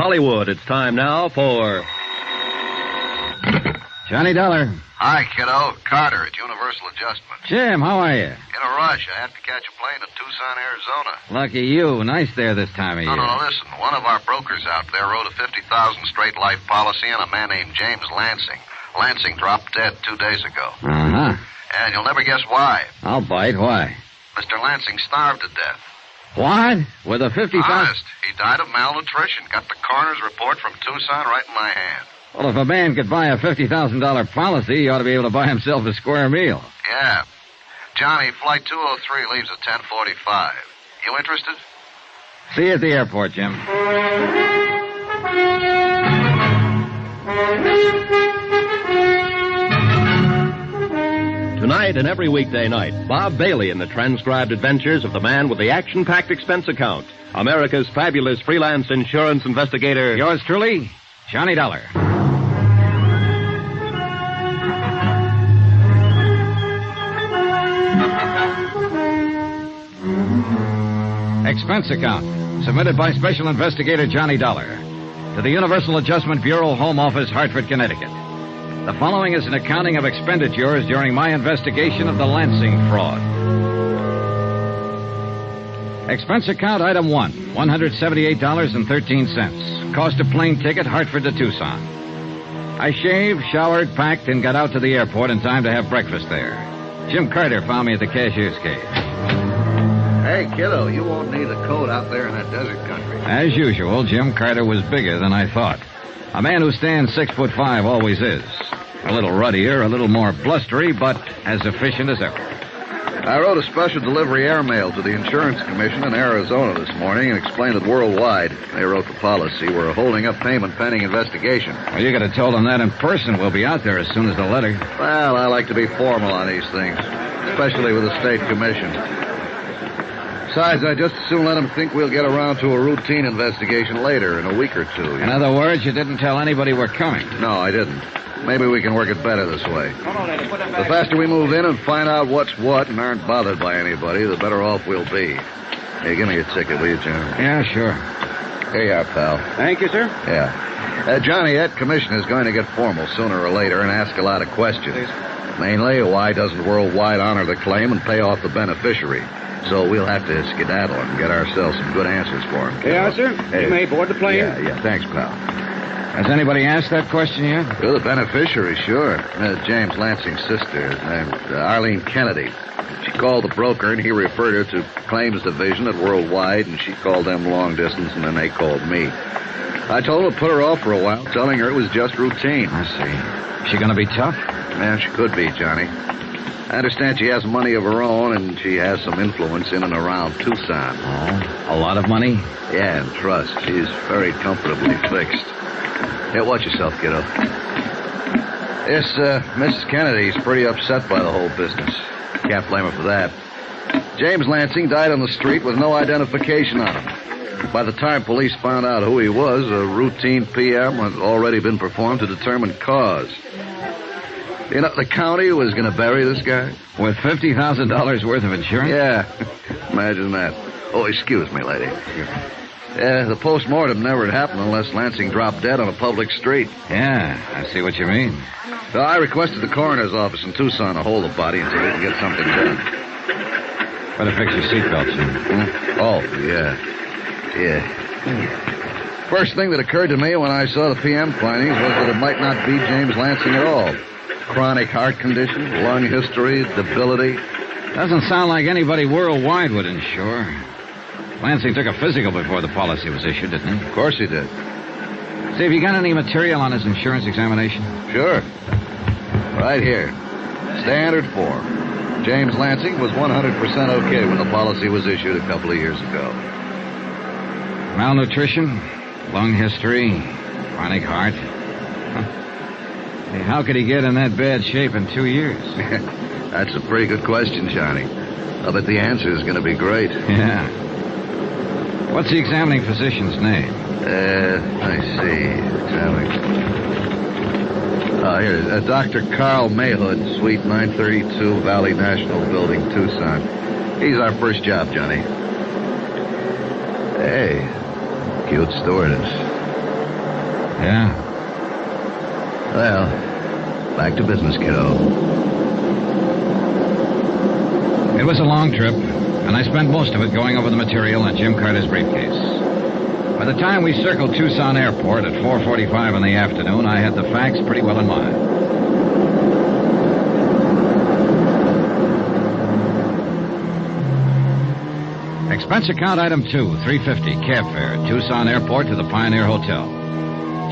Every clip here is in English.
Hollywood. It's time now for... Johnny Dollar. Hi, kiddo. Carter at Universal Adjustment. Jim, how are you? In a rush. I have to catch a plane to Tucson, Arizona. Lucky you. Nice there this time of year. No, listen. One of our brokers out there wrote a $50,000 straight life policy on a man named James Lansing. Lansing dropped dead 2 days ago. Uh-huh. And you'll never guess why. I'll bite. Why? Mr. Lansing starved to death. What? With a 50,000... Honest. He died of malnutrition. Got the coroner's report from Tucson right in my hand. Well, if a man could buy a $50,000 policy, he ought to be able to buy himself a square meal. Yeah. Johnny, Flight 203 leaves at 10:45. You interested? See you at the airport, Jim. Tonight and every weekday night, Bob Bailey in the transcribed adventures of the man with the action-packed expense account, America's fabulous freelance insurance investigator. Yours truly, Johnny Dollar. Expense account, submitted by Special Investigator Johnny Dollar to the Universal Adjustment Bureau, Home Office, Hartford, Connecticut. The following is an accounting of expenditures during my investigation of the Lansing fraud. Expense account item 1, $178.13. Cost of plane ticket, Hartford to Tucson. I shaved, showered, packed, and got out to the airport in time to have breakfast there. Jim Carter found me at the cashier's cage. Hey, kiddo, you won't need a coat out there in that desert country. As usual, Jim Carter was bigger than I thought. A man who stands 6'5" always is. A little ruddier, a little more blustery, but as efficient as ever. I wrote a special delivery airmail to the Insurance Commission in Arizona this morning and explained that worldwide, they wrote the policy, we're holding up payment pending investigation. Well, you could have told them that in person. We'll be out there as soon as the letter. Well, I like to be formal on these things, especially with the State Commission. Besides, I just as soon let them think we'll get around to a routine investigation later in a week or two. In other words, you didn't tell anybody we're coming. No, I didn't. Maybe we can work it better this way. The faster we move in and find out what's what and aren't bothered by anybody, the better off we'll be. Hey, give me a ticket, will you, John? Yeah, sure. Here you are, pal. Thank you, sir. Yeah. Johnny, that commission is going to get formal sooner or later and ask a lot of questions. Mainly, why doesn't Worldwide honor the claim and pay off the beneficiary? So we'll have to skedaddle and get ourselves some good answers for him. Yeah, sir. Hey. You may board the plane. Yeah, thanks, pal. Has anybody asked that question yet? You're the beneficiary, sure. James Lansing's sister, named Arlene Kennedy. She called the broker, and he referred her to Claims Division at Worldwide, and she called them long distance, and then they called me. I told her to put her off for a while, telling her it was just routine. I see. Is she going to be tough? Yeah, she could be, Johnny. I understand she has money of her own, and she has some influence in and around Tucson. Oh, a lot of money? Yeah, and trust. She's very comfortably fixed. Here, watch yourself, kiddo. This, Mrs. Kennedy's pretty upset by the whole business. Can't blame her for that. James Lansing died on the street with no identification on him. By the time police found out who he was, a routine PM had already been performed to determine cause. You know, the county was going to bury this guy. With $50,000 worth of insurance? Yeah, imagine that. Oh, excuse me, lady. The postmortem never had happened unless Lansing dropped dead on a public street. Yeah, I see what you mean. So I requested the coroner's office in Tucson to hold the body until we can get something done. Better fix your seatbelt, Jim. Oh, yeah. First thing that occurred to me when I saw the PM findings was that it might not be James Lansing at all. Chronic heart condition, lung history, debility. Doesn't sound like anybody worldwide would insure. Lansing took a physical before the policy was issued, didn't he? Of course he did. See, have you got any material on his insurance examination? Sure. Right here. Standard form. James Lansing was 100% okay when the policy was issued a couple of years ago. Malnutrition, lung history, chronic heart. Hey, how could he get in that bad shape in 2 years? That's a pretty good question, Johnny. I bet the answer is going to be great. Yeah. What's the examining physician's name? Let me see. Here, Dr. Carl Mayhood, Suite 932, Valley National Building, Tucson. He's our first job, Johnny. Hey, cute stewardess. Yeah. Well, back to business, kiddo. It was a long trip, and I spent most of it going over the material in Jim Carter's briefcase. By the time we circled Tucson Airport at 4:45 in the afternoon, I had the facts pretty well in mind. Expense account item 2, $350, cab fare, Tucson Airport to the Pioneer Hotel.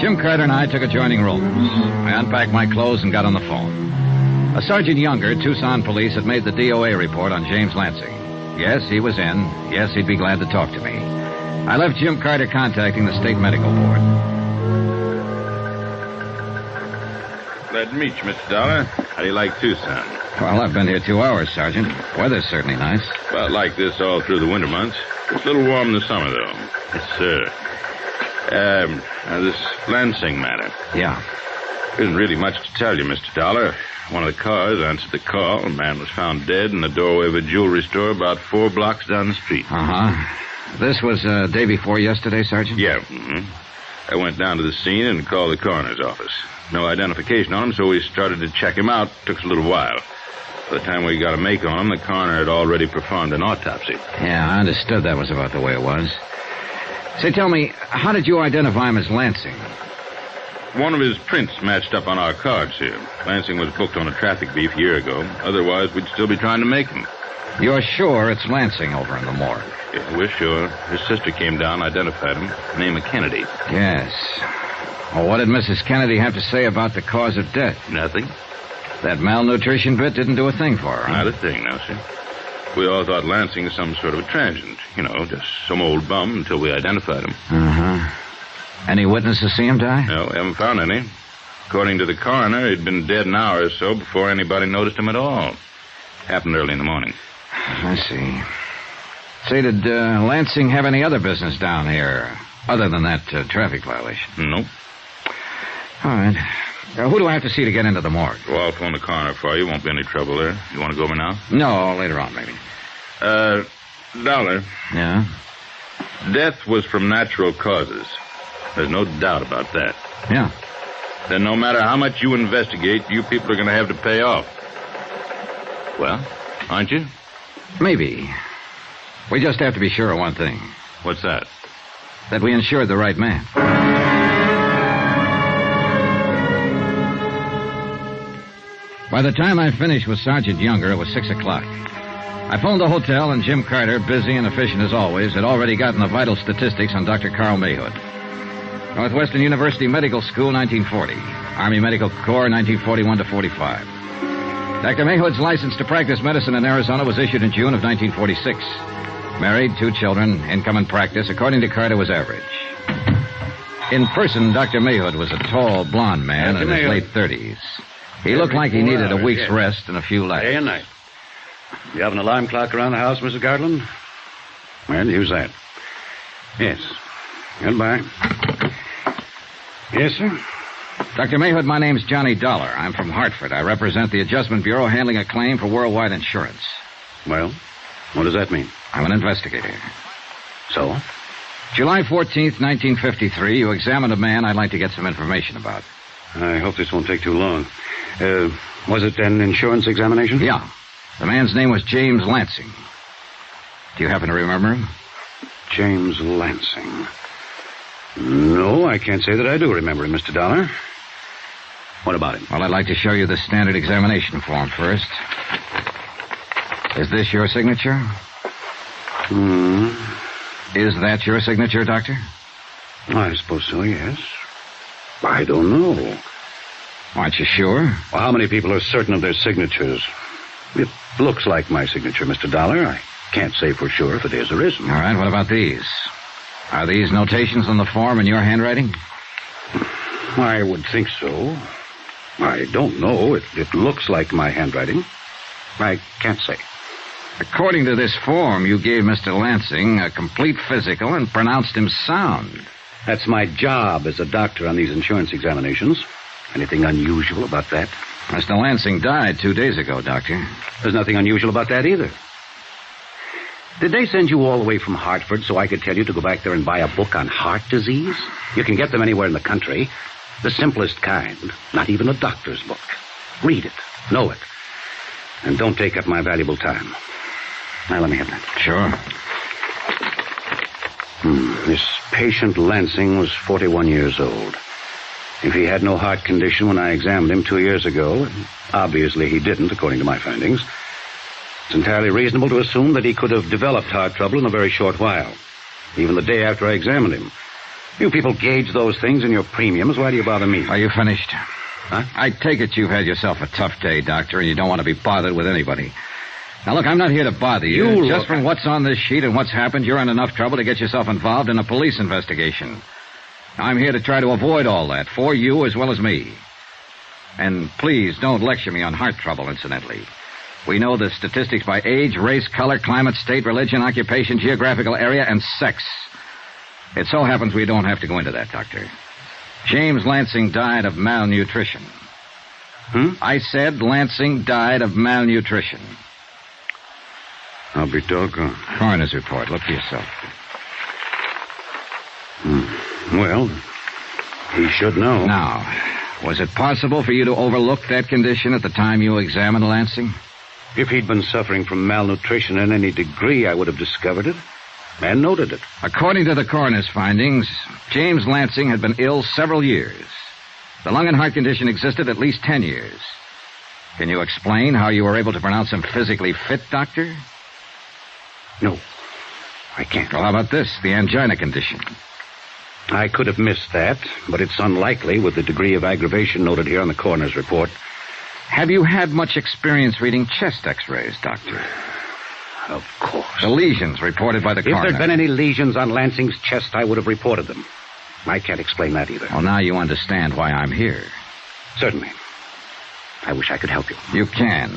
Jim Carter and I took adjoining rooms. I unpacked my clothes and got on the phone. A Sergeant Younger, Tucson Police, had made the DOA report on James Lansing. Yes, he was in. Yes, he'd be glad to talk to me. I left Jim Carter contacting the State Medical Board. Glad to meet you, Mr. Dollar. How do you like Tucson? Well, I've been here 2 hours, Sergeant. Weather's certainly nice. About like this all through the winter months. It's a little warm in the summer, though. Yes, sir. Now this Lansing matter. Yeah. There isn't really much to tell you, Mr. Dollar. One of the cars answered the call. A man was found dead in the doorway of a jewelry store about 4 blocks down the street. Uh-huh. This was day before yesterday, Sergeant? Yeah. I went down to the scene and called the coroner's office. No identification on him, so we started to check him out. Took us a little while. By the time we got a make on him, the coroner had already performed an autopsy. Yeah, I understood that was about the way it was. Say, tell me, how did you identify him as Lansing? One of his prints matched up on our cards here. Lansing was booked on a traffic beef a year ago. Otherwise, we'd still be trying to make him. You're sure it's Lansing over in the morgue? Yeah, we're sure. His sister came down, identified him. Name of Kennedy. Yes. Well, what did Mrs. Kennedy have to say about the cause of death? Nothing. That malnutrition bit didn't do a thing for her, huh? Not a thing, no, sir. We all thought Lansing was some sort of a transient. You know, just some old bum until we identified him. Uh-huh. Any witnesses see him die? No, we haven't found any. According to the coroner, he'd been dead an hour or so before anybody noticed him at all. Happened early in the morning. I see. Say, did Lansing have any other business down here other than that traffic violation? Nope. All right. Who do I have to see to get into the morgue? Well, I'll phone the coroner for you. Won't be any trouble there. You want to go over now? No, later on, maybe. Dollar. Yeah? Death was from natural causes. There's no doubt about that. Yeah. Then no matter how much you investigate, you people are going to have to pay off. Well, aren't you? Maybe. We just have to be sure of one thing. What's that? That we insured the right man. By the time I finished with Sergeant Younger, it was 6 o'clock. I phoned the hotel, and Jim Carter, busy and efficient as always, had already gotten the vital statistics on Dr. Carl Mayhood. Northwestern University Medical School, 1940. Army Medical Corps, 1941 to 45. Dr. Mayhood's license to practice medicine in Arizona was issued in June of 1946. Married, 2 children, income and practice, according to Carter, was average. In person, Dr. Mayhood was a tall, blond man in his late 30s. He looked like he needed a week's rest and a few laughs. Day and night. You have an alarm clock around the house, Mrs. Garland? Well, use that. Yes. Goodbye. Yes, sir? Dr. Mayhood, my name's Johnny Dollar. I'm from Hartford. I represent the Adjustment Bureau handling a claim for worldwide insurance. Well, what does that mean? I'm an investigator. So? July 14th, 1953, you examined a man I'd like to get some information about. I hope this won't take too long. Was it an insurance examination? Yeah. The man's name was James Lansing. Do you happen to remember him? James Lansing. No, I can't say that I do remember him, Mr. Dollar. What about him? Well, I'd like to show you the standard examination form first. Is this your signature? Is that your signature, Doctor? I suppose so, yes. I don't know. Aren't you sure? Well, how many people are certain of their signatures? It looks like my signature, Mr. Dollar. I can't say for sure if it is or isn't. All right, what about these? Are these notations on the form in your handwriting? I would think so. I don't know. It looks like my handwriting. I can't say. According to this form, you gave Mr. Lansing a complete physical and pronounced him sound. That's my job as a doctor on these insurance examinations. Anything unusual about that? Mr. Lansing died 2 days ago, Doctor. There's nothing unusual about that either. Did they send you all the way from Hartford so I could tell you to go back there and buy a book on heart disease? You can get them anywhere in the country. The simplest kind. Not even a doctor's book. Read it. Know it. And don't take up my valuable time. Now, let me have that. Sure. This patient Lansing was 41 years old. If he had no heart condition when I examined him 2 years ago, and obviously he didn't, according to my findings, it's entirely reasonable to assume that he could have developed heart trouble in a very short while, even the day after I examined him. You people gauge those things in your premiums. Why do you bother me? Are you finished? Huh? I take it you've had yourself a tough day, Doctor, and you don't want to be bothered with anybody. Now, look, I'm not here to bother you. Just from what's on this sheet and what's happened, you're in enough trouble to get yourself involved in a police investigation. I'm here to try to avoid all that, for you as well as me. And please don't lecture me on heart trouble, incidentally. We know the statistics by age, race, color, climate, state, religion, occupation, geographical area, and sex. It so happens we don't have to go into that, Doctor. James Lansing died of malnutrition. I said Lansing died of malnutrition. I'll be doggone. Coroner's report. Look for yourself. Well, he should know. Now, was it possible for you to overlook that condition at the time you examined Lansing? If he'd been suffering from malnutrition in any degree, I would have discovered it and noted it. According to the coroner's findings, James Lansing had been ill several years. The lung and heart condition existed at least 10 years. Can you explain how you were able to pronounce him physically fit, Doctor? No, I can't. Well, how about this, the angina condition? I could have missed that, but it's unlikely with the degree of aggravation noted here on the coroner's report. Have you had much experience reading chest x-rays, Doctor? Of course. The lesions reported by the coroner. If there'd been any lesions on Lansing's chest, I would have reported them. I can't explain that either. Well, now you understand why I'm here. Certainly. I wish I could help you. You can.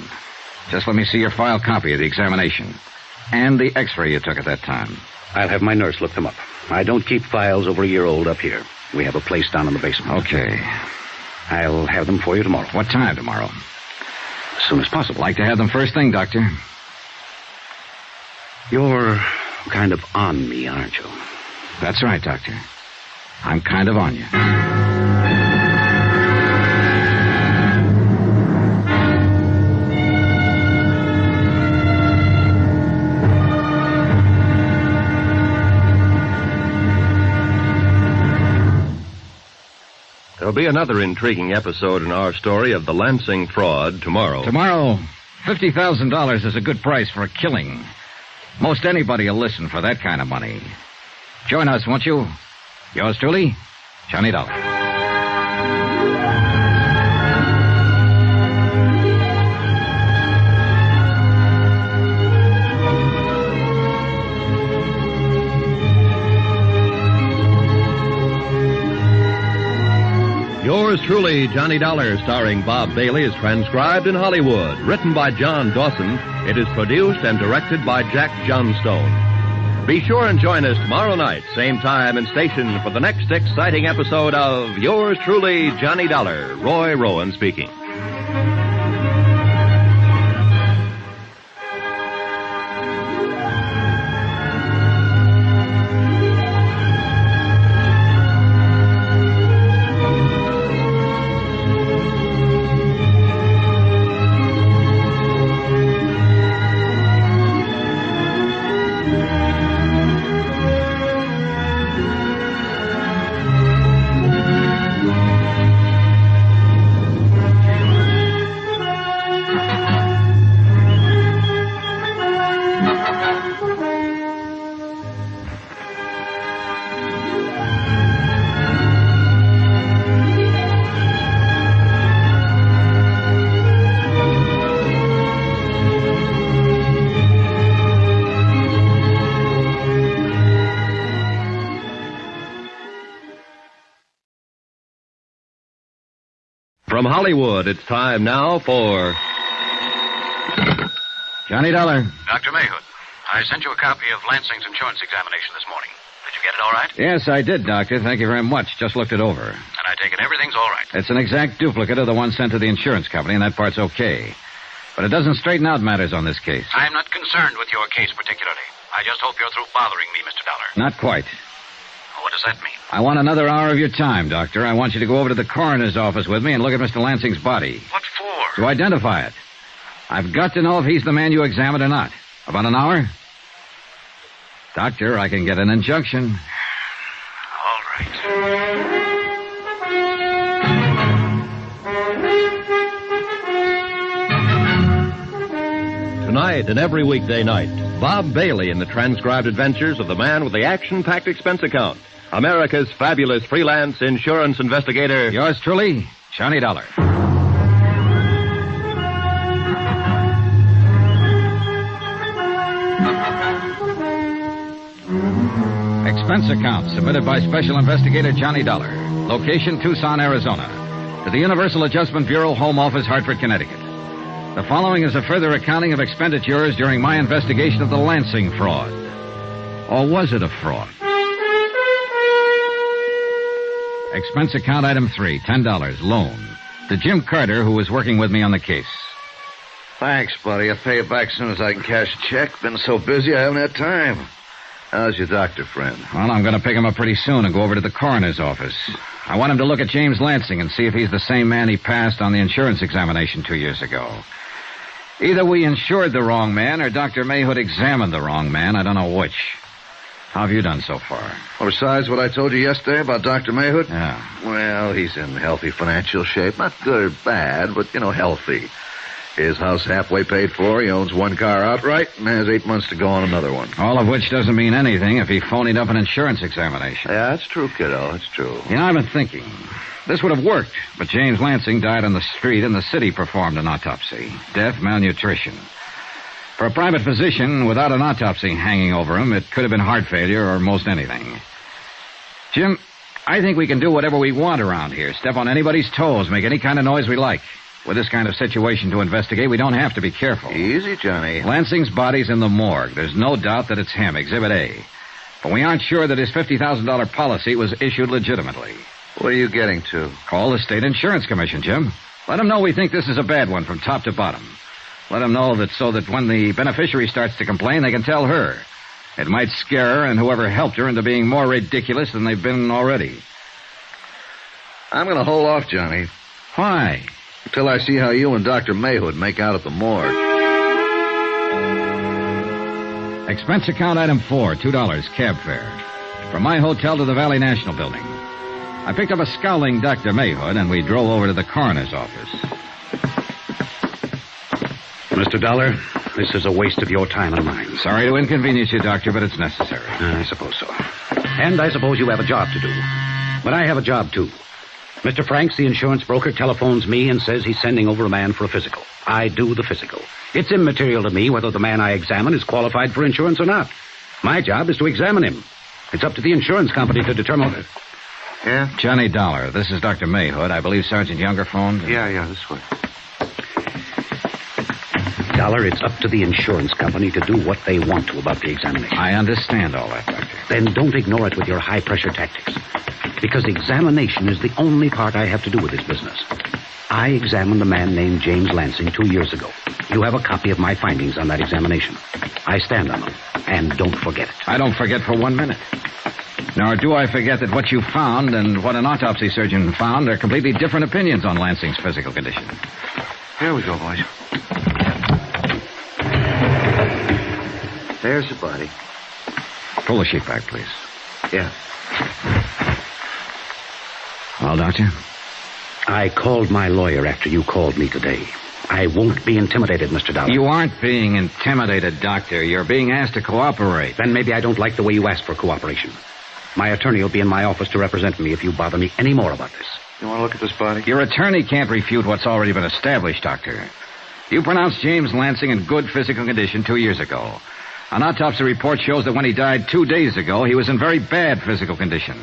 Just let me see your file copy of the examination. And the x-ray you took at that time. I'll have my nurse look them up. I don't keep files over a year old up here. We have a place down in the basement. Okay. I'll have them for you tomorrow. What time tomorrow? As soon as possible. Like to have them first thing, Doctor. You're kind of on me, aren't you? That's right, Doctor. I'm kind of on you. There'll be another intriguing episode in our story of the Lansing fraud tomorrow. Tomorrow, $50,000 is a good price for a killing. Most anybody will listen for that kind of money. Join us, won't you? Yours truly, Johnny Dollar. Yours truly, Johnny Dollar, starring Bob Bailey, is transcribed in Hollywood. Written by John Dawson, it is produced and directed by Jack Johnstone. Be sure and join us tomorrow night, same time and station, for the next exciting episode of Yours truly, Johnny Dollar. Roy Rowan speaking. From Hollywood, it's time now for Johnny Dollar. Dr. Mayhood, I sent you a copy of Lansing's insurance examination this morning. Did you get it all right? Yes, I did, Doctor. Thank you very much. Just looked it over. And I take it everything's all right. It's an exact duplicate of the one sent to the insurance company, and that part's okay. But it doesn't straighten out matters on this case. I'm not concerned with your case particularly. I just hope you're through bothering me, Mr. Dollar. Not quite. What does that mean? I want another hour of your time, Doctor. I want you to go over to the coroner's office with me and look at Mr. Lansing's body. What for? To identify it. I've got to know if he's the man you examined or not. About an hour? Doctor, I can get an injunction. All right. Tonight and every weekday night, Bob Bailey in the transcribed adventures of the man with the action-packed expense account. America's fabulous freelance insurance investigator. Yours truly, Johnny Dollar. Expense account submitted by Special Investigator Johnny Dollar. Location, Tucson, Arizona. To the Universal Adjustment Bureau, Home Office, Hartford, Connecticut. The following is a further accounting of expenditures during my investigation of the Lansing fraud. Or was it a fraud? Expense account item 3, $10, loan. To Jim Carter, who was working with me on the case. Thanks, buddy. I'll pay you back as soon as I can cash a check. Been so busy, I haven't had time. How's your doctor friend? Well, I'm going to pick him up pretty soon and go over to the coroner's office. I want him to look at James Lansing and see if he's the same man he passed on the insurance examination 2 years ago. Either we insured the wrong man or Dr. Mayhood examined the wrong man. I don't know which. How have you done so far? Well, besides what I told you yesterday about Dr. Mayhood? Yeah. Well, he's in healthy financial shape. Not good or bad, but, healthy. His house halfway paid for. He owns one car outright and has 8 months to go on another one. All of which doesn't mean anything if he phonied up an insurance examination. Yeah, that's true, kiddo. That's true. I've been thinking. This would have worked, but James Lansing died on the street and the city performed an autopsy. Death, malnutrition. For a private physician, without an autopsy hanging over him, it could have been heart failure or most anything. Jim, I think we can do whatever we want around here. Step on anybody's toes, make any kind of noise we like. With this kind of situation to investigate, we don't have to be careful. Easy, Johnny. Lansing's body's in the morgue. There's no doubt that it's him, Exhibit A. But we aren't sure that his $50,000 policy was issued legitimately. What are you getting to? Call the State Insurance Commission, Jim. Let them know we think this is a bad one from top to bottom. Let them know that so that when the beneficiary starts to complain, they can tell her. It might scare her and whoever helped her into being more ridiculous than they've been already. I'm going to hold off, Johnny. Why? Until I see how you and Dr. Mayhood make out at the morgue. Expense account item 4, $2, cab fare. From my hotel to the Valley National Building. I picked up a scowling Dr. Mayhood, and we drove over to the coroner's office. Mr. Dollar, this is a waste of your time and mine. Sorry to inconvenience you, Doctor, but it's necessary. I suppose so. And I suppose you have a job to do. But I have a job, too. Mr. Franks, the insurance broker, telephones me and says he's sending over a man for a physical. I do the physical. It's immaterial to me whether the man I examine is qualified for insurance or not. My job is to examine him. It's up to the insurance company to determine it. Yeah? Johnny Dollar, this is Dr. Mayhood. I believe Sergeant Younger phoned. Yeah, this way. Dollar, it's up to the insurance company to do what they want to about the examination. I understand all that, Doctor. Then don't ignore it with your high-pressure tactics. Because examination is the only part I have to do with this business. I examined a man named James Lansing 2 years ago. You have a copy of my findings on that examination. I stand on them. And don't forget it. I don't forget for 1 minute. Nor do I forget that what you found and what an autopsy surgeon found are completely different opinions on Lansing's physical condition. Here we go, boys. There's the body. Pull the sheet back, please. Yeah. Well, Doctor? I called my lawyer after you called me today. I won't be intimidated, Mr. Dollar. You aren't being intimidated, Doctor. You're being asked to cooperate. Then maybe I don't like the way you asked for cooperation. My attorney will be in my office to represent me if you bother me any more about this. You want to look at this body? Your attorney can't refute what's already been established, Doctor. You pronounced James Lansing in good physical condition 2 years ago. An autopsy report shows that when he died 2 days ago, he was in very bad physical condition.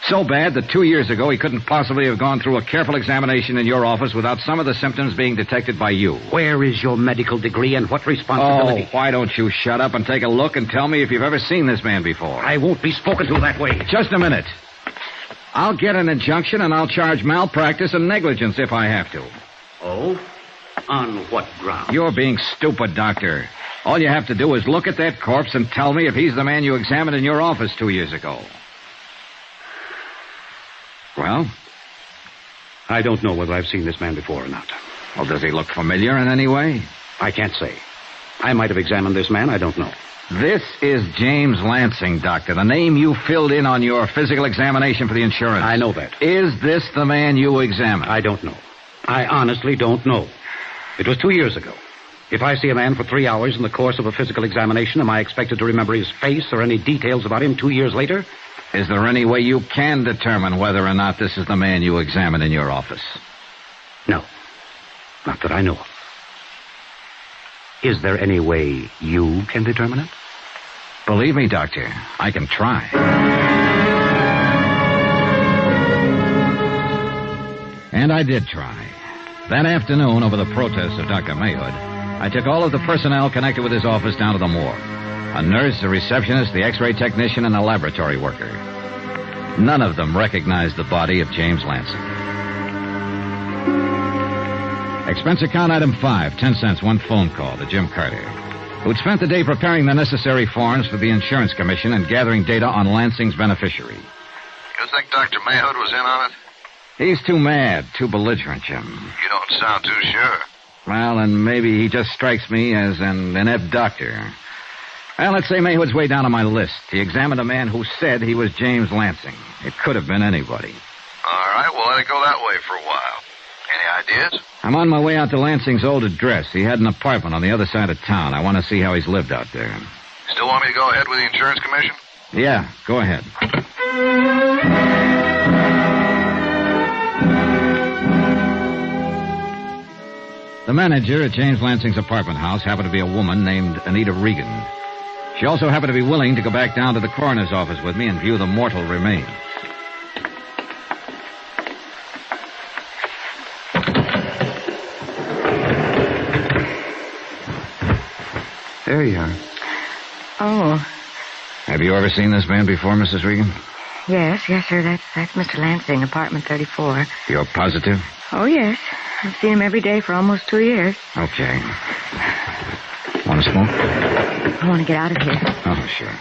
So bad that 2 years ago he couldn't possibly have gone through a careful examination in your office without some of the symptoms being detected by you. Where is your medical degree and what responsibility? Oh, why don't you shut up and take a look and tell me if you've ever seen this man before? I won't be spoken to that way. Just a minute. I'll get an injunction and I'll charge malpractice and negligence if I have to. Oh? On what ground? You're being stupid, Doctor. All you have to do is look at that corpse and tell me if he's the man you examined in your office 2 years ago. Well? I don't know whether I've seen this man before or not. Well, does he look familiar in any way? I can't say. I might have examined this man. I don't know. This is James Lansing, Doctor, the name you filled in on your physical examination for the insurance. I know that. Is this the man you examined? I don't know. I honestly don't know. It was 2 years ago. If I see a man for 3 hours in the course of a physical examination, am I expected to remember his face or any details about him 2 years later? Is there any way you can determine whether or not this is the man you examined in your office? No. Not that I know of. Is there any way you can determine it? Believe me, Doctor, I can try. And I did try. That afternoon, over the protest of Dr. Mayhood, I took all of the personnel connected with his office down to the morgue. A nurse, a receptionist, the x-ray technician, and a laboratory worker. None of them recognized the body of James Lansing. Expense account item 5, 10 cents, one phone call to Jim Carter, who'd spent the day preparing the necessary forms for the insurance commission and gathering data on Lansing's beneficiary. You think Dr. Mayhood was in on it? He's too mad, too belligerent, Jim. You don't sound too sure. Well, and maybe he just strikes me as an inept doctor. Well, let's say Mayhood's way down on my list. He examined a man who said he was James Lansing. It could have been anybody. All right, we'll let it go that way for a while. Any ideas? I'm on my way out to Lansing's old address. He had an apartment on the other side of town. I want to see how he's lived out there. Still want me to go ahead with the insurance commission? Yeah, go ahead. The manager at James Lansing's apartment house happened to be a woman named Anita Regan. She also happened to be willing to go back down to the coroner's office with me and view the mortal remains. There you are. Oh, Have you ever seen this man before, Mrs. Regan? yes, sir. That's Mr. Lansing, apartment 34. You're positive? Oh, yes. I've seen him every day for almost 2 years. Okay. Want to smoke? I want to get out of here. Oh, sure.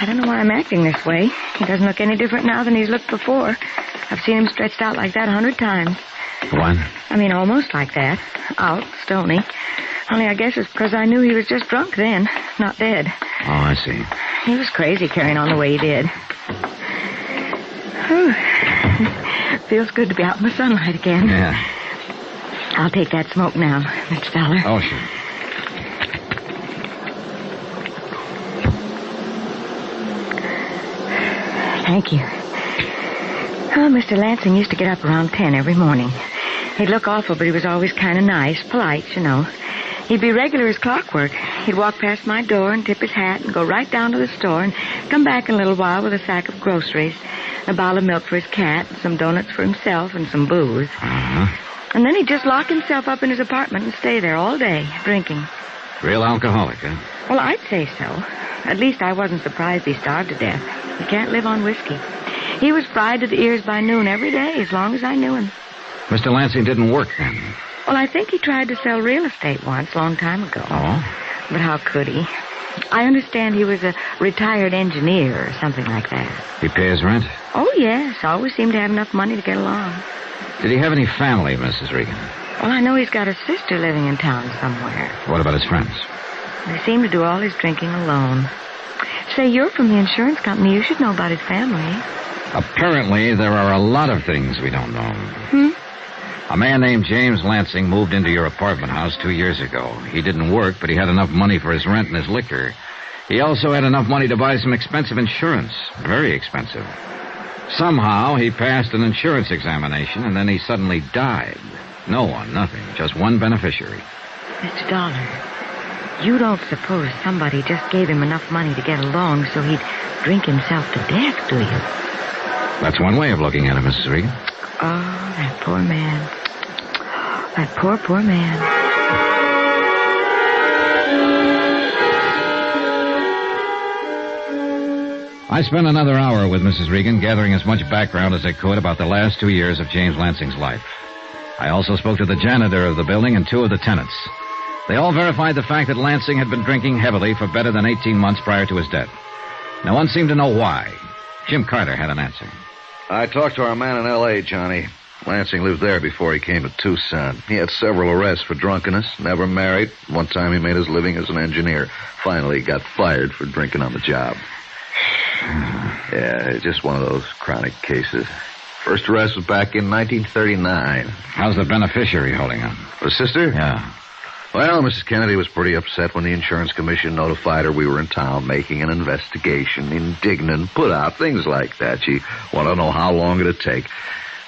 I don't know why I'm acting this way. He doesn't look any different now than he's looked before. I've seen him stretched out like that 100 times. What? I mean, almost like that. Out, stony. Only I guess it's because I knew he was just drunk then, not dead. Oh, I see. He was crazy carrying on the way he did. Whew. Feels good to be out in the sunlight again. Yeah. I'll take that smoke now, Mr. Dollar. Oh, sure. Thank you. Oh, Mr. Lansing used to get up around 10 every morning. He'd look awful, but he was always kind of nice, polite, you know. He'd be regular as clockwork. He'd walk past my door and tip his hat and go right down to the store and come back in a little while with a sack of groceries, a bottle of milk for his cat, some donuts for himself, and some booze. Uh-huh. And then he'd just lock himself up in his apartment and stay there all day, drinking. Real alcoholic, huh? Well, I'd say so. At least I wasn't surprised he starved to death. You can't live on whiskey. He was fried to the ears by noon every day, as long as I knew him. Mr. Lansing didn't work then. Well, I think he tried to sell real estate once, a long time ago. Oh? But how could he? I understand he was a retired engineer or something like that. He pay his rent? Oh, yes. Always seemed to have enough money to get along. Did he have any family, Mrs. Regan? Well, I know he's got a sister living in town somewhere. What about his friends? They seem to do all his drinking alone. Say, you're from the insurance company. You should know about his family. Apparently, there are a lot of things we don't know. A man named James Lansing moved into your apartment house 2 years ago. He didn't work, but he had enough money for his rent and his liquor. He also had enough money to buy some expensive insurance. Very expensive. Somehow, he passed an insurance examination, and then he suddenly died. No one, nothing. Just one beneficiary. Mr. Dollar, you don't suppose somebody just gave him enough money to get along so he'd drink himself to death, do you? That's one way of looking at it, Mrs. Regan. Oh, that poor man. That poor man. I spent another hour with Mrs. Regan, gathering as much background as I could about the last 2 years of James Lansing's life. I also spoke to the janitor of the building and 2 of the tenants. They all verified the fact that Lansing had been drinking heavily for better than 18 months prior to his death. No one seemed to know why. Jim Carter had an answer. I talked to our man in L.A., Johnny. Lansing lived there before he came to Tucson. He had several arrests for drunkenness, never married. One time he made his living as an engineer. Finally, he got fired for drinking on the job. Yeah, it's just one of those chronic cases. First arrest was back in 1939. How's the beneficiary holding on? The sister? Yeah. Well, Mrs. Kennedy was pretty upset when the insurance commission notified her we were in town making an investigation. Indignant, put out, things like that. She wanted to know how long it'd take.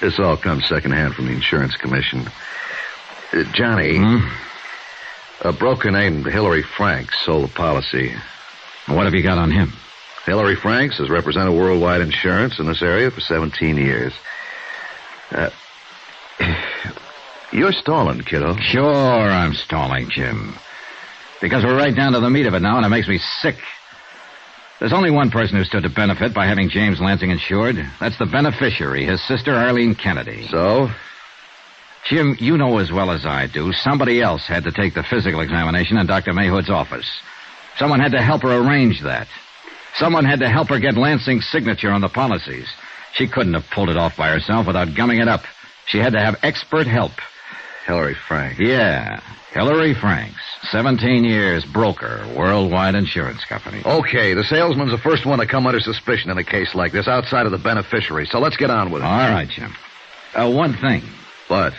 This all comes secondhand from the insurance commission. Johnny, a broker named Hillary Franks sold the policy. What have you got on him? Hillary Franks has represented Worldwide Insurance in this area for 17 years. You're stalling, kiddo. Sure, I'm stalling, Jim. Because we're right down to the meat of it now, and it makes me sick. There's only one person who stood to benefit by having James Lansing insured. That's the beneficiary, his sister Arlene Kennedy. So? Jim, you know as well as I do, somebody else had to take the physical examination in Dr. Mayhood's office. Someone had to help her arrange that. Someone had to help her get Lansing's signature on the policies. She couldn't have pulled it off by herself without gumming it up. She had to have expert help. Hillary Franks. Yeah, Hillary Franks. 17 years, broker, Worldwide Insurance Company. Okay, the salesman's the first one to come under suspicion in a case like this, outside of the beneficiary, so let's get on with it. All right, Jim. One thing. What?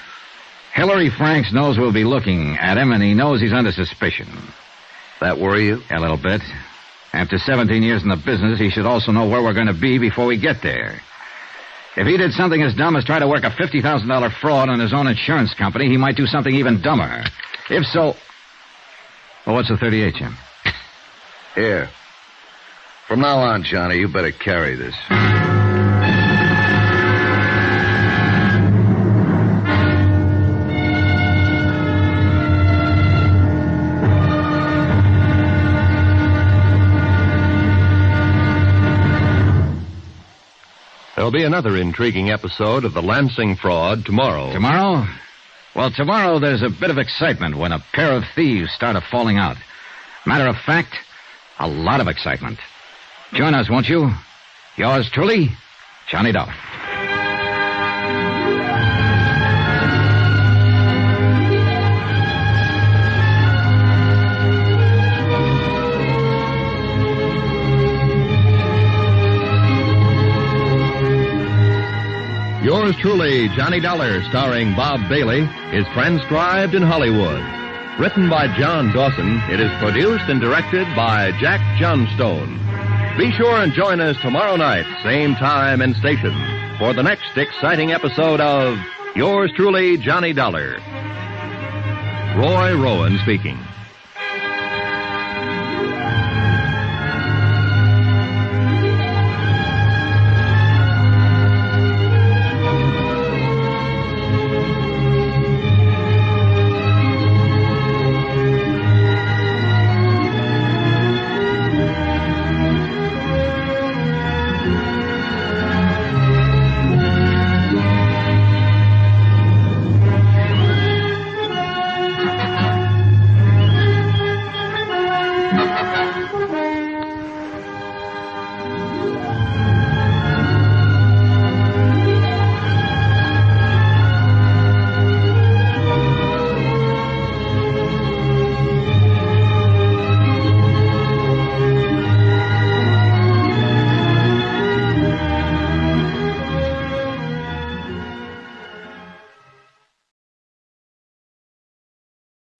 Hillary Franks knows we'll be looking at him, and he knows he's under suspicion. That worry you? A little bit. After 17 years in the business, he should also know where we're going to be before we get there. If he did something as dumb as try to work a $50,000 fraud on his own insurance company, he might do something even dumber. If so... Well, what's the 38, Jim? Here. From now on, Johnny, you better carry this. There'll be another intriguing episode of the Lansing fraud tomorrow. Tomorrow? Well, tomorrow there's a bit of excitement when a pair of thieves start falling out. Matter of fact, a lot of excitement. Join us, won't you? Yours truly, Johnny Dollar. Yours truly, Johnny Dollar, starring Bob Bailey, is transcribed in Hollywood. Written by John Dawson, it is produced and directed by Jack Johnstone. Be sure and join us tomorrow night, same time and station, for the next exciting episode of Yours truly, Johnny Dollar. Roy Rowan speaking.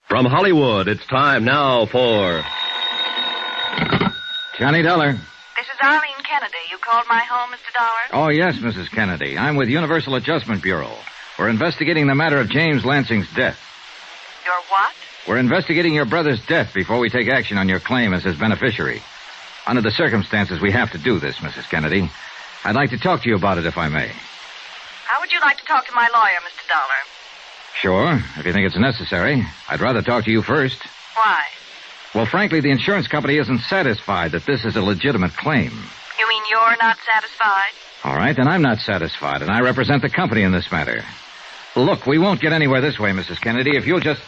From Hollywood, it's time now for... Johnny Dollar. This is Arlene Kennedy. You called my home, Mr. Dollar? Oh, yes, Mrs. Kennedy. I'm with Universal Adjustment Bureau. We're investigating the matter of James Lansing's death. Your what? We're investigating your brother's death before we take action on your claim as his beneficiary. Under the circumstances, we have to do this, Mrs. Kennedy. I'd like to talk to you about it, if I may. How would you like to talk to my lawyer, Mr. Dollar? Sure, if you think it's necessary. I'd rather talk to you first. Why? Well, frankly, the insurance company isn't satisfied that this is a legitimate claim. You mean you're not satisfied? All right, then I'm not satisfied, and I represent the company in this matter. Look, we won't get anywhere this way, Mrs. Kennedy, if you'll just...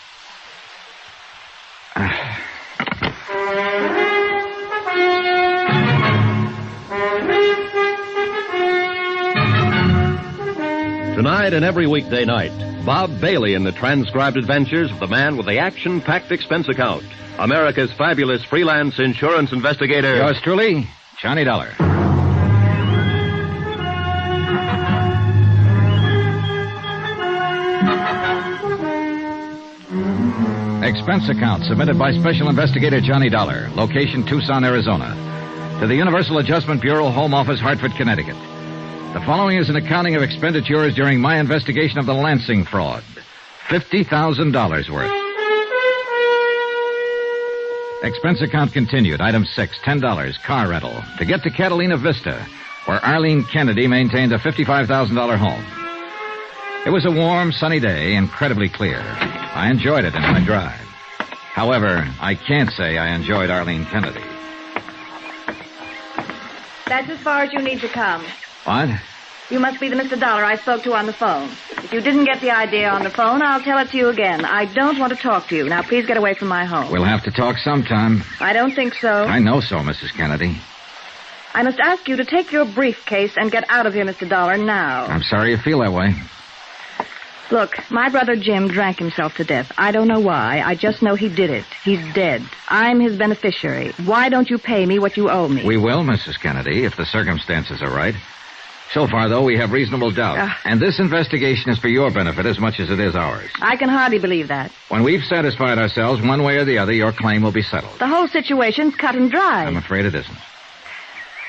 Tonight and every weekday night, Bob Bailey in the transcribed adventures of the man with the action-packed expense account. America's fabulous freelance insurance investigator. Yours truly, Johnny Dollar. Expense account submitted by Special Investigator Johnny Dollar. Location Tucson, Arizona. To the Universal Adjustment Bureau, Home Office, Hartford, Connecticut. The following is an accounting of expenditures during my investigation of the Lansing fraud. $50,000 worth. Expense account continued. Item 6, $10, car rental. To get to Catalina Vista, where Arlene Kennedy maintained a $55,000 home. It was a warm, sunny day, incredibly clear. I enjoyed it in my drive. However, I can't say I enjoyed Arlene Kennedy. That's as far as you need to come. What? You must be the Mr. Dollar I spoke to on the phone. If you didn't get the idea on the phone, I'll tell it to you again. I don't want to talk to you. Now, please get away from my home. We'll have to talk sometime. I don't think so. I know so, Mrs. Kennedy. I must ask you to take your briefcase and get out of here, Mr. Dollar, now. I'm sorry you feel that way. Look, my brother Jim drank himself to death. I don't know why. I just know he did it. He's dead. I'm his beneficiary. Why don't you pay me what you owe me? We will, Mrs. Kennedy, if the circumstances are right. So far, though, we have reasonable doubt. And this investigation is for your benefit as much as it is ours. I can hardly believe that. When we've satisfied ourselves one way or the other, your claim will be settled. The whole situation's cut and dry. I'm afraid it isn't.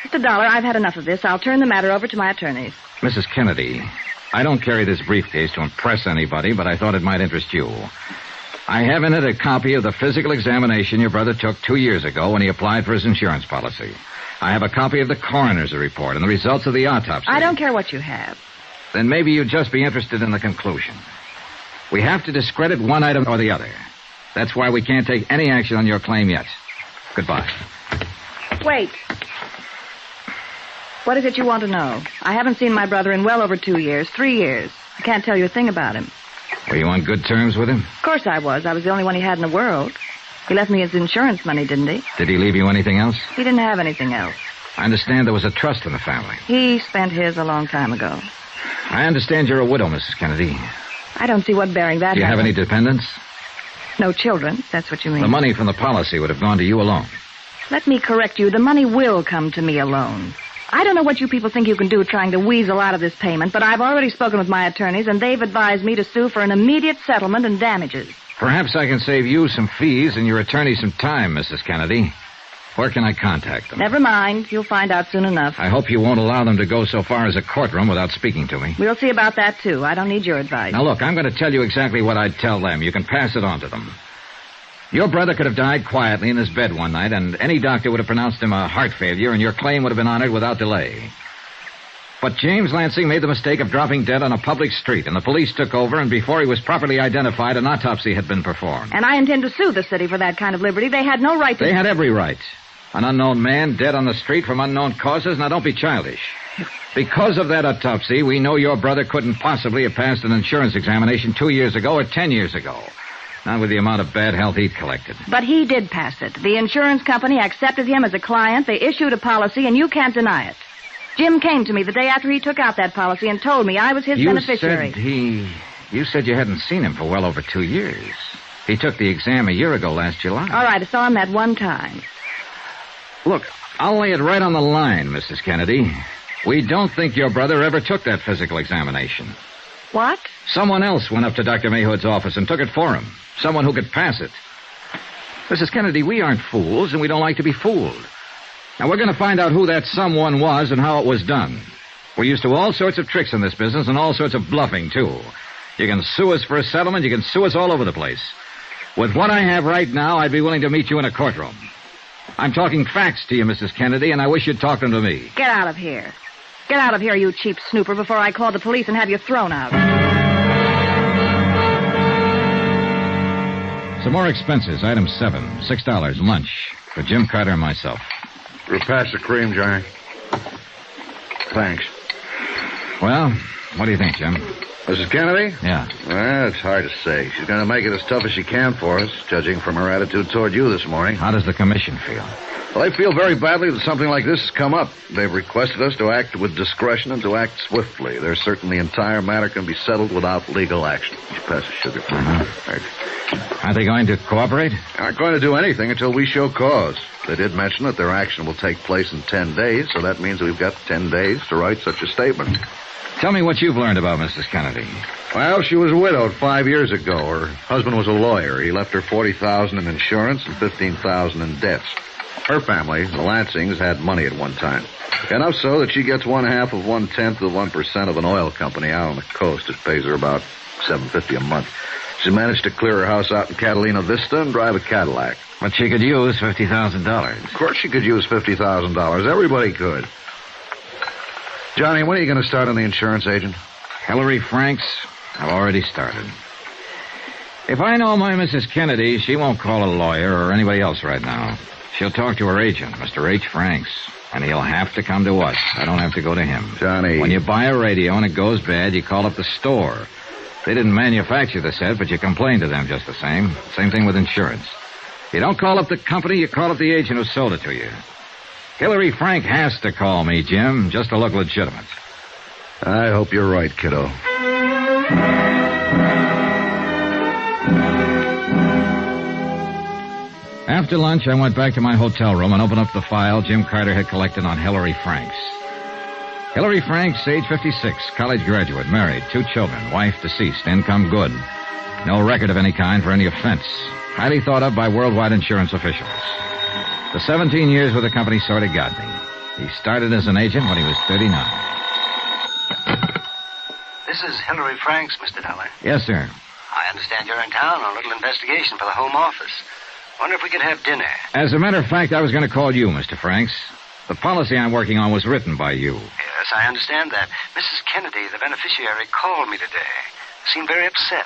Mr. Dollar, I've had enough of this. I'll turn the matter over to my attorneys. Mrs. Kennedy, I don't carry this briefcase to impress anybody, but I thought it might interest you. I have in it a copy of the physical examination your brother took 2 years ago when he applied for his insurance policy. I have a copy of the coroner's report and the results of the autopsy. I don't care what you have. Then maybe you'd just be interested in the conclusion. We have to discredit one item or the other. That's why we can't take any action on your claim yet. Goodbye. Wait. What is it you want to know? I haven't seen my brother in well over 2 years, 3 years. I can't tell you a thing about him. Were you on good terms with him? Of course I was. I was the only one he had in the world. He left me his insurance money, didn't he? Did he leave you anything else? He didn't have anything else. I understand there was a trust in the family. He spent his a long time ago. I understand you're a widow, Mrs. Kennedy. I don't see what bearing that has. Do you have any dependents? No children, that's what you mean. The money from the policy would have gone to you alone. Let me correct you. The money will come to me alone. I don't know what you people think you can do trying to weasel out of this payment, but I've already spoken with my attorneys, and they've advised me to sue for an immediate settlement and damages. Perhaps I can save you some fees and your attorney some time, Mrs. Kennedy. Where can I contact them? Never mind. You'll find out soon enough. I hope you won't allow them to go so far as a courtroom without speaking to me. We'll see about that, too. I don't need your advice. Now, look, I'm going to tell you exactly what I'd tell them. You can pass it on to them. Your brother could have died quietly in his bed one night, and any doctor would have pronounced him a heart failure, and your claim would have been honored without delay. But James Lansing made the mistake of dropping dead on a public street, and the police took over, and before he was properly identified, an autopsy had been performed. And I intend to sue the city for that kind of liberty. They had no right to... They had every right. An unknown man dead on the street from unknown causes. Now, don't be childish. Because of that autopsy, we know your brother couldn't possibly have passed an insurance examination 2 years ago or 10 years ago. Not with the amount of bad health he'd collected. But he did pass it. The insurance company accepted him as a client. They issued a policy, and you can't deny it. Jim came to me the day after he took out that policy and told me I was his beneficiary. You said you hadn't seen him for well over 2 years. He took the exam a year ago last July. All right, I saw him that one time. Look, I'll lay it right on the line, Mrs. Kennedy. We don't think your brother ever took that physical examination. What? Someone else went up to Dr. Mayhood's office and took it for him. Someone who could pass it. Mrs. Kennedy, we aren't fools, and we don't like to be fooled. Now, we're going to find out who that someone was and how it was done. We're used to all sorts of tricks in this business and all sorts of bluffing, too. You can sue us for a settlement. You can sue us all over the place. With what I have right now, I'd be willing to meet you in a courtroom. I'm talking facts to you, Mrs. Kennedy, and I wish you'd talk them to me. Get out of here. Get out of here, you cheap snooper, before I call the police and have you thrown out. Some more expenses. Item 7, $6, lunch, for Jim Carter and myself. We'll pass the cream, Johnny. Thanks. Well, what do you think, Jim? Mrs. Kennedy? Yeah. Well, it's hard to say. She's going to make it as tough as she can for us, judging from her attitude toward you this morning. How does the commission feel? Well, they feel very badly that something like this has come up. They've requested us to act with discretion and to act swiftly. They're certain the entire matter can be settled without legal action. Pass the sugar, please. Right. Are they going to cooperate? Aren't going to do anything until we show cause. They did mention that their action will take place in 10 days, so that means we've got 10 days to write such a statement. Tell me what you've learned about Mrs. Kennedy. Well, she was widowed 5 years ago. Her husband was a lawyer. He left her $40,000 in insurance and $15,000 in debts. Her family, the Lansings, had money at one time. Enough so that she gets 1/2 of 1/10 of 1% of an oil company out on the coast. It pays her about $750 a month. She managed to clear her house out in Catalina Vista and drive a Cadillac. But she could use $50,000. Of course she could use $50,000. Everybody could. Johnny, when are you going to start on the insurance agent? Hillary Franks, I've already started. If I know my Mrs. Kennedy, she won't call a lawyer or anybody else right now. She'll talk to her agent, Mr. H. Franks, and he'll have to come to us. I don't have to go to him. Johnny. When you buy a radio and it goes bad, you call up the store. They didn't manufacture the set, but you complain to them just the same. Same thing with insurance. You don't call up the company, you call up the agent who sold it to you. Hillary Frank has to call me, Jim, just to look legitimate. I hope you're right, kiddo. After lunch, I went back to my hotel room and opened up the file Jim Carter had collected on Hillary Franks. Hillary Franks, age 56, college graduate, married, 2 children, wife deceased, income good. No record of any kind for any offense. Highly thought of by worldwide insurance officials. The 17 years with the company sort of got me. He started as an agent when he was 39. This is Hillary Franks, Mr. Dollar. Yes, sir. I understand you're in town on a little investigation for the Home Office. Wonder if we could have dinner. As a matter of fact, I was going to call you, Mr. Franks. The policy I'm working on was written by you. Yes, I understand that. Mrs. Kennedy, the beneficiary, called me today. Seemed very upset.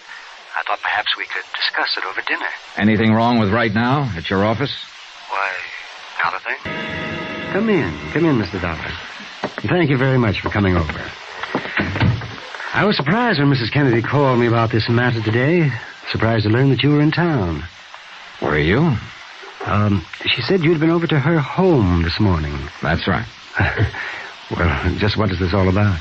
I thought perhaps we could discuss it over dinner. Anything wrong with right now at your office? Why, not a thing. Come in, Mr. Dollar. Thank you very much for coming over. I was surprised when Mrs. Kennedy called me about this matter today. Surprised to learn that you were in town. Were you? She said you'd been over to her home this morning. That's right. Well, just what is this all about?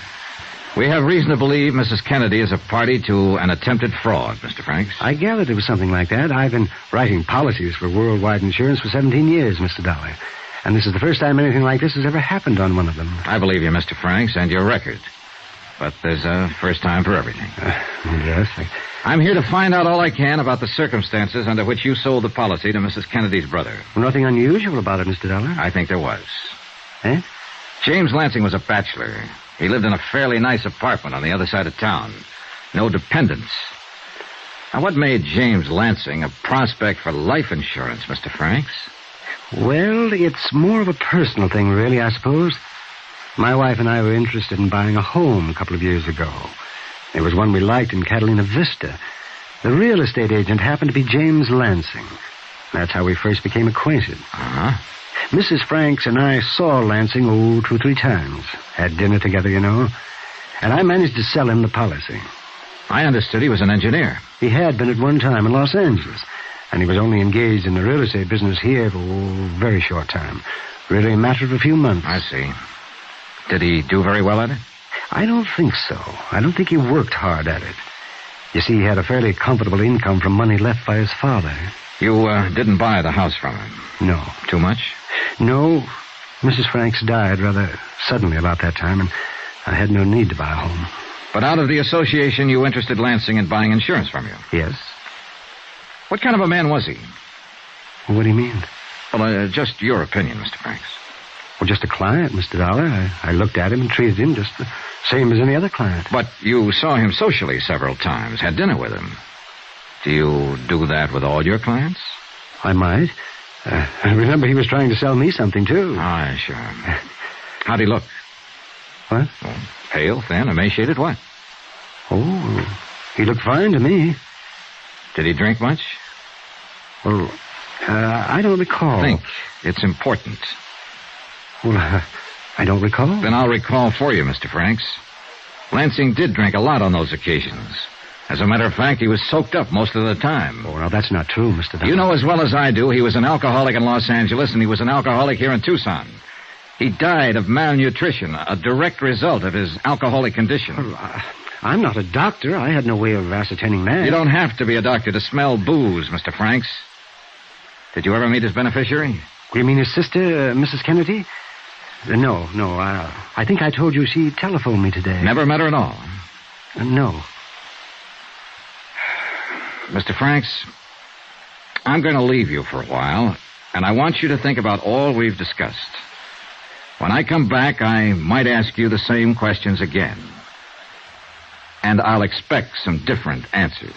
We have reason to believe Mrs. Kennedy is a party to an attempted fraud, Mr. Franks. I gathered it was something like that. I've been writing policies for worldwide insurance for 17 years, Mr. Dollar. And this is the first time anything like this has ever happened on one of them. I believe you, Mr. Franks, and your record. But there's a first time for everything. Yes. I'm here to find out all I can about the circumstances under which you sold the policy to Mrs. Kennedy's brother. Well, nothing unusual about it, Mr. Dollar. I think there was. Eh? James Lansing was a bachelor. He lived in a fairly nice apartment on the other side of town. No dependents. Now, what made James Lansing a prospect for life insurance, Mr. Franks? Well, it's more of a personal thing, really, I suppose. My wife and I were interested in buying a home a couple of years ago. There was one we liked in Catalina Vista. The real estate agent happened to be James Lansing. That's how we first became acquainted. Uh-huh. Mrs. Franks and I saw Lansing, 2 or 3 times. Had dinner together, you know. And I managed to sell him the policy. I understood he was an engineer. He had been at one time in Los Angeles. And he was only engaged in the real estate business here for a very short time. Really a matter of a few months. I see. Did he do very well at it? I don't think so. I don't think he worked hard at it. You see, he had a fairly comfortable income from money left by his father. You didn't buy the house from him? No. Too much? No. Mrs. Franks died rather suddenly about that time, and I had no need to buy a home. But out of the association, you interested Lansing in buying insurance from you? Yes. What kind of a man was he? What do you mean? Well, just your opinion, Mr. Franks. Well, just a client, Mr. Dollar. I looked at him and treated him just the same as any other client. But you saw him socially several times, had dinner with him. Do you do that with all your clients? I might. Remember, he was trying to sell me something, too. Ah, sure. How'd he look? What? Well, pale, thin, emaciated, what? Oh, he looked fine to me. Did he drink much? Well, I don't recall. Think. It's important. Well, I don't recall. Then I'll recall for you, Mr. Franks. Lansing did drink a lot on those occasions. As a matter of fact, he was soaked up most of the time. Oh, now, that's not true, Mr. Dollar. You know as well as I do, he was an alcoholic in Los Angeles, and he was an alcoholic here in Tucson. He died of malnutrition, a direct result of his alcoholic condition. Well, I'm not a doctor. I had no way of ascertaining that. You don't have to be a doctor to smell booze, Mr. Franks. Did you ever meet his beneficiary? You mean his sister, Mrs. Kennedy? No. I think I told you she telephoned me today. Never met her at all? No. Mr. Franks, I'm going to leave you for a while, and I want you to think about all we've discussed. When I come back, I might ask you the same questions again. And I'll expect some different answers.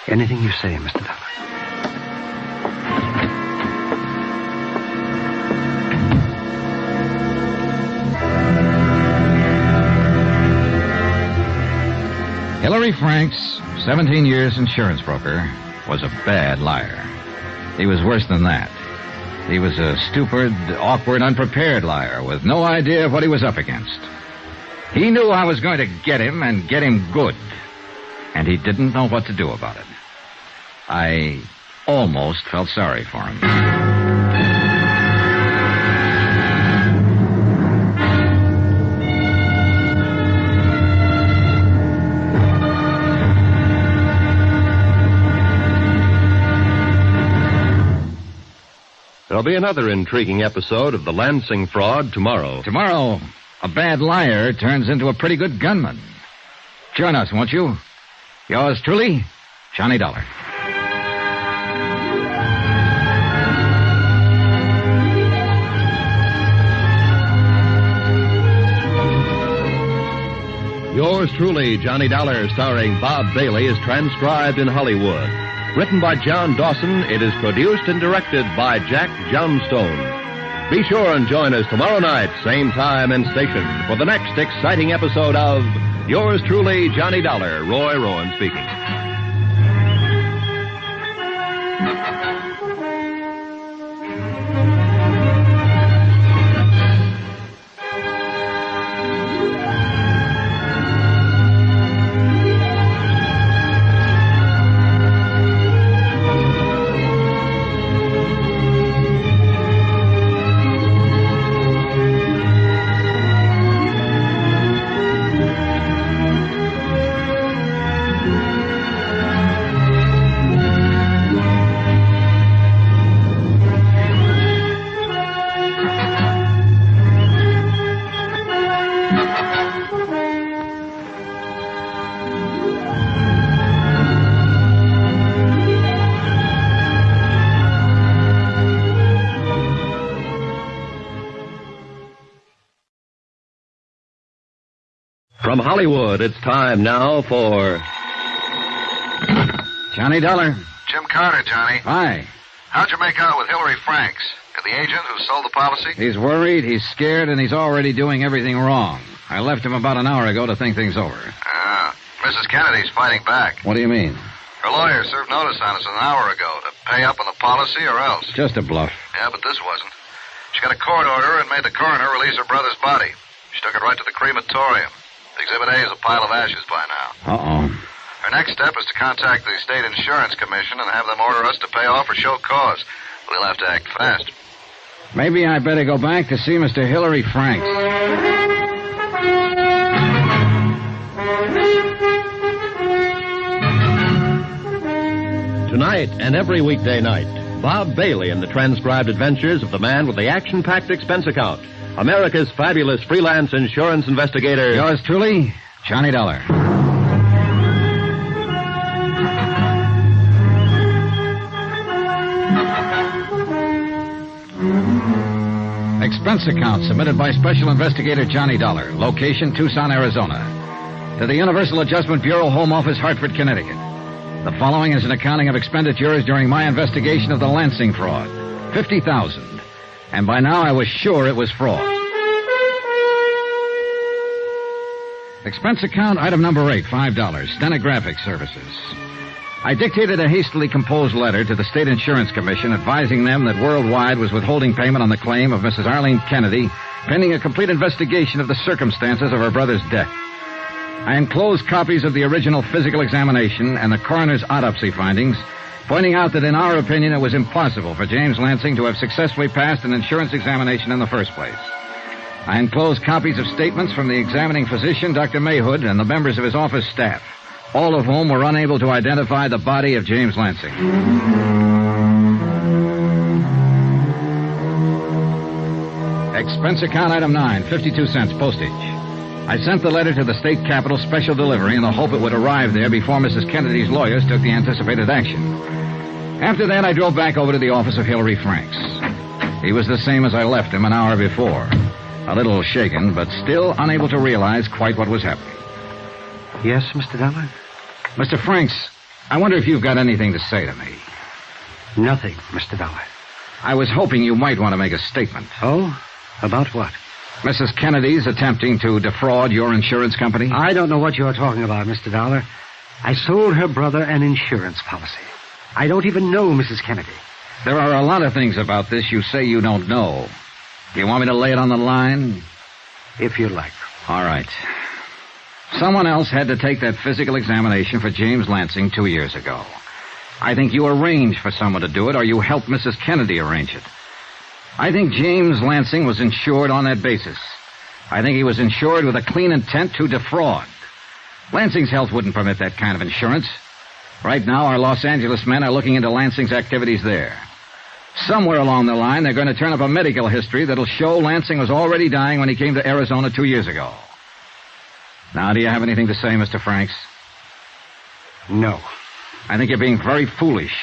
Anything you say, Mr. Dollar. Hillary Franks, 17 years insurance broker, was a bad liar. He was worse than that. He was a stupid, awkward, unprepared liar with no idea of what he was up against. He knew I was going to get him and get him good. And he didn't know what to do about it. I almost felt sorry for him. There'll be another intriguing episode of the Lansing fraud tomorrow. Tomorrow, a bad liar turns into a pretty good gunman. Join us, won't you? Yours truly, Johnny Dollar. Yours truly, Johnny Dollar, starring Bob Bailey, is transcribed in Hollywood. Written by John Dawson, it is produced and directed by Jack Johnstone. Be sure and join us tomorrow night, same time and station, for the next exciting episode of Yours truly, Johnny Dollar. Roy Rowan speaking. From Hollywood, it's time now for Johnny Dollar. Jim Carter, Johnny. Hi. How'd you make out with Hillary Franks? The agent who sold the policy? He's worried, he's scared, and he's already doing everything wrong. I left him about an hour ago to think things over. Mrs. Kennedy's fighting back. What do you mean? Her lawyer served notice on us an hour ago to pay up on the policy or else. Just a bluff. Yeah, but this wasn't. She got a court order and made the coroner release her brother's body. She took it right to the crematorium. Exhibit A is a pile of ashes by now. Uh-oh. Her next step is to contact the State Insurance Commission and have them order us to pay off or show cause. We'll have to act fast. Maybe I better go back to see Mr. Hillary Franks. Tonight and every weekday night, Bob Bailey in the transcribed adventures of the man with the action-packed expense account. America's fabulous freelance insurance investigator. Yours truly, Johnny Dollar. Expense account submitted by Special Investigator Johnny Dollar. Location, Tucson, Arizona. To the Universal Adjustment Bureau, Home Office, Hartford, Connecticut. The following is an accounting of expenditures during my investigation of the Lansing fraud. $50,000. And by now I was sure it was fraud. Expense account, item number 8, $5. Stenographic services. I dictated a hastily composed letter to the State Insurance Commission advising them that Worldwide was withholding payment on the claim of Mrs. Arlene Kennedy pending a complete investigation of the circumstances of her brother's death. I enclose copies of the original physical examination and the coroner's autopsy findings, pointing out that in our opinion it was impossible for James Lansing to have successfully passed an insurance examination in the first place. I enclose copies of statements from the examining physician, Dr. Mayhood, and the members of his office staff, all of whom were unable to identify the body of James Lansing. Expense account item 9, 52 cents postage. I sent the letter to the state capitol special delivery in the hope it would arrive there before Mrs. Kennedy's lawyers took the anticipated action. After that, I drove back over to the office of Hilary Franks. He was the same as I left him an hour before. A little shaken, but still unable to realize quite what was happening. Yes, Mr. Dollar? Mr. Franks, I wonder if you've got anything to say to me. Nothing, Mr. Dollar. I was hoping you might want to make a statement. Oh? About what? Mrs. Kennedy's attempting to defraud your insurance company? I don't know what you're talking about, Mr. Dollar. I sold her brother an insurance policy. I don't even know Mrs. Kennedy. There are a lot of things about this you say you don't know. Do you want me to lay it on the line? If you like. All right. Someone else had to take that physical examination for James Lansing 2 years ago. I think you arranged for someone to do it, or you helped Mrs. Kennedy arrange it. I think James Lansing was insured on that basis. I think he was insured with a clean intent to defraud. Lansing's health wouldn't permit that kind of insurance. Right now, our Los Angeles men are looking into Lansing's activities there. Somewhere along the line, they're going to turn up a medical history that'll show Lansing was already dying when he came to Arizona 2 years ago. Now, do you have anything to say, Mr. Franks? No. I think you're being very foolish.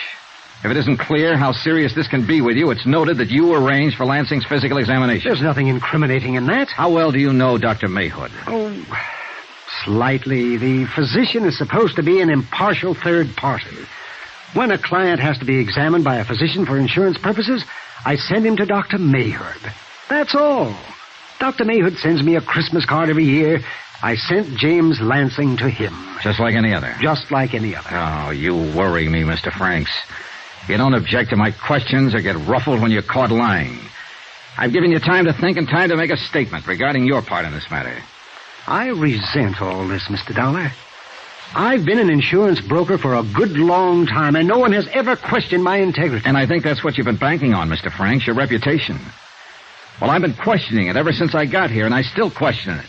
If it isn't clear how serious this can be with you, it's noted that you arranged for Lansing's physical examination. There's nothing incriminating in that. How well do you know Dr. Mayhood? Oh, slightly. The physician is supposed to be an impartial third party. When a client has to be examined by a physician for insurance purposes, I send him to Dr. Mayhood. That's all. Dr. Mayhood sends me a Christmas card every year. I sent James Lansing to him. Just like any other? Just like any other. Oh, you worry me, Mr. Franks. You don't object to my questions or get ruffled when you're caught lying. I've given you time to think and time to make a statement regarding your part in this matter. I resent all this, Mr. Dollar. I've been an insurance broker for a good long time, and no one has ever questioned my integrity. And I think that's what you've been banking on, Mr. Franks, your reputation. Well, I've been questioning it ever since I got here, and I still question it.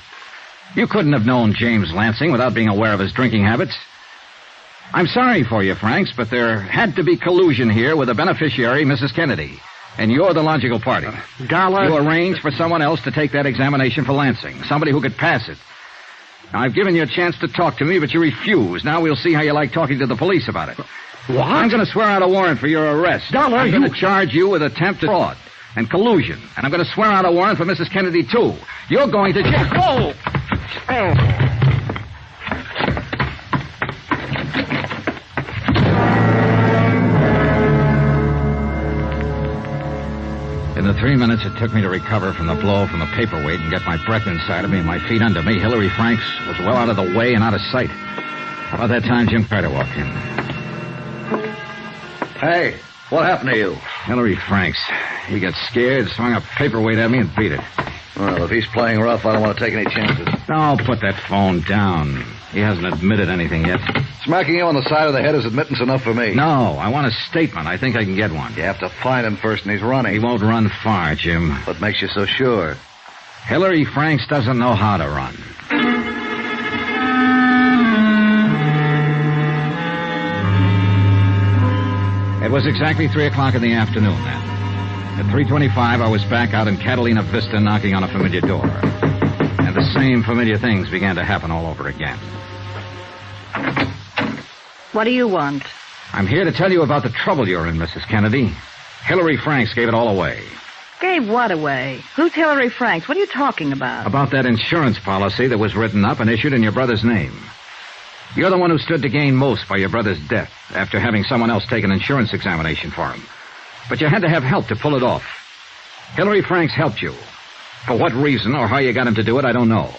You couldn't have known James Lansing without being aware of his drinking habits. I'm sorry for you, Franks, but there had to be collusion here with the beneficiary, Mrs. Kennedy. And you're the logical party. Dollar. You arranged for someone else to take that examination for Lansing. Somebody who could pass it. Now, I've given you a chance to talk to me, but you refuse. Now we'll see how you like talking to the police about it. What? I'm going to swear out a warrant for your arrest. Dollar, I'm going to charge you with attempted fraud and collusion. And I'm going to swear out a warrant for Mrs. Kennedy, too. You're going to jail. Oh! In the 3 minutes it took me to recover from the blow from the paperweight and get my breath inside of me and my feet under me, Hilary Franks was well out of the way and out of sight. About that time, Jim Carter walked in. Hey, what happened to you? Hilary Franks. He got scared, swung a paperweight at me, and beat it. Well, if he's playing rough, I don't want to take any chances. No, put that phone down. He hasn't admitted anything yet. Smacking you on the side of the head is admittance enough for me. No, I want a statement. I think I can get one. You have to find him first, and he's running. He won't run far, Jim. What makes you so sure? Hilary Franks doesn't know how to run. It was exactly 3 o'clock in the afternoon then. At 3:25, I was back out in Catalina Vista knocking on a familiar door. And the same familiar things began to happen all over again. What do you want? I'm here to tell you about the trouble you're in, Mrs. Kennedy. Hilary Franks gave it all away. Gave what away? Who's Hilary Franks? What are you talking about? About that insurance policy that was written up and issued in your brother's name. You're the one who stood to gain most by your brother's death after having someone else take an insurance examination for him. But you had to have help to pull it off. Hilary Franks helped you. For what reason or how you got him to do it, I don't know.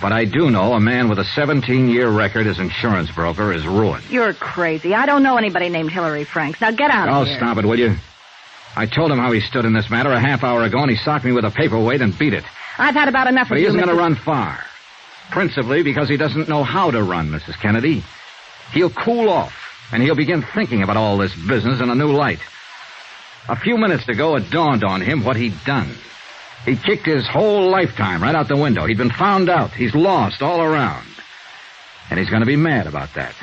But I do know a man with a 17-year record as insurance broker is ruined. You're crazy. I don't know anybody named Hilary Franks. Now get out of here. Oh, stop it, will you? I told him how he stood in this matter a half hour ago, and he socked me with a paperweight and beat it. I've had about enough But of he you, isn't going to Mrs. run far. Principally because he doesn't know how to run, Mrs. Kennedy. He'll cool off, and he'll begin thinking about all this business in a new light. A few minutes ago, it dawned on him what he'd done. He kicked his whole lifetime right out the window. He'd been found out. He's lost all around. And he's going to be mad about that.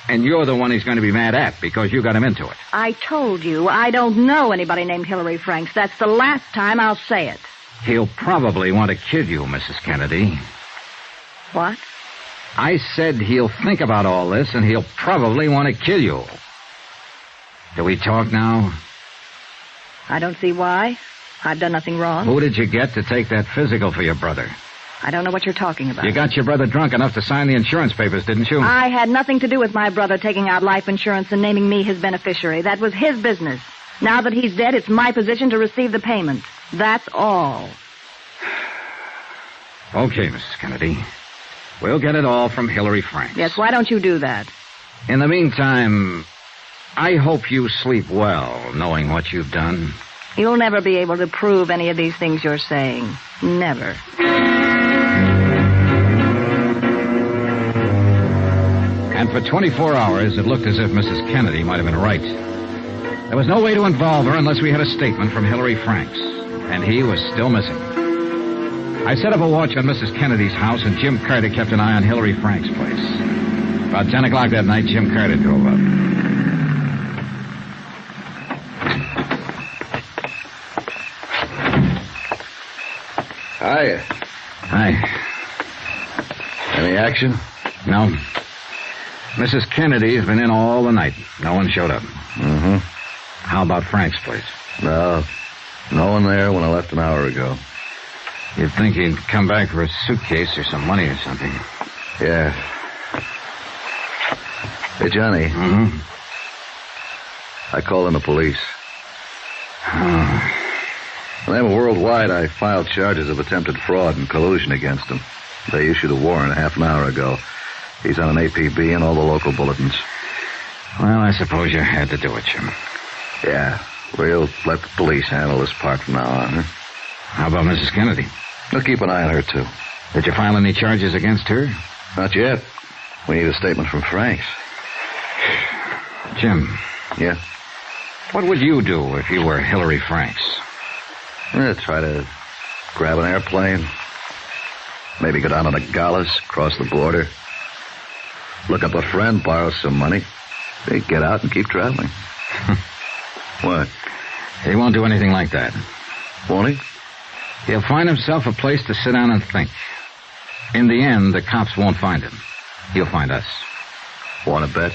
And you're the one he's going to be mad at because you got him into it. I told you I don't know anybody named Hillary Franks. That's the last time I'll say it. He'll probably want to kill you, Mrs. Kennedy. What? I said he'll think about all this, and he'll probably want to kill you. Do we talk now? I don't see why. I've done nothing wrong. Who did you get to take that physical for your brother? I don't know what you're talking about. You got your brother drunk enough to sign the insurance papers, didn't you? I had nothing to do with my brother taking out life insurance and naming me his beneficiary. That was his business. Now that he's dead, it's my position to receive the payment. That's all. Okay, Mrs. Kennedy. We'll get it all from Hillary Franks. Yes, why don't you do that? In the meantime, I hope you sleep well, knowing what you've done. You'll never be able to prove any of these things you're saying. Never. And for 24 hours, it looked as if Mrs. Kennedy might have been right. There was no way to involve her unless we had a statement from Hillary Franks. And he was still missing. I set up a watch on Mrs. Kennedy's house, and Jim Carter kept an eye on Hillary Franks' place. About 10 o'clock that night, Jim Carter drove up. Hiya. Hi. Any action? No. Mrs. Kennedy's been in all the night. No one showed up. Mm-hmm. How about Frank's place? No. No one there when I left an hour ago. You'd think he'd come back for a suitcase or some money or something. Yeah. Hey, Johnny. Mm-hmm. I called in the police. Oh. In the name of Worldwide, I filed charges of attempted fraud and collusion against him. They issued a warrant half an hour ago. He's on an APB and all the local bulletins. Well, I suppose you had to do it, Jim. Yeah. We'll let the police handle this part from now on. Huh? How about Mrs. Kennedy? We'll keep an eye on her, too. Did you file any charges against her? Not yet. We need a statement from Franks. Jim. Yeah? What would you do if you were Hillary Franks? Try to grab an airplane. Maybe go down to the Gallas, cross the border. Look up a friend, borrow some money. Then get out and keep traveling. What? He won't do anything like that. Won't he? He'll find himself a place to sit down and think. In the end, the cops won't find him. He'll find us. Want to bet?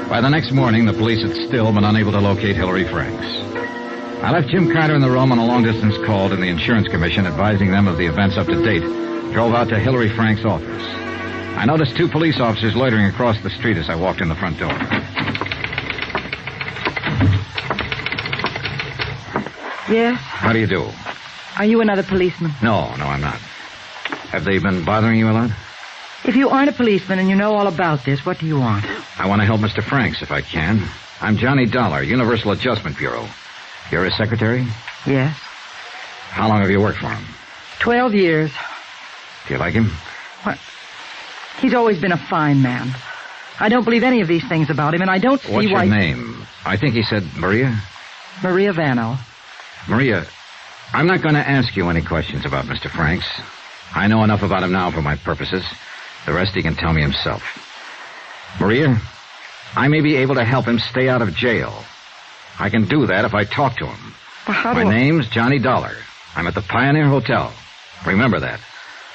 By the next morning, the police had still been unable to locate Hillary Franks. I left Jim Carter in the room on a long-distance call to the Insurance Commission, advising them of the events up to date. Drove out to Hillary Franks' office. I noticed 2 police officers loitering across the street as I walked in the front door. Yes? How do you do? Are you another policeman? No, I'm not. Have they been bothering you a lot? If you aren't a policeman and you know all about this, what do you want? I want to help Mr. Franks if I can. I'm Johnny Dollar, Universal Adjustment Bureau. You're his secretary? Yes. How long have you worked for him? 12 years. Do you like him? What? He's always been a fine man. I don't believe any of these things about him, and I don't see What's why... your name? I think he said Maria? Maria Vano. Maria, I'm not going to ask you any questions about Mr. Franks. I know enough about him now for my purposes. The rest he can tell me himself. Maria, I may be able to help him stay out of jail. I can do that if I talk to him. Well, how My do I... name's Johnny Dollar. I'm at the Pioneer Hotel. Remember that.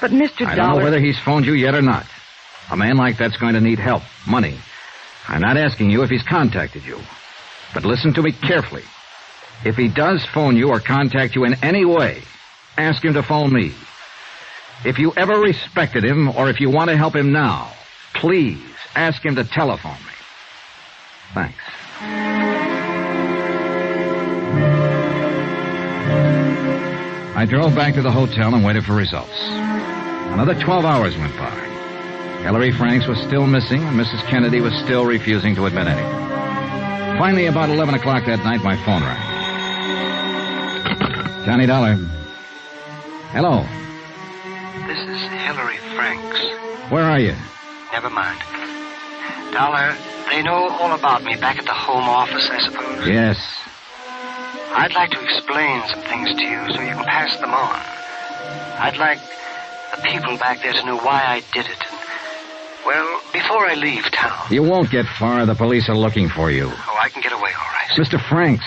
But Mr. I Dollar... don't know whether he's phoned you yet or not. A man like that's going to need help, money. I'm not asking you if he's contacted you. But listen to me carefully. If he does phone you or contact you in any way, ask him to phone me. If you ever respected him or if you want to help him now, please ask him to telephone me. Thanks. I drove back to the hotel and waited for results. Another 12 hours went by. Hillary Franks was still missing, and Mrs. Kennedy was still refusing to admit anything. Finally, about 11 o'clock that night, my phone rang. Johnny Dollar. Hello. This is Hillary Franks. Where are you? Never mind. Dollar, they know all about me back at the home office, I suppose? Yes. I'd like to explain some things to you so you can pass them on. I'd like the people back there to know why I did it. And, well, before I leave town. You won't get far. The police are looking for you. Oh, I can get away all right. Mr. Franks,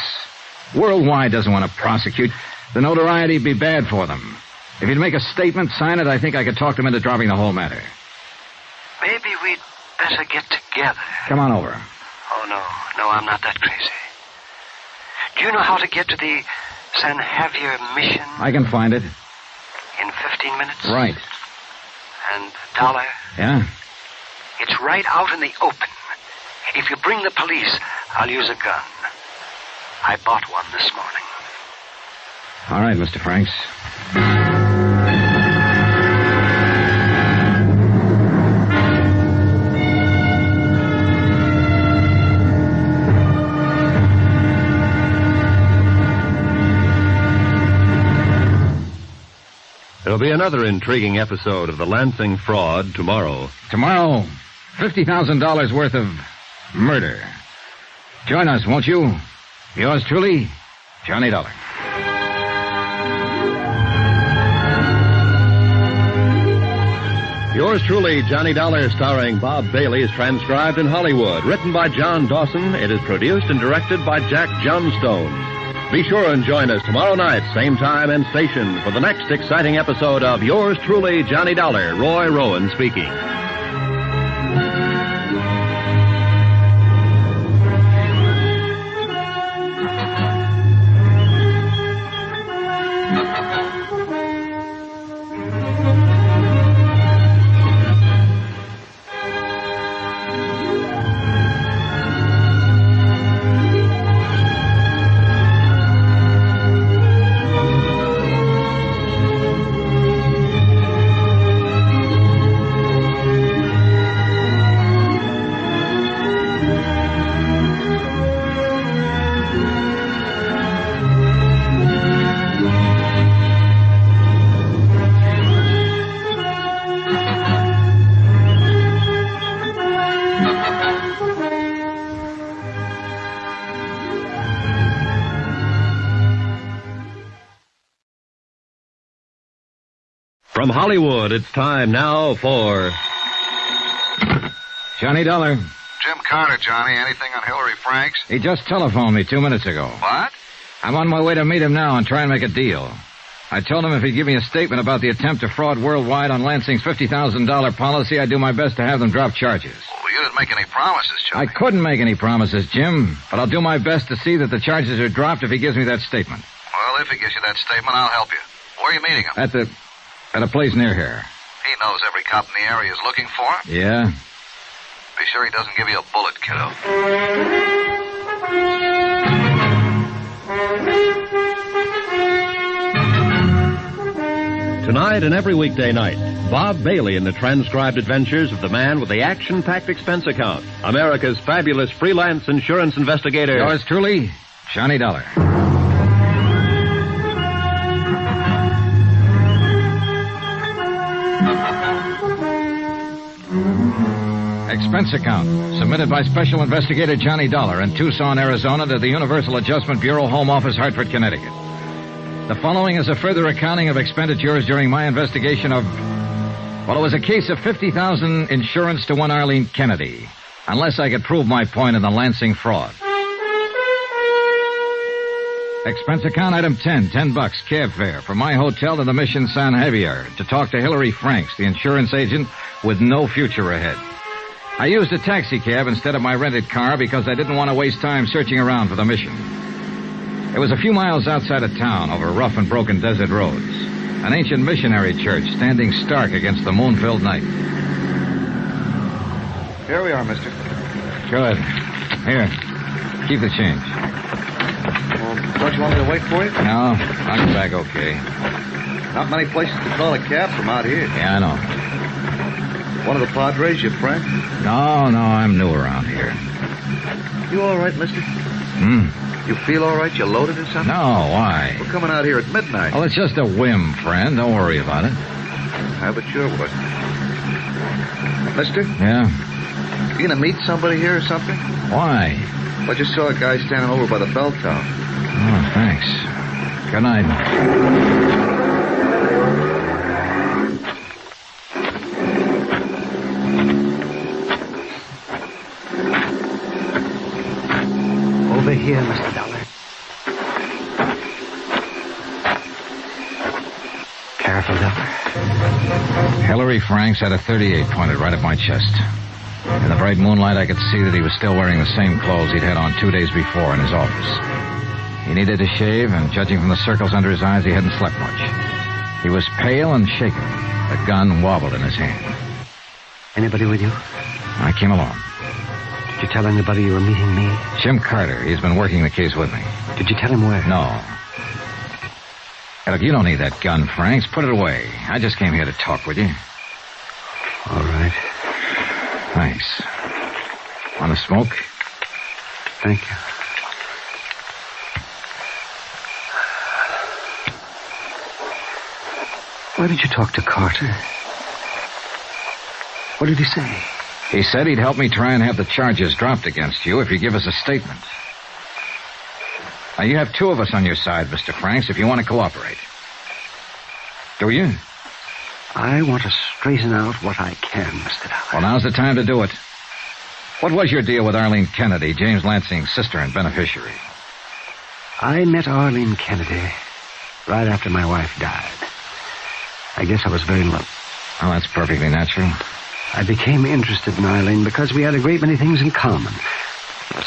Worldwide doesn't want to prosecute. The notoriety would be bad for them. If you'd make a statement, sign it, I think I could talk them into dropping the whole matter. Maybe we'd better get together. Come on over. Oh, no, I'm not that crazy. Do you know how to get to the San Javier mission? I can find it. In 15 minutes? Right. And Dollar? Yeah? It's right out in the open. If you bring the police, I'll use a gun. I bought one this morning. All right, Mr. Franks. There'll be another intriguing episode of the Lansing fraud tomorrow. Tomorrow, $50,000 worth of murder. Join us, won't you? Yours truly, Johnny Dollar. Yours truly, Johnny Dollar, starring Bob Bailey, is transcribed in Hollywood. Written by John Dawson, it is produced and directed by Jack Johnstone. Be sure and join us tomorrow night, same time and station, for the next exciting episode of Yours truly, Johnny Dollar. Roy Rowan speaking. From Hollywood, it's time now for Johnny Dollar. Jim Carter, Johnny. Anything on Hillary Franks? He just telephoned me 2 minutes ago. What? I'm on my way to meet him now and try and make a deal. I told him if he'd give me a statement about the attempt to fraud Worldwide on Lansing's $50,000 policy, I'd do my best to have them drop charges. Well, you didn't make any promises, Johnny. I couldn't make any promises, Jim, but I'll do my best to see that the charges are dropped if he gives me that statement. Well, if he gives you that statement, I'll help you. Where are you meeting him? At a place near here. He knows every cop in the area is looking for him. Yeah? Be sure he doesn't give you a bullet, kiddo. Tonight and every weekday night, Bob Bailey in the transcribed adventures of the man with the action-packed expense account, America's fabulous freelance insurance investigator. Yours truly, Johnny Dollar. Expense account, submitted by Special Investigator Johnny Dollar in Tucson, Arizona to the Universal Adjustment Bureau Home Office, Hartford, Connecticut. The following is a further accounting of expenditures during my investigation of, well, it was a case of $50,000 insurance to one Arlene Kennedy, unless I could prove my point in the Lansing fraud. Expense account item 10, $10 cab fare from my hotel to the Mission San Javier to talk to Hillary Franks, the insurance agent with no future ahead. I used a taxi cab instead of my rented car because I didn't want to waste time searching around for the mission. It was a few miles outside of town over rough and broken desert roads. An ancient missionary church standing stark against the moon-filled night. Here we are, mister. Good. Here. Keep the change. Well, don't you want me to wait for you? No, I'll get back okay. Not many places to call a cab from out here. Yeah, I know. One of the Padres, your friend? No, I'm new around here. You all right, mister? You feel all right? You loaded or something? No, why? We're coming out here at midnight. Well, it's just a whim, friend. Don't worry about it. I bet sure would. Mister? Yeah? You gonna meet somebody here or something? Why? I just saw a guy standing over by the bell tower. Oh, thanks. Good night. Over here, Mr. Dollar. Careful, Dollar. Hillary Franks had a .38 pointed right at my chest. In the bright moonlight, I could see that he was still wearing the same clothes he'd had on 2 days before in his office. He needed to shave, and judging from the circles under his eyes, he hadn't slept much. He was pale and shaken. The gun wobbled in his hand. Anybody with you? I came along. Did you tell anybody you were meeting me? Jim Carter. He's been working the case with me. Did you tell him where? No. Hey, look, you don't need that gun, Franks. Put it away. I just came here to talk with you. All right. Thanks. Want to smoke? Thank you. Why did you talk to Carter? What did he say? He said he'd help me try and have the charges dropped against you if you give us a statement. Now, you have two of us on your side, Mr. Franks, if you want to cooperate. Do you? I want to straighten out what I can, Mr. Dollar. Well, now's the time to do it. What was your deal with Arlene Kennedy, James Lansing's sister and beneficiary? I met Arlene Kennedy right after my wife died. I guess I was very low. Well, that's perfectly natural. I became interested in Arlene because we had a great many things in common.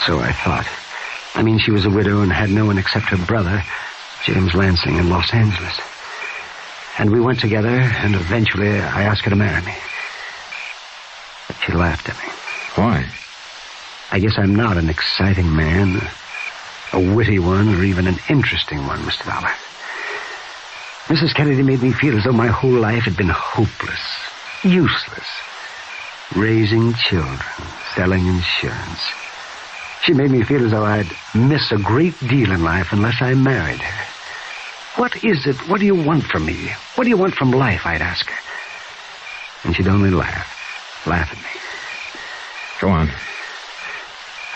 So I thought. I mean, she was a widow and had no one except her brother, James Lansing, in Los Angeles. And we went together, and eventually I asked her to marry me. But she laughed at me. Why? I guess I'm not an exciting man, a witty one, or even an interesting one, Mr. Dollar. Mrs. Kennedy made me feel as though my whole life had been hopeless, useless. Raising children, selling insurance. She made me feel as though I'd miss a great deal in life unless I married her. What is it? What do you want from me? What do you want from life, I'd ask her. And she'd only laugh at me. Go on.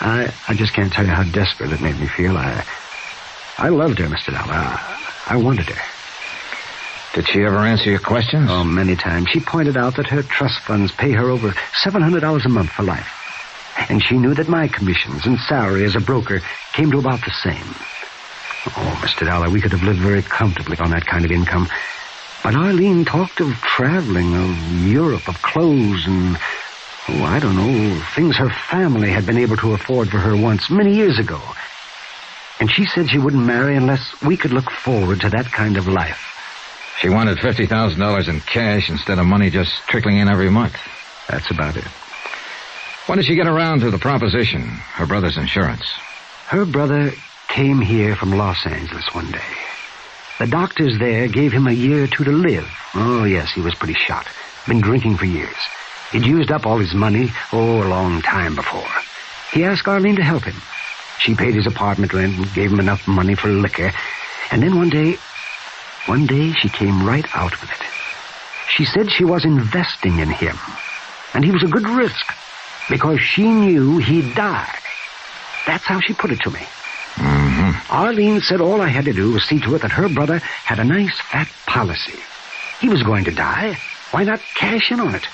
I just can't tell you how desperate it made me feel. I loved her, Mr. Dollar. I wanted her. Did she ever answer your questions? Oh, many times. She pointed out that her trust funds pay her over $700 a month for life. And she knew that my commissions and salary as a broker came to about the same. Oh, Mr. Dollar, we could have lived very comfortably on that kind of income. But Arlene talked of traveling, of Europe, of clothes, and, I don't know, things her family had been able to afford for her once, many years ago. And she said she wouldn't marry unless we could look forward to that kind of life. She wanted $50,000 in cash instead of money just trickling in every month. That's about it. When did she get around to the proposition, her brother's insurance? Her brother came here from Los Angeles one day. The doctors there gave him a year or two to live. Oh, yes, he was pretty shot. Been drinking for years. He'd used up all his money, a long time before. He asked Arlene to help him. She paid his apartment rent and gave him enough money for liquor. And then one day she came right out with it. She said she was investing in him. And he was a good risk, because she knew he'd die. That's how she put it to me. Mm-hmm. Arlene said all I had to do was see to it that her brother had a nice fat policy. He was going to die. Why not cash in on it?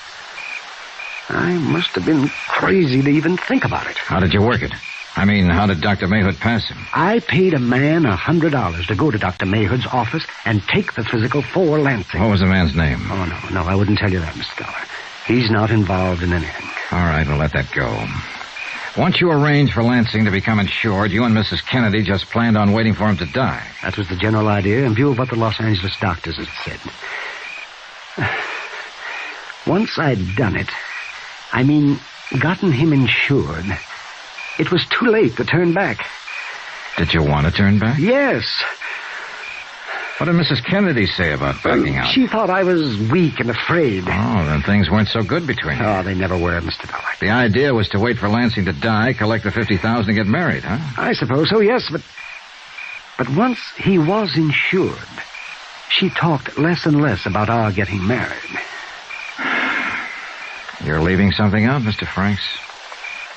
I must have been crazy to even think about it. How did you work it? I mean, how did Dr. Mayhood pass him? I paid a man $100 to go to Dr. Mayhood's office and take the physical for Lansing. What was the man's name? Oh, no, I wouldn't tell you that, Mr. Dollar. He's not involved in anything. All right, we'll let that go. Once you arranged for Lansing to become insured, you and Mrs. Kennedy just planned on waiting for him to die. That was the general idea, in view of what the Los Angeles doctors had said. Once I'd done it, gotten him insured, it was too late to turn back. Did you want to turn back? Yes. What did Mrs. Kennedy say about backing out? She thought I was weak and afraid. Oh, then things weren't so good between you. Oh, they never were, Mr. Dollar. The idea was to wait for Lansing to die, collect the $50,000 and get married, huh? I suppose so, yes, but once he was insured, she talked less and less about our getting married. You're leaving something out, Mr. Franks.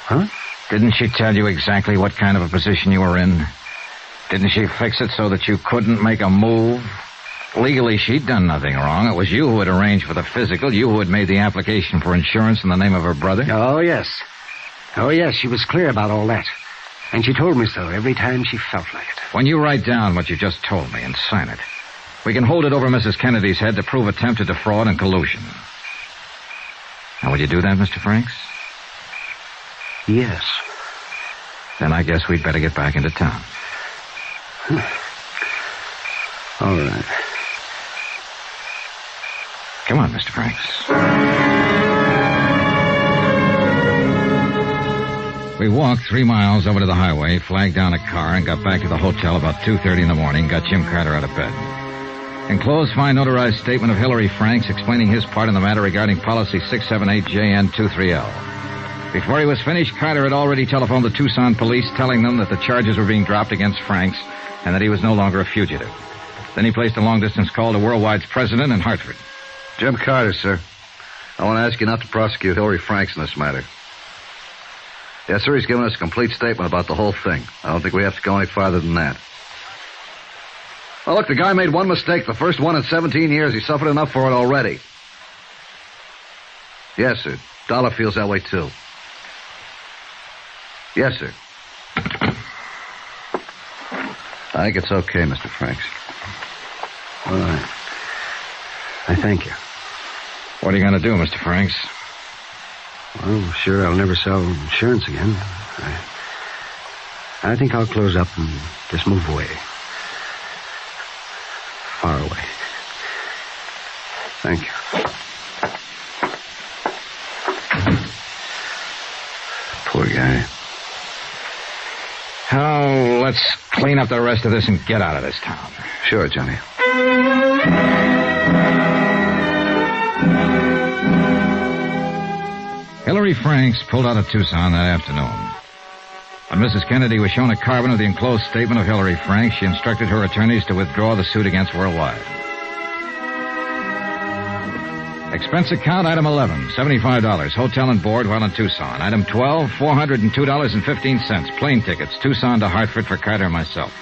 Huh? Didn't she tell you exactly what kind of a position you were in? Didn't she fix it so that you couldn't make a move? Legally, she'd done nothing wrong. It was you who had arranged for the physical, you who had made the application for insurance in the name of her brother. Oh, yes. Oh, yes, she was clear about all that. And she told me so every time she felt like it. When you write down what you just told me and sign it, we can hold it over Mrs. Kennedy's head to prove attempted defraud and collusion. Now, will you do that, Mr. Franks? Yes. Then I guess we'd better get back into town. All right. Come on, Mr. Franks. We walked 3 miles over to the highway, flagged down a car, and got back to the hotel about 2:30 in the morning, got Jim Carter out of bed. Enclosed, fine notarized statement of Hillary Franks explaining his part in the matter regarding policy 678JN23L. Before he was finished, Carter had already telephoned the Tucson police, telling them that the charges were being dropped against Franks and that he was no longer a fugitive. Then he placed a long-distance call to Worldwide's president in Hartford. Jim Carter, sir. I want to ask you not to prosecute Hillary Franks in this matter. Yes, sir, he's given us a complete statement about the whole thing. I don't think we have to go any farther than that. Well, look, the guy made one mistake, the first one in 17 years. He suffered enough for it already. Yes, sir. Dollar feels that way, too. Yes, sir. I think it's okay, Mr. Franks. All right. I thank you. What are you going to do, Mr. Franks? Well, sure, I'll never sell insurance again. I think I'll close up and just move away. Far away. Thank you. Poor guy. Oh, let's clean up the rest of this and get out of this town. Sure, Johnny. Hillary Franks pulled out of Tucson that afternoon. When Mrs. Kennedy was shown a carbon of the enclosed statement of Hillary Franks, she instructed her attorneys to withdraw the suit against Worldwide. Expense account, item 11, $75, hotel and board while in Tucson. Item 12, $402.15, plane tickets, Tucson to Hartford for Carter and myself.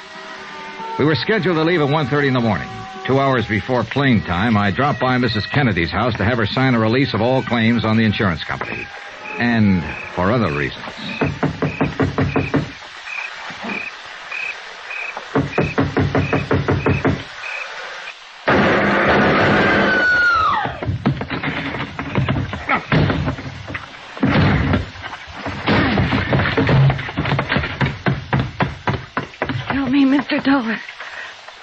We were scheduled to leave at 1:30 in the morning. 2 hours before plane time, I dropped by Mrs. Kennedy's house to have her sign a release of all claims on the insurance company. And for other reasons. Help me, Mr. Dollar.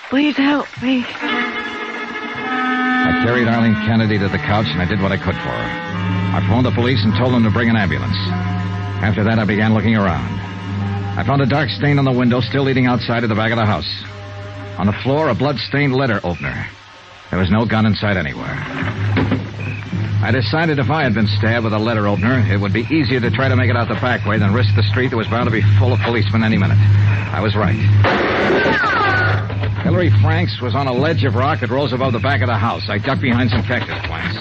Please help me. I carried Arlene Kennedy to the couch, and I did what I could for her. I phoned the police and told them to bring an ambulance. After that, I began looking around. I found a dark stain on the window still leading outside of the back of the house. On the floor, a blood-stained letter opener. There was no gun inside anywhere. I decided if I had been stabbed with a letter opener, it would be easier to try to make it out the back way than risk the street that was bound to be full of policemen any minute. I was right. Hillary Franks was on a ledge of rock that rose above the back of the house. I ducked behind some cactus plants.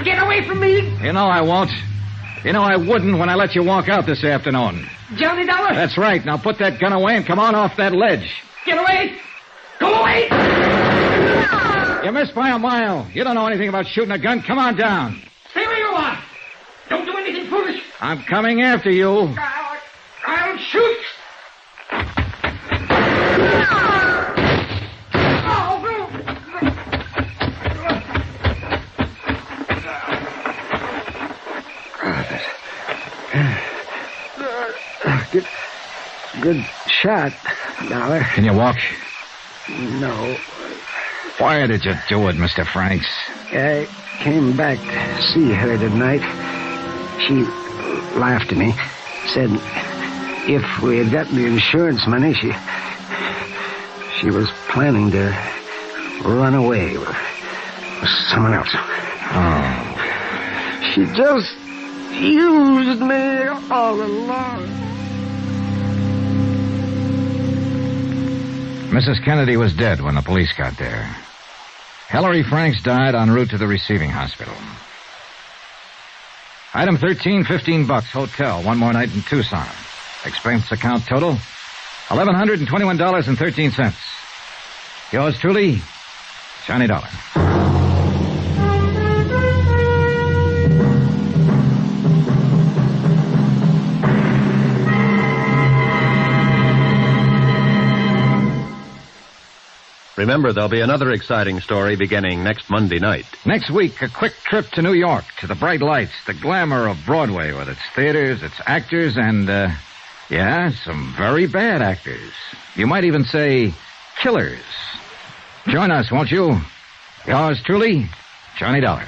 Get away from me! You know I won't. You know I wouldn't when I let you walk out this afternoon. Johnny Dollar! That's right. Now put that gun away and come on off that ledge. Get away! Go away! You missed by a mile. You don't know anything about shooting a gun. Come on down. Stay where you are! Don't do anything foolish! I'm coming after you. I'll shoot! Good shot, Dollar. Can you walk? No. Why did you do it, Mr. Franks? I came back to see her tonight. She laughed at me, said if we had gotten the insurance money, she was planning to run away with someone else. Oh. She just used me all along. Mrs. Kennedy was dead when the police got there. Hilary Franks died en route to the receiving hospital. Item 13, $15, hotel, one more night in Tucson. Expense account total, $1,121.13. Yours truly, Johnny Dollar. Remember, there'll be another exciting story beginning next Monday night. Next week, a quick trip to New York, to the bright lights, the glamour of Broadway with its theaters, its actors, and, some very bad actors. You might even say killers. Join us, won't you? Yours truly, Johnny Dollar.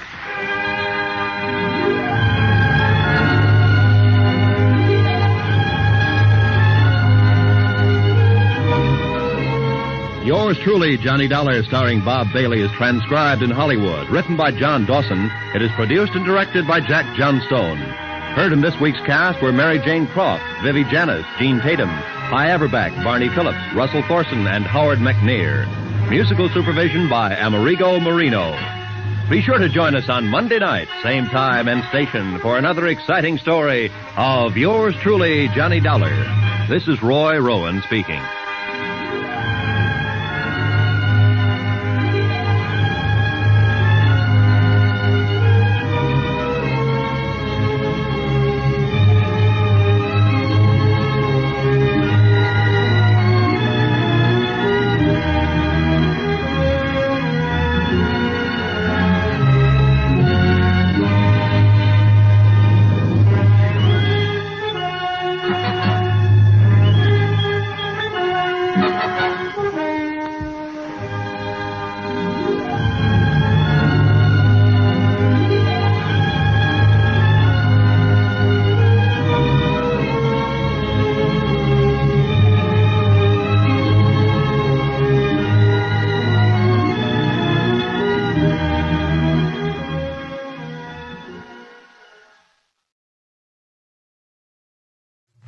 Yours truly, Johnny Dollar, starring Bob Bailey, is transcribed in Hollywood. Written by John Dawson, it is produced and directed by Jack Johnstone. Heard in this week's cast were Mary Jane Croft, Vivi Janis, Gene Tatum, Hy Averback, Barney Phillips, Russell Thorson, and Howard McNear. Musical supervision by Amerigo Marino. Be sure to join us on Monday night, same time and station, for another exciting story of Yours truly, Johnny Dollar. This is Roy Rowan speaking.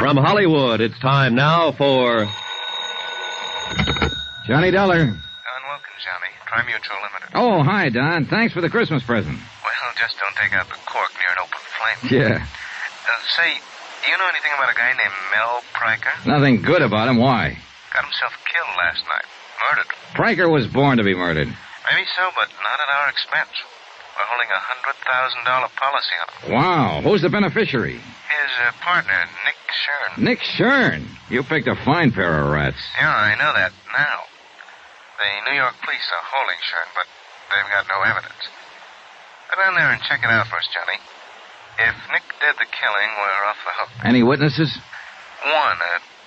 From Hollywood, it's time now for Johnny Dollar. Don Wilkins, Johnny. Tri-Mutual Limited. Oh, hi, Don. Thanks for the Christmas present. Well, just don't take out the cork near an open flame. Yeah. Say, do you know anything about a guy named Mel Priker? Nothing good about him. Why? Got himself killed last night. Murdered. Priker was born to be murdered. Maybe so, but not at our expense. We're holding a $100,000 policy on him. Wow. Who's the beneficiary? His partner, Nick Shern. Nick Shern. You picked a fine pair of rats. Yeah, I know that now. The New York police are holding Shern, but they've got no evidence. Go down there and check it out for us, Johnny. If Nick did the killing, we're off the hook. Any witnesses? One,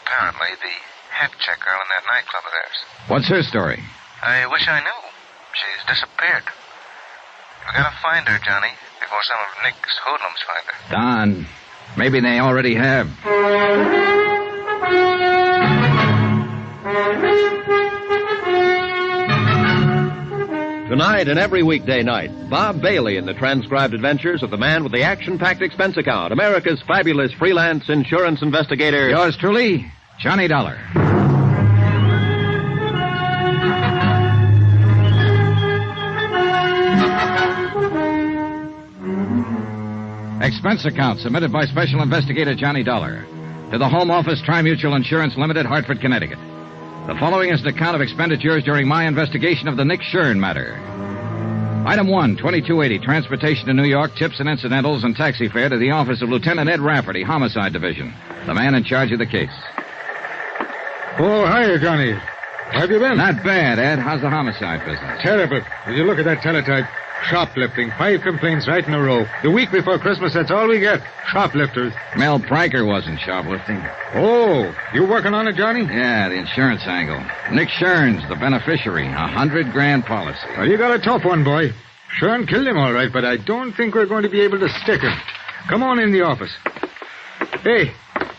apparently, the hat check girl in that nightclub of theirs. What's her story? I wish I knew. She's disappeared. We gotta find her, Johnny, before some of Nick's hoodlums find her. Don, maybe they already have. Tonight and every weekday night, Bob Bailey in the transcribed adventures of the man with the action-packed expense account, America's fabulous freelance insurance investigator. Yours truly, Johnny Dollar. Expense account submitted by Special Investigator Johnny Dollar to the Home Office Tri-Mutual Insurance Limited, Hartford, Connecticut. The following is an account of expenditures during my investigation of the Nick Shern matter. Item 1, 2280, transportation to New York, tips and incidentals and taxi fare to the office of Lieutenant Ed Rafferty, Homicide Division, the man in charge of the case. Oh, hiya, Johnny. How have you been? Not bad, Ed. How's the homicide business? Terrible. Did you look at that teletype? Shoplifting. 5 complaints right in a row. The week before Christmas, that's all we get. Shoplifters. Mel Priker wasn't shoplifting. Oh, you working on it, Johnny? Yeah, the insurance angle. Nick Shern's the beneficiary. $100,000 policy. Well, you got a tough one, boy. Shern killed him all right, but I don't think we're going to be able to stick him. Come on in the office. Hey,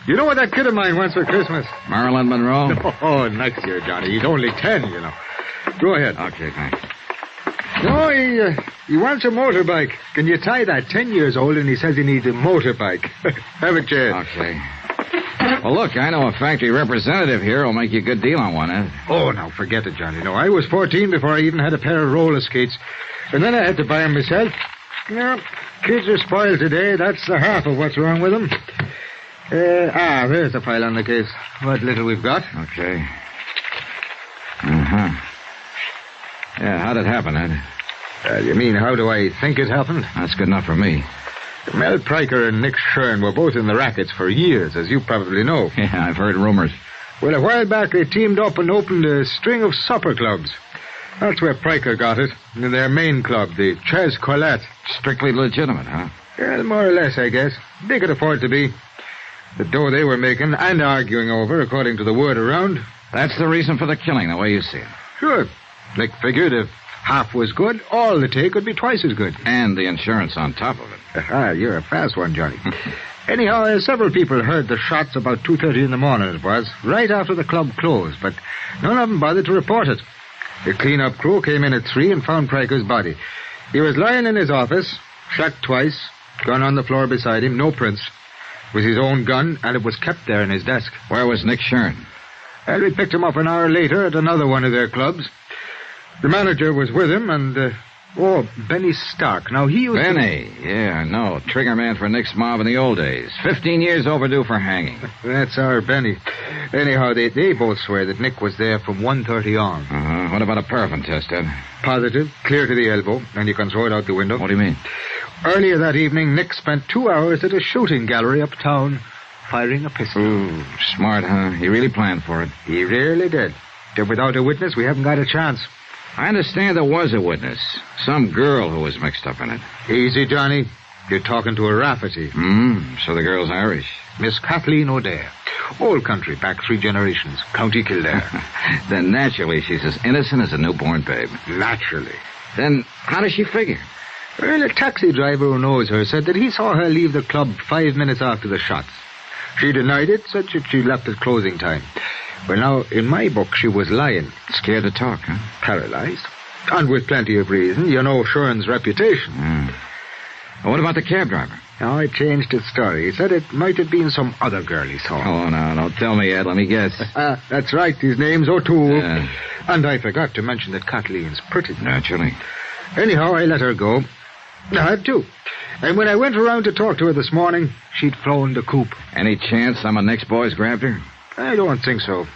you know what that kid of mine wants for Christmas? Marilyn Monroe? Oh, next year, Johnny. He's only 10, you know. Go ahead. Okay, thanks. No, he wants a motorbike. Can you tie that? 10 years old, and he says he needs a motorbike. Have a chair. Okay. Well, look, I know a factory representative here will make you a good deal on one, eh? Oh, now, forget it, Johnny. No, I was 14 before I even had a pair of roller skates. And then I had to buy them myself. No, kids are spoiled today. That's the half of what's wrong with them. There's the file on the case. What little we've got. Okay. Uh-huh. Yeah, how'd it happen, Ed? You mean, how do I think it happened? That's good enough for me. Mel Pryker and Nick Shern were both in the rackets for years, as you probably know. Yeah, I've heard rumors. Well, a while back they teamed up and opened a string of supper clubs. That's where Pryker got it, in their main club, the Ches Colette. Strictly legitimate, huh? Well, more or less, I guess. They could afford to be. The dough they were making and arguing over, according to the word around. That's the reason for the killing, the way you see it. Sure. Nick figured if half was good, all the take would be twice as good. And the insurance on top of it. You're a fast one, Johnny. Anyhow, several people heard the shots about 2:30 in the morning, it was, right after the club closed, but none of them bothered to report it. The clean-up crew came in at 3 and found Pryker's body. He was lying in his office, shot twice, gun on the floor beside him, no prints. It was his own gun, and it was kept there in his desk. Where was Nick Shern? Well, we picked him up an hour later at another one of their clubs. The manager was with him, and, Benny Stark. Now, he used Benny, yeah, I know. Trigger man for Nick's mob in the old days. 15 years overdue for hanging. That's our Benny. Anyhow, they both swear that Nick was there from 1:30 on. Uh-huh. What about a paraffin test, Ed? Positive, clear to the elbow, and you can throw it out the window. What do you mean? Earlier that evening, Nick spent 2 hours at a shooting gallery uptown, firing a pistol. Ooh, smart, huh? He really planned for it. He really did. But without a witness, we haven't got a chance. I understand there was a witness. Some girl who was mixed up in it. Easy, Johnny. You're talking to a Rafferty. So the girl's Irish. Miss Kathleen O'Dare. Old country, back 3 generations. County Kildare. Then naturally she's as innocent as a newborn babe. Naturally. Then how does she figure? Well, a taxi driver who knows her said that he saw her leave the club 5 minutes after the shots. She denied it, said she left at closing time. Well, now, in my book, she was lying. Scared to talk, huh? Paralyzed. And with plenty of reason. You know Shern's reputation. Well, what about the cab driver? Oh, I changed his story. He said it might have been some other girl he saw. Oh, no, don't tell me, Ed. Let me guess. That's right. His name's O'Toole. And I forgot to mention that Kathleen's pretty. Naturally. Anyhow, I let her go. I had to. And when I went around to talk to her this morning, she'd flown the coop. Any chance some of Nick's boys grabbed her? I don't think so.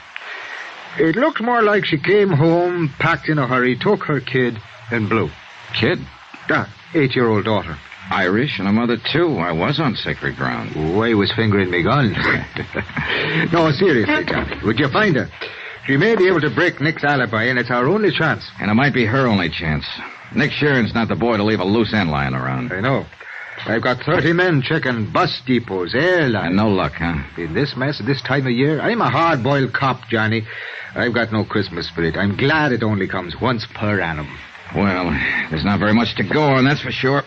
It looked more like she came home, packed in a hurry, took her kid, and blew. Kid? 8-year-old daughter. Irish and a mother, too. I was on sacred ground. Oh, I was fingering me gun. No, seriously, Johnny. Would you find her? She may be able to break Nick's alibi, and it's our only chance. And it might be her only chance. Nick Shern's not the boy to leave a loose end lying around. I know. I've got 30 men checking bus depots, airlines. And no luck, huh? In this mess at this time of year, I'm a hard-boiled cop, Johnny. I've got no Christmas spirit. I'm glad it only comes once per annum. Well, there's not very much to go on, that's for sure.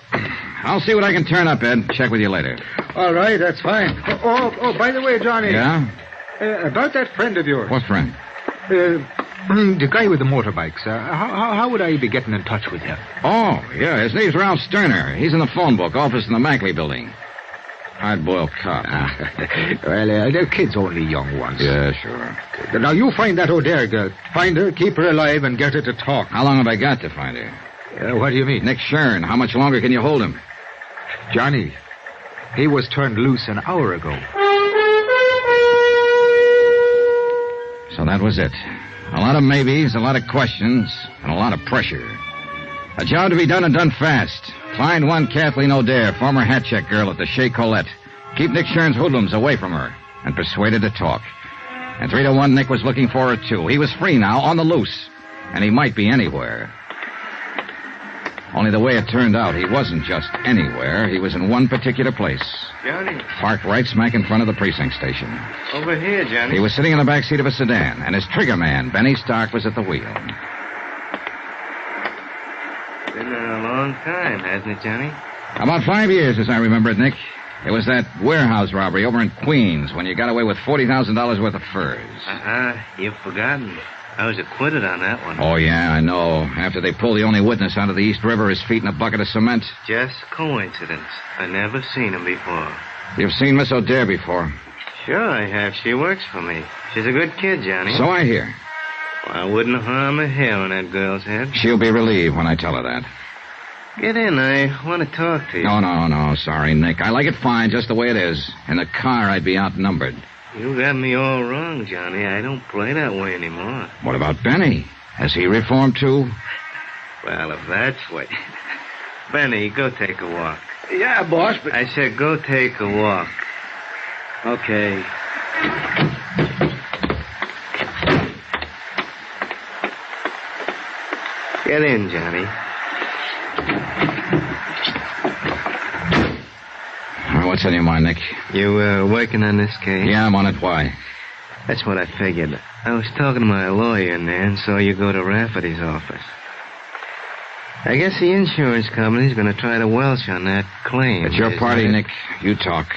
I'll see what I can turn up, Ed. Check with you later. All right, that's fine. Oh, by the way, Johnny. Yeah? About that friend of yours. What friend? The guy with the motorbikes. How would I be getting in touch with him? Oh, yeah, his name's Ralph Sterner. He's in the phone book, office in the Mackley building. Hard-boiled cop. Well, they're kids, only young ones. Yeah, sure. Now, you find that O'Dare girl. Find her, keep her alive, and get her to talk. How long have I got to find her? What do you mean? Nick Shern. How much longer can you hold him? Johnny, he was turned loose an hour ago. So that was it. A lot of maybes, a lot of questions, and a lot of pressure. A job to be done and done fast. Find one Kathleen O'Dare, former hat check girl at the Chez Colette. Keep Nick Shern's hoodlums away from her, and persuade her to talk. And 3-1, Nick was looking for her, too. He was free now, on the loose. And he might be anywhere. Only the way it turned out, he wasn't just anywhere. He was in one particular place. Johnny. Parked right smack in front of the precinct station. Over here, Johnny. He was sitting in the back seat of a sedan, and his trigger man, Benny Stark, was at the wheel. Been a long time, hasn't it, Johnny? About 5 years, as I remember it, Nick. It was that warehouse robbery over in Queens when you got away with $40,000 worth of furs. You've forgotten. I was acquitted on that one. Oh, yeah, I know. After they pulled the only witness out of the East River, his feet in a bucket of cement. Just coincidence. I never seen him before. You've seen Miss O'Dare before. Sure I have. She works for me. She's a good kid, Johnny. So I hear. Well, I wouldn't harm a hair on that girl's head. She'll be relieved when I tell her that. Get in. I want to talk to you. No. Sorry, Nick. I like it fine just the way it is. In the car, I'd be outnumbered. You got me all wrong, Johnny. I don't play that way anymore. What about Benny? Has he reformed, too? Well, if that's what... Benny, go take a walk. Yeah, boss, but... I said go take a walk. Okay. Get in, Johnny. What's on your mind, Nick? You working on this case? Yeah, I'm on it. Why? That's what I figured. I was talking to my lawyer in there and saw you go to Rafferty's office. I guess the insurance company's going to try to welch on that claim. It's your party, Nick. You talk.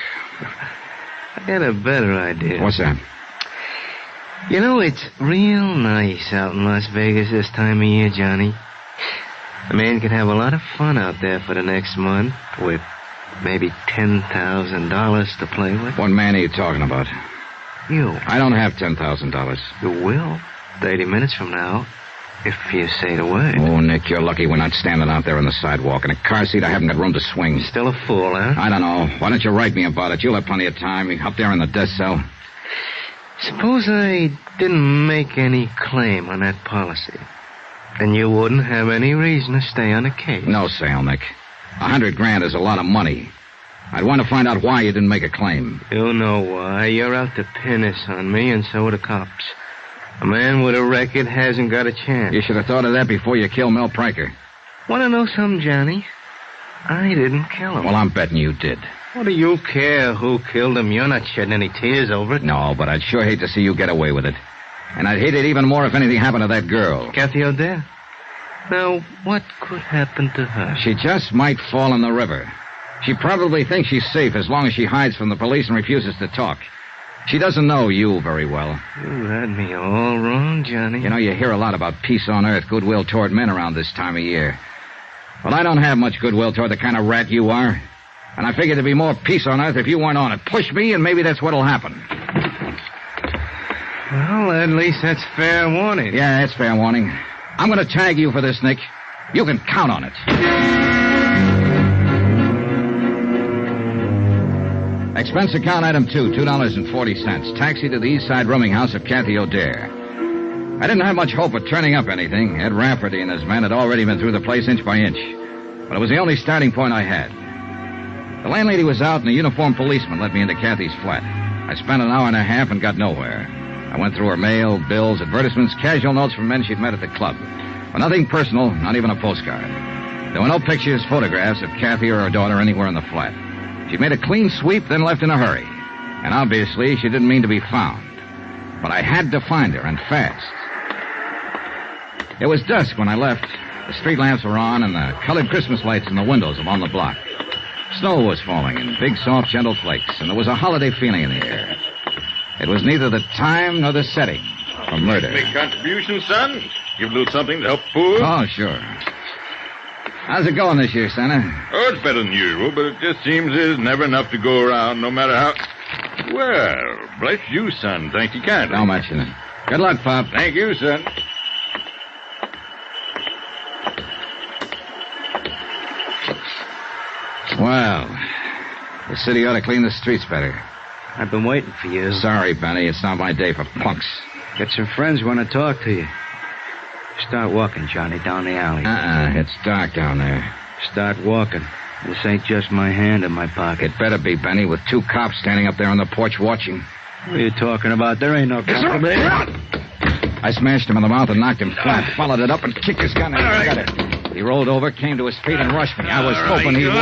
I got a better idea. What's that? You know, it's real nice out in Las Vegas this time of year, Johnny. A man could have a lot of fun out there for the next month with maybe $10,000 to play with. What man are you talking about? You. I don't have $10,000. You will. 30 minutes from now, if you say the word. Oh, Nick, you're lucky we're not standing out there on the sidewalk. In a car seat, I haven't got room to swing. Still a fool, huh? I don't know. Why don't you write me about it? You'll have plenty of time. Up there in the death cell. Suppose I didn't make any claim on that policy. Then you wouldn't have any reason to stay on the case. No sale, Nick. $100,000 is a lot of money. I'd want to find out why you didn't make a claim. You know why. You're out to pin this on me, and so are the cops. A man with a record hasn't got a chance. You should have thought of that before you killed Mel Pranker. Want to know something, Johnny? I didn't kill him. Well, I'm betting you did. What do you care who killed him? You're not shedding any tears over it. No, but I'd sure hate to see you get away with it. And I'd hate it even more if anything happened to that girl. Kathy O'Dare? Now, what could happen to her? She just might fall in the river. She probably thinks she's safe as long as she hides from the police and refuses to talk. She doesn't know you very well. You had me all wrong, Johnny. You know, you hear a lot about peace on earth, goodwill toward men around this time of year. Well, I don't have much goodwill toward the kind of rat you are. And I figured there'd be more peace on earth if you weren't on it. Push me, and maybe that's what'll happen. Well, at least that's fair warning. Yeah, it's fair warning. I'm going to tag you for this, Nick. You can count on it. Expense account item 2, $2.40. Taxi to the East Side rooming house of Kathy O'Dare. I didn't have much hope of turning up anything. Ed Rafferty and his men had already been through the place inch by inch. But it was the only starting point I had. The landlady was out, and a uniformed policeman led me into Kathy's flat. I spent an hour and a half and got nowhere. I went through her mail, bills, advertisements, casual notes from men she'd met at the club. But nothing personal, not even a postcard. There were no pictures, photographs of Kathy or her daughter anywhere in the flat. She'd made a clean sweep, then left in a hurry. And obviously, she didn't mean to be found. But I had to find her, and fast. It was dusk when I left. The street lamps were on, and the colored Christmas lights in the windows along the block. Snow was falling in big, soft, gentle flakes, and there was a holiday feeling in the air. It was neither the time nor the setting for murder. Make contributions, son? Give a little something to help poor? Oh, sure. How's it going this year, Santa? Oh, it's better than usual, but it just seems there's never enough to go around, no matter how... Well, bless you, son. Thank you kindly. Don't mention it. Good luck, Pop. Thank you, son. Well, the city ought to clean the streets better. I've been waiting for you. Sorry, Benny. It's not my day for punks. Got some friends who want to talk to you. Start walking, Johnny, down the alley. It's dark down there. Start walking. This ain't just my hand in my pocket. It better be, Benny, with 2 cops standing up there on the porch watching. What are you talking about? There ain't no cops. I smashed him in the mouth and knocked him flat, followed it up and kicked his gun and got it. He rolled over, came to his feet, and rushed me. I was hoping he would.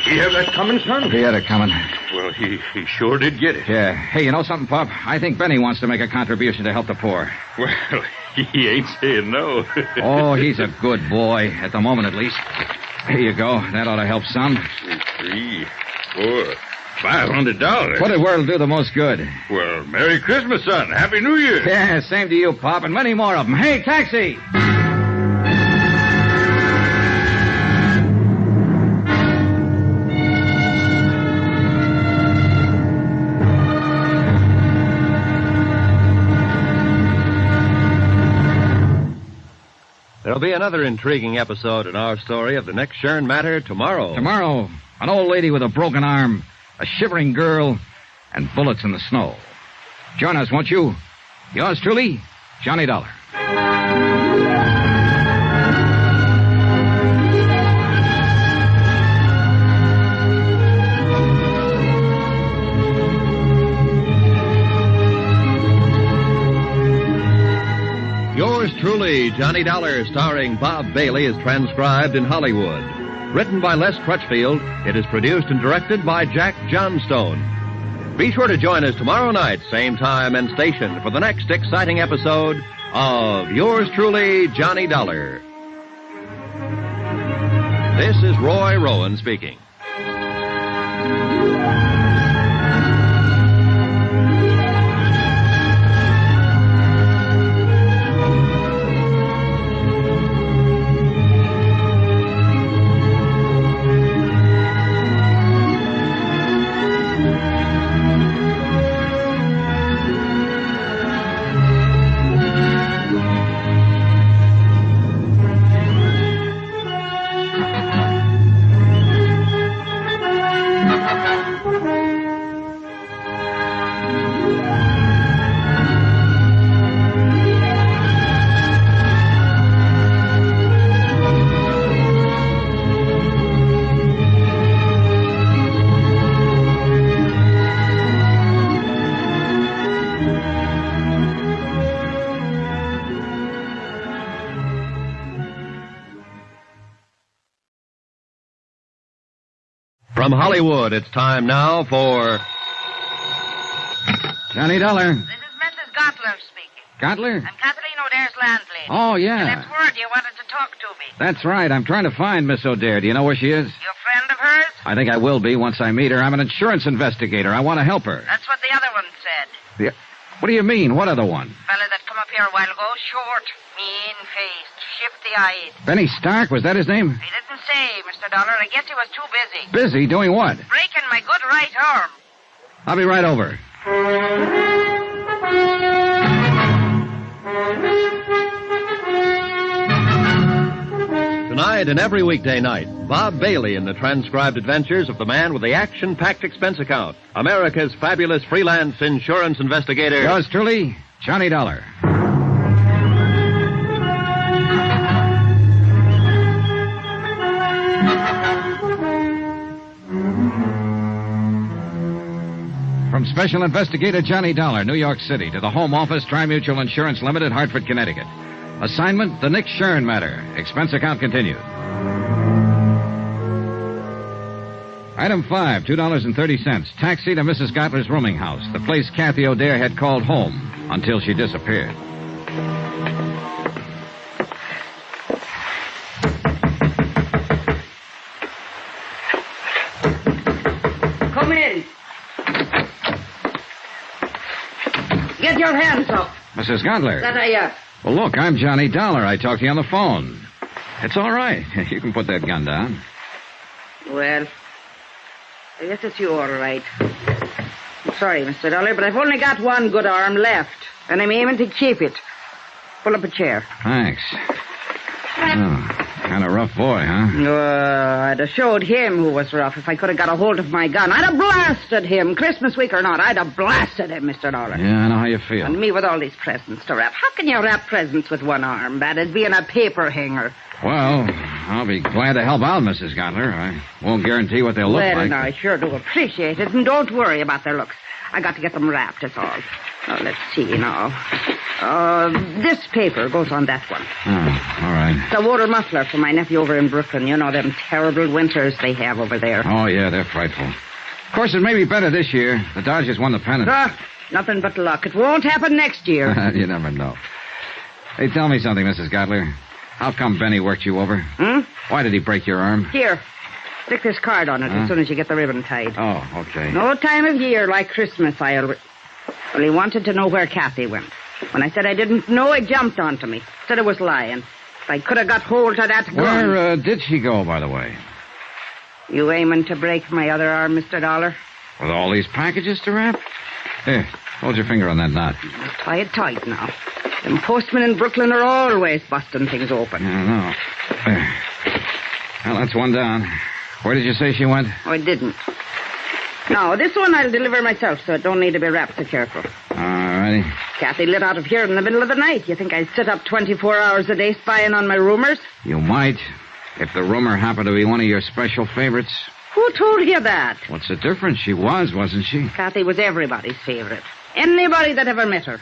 He have that coming, son? He had it coming. Well, he sure did get it. Yeah. Hey, you know something, Pop? I think Benny wants to make a contribution to help the poor. Well, he ain't saying no. Oh, he's a good boy, at the moment at least. Here you go. That ought to help some. 3, 4, $500? Put it where it'll do the most good. Well, Merry Christmas, son. Happy New Year. Yeah, same to you, Pop, and many more of them. Hey, taxi! There'll be another intriguing episode in our story of the Nick Shern matter tomorrow. Tomorrow, an old lady with a broken arm, a shivering girl, and bullets in the snow. Join us, won't you? Yours truly, Johnny Dollar. Yours truly, Johnny Dollar, starring Bob Bailey, is transcribed in Hollywood. Written by Les Crutchfield, it is produced and directed by Jack Johnstone. Be sure to join us tomorrow night, same time and station, for the next exciting episode of Yours truly, Johnny Dollar. This is Roy Rowan speaking. From Hollywood, it's time now for Johnny Dollar. This is Mrs. Gottler speaking. Gottler? I'm Kathleen O'Dare's landlady. Oh, I yeah. left word you wanted to talk to me. That's right. I'm trying to find Miss O'Dare. Do you know where she is? You a friend of hers? I think I will be once I meet her. I'm an insurance investigator. I want to help her. That's what the other one said. What do you mean? What other one? Fella that come up here a while ago, short, mean-faced, shifty-eyed. Benny Stark? Was that his name? He didn't say, Mr. Dollar. I guess he was too busy. Busy? Doing what? Breaking my good right arm. I'll be right over. Tonight and every weekday night, Bob Bailey in the transcribed adventures of the man with the action-packed expense account, America's fabulous freelance insurance investigator. Yours truly, Johnny Dollar. From Special Investigator Johnny Dollar, New York City, to the Home Office, Tri-Mutual Insurance Limited, Hartford, Connecticut. Assignment, the Nick Shern matter. Expense account continued. Item 5, $2.30. Taxi to Mrs. Gottler's rooming house, the place Kathy O'Dare had called home until she disappeared. Come in. Get your hands up. Mrs. Gottler. That I, Well, look, I'm Johnny Dollar. I talked to you on the phone. It's all right. You can put that gun down. Well, I guess it's you all right. I'm sorry, Mr. Dollar, but I've only got one good arm left, and I'm aiming to keep it. Pull up a chair. Thanks. Oh, kind of rough boy, huh? I'd have showed him who was rough if I could have got a hold of my gun. I'd have blasted him, Christmas week or not. I'd have blasted him, Mr. Dollar. Yeah, I know how you feel. And me with all these presents to wrap. How can you wrap presents with one arm? Bad as being a paper hanger. Well, I'll be glad to help out, Mrs. Gottler. I won't guarantee what they'll look Well, like. now, I sure do appreciate it, and don't worry about their looks. I got to get them wrapped, that's all. Now, let's see now. This paper goes on that one. Oh, all right. It's a water muffler for my nephew over in Brooklyn. You know, them terrible winters they have over there. Oh, yeah, they're frightful. Of course, it may be better this year. The Dodgers won the pennant. Nothing but luck. It won't happen next year. You never know. Hey, tell me something, Mrs. Gottler. How come Benny worked you over? Why did he break your arm? Here. Stick this card on it as soon as you get the ribbon tied. Oh, okay. No time of year like Christmas, Well, he wanted to know where Kathy went. When I said I didn't know, he jumped onto me. Said I was lying. If I could have got hold of that gun... Where did she go, by the way? You aiming to break my other arm, Mr. Dollar? With all these packages to wrap? Here, hold your finger on that knot. Tie it tight now. Them postmen in Brooklyn are always busting things open. I know. There. Well, that's one down. Where did you say she went? Oh, I didn't. No, this one I'll deliver myself, so it don't need to be wrapped so careful. All righty. Kathy lit out of here in the middle of the night. You think I'd sit up 24 hours a day spying on my roomers? You might. If the rumor happened to be one of your special favorites. Who told you that? What's the difference? She was, wasn't she? Kathy was everybody's favorite. Anybody that ever met her.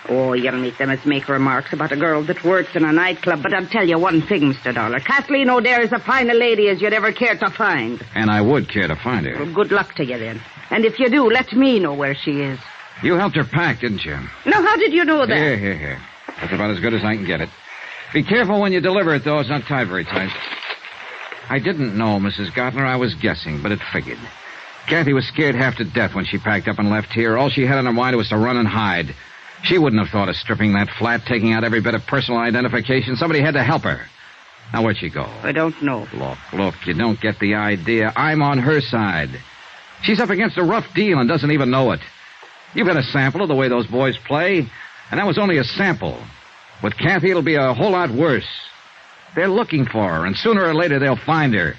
Oh, you'll meet them as make remarks about a girl that works in a nightclub, but I'll tell you one thing, Mr. Dollar. Kathleen O'Dare is as fine a lady as you'd ever care to find. And I would care to find her. Well, good luck to you, then. And if you do, let me know where she is. You helped her pack, didn't you? Now, how did you know that? Here. That's about as good as I can get it. Be careful when you deliver it, though. It's not tied very tight. I didn't know, Mrs. Gottler. I was guessing, but it figured. Kathy was scared half to death when she packed up and left here. All she had on her mind was to run and hide. She wouldn't have thought of stripping that flat, taking out every bit of personal identification. Somebody had to help her. Now, where'd she go? I don't know. Look, you don't get the idea. I'm on her side. She's up against a rough deal and doesn't even know it. You've had a sample of the way those boys play, and that was only a sample. With Kathy, it'll be a whole lot worse. They're looking for her, and sooner or later they'll find her.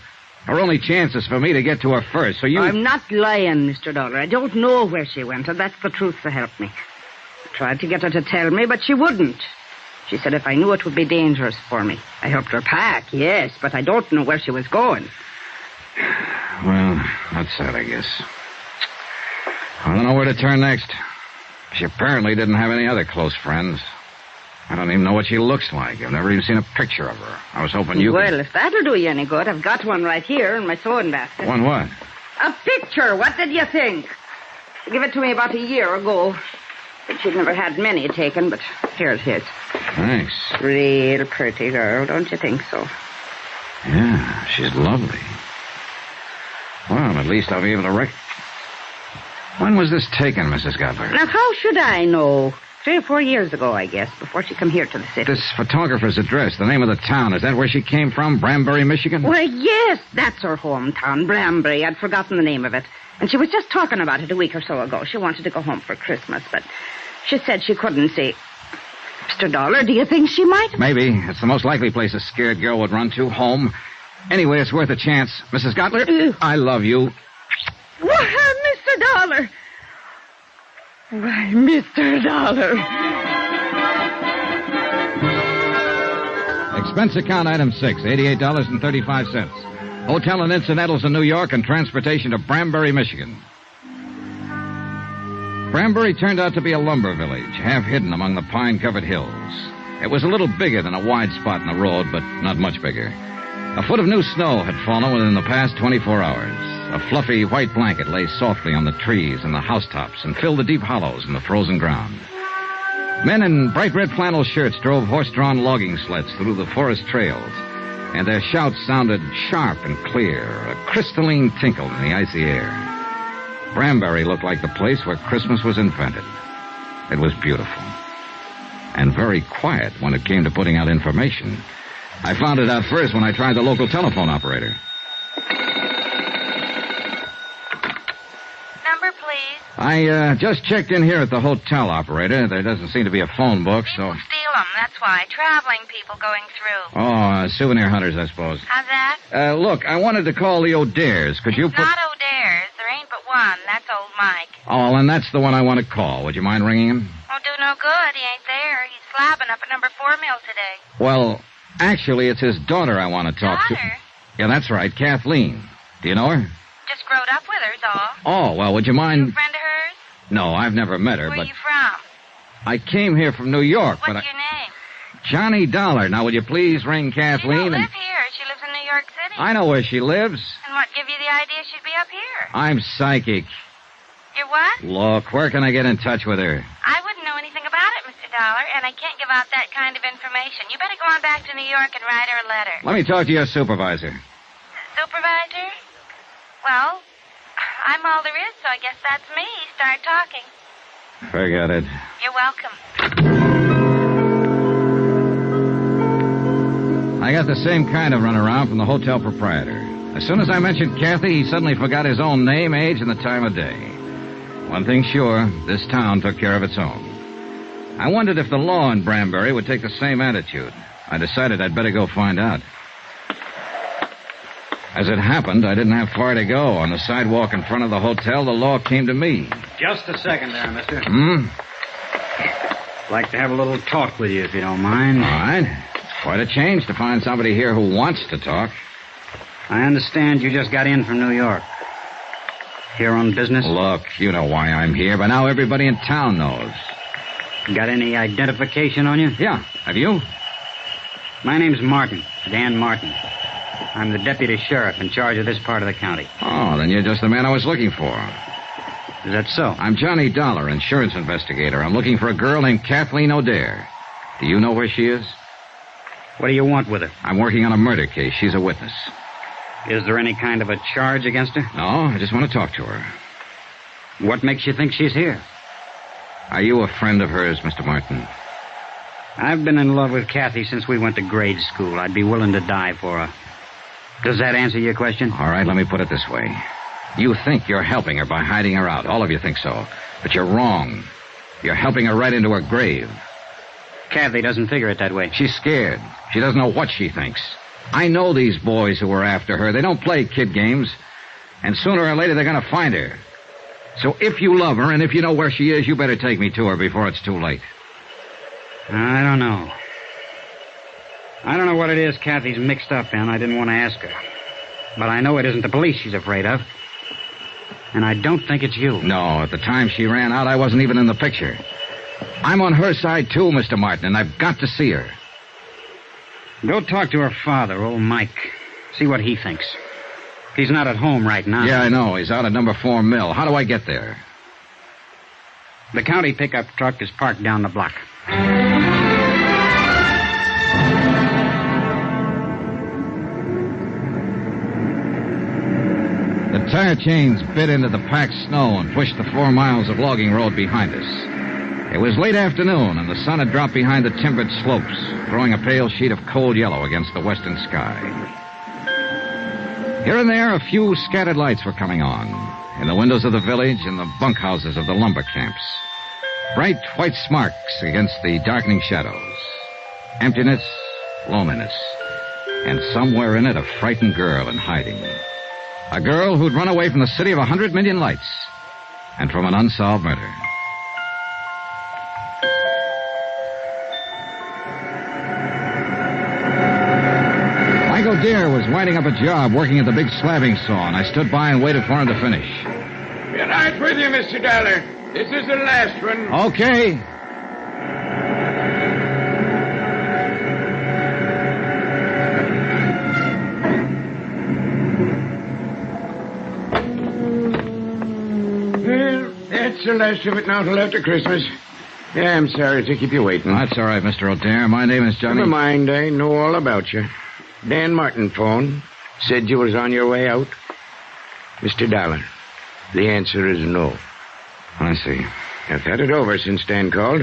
Her only chance is for me to get to her first, so you... I'm not lying, Mr. Dollar. I don't know where she went, and that's the truth to help me. I tried to get her to tell me, but she wouldn't. She said if I knew it would be dangerous for me. I helped her pack, yes, but I don't know where she was going. Well, that's sad, I guess. I don't know where to turn next. She apparently didn't have any other close friends. I don't even know what she looks like. I've never even seen a picture of her. I was hoping you Well, if that'll do you any good, I've got one right here in my sewing basket. One what? A picture. What did you think? She gave it to me about a year ago. But she'd never had many taken, but here it is. Thanks. Real pretty girl, don't you think so? Yeah, she's lovely. Well, at least I'll be able to When was this taken, Mrs. Gottler? Now, how should I know? 3 or 4 years ago, I guess, before she come here to the city. This photographer's address, the name of the town, is that where she came from? Branbury, Michigan? Well, yes, that's her hometown, Branbury. I'd forgotten the name of it. And she was just talking about it a week or so ago. She wanted to go home for Christmas, but she said she couldn't see. Mr. Dollar, do you think she might? Maybe. It's the most likely place a scared girl would run to, home. Anyway, it's worth a chance. Mrs. Gottler, I love you. Why, Mr. Dollar. Why, Mr. Dollar. Expense account item 6, $88.35. Hotel and incidentals in New York and transportation to Branbury, Michigan. Branbury turned out to be a lumber village, half hidden among the pine-covered hills. It was a little bigger than a wide spot in the road, but not much bigger. A foot of new snow had fallen within the past 24 hours. A fluffy white blanket lay softly on the trees and the housetops and filled the deep hollows in the frozen ground. Men in bright red flannel shirts drove horse-drawn logging sleds through the forest trails, and their shouts sounded sharp and clear, a crystalline tinkle in the icy air. Branbury looked like the place where Christmas was invented. It was beautiful, and very quiet when it came to putting out information. I found it out first when I tried the local telephone operator. Number, please. I just checked in here at the hotel, operator. There doesn't seem to be a phone book, so... People steal them, that's why. Traveling people going through. Oh, souvenir hunters, I suppose. How's that? Look, I wanted to call the O'Dares. Could you put... Not O'Dares. There ain't but one. That's old Mike. Oh, and that's the one I want to call. Would you mind ringing him? Won't do no good. He ain't there. He's slabbing up at number 4 mill today. Well, actually, it's his daughter I want to talk to. Yeah, that's right, Kathleen. Do you know her? Just growed up with her's all. Oh, well, would you mind... You a friend of hers? No, I've never met her, Where but... you from? I came here from New York, What's but your name? Johnny Dollar. Now, would you please ring Kathleen? She don't live here. She lives in New York City. I know where she lives. And what give you the idea she'd be up here? I'm psychic. You're what? Look, where can I get in touch with her? I wouldn't know anything about it, Mr. Dollar, and I can't give out that kind of information. You better go on back to New York and write her a letter. Let me talk to your supervisor. Supervisor? Well, I'm all there is, so I guess that's me. Start talking. Forget it. You're welcome. I got the same kind of runaround from the hotel proprietor. As soon as I mentioned Kathy, he suddenly forgot his own name, age, and the time of day. One thing sure, this town took care of its own. I wondered if the law in Branbury would take the same attitude. I decided I'd better go find out. As it happened, I didn't have far to go. On the sidewalk in front of the hotel, the law came to me. Just a second there, mister. Like to have a little talk with you, if you don't mind. All right. It's quite a change to find somebody here who wants to talk. I understand you just got in from New York. Here on business? Look, you know why I'm here, but now everybody in town knows. Got any identification on you? Yeah. Have you? My name's Martin. Dan Martin. I'm the deputy sheriff in charge of this part of the county. Oh, then you're just the man I was looking for. Is that so? I'm Johnny Dollar, insurance investigator. I'm looking for a girl named Kathleen O'Dare. Do you know where she is? What do you want with her? I'm working on a murder case. She's a witness. Is there any kind of a charge against her? No, I just want to talk to her. What makes you think she's here? Are you a friend of hers, Mr. Martin? I've been in love with Kathy since we went to grade school. I'd be willing to die for her. Does that answer your question? All right, let me put it this way. You think you're helping her by hiding her out. All of you think so. But you're wrong. You're helping her right into her grave. Kathy doesn't figure it that way. She's scared. She doesn't know what she thinks. I know these boys who are after her. They don't play kid games. And sooner or later, they're going to find her. So if you love her and if you know where she is, you better take me to her before it's too late. I don't know. I don't know what it is Kathy's mixed up in. I didn't want to ask her. But I know it isn't the police she's afraid of. And I don't think it's you. No, at the time she ran out, I wasn't even in the picture. I'm on her side, too, Mr. Martin, and I've got to see her. Go talk to her father, old Mike. See what he thinks. He's not at home right now. Yeah, I know. He's out at number 4 Mill. How do I get there? The county pickup truck is parked down the block. The tire chains bit into the packed snow and pushed the 4 miles of logging road behind us. It was late afternoon, and the sun had dropped behind the timbered slopes, throwing a pale sheet of cold yellow against the western sky. Here and there, a few scattered lights were coming on, in the windows of the village and the bunkhouses of the lumber camps. Bright white sparks against the darkening shadows. Emptiness, loneliness, and somewhere in it a frightened girl in hiding. A girl who'd run away from the city of 100 million lights and from an unsolved murder. Michael Deere was winding up a job working at the big slabbing saw, and I stood by and waited for him to finish. Be right with you, Mr. Dollar. This is the last one. Okay. Well, that's the last of it now till after Christmas. Yeah, I'm sorry to keep you waiting. That's all right, Mr. O'Dare. My name is Johnny... Never mind, I know all about you. Dan Martin phoned. Said you was on your way out. Mr. Dollar, the answer is no. I see. I've had it over since Dan called.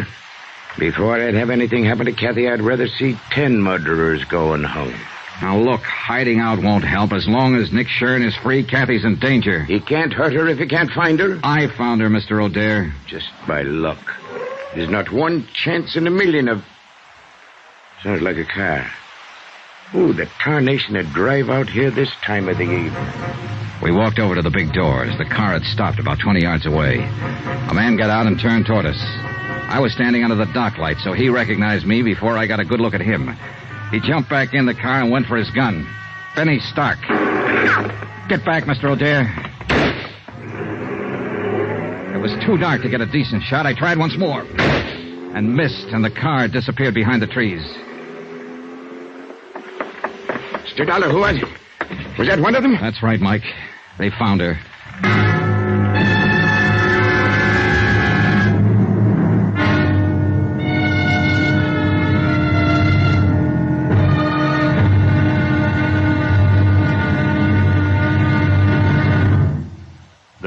Before I'd have anything happen to Kathy, I'd rather see 10 murderers going home. Now, look, hiding out won't help. As long as Nick Shern is free, Kathy's in danger. He can't hurt her if he can't find her. I found her, Mr. O'Dare. Just by luck. There's not one chance in a million of... Sounds like a car. Ooh, the tarnation would drive out here this time of the evening. We walked over to the big doors. The car had stopped about 20 yards away. A man got out and turned toward us. I was standing under the dock light, so he recognized me before I got a good look at him. He jumped back in the car and went for his gun. Benny Stark. Get back, Mr. O'Dare. It was too dark to get a decent shot. I tried once more and missed, and the car disappeared behind the trees. Mr. Dollar, who was it? Was that one of them? That's right, Mike. They found her.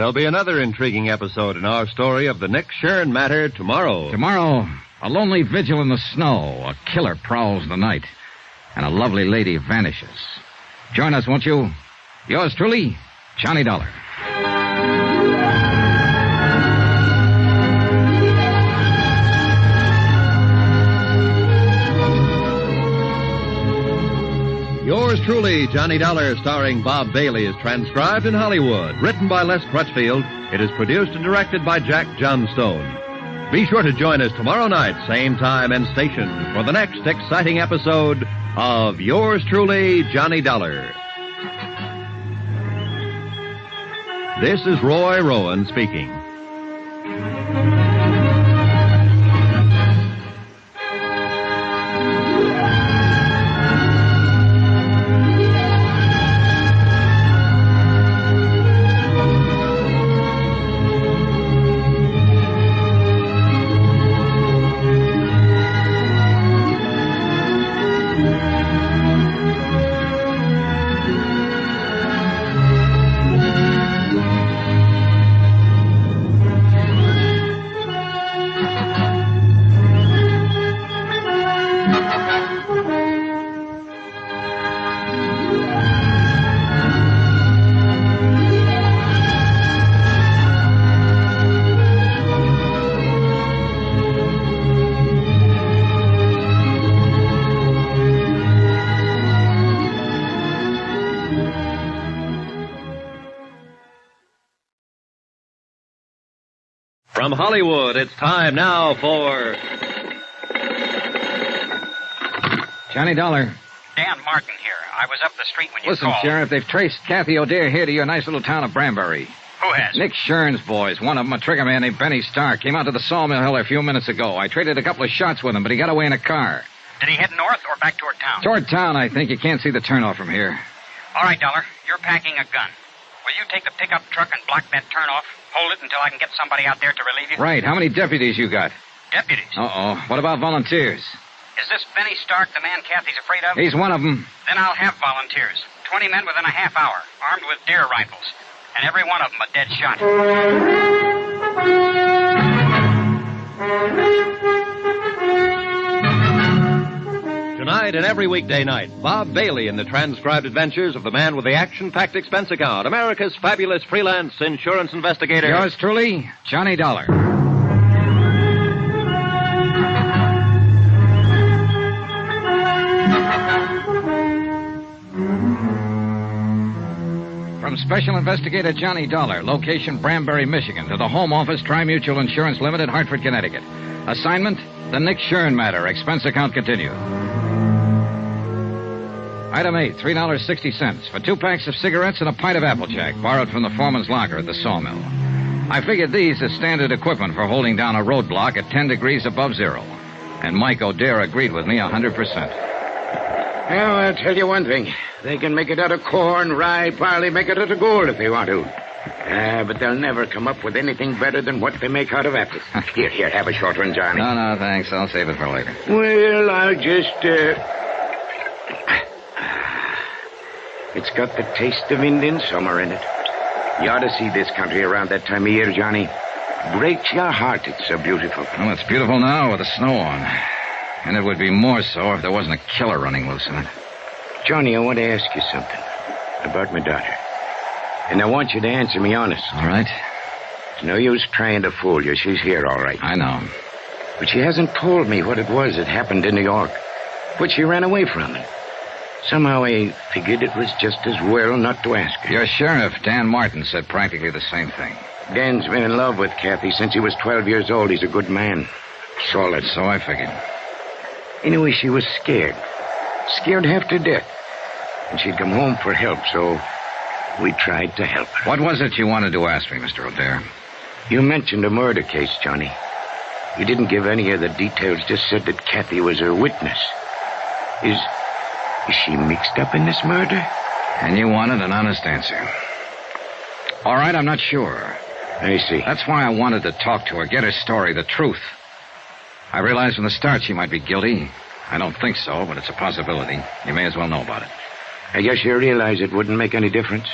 There'll be another intriguing episode in our story of the Nick Shern matter tomorrow. Tomorrow, a lonely vigil in the snow, a killer prowls the night, and a lovely lady vanishes. Join us, won't you? Yours truly, Johnny Dollar. Yours truly, Johnny Dollar, starring Bob Bailey, is transcribed in Hollywood. Written by Les Crutchfield, it is produced and directed by Jack Johnstone. Be sure to join us tomorrow night, same time and station, for the next exciting episode of Yours truly, Johnny Dollar. This is Roy Rowan speaking. From Hollywood, it's time now for... Johnny Dollar. Dan Martin here. I was up the street when you Listen, called. Sheriff, they've traced Kathy O'Dare here to your nice little town of Branbury. Who has? Nick Shern's boys. One of them, a trigger man named Benny Starr, came out to the Sawmill Hill a few minutes ago. I traded a couple of shots with him, but he got away in a car. Did he head north or back toward town? Toward town, I think. You can't see the turnoff from here. All right, Dollar. You're packing a gun. Will you take the pickup truck and block that turnoff? Hold it until I can get somebody out there to relieve you? Right. How many deputies you got? Deputies? Uh-oh. What about volunteers? Is this Benny Stark the man Kathy's afraid of? He's one of them. Then I'll have volunteers. 20 men within a half hour, armed with deer rifles. And every one of them a dead shot. Tonight and every weekday night, Bob Bailey in the transcribed adventures of the man with the action-packed expense account, America's fabulous freelance insurance investigator. Yours truly, Johnny Dollar. From Special Investigator Johnny Dollar, location Branbury, Michigan, to the Home Office, Tri-Mutual Insurance Limited, Hartford, Connecticut. Assignment, the Nick Shern matter. Expense account continue. Item 8, $3.60 for 2 packs of cigarettes and a pint of Applejack, borrowed from the foreman's locker at the sawmill. I figured these as standard equipment for holding down a roadblock at 10 degrees above zero. And Mike O'Dare agreed with me 100%. Well, I'll tell you one thing. They can make it out of corn, rye, barley, make it out of gold if they want to. But they'll never come up with anything better than what they make out of apples. Here, have a short one, Johnny. No, thanks. I'll save it for later. Well, I'll just, It's got the taste of Indian summer in it. You ought to see this country around that time of year, Johnny. Breaks your heart, it's so beautiful. Well, it's beautiful now with the snow on. And it would be more so if there wasn't a killer running loose in it. Johnny, I want to ask you something about my daughter. And I want you to answer me honest. All right. It's no use trying to fool you. She's here, all right. I know. But she hasn't told me what it was that happened in New York. What she ran away from. And somehow I figured it was just as well not to ask her. Your sheriff, Dan Martin, said practically the same thing. Dan's been in love with Kathy since he was 12 years old. He's a good man. Solid. So I figured. Anyway, she was scared. Scared half to death. And she'd come home for help, so we tried to help her. What was it you wanted to ask me, Mr. O'Dare? You mentioned a murder case, Johnny. You didn't give any of the details, just said that Kathy was her witness. Is she mixed up in this murder? And you wanted an honest answer. All right, I'm not sure. I see. That's why I wanted to talk to her, get her story, the truth. I realized from the start she might be guilty. I don't think so, but it's a possibility. You may as well know about it. I guess you realize it wouldn't make any difference.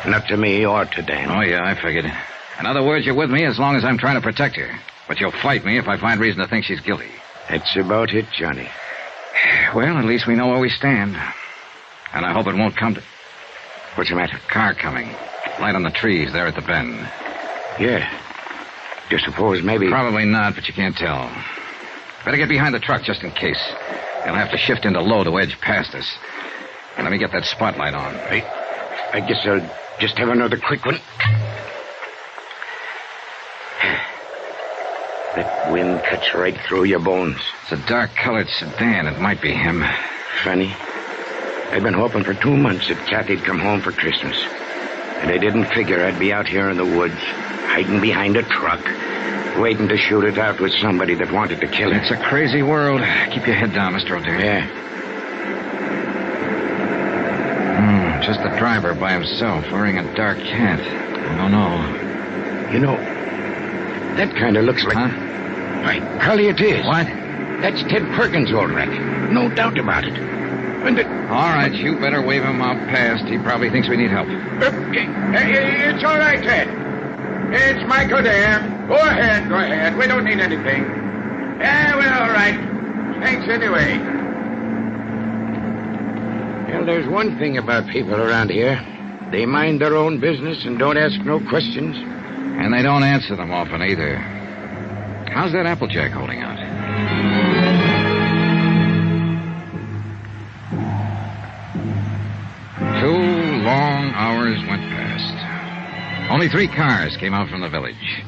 Not to me or to Dan. Oh, yeah, I figured. In other words, you're with me as long as I'm trying to protect her. But you'll fight me if I find reason to think she's guilty. That's about it, Johnny. Well, at least we know where we stand. And I hope it won't come to... What's the matter? Car coming. Light on the trees there at the bend. Yeah. Do you suppose maybe... Probably not, but you can't tell. Better get behind the truck just in case. They'll have to shift into low to edge past us. And let me get that spotlight on. I guess I'll just have another quick one. That wind cuts right through your bones. It's a dark-colored sedan. It might be him. Funny. I've been hoping for 2 months that Kathy'd come home for Christmas. And I didn't figure I'd be out here in the woods, hiding behind a truck, waiting to shoot it out with somebody that wanted to kill her. It's a crazy world. Keep your head down, Mr. O'Dare. Yeah. Just the driver by himself, wearing a dark hat. I don't know. You know, that kind of looks like... Huh? Why, Carly, it is. What? That's Ted Perkins, all right. No doubt about it. All right, you better wave him out past. He probably thinks we need help. It's all right, Ted. It's Michael there. Go ahead. We don't need anything. Yeah, well, all right. Thanks anyway. Well, there's one thing about people around here. They mind their own business and don't ask no questions. And they don't answer them often either. How's that Applejack holding out? 2 long hours went past. Only 3 cars came out from the village.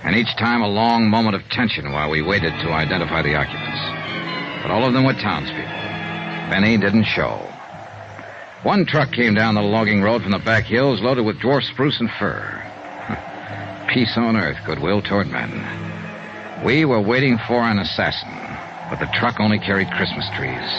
And each time a long moment of tension while we waited to identify the occupants. But all of them were townspeople. Benny didn't show. One truck came down the logging road from the back hills loaded with dwarf spruce and fir. Peace on earth, goodwill toward men. We were waiting for an assassin, but the truck only carried Christmas trees.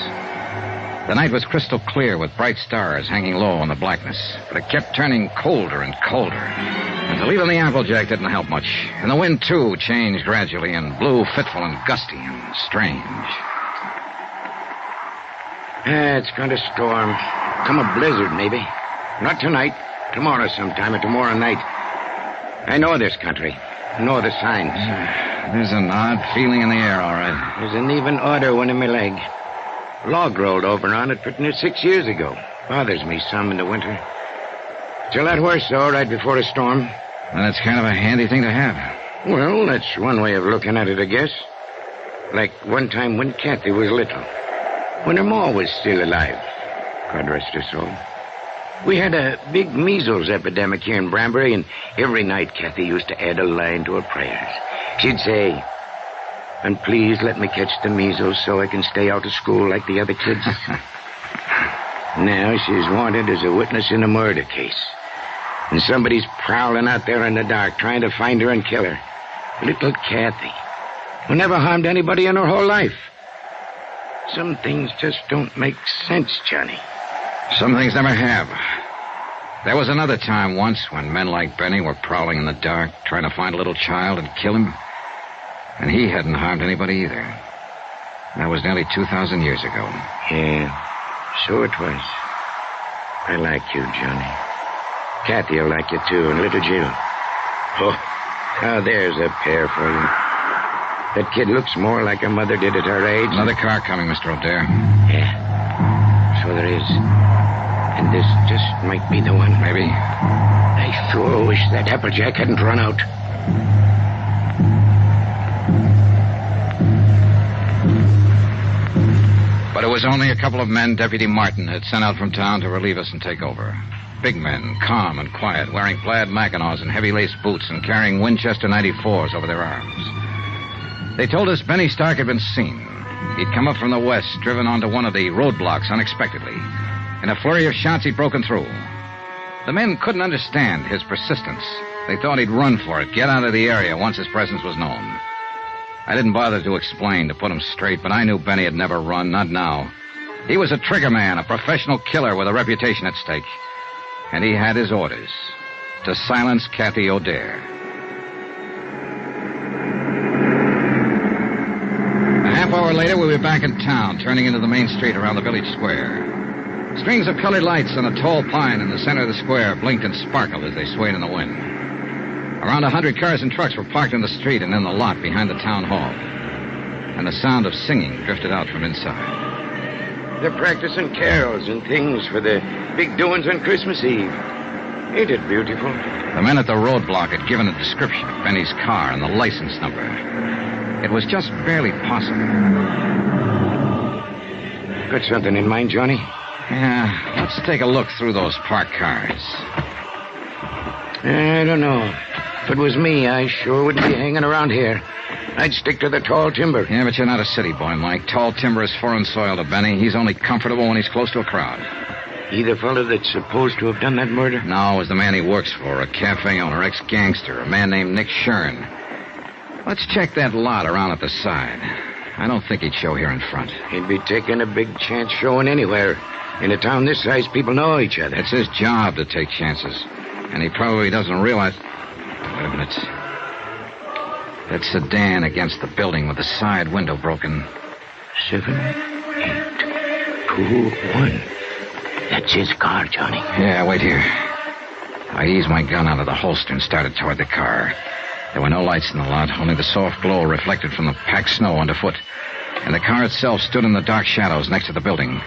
The night was crystal clear with bright stars hanging low in the blackness, but it kept turning colder and colder. Until even the Applejack didn't help much. And the wind, too, changed gradually and blew fitful and gusty and strange. It's going to storm. Come a blizzard, maybe. Not tonight. Tomorrow sometime, or tomorrow night. I know this country. I know the signs. There's an odd feeling in the air, all right. There's an even odder one in my leg. Log rolled over on it pretty near 6 years ago. Bothers me some in the winter. Till that worse, though, right before a storm. And it's kind of a handy thing to have. Well, that's one way of looking at it, I guess. Like one time when Kathy was little. When her ma was still alive. God rest her soul. We had a big measles epidemic here in Branbury, and every night Kathy used to add a line to her prayers. She'd say, "And please let me catch the measles so I can stay out of school like the other kids." Now she's wanted as a witness in a murder case. And somebody's prowling out there in the dark trying to find her and kill her. Little Kathy, who never harmed anybody in her whole life. Some things just don't make sense, Johnny. Some things never have. There was another time once when men like Benny were prowling in the dark, trying to find a little child and kill him. And he hadn't harmed anybody either. That was nearly 2,000 years ago. Yeah, so it was. I like you, Johnny. Kathy will like you, too, and little Jill. Oh, now there's a pair for you. That kid looks more like her mother did at her age. Another car coming, Mr. O'Dare. Yeah, so there is. And this just might be the one. Maybe. I sure wish that Applejack hadn't run out. But it was only a couple of men Deputy Martin had sent out from town to relieve us and take over. Big men, calm and quiet, wearing plaid mackinaws and heavy-laced boots and carrying Winchester 94s over their arms. They told us Benny Stark had been seen. He'd come up from the west, driven onto one of the roadblocks unexpectedly. In a flurry of shots, he'd broken through. The men couldn't understand his persistence. They thought he'd run for it, get out of the area once his presence was known. I didn't bother to explain, to put him straight, but I knew Benny had never run, not now. He was a trigger man, a professional killer with a reputation at stake. And he had his orders, to silence Kathy O'Dare. A half hour later, we were back in town, turning into the main street around the village square. Strings of colored lights on a tall pine in the center of the square blinked and sparkled as they swayed in the wind. Around 100 cars and trucks were parked in the street and in the lot behind the town hall. And the sound of singing drifted out from inside. They're practicing carols and things for the big doings on Christmas Eve. Ain't it beautiful? The men at the roadblock had given a description of Benny's car and the license number. It was just barely possible. Got something in mind, Johnny? Yeah, let's take a look through those parked cars. I don't know. If it was me, I sure wouldn't be hanging around here. I'd stick to the tall timber. Yeah, but you're not a city boy, Mike. Tall timber is foreign soil to Benny. He's only comfortable when he's close to a crowd. He the fellow that's supposed to have done that murder? No, it was the man he works for, a cafe owner, ex-gangster, a man named Nick Shern. Let's check that lot around at the side. I don't think he'd show here in front. He'd be taking a big chance showing anywhere. In a town this size, people know each other. It's his job to take chances. And he probably doesn't realize... Wait a minute. That sedan against the building with the side window broken. 7, 8, 2, 1. That's his car, Johnny. Yeah, wait here. I eased my gun out of the holster and started toward the car. There were no lights in the lot, only the soft glow reflected from the packed snow underfoot. And the car itself stood in the dark shadows next to the building.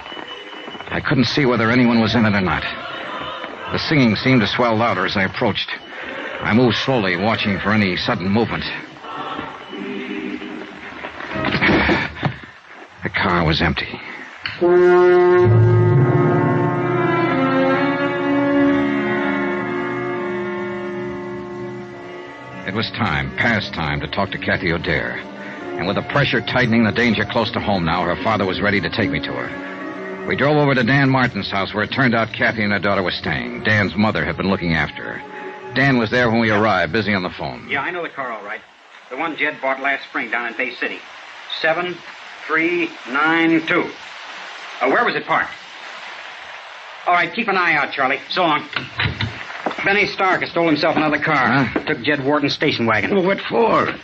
I couldn't see whether anyone was in it or not. The singing seemed to swell louder as I approached. I moved slowly, watching for any sudden movement. The car was empty. It was past time, to talk to Kathy O'Dare. And with the pressure tightening, the danger close to home now, her father was ready to take me to her. We drove over to Dan Martin's house, where it turned out Kathy and her daughter were staying. Dan's mother had been looking after her. Dan was there when we arrived, busy on the phone. Yeah, I know the car all right. The one Jed bought last spring down in Bay City. 7392. Where was it parked? All right, keep an eye out, Charlie. So long. Benny Stark has stole himself another car. Huh? Took Jed Wharton's station wagon. Well, what for?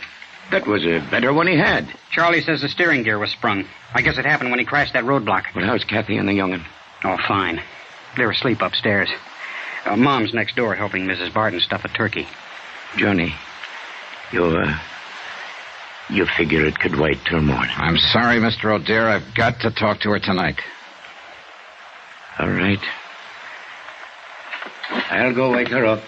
That was a better one he had. Charlie says the steering gear was sprung. I guess it happened when he crashed that roadblock. But how's Kathy and the young'un? Oh, fine. They're asleep upstairs. Mom's next door helping Mrs. Barton stuff a turkey. Johnny, you figure it could wait till morning. I'm sorry, Mr. O'Dare. I've got to talk to her tonight. All right. I'll go wake her up.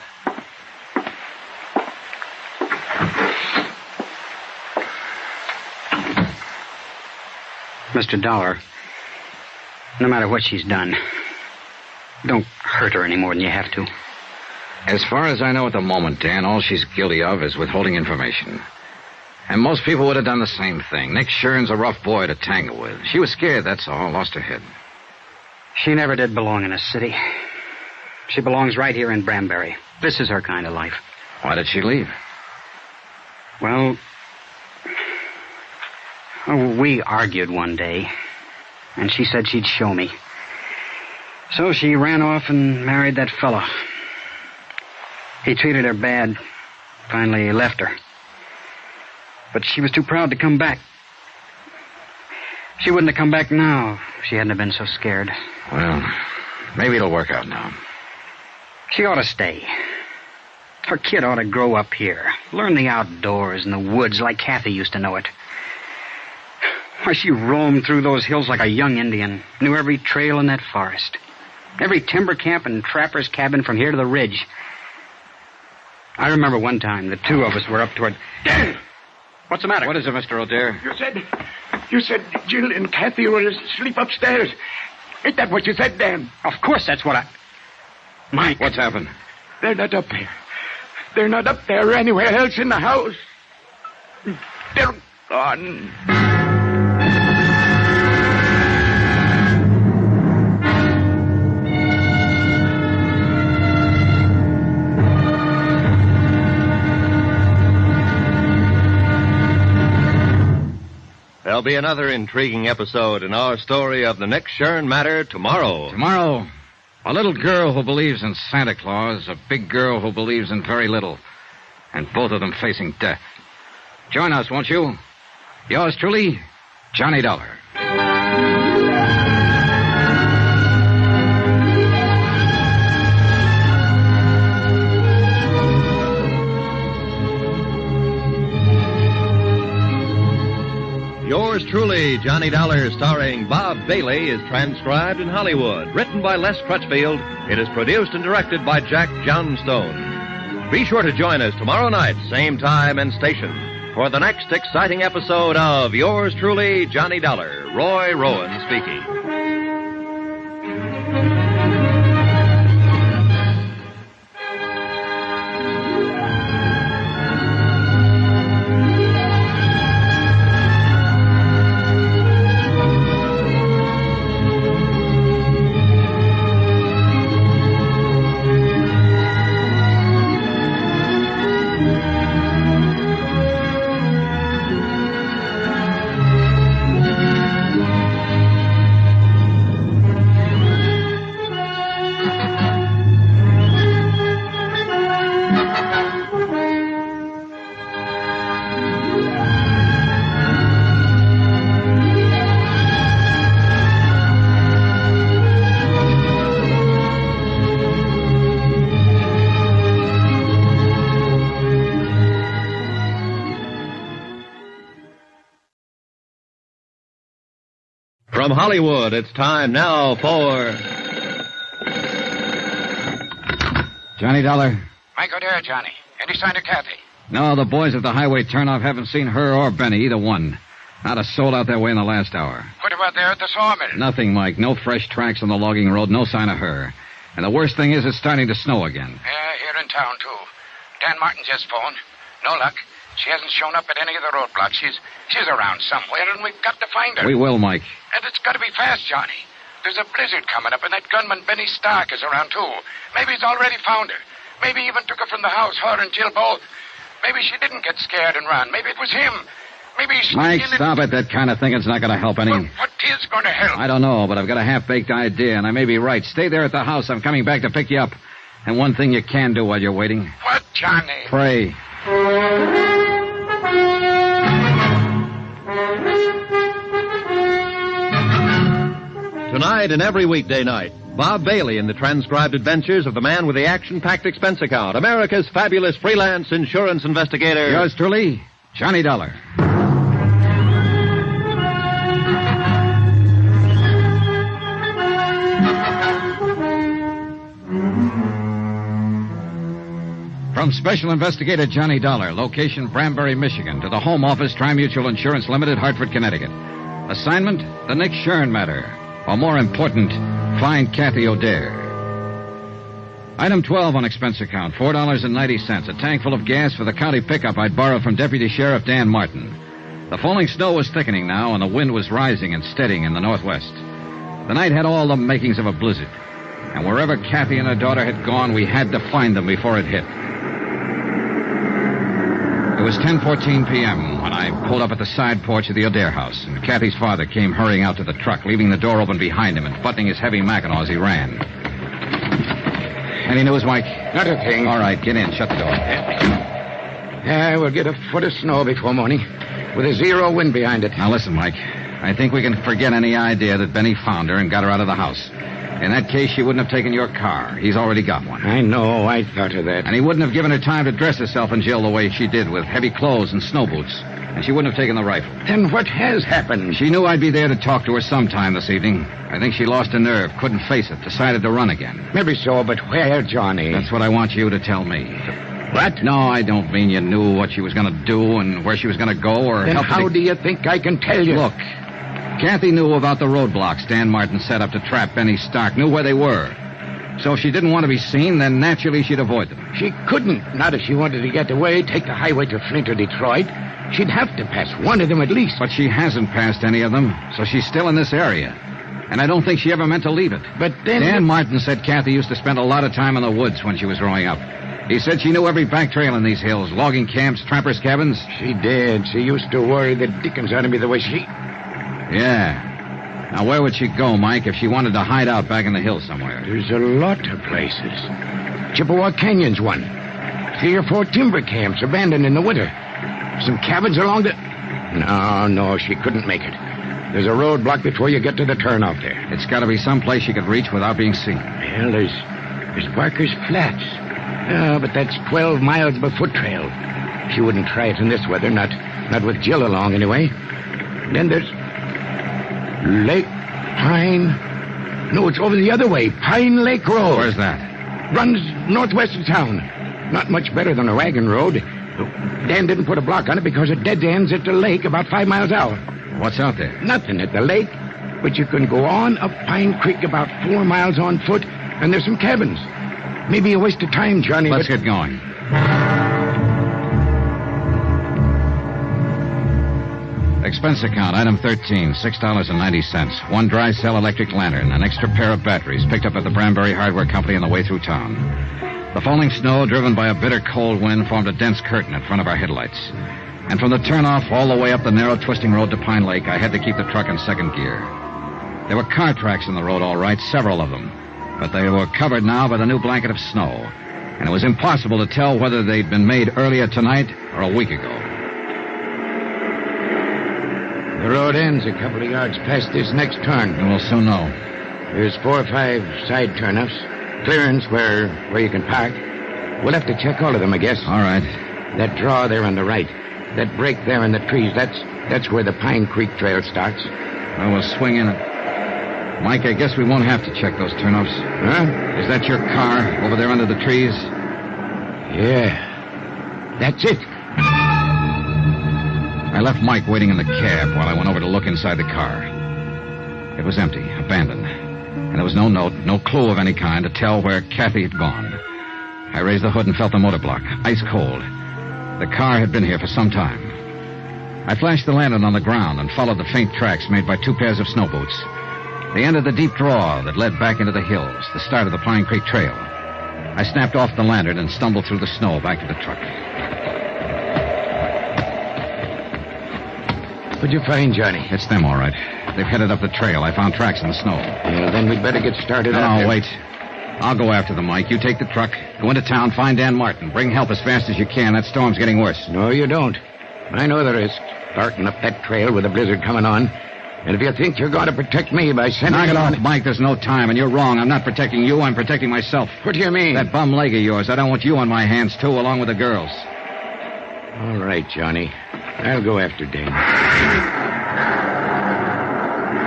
Mr. Dollar, no matter what she's done, don't hurt her any more than you have to. As far as I know at the moment, Dan, all she's guilty of is withholding information. And most people would have done the same thing. Nick Shern's a rough boy to tangle with. She was scared, that's all. Lost her head. She never did belong in a city. She belongs right here in Branbury. This is her kind of life. Why did she leave? Well, we argued one day, and she said she'd show me. So she ran off and married that fella. He treated her bad. Finally left her. But she was too proud to come back. She wouldn't have come back now if she hadn't have been so scared. Well, maybe it'll work out now. She ought to stay. Her kid ought to grow up here. Learn the outdoors and the woods like Kathy used to know it. Why, she roamed through those hills like a young Indian. Knew every trail in that forest. Every timber camp and trapper's cabin from here to the ridge. I remember one time the two of us were up toward... Dan! What's the matter? What is it, Mr. O'Dare? You said Jill and Kathy were asleep upstairs. Ain't that what you said, Dan? Of course that's what I... Mike. What's happened? They're not up there. They're not up there or anywhere else in the house. They're gone. There'll be another intriguing episode in our story of the Nick Shern matter tomorrow. Tomorrow, a little girl who believes in Santa Claus, a big girl who believes in very little, and both of them facing death. Join us, won't you? Yours truly, Johnny Dollar. truly, Johnny Dollar, starring Bob Bailey, is transcribed in Hollywood. Written by Les Crutchfield, it is produced and directed by Jack Johnstone. Be sure to join us tomorrow night, same time and station, for the next exciting episode of Yours Truly, Johnny Dollar. Roy Rowan speaking. From Hollywood, it's time now for... Johnny Dollar? Mike O'Dare, Johnny. Any sign of Kathy? No, the boys at the highway turnoff haven't seen her or Benny, either one. Not a soul out that way in the last hour. What about there at the sawmill? Nothing, Mike. No fresh tracks on the logging road, no sign of her. And the worst thing is it's starting to snow again. Yeah, here in town, too. Dan Martin just phoned. No luck. She hasn't shown up at any of the roadblocks. She's around somewhere, and we've got to find her. We will, Mike. And it's got to be fast, Johnny. There's a blizzard coming up, and that gunman Benny Stark is around, too. Maybe he's already found her. Maybe even took her from the house, her and Jill both. Maybe she didn't get scared and run. Maybe it was him. Maybe he's... Mike, stop it. That kind of thinking's not going to help any... Well, what is going to help? I don't know, but I've got a half-baked idea, and I may be right. Stay there at the house. I'm coming back to pick you up. And one thing you can do while you're waiting. What, Johnny? Pray. Tonight and every weekday night, Bob Bailey in the transcribed adventures of the man with the action-packed expense account, America's fabulous freelance insurance investigator. Yours truly, Johnny Dollar. From Special Investigator Johnny Dollar, location Branbury, Michigan, to the Home Office, Tri-Mutual Insurance Limited, Hartford, Connecticut. Assignment, the Nick Shern matter. Or more important, find Kathy O'Dare. Item 12 on expense account, $4.90, a tank full of gas for the county pickup I'd borrowed from Deputy Sheriff Dan Martin. The falling snow was thickening now, and the wind was rising and steadying in the northwest. The night had all the makings of a blizzard. And wherever Kathy and her daughter had gone, we had to find them before it hit. It was 10:14 p.m. when I pulled up at the side porch of the O'Dare house, and Kathy's father came hurrying out to the truck, leaving the door open behind him and buttoning his heavy mackinaw as he ran. Any news, Mike? Not a thing. All right, get in. Shut the door. Yeah, we'll get a foot of snow before morning, with a zero wind behind it. Now listen, Mike. I think we can forget any idea that Benny found her and got her out of the house. In that case, she wouldn't have taken your car. He's already got one. I know. I thought of that. And he wouldn't have given her time to dress herself and Jill the way she did, with heavy clothes and snow boots. And she wouldn't have taken the rifle. Then what has happened? She knew I'd be there to talk to her sometime this evening. I think she lost her nerve, couldn't face it, decided to run again. Maybe so, but where, Johnny? That's what I want you to tell me. What? No, I don't mean you knew what she was going to do and where she was going to go or then help how do you think I can tell you? Look, Kathy knew about the roadblocks Dan Martin set up to trap Benny Stark, knew where they were. So if she didn't want to be seen, then naturally she'd avoid them. She couldn't. Not if she wanted to get away, take the highway to Flint or Detroit. She'd have to pass one of them at least. But she hasn't passed any of them, so she's still in this area. And I don't think she ever meant to leave it. But then... Dan Martin said Kathy used to spend a lot of time in the woods when she was growing up. He said she knew every back trail in these hills, logging camps, trappers' cabins. She did. She used to worry the dickens out of me the way she... Yeah. Now, where would she go, Mike, if she wanted to hide out back in the hills somewhere? There's a lot of places. Chippewa Canyon's one. 3 or 4 timber camps abandoned in the winter. Some cabins along the... No, she couldn't make it. There's a roadblock before you get to the turnoff there. It's got to be someplace she could reach without being seen. Well, there's Barker's Flats. But that's 12 miles of a foot trail. She wouldn't try it in this weather, not with Jill along anyway. Then there's Lake Pine. No, it's over the other way. Pine Lake Road. Where's that? Runs northwest of town. Not much better than a wagon road. Dan didn't put a block on it because it dead ends at the lake about 5 miles out. What's out there? Nothing at the lake, but you can go on up Pine Creek about 4 miles on foot, and there's some cabins. Maybe a waste of time, Johnny. Let's get going. Expense account, item 13, $6.90. One dry cell electric lantern, an extra pair of batteries picked up at the Branbury Hardware Company on the way through town. The falling snow, driven by a bitter cold wind, formed a dense curtain in front of our headlights. And from the turnoff all the way up the narrow twisting road to Pine Lake, I had to keep the truck in second gear. There were car tracks in the road, all right, several of them. But they were covered now by the new blanket of snow. And it was impossible to tell whether they'd been made earlier tonight or a week ago. The road ends a couple of yards past this next turn. And we'll soon know. There's 4 or 5 side turnoffs. Clearance where you can park. We'll have to check all of them, I guess. All right. That draw there on the right. That break there in the trees. That's where the Pine Creek Trail starts. Well, we'll swing in it. Mike, I guess we won't have to check those turnoffs. Huh? Is that your car over there under the trees? Yeah. That's it. I left Mike waiting in the cab while I went over to look inside the car. It was empty, abandoned. And there was no note, no clue of any kind to tell where Kathy had gone. I raised the hood and felt the motor block, ice cold. The car had been here for some time. I flashed the lantern on the ground and followed the faint tracks made by 2 pairs of snow boots. They entered the deep draw that led back into the hills, the start of the Pine Creek Trail. I snapped off the lantern and stumbled through the snow back to the truck. What'd you find, Johnny? It's them, all right. They've headed up the trail. I found tracks in the snow. Well, then we'd better get started. No, wait. I'll go after them, Mike. You take the truck, go into town, find Dan Martin. Bring help as fast as you can. That storm's getting worse. No, you don't. I know the risk. Starting up that trail with a blizzard coming on. And if you think you're going to protect me by sending... Knock it off, Mike. There's no time, and you're wrong. I'm not protecting you. I'm protecting myself. What do you mean? That bum leg of yours. I don't want you on my hands, too, along with the girls. All right, Johnny. I'll go after Dan.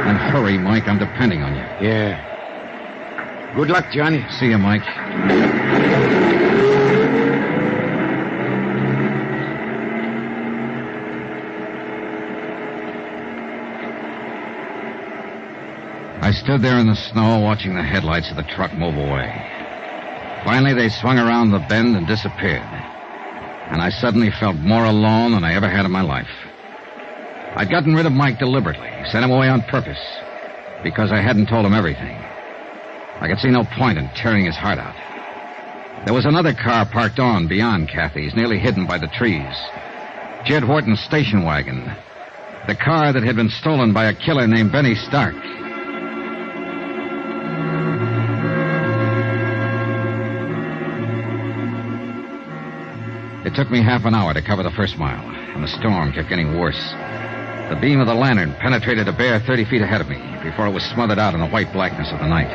And hurry, Mike. I'm depending on you. Yeah. Good luck, Johnny. See you, Mike. I stood there in the snow watching the headlights of the truck move away. Finally, they swung around the bend and disappeared. And I suddenly felt more alone than I ever had in my life. I'd gotten rid of Mike deliberately, sent him away on purpose, because I hadn't told him everything. I could see no point in tearing his heart out. There was another car parked on beyond Kathy's, nearly hidden by the trees. Jed Horton's station wagon. The car that had been stolen by a killer named Benny Stark. It took me half an hour to cover the first mile, and the storm kept getting worse. The beam of the lantern penetrated a bare 30 feet ahead of me before it was smothered out in the white blackness of the night.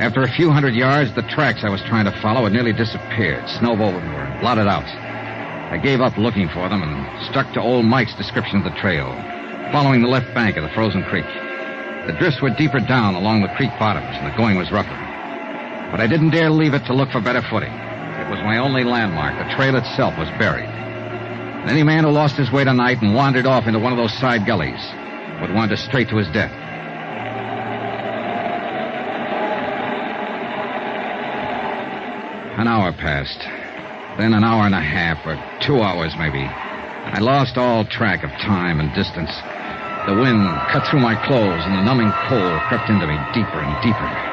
After a few hundred yards, the tracks I was trying to follow had nearly disappeared, snowed over and blotted out. I gave up looking for them and stuck to old Mike's description of the trail, following the left bank of the frozen creek. The drifts were deeper down along the creek bottoms, and the going was rougher. But I didn't dare leave it to look for better footing. It was my only landmark. The trail itself was buried. And any man who lost his way tonight and wandered off into one of those side gullies would wander straight to his death. An hour passed. Then an hour and a half, or 2 hours maybe. I lost all track of time and distance. The wind cut through my clothes, and the numbing cold crept into me deeper and deeper.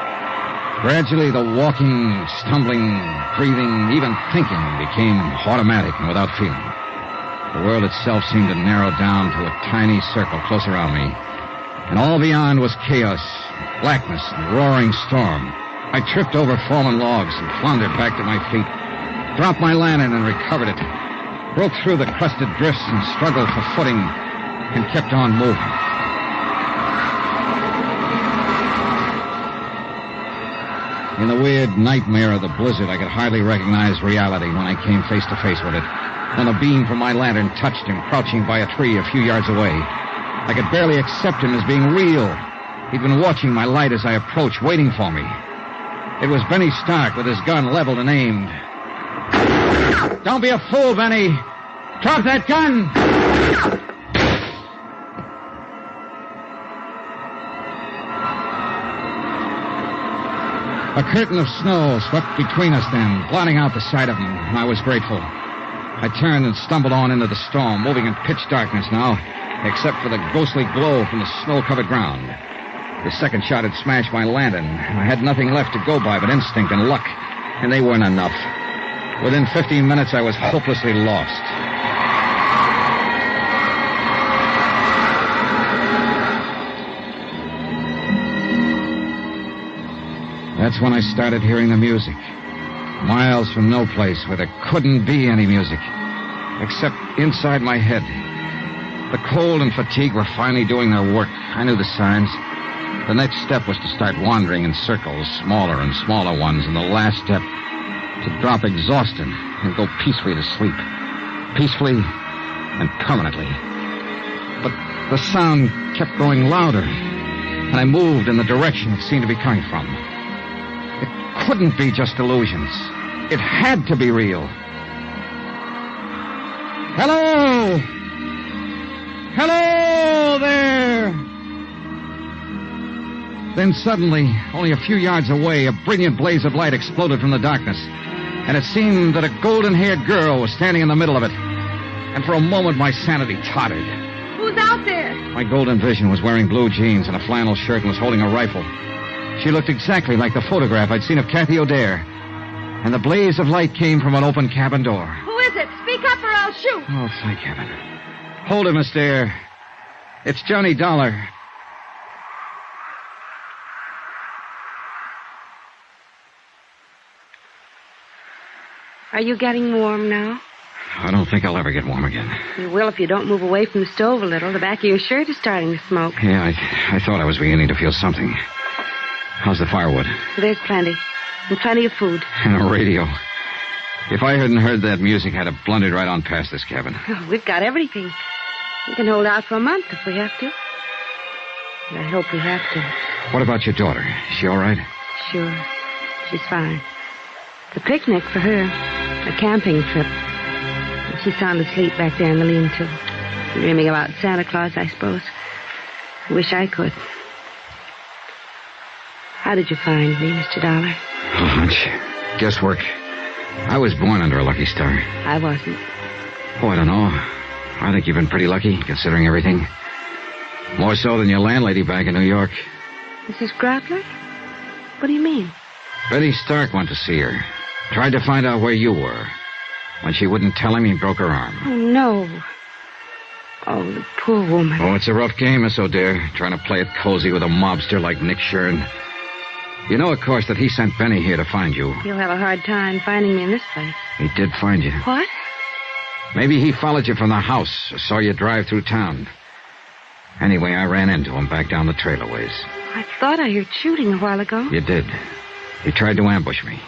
Gradually, the walking, stumbling, breathing, even thinking became automatic and without feeling. The world itself seemed to narrow down to a tiny circle close around me. And all beyond was chaos, blackness, and roaring storm. I tripped over fallen logs and floundered back to my feet, dropped my lantern and recovered it, broke through the crusted drifts and struggled for footing, and kept on moving. In the weird nightmare of the blizzard, I could hardly recognize reality when I came face to face with it. Then a beam from my lantern touched him, crouching by a tree a few yards away. I could barely accept him as being real. He'd been watching my light as I approached, waiting for me. It was Benny Stark with his gun leveled and aimed. Don't be a fool, Benny. Drop that gun! A curtain of snow swept between us then, blotting out the sight of him, and I was grateful. I turned and stumbled on into the storm, moving in pitch darkness now, except for the ghostly glow from the snow-covered ground. The second shot had smashed my lantern, and I had nothing left to go by but instinct and luck, and they weren't enough. Within 15 minutes, I was hopelessly lost. That's when I started hearing the music. Miles from no place where there couldn't be any music. Except inside my head. The cold and fatigue were finally doing their work. I knew the signs. The next step was to start wandering in circles, smaller and smaller ones, and the last step, to drop exhausted and go peacefully to sleep. Peacefully and permanently. But the sound kept growing louder, and I moved in the direction it seemed to be coming from. It couldn't be just illusions. It had to be real. Hello! Hello there! Then suddenly, only a few yards away, a brilliant blaze of light exploded from the darkness. And it seemed that a golden-haired girl was standing in the middle of it. And for a moment, my sanity tottered. Who's out there? My golden vision was wearing blue jeans and a flannel shirt and was holding a rifle. She looked exactly like the photograph I'd seen of Kathy O'Dare. And the blaze of light came from an open cabin door. Who is it? Speak up or I'll shoot. Oh, thank heaven. Hold it, Miss Dare. It's Johnny Dollar. Are you getting warm now? I don't think I'll ever get warm again. You will if you don't move away from the stove a little. The back of your shirt is starting to smoke. Yeah, I thought I was beginning to feel something. How's the firewood? There's plenty. And plenty of food. And a radio. If I hadn't heard that music, I'd have blundered right on past this cabin. Oh, we've got everything. We can hold out for a month if we have to. And I hope we have to. What about your daughter? Is she all right? Sure. She's fine. It's a picnic for her. A camping trip. She's sound asleep back there in the lean-to. Dreaming about Santa Claus, I suppose. I wish I could. How did you find me, Mr. Dollar? A hunch. Guesswork. I was born under a lucky star. I wasn't. Oh, I don't know. I think you've been pretty lucky, considering everything. More so than your landlady back in New York. Mrs. Grotler? What do you mean? Betty Stark went to see her. Tried to find out where you were. When she wouldn't tell him, he broke her arm. Oh, no. Oh, the poor woman. Oh, it's a rough game, Miss O'Dare, trying to play it cozy with a mobster like Nick Shern. You know, of course, that he sent Benny here to find you. He'll have a hard time finding me in this place. He did find you. What? Maybe he followed you from the house or saw you drive through town. Anyway, I ran into him back down the trailer ways. I thought I heard shooting a while ago. You did. He tried to ambush me.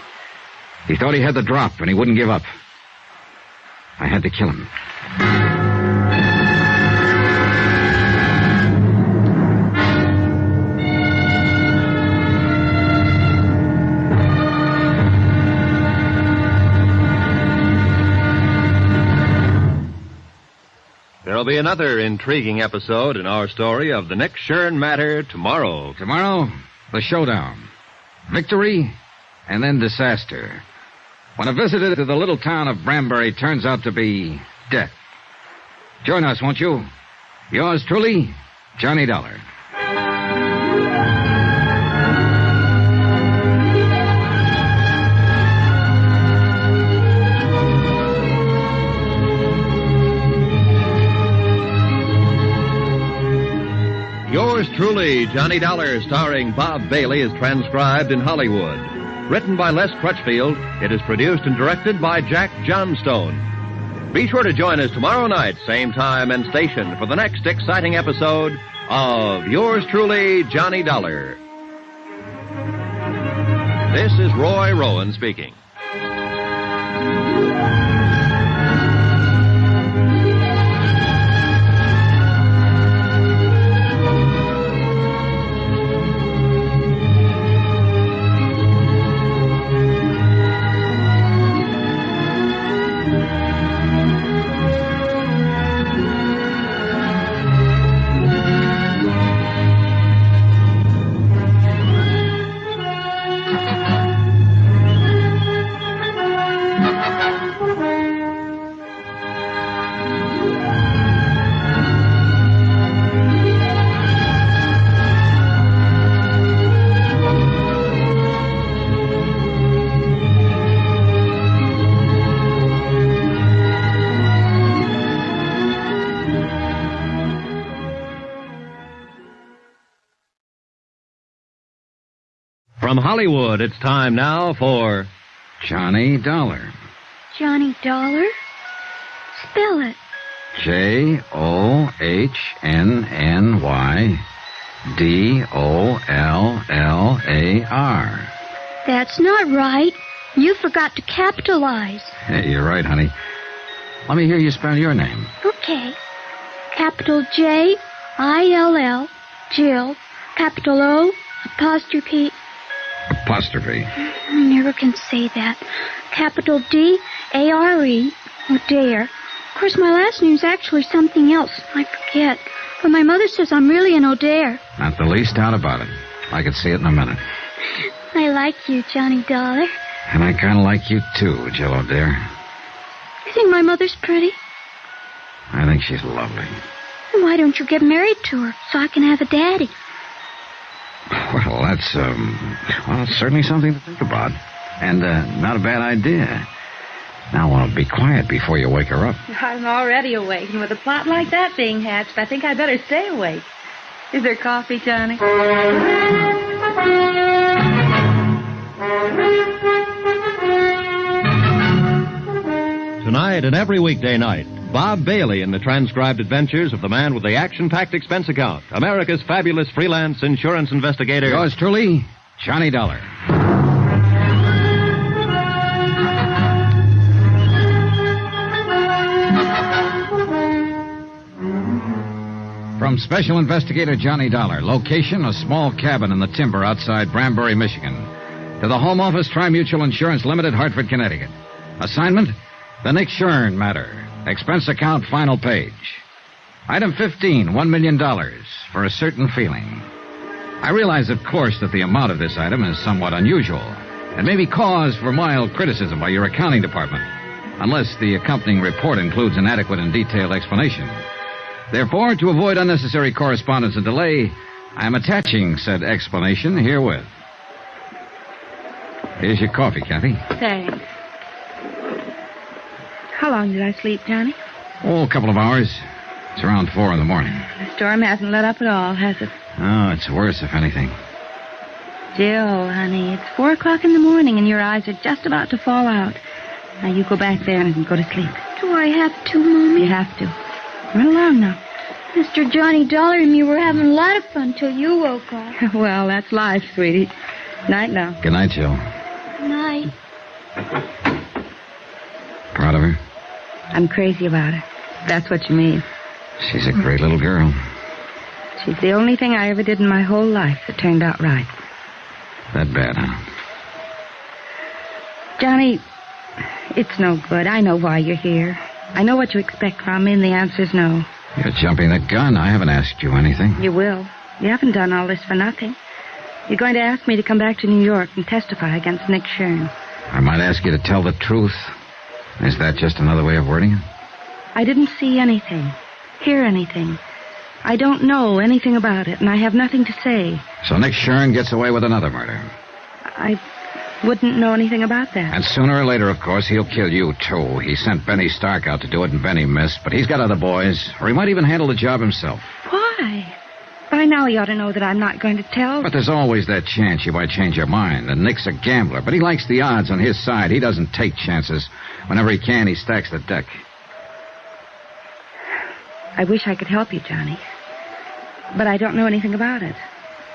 He thought he had the drop, and he wouldn't give up. I had to kill him. There'll be another intriguing episode in our story of the Nick Shern matter tomorrow. Tomorrow, the showdown. Victory, and then disaster. When a visitor to the little town of Branbury turns out to be death. Join us, won't you? Yours truly, Johnny Dollar. Yours truly, Johnny Dollar, starring Bob Bailey, is transcribed in Hollywood. Written by Les Crutchfield, it is produced and directed by Jack Johnstone. Be sure to join us tomorrow night, same time and station, for the next exciting episode of Yours truly, Johnny Dollar. This is Roy Rowan speaking. From Hollywood, it's time now for Johnny Dollar. Johnny Dollar? Spell it. JOHNNYDOLLAR. That's not right. You forgot to capitalize. Hey, you're right, honey. Let me hear you spell your name. Okay. Capital J-I-L-L, Jill. Capital O, apostrophe. Apostrophe. I never can say that. Capital D-A-R-E, Dare. Of course, my last name's actually something else. I forget. But my mother says I'm really an O'Dare. Not the least doubt about it. I could see it in a minute. I like you, Johnny Dollar. And I kind of like you, too, Jill O'Dare. You think my mother's pretty? I think she's lovely. Then why don't you get married to her so I can have a daddy? Well, that's certainly something to think about. And not a bad idea. Now, I want to be quiet before you wake her up. I'm already awake, and with a plot like that being hatched, I think I'd better stay awake. Is there coffee, Johnny? Tonight and every weekday night, Bob Bailey in the transcribed adventures of the man with the action-packed expense account, America's fabulous freelance insurance investigator. Yours truly, Johnny Dollar. From Special Investigator Johnny Dollar, location a small cabin in the timber outside Branbury, Michigan, to the Home Office Tri-Mutual Insurance Limited, Hartford, Connecticut. Assignment, the Nick Shern matter. Expense account, final page. Item 15, $1 million for a certain feeling. I realize, of course, that the amount of this item is somewhat unusual and may be cause for mild criticism by your accounting department, unless the accompanying report includes an adequate and detailed explanation. Therefore, to avoid unnecessary correspondence and delay, I am attaching said explanation herewith. Here's your coffee, Kathy. Thanks. How long did I sleep, Johnny? Oh, a couple of hours. It's around 4 in the morning. The storm hasn't let up at all, has it? Oh, it's worse, if anything. Jill, honey, it's 4 o'clock in the morning and your eyes are just about to fall out. Now you go back there and go to sleep. Do I have to, Mommy? You have to. Run along now. Mr. Johnny Dollar and me were having a lot of fun till you woke up. Well, that's life, sweetie. Night now. Good night, Jill. Good night. Proud of her? I'm crazy about her. That's what you mean. She's a great little girl. She's the only thing I ever did in my whole life that turned out right. That bad, huh? Johnny, it's no good. I know why you're here. I know what you expect from me, and the answer's no. You're jumping the gun. I haven't asked you anything. You will. You haven't done all this for nothing. You're going to ask me to come back to New York and testify against Nick Shern. I might ask you to tell the truth. Is that just another way of wording it? I didn't see anything, hear anything. I don't know anything about it, and I have nothing to say. So Nick Shern gets away with another murder. I wouldn't know anything about that. And sooner or later, of course, he'll kill you, too. He sent Benny Stark out to do it, and Benny missed. But he's got other boys, or he might even handle the job himself. Why? By now you ought to know that I'm not going to tell. But there's always that chance you might change your mind. And Nick's a gambler, but he likes the odds on his side. He doesn't take chances. Whenever he can, he stacks the deck. I wish I could help you, Johnny. But I don't know anything about it.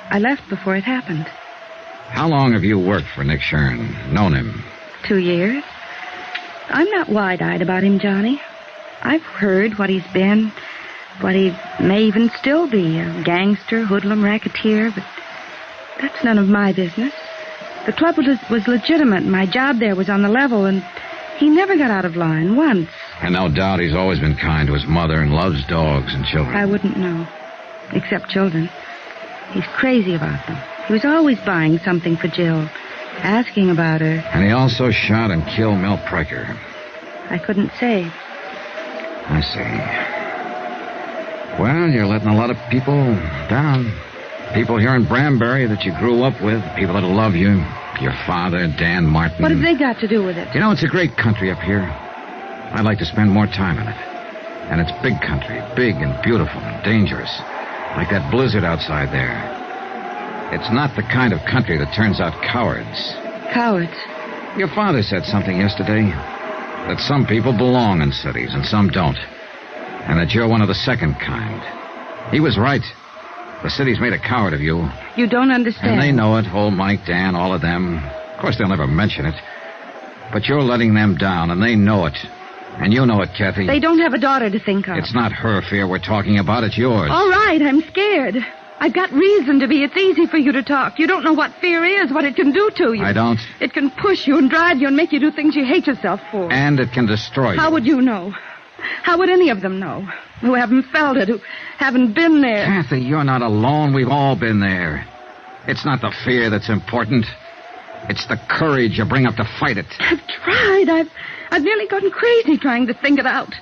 I left before it happened. How long have you worked for Nick Shern? Known him? 2 years. I'm not wide-eyed about him, Johnny. I've heard what he's been, what he may even still be, a gangster, hoodlum, racketeer, but that's none of my business. The club was legitimate, and my job there was on the level, and he never got out of line once. And no doubt he's always been kind to his mother and loves dogs and children. I wouldn't know, except children. He's crazy about them. He was always buying something for Jill, asking about her. And he also shot and killed Mel Precker. I couldn't say. I see. Well, you're letting a lot of people down. People here in Branbury that you grew up with, people that love you. Your father, Dan Martin. What have they got to do with it? You know, it's a great country up here. I'd like to spend more time in it. And it's big country, big and beautiful and dangerous. Like that blizzard outside there. It's not the kind of country that turns out cowards. Cowards? Your father said something yesterday. That some people belong in cities and some don't. And that you're one of the second kind. He was right. The city's made a coward of you. You don't understand. And they know it. Old Mike, Dan, all of them. Of course, they'll never mention it. But you're letting them down, and they know it. And you know it, Kathy. They don't have a daughter to think of. It's not her fear we're talking about. It's yours. All right, I'm scared. I've got reason to be. It's easy for you to talk. You don't know what fear is, what it can do to you. I don't. It can push you and drive you and make you do things you hate yourself for. And it can destroy you. How would you know? How would any of them know? Who haven't felt it, who haven't been there. Kathy, you're not alone. We've all been there. It's not the fear that's important. It's the courage you bring up to fight it. I've tried. I've nearly gone crazy trying to think it out.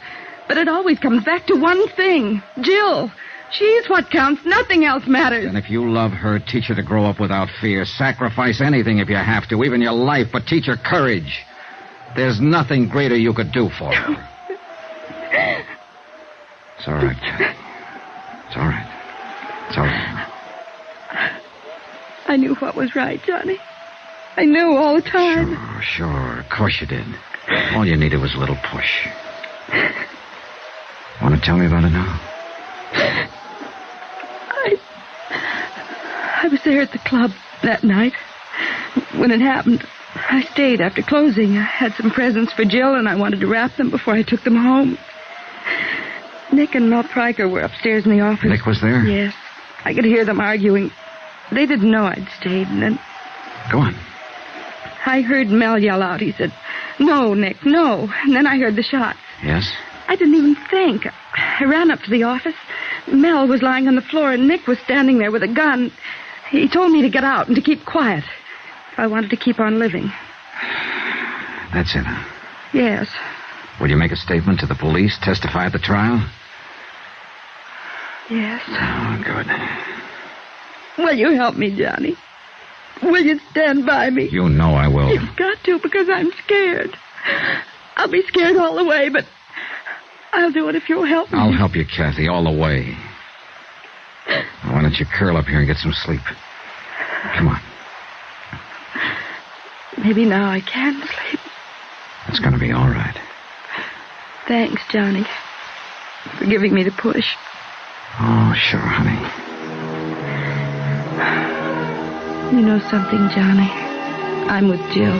But it always comes back to one thing. Jill. She's what counts. Nothing else matters. And if you love her, teach her to grow up without fear. Sacrifice anything if you have to, even your life, but teach her courage. There's nothing greater you could do for her. It's all right, Kathy. It's all right. It's all right. I knew what was right, Johnny. I knew all the time. Sure. Of course you did. All you needed was a little push. Want to tell me about it now? I was there at the club that night. When it happened, I stayed after closing. I had some presents for Jill, and I wanted to wrap them before I took them home. Nick and Mel Pryker were upstairs in the office. Nick was there? Yes. I could hear them arguing. They didn't know I'd stayed, and then... Go on. I heard Mel yell out. He said, "No, Nick, no." And then I heard the shots. Yes? I didn't even think. I ran up to the office. Mel was lying on the floor, and Nick was standing there with a gun. He told me to get out and to keep quiet if I wanted to keep on living. That's it, huh? Yes. Will you make a statement to the police, testify at the trial? Yes. Oh, good. Will you help me, Johnny? Will you stand by me? You know I will. You've got to, because I'm scared. I'll be scared all the way, but I'll do it if you'll help me. I'll help you, Kathy, all the way. Why don't you curl up here and get some sleep? Come on. Maybe now I can sleep. It's going to be all right. Thanks, Johnny, for giving me the push. Oh, sure, honey. You know something, Johnny? I'm with Jill.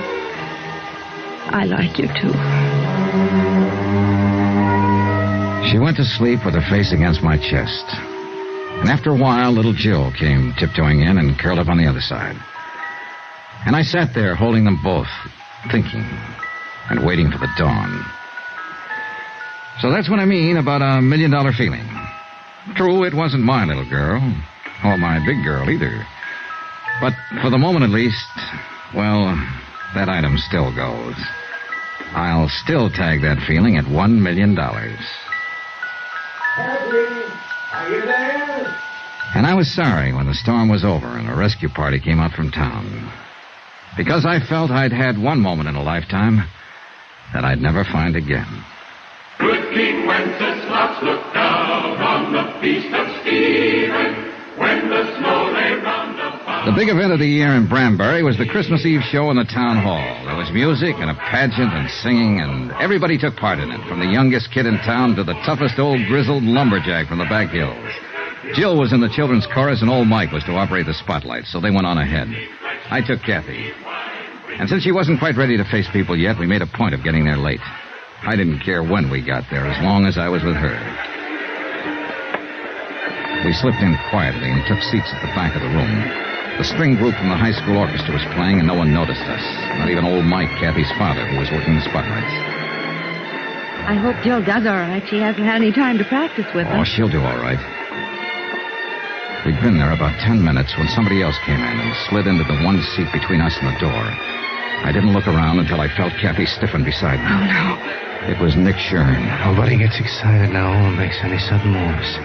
I like you, too. She went to sleep with her face against my chest. And after a while, little Jill came tiptoeing in and curled up on the other side. And I sat there holding them both, thinking and waiting for the dawn. So that's what I mean about $1 million feeling. True, it wasn't my little girl, or my big girl either. But for the moment at least, well, that item still goes. I'll still tag that feeling at $1 million. Kathy, are you there? And I was sorry when the storm was over and a rescue party came out from town. Because I felt I'd had one moment in a lifetime that I'd never find again. Good King Wenceslas looked down on the feast of Stephen when the snow lay round about. The big event of the year in Branbury was the Christmas Eve show in the town hall. There was music and a pageant and singing, and everybody took part in it, from the youngest kid in town to the toughest old grizzled lumberjack from the back hills. Jill was in the children's chorus, and old Mike was to operate the spotlight, so they went on ahead. I took Kathy. And since she wasn't quite ready to face people yet, we made a point of getting there late. I didn't care when we got there, as long as I was with her. We slipped in quietly and took seats at the back of the room. The string group from the high school orchestra was playing, and no one noticed us. Not even old Mike, Kathy's father, who was working the spotlights. I hope Jill does all right. She hasn't had any time to practice with them. Oh, she'll do all right. We'd been there about 10 minutes when somebody else came in and slid into the one seat between us and the door. I didn't look around until I felt Kathy stiffen beside me. Oh, no. It was Nick Shern. Nobody gets excited now or makes any sudden moves.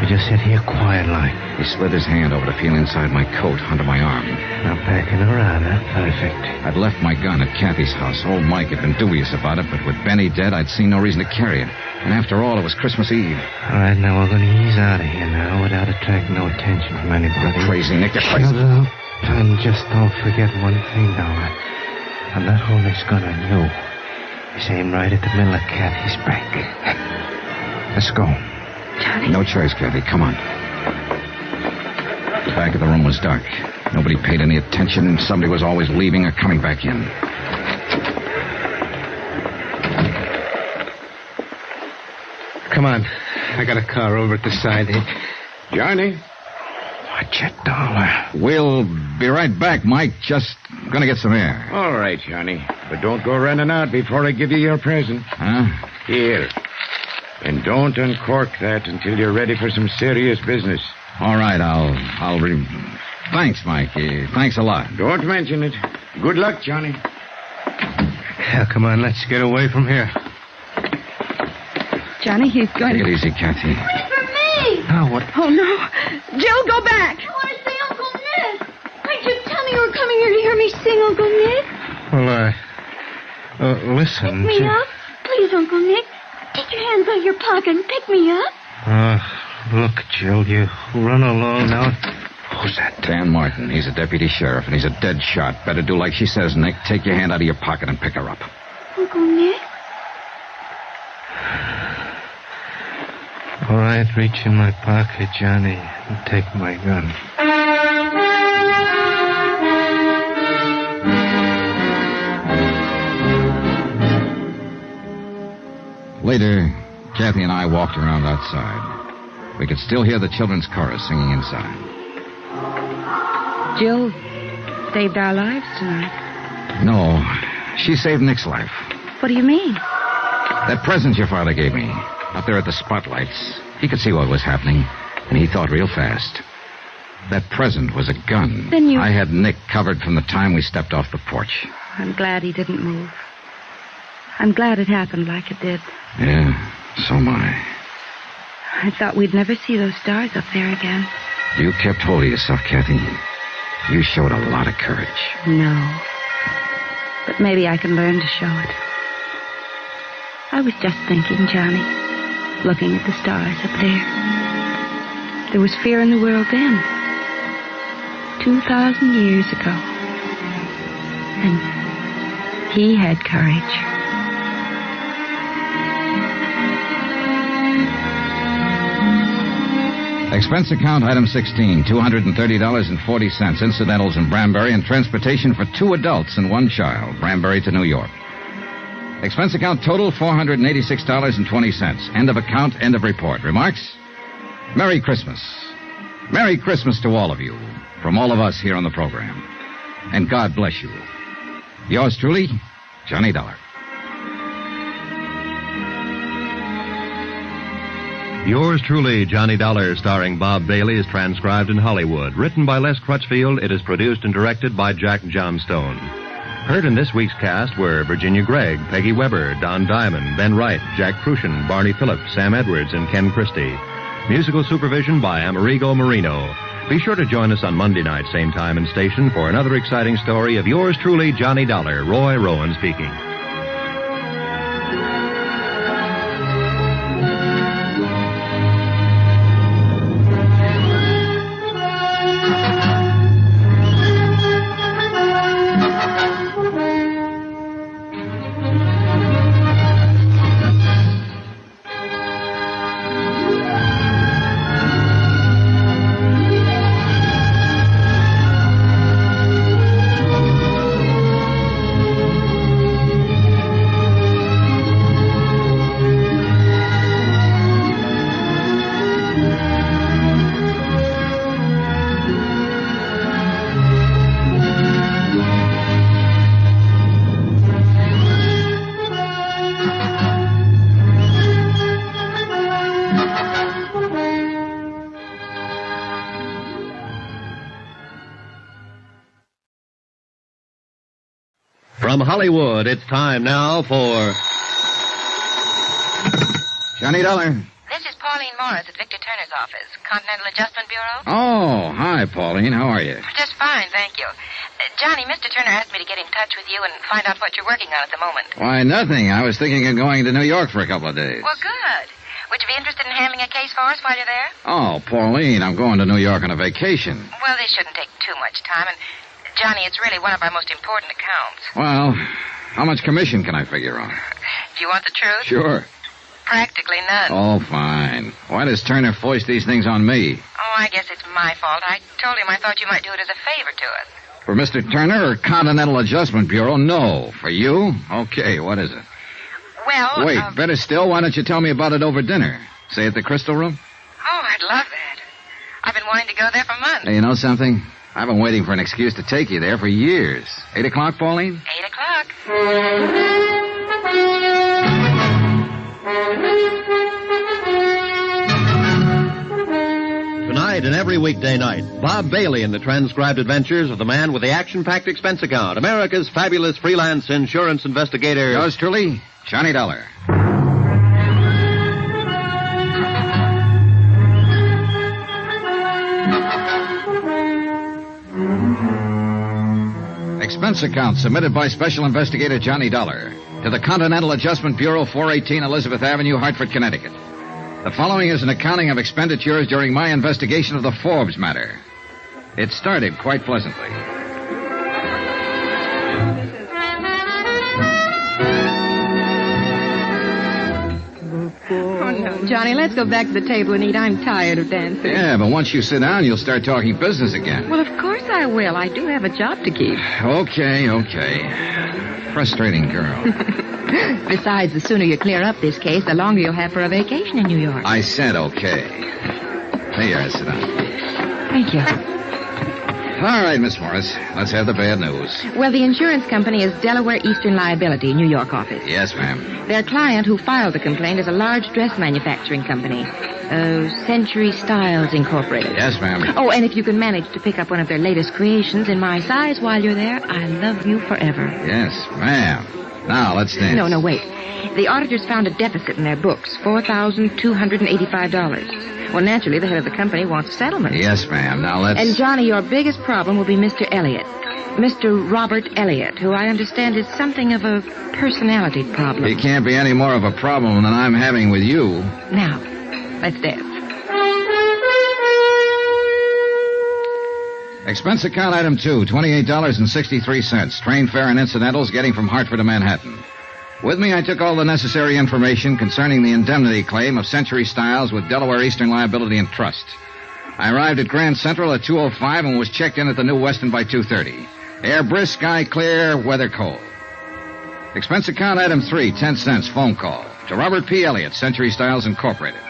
We just sit here quiet like. He slid his hand over to feel inside my coat under my arm. Now backing around, huh? Perfect. I'd left my gun at Kathy's house. Old Mike had been dubious about it, but with Benny dead, I'd seen no reason to carry it. And after all, it was Christmas Eve. All right, now we're going to ease out of here now without attracting no attention from anybody. You're crazy, Nick. You're Shut crazy. up. And just don't forget one thing, Dollar. I'm not holding this gun on you. It's aimed right at the middle of Kathy's back. Let's go. Johnny? No choice, Kathy. Come on. The back of the room was dark. Nobody paid any attention. Somebody was always leaving or coming back in. Come on. I got a car over at the side here. Johnny? Watch it, Dollar. We'll be right back, Mike. Just gonna get some air. All right, Johnny. But don't go running out before I give you your present. Huh? Here. And don't uncork that until you're ready for some serious business. All right, Thanks, Mike. Thanks a lot. Don't mention it. Good luck, Johnny. Yeah, come on, let's get away from here. Johnny, he's going Take to... it easy, Kathy. For me! Now, what? Oh, no. Jill, go back. I want to see Uncle Nick. Why'd you tell me you were coming here to hear me sing, Uncle Nick? Well, listen. Pick me up. Please, Uncle Nick. Take your hands out of your pocket and pick me up. Look, Jill, you run along now. Who's that? Dan Martin. He's a deputy sheriff, and he's a dead shot. Better do like she says, Nick. Take your hand out of your pocket and pick her up. Uncle Nick? All right, reach in my pocket, Johnny, and take my gun. Later, Kathy and I walked around outside. We could still hear the children's chorus singing inside. Jill saved our lives tonight. No, she saved Nick's life. What do you mean? That present your father gave me, up there at the spotlights. He could see what was happening, and he thought real fast. That present was a gun. Then you... I had Nick covered from the time we stepped off the porch. I'm glad he didn't move. I'm glad it happened like it did. Yeah, so am I. I thought we'd never see those stars up there again. You kept hold of yourself, Kathy. You showed a lot of courage. No. But maybe I can learn to show it. I was just thinking, Johnny, looking at the stars up there. There was fear in the world then. 2,000 years ago. And he had courage. Expense account item 16, $230.40, incidentals in Branbury, and transportation for 2 adults and 1 child, Branbury to New York. Expense account total, $486.20. End of account, end of report. Remarks? Merry Christmas. Merry Christmas to all of you, from all of us here on the program. And God bless you. Yours truly, Johnny Dollar. Yours truly, Johnny Dollar, starring Bob Bailey, is transcribed in Hollywood. Written by Les Crutchfield, it is produced and directed by Jack Johnstone. Heard in this week's cast were Virginia Gregg, Peggy Weber, Don Diamond, Ben Wright, Jack Crucian, Barney Phillips, Sam Edwards, and Ken Christie. Musical supervision by Amerigo Marino. Be sure to join us on Monday night, same time and station, for another exciting story of yours truly, Johnny Dollar. Roy Rowan speaking. From Hollywood, it's time now for Johnny Dollar. This is Pauline Morris at Victor Turner's office, Continental Adjustment Bureau. Oh, hi, Pauline. How are you? Just fine, thank you. Johnny, Mr. Turner asked me to get in touch with you and find out what you're working on at the moment. Why, nothing. I was thinking of going to New York for a couple of days. Well, good. Would you be interested in handling a case for us while you're there? Oh, Pauline, I'm going to New York on a vacation. Well, this shouldn't take too much time, and Johnny, it's really one of our most important accounts. Well, how much commission can I figure on? Do you want the truth? Sure. Practically none. Oh, fine. Why does Turner foist these things on me? Oh, I guess it's my fault. I told him I thought you might do it as a favor to us. For Mr. Turner or Continental Adjustment Bureau? No. For you? Okay, what is it? Well, Wait, better still, why don't you tell me about it over dinner? Say at the Crystal Room? Oh, I'd love that. I've been wanting to go there for months. Hey, you know something? I've been waiting for an excuse to take you there for years. 8 o'clock, Pauline? 8 o'clock. Tonight and every weekday night, Bob Bailey in the transcribed adventures of the man with the action-packed expense account, America's fabulous freelance insurance investigator. Yours truly, Johnny Dollar. Expense account submitted by Special Investigator Johnny Dollar to the Continental Adjustment Bureau, 418 Elizabeth Avenue, Hartford, Connecticut. The following is an accounting of expenditures during my investigation of the Forbes matter. It started quite pleasantly. Oh, no. Johnny, let's go back to the table and eat. I'm tired of dancing. Yeah, but once you sit down, you'll start talking business again. Well, of course I will. I do have a job to keep. Okay. Frustrating girl. Besides, the sooner you clear up this case, the longer you'll have for a vacation in New York. I said okay. Here, sit down. Thank you. All right, Miss Morris. Let's have the bad news. Well, the insurance company is Delaware Eastern Liability, New York office. Yes, ma'am. Their client who filed the complaint is a large dress manufacturing company. Century Styles Incorporated. Yes, ma'am. Oh, and if you can manage to pick up one of their latest creations in my size while you're there, I love you forever. Yes, ma'am. Now, let's dance. No, wait. The auditors found a deficit in their books, $4,285. Well, naturally, the head of the company wants a settlement. Yes, ma'am. Now, let's... And, Johnny, your biggest problem will be Mr. Elliott. Mr. Robert Elliott, who I understand is something of a personality problem. He can't be any more of a problem than I'm having with you. Now, let's dance. Expense account item 2, $28.63. Train fare and incidentals getting from Hartford to Manhattan. With me, I took all the necessary information concerning the indemnity claim of Century Styles with Delaware Eastern Liability and Trust. I arrived at Grand Central at 2:05 and was checked in at the New Weston by 2:30. Air brisk, sky clear, weather cold. Expense account item 3, 10 cents, phone call to Robert P. Elliott, Century Styles Incorporated.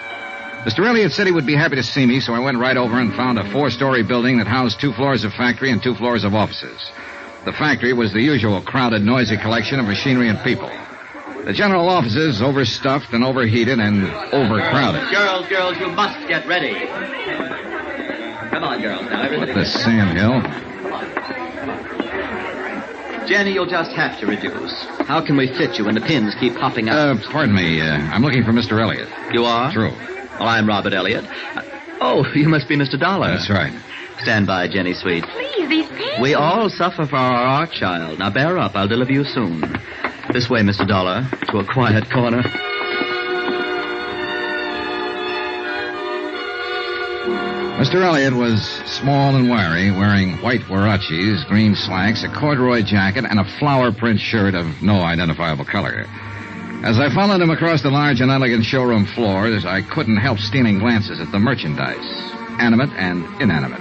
Mr. Elliott said he would be happy to see me, so I went right over and found a 4-story building that housed 2 floors of factory and 2 floors of offices. The factory was the usual crowded, noisy collection of machinery and people. The general offices overstuffed and overheated and overcrowded. Girls, you must get ready. Come on, girls. Now, everybody. What the Sam Hill? Jenny, you'll just have to reduce. How can we fit you when the pins keep popping up? Pardon me. I'm looking for Mr. Elliott. You are? True. Well, I'm Robert Elliott. Oh, you must be Mr. Dollar. That's right. Stand by, Jenny, sweet. Please, these pins. We all suffer for our art, child. Now, bear up. I'll deliver you soon. This way, Mr. Dollar, to a quiet corner. Mr. Elliott was small and wiry, wearing white huaraches, green slacks, a corduroy jacket, and a flower print shirt of no identifiable color. As I followed him across the large and elegant showroom floors, I couldn't help stealing glances at the merchandise, animate and inanimate.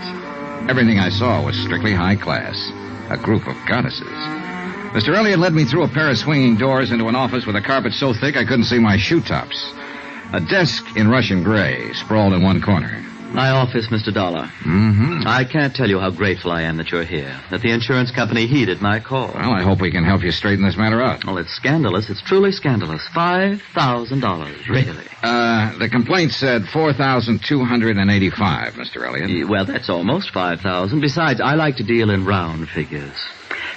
Everything I saw was strictly high class, a group of goddesses. Mr. Elliott led me through a pair of swinging doors into an office with a carpet so thick I couldn't see my shoe tops. A desk in Russian gray sprawled in one corner. My office, Mr. Dollar. Mm-hmm. I can't tell you how grateful I am that you're here, that the insurance company heeded my call. Well, I hope we can help you straighten this matter out. Well, it's scandalous. It's truly scandalous. $5,000, really. The complaint said $4,285, Mr. Elliott. Well, that's almost $5,000. Besides, I like to deal in round figures.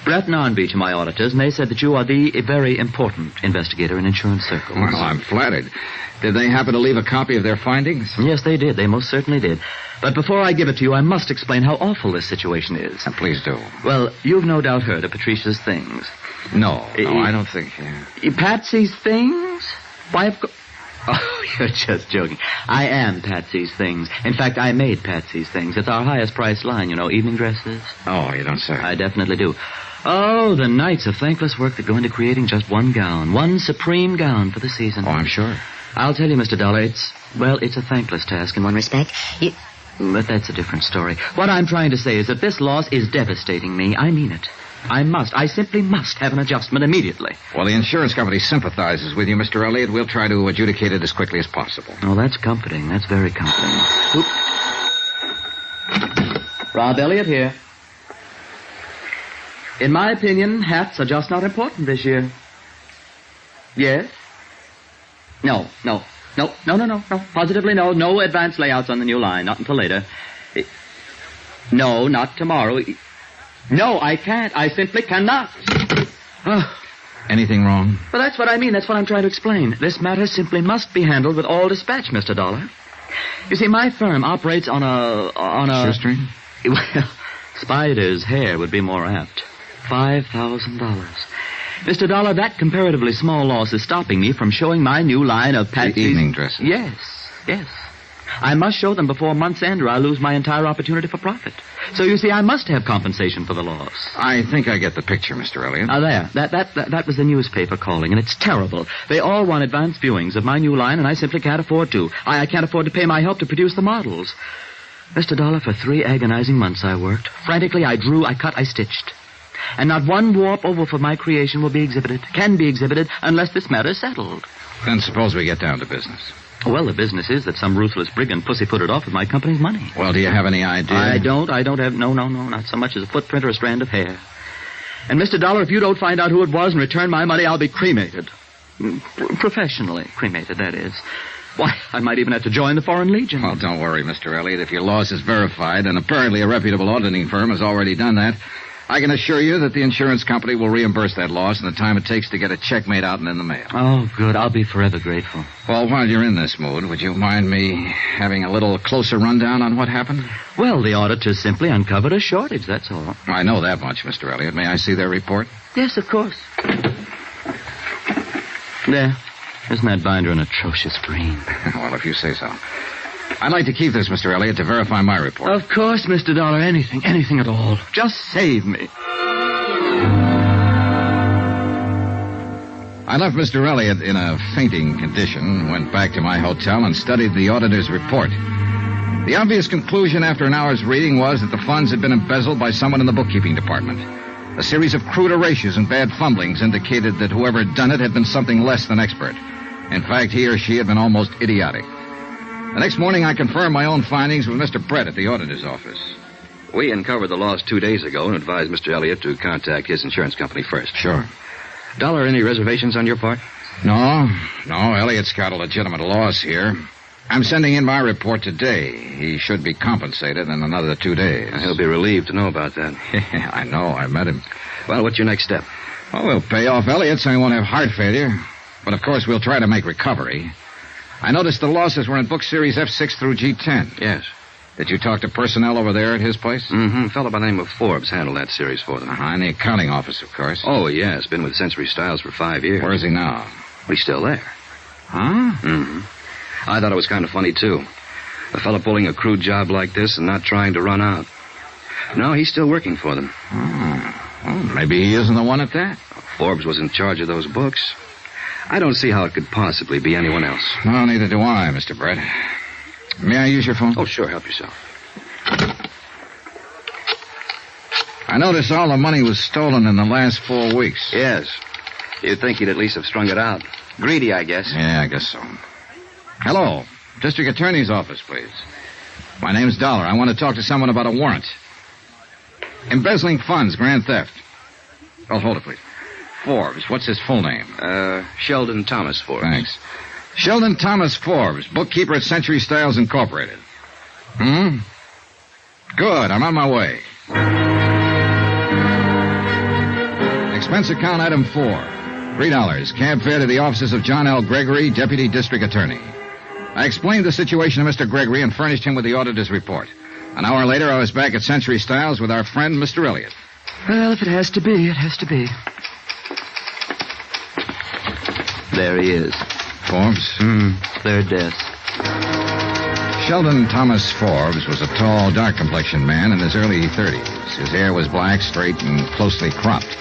Brett and Arnbeach are my auditors, and they said that you are the very important investigator in insurance circles. Well, I'm flattered. Did they happen to leave a copy of their findings? Yes, they did. They most certainly did. But before I give it to you, I must explain how awful this situation is. Please do. Well, you've no doubt heard of Patricia's things. No, I don't think... Patsy's things? Why, of course... Oh, you're just joking. I am Patsy's things. In fact, I made Patsy's things. It's our highest priced line, you know, evening dresses. Oh, you don't say. I definitely do. Oh, the nights of thankless work that go into creating just one gown. One supreme gown for the season. Oh, I'm sure. I'll tell you, Mr. Dollar, it's a thankless task in one respect. But that's a different story. What I'm trying to say is that this loss is devastating me. I mean it. I simply must have an adjustment immediately. Well, the insurance company sympathizes with you, Mr. Elliott. We'll try to adjudicate it as quickly as possible. Oh, that's comforting. That's very comforting. Oop. Rob Elliott here. In my opinion, hats are just not important this year. Yes? No. Positively no. No advance layouts on the new line. Not until later. No, not tomorrow. No, I can't. I simply cannot. Anything wrong? Well, that's what I mean. That's what I'm trying to explain. This matter simply must be handled with all dispatch, Mr. Dollar. You see, my firm operates on a... Shoestring? Well, Spider's hair would be more apt. $5,000. Mr. Dollar, that comparatively small loss is stopping me from showing my new line of Patsy's... The evening dresses? Yes. I must show them before month's end or I'll lose my entire opportunity for profit. So, you see, I must have compensation for the loss. I think I get the picture, Mr. Elliott. There. That was the newspaper calling, and it's terrible. They all want advance viewings of my new line, and I simply can't afford to. I can't afford to pay my help to produce the models. Mr. Dollar, for 3 agonizing months I worked. Frantically, I drew, I cut, I stitched. And not one warp over for my creation will be exhibited, can be exhibited, unless this matter's settled. Then suppose we get down to business. Well, the business is that some ruthless brigand pussyfooted off with my company's money. Well, do you have any idea? I don't have... No, not so much as a footprint or a strand of hair. And, Mr. Dollar, if you don't find out who it was and return my money, I'll be cremated. Professionally cremated, that is. Why, I might even have to join the Foreign Legion. Well, don't worry, Mr. Elliott. If your loss is verified, and apparently a reputable auditing firm has already done that, I can assure you that the insurance company will reimburse that loss in the time it takes to get a check made out and in the mail. Oh, good. I'll be forever grateful. Well, while you're in this mood, would you mind me having a little closer rundown on what happened? Well, the auditors simply uncovered a shortage, that's all. I know that much, Mr. Elliott. May I see their report? Yes, of course. There. Isn't that binder an atrocious green? Well, if you say so. I'd like to keep this, Mr. Elliott, to verify my report. Of course, Mr. Dollar. Anything at all. Just save me. I left Mr. Elliott in a fainting condition, went back to my hotel, and studied the auditor's report. The obvious conclusion after an hour's reading was that the funds had been embezzled by someone in the bookkeeping department. A series of crude erasures and bad fumblings indicated that whoever had done it had been something less than expert. In fact, he or she had been almost idiotic. The next morning, I confirmed my own findings with Mr. Brett at the auditor's office. We uncovered the loss 2 days ago and advised Mr. Elliott to contact his insurance company first. Sure. Dollar, any reservations on your part? No. Elliott's got a legitimate loss here. I'm sending in my report today. He should be compensated in another 2 days. He'll be relieved to know about that. I know. I met him. Well, what's your next step? Well, we'll pay off Elliott so he won't have heart failure. But, of course, we'll try to make recovery. I noticed the losses were in book series F6 through G10. Yes. Did you talk to personnel over there at his place? Mm-hmm. A fellow by the name of Forbes handled that series for them. In the accounting office, of course. Oh, yes. Been with Century Styles for 5 years. Where is he now? He's still there. Huh? Mm-hmm. I thought it was kind of funny, too. A fellow pulling a crude job like this and not trying to run out. No, he's still working for them. Well, maybe he isn't the one at that. Forbes was in charge of those books. I don't see how it could possibly be anyone else. No, neither do I, Mr. Brett. May I use your phone? Oh, sure. Help yourself. I noticed all the money was stolen in the last 4 weeks. Yes. You'd think he'd at least have strung it out. Greedy, I guess. Yeah, I guess so. Hello. District Attorney's office, please. My name's Dollar. I want to talk to someone about a warrant. Embezzling funds, grand theft. Oh, hold it, please. Forbes. What's his full name? Sheldon Thomas Forbes. Thanks. Sheldon Thomas Forbes, bookkeeper at Century Styles Incorporated. Good. I'm on my way. Expense account item 4. $3. Cab fare to the offices of John L. Gregory, Deputy District Attorney. I explained the situation to Mr. Gregory and furnished him with the auditor's report. An hour later, I was back at Century Styles with our friend, Mr. Elliott. Well, if it has to be, it has to be. There he is. Forbes? Third desk. Sheldon Thomas Forbes was a tall, dark-complexioned man in his early 30s. His hair was black, straight, and closely cropped.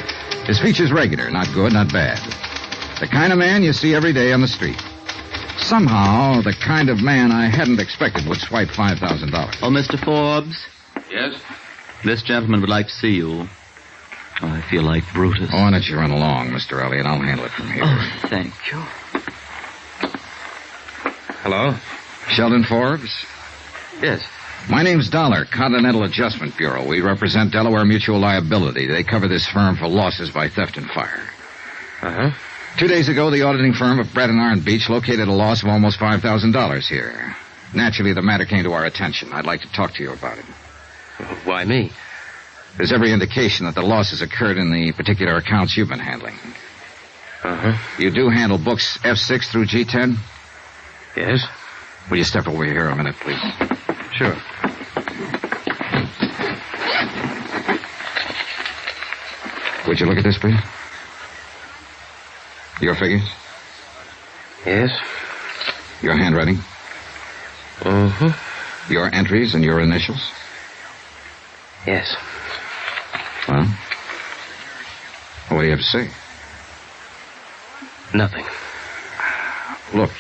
His features regular, not good, not bad. The kind of man you see every day on the street. Somehow, the kind of man I hadn't expected would swipe $5,000. Oh, Mr. Forbes? Yes? This gentleman would like to see you. Oh, I feel like Brutus. Oh, why don't you run along, Mr. Elliott? I'll handle it from here. Oh, thank you. Hello? Sheldon Forbes? Yes. My name's Dollar, Continental Adjustment Bureau. We represent Delaware Mutual Liability. They cover this firm for losses by theft and fire. Uh-huh. 2 days ago, the auditing firm of Brett and Arn Beach located a loss of almost $5,000 here. Naturally, the matter came to our attention. I'd like to talk to you about it. Why me? There's every indication that the losses occurred in the particular accounts you've been handling. Uh-huh. You do handle books F6 through G10? Yes. Will you step over here a minute, please? Sure. Would you look at this, please? Your figures? Yes. Your handwriting? Mm-hmm. Your entries and your initials? Yes. Well, what do you have to say? Nothing. Look,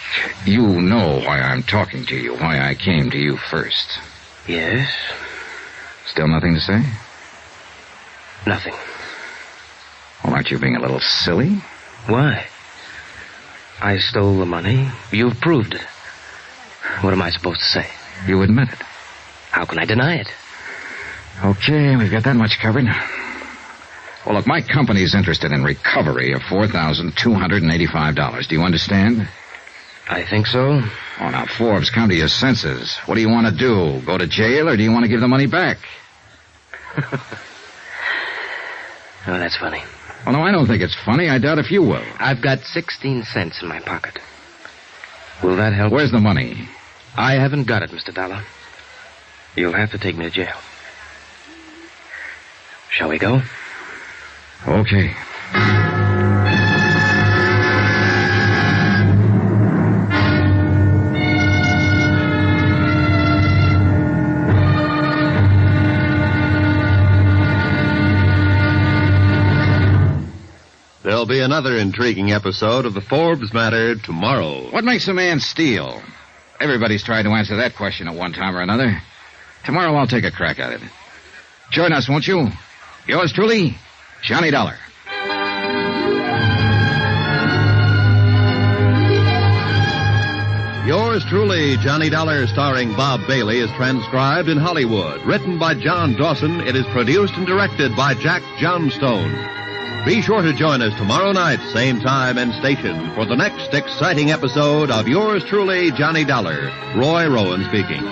you know why I'm talking to you, why I came to you first. Yes. Still nothing to say? Nothing. Well, aren't you being a little silly? Why? I stole the money. You've proved it. What am I supposed to say? You admit it. How can I deny it? Okay, we've got that much covered. Well, look, my company's interested in recovery of $4,285. Do you understand? I think so. Oh, now, Forbes, come to your senses. What do you want to do? Go to jail, or do you want to give the money back? Oh, that's funny. Well, no, I don't think it's funny. I doubt if you will. I've got 16 cents in my pocket. Will that help? Where's the money? I haven't got it, Mr. Dollar. You'll have to take me to jail. Shall we go? Okay. There'll be another intriguing episode of the Forbes Matter tomorrow. What makes a man steal? Everybody's tried to answer that question at one time or another. Tomorrow I'll take a crack at it. Join us, won't you? Yours truly, Johnny Dollar. Yours truly, Johnny Dollar, starring Bob Bailey, is transcribed in Hollywood. Written by John Dawson, it is produced and directed by Jack Johnstone. Be sure to join us tomorrow night, same time and station, for the next exciting episode of Yours truly, Johnny Dollar. Roy Rowan speaking.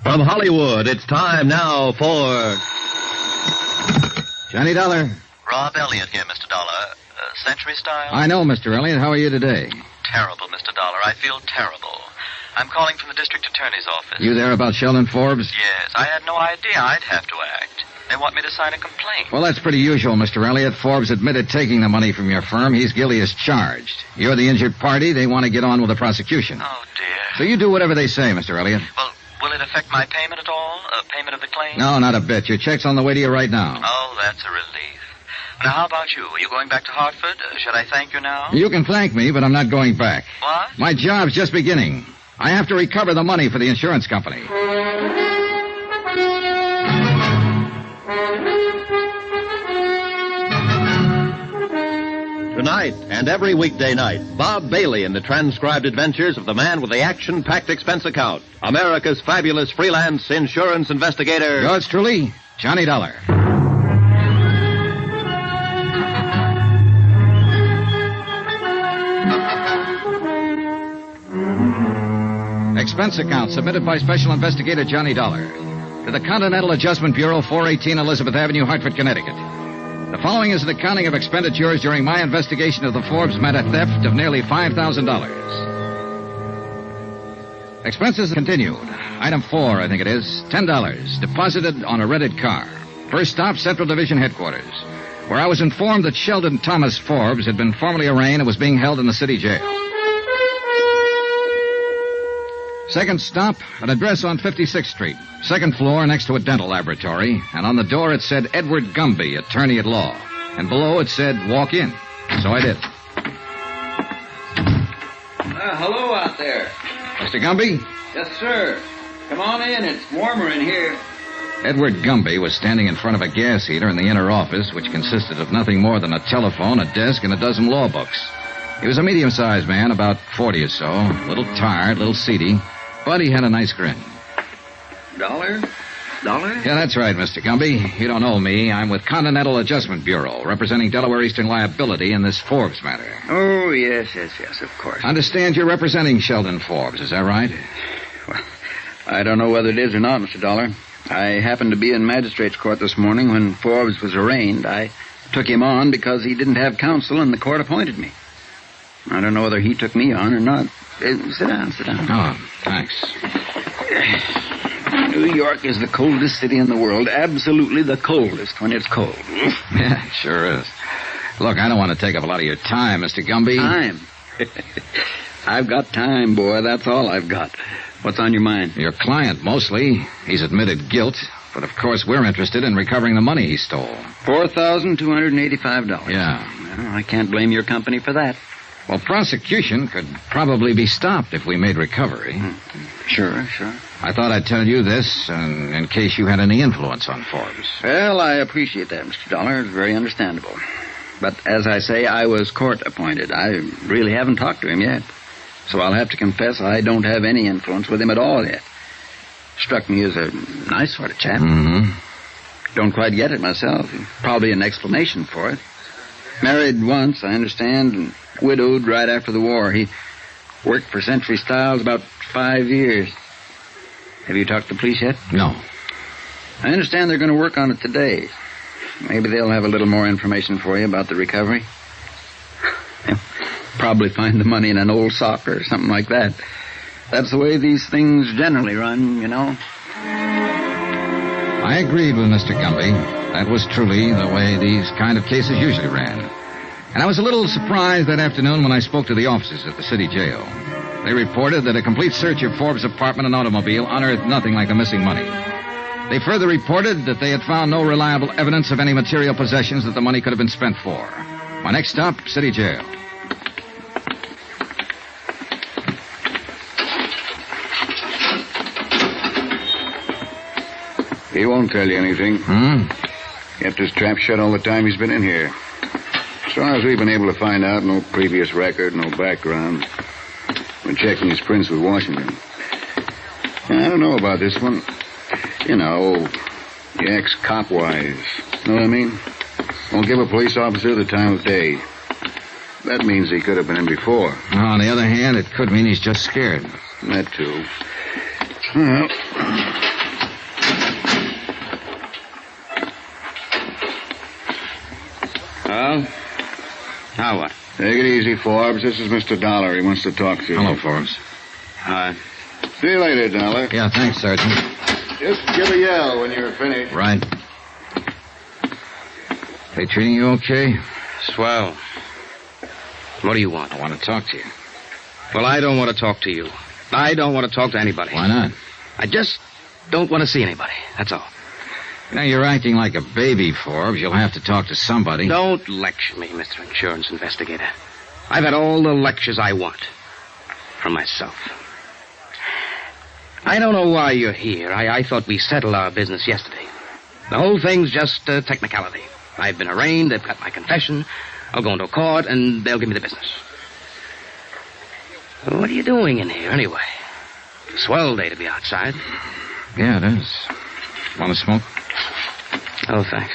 From Hollywood, it's time now for Johnny Dollar. Rob Elliott here, Mr. Dollar. Century Style? I know, Mr. Elliott. How are you today? Terrible, Mr. Dollar. I feel terrible. I'm calling from the district attorney's office. You there about Sheldon Forbes? Yes, I had no idea I'd have to act. They want me to sign a complaint. Well, that's pretty usual, Mr. Elliott. Forbes admitted taking the money from your firm. He's guilty as charged. You're the injured party. They want to get on with the prosecution. Oh, dear. So you do whatever they say, Mr. Elliott. Well, will it affect my payment at all? Payment of the claim? No, not a bit. Your check's on the way to you right now. Oh, that's a relief. Now, how about you? Are you going back to Hartford? Should I thank you now? You can thank me, but I'm not going back. What? My job's just beginning. I have to recover the money for the insurance company. Tonight and every weekday night, Bob Bailey in the transcribed adventures of the man with the action-packed expense account, America's fabulous freelance insurance investigator. Yours truly, Johnny Dollar. Expense account submitted by Special Investigator Johnny Dollar to the Continental Adjustment Bureau, 418 Elizabeth Avenue, Hartford, Connecticut. The following is an accounting of expenditures during my investigation of the Forbes matter theft of nearly $5,000. Expenses continued. Item 4, I think it is, $10, deposited on a rented car. First stop, Central Division Headquarters, where I was informed that Sheldon Thomas Forbes had been formally arraigned and was being held in the city jail. Second stop, an address on 56th Street. Second floor next to a dental laboratory. And on the door it said Edward Gumby, attorney at law. And below it said, walk in. So I did. Hello out there. Mr. Gumby? Yes, sir. Come on in. It's warmer in here. Edward Gumby was standing in front of a gas heater in the inner office, which consisted of nothing more than a telephone, a desk, and a dozen law books. He was a medium-sized man, about 40 or so, a little tired, a little seedy, but he had a nice grin. Dollar? Yeah, that's right, Mr. Gumby. You don't know me. I'm with Continental Adjustment Bureau, representing Delaware Eastern Liability in this Forbes matter. Oh, yes, of course. Understand you're representing Sheldon Forbes, is that right? Well, I don't know whether it is or not, Mr. Dollar. I happened to be in magistrate's court this morning when Forbes was arraigned. I took him on because he didn't have counsel and the court appointed me. I don't know whether he took me on or not. Sit down. Oh, thanks. New York is the coldest city in the world. Absolutely the coldest when it's cold. Yeah, it sure is. Look, I don't want to take up a lot of your time, Mr. Gumby. Time? I've got time, boy. That's all I've got. What's on your mind? Your client, mostly. He's admitted guilt. But, of course, we're interested in recovering the money he stole. $4,285. Yeah. Well, I can't blame your company for that. Well, prosecution could probably be stopped if we made recovery. Sure. I thought I'd tell you this in case you had any influence on Forbes. Well, I appreciate that, Mr. Dollar. It's very understandable. But as I say, I was court appointed. I really haven't talked to him yet. So I'll have to confess I don't have any influence with him at all yet. Struck me as a nice sort of chap. Mm-hmm. Don't quite get it myself. Probably an explanation for it. Married once, I understand, and widowed right after the war. He worked for Century Styles about 5 years. Have you talked to the police yet? No. I understand they're going to work on it today. Maybe they'll have a little more information for you about the recovery. They'll probably find the money in an old sock or something like that. That's the way these things generally run, you know. I agreed with Mr. Gumby. That was truly the way these kind of cases usually ran. And I was a little surprised that afternoon when I spoke to the officers at the city jail. They reported that a complete search of Forbes' apartment and automobile unearthed nothing like the missing money. They further reported that they had found no reliable evidence of any material possessions that the money could have been spent for. My next stop, city jail. He won't tell you anything. Kept his trap shut all the time he's been in here. As far as we've been able to find out, no previous record, no background. Been checking his prints with Washington. I don't know about this one. You know, the ex-cop wise. Know what I mean? Won't give a police officer the time of day. That means he could have been in before. On the other hand, it could mean he's just scared. That too. Well... Well, now what? Take it easy, Forbes. This is Mr. Dollar. He wants to talk to you. Hello, Forbes. Hi. See you later, Dollar. Yeah, thanks, Sergeant. Just give a yell when you're finished. Right. They treating you okay? Swell. What do you want? I want to talk to you. Well, I don't want to talk to you. I don't want to talk to anybody. Why not? I just don't want to see anybody. That's all. Now, you're acting like a baby, Forbes. You'll have to talk to somebody. Don't lecture me, Mr. Insurance Investigator. I've had all the lectures I want. From myself. I don't know why you're here. I thought we settled our business yesterday. The whole thing's just a technicality. I've been arraigned, they've got my confession. I'll go into court, and they'll give me the business. What are you doing in here, anyway? Swell day to be outside. Yeah, it is. Want to smoke? Oh, thanks.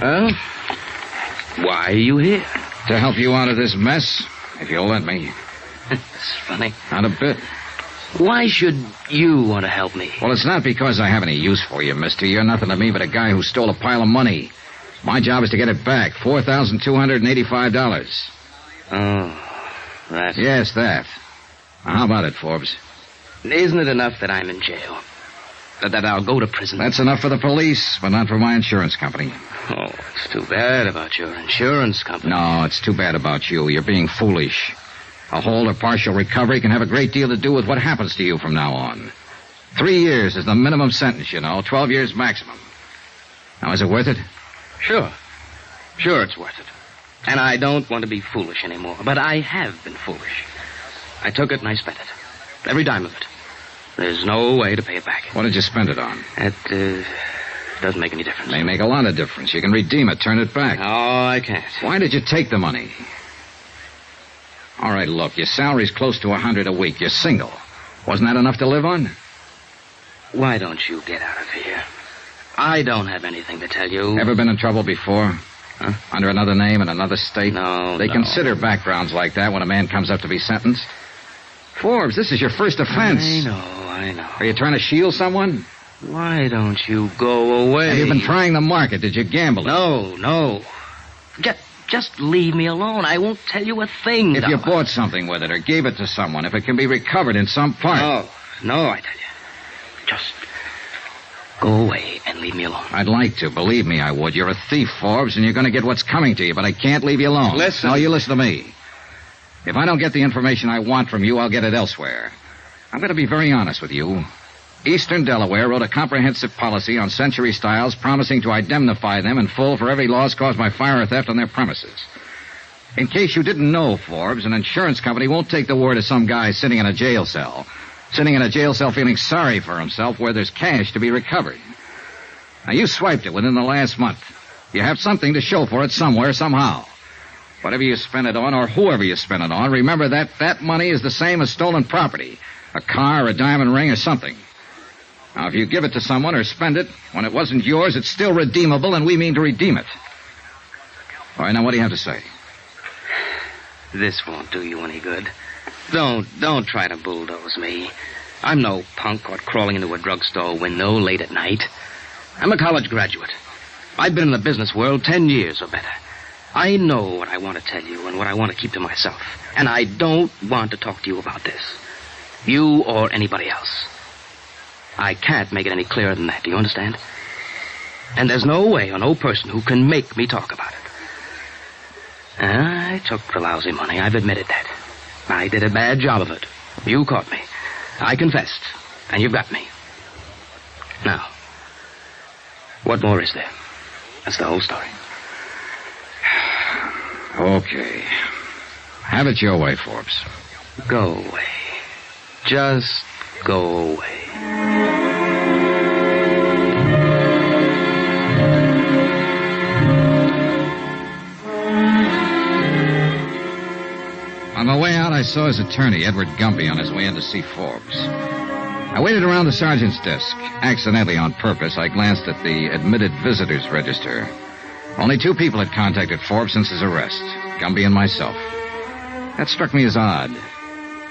Well, why are you here? To help you out of this mess, if you'll let me. It's funny. Not a bit. Why should you want to help me? Well, it's not because I have any use for you, mister. You're nothing to me but a guy who stole a pile of money. My job is to get it back. $4,285. Oh, that. Yes, that. Now, how about it, Forbes? Isn't it enough that I'm in jail? That I'll go to prison? That's enough for the police, but not for my insurance company. Oh, it's too bad about your insurance company. No, it's too bad about you. You're being foolish. A hold or partial recovery can have a great deal to do with what happens to you from now on. 3 years is the minimum sentence, 12 years maximum. Now, is it worth it? Sure. Sure it's worth it. And I don't want to be foolish anymore. But I have been foolish. I took it and I spent it. Every dime of it. There's no way to pay it back. What did you spend it on? It doesn't make any difference. May make a lot of difference. You can redeem it, turn it back. Oh, I can't. Why did you take the money? All right, look, your salary's close to $100 a week. You're single. Wasn't that enough to live on? Why don't you get out of here? I don't have anything to tell you. Ever been in trouble before? Huh? Under another name in another state? No, They consider backgrounds like that when a man comes up to be sentenced. Forbes, this is your first offense. I know. Are you trying to shield someone? Why don't you go away? Have you been trying the market? Did you gamble? No. Just leave me alone. I won't tell you a thing. If you bought something with it or gave it to someone, if it can be recovered in some part. No, I tell you. Just go away and leave me alone. I'd like to. Believe me, I would. You're a thief, Forbes, and you're going to get what's coming to you, but I can't leave you alone. Listen. No, you listen to me. If I don't get the information I want from you, I'll get it elsewhere. I'm going to be very honest with you. Eastern Delaware wrote a comprehensive policy on Century Styles promising to indemnify them in full for every loss caused by fire or theft on their premises. In case you didn't know, Forbes, an insurance company won't take the word of some guy sitting in a jail cell feeling sorry for himself where there's cash to be recovered. Now, you swiped it within the last month. You have something to show for it somewhere, somehow. Whatever you spend it on, or whoever you spend it on, remember that money is the same as stolen property. A car, a diamond ring, or something. Now, if you give it to someone or spend it, when it wasn't yours, it's still redeemable, and we mean to redeem it. All right, now, what do you have to say? This won't do you any good. Don't try to bulldoze me. I'm no punk caught crawling into a drugstore window late at night. I'm a college graduate. I've been in the business world 10 years or better. I know what I want to tell you and what I want to keep to myself. And I don't want to talk to you about this. You or anybody else. I can't make it any clearer than that. Do you understand? And there's no way or no person who can make me talk about it. I took the lousy money. I've admitted that. I did a bad job of it. You caught me. I confessed. And you've got me. Now, what more is there? That's the whole story. Okay. Have it your way, Forbes. Go away. Just go away. On the way out, I saw his attorney, Edward Gumby, on his way in to see Forbes. I waited around the sergeant's desk. Accidentally, on purpose, I glanced at the admitted visitors register. Only 2 people had contacted Forbes since his arrest, Gumby and myself. That struck me as odd.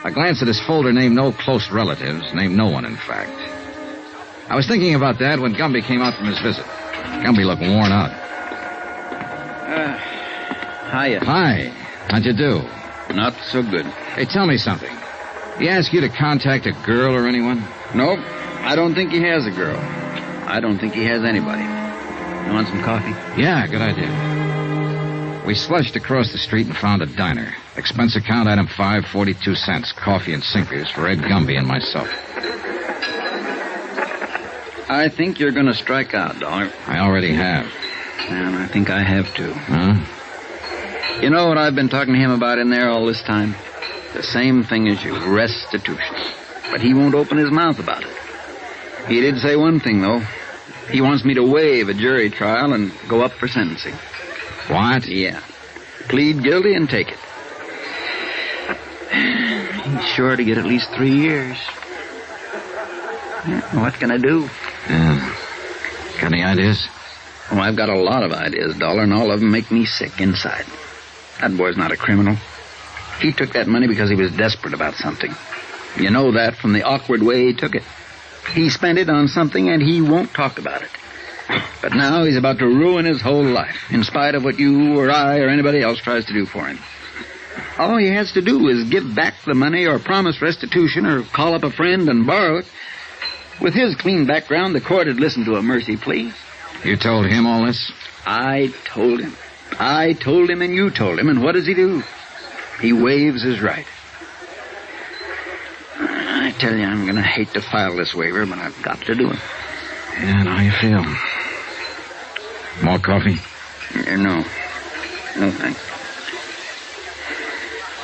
I glanced at his folder named no close relatives, named no one, in fact. I was thinking about that when Gumby came out from his visit. Gumby looked worn out. Hiya. Hi. How'd you do? Not so good. Hey, tell me something. He ask you to contact a girl or anyone? Nope. I don't think he has a girl. I don't think he has anybody. You want some coffee? Yeah, good idea. We slushed across the street and found a diner. Expense account item 5, 42 cents. Coffee and sinkers for Ed Gumby and myself. I think you're going to strike out, Dollar. I already have. And I think I have, too. Huh? You know what I've been talking to him about in there all this time? The same thing as you, restitution. But he won't open his mouth about it. He did say one thing, though. He wants me to waive a jury trial and go up for sentencing. What? Yeah. Plead guilty and take it. He's sure to get at least 3 years. What can I do? Got any ideas? Oh, I've got a lot of ideas, Dollar, and all of them make me sick inside. That boy's not a criminal. He took that money because he was desperate about something. You know that from the awkward way he took it. He spent it on something, and he won't talk about it. But now he's about to ruin his whole life, in spite of what you or I or anybody else tries to do for him. All he has to do is give back the money or promise restitution or call up a friend and borrow it. With his clean background, the court had listened to a mercy plea. You told him all this? I told him. I told him and you told him, and what does he do? He waives his right. I tell you, I'm going to hate to file this waiver, but I've got to do it. Yeah, and how you feel? More coffee? No. No, thanks.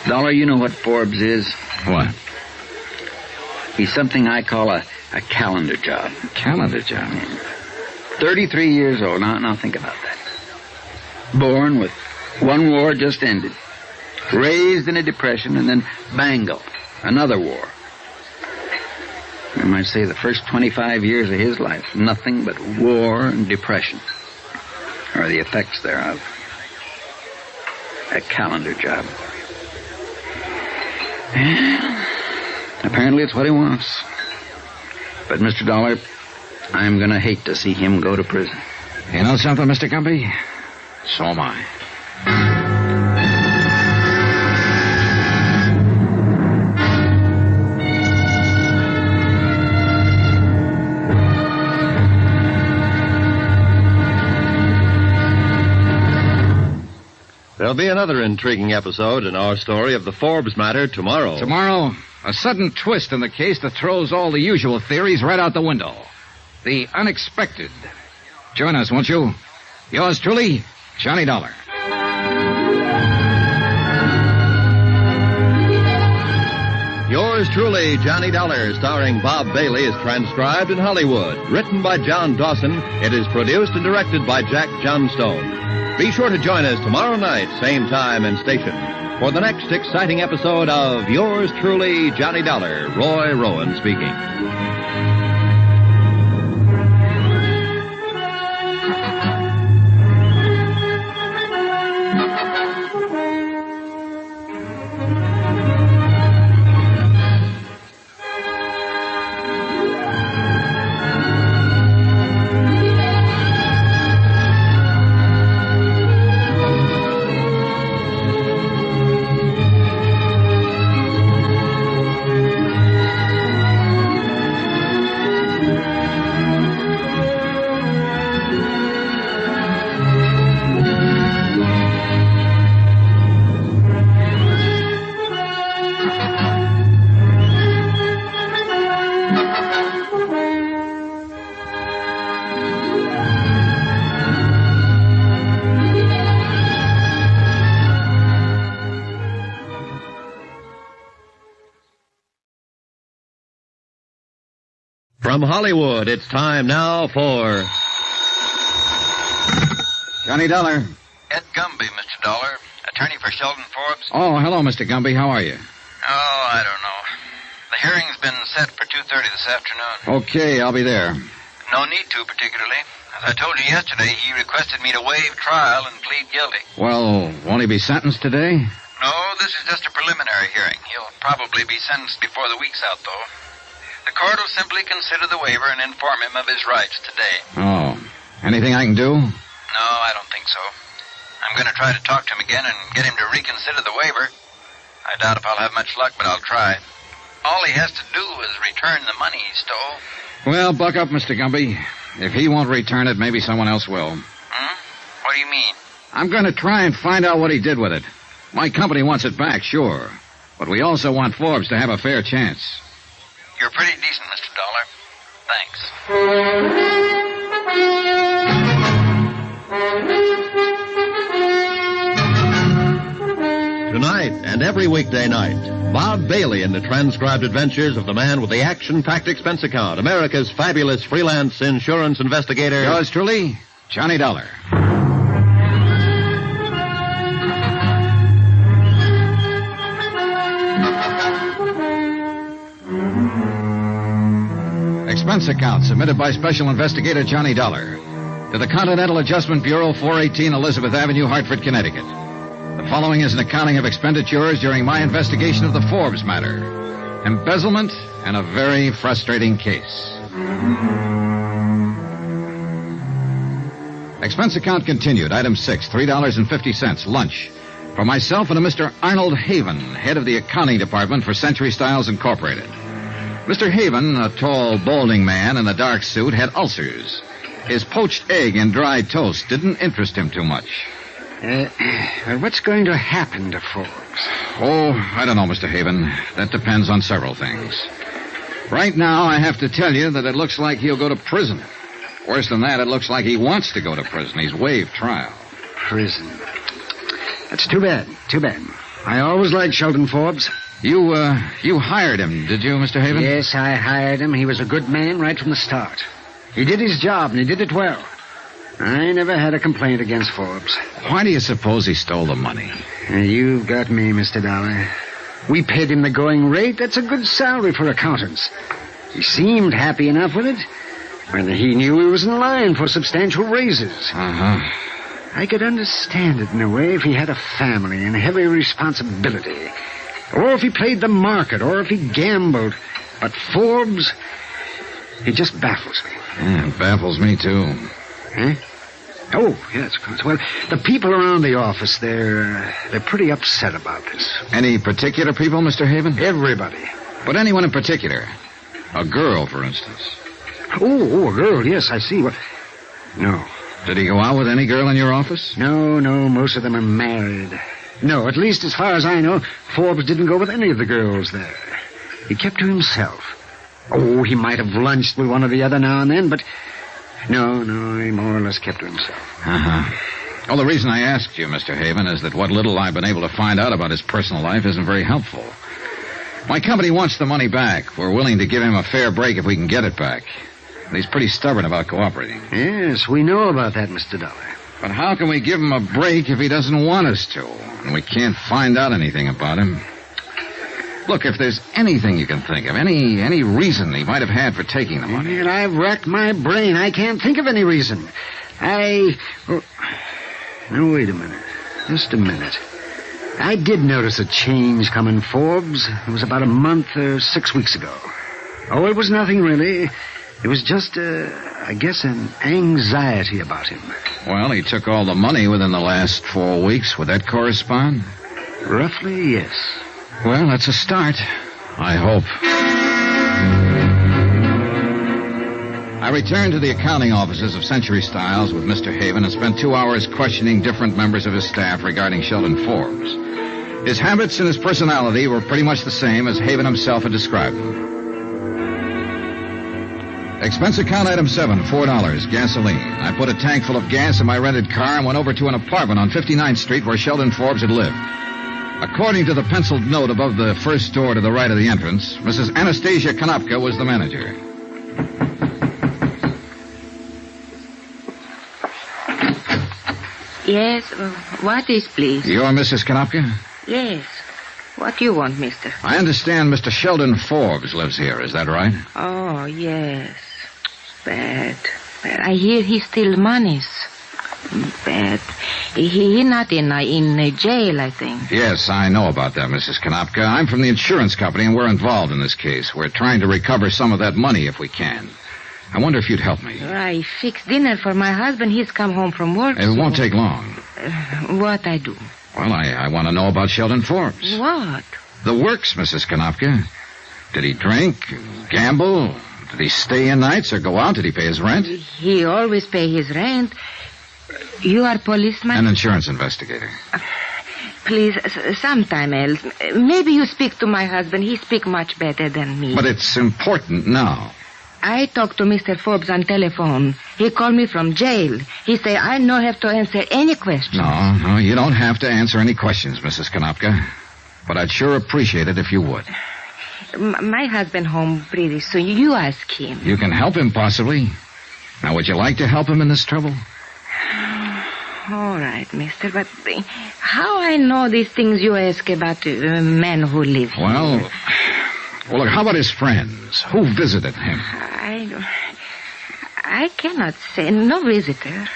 Dollar, you know what Forbes is? What? He's something I call a calendar job. Calendar job? 33 years old. Now think about that. Born with one war just ended. Raised in a depression, and then bango, another war. I might say the first 25 years of his life, nothing but war and depression, or the effects thereof. A calendar job. Yeah, apparently it's what he wants. But, Mr. Dollar, I'm going to hate to see him go to prison. You know something, Mr. Gumby? So am I. There'll be another intriguing episode in our story of the Forbes matter tomorrow. Tomorrow, a sudden twist in the case that throws all the usual theories right out the window. The unexpected. Join us, won't you? Yours truly, Johnny Dollar. Yours truly, Johnny Dollar, starring Bob Bailey, is transcribed in Hollywood. Written by John Dawson, it is produced and directed by Jack Johnstone. Be sure to join us tomorrow night, same time and station, for the next exciting episode of Yours truly, Johnny Dollar. Roy Rowan speaking. From Hollywood, it's time now for Johnny Dollar. Ed Gumby, Mr. Dollar, attorney for Sheldon Forbes. Oh, hello, Mr. Gumby. How are you? Oh, I don't know. The hearing's been set for 2:30 this afternoon. Okay, I'll be there. No need to, particularly. As I told you yesterday, he requested me to waive trial and plead guilty. Well, won't he be sentenced today? No, this is just a preliminary hearing. He'll probably be sentenced before the week's out, though. The court will simply consider the waiver and inform him of his rights today. Oh. Anything I can do? No, I don't think so. I'm going to try to talk to him again and get him to reconsider the waiver. I doubt if I'll have much luck, but I'll try. All he has to do is return the money he stole. Well, buck up, Mr. Gumby. If he won't return it, maybe someone else will. What do you mean? I'm going to try and find out what he did with it. My company wants it back, sure. But we also want Forbes to have a fair chance. You're pretty decent, Mr. Dollar. Thanks. Tonight and every weekday night, Bob Bailey in the transcribed adventures of the man with the action-packed expense account, America's fabulous freelance insurance investigator. Yours truly, Johnny Dollar. Expense account submitted by Special Investigator Johnny Dollar to the Continental Adjustment Bureau, 418 Elizabeth Avenue, Hartford, Connecticut. The following is an accounting of expenditures during my investigation of the Forbes matter. Embezzlement and a very frustrating case. Expense account continued. Item 6, $3.50, lunch. For myself and a Mr. Arnold Haven, head of the accounting department for Century Styles Incorporated. Mr. Haven, a tall, balding man in a dark suit, had ulcers. His poached egg and dry toast didn't interest him too much. What's going to happen to Forbes? Oh, I don't know, Mr. Haven. That depends on several things. Right now, I have to tell you that it looks like he'll go to prison. Worse than that, it looks like he wants to go to prison. He's waived trial. Prison. That's too bad. Too bad. I always liked Sheldon Forbes. You hired him, did you, Mr. Haven? Yes, I hired him. He was a good man right from the start. He did his job, and he did it well. I never had a complaint against Forbes. Why do you suppose he stole the money? You've got me, Mr. Dollar. We paid him the going rate. That's a good salary for accountants. He seemed happy enough with it. Whether he knew he was in line for substantial raises. Uh-huh. I could understand it in a way if he had a family and heavy responsibility. Or if he played the market, or if he gambled. But Forbes, he just baffles me. Yeah, it baffles me, too. Huh? Oh, yes, of course. Well, the people around the office, they're pretty upset about this. Any particular people, Mr. Haven? Everybody. But anyone in particular? A girl, for instance. Oh, a girl, yes, I see. Well, no. Did he go out with any girl in your office? No, most of them are married. No, at least as far as I know, Forbes didn't go with any of the girls there. He kept to himself. Oh, he might have lunched with one or the other now and then, but no, he more or less kept to himself. Uh-huh. Well, the reason I asked you, Mr. Haven, is that what little I've been able to find out about his personal life isn't very helpful. My company wants the money back. We're willing to give him a fair break if we can get it back. But he's pretty stubborn about cooperating. Yes, we know about that, Mr. Dollar. But how can we give him a break if he doesn't want us to? And we can't find out anything about him. Look, if there's anything you can think of, any reason he might have had for taking the money. And I've racked my brain. I can't think of any reason. Now, wait a minute. Just a minute. I did notice a change coming, Forbes. It was about a month or 6 weeks ago. Oh, it was nothing, really. It was just, I guess, an anxiety about him. Well, he took all the money within the last 4 weeks. Would that correspond? Roughly, yes. Well, that's a start. I hope. I returned to the accounting offices of Century Styles with Mr. Haven and spent 2 hours questioning different members of his staff regarding Sheldon Forbes. His habits and his personality were pretty much the same as Haven himself had described them. Expense account item 7, $4, gasoline. I put a tank full of gas in my rented car and went over to an apartment on 59th Street where Sheldon Forbes had lived. According to the penciled note above the first door to the right of the entrance, Mrs. Anastasia Konopka was the manager. Yes, what is, please? You're Mrs. Konopka? Yes. What do you want, mister? I understand Mr. Sheldon Forbes lives here. Is that right? Oh, yes. Bad. I hear he steals monies. Bad. He not in jail, I think. Yes, I know about that, Mrs. Konopka. I'm from the insurance company, and we're involved in this case. We're trying to recover some of that money if we can. I wonder if you'd help me. I fixed dinner for my husband. He's come home from work. It won't take long. What I do? Well, I want to know about Sheldon Forbes. What? The works, Mrs. Konopka. Did he drink, gamble? Did he stay in nights or go out? Did he pay his rent? He always pay his rent. You are policeman? An insurance investigator. Please, sometime else. Maybe you speak to my husband. He speak much better than me. But it's important now. I talked to Mr. Forbes on telephone. He called me from jail. He say I no have to answer any questions. No, you don't have to answer any questions, Mrs. Konopka. But I'd sure appreciate it if you would. My husband home pretty soon. You ask him. You can help him, possibly. Now, would you like to help him in this trouble? All right, mister, but how I know these things you ask about men who live here? Well, look, how about his friends? Who visited him? I cannot say. No visitor.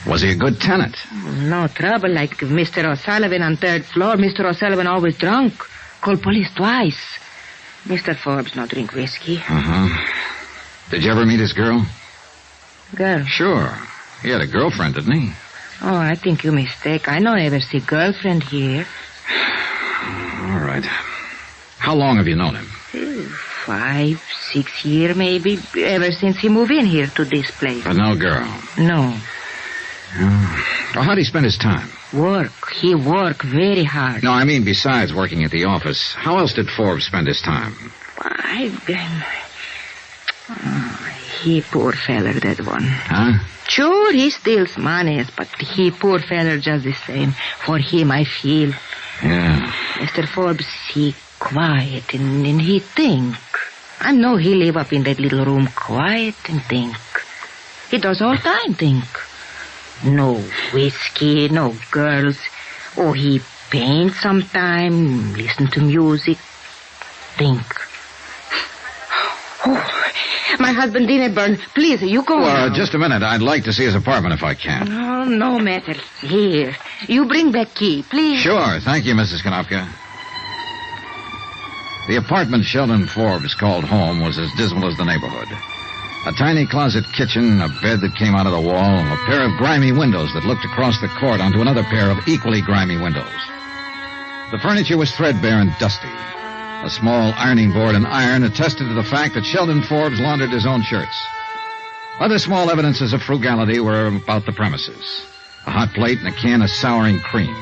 Was he a good tenant? No trouble, like Mr. O'Sullivan on third floor. Mr. O'Sullivan always drunk. Called police twice. Mr. Forbes not drink whiskey. Uh-huh. Did you ever meet his girl? Girl? Sure. He had a girlfriend, didn't he? Oh, I think you mistake. I no ever see girlfriend here. All right. How long have you known him? 5, 6 years, maybe. Ever since he moved in here to this place. But no girl? No. Well, how'd he spend his time? Work. He work very hard. No, I mean besides working at the office. How else did Forbes spend his time? He poor feller, that one. Huh? Sure, he steals money, but he poor feller just the same. For him, I feel. Yeah. Mr. Forbes, he quiet and he think. I know he live up in that little room quiet and think. He does all time think. No whiskey, no girls. Oh, he paint sometime, listen to music, think. Oh, my husband dinner burn. Please, you go Well, now. just a minute. I'd like to see his apartment if I can. Oh, no matter. Here. You bring back key, please. Sure. Thank you, Mrs. Konopka. The apartment Sheldon Forbes called home was as dismal as the neighborhood. A tiny closet kitchen, a bed that came out of the wall, a pair of grimy windows that looked across the court onto another pair of equally grimy windows. The furniture was threadbare and dusty. A small ironing board and iron attested to the fact that Sheldon Forbes laundered his own shirts. Other small evidences of frugality were about the premises. A hot plate and a can of souring cream.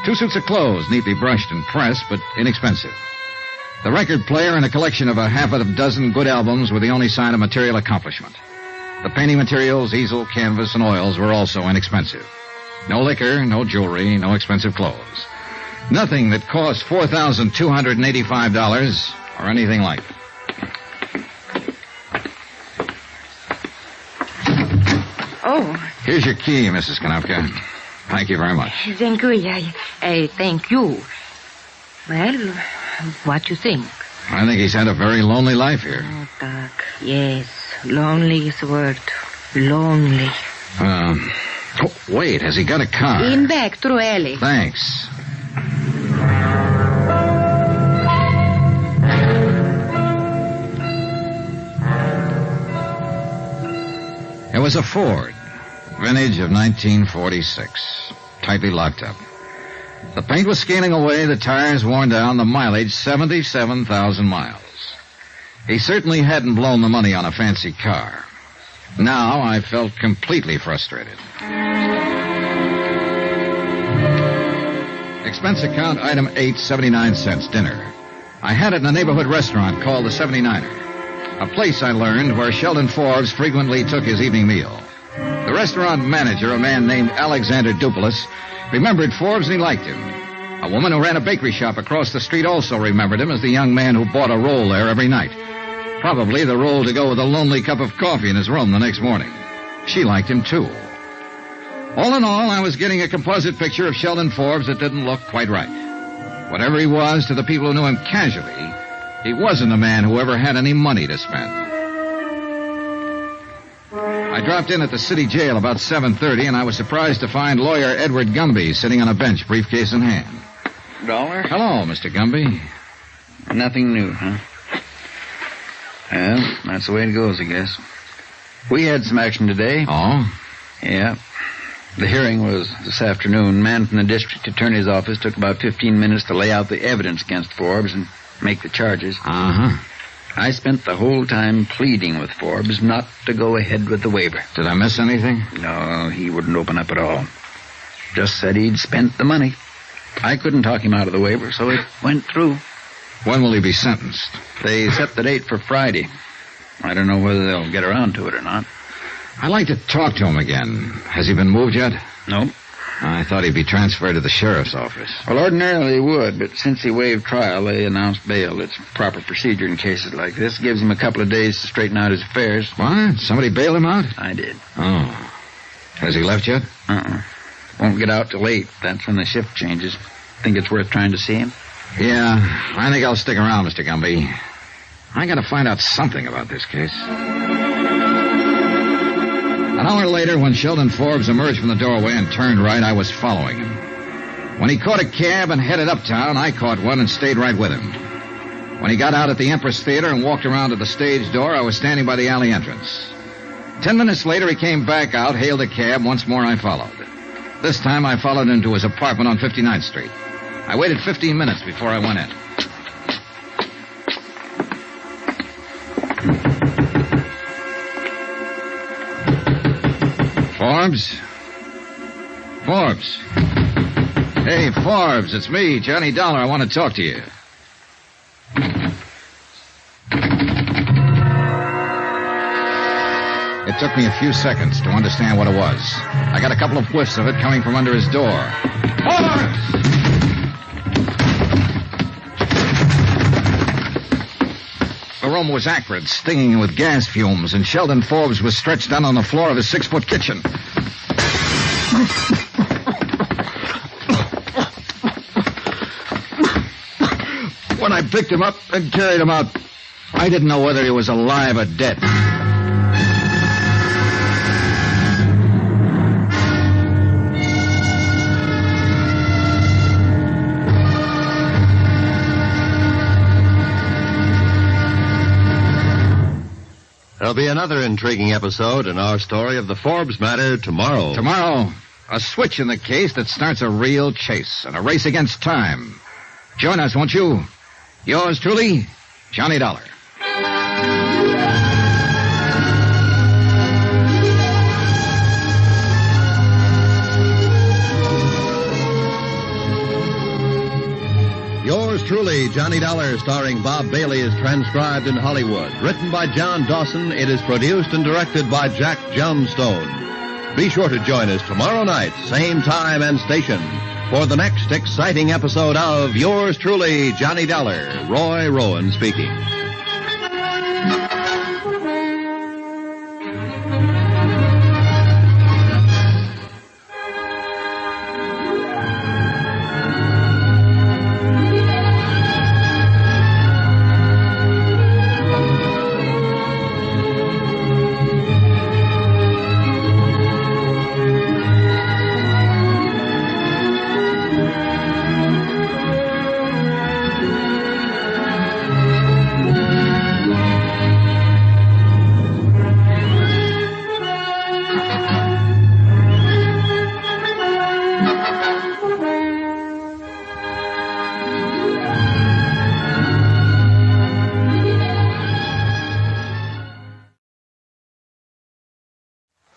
2 suits of clothes, neatly brushed and pressed, but inexpensive. The record player and a collection of a half a dozen good albums were the only sign of material accomplishment. The painting materials, easel, canvas, and oils were also inexpensive. No liquor, no jewelry, no expensive clothes. Nothing that cost $4,285 or anything like it. Oh. Here's your key, Mrs. Konopka. Thank you very much. Thank you. Thank you. Well, what you think? I think he's had a very lonely life here. Oh, Doc. Yes, lonely is the word. Lonely. Wait, has he got a car? In back, through alley. Thanks. It was a Ford, vintage of 1946, tightly locked up. The paint was scaling away, the tires worn down, the mileage 77,000 miles. He certainly hadn't blown the money on a fancy car. Now I felt completely frustrated. Expense account item 8, 79 cents, dinner. I had it in a neighborhood restaurant called the 79er. A place, I learned, where Sheldon Forbes frequently took his evening meal. The restaurant manager, a man named Alexander Dupulis, remembered Forbes and he liked him. A woman who ran a bakery shop across the street also remembered him as the young man who bought a roll there every night. Probably the roll to go with a lonely cup of coffee in his room the next morning. She liked him, too. All in all, I was getting a composite picture of Sheldon Forbes that didn't look quite right. Whatever he was to the people who knew him casually, he wasn't a man who ever had any money to spend. I dropped in at the city jail about 7:30, and I was surprised to find lawyer Edward Gumby sitting on a bench, briefcase in hand. Dollar? Hello, Mr. Gumby. Nothing new, huh? Well, that's the way it goes, I guess. We had some action today. Oh? Yeah. The hearing was this afternoon. Man from the district attorney's office took about 15 minutes to lay out the evidence against Forbes, and make the charges. Uh-huh. I spent the whole time pleading with Forbes not to go ahead with the waiver. Did I miss anything? No, he wouldn't open up at all. Just said he'd spent the money. I couldn't talk him out of the waiver, so it went through. When will he be sentenced? They set the date for Friday. I don't know whether they'll get around to it or not. I'd like to talk to him again. Has he been moved yet? No. I thought he'd be transferred to the sheriff's office. Well, ordinarily he would, but since he waived trial, they announced bail. It's proper procedure in cases like this. Gives him a couple of days to straighten out his affairs. What? Somebody bailed him out? I did. Oh. Has he left yet? Won't get out till 8. That's when the shift changes. Think it's worth trying to see him? Yeah, I think I'll stick around, Mr. Gumby. I gotta find out something about this case. An hour later, when Sheldon Forbes emerged from the doorway and turned right, I was following him. When he caught a cab and headed uptown, I caught one and stayed right with him. When he got out at the Empress Theater and walked around to the stage door, I was standing by the alley entrance. 10 minutes later, he came back out, hailed a cab. Once more, I followed. This time, I followed him to his apartment on 59th Street. I waited 15 minutes before I went in. Forbes? Forbes? Hey, Forbes, it's me, Johnny Dollar. I want to talk to you. It took me a few seconds to understand what it was. I got a couple of whiffs of it coming from under his door. Forbes! The room was acrid, stinging with gas fumes, and Sheldon Forbes was stretched down on the floor of his 6-foot kitchen. When I picked him up and carried him out, I didn't know whether he was alive or dead. There'll be another intriguing episode in our story of the Forbes matter tomorrow. Tomorrow, a switch in the case that starts a real chase and a race against time. Join us, won't you? Yours truly, Johnny Dollar. Yours truly, Johnny Dollar, starring Bob Bailey, is transcribed in Hollywood. Written by John Dawson, it is produced and directed by Jack Johnstone. Be sure to join us tomorrow night, same time and station, for the next exciting episode of Yours truly, Johnny Dollar. Roy Rowan speaking.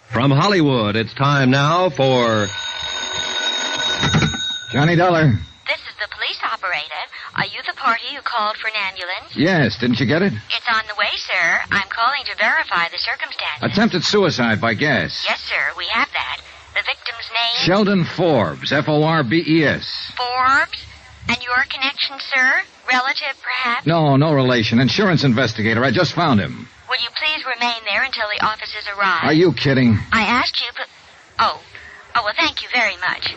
From Hollywood, it's time now for Johnny Dollar. This is the police operator. Are you the party who called for an ambulance? Yes, didn't you get it? It's on the way, sir. I'm calling to verify the circumstances. Attempted suicide by gas. Yes, sir, we have that. The victim's name? Sheldon Forbes, Forbes. Forbes? And your connection, sir? Relative, perhaps? No relation. Insurance investigator. I just found him. Will you please remain there until the officers arrive? Are you kidding? I asked you, but... Oh, well, thank you very much.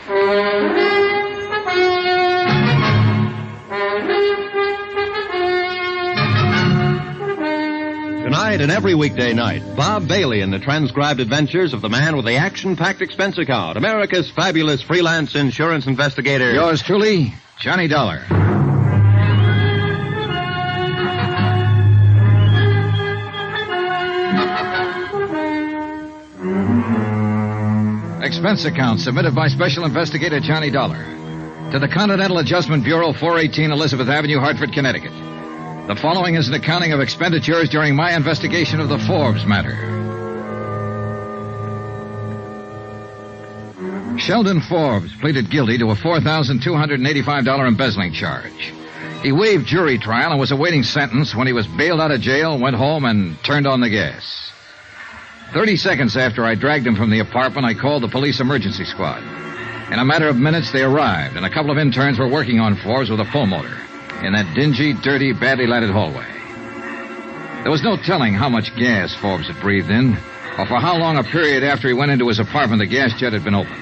Tonight and every weekday night, Bob Bailey in the transcribed adventures of the man with the action-packed expense account, America's fabulous freelance insurance investigator. Yours truly, Johnny Dollar. Expense account submitted by Special Investigator Johnny Dollar. To the Continental Adjustment Bureau, 418 Elizabeth Avenue, Hartford, Connecticut. The following is an accounting of expenditures during my investigation of the Forbes matter. Sheldon Forbes pleaded guilty to a $4,285 embezzling charge. He waived jury trial and was awaiting sentence when he was bailed out of jail, went home, and turned on the gas. 30 seconds after I dragged him from the apartment, I called the police emergency squad. In a matter of minutes, they arrived, and a couple of interns were working on Forbes with a pull motor in that dingy, dirty, badly lighted hallway. There was no telling how much gas Forbes had breathed in, or for how long a period after he went into his apartment the gas jet had been open.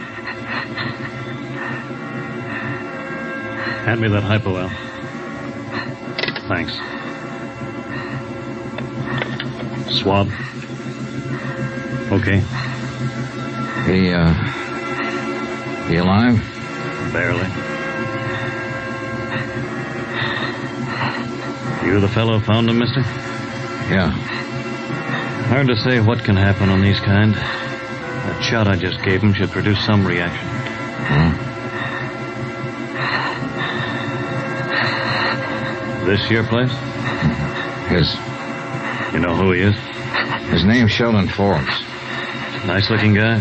Hand me that hypo, Al. Thanks. Swab. Okay. He alive? Barely. You the fellow found him, mister? Yeah. Hard to say what can happen on these kind. That shot I just gave him should produce some reaction. This your place? His. You know who he is? His name's Sheldon Forbes. Nice looking guy.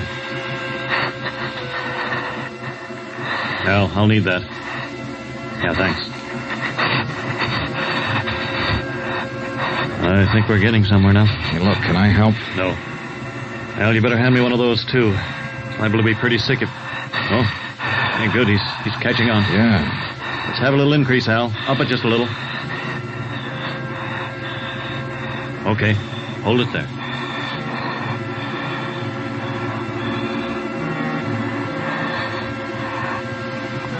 Al, I'll need that. Yeah, thanks. I think we're getting somewhere now. Hey, look, can I help? No. Al, you better hand me one of those, too. It's liable to be pretty sick if... Oh, hey, good, he's catching on. Yeah. Let's have a little increase, Al. Up it just a little. Okay, hold it there.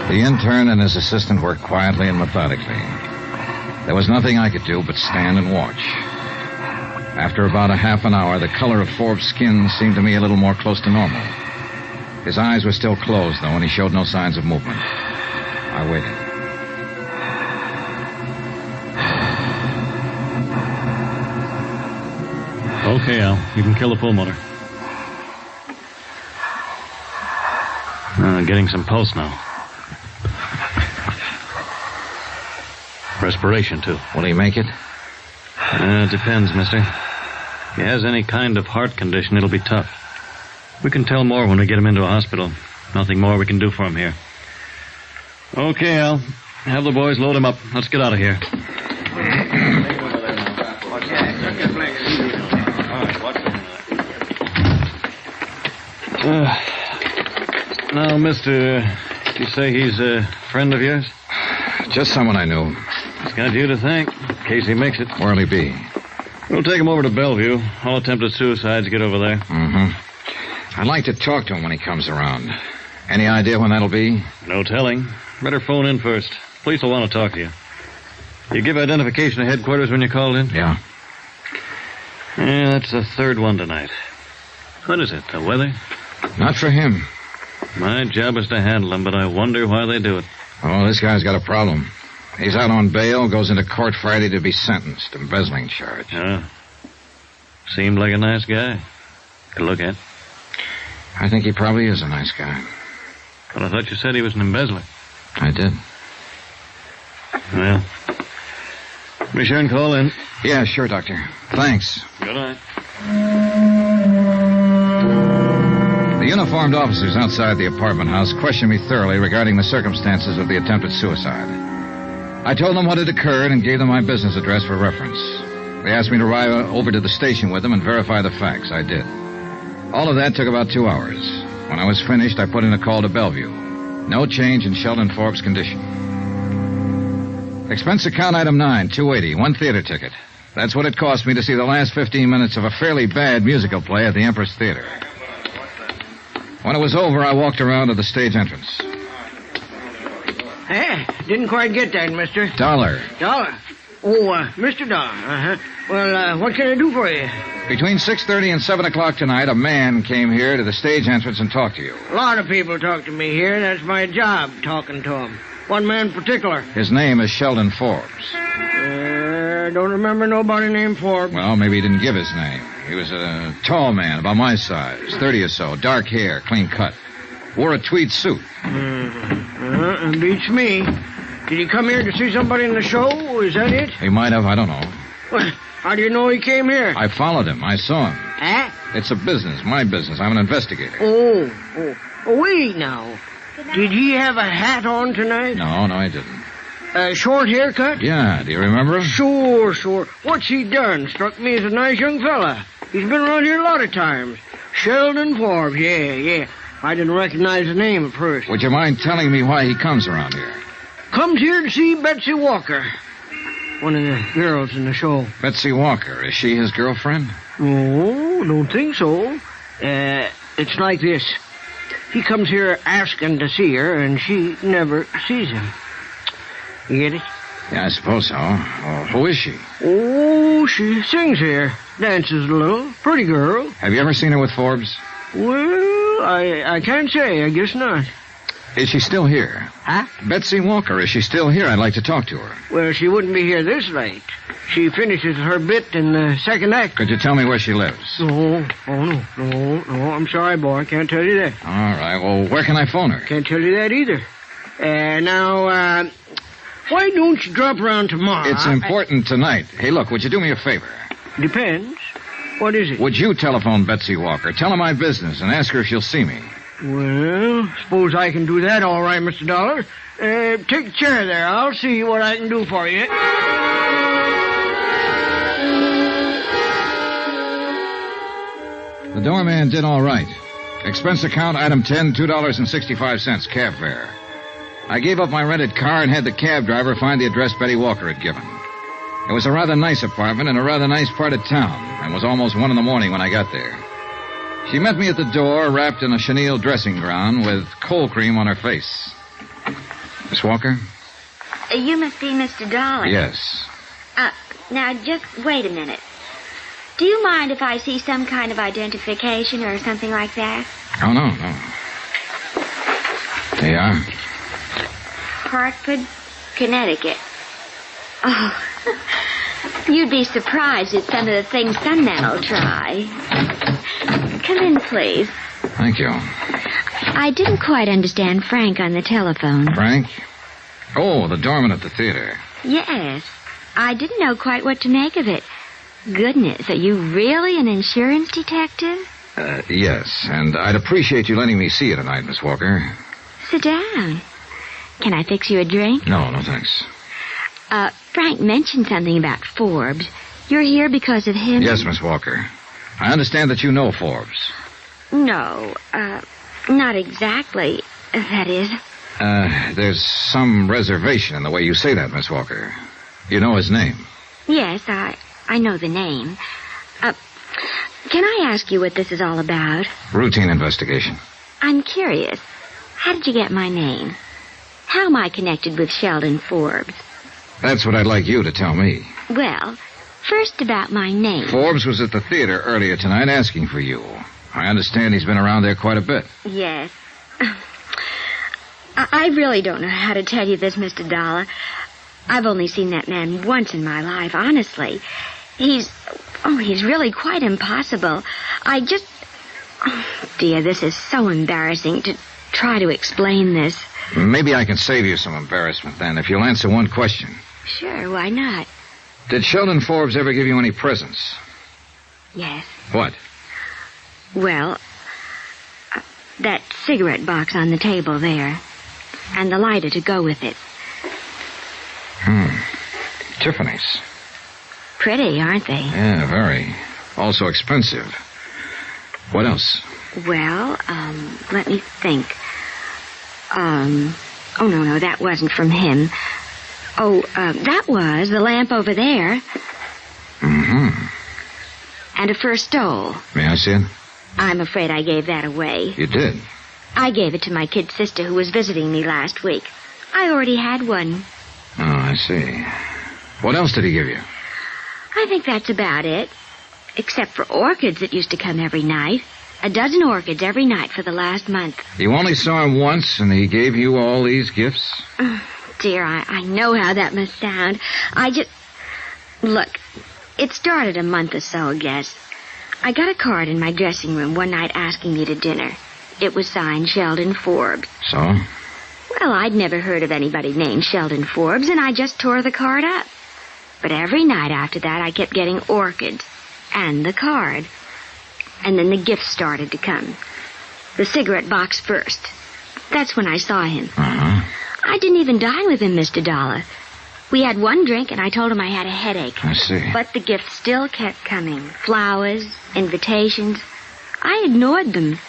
The intern and his assistant worked quietly and methodically. There was nothing I could do but stand and watch. After about a half an hour, the color of Forbes' skin seemed to me a little more close to normal. His eyes were still closed, though, and he showed no signs of movement. I waited. Okay, Al. You can kill the pull motor. Getting some pulse now. Respiration, too. Will he make it? It depends, mister. If he has any kind of heart condition, it'll be tough. We can tell more when we get him into a hospital. Nothing more we can do for him here. Okay, Al. Have the boys load him up. Let's get out of here. Now, mister, you say he's a friend of yours? Just someone I knew. He's got you to thank, in case he makes it. Where'll he be? We'll take him over to Bellevue. All attempted suicides get over there. Mm-hmm. I'd like to talk to him when he comes around. Any idea when that'll be? No telling. Better phone in first. Police will want to talk to you. You give identification to headquarters when you're called in? Yeah. Yeah, that's the third one tonight. What is it, the weather? Not for him. My job is to handle him, but I wonder why they do it. Oh, this guy's got a problem. He's out on bail, goes into court Friday to be sentenced. Embezzling charge. Seemed like a nice guy. To look at. I think he probably is a nice guy. But I thought you said he was an embezzler. I did. Well, be sure and call in. Yeah, sure, Doctor. Thanks. Good night. The uniformed officers outside the apartment house questioned me thoroughly regarding the circumstances of the attempted suicide. I told them what had occurred and gave them my business address for reference. They asked me to ride over to the station with them and verify the facts. I did. All of that took about 2 hours. When I was finished, I put in a call to Bellevue. No change in Sheldon Forbes' condition. Expense account item 9, $280, 1 theater ticket. That's what it cost me to see the last 15 minutes of a fairly bad musical play at the Empress Theater. When it was over, I walked around to the stage entrance. Didn't quite get that, mister. $1. $1? Oh, Mr. Dollar. Uh-huh. Well, what can I do for you? Between 6:30 and 7 o'clock tonight, a man came here to the stage entrance and talked to you. A lot of people talk to me here. That's my job, talking to them. One man in particular. His name is Sheldon Forbes. Don't remember nobody named Forbes. Well, maybe he didn't give his name. He was a tall man, about my size, 30 or so, dark hair, clean cut. Wore a tweed suit. Beats me. Did he come here to see somebody in the show? Is that it? He might have, I don't know. Well, how do you know he came here? I followed him. I saw him. Huh? It's a business, my business. I'm an investigator. Oh, wait now. Did he have a hat on tonight? No, I didn't. A short haircut? Yeah, do you remember him? Sure. What's he done? Struck me as a nice young fella. He's been around here a lot of times. Sheldon Forbes, yeah. I didn't recognize the name at first. Would you mind telling me why he comes around here? Comes here to see Betsy Walker. One of the girls in the show. Betsy Walker. Is she his girlfriend? No, don't think so. It's like this. He comes here asking to see her, and she never sees him. You get it? Yeah, I suppose so. Well, who is she? Oh, she sings here. Dances a little. Pretty girl. Have you ever seen her with Forbes? Well, I can't say. I guess not. Is she still here? Huh? Betsy Walker, is she still here? I'd like to talk to her. Well, she wouldn't be here this late. She finishes her bit in the second act. Could you tell me where she lives? No. I'm sorry, boy. I can't tell you that. All right. Well, where can I phone her? Can't tell you that either. Now, why don't you drop around tomorrow? It's important tonight. Hey, look, would you do me a favor? Depends. What is it? Would you telephone Betsy Walker? Tell her my business and ask her if she'll see me. Well, suppose I can do that all right, Mr. Dollar. Take a chair there. I'll see what I can do for you. The doorman did all right. Expense account, item 10, $2.65, cab fare. I gave up my rented car and had the cab driver find the address Betty Walker had given. It was a rather nice apartment in a rather nice part of town, and was almost 1 in the morning when I got there. She met me at the door, wrapped in a chenille dressing gown with cold cream on her face. Miss Walker? You must be Mr. Dollar. Yes. Now, just wait a minute. Do you mind if I see some kind of identification or something like that? Oh, no. There you are. Hartford, Connecticut. Oh, you'd be surprised at some of the things some men will try. Come in, please. Thank you. I didn't quite understand Frank on the telephone. Frank? Oh, the doorman at the theater. Yes. I didn't know quite what to make of it. Goodness, are you really an insurance detective? Yes, and I'd appreciate you letting me see you tonight, Miss Walker. Sit down. Can I fix you a drink? No, thanks. Frank mentioned something about Forbes. You're here because of him? Yes, Miss Walker. I understand that you know Forbes. No, not exactly. That is. There's some reservation in the way you say that, Miss Walker. You know his name? Yes, I know the name. Can I ask you what this is all about? Routine investigation. I'm curious. How did you get my name? How am I connected with Sheldon Forbes? That's what I'd like you to tell me. Well, first about my name. Forbes was at the theater earlier tonight asking for you. I understand he's been around there quite a bit. Yes. I really don't know how to tell you this, Mr. Dollar. I've only seen that man once in my life, honestly. He's really quite impossible. Dear, this is so embarrassing to try to explain this. Maybe I can save you some embarrassment then, if you'll answer one question. Sure, why not? Did Sheldon Forbes ever give you any presents? Yes. What? Well, that cigarette box on the table there. And the lighter to go with it. Tiffany's. Pretty, aren't they? Yeah, very. Also expensive. What else? Well, let me think. Oh, no, that wasn't from him. Oh, that was the lamp over there. Mm-hmm. And a fur stole. May I see it? I'm afraid I gave that away. You did? I gave it to my kid sister who was visiting me last week. I already had one. Oh, I see. What else did he give you? I think that's about it. Except for orchids that used to come every night. 12 orchids every night for the last month. You only saw him once, and he gave you all these gifts? Dear, I know how that must sound. Look, it started a month or so, I guess. I got a card in my dressing room one night asking me to dinner. It was signed Sheldon Forbes. So? Well, I'd never heard of anybody named Sheldon Forbes, and I just tore the card up. But every night after that, I kept getting orchids and the card. And then the gifts started to come. The cigarette box first. That's when I saw him. Uh-huh. I didn't even dine with him, Mr. Dollar. We had one drink, and I told him I had a headache. I see. But the gifts still kept coming. Flowers, invitations. I ignored them.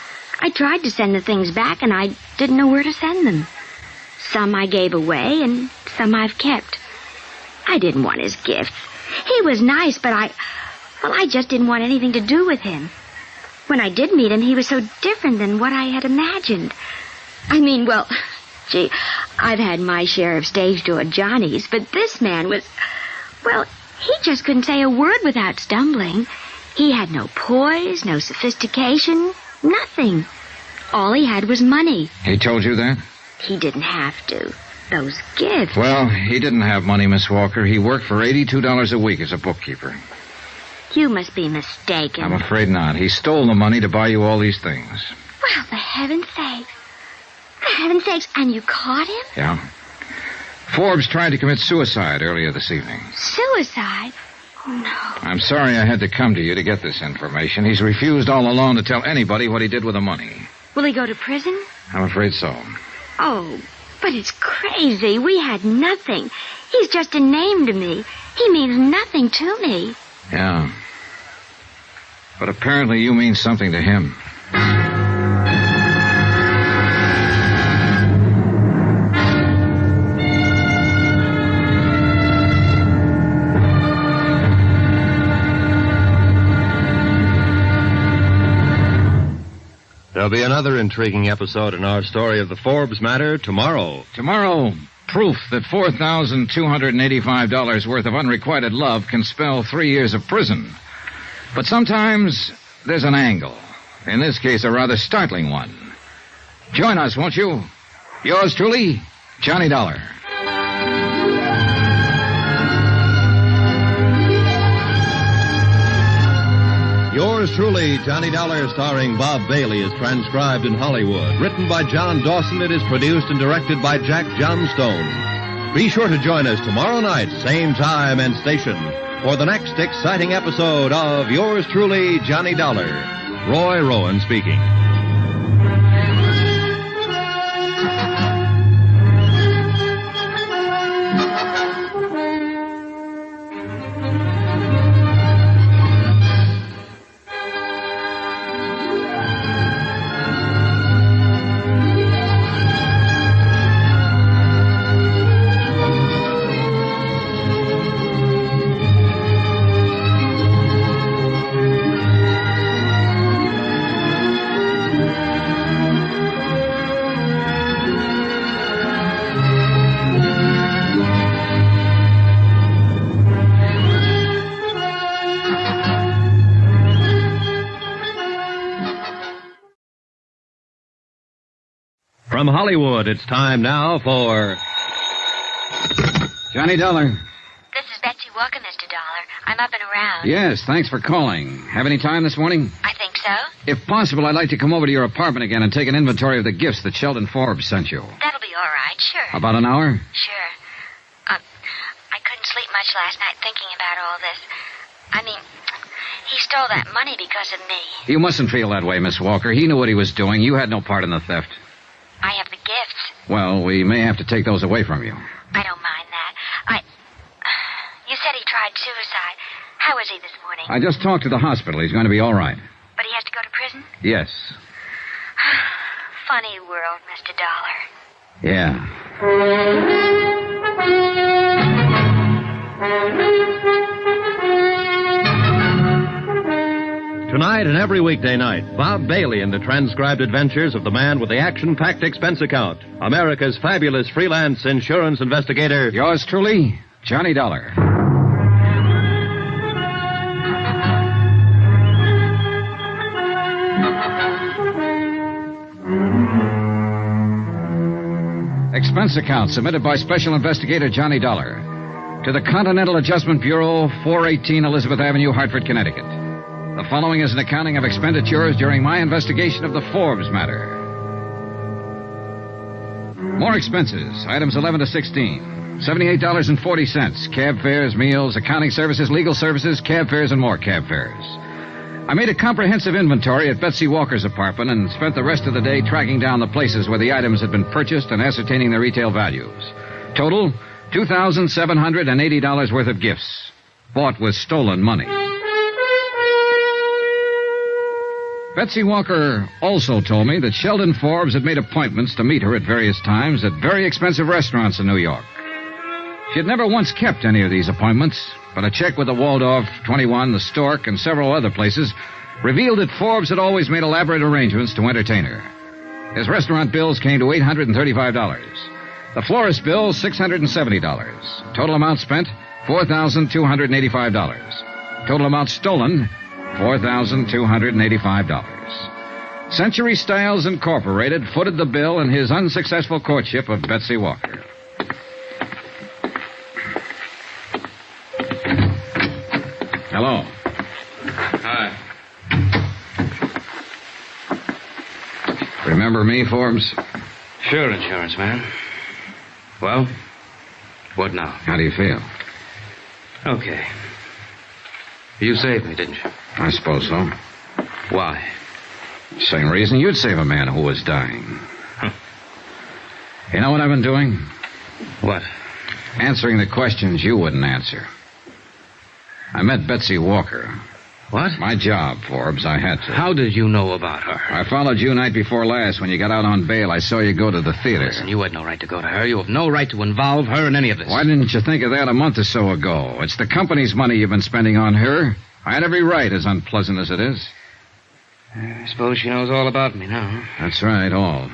I tried to send the things back, and I didn't know where to send them. Some I gave away, and some I've kept. I didn't want his gifts. He was nice, but I just didn't want anything to do with him. When I did meet him, he was so different than what I had imagined. I mean, well, gee, I've had my share of stage door Johnnies, but this man was, well, he just couldn't say a word without stumbling. He had no poise, no sophistication, nothing. All he had was money. He told you that? He didn't have to. Those gifts. Well, he didn't have money, Miss Walker. He worked for $82 a week as a bookkeeper. You must be mistaken. I'm afraid not. He stole the money to buy you all these things. Well, for heaven's sake. For heaven's sakes, and you caught him? Yeah. Forbes tried to commit suicide earlier this evening. Suicide? Oh, no. I'm sorry I had to come to you to get this information. He's refused all along to tell anybody what he did with the money. Will he go to prison? I'm afraid so. Oh, but it's crazy. We had nothing. He's just a name to me. He means nothing to me. Yeah. But apparently you mean something to him. There'll be another intriguing episode in our story of the Forbes matter tomorrow. Tomorrow, proof that $4,285 worth of unrequited love can spell 3 years of prison. But sometimes there's an angle. In this case, a rather startling one. Join us, won't you? Yours truly, Johnny Dollar. Yours truly, Johnny Dollar, starring Bob Bailey, is transcribed in Hollywood. Written by John Dawson, it is produced and directed by Jack Johnstone. Be sure to join us tomorrow night, same time and station, for the next exciting episode of Yours truly, Johnny Dollar. Roy Rowan speaking. From Hollywood, it's time now for Johnny Dollar. This is Betsy Walker, Mr. Dollar. I'm up and around. Yes, thanks for calling. Have any time this morning? I think so. If possible, I'd like to come over to your apartment again and take an inventory of the gifts that Sheldon Forbes sent you. That'll be all right, sure. About an hour? Sure. I couldn't sleep much last night thinking about all this. I mean, he stole that money because of me. You mustn't feel that way, Miss Walker. He knew what he was doing. You had no part in the theft. I have the gifts. Well, we may have to take those away from you. I don't mind that. You said he tried suicide. How is he this morning? I just talked to the hospital. He's going to be all right. But he has to go to prison? Yes. Funny world, Mr. Dollar. Yeah. Tonight and every weekday night, Bob Bailey in the transcribed adventures of the man with the action-packed expense account, America's fabulous freelance insurance investigator. Yours truly, Johnny Dollar. Expense account submitted by Special Investigator Johnny Dollar to the Continental Adjustment Bureau, 418 Elizabeth Avenue, Hartford, Connecticut. The following is an accounting of expenditures during my investigation of the Forbes matter. More expenses. Items 11 to 16. $78.40. Cab fares, meals, accounting services, legal services, cab fares, and more cab fares. I made a comprehensive inventory at Betsy Walker's apartment and spent the rest of the day tracking down the places where the items had been purchased and ascertaining their retail values. Total, $2,780 worth of gifts. Bought with stolen money. Betsy Walker also told me that Sheldon Forbes had made appointments to meet her at various times at very expensive restaurants in New York. She had never once kept any of these appointments, but a check with the Waldorf, 21, the Stork, and several other places revealed that Forbes had always made elaborate arrangements to entertain her. His restaurant bills came to $835. The florist bill, $670. Total amount spent, $4,285. Total amount stolen, $4,285. Century Styles Incorporated footed the bill in his unsuccessful courtship of Betsy Walker. Hello. Hi. Remember me, Forbes? Sure, insurance man. Well, what now? How do you feel? Okay. You saved me, didn't you? I suppose so. Why? Same reason you'd save a man who was dying. Huh. You know what I've been doing? What? Answering the questions you wouldn't answer. I met Betsy Walker. What? My job, Forbes. I had to. How did you know about her? I followed you night before last. When you got out on bail, I saw you go to the theater. Listen, you had no right to go to her. You have no right to involve her in any of this. Why didn't you think of that a month or so ago? It's the company's money you've been spending on her. I had every right, as unpleasant as it is. I suppose she knows all about me now. That's right, all.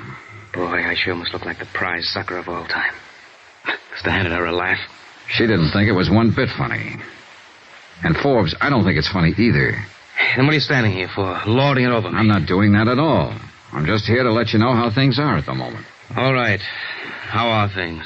Boy, I sure must look like the prize sucker of all time. Just to hand her a laugh. She didn't think it was one bit funny. And Forbes, I don't think it's funny either. Then what are you standing here for? Lording it over me? I'm not doing that at all. I'm just here to let you know how things are at the moment. All right. How are things?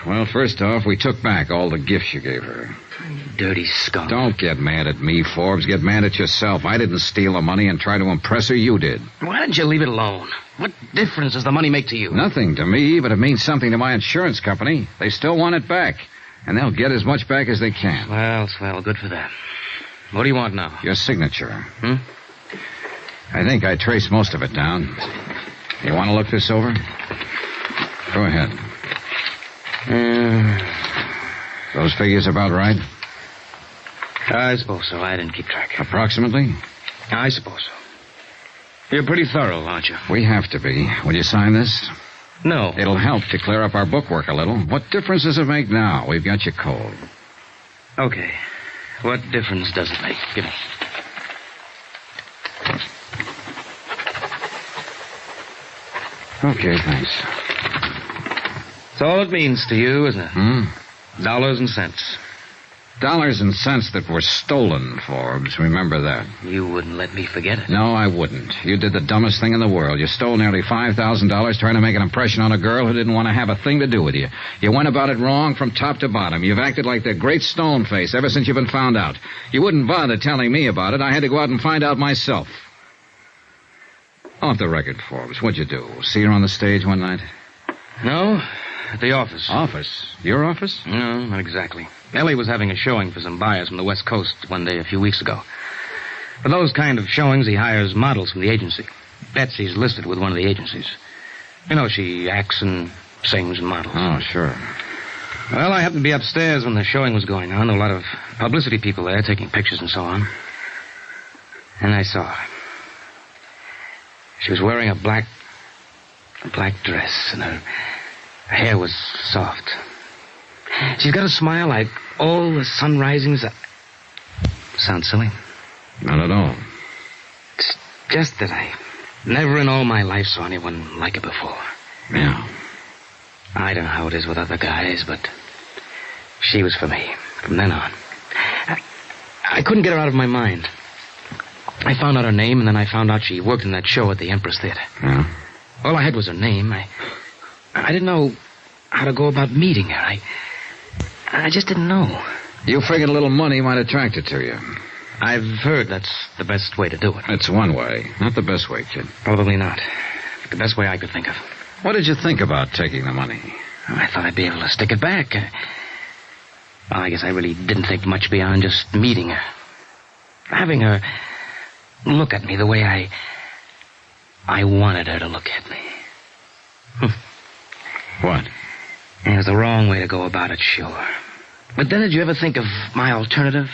Well, first off, we took back all the gifts you gave her. You dirty skunk. Don't get mad at me, Forbes. Get mad at yourself. I didn't steal the money and try to impress her. You did. Why didn't you leave it alone? What difference does the money make to you? Nothing to me, but it means something to my insurance company. They still want it back. And they'll get as much back as they can. Well, good for them. What do you want now? Your signature. I think I traced most of it down. You want to look this over? Go ahead. Those figures about right? I suppose so. I didn't keep track. Approximately? I suppose so. You're pretty thorough, aren't you? We have to be. Will you sign this? No. It'll help to clear up our bookwork a little. What difference does it make now? We've got you cold. Okay. What difference does it make? Give me. Okay, thanks. That's all it means to you, isn't it? Dollars and cents. Dollars and cents that were stolen, Forbes. Remember that. You wouldn't let me forget it. No, I wouldn't. You did the dumbest thing in the world. You stole nearly $5,000 trying to make an impression on a girl who didn't want to have a thing to do with you. You went about it wrong from top to bottom. You've acted like the great stone face ever since you've been found out. You wouldn't bother telling me about it. I had to go out and find out myself. Off the record, Forbes. What'd you do? See her on the stage one night? No, at the office. Office? Your office? No, not exactly. Ellie was having a showing for some buyers from the West Coast one day a few weeks ago. For those kind of showings, he hires models from the agency. Betsy's listed with one of the agencies. You know, she acts and sings and models. Oh, sure. Well, I happened to be upstairs when the showing was going on. A lot of publicity people there taking pictures and so on. And I saw her. She was wearing a black dress, and her hair was soft. She's got a smile like all the sun risings. Sounds silly? Not at all. It's just that I never in all my life saw anyone like her before. Yeah. I don't know how it is with other guys, but she was for me from then on. I couldn't get her out of my mind. I found out her name, and then I found out she worked in that show at the Empress Theater. Yeah? All I had was her name. I didn't know how to go about meeting her. I just didn't know. You figured a little money might attract her to you. I've heard that's the best way to do it. It's one way. Not the best way, kid. Probably not. The best way I could think of. What did you think about taking the money? I thought I'd be able to stick it back. Well, I guess I really didn't think much beyond just meeting her. Having her look at me the way I wanted her to look at me. What? It was the wrong way to go about it, sure. But then did you ever think of my alternative?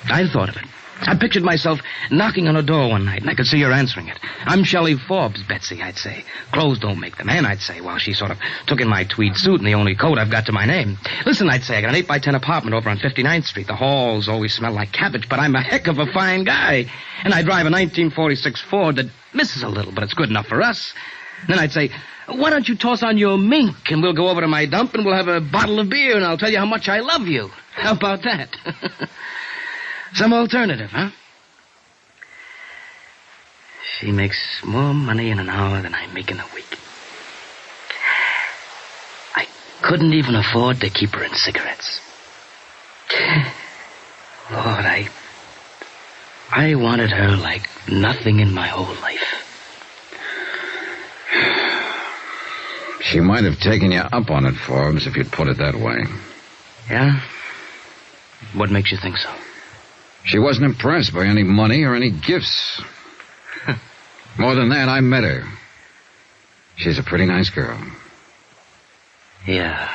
I thought of it. I pictured myself knocking on her door one night, and I could see her answering it. I'm Shelley Forbes, Betsy, I'd say. Clothes don't make the man, I'd say, while she sort of took in my tweed suit and the only coat I've got to my name. Listen, I'd say, I got an 8x10 apartment over on 59th Street. The halls always smell like cabbage, but I'm a heck of a fine guy. And I drive a 1946 Ford that misses a little, but it's good enough for us. And then I'd say, why don't you toss on your mink, and we'll go over to my dump, and we'll have a bottle of beer, and I'll tell you how much I love you. How about that? Some alternative, huh? She makes more money in an hour than I make in a week. I couldn't even afford to keep her in cigarettes. Lord, I wanted her like nothing in my whole life. She might have taken you up on it, Forbes, if you'd put it that way. Yeah? What makes you think so? She wasn't impressed by any money or any gifts. More than that, I met her. She's a pretty nice girl. Yeah.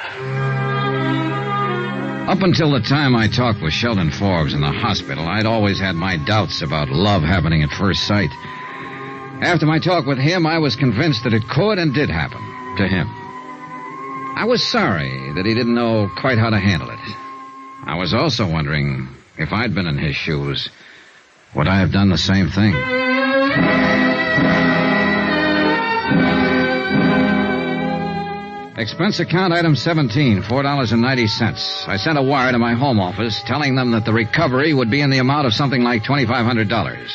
Up until the time I talked with Sheldon Forbes in the hospital, I'd always had my doubts about love happening at first sight. After my talk with him, I was convinced that it could and did happen to him. I was sorry that he didn't know quite how to handle it. I was also wondering, if I'd been in his shoes, would I have done the same thing? Expense account item 17, $4.90. I sent a wire to my home office telling them that the recovery would be in the amount of something like $2,500,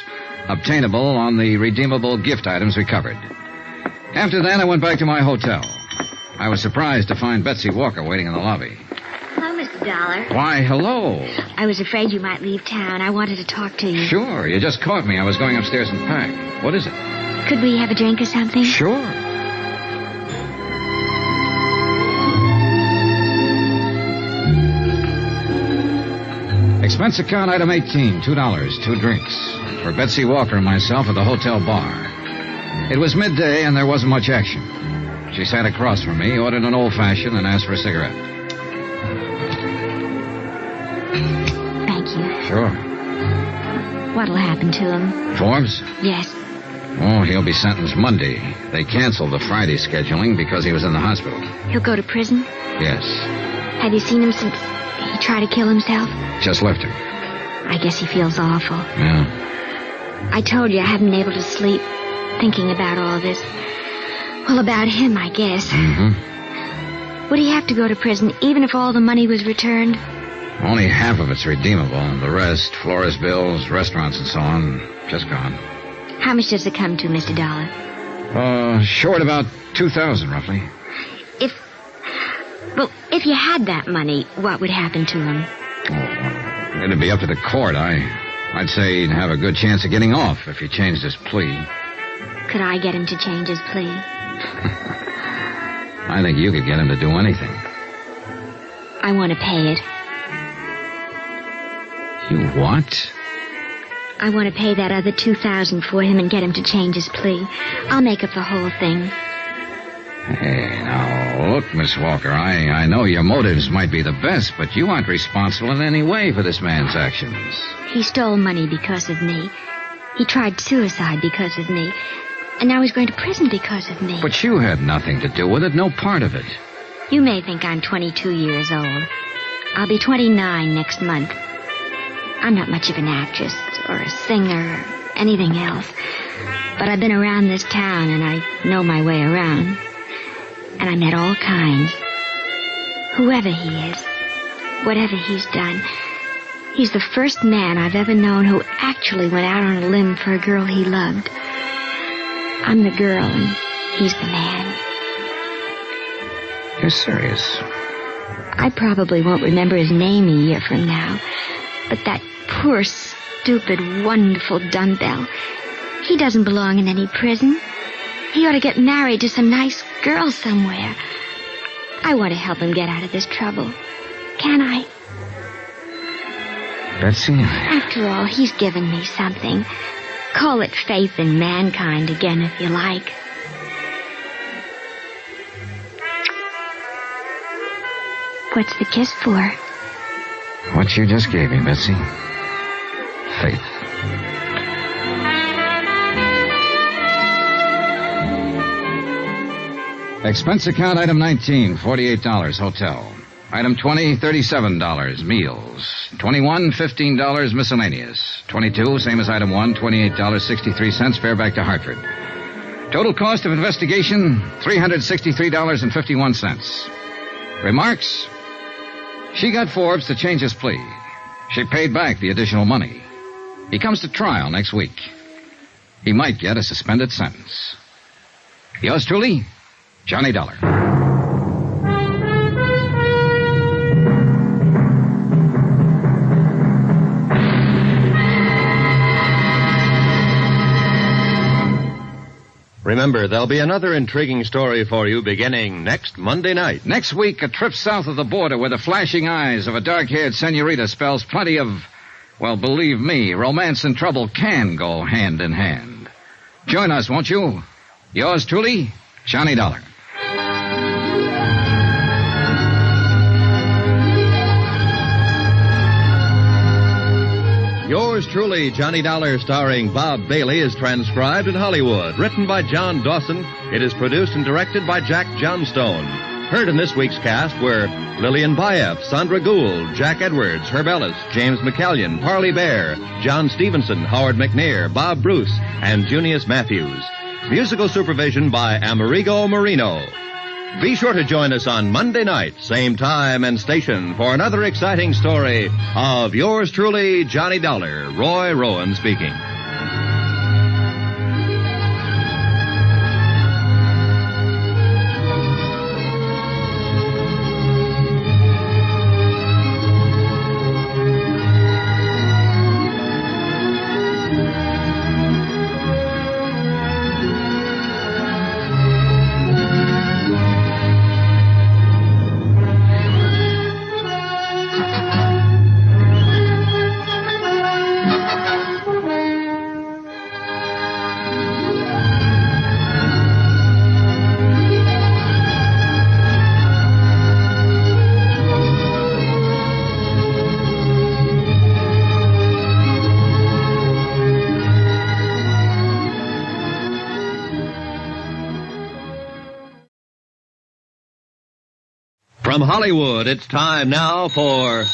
obtainable on the redeemable gift items recovered. After that, I went back to my hotel. I was surprised to find Betsy Walker waiting in the lobby. Hello, Mr. Dollar. Why, hello. I was afraid you might leave town. I wanted to talk to you. Sure, you just caught me. I was going upstairs and pack. What is it? Could we have a drink or something? Sure. Expense account item 18, $2, 2 drinks. For Betsy Walker and myself at the hotel bar. It was midday and there wasn't much action. She sat across from me, ordered an old-fashioned, and asked for a cigarette. Thank you. Sure. What'll happen to him? Forbes? Yes. Oh, he'll be sentenced Monday. They canceled the Friday scheduling because he was in the hospital. He'll go to prison? Yes. Have you seen him since he tried to kill himself? Just left her. I guess he feels awful. Yeah. I told you I haven't been able to sleep thinking about all this. Well, about him, I guess. Mm-hmm. Would he have to go to prison even if all the money was returned? Only half of it's redeemable. The rest, florist bills, restaurants, and so on, just gone. How much does it come to, Mr. Dollar? Short about $2,000, roughly. If you had that money, what would happen to him? Oh, it'd be up to the court. I'd say he'd have a good chance of getting off if he changed his plea. Could I get him to change his plea? I think you could get him to do anything. I want to pay it. You what? I want to pay that other $2,000 for him and get him to change his plea. I'll make up the whole thing. Hey, now, look, Miss Walker, I know your motives might be the best, but you aren't responsible in any way for this man's actions. He stole money because of me. He tried suicide because of me. And now he's going to prison because of me. But you had nothing to do with it, no part of it. You may think I'm 22 years old. I'll be 29 next month. I'm not much of an actress or a singer or anything else. But I've been around this town and I know my way around. And I met all kinds. Whoever he is, whatever he's done, he's the first man I've ever known who actually went out on a limb for a girl he loved. I'm the girl and he's the man. You're serious? I probably won't remember his name a year from now. But that poor, stupid, wonderful dumbbell, he doesn't belong in any prison. He ought to get married to some nice girl somewhere. I want to help him get out of this trouble. Can I? Betsy? After all, he's given me something. Call it faith in mankind again, if you like. What's the kiss for? What you just gave me, Betsy. Faith. Expense account item 19, $48, hotel. Item 20, $37, meals. 21, $15, miscellaneous. 22, same as item 1, $28.63, fare back to Hartford. Total cost of investigation, $363.51. Remarks? She got Forbes to change his plea. She paid back the additional money. He comes to trial next week. He might get a suspended sentence. Yours truly, Johnny Dollar. Remember, there'll be another intriguing story for you beginning next Monday night. Next week, a trip south of the border where the flashing eyes of a dark-haired senorita spells plenty of, well, believe me, romance and trouble can go hand in hand. Join us, won't you? Yours truly, Johnny Dollar. Yours truly, Johnny Dollar, starring Bob Bailey, is transcribed in Hollywood. Written by John Dawson, it is produced and directed by Jack Johnstone. Heard in this week's cast were Lillian Baeff, Sandra Gould, Jack Edwards, Herb Ellis, James McCallion, Parley Bear, John Stevenson, Howard McNair, Bob Bruce, and Junius Matthews. Musical supervision by Amerigo Marino. Be sure to join us on Monday night, same time and station, for another exciting story of yours truly, Johnny Dollar. Roy Rowan speaking. From Hollywood, it's time now for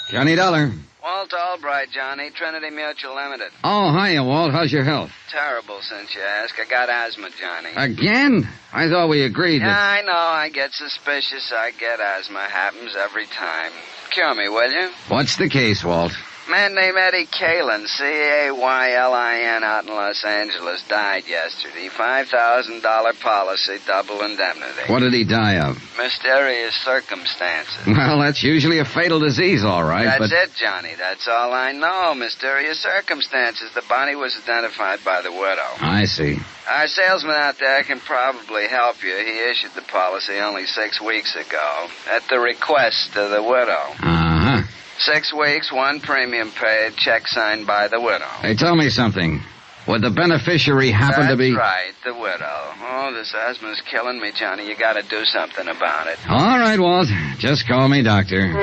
Johnny Dollar. Walt Albright, Johnny, Trinity Mutual Limited. Oh, hiya, Walt. How's your health? Terrible, since you ask. I got asthma, Johnny. Again? I thought we agreed Yeah, that... I know. I get suspicious. I get asthma. Happens every time. Cure me, will you? What's the case, Walt? Man named Eddie Kalin, Caylin, out in Los Angeles, died yesterday. $5,000 policy, double indemnity. What did he die of? Mysterious circumstances. Well, that's usually a fatal disease, all right, That's it, Johnny. That's all I know. Mysterious circumstances. The body was identified by the widow. I see. Our salesman out there can probably help you. He issued the policy only 6 weeks ago at the request of the widow. Uh-huh. 6 weeks, 1 premium paid, check signed by the widow. Hey, tell me something. Would the beneficiary happen to be... That's right, the widow. Oh, this asthma's killing me, Johnny. You gotta do something about it. All right, Walt. Just call me doctor.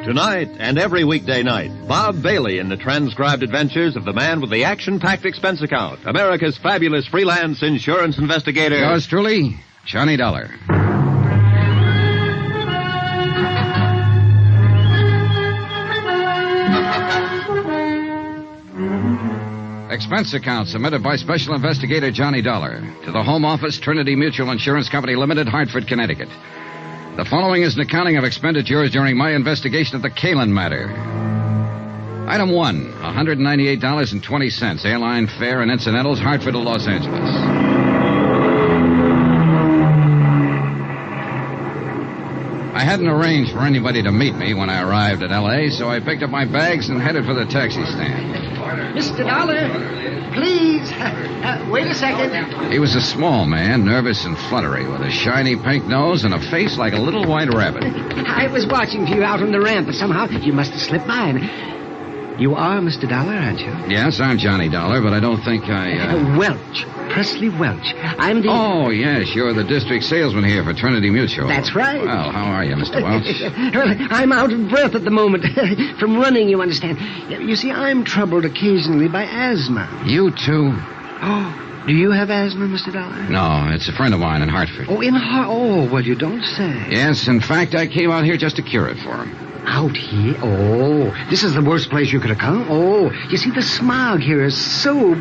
Tonight and every weekday night, Bob Bailey in the transcribed adventures of the man with the action-packed expense account, America's fabulous freelance insurance investigator. Yours truly, Johnny Dollar. Expense account submitted by Special Investigator Johnny Dollar to the Home Office, Trinity Mutual Insurance Company Limited, Hartford, Connecticut. The following is an accounting of expenditures during my investigation of the Kalin matter. Item 1, $198.20, airline fare and incidentals, Hartford to Los Angeles. I hadn't arranged for anybody to meet me when I arrived at L.A., so I picked up my bags and headed for the taxi stand. Mr. Dollar, please. Wait a second. He was a small man, nervous and fluttery, with a shiny pink nose and a face like a little white rabbit. I was watching for you out on the ramp, but somehow you must have slipped by. You are Mr. Dollar, aren't you? Yes, I'm Johnny Dollar, but I don't think I... Welch. Presley Welch. I'm the... Oh, yes, you're the district salesman here for Trinity Mutual. That's right. Well, how are you, Mr. Welch? Well, I'm out of breath at the moment. From running, you understand. You see, I'm troubled occasionally by asthma. You too? Oh, do you have asthma, Mr. Dollar? No, it's a friend of mine in Hartford. Oh, Oh, well, you don't say. Yes, in fact, I came out here just to cure it for him. Out here? Oh, this is the worst place you could have come. Oh, you see, the smog here is so...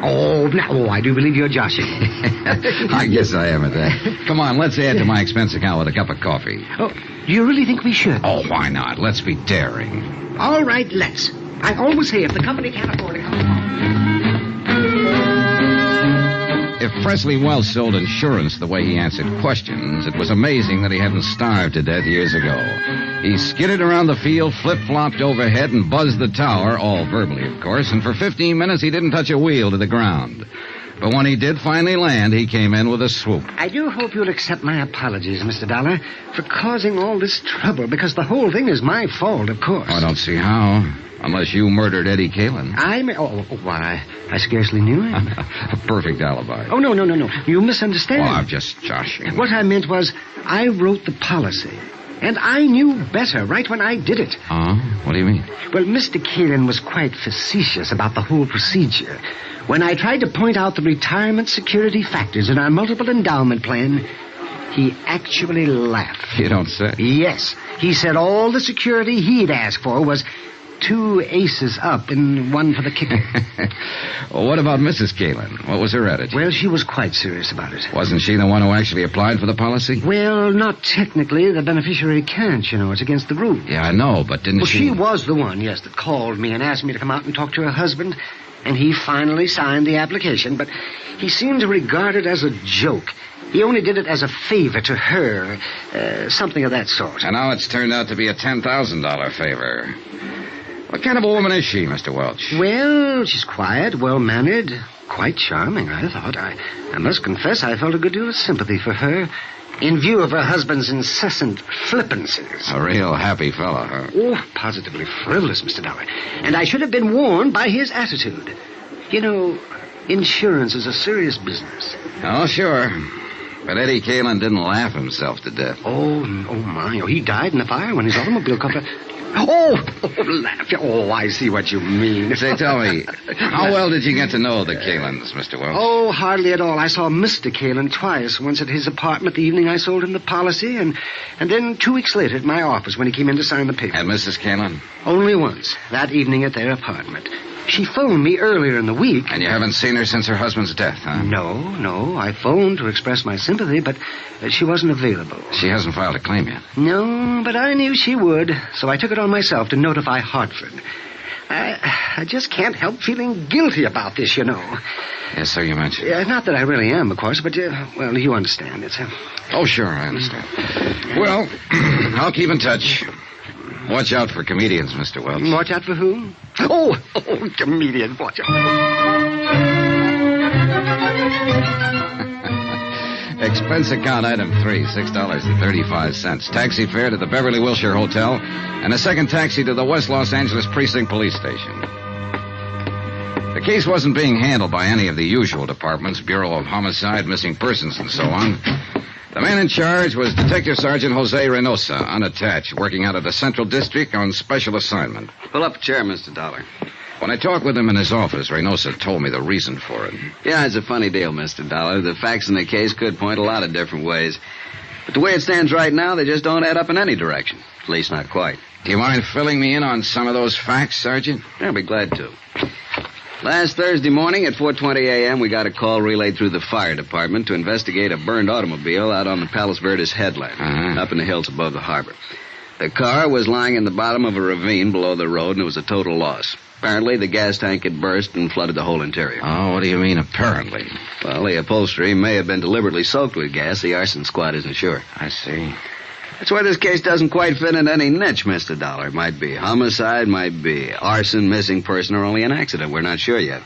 I do believe you're joshing. I guess I am at that. Come on, let's add to my expense account with a cup of coffee. Oh, do you really think we should? Oh, why not? Let's be daring. All right, let's. I always say if the company can't afford to come... If Presley Welch sold insurance the way he answered questions, it was amazing that he hadn't starved to death years ago. He skidded around the field, flip-flopped overhead, and buzzed the tower, all verbally, of course, and for 15 minutes he didn't touch a wheel to the ground. But when he did finally land, he came in with a swoop. I do hope you'll accept my apologies, Mr. Dollar, for causing all this trouble, because the whole thing is my fault, of course. I don't see how. Unless you murdered Eddie Kalin. Why, I scarcely knew him. A perfect alibi. Oh, no. You misunderstand. Oh, I'm just joshing. What I meant was, I wrote the policy. And I knew better right when I did it. Oh? What do you mean? Well, Mr. Kalin was quite facetious about the whole procedure. When I tried to point out the retirement security factors in our multiple endowment plan, he actually laughed. You don't say? Yes. He said all the security he'd asked for was 2 aces up and 1 for the kicker. Well, what about Mrs. Kalin? What was her attitude? Well, she was quite serious about it. Wasn't she the one who actually applied for the policy? Well, not technically. The beneficiary can't, you know. It's against the rules. Yeah, I know, but didn't she... Well, she was the one, yes, that called me and asked me to come out and talk to her husband. And he finally signed the application, but he seemed to regard it as a joke. He only did it as a favor to her, something of that sort. And now it's turned out to be a $10,000 favor. What kind of a woman is she, Mr. Welch? Well, she's quiet, well-mannered, quite charming, I thought. I must confess I felt a good deal of sympathy for her, in view of her husband's incessant flippancies. A real happy fellow, huh? Oh, positively frivolous, Mr. Dollar. And I should have been warned by his attitude. You know, insurance is a serious business. Oh, sure. But Eddie Kalin didn't laugh himself to death. Oh, my. Oh, he died in a fire when his automobile caught fire. Laugh. Oh, I see what you mean. Say, tell me, how well did you get to know the Kalins, Mr. Welch? Oh, hardly at all. I saw Mr. Kalin twice, once at his apartment the evening I sold him the policy, and then 2 weeks later at my office when he came in to sign the paper. And Mrs. Kalin? Only once, that evening at their apartment. She phoned me earlier in the week. And you haven't seen her since her husband's death, huh? No. I phoned to express my sympathy, but she wasn't available. She hasn't filed a claim yet. No, but I knew she would, so I took it on myself to notify Hartford. I just can't help feeling guilty about this, you know. Yes, so you mentioned. Not that I really am, of course, but, well, you understand. It's Oh, sure, I understand. Well, I'll keep in touch. Watch out for comedians, Mr. Welch. Watch out for who? Oh, comedians, watch out. Expense account item 3, $6.35. Taxi fare to the Beverly Wilshire Hotel, and a second taxi to the West Los Angeles Precinct Police Station. The case wasn't being handled by any of the usual departments, Bureau of Homicide, Missing Persons, and so on. The man in charge was Detective Sergeant Jose Reynosa, unattached, working out of the Central District on special assignment. Pull up a chair, Mr. Dollar. When I talked with him in his office, Reynosa told me the reason for it. Yeah, it's a funny deal, Mr. Dollar. The facts in the case could point a lot of different ways. But the way it stands right now, they just don't add up in any direction. At least not quite. Do you mind filling me in on some of those facts, Sergeant? I'll be glad to. Last Thursday morning at 4:20 a.m., we got a call relayed through the fire department to investigate a burned automobile out on the Palos Verdes headland, up in the hills above the harbor. The car was lying in the bottom of a ravine below the road, and it was a total loss. Apparently, the gas tank had burst and flooded the whole interior. Oh, what do you mean, apparently? Well, the upholstery may have been deliberately soaked with gas. The arson squad isn't sure. I see. That's why this case doesn't quite fit in any niche, Mr. Dollar. It might be homicide, might be arson, missing person, or only an accident. We're not sure yet.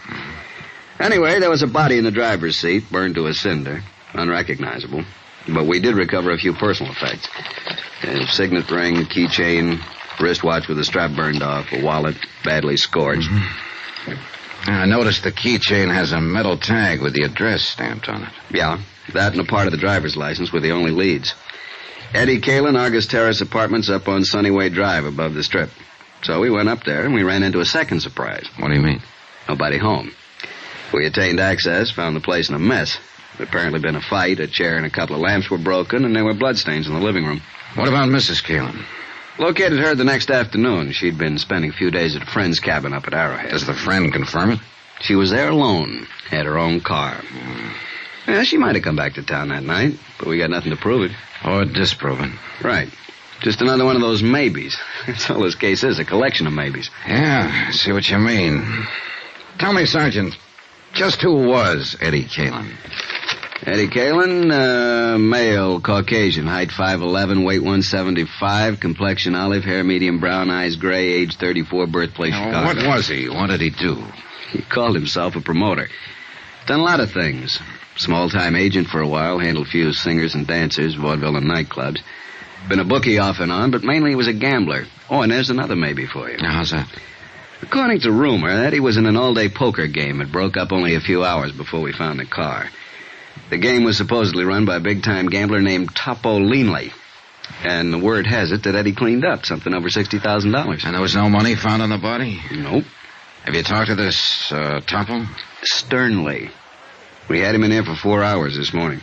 Anyway, there was a body in the driver's seat, burned to a cinder. Unrecognizable. But we did recover a few personal effects. A signet ring, keychain, wristwatch with a strap burned off, a wallet badly scorched. I noticed the keychain has a metal tag with the address stamped on it. Yeah, that and a part of the driver's license were the only leads. Eddie Kalin, Argus Terrace Apartments up on Sunnyway Drive above the Strip. So we went up there and we ran into a second surprise. What do you mean? Nobody home. We attained access, found the place in a mess. There'd apparently been a fight, a chair and a couple of lamps were broken, and there were bloodstains in the living room. What about Mrs. Kalin? Located her the next afternoon. She'd been spending a few days at a friend's cabin up at Arrowhead. Does the friend confirm it? She was there alone, had her own car. Yeah, she might have come back to town that night, but we got nothing to prove it. Or disprove it. Right. Just another one of those maybes. That's all this case is, a collection of maybes. Yeah, I see what you mean. Tell me, Sergeant, just who was Eddie Kalin? Eddie Kalin, male, Caucasian, height 5'11", weight 175, complexion olive, hair medium brown, eyes gray, age 34, birthplace Chicago. What was he? What did he do? He called himself a promoter. Done a lot of things. Small-time agent for a while, handled a few singers and dancers, vaudeville and nightclubs. Been a bookie off and on, but mainly he was a gambler. Oh, and there's another maybe for you. Now, how's that? According to rumor, Eddie was in an all-day poker game. It broke up only a few hours before we found the car. The game was supposedly run by a big-time gambler named Topo Leanley. And the word has it that Eddie cleaned up something over $60,000. And there was no money found on the body? Nope. Have you talked to this, Topo? Sternly. We had him in here for 4 hours this morning.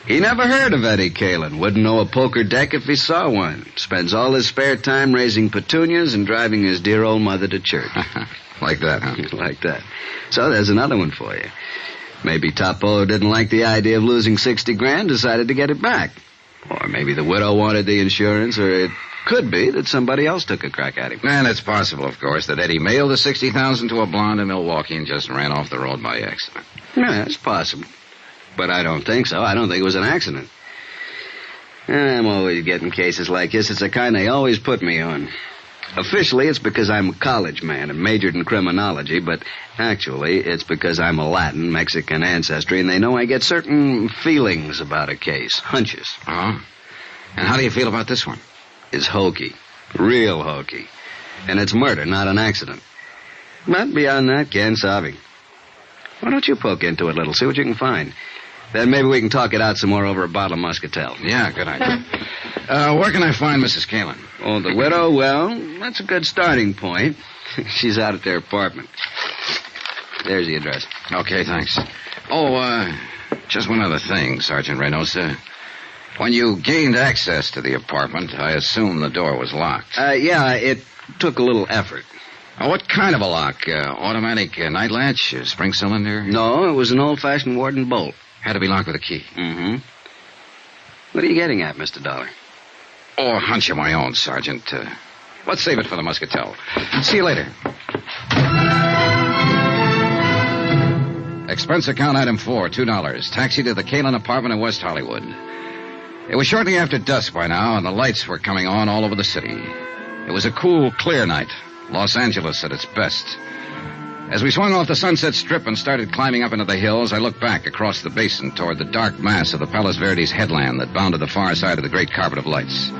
He never heard of Eddie Kalin. Wouldn't know a poker deck if he saw one. Spends all his spare time raising petunias and driving his dear old mother to church. Like that, huh? Like that. So there's another one for you. Maybe Topo didn't like the idea of losing $60,000, decided to get it back. Or maybe the widow wanted the insurance, or it could be that somebody else took a crack at him. And it's possible, of course, that Eddie mailed the $60,000 to a blonde in Milwaukee and just ran off the road by accident. Yeah, it's possible. But I don't think so. I don't think it was an accident. I'm always getting cases like this. It's the kind they always put me on. Officially, it's because I'm a college man and majored in criminology, but actually, it's because I'm a Latin, Mexican ancestry, and they know I get certain feelings about a case, hunches. Oh? And how do you feel about this one? It's hokey. Real hokey. And it's murder, not an accident. But beyond that, can't solve. Why don't you poke into it a little, see what you can find? Then maybe we can talk it out some more over a bottle of Muscatel. Yeah, good idea. Where can I find Mrs. Kalin? Oh, the widow? Well, that's a good starting point. She's out at their apartment. There's the address. Okay, thanks. Oh, just one other thing, Sergeant Reynosa. When you gained access to the apartment, I assume the door was locked. Yeah, it took a little effort. What kind of a lock? Automatic night latch? Spring cylinder? No, it was an old-fashioned Warden bolt. Had to be locked with a key. Mm-hmm. What are you getting at, Mr. Dollar? Oh, a hunch of my own, Sergeant. Let's save it for the Muscatel. See you later. Expense account item 4, $2. Taxi to the Kalin apartment in West Hollywood. It was shortly after dusk by now, and the lights were coming on all over the city. It was a cool, clear night. Los Angeles at its best. As we swung off the Sunset Strip and started climbing up into the hills, I looked back across the basin toward the dark mass of the Palos Verdes headland that bounded the far side of the great carpet of lights.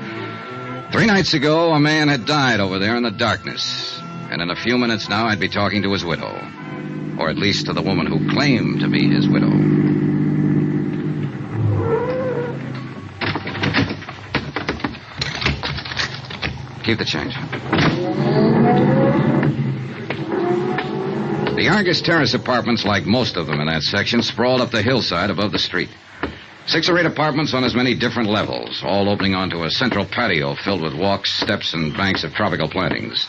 3 nights ago, a man had died over there in the darkness. And in a few minutes now, I'd be talking to his widow. Or at least to the woman who claimed to be his widow. Keep the change. The Argus Terrace apartments, like most of them in that section, sprawled up the hillside above the street. 6 or 8 apartments on as many different levels, all opening onto a central patio filled with walks, steps, and banks of tropical plantings.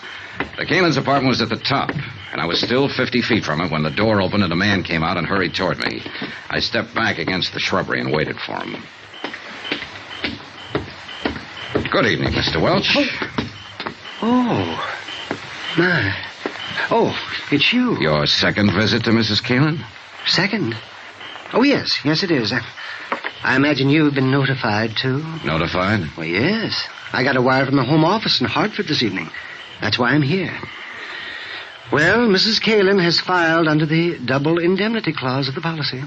The Kalin's apartment was at the top, and I was still 50 feet from it when the door opened and a man came out and hurried toward me. I stepped back against the shrubbery and waited for him. Good evening, Mr. Welch. Oh, my. Oh, it's you. Your second visit to Mrs. Kalin? Second? Oh, yes. Yes, it is. I imagine you've been notified, too. Notified? Well, yes. I got a wire from the Home Office in Hartford this evening. That's why I'm here. Well, Mrs. Kalin has filed under the double indemnity clause of the policy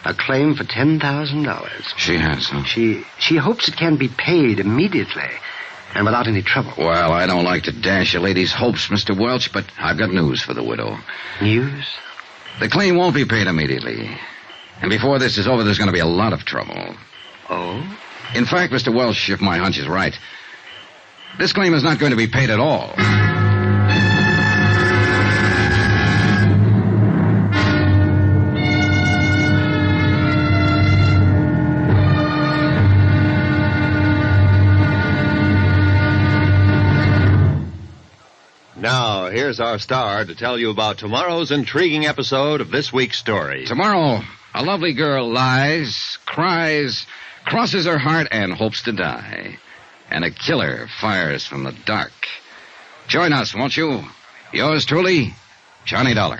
a claim for $10,000. She has, huh? She hopes it can be paid immediately and without any trouble. Well, I don't like to dash a lady's hopes, Mr. Welch, but I've got news for the widow. News? The claim won't be paid immediately. And before this is over, there's going to be a lot of trouble. Oh? In fact, Mr. Welch, if my hunch is right, this claim is not going to be paid at all. Now, here's our star to tell you about tomorrow's intriguing episode of this week's story. Tomorrow, a lovely girl lies, cries, crosses her heart, and hopes to die. And a killer fires from the dark. Join us, won't you? Yours truly, Johnny Dollar.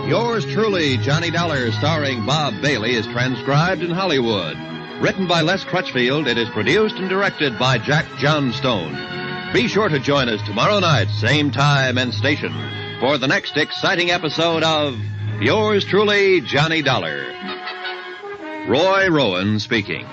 Yours truly, Johnny Dollar, starring Bob Bailey, is transcribed in Hollywood. Written by Les Crutchfield, it is produced and directed by Jack Johnstone. Be sure to join us tomorrow night, same time and station, for the next exciting episode of Yours truly, Johnny Dollar. Roy Rowan speaking.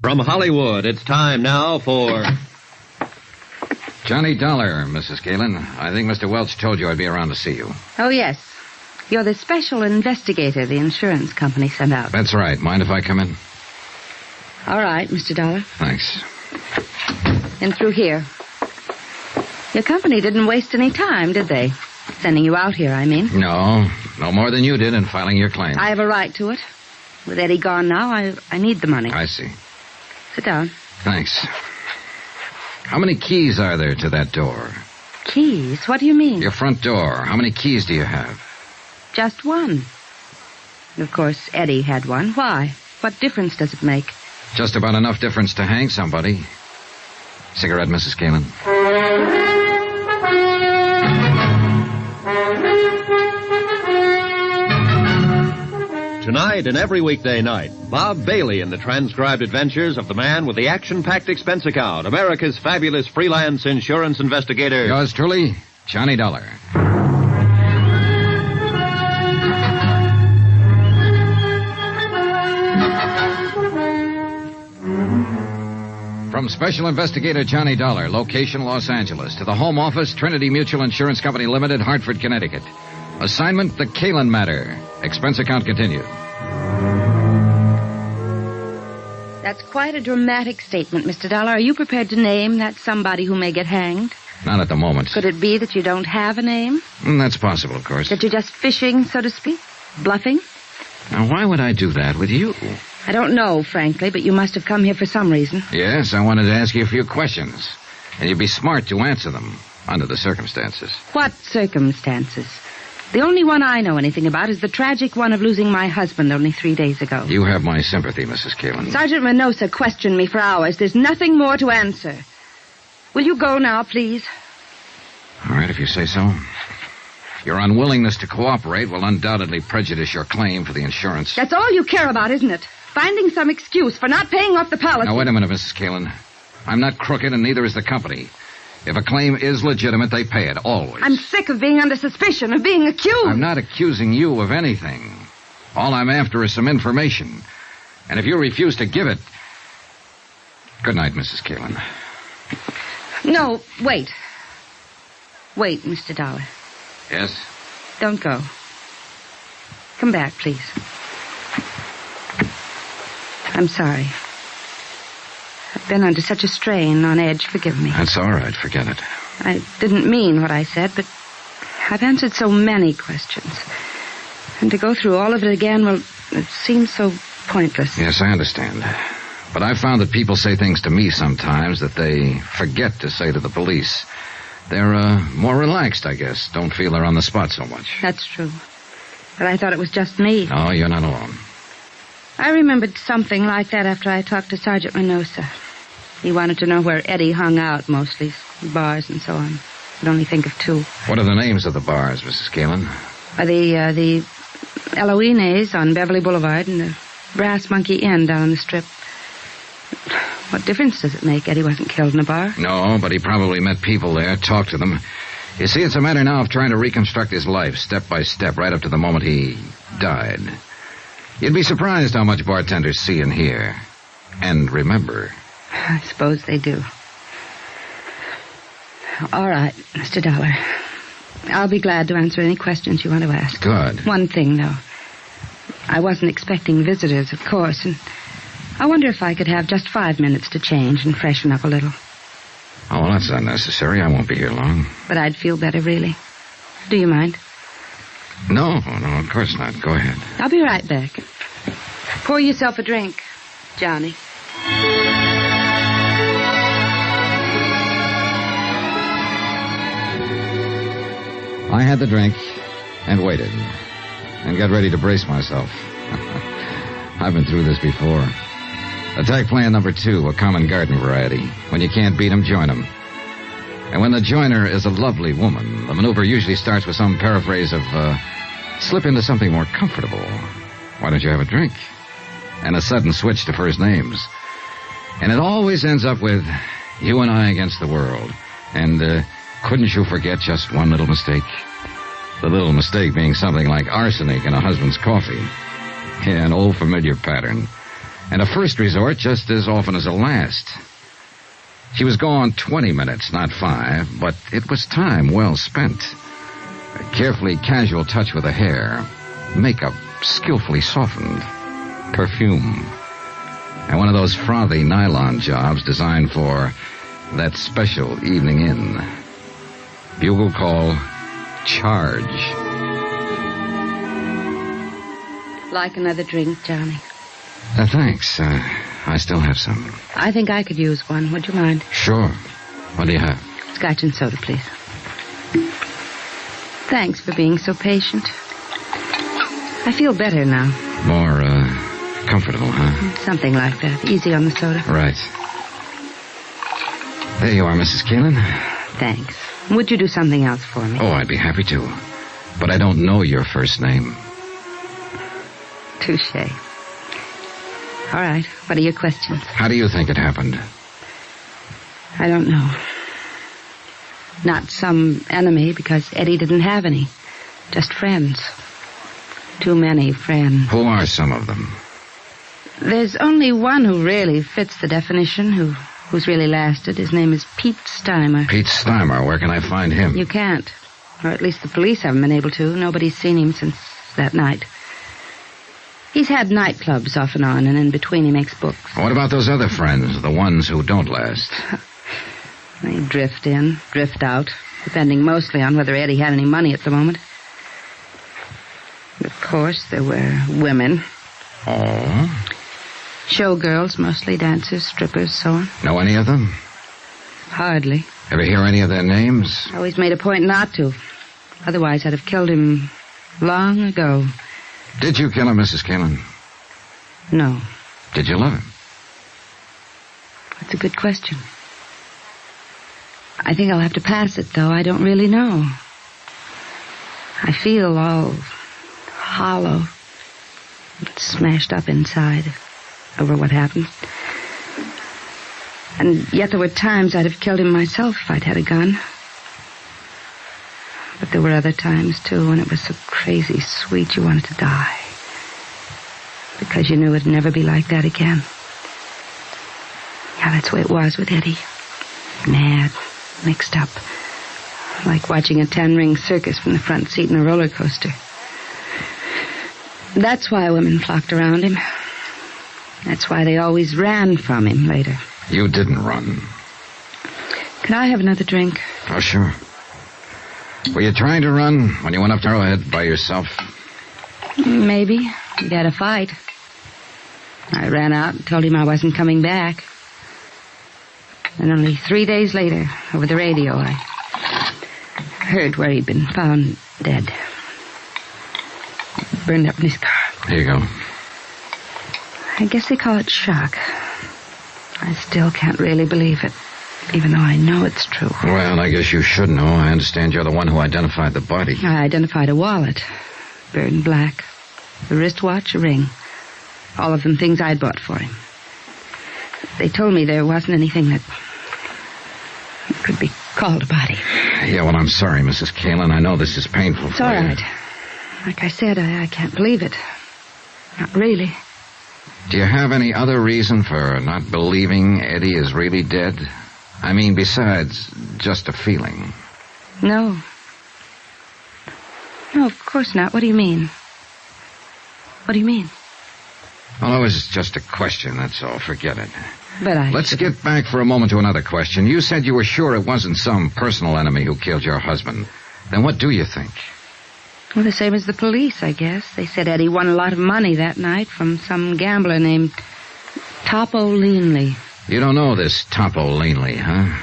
From Hollywood, it's time now for... Johnny Dollar, Mrs. Kalin. I think Mr. Welch told you I'd be around to see you. Oh, yes. You're the special investigator the insurance company sent out. That's right. Mind if I come in? All right, Mr. Dollar. Thanks. In through here. Your company didn't waste any time, did they? Sending you out here, I mean. No more than you did in filing your claim. I have a right to it. With Eddie gone now, I need the money. I see. Sit down. Thanks. How many keys are there to that door? Keys? What do you mean? Your front door. How many keys do you have? Just one. Of course, Eddie had one. Why? What difference does it make? Just about enough difference to hang somebody. Cigarette, Mrs. Kalin? Tonight and every weekday night, Bob Bailey in the transcribed adventures of the man with the action-packed expense account, America's fabulous freelance insurance investigator. Yours truly, Johnny Dollar. From Special Investigator Johnny Dollar, location Los Angeles, to the Home Office, Trinity Mutual Insurance Company Limited, Hartford, Connecticut. Assignment, the Kalin matter. Expense account continued. That's quite a dramatic statement, Mr. Dollar. Are you prepared to name that somebody who may get hanged? Not at the moment. Could it be that you don't have a name? That's possible, of course. That you're just fishing, so to speak? Bluffing? Now, why would I do that with you? I don't know, frankly, but you must have come here for some reason. Yes, I wanted to ask you a few questions. And you'd be smart to answer them, under the circumstances. What circumstances? The only one I know anything about is the tragic one of losing my husband only 3 days ago. You have my sympathy, Mrs. Kalin. Sergeant Minosa questioned me for hours. There's nothing more to answer. Will you go now, please? All right, if you say so. Your unwillingness to cooperate will undoubtedly prejudice your claim for the insurance. That's all you care about, isn't it? Finding some excuse for not paying off the policy. Now, wait a minute, Mrs. Kalin. I'm not crooked, and neither is the company. If a claim is legitimate, they pay it, always. I'm sick of being under suspicion, of being accused. I'm not accusing you of anything. All I'm after is some information. And if you refuse to give it... Good night, Mrs. Keelan. No, wait. Wait, Mr. Dollar. Yes? Don't go. Come back, please. I'm sorry. I've been under such a strain, on edge. Forgive me. That's all right. Forget it. I didn't mean what I said, but I've answered so many questions. And to go through all of it again, well, it seems so pointless. Yes, I understand. But I've found that people say things to me sometimes that they forget to say to the police. They're more relaxed, I guess. Don't feel they're on the spot so much. That's true. But I thought it was just me. No, you're not alone. I remembered something like that after I talked to Sergeant Reynosa. He wanted to know where Eddie hung out mostly, bars and so on. Could only think of two. What are the names of the bars, Mrs. Keelan? The Eloines on Beverly Boulevard and the Brass Monkey Inn down on the Strip. What difference does it make? Eddie wasn't killed in a bar. No, but he probably met people there, talked to them. You see, it's a matter now of trying to reconstruct his life, step by step, right up to the moment he died. You'd be surprised how much bartenders see and hear. And remember. I suppose they do. All right, Mr. Dollar. I'll be glad to answer any questions you want to ask. Good. One thing, though. I wasn't expecting visitors, of course, and I wonder if I could have just 5 minutes to change and freshen up a little. Oh, well, that's unnecessary. I won't be here long. But I'd feel better, really. Do you mind? No, of course not. Go ahead. I'll be right back. Pour yourself a drink, Johnny. I had the drink and waited and got ready to brace myself. I've been through this before. Attack plan number 2, a common garden variety. When you can't beat 'em, join 'em. And when the joiner is a lovely woman, the maneuver usually starts with some paraphrase of, slip into something more comfortable. Why don't you have a drink? And a sudden switch to first names. And it always ends up with you and I against the world. And, couldn't you forget just one little mistake? The little mistake being something like arsenic in a husband's coffee. Yeah, an old familiar pattern. And a first resort just as often as a last. She was gone 20 minutes, not 5, but it was time well spent. A carefully casual touch with the hair. Makeup skillfully softened. Perfume. And one of those frothy nylon jobs designed for that special evening in. Bugle call, charge. Like another drink, Johnny? Thanks. I still have some. I think I could use one. Would you mind? Sure. What do you have? Scotch and soda, please. Thanks for being so patient. I feel better now. More, comfortable, huh? Something like that. Easy on the soda. Right. There you are, Mrs. Keelan. Thanks. Would you do something else for me? Oh, I'd be happy to. But I don't know your first name. Touché. All right. What are your questions? How do you think it happened? I don't know. Not some enemy, because Eddie didn't have any. Just friends. Too many friends. Who are some of them? There's only one who really fits the definition, who's really lasted. His name is Pete Steimer. Pete Steimer. Where can I find him? You can't. Or at least the police haven't been able to. Nobody's seen him since that night. He's had nightclubs off and on, and in between he makes books. What about those other friends, the ones who don't last? They drift in, drift out, depending mostly on whether Eddie had any money at the moment. Of course, there were women. Oh? Showgirls, mostly dancers, strippers, so on. Know any of them? Hardly. Ever hear any of their names? I always made a point not to. Otherwise, I'd have killed him long ago. Did you kill him, Mrs. Keelan? No. Did you love him? That's a good question. I think I'll have to pass it, though. I don't really know. I feel all hollow, smashed up inside over what happened. And yet there were times I'd have killed him myself if I'd had a gun. But there were other times, too, when it was so crazy sweet you wanted to die. Because you knew it'd never be like that again. Yeah, that's the way it was with Eddie. Mad, mixed up. Like watching a 10-ring circus from the front seat in a roller coaster. That's why women flocked around him. That's why they always ran from him later. You didn't run. Can I have another drink? Oh, sure. Were you trying to run when you went up to Arrowhead by yourself? Maybe. We had a fight. I ran out and told him I wasn't coming back. And only 3 days later, over the radio, I heard where he'd been found dead. Burned up in his car. Here you go. I guess they call it shock. I still can't really believe it, even though I know it's true. Well, I guess you should know. I understand you're the one who identified the body. I identified a wallet, burned black, a wristwatch, a ring. All of them things I'd bought for him. They told me there wasn't anything that could be called a body. Yeah, well, I'm sorry, Mrs. Kalin. I know this is painful It's for all you. right. Like I said, I can't believe it. Not really. Do you have any other reason for not believing Eddie is really dead? I mean, besides just a feeling. No. No, of course not. What do you mean? What do you mean? Well, it was just a question, that's all. Forget it. But Let's get back for a moment to another question. You said you were sure it wasn't some personal enemy who killed your husband. Then what do you think? Well, the same as the police, I guess. They said Eddie won a lot of money that night from some gambler named Topo Leanley. You don't know this Topo Leanley, huh?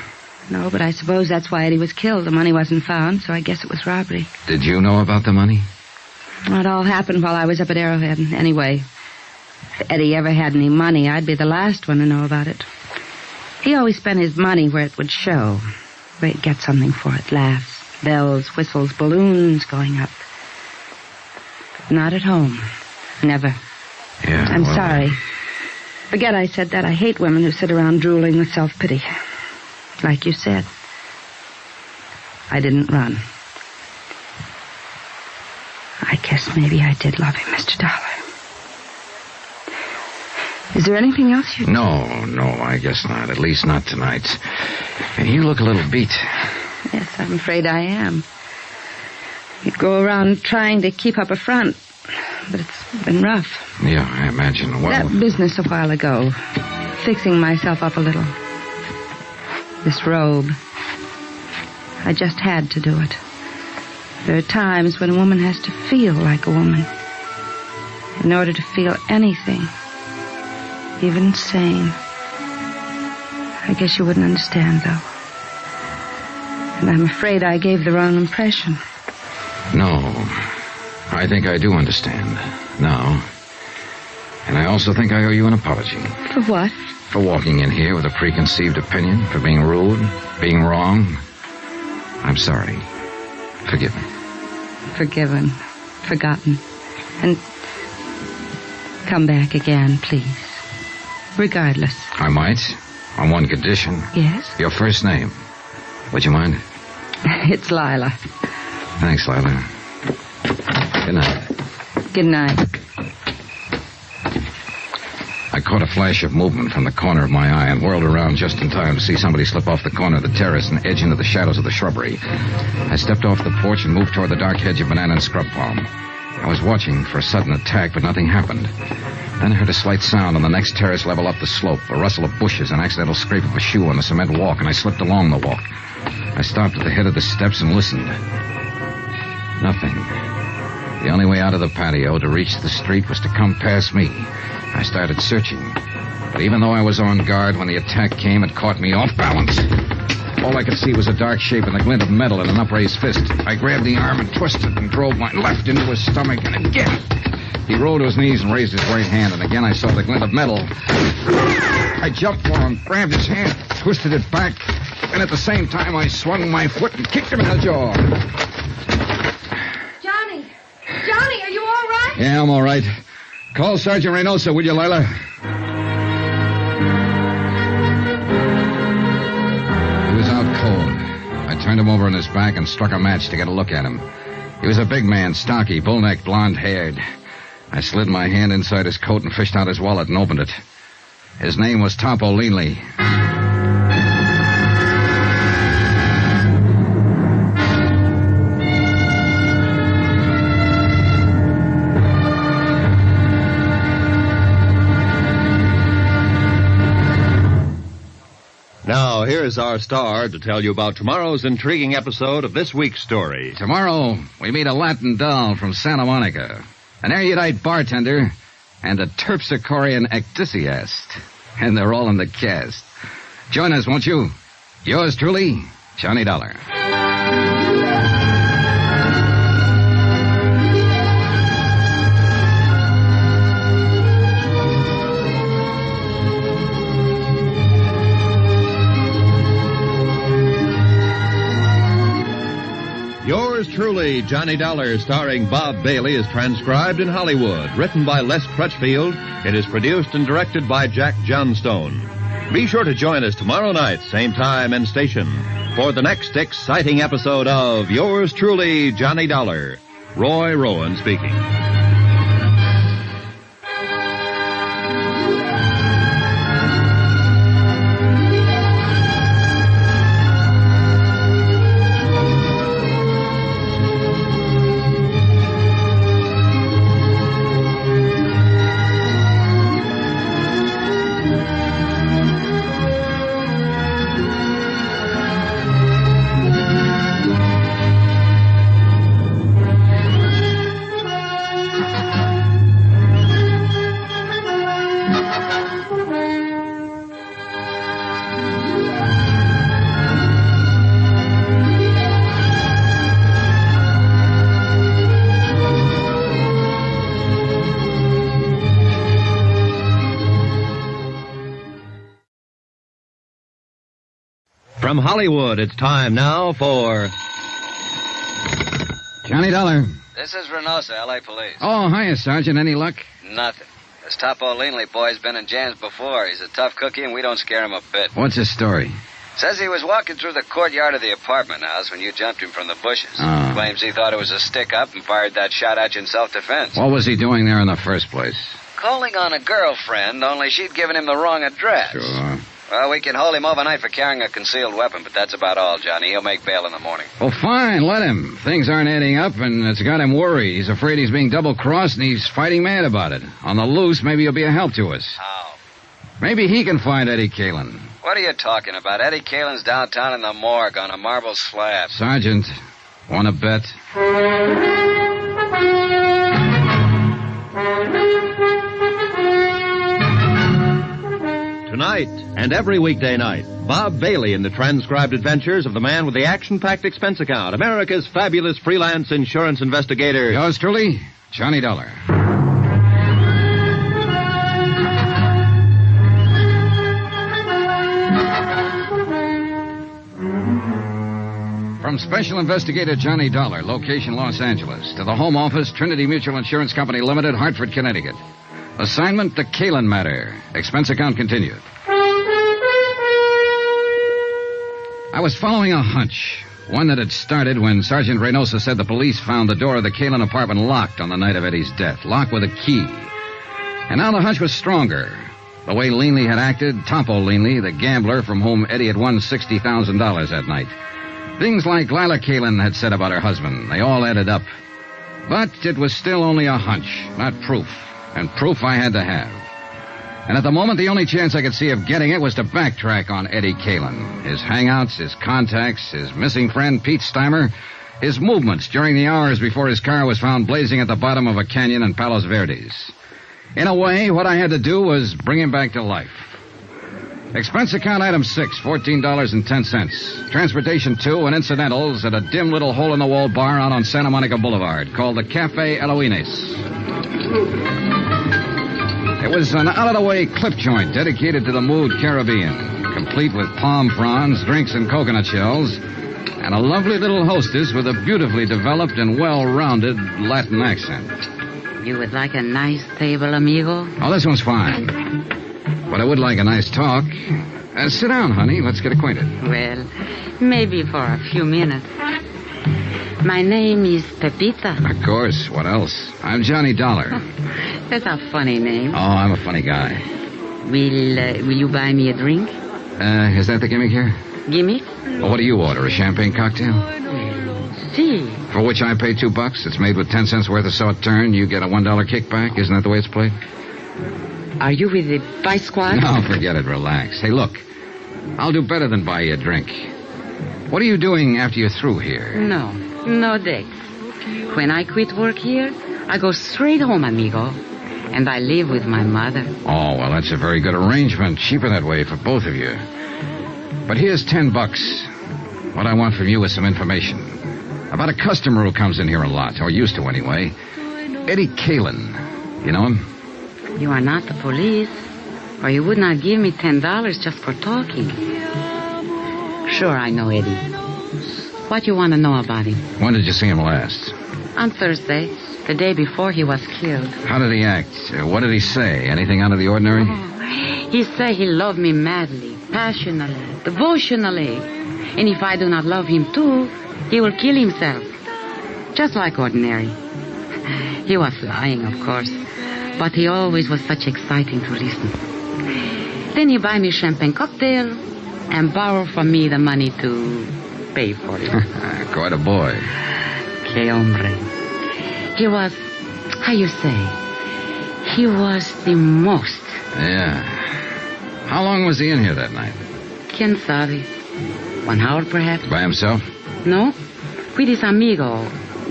No, but I suppose that's why Eddie was killed. The money wasn't found, so I guess it was robbery. Did you know about the money? Well, it all happened while I was up at Arrowhead. Anyway, if Eddie ever had any money, I'd be the last one to know about it. He always spent his money where it would show, where he'd get something for it. Laughs, bells, whistles, balloons going up. But not at home. Never. Yeah, I'm sorry. Forget I said that. I hate women who sit around drooling with self-pity. Like you said. I didn't run. I guess maybe I did love him, Mr. Dollar. Is there anything else you... No, I guess not. At least not tonight. You look a little beat. Yes, I'm afraid I am. You'd go around trying to keep up a front, but it's been rough. Yeah, I imagine. Well, That business a while ago, fixing myself up a little. This robe. I just had to do it. There are times when a woman has to feel like a woman. In order to feel anything, even sane. I guess you wouldn't understand, though. And I'm afraid I gave the wrong impression. no. I think I do understand now. And I also think I owe you an apology. For what? For walking in here with a preconceived opinion, for being rude, being wrong. I'm sorry. Forgive me. Forgiven. Forgotten. And come back again, please. Regardless. I might, on one condition. Yes? Your first name. Would you mind? It's Lila. Thanks, Lila. Good night. Good night. I caught a flash of movement from the corner of my eye and whirled around just in time to see somebody slip off the corner of the terrace and edge into the shadows of the shrubbery. I stepped off the porch and moved toward the dark hedge of banana and scrub palm. I was watching for a sudden attack, but nothing happened. Then I heard a slight sound on the next terrace level up the slope, a rustle of bushes, an accidental scrape of a shoe on the cement walk, and I slipped along the walk. I stopped at the head of the steps and listened. Nothing. The only way out of the patio to reach the street was to come past me. I started searching. But even though I was on guard, when the attack came, it caught me off balance. All I could see was a dark shape and the glint of metal in an upraised fist. I grabbed the arm and twisted and drove my left into his stomach, and again. He rolled to his knees and raised his right hand, and again I saw the glint of metal. I jumped for him, grabbed his hand, twisted it back, and at the same time I swung my foot and kicked him in the jaw. Johnny! Johnny, are you all right? Yeah, I'm all right. Call Sergeant Reynosa, will you, Lila? cold. I turned him over on his back and struck a match to get a look at him. He was a big man, stocky, bull-necked, blonde-haired. I slid my hand inside his coat and fished out his wallet and opened it. His name was Topo Leanley. Now, here's our star to tell you about tomorrow's intriguing episode of this week's story. Tomorrow, we meet a Latin doll from Santa Monica, an erudite bartender, and a terpsichorean ecdysiast. And they're all in the cast. Join us, won't you? Yours truly, Johnny Dollar. Yours truly, Johnny Dollar, starring Bob Bailey, is transcribed in Hollywood. Written by Les Crutchfield, it is produced and directed by Jack Johnstone. Be sure to join us tomorrow night, same time and station, for the next exciting episode of Yours truly, Johnny Dollar. Roy Rowan speaking. From Hollywood, it's time now for Johnny Dollar. This is Reynosa, L.A. Police. Oh, hiya, Sergeant. Any luck? Nothing. This Topo Leanley boy's been in jams before. He's a tough cookie, and we don't scare him a bit. What's his story? Says he was walking through the courtyard of the apartment house when you jumped him from the bushes. Oh. Claims he thought it was a stick-up and fired that shot at you in self-defense. What was he doing there in the first place? Calling on a girlfriend, only she'd given him the wrong address. Sure. Well, we can hold him overnight for carrying a concealed weapon, but that's about all, Johnny. He'll make bail in the morning. Well, fine, let him. Things aren't adding up, and it's got him worried. He's afraid he's being double-crossed, and he's fighting mad about it. On the loose, maybe he'll be a help to us. How? Maybe he can find Eddie Kalin. What are you talking about? Eddie Kalin's downtown in the morgue on a marble slab. Sergeant, want to bet? Tonight and every weekday night, Bob Bailey in the transcribed adventures of the man with the action-packed expense account, America's fabulous freelance insurance investigator. Yours truly, Johnny Dollar. From Special Investigator Johnny Dollar, location Los Angeles, to the Home Office, Trinity Mutual Insurance Company Limited, Hartford, Connecticut. Assignment, the Kalin matter. Expense account continued. I was following a hunch. One that had started when Sergeant Reynosa said the police found the door of the Kalin apartment locked on the night of Eddie's death. Locked with a key. And now the hunch was stronger. The way Leanley had acted, Topo Leanley, the gambler from whom Eddie had won $60,000 that night. Things like Lila Kalin had said about her husband, they all added up. But it was still only a hunch, not proof. And proof I had to have. And at the moment, the only chance I could see of getting it was to backtrack on Eddie Kalin. His hangouts, his contacts, his missing friend, Pete Steimer, his movements during the hours before his car was found blazing at the bottom of a canyon in Palos Verdes. In a way, what I had to do was bring him back to life. Expense account item 6, $14.10. Transportation 2 and incidentals at a dim little hole-in-the-wall bar out on Santa Monica Boulevard called the Cafe Eloines. It was an out-of-the-way clip joint dedicated to the mood Caribbean, complete with palm fronds, drinks, and coconut shells, and a lovely little hostess with a beautifully developed and well-rounded Latin accent. You would like a nice table, amigo? Oh, this one's fine. But I would like a nice talk. Sit down, honey. Let's get acquainted. Well, maybe for a few minutes. My name is Pepita. Of course. What else? I'm Johnny Dollar. That's a funny name. Oh, I'm a funny guy. Will you buy me a drink? Is that the gimmick here? Gimmick? Well, what do you order? A champagne cocktail? See. For which I pay $2. It's made with 10 cents worth of sauterne. You get a $1 kickback. Isn't that the way it's played? Are you with the Vice Squad? No, forget it. Relax. Hey, look. I'll do better than buy you a drink. What are you doing after you're through here? No dates. When I quit work here, I go straight home, amigo. And I live with my mother. Oh, well, that's a very good arrangement. Cheaper that way for both of you. But here's $10. What I want from you is some information about a customer who comes in here a lot, or used to anyway. Eddie Kalin. You know him? You are not the police, or you would not give me $10 just for talking. Sure, I know Eddie. What you want to know about him? When did you see him last? On Thursday, the day before he was killed. How did he act? What did he say? Anything out of the ordinary? He said he loved me madly, passionately, devotionally. And if I do not love him too, he will kill himself. Just like ordinary. He was lying, of course. But he always was such exciting to listen. Then he buy me champagne cocktail and borrow from me the money to pay for it. Quite a boy. Que hombre. He was, how you say, he was the most. Yeah. How long was he in here that night? Quien sabe? 1 hour, perhaps? By himself? No. With his amigo,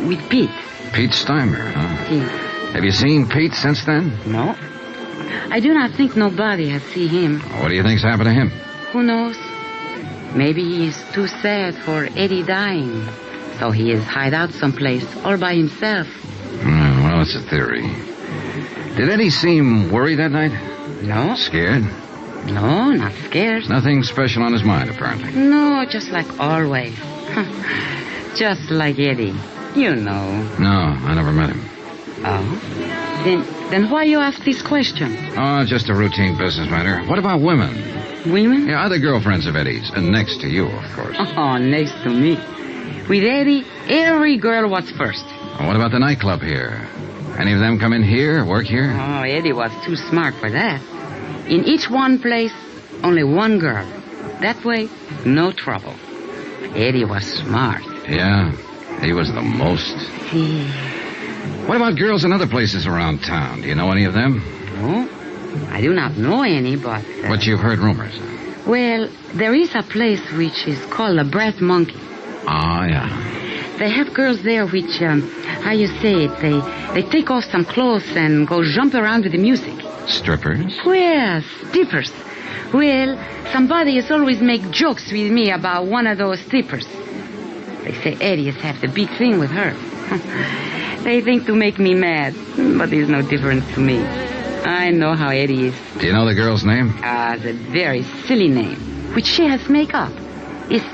with Pete. Pete Steimer, huh? Yes. Have you seen Pete since then? No. I do not think nobody has seen him. What do you think's happened to him? Who knows? Maybe he is too sad for Eddie dying. So he is hide out someplace all by himself. Well, it's a theory. Did Eddie seem worried that night? No. Scared? No, not scared. Nothing special on his mind, apparently. No, just like always. Just like Eddie. You know. No, I never met him. Oh? Then why you ask this question? Oh, just a routine business matter. What about women? Women? Yeah, other girlfriends of Eddie's. And next to you, of course. Oh, next to me. With Eddie, every girl was first. Well, what about the nightclub here? Any of them come in here, work here? Oh, Eddie was too smart for that. In each one place, only one girl. That way, no trouble. Eddie was smart. Yeah, he was the most. What about girls in other places around town? Do you know any of them? No, I do not know any, but... But you've heard rumors. Well, there is a place which is called the Brass Monkey. Ah, yeah. They have girls there which, how you say it, they take off some clothes and go jump around with the music. Strippers? Well, strippers. Well, somebody has always make jokes with me about one of those strippers. They say Eddie has had the big thing with her. They think to make me mad, but there's no difference to me. I know how Eddie is. Do you know the girl's name? The very silly name, which she has make up. It's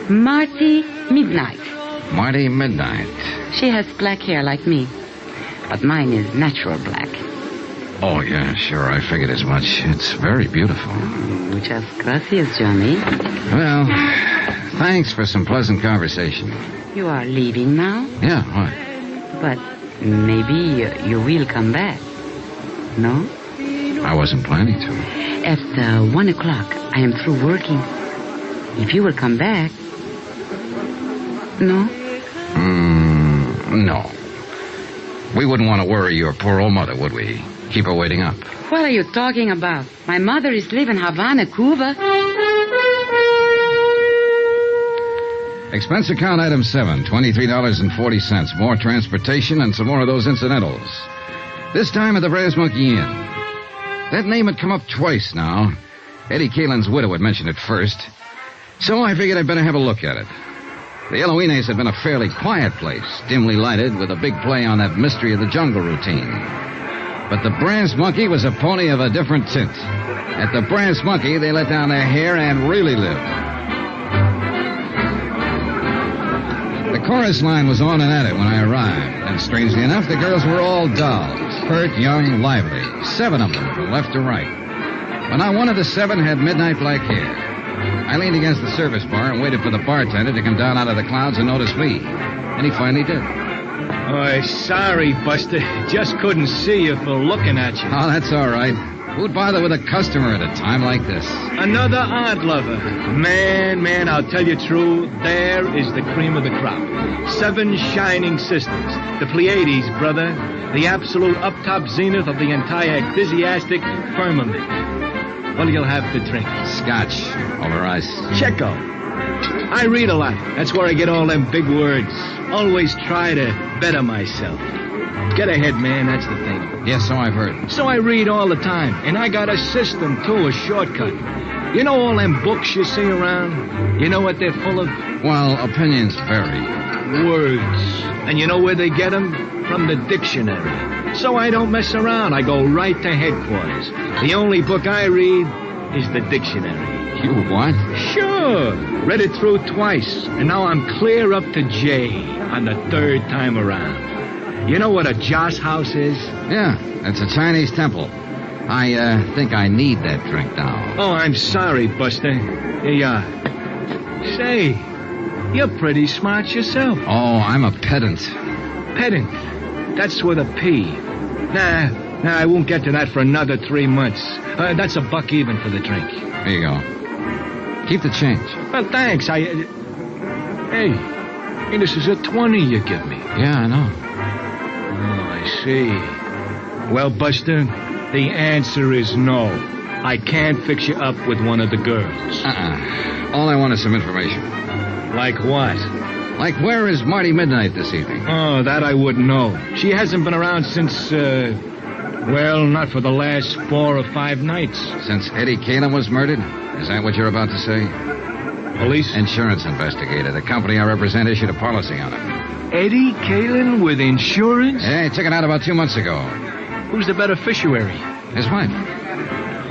Marty Midnight. Marty Midnight. She has black hair like me, but mine is natural black. Oh, yeah, sure. I figured as much. It's very beautiful. Muchas gracias, Johnny. Well, thanks for some pleasant conversation. You are leaving now? Yeah, what? But maybe you will come back. No? I wasn't planning to. At 1 o'clock, I am through working. If you will come back... No? No. We wouldn't want to worry your poor old mother, would we? Keep her waiting up. What are you talking about? My mother is living in Havana, Cuba. Expense account item 7, $23.40. More transportation and some more of those incidentals. This time at the Brass Monkey Inn. That name had come up twice now. Eddie Kalin's widow had mentioned it first. So I figured I'd better have a look at it. The Eloines had been a fairly quiet place, dimly lighted, with a big play on that mystery of the jungle routine. But the Brass Monkey was a pony of a different tint. At the Brass Monkey, they let down their hair and really lived. The chorus line was on and at it when I arrived, and strangely enough, the girls were all dolls, pert, young, lively, 7 of them from left to right. But now one of the 7 had midnight black hair. I leaned against the service bar and waited for the bartender to come down out of the clouds and notice me. And he finally did. Oh, sorry, Buster. Just couldn't see you for looking at you. Oh, that's all right. Who'd bother with a customer at a time like this? Another art lover. Man, I'll tell you true, there is the cream of the crop. 7 shining sisters. The Pleiades, brother. The absolute up-top zenith of the entire ecclesiastic firmament. What'll you have to drink? Scotch. Over ice. Checo. I read a lot. That's where I get all them big words. Always try to better myself. Get ahead, man, that's the thing. Yes, so I've heard. So I read all the time, and I got a system, too, a shortcut. You know all them books you see around? You know what they're full of? Well, opinions vary. Words. And you know where they get them? From the dictionary. So I don't mess around. I go right to headquarters. The only book I read is the dictionary. You what? Sure. Read it through twice, and now I'm clear up to J on the 3rd time around. You know what a joss house is? Yeah, it's a Chinese temple. I think I need that drink now. Oh, I'm sorry, Buster. Here you are. Say, you're pretty smart yourself. Oh, I'm a pedant. Pedant? That's with a P. Nah, I won't get to that for another 3 months. That's $1 even for the drink. Here you go. Keep the change. Well, thanks. Hey, this is a 20 you give me. Yeah, I know. Oh, I see. Well, Buster, the answer is no. I can't fix you up with one of the girls. All I want is some information. Like what? Like where is Marty Midnight this evening? Oh, that I wouldn't know. She hasn't been around since, well, not for the last 4 or 5 nights. Since Eddie Kalin was murdered? Is that what you're about to say? Police? Insurance investigator. The company I represent issued a policy on it. Eddie Kalin with insurance? Yeah, he took it out about 2 months ago. Who's the beneficiary? His wife.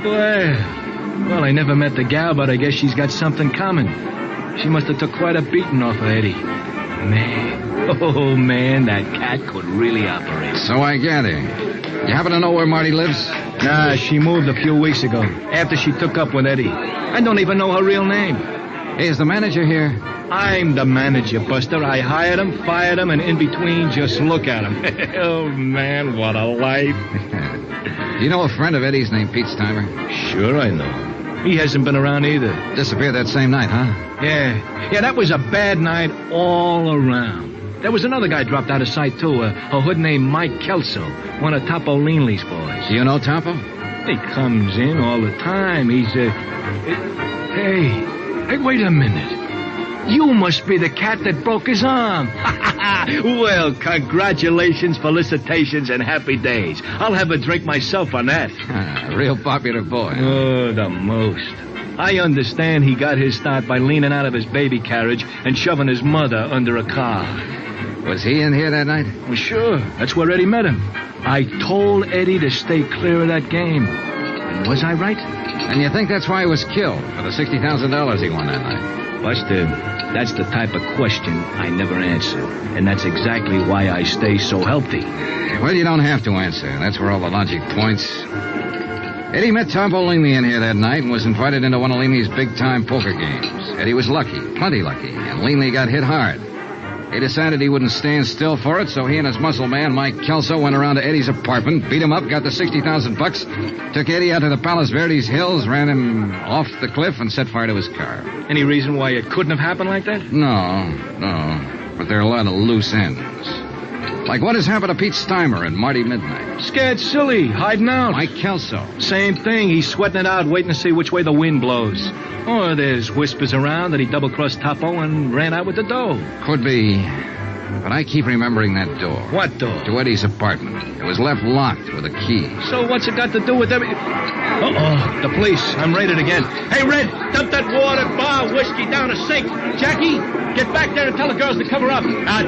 Well, I never met the gal, but I guess she's got something coming. She must have took quite a beating off of Eddie. Man, that cat could really operate. So I gather. You happen to know where Marty lives? Nah, she moved a few weeks ago, after she took up with Eddie. I don't even know her real name. Hey, is the manager here? I'm the manager, Buster. I hired him, fired him, and in between, just look at him. Oh, man, what a life. Do you know a friend of Eddie's named Pete Steimer? Sure I know. He hasn't been around either. Disappeared that same night, huh? Yeah, that was a bad night all around. There was another guy dropped out of sight, too, a hood named Mike Kelso, one of Topo Leanley's boys. Do you know Topo? He comes in all the time. He's, Hey, wait a minute. You must be the cat that broke his arm. Well, congratulations, felicitations, and happy days. I'll have a drink myself on that. Real popular boy. Oh, the most. I understand he got his start by leaning out of his baby carriage and shoving his mother under a car. Was he in here that night? Well, sure. That's where Eddie met him. I told Eddie to stay clear of that game. And was I right? And you think that's why he was killed, for the $60,000 he won that night? Buster, that's the type of question I never answer. And that's exactly why I stay so healthy. Well, you don't have to answer. That's where all the logic points. Eddie met Topo Leanley in here that night and was invited into one of Leanley's big-time poker games. Eddie was lucky, plenty lucky, and Leanley got hit hard. He decided he wouldn't stand still for it, so he and his muscle man, Mike Kelso, went around to Eddie's apartment, beat him up, got the $60,000, took Eddie out to the Palos Verdes hills, ran him off the cliff, and set fire to his car. Any reason why it couldn't have happened like that? No. But there are a lot of loose ends. Like what has happened to Pete Steimer and Marty Midnight? Scared silly, hiding out. Mike Kelso. Same thing. He's sweating it out, waiting to see which way the wind blows. Or there's whispers around that he double-crossed Topo and ran out with the dough. Could be. But I keep remembering that door. What door? To Eddie's apartment. It was left locked with a key. So what's it got to do with everything? Uh-oh, the police. I'm raided again. Hey, Red, dump that water, bar, whiskey down a sink. Jackie, get back there and tell the girls to cover up.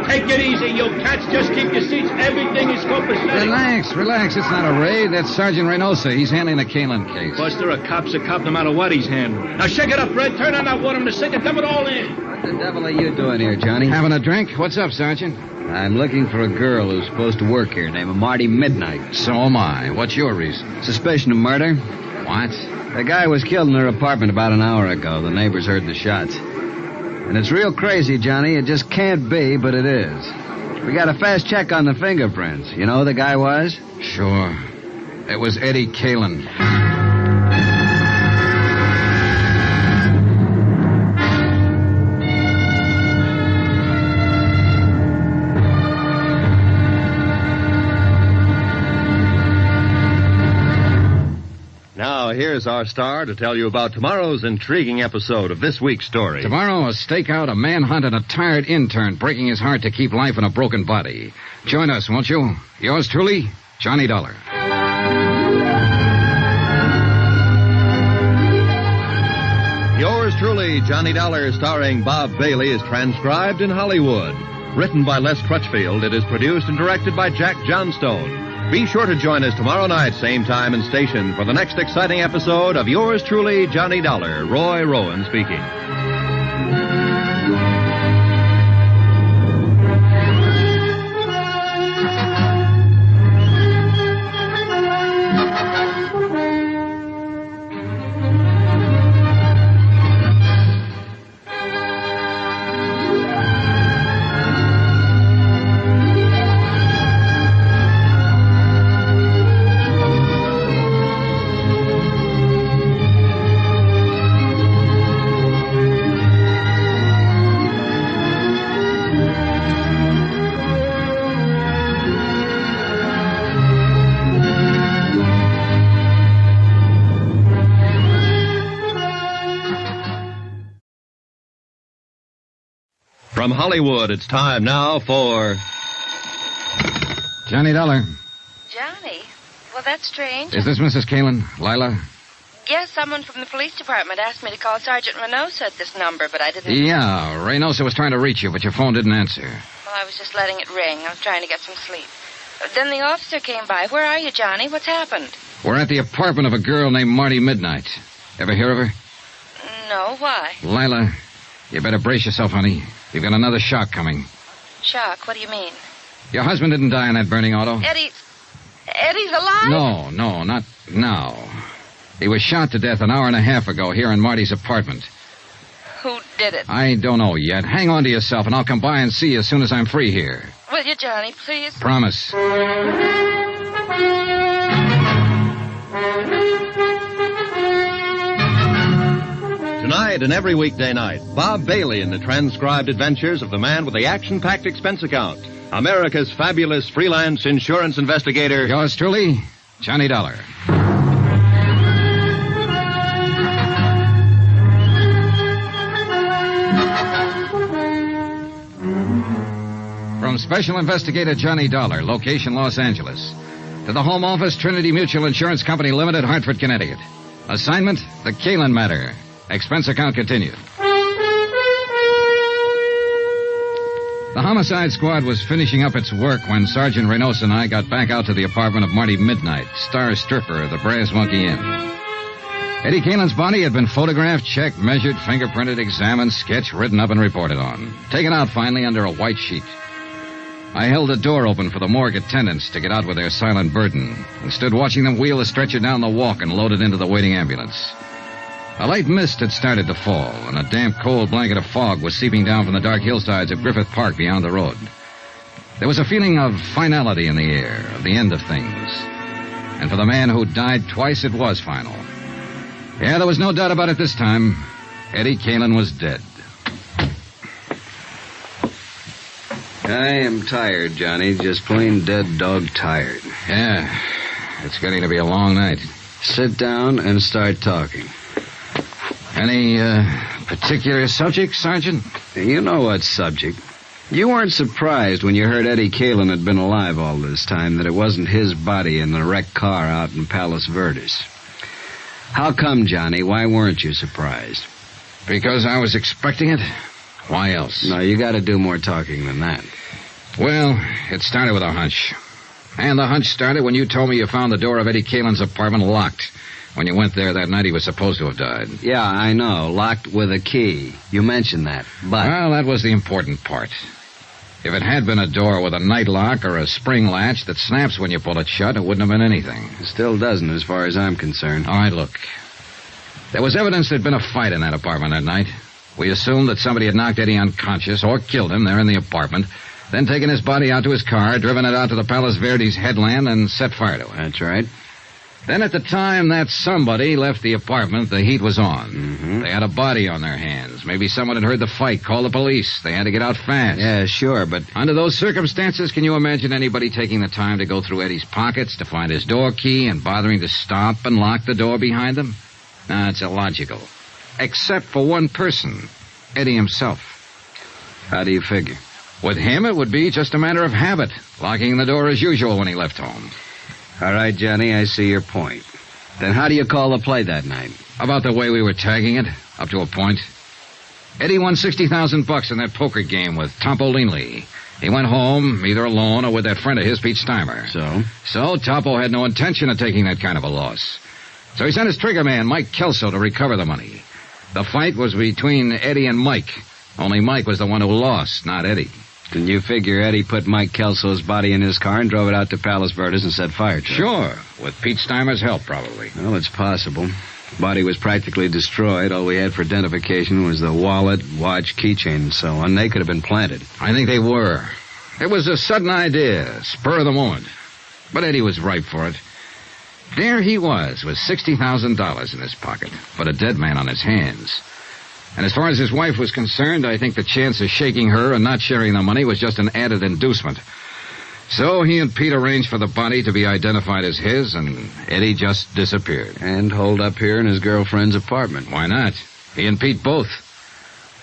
Take it easy, you cats. Just keep your seats. Everything is copacetic. Relax. It's not a raid. That's Sergeant Reynosa. He's handling the Kalin case. Buster, a cop's a cop no matter what he's handling. Now shake it up, Red. Turn on that water in the sink and dump it all in. What the devil are you doing here, Johnny? Having a drink? What's up, Sergeant? I'm looking for a girl who's supposed to work here named Marty Midnight. So am I. What's your reason? Suspicion of murder. What? The guy was killed in their apartment about an hour ago. The neighbors heard the shots. And it's real crazy, Johnny. It just can't be, but it is. We got a fast check on the fingerprints. You know who the guy was? Sure. It was Eddie Kalin. Now, here's our star to tell you about tomorrow's intriguing episode of this week's story. Tomorrow, a stakeout, a manhunt, and a tired intern breaking his heart to keep life in a broken body. Join us, won't you? Yours truly, Johnny Dollar. Yours truly, Johnny Dollar, starring Bob Bailey, is transcribed in Hollywood. Written by Les Crutchfield, it is produced and directed by Jack Johnstone. Be sure to join us tomorrow night, same time and station, for the next exciting episode of Yours truly, Johnny Dollar. Roy Rowan speaking. From Hollywood, it's time now for... Johnny Dollar. Johnny? Well, that's strange. Is this Mrs. Kalin? Lila? Yes, someone from the police department asked me to call Sergeant Reynosa at this number, but I didn't... Yeah, Reynosa was trying to reach you, but your phone didn't answer. Well, I was just letting it ring. I was trying to get some sleep. Then the officer came by. Where are you, Johnny? What's happened? We're at the apartment of a girl named Marty Midnight. Ever hear of her? No, why? Lila, you better brace yourself, honey. You've got another shock coming. Shock? What do you mean? Your husband didn't die in that burning auto? Eddie's alive? No, not now. He was shot to death an hour and a half ago here in Marty's apartment. Who did it? I don't know yet. Hang on to yourself, and I'll come by and see you as soon as I'm free here. Will you, Johnny, please? Promise. Tonight and every weekday night, Bob Bailey in the transcribed adventures of the man with the action-packed expense account. America's fabulous freelance insurance investigator. Yours truly, Johnny Dollar. From Special Investigator Johnny Dollar, location Los Angeles, to the Home Office, Trinity Mutual Insurance Company Limited, Hartford, Connecticut. Assignment, the Kalin matter. Expense account continued. The homicide squad was finishing up its work when Sergeant Reynosa and I got back out to the apartment of Marty Midnight, star stripper of the Brass Monkey Inn. Eddie Kalin's body had been photographed, checked, measured, fingerprinted, examined, sketched, written up, and reported on. Taken out finally under a white sheet. I held the door open for the morgue attendants to get out with their silent burden and stood watching them wheel the stretcher down the walk and load it into the waiting ambulance. A light mist had started to fall, and a damp, cold blanket of fog was seeping down from the dark hillsides of Griffith Park beyond the road. There was a feeling of finality in the air, of the end of things. And for the man who died twice, it was final. Yeah, there was no doubt about it this time. Eddie Kalin was dead. I am tired, Johnny. Just plain dead dog tired. Yeah, it's getting to be a long night. Sit down and start talking. Any particular subject, Sergeant? You know what subject. You weren't surprised when you heard Eddie Kalin had been alive all this time that it wasn't his body in the wrecked car out in Palos Verdes. How come, Johnny? Why weren't you surprised? Because I was expecting it. Why else? No, you got to do more talking than that. Well, it started with a hunch. And the hunch started when you told me you found the door of Eddie Kalin's apartment locked. When you went there that night, he was supposed to have died. Yeah, I know. Locked with a key. You mentioned that, but... Well, that was the important part. If it had been a door with a night lock or a spring latch that snaps when you pull it shut, it wouldn't have been anything. It still doesn't, as far as I'm concerned. All right, look. There was evidence there'd been a fight in that apartment that night. We assumed that somebody had knocked Eddie unconscious or killed him there in the apartment, then taken his body out to his car, driven it out to the Palos Verdes headland, and set fire to it. That's right. Then at the time that somebody left the apartment, the heat was on. Mm-hmm. They had a body on their hands. Maybe someone had heard the fight, called the police. They had to get out fast. Yeah, sure, but... Under those circumstances, can you imagine anybody taking the time to go through Eddie's pockets to find his door key and bothering to stop and lock the door behind them? No, it's illogical. Except for one person, Eddie himself. How do you figure? With him, it would be just a matter of habit, locking the door as usual when he left home. All right, Johnny, I see your point. Then how do you call the play that night? About the way we were tagging it, up to a point. Eddie won $60,000 in that poker game with Topo Linley. He went home, either alone or with that friend of his, Pete Steimer. So Topo had no intention of taking that kind of a loss. So he sent his trigger man, Mike Kelso, to recover the money. The fight was between Eddie and Mike. Only Mike was the one who lost, not Eddie. Then you figure Eddie put Mike Kelso's body in his car and drove it out to Palos Verdes and set fire to it? Sure, with Pete Steimer's help, probably. Well, it's possible. Body was practically destroyed. All we had for identification was the wallet, watch, keychain, and so on. They could have been planted. I think they were. It was a sudden idea, spur of the moment. But Eddie was ripe for it. There he was, with $60,000 in his pocket, but a dead man on his hands. And as far as his wife was concerned, I think the chance of shaking her and not sharing the money was just an added inducement. So he and Pete arranged for the body to be identified as his, and Eddie just disappeared. And holed up here in his girlfriend's apartment. Why not? He and Pete both.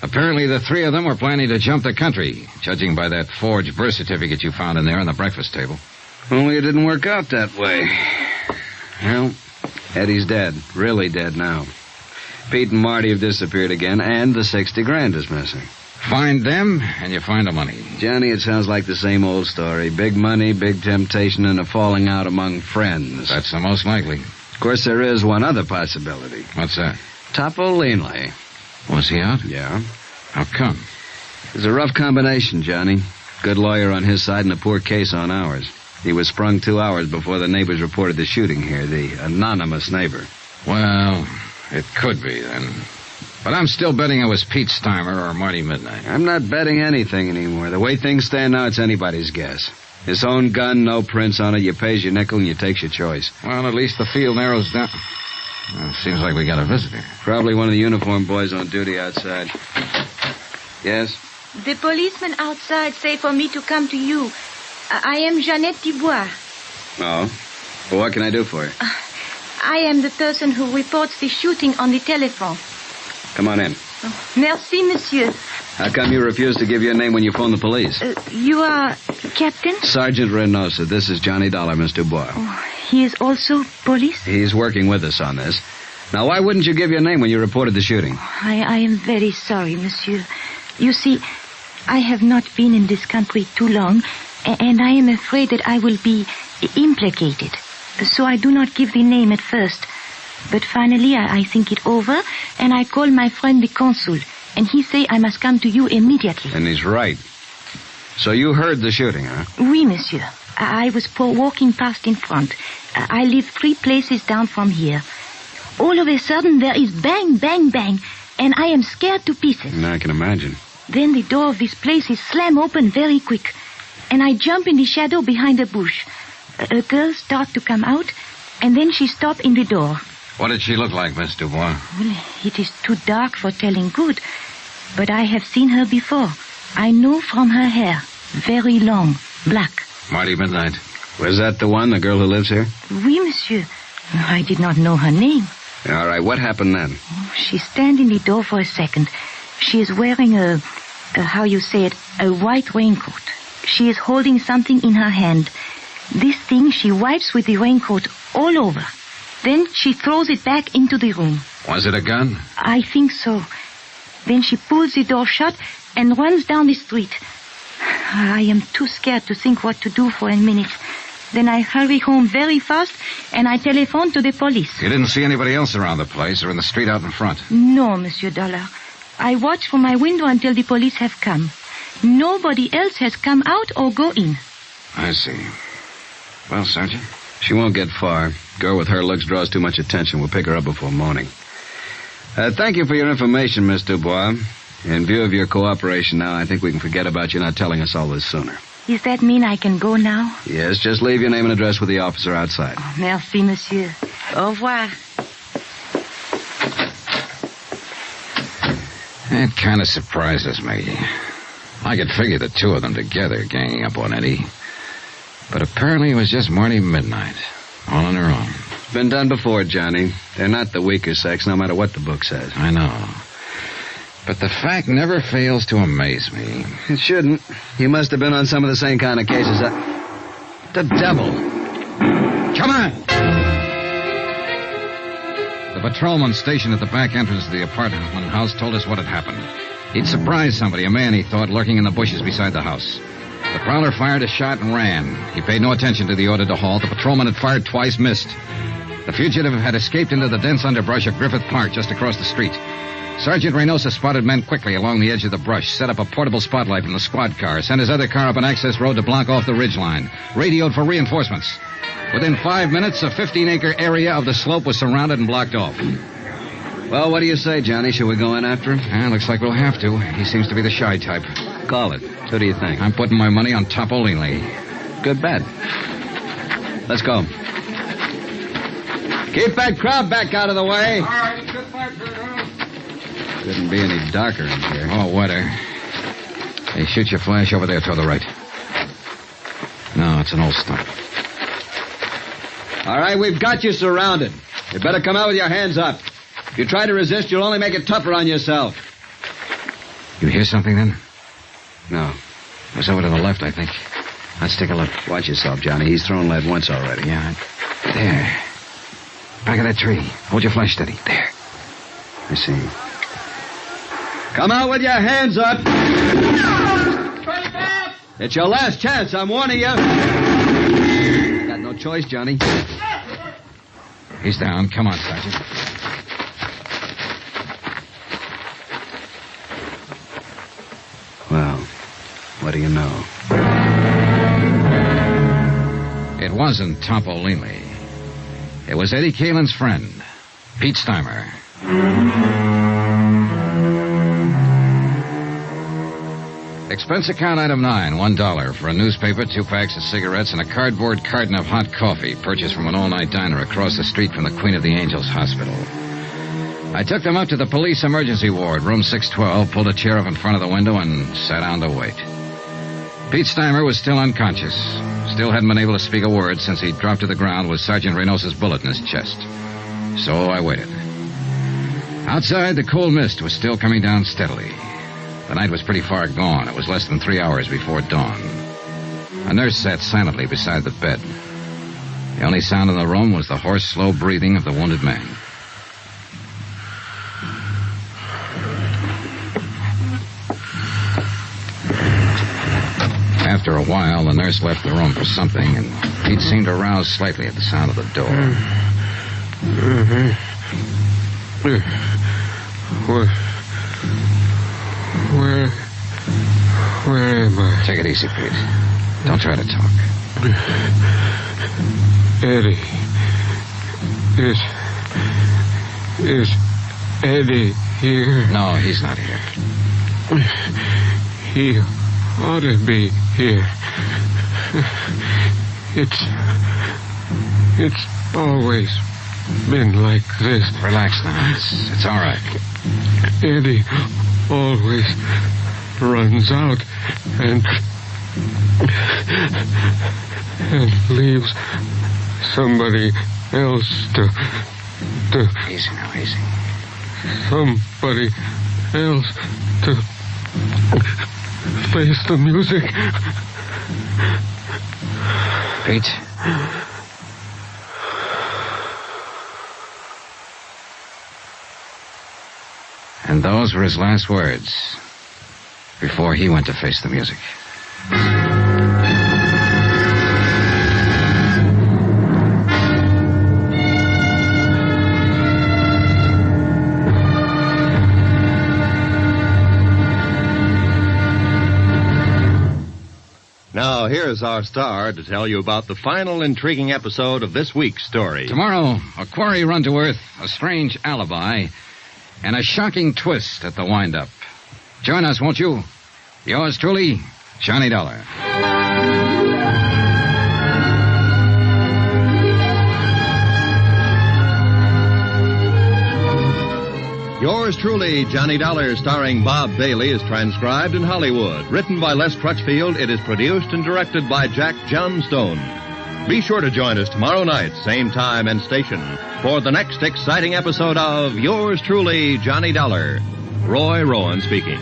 Apparently the three of them were planning to jump the country, judging by that forged birth certificate you found in there on the breakfast table. Only it didn't work out that way. Well, Eddie's dead. Really dead now. Pete and Marty have disappeared again, and the $60,000 is missing. Find them, and you find the money. Johnny, it sounds like the same old story. Big money, big temptation, and a falling out among friends. That's the most likely. Of course, there is one other possibility. What's that? Topo Linley. Was he out? Yeah. How come? It's a rough combination, Johnny. Good lawyer on his side and a poor case on ours. He was sprung 2 hours before the neighbors reported the shooting here, the anonymous neighbor. Well, it could be, then. But I'm still betting it was Pete Steimer or Marty Midnight. I'm not betting anything anymore. The way things stand now, it's anybody's guess. His own gun, no prints on it. You pays your nickel and you takes your choice. Well, at least the field narrows down. Well, seems like we got a visitor. Probably one of the uniformed boys on duty outside. Yes? The policeman outside say for me to come to you. I am Jeannette Dubois. Oh? Well, what can I do for you? I am the person who reports the shooting on the telephone. Come on in. Merci, monsieur. How come you refuse to give your name when you phone the police? You are Captain? Sergeant Reynosa. This is Johnny Dollar, Miss Dubois. Oh, he is also police? He's working with us on this. Now, why wouldn't you give your name when you reported the shooting? I am very sorry, monsieur. You see, I have not been in this country too long, and I am afraid that I will be implicated. So I do not give the name at first. But finally, I think it over, and I call my friend the consul, and he say I must come to you immediately. And he's right. So you heard the shooting, huh? Oui, monsieur. I was walking past in front. I live 3 places down from here. All of a sudden, there is bang, bang, bang, and I am scared to pieces. I can imagine. Then the door of this place is slam open very quick, and I jump in the shadow behind a bush. A girl start to come out, and then she stop in the door. What did she look like, Miss Dubois? Well, it is too dark for telling good, but I have seen her before. I know from her hair. Very long, black. Marty Midnight. Was that the one, the girl who lives here? Oui, monsieur. I did not know her name. All right, what happened then? She stand in the door for a second. She is wearing a how you say it, a white raincoat. She is holding something in her hand. This thing she wipes with the raincoat all over. Then she throws it back into the room. Was it a gun? I think so. Then she pulls the door shut and runs down the street. I am too scared to think what to do for a minute. Then I hurry home very fast and I telephone to the police. You didn't see anybody else around the place or in the street out in front? No, Monsieur Dollar. I watch from my window until the police have come. Nobody else has come out or go in. I see. Well, Sergeant? She won't get far. Girl with her looks draws too much attention. We'll pick her up before morning. Thank you for your information, Miss Dubois. In view of your cooperation now, I think we can forget about you not telling us all this sooner. Does that mean I can go now? Yes, just leave your name and address with the officer outside. Oh, merci, monsieur. Au revoir. That kind of surprises me. I could figure the two of them together ganging up on Eddie. But apparently it was just Marty Midnight, all on her own. It's been done before, Johnny. They're not the weaker sex, no matter what the book says. I know. But the fact never fails to amaze me. It shouldn't. You must have been on some of the same kind of cases. The devil. Come on! The patrolman stationed at the back entrance of the apartment house told us what had happened. He'd surprised somebody, a man he thought, lurking in the bushes beside the house. The prowler fired a shot and ran. He paid no attention to the order to halt. The patrolman had fired twice, missed. The fugitive had escaped into the dense underbrush of Griffith Park just across the street. Sergeant Reynosa spotted men quickly along the edge of the brush, set up a portable spotlight from the squad car, sent his other car up an access road to block off the ridgeline, radioed for reinforcements. Within 5 minutes, a 15-acre area of the slope was surrounded and blocked off. Well, what do you say, Johnny? Should we go in after him? Looks like we'll have to. He seems to be the shy type. Call it. Who do you think? I'm putting my money on Topolini. Good bet. Let's go. Keep that crowd back out of the way. All right, good fight, Couldn't be any darker in here. Oh, wetter. Hey, shoot your flash over there toward the right. No, it's an old stump. All right, we've got you surrounded. You better come out with your hands up. If you try to resist, you'll only make it tougher on yourself. You hear something, then? No. It was over to the left, I think. Let's take a look. Watch yourself, Johnny. He's thrown lead once already. Yeah. There. Back of that tree. Hold your flash steady. There. I see. Come out with your hands up. It's your last chance, I'm warning you. Got no choice, Johnny. He's down. Come on, Sergeant. Well, what do you know? It wasn't Topolini. It was Eddie Kalin's friend, Pete Steimer. Expense account item 9, $1 for a newspaper, 2 packs of cigarettes, and a cardboard carton of hot coffee purchased from an all-night diner across the street from the Queen of the Angels Hospital. I took them up to the police emergency ward, room 612, pulled a chair up in front of the window, and sat down to wait. Pete Steimer was still unconscious. Still hadn't been able to speak a word since he dropped to the ground with Sergeant Reynosa's bullet in his chest. So I waited. Outside, the cold mist was still coming down steadily. The night was pretty far gone. It was less than 3 hours before dawn. A nurse sat silently beside the bed. The only sound in the room was the hoarse, slow breathing of the wounded man. After a while, the nurse left the room for something, and Pete seemed to rouse slightly at the sound of the door. Where am I? Take it easy, Pete. Don't try to talk. Eddie. Is Eddie here? No, he's not here. He ought to be here. It's always been like this. Relax now. It's all right. Eddie always runs out and leaves somebody else to Easy now, easy. Somebody else to face the music. Pete? And those were his last words before he went to face the music. Now, here's our star to tell you about the final intriguing episode of this week's story. Tomorrow, a quarry run to earth, a strange alibi, and a shocking twist at the wind-up. Join us, won't you? Yours truly, Johnny Dollar. Yours truly, Johnny Dollar, starring Bob Bailey, is transcribed in Hollywood. Written by Les Crutchfield, it is produced and directed by Jack Johnstone. Be sure to join us tomorrow night, same time and station, for the next exciting episode of Yours truly, Johnny Dollar. Roy Rowan speaking.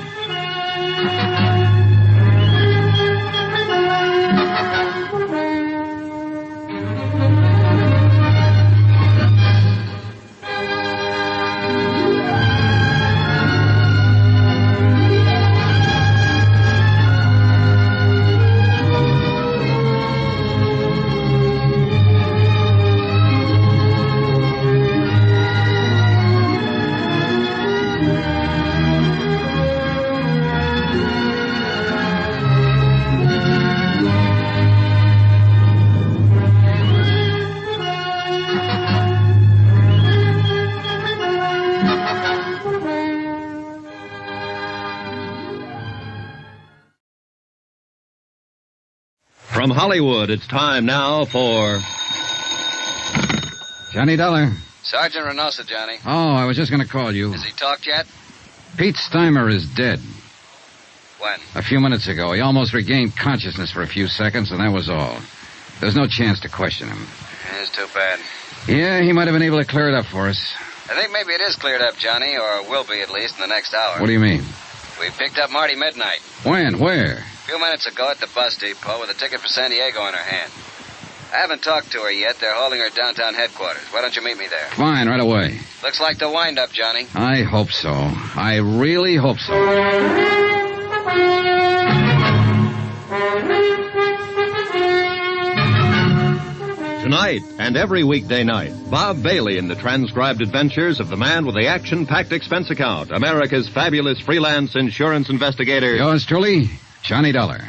From Hollywood, it's time now for... Johnny Dollar. Sergeant Reynosa, Johnny. Oh, I was just going to call you. Has he talked yet? Pete Steimer is dead. When? A few minutes ago. He almost regained consciousness for a few seconds, and that was all. There's no chance to question him. It's too bad. Yeah, he might have been able to clear it up for us. I think maybe it is cleared up, Johnny, or will be at least in the next hour. What do you mean? We picked up Marty Midnight. When? Where? A few minutes ago at the bus depot with a ticket for San Diego in her hand. I haven't talked to her yet. They're holding her downtown headquarters. Why don't you meet me there? Fine, right away. Looks like the wind-up, Johnny. I hope so. I really hope so. Tonight and every weekday night, Bob Bailey in the transcribed adventures of the man with the action-packed expense account, America's fabulous freelance insurance investigator. Yours truly, Johnny Dollar.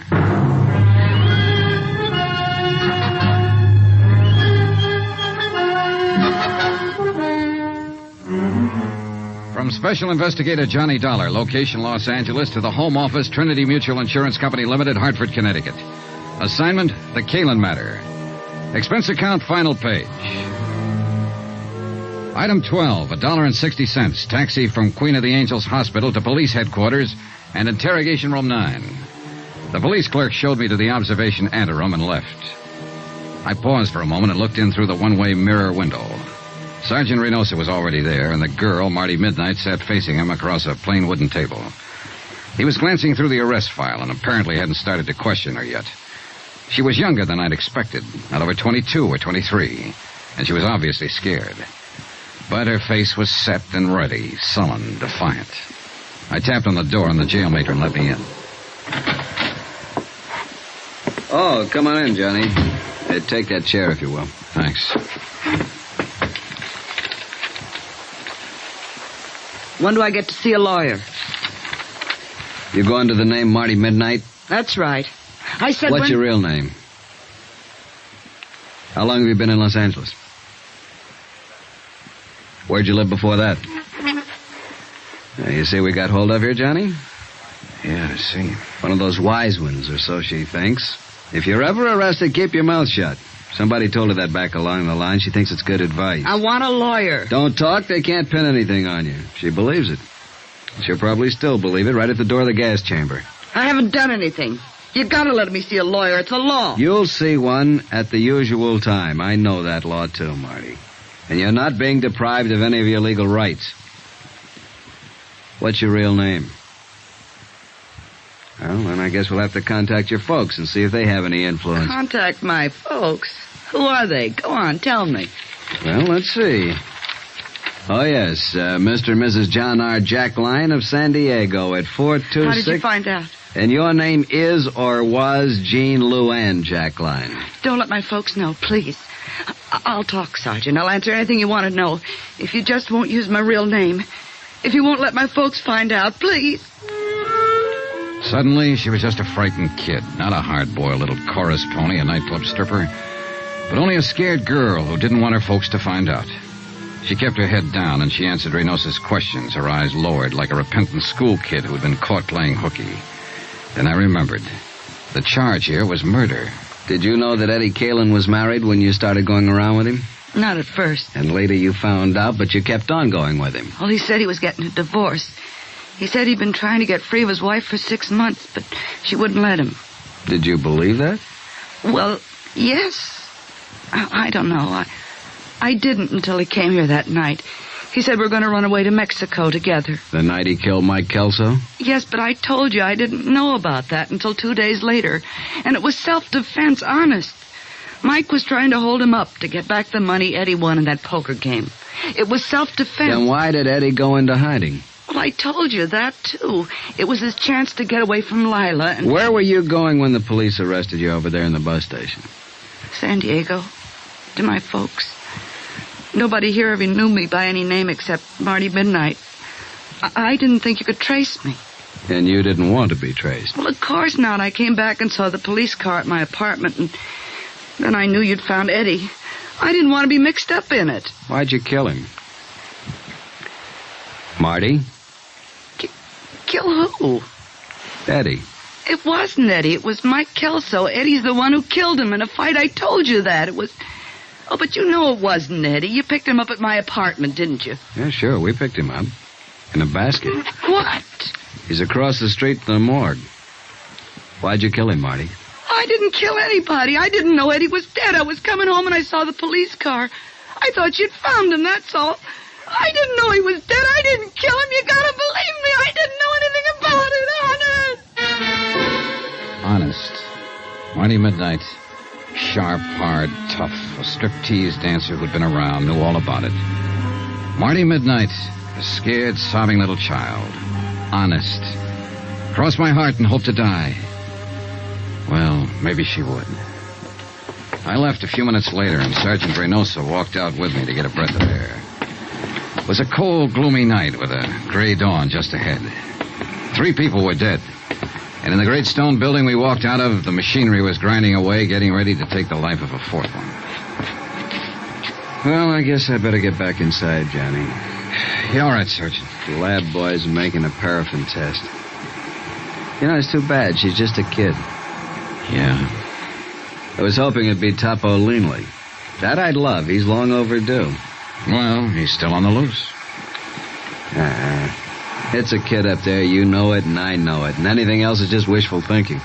From Special Investigator Johnny Dollar, location Los Angeles, to the Home Office, Trinity Mutual Insurance Company Limited, Hartford, Connecticut. Assignment, the Kalin matter. Expense account, final page. Item 12, $1.60. Taxi from Queen of the Angels Hospital to police headquarters and interrogation room 9. The police clerk showed me to the observation anteroom and left. I paused for a moment and looked in through the one-way mirror window. Sergeant Reynosa was already there, and the girl, Marty Midnight, sat facing him across a plain wooden table. He was glancing through the arrest file and apparently hadn't started to question her yet. She was younger than I'd expected, not over 22 or 23, and she was obviously scared. But her face was set and ready, sullen, defiant. I tapped on the door, and the jail matron let me in. Oh, come on in, Johnny. Hey, take that chair, if you will. Thanks. When do I get to see a lawyer? You go under the name Marty Midnight? That's right. I said What's your real name? How long have you been in Los Angeles? Where'd you live before that? You see we got hold of here, Johnny? Yeah, I see. One of those wise ones, or so she thinks. If you're ever arrested, keep your mouth shut. Somebody told her that back along the line. She thinks it's good advice. I want a lawyer. Don't talk. They can't pin anything on you. She believes it. She'll probably still believe it right at the door of the gas chamber. I haven't done anything. You gotta let me see a lawyer. It's a law. You'll see one at the usual time. I know that law, too, Marty. And you're not being deprived of any of your legal rights. What's your real name? Well, then I guess we'll have to contact your folks and see if they have any influence. Contact my folks? Who are they? Go on, tell me. Well, let's see. Oh, yes, Mr. and Mrs. John R. Jackline of San Diego at 426... How did you find out? And your name is or was Jean Luann Jackline. Don't let my folks know, please. I'll talk, Sergeant. I'll answer anything you want to know. If you just won't use my real name. If you won't let my folks find out, please. Suddenly, she was just a frightened kid, not a hard-boiled little chorus pony, a nightclub stripper, but only a scared girl who didn't want her folks to find out. She kept her head down, and she answered Reynosa's questions, her eyes lowered like a repentant school kid who had been caught playing hooky. Then I remembered. The charge here was murder. Did you know that Eddie Kalin was married when you started going around with him? Not at first. And later you found out, but you kept on going with him. Well, he said he was getting a divorce. He said he'd been trying to get free of his wife for 6 months, but she wouldn't let him. Did you believe that? Well, yes. I don't know. I didn't until he came here that night. He said we're going to run away to Mexico together. The night he killed Mike Kelso? Yes, but I told you I didn't know about that until 2 days later. And it was self-defense, honest. Mike was trying to hold him up to get back the money Eddie won in that poker game. It was self-defense. Then why did Eddie go into hiding? Well, I told you that, too. It was his chance to get away from Lila and... Where were you going when the police arrested you over there in the bus station? San Diego. To my folks. Nobody here ever knew me by any name except Marty Midnight. I didn't think you could trace me. And you didn't want to be traced? Well, of course not. I came back and saw the police car at my apartment, and then I knew you'd found Eddie. I didn't want to be mixed up in it. Why'd you kill him? Marty? Kill who? Eddie. It wasn't Eddie. It was Mike Kelso. Eddie's the one who killed him in a fight. I told you that. It was... Oh, but you know it wasn't Eddie. You picked him up at my apartment, didn't you? Yeah, sure. We picked him up. In a basket. What? He's across the street from the morgue. Why'd you kill him, Marty? I didn't kill anybody. I didn't know Eddie was dead. I was coming home and I saw the police car. I thought you'd found him, that's all. I didn't know he was dead. I didn't kill him. You gotta believe me. I didn't know anything about it, honest. Honest. Marty Midnight. Sharp, hard, tough. A striptease dancer who'd been around, knew all about it. Marty Midnight. A scared, sobbing little child. Honest. Cross my heart and hope to die. Well, maybe she would. I left a few minutes later, and Sergeant Reynosa walked out with me to get a breath of air. It was a cold, gloomy night with a gray dawn just ahead. 3 people were dead. And in the great stone building we walked out of, the machinery was grinding away, getting ready to take the life of a 4th one. Well, I guess I better get back inside, Johnny. Yeah, all right, Sergeant. The lab boys are making a paraffin test. You know, it's too bad. She's just a kid. Yeah. I was hoping it'd be Topo Leanley. That I'd love. He's long overdue. Well, he's still on the loose. It's a kid up there. You know it, and I know it. And anything else is just wishful thinking.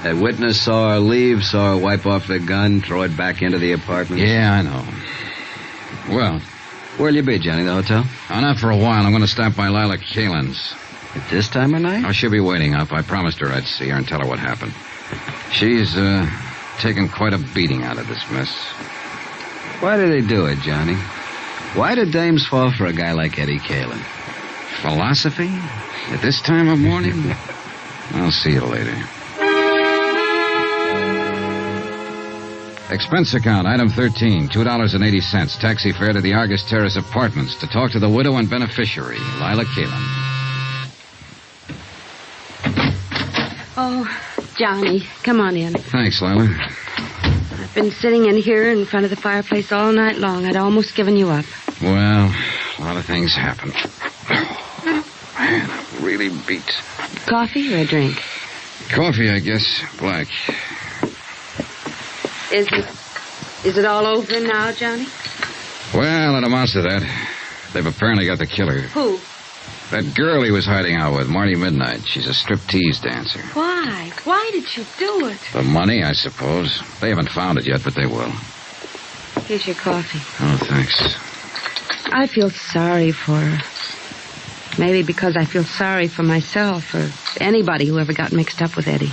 That witness saw her leave, saw her wipe off the gun, throw it back into the apartment. Yeah, I know. Well... Where'll you be, Johnny? The hotel? Oh, not for a while. I'm going to stop by Lila Kalin's. At this time of night? Oh, she'll be waiting up. I promised her I'd see her and tell her what happened. She's, taken quite a beating out of this mess. Why do they do it, Johnny? Why do dames fall for a guy like Eddie Kalin? Philosophy? At this time of morning? I'll see you later. Expense account, item 13, $2.80. Taxi fare to the Argus Terrace Apartments to talk to the widow and beneficiary, Lila Kalin. Oh, Johnny, come on in. Thanks, Lila. I've been sitting in here in front of the fireplace all night long. I'd almost given you up. Well, a lot of things happen. Man, I'm really beat. Coffee or a drink? Coffee, I guess. Black. Is it all over now, Johnny? Well, it amounts to that. They've apparently got the killer. Who? That girl he was hiding out with, Marty Midnight. She's a striptease dancer. Why? Why did she do it? The money, I suppose. They haven't found it yet, but they will. Here's your coffee. Oh, thanks. I feel sorry for her. Maybe because I feel sorry for myself or anybody who ever got mixed up with Eddie.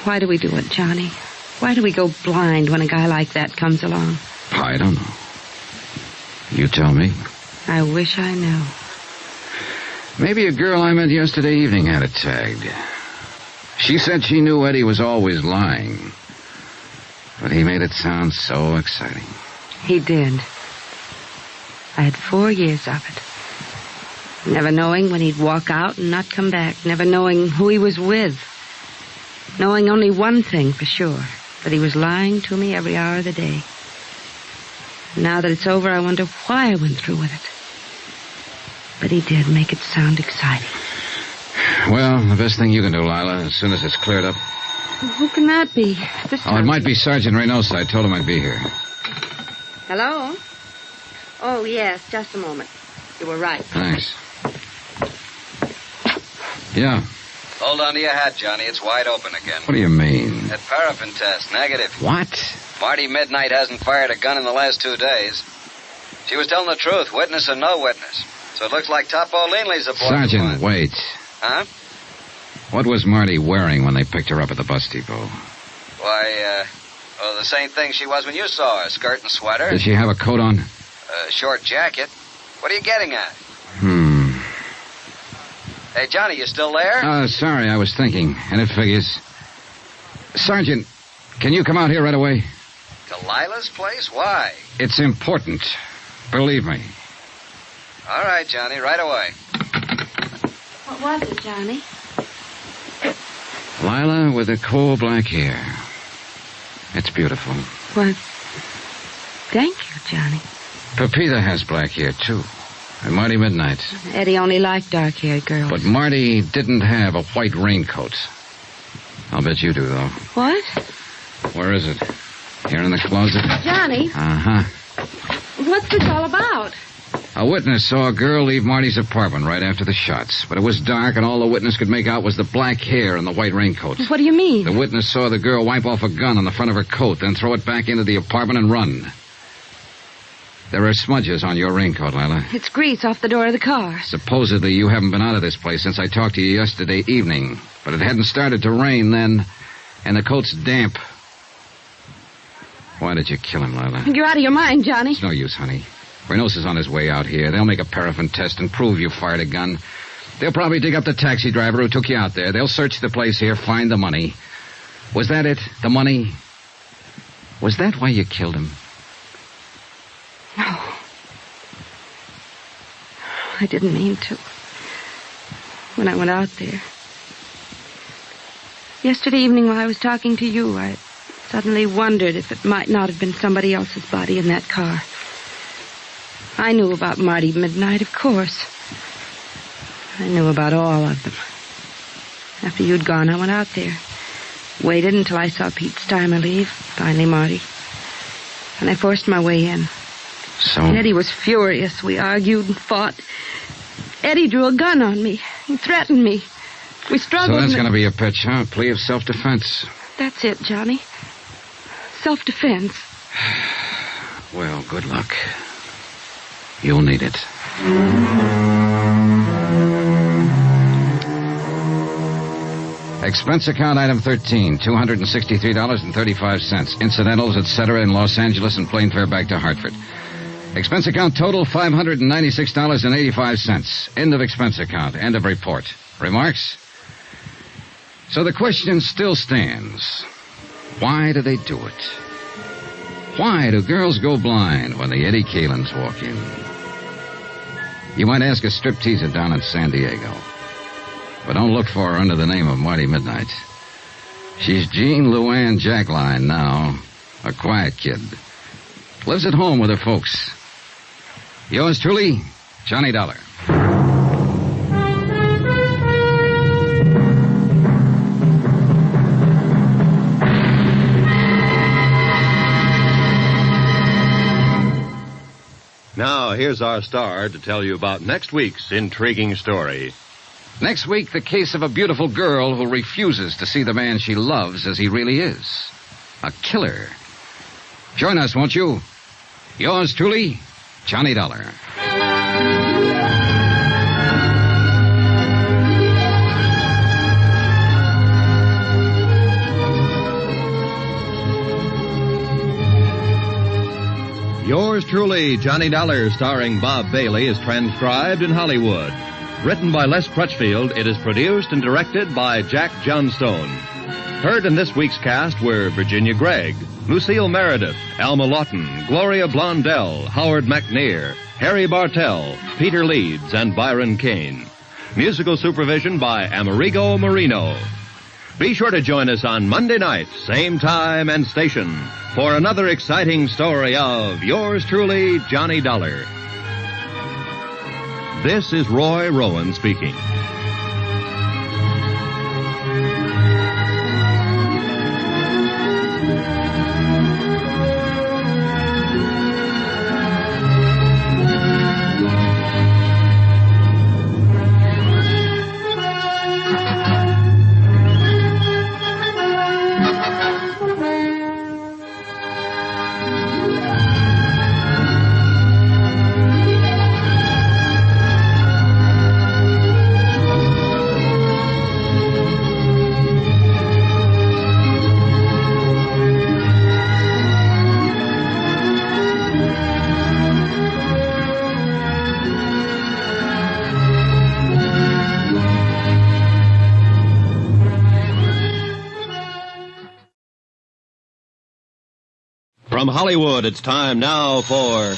Why do we do it, Johnny? Why do we go blind when a guy like that comes along? I don't know. You tell me. I wish I knew. Maybe a girl I met yesterday evening had it tagged. She said she knew Eddie was always lying. But he made it sound so exciting. He did. I had 4 years of it. Never knowing when he'd walk out and not come back. Never knowing who he was with. Knowing only one thing for sure. That he was lying to me every hour of the day. Now that it's over, I wonder why I went through with it. But he did make it sound exciting. Well, the best thing you can do, Lila, as soon as it's cleared up. Who can that be? This Oh, it might be Sergeant Reynosa. I told him I'd be here. Hello? Oh, yes, just a moment. You were right. Thanks. Yeah. Hold on to your hat, Johnny. It's wide open again. What do you mean? That paraffin test, negative. What? Marty Midnight hasn't fired a gun in the last 2 days. She was telling the truth, witness or no witness. So it looks like Topo Leanley's aboard. Sergeant, wait. Huh? What was Marty wearing when they picked her up at the bus depot? Why, the same thing she was when you saw her. Skirt and sweater. Did she have a coat on? Short jacket. What are you getting at? Hey, Johnny, you still there? Sorry, I was thinking, and it figures. Sergeant, can you come out here right away? Delilah's place? Why? It's important. Believe me. All right, Johnny, right away. What was it, Johnny? Lila with the coal black hair. It's beautiful. Well, thank you, Johnny. Pepita has black hair, too. And Marty Midnight. Eddie only liked dark-haired girls. But Marty didn't have a white raincoat. I'll bet you do, though. What? Where is it? Here in the closet? Johnny? Uh-huh. What's this all about? A witness saw a girl leave Marty's apartment right after the shots. But it was dark, and all the witness could make out was the black hair and the white raincoat. What do you mean? The witness saw the girl wipe off a gun on the front of her coat, then throw it back into the apartment and run. There are smudges on your raincoat, Lila. It's grease off the door of the car. Supposedly you haven't been out of this place since I talked to you yesterday evening. But it hadn't started to rain then, and the coat's damp. Why did you kill him, Lila? You're out of your mind, Johnny. It's no use, honey. Reynosa's on his way out here. They'll make a paraffin test and prove you fired a gun. They'll probably dig up the taxi driver who took you out there. They'll search the place here, find the money. Was that it? The money? Was that why you killed him? No. I didn't mean to. When I went out there. Yesterday evening while I was talking to you, I suddenly wondered if it might not have been somebody else's body in that car. I knew about Marty Midnight, of course. I knew about all of them. After you'd gone, I went out there. Waited until I saw Pete Steimer leave. Finally, Marty. And I forced my way in. So? Eddie was furious. We argued and fought. Eddie drew a gun on me. He threatened me. We struggled. So that's going to be a pitch, huh? A plea of self-defense. That's it, Johnny. Self-defense. Well, good luck. You'll need it. Expense account item 13, $263.35. Incidentals, etc. in Los Angeles and plane fare back to Hartford. Expense account total, $596.85. End of expense account. End of report. Remarks? So the question still stands. Why do they do it? Why do girls go blind when the Eddie Kalins walk in? You might ask a stripteaser down in San Diego. But don't look for her under the name of Marty Midnight. She's Jean Luann Jackline now. A quiet kid. Lives at home with her folks. Yours truly, Johnny Dollar. Now, here's our star to tell you about next week's intriguing story. Next week, the case of a beautiful girl who refuses to see the man she loves as he really is. A killer. Join us, won't you? Yours truly, Johnny Dollar. Yours truly, Johnny Dollar, starring Bob Bailey, is transcribed in Hollywood. Written by Les Crutchfield, it is produced and directed by Jack Johnstone. Heard in this week's cast were Virginia Gregg, Lucille Meredith, Alma Lawton, Gloria Blondell, Howard McNear, Harry Bartell, Peter Leeds, and Byron Kane. Musical supervision by Amerigo Marino. Be sure to join us on Monday night, same time and station, for another exciting story of yours truly, Johnny Dollar. This is Roy Rowan speaking. From Hollywood, it's time now for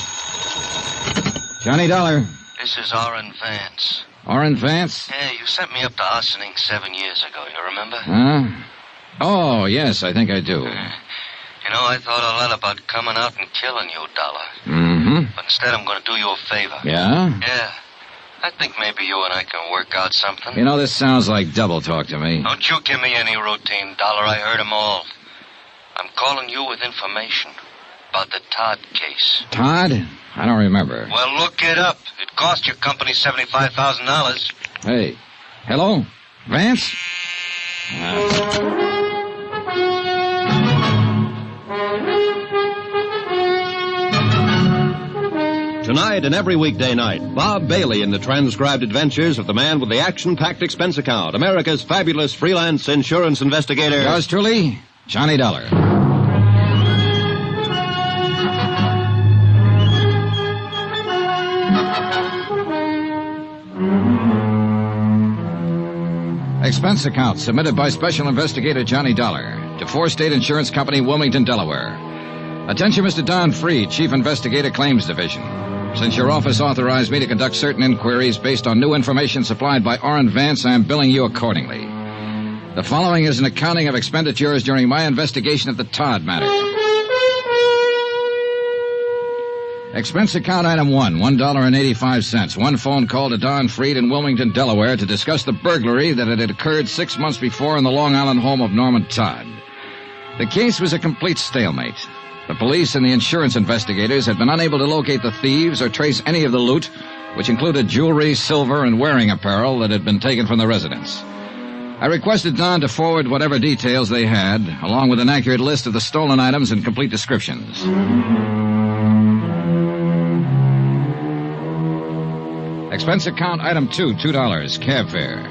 Johnny Dollar. This is Orrin Vance. Orrin Vance? Yeah, you sent me up to Ossining 7 years ago, you remember? Huh? Oh, yes, I think I do. You know, I thought a lot about coming out and killing you, Dollar. Mm-hmm. But instead, I'm going to do you a favor. Yeah? Yeah. I think maybe you and I can work out something. You know, this sounds like double talk to me. Don't you give me any routine, Dollar. I heard 'em all. I'm calling you with information about the Todd case. Todd? I don't remember. Well, look it up. It cost your company $75,000. Hey. Hello? Vance? Tonight and every weekday night, Bob Bailey in the transcribed adventures of the man with the action-packed expense account, America's fabulous freelance insurance investigator. Yours truly, Johnny Dollar. Expense account submitted by Special Investigator Johnny Dollar to Four State Insurance Company, Wilmington, Delaware. Attention, Mr. Don Freed, Chief Investigator, Claims Division. Since your office authorized me to conduct certain inquiries based on new information supplied by Orrin Vance, I am billing you accordingly. The following is an accounting of expenditures during my investigation of the Todd matter. Expense account item 1, $1.85. One phone call to Don Freed in Wilmington, Delaware to discuss the burglary that had occurred 6 months before in the Long Island home of Norman Todd. The case was a complete stalemate. The police and the insurance investigators had been unable to locate the thieves or trace any of the loot, which included jewelry, silver, and wearing apparel that had been taken from the residence. I requested Don to forward whatever details they had, along with an accurate list of the stolen items and complete descriptions. Expense account item 2, $2, cab fare.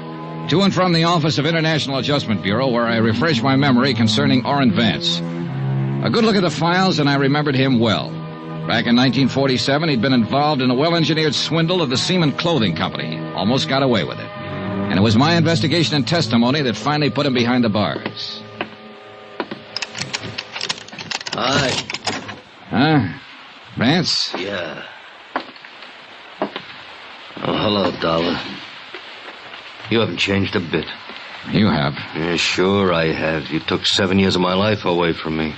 To and from the Office of International Adjustment Bureau, where I refreshed my memory concerning Orrin Vance. A good look at the files, and I remembered him well. Back in 1947, he'd been involved in a well-engineered swindle of the Seaman Clothing Company. Almost got away with it. And it was my investigation and testimony that finally put him behind the bars. Hi. Huh? Vance? Yeah. Oh, hello, Dollar. You haven't changed a bit. You have. Yeah, sure I have. You took 7 years of my life away from me.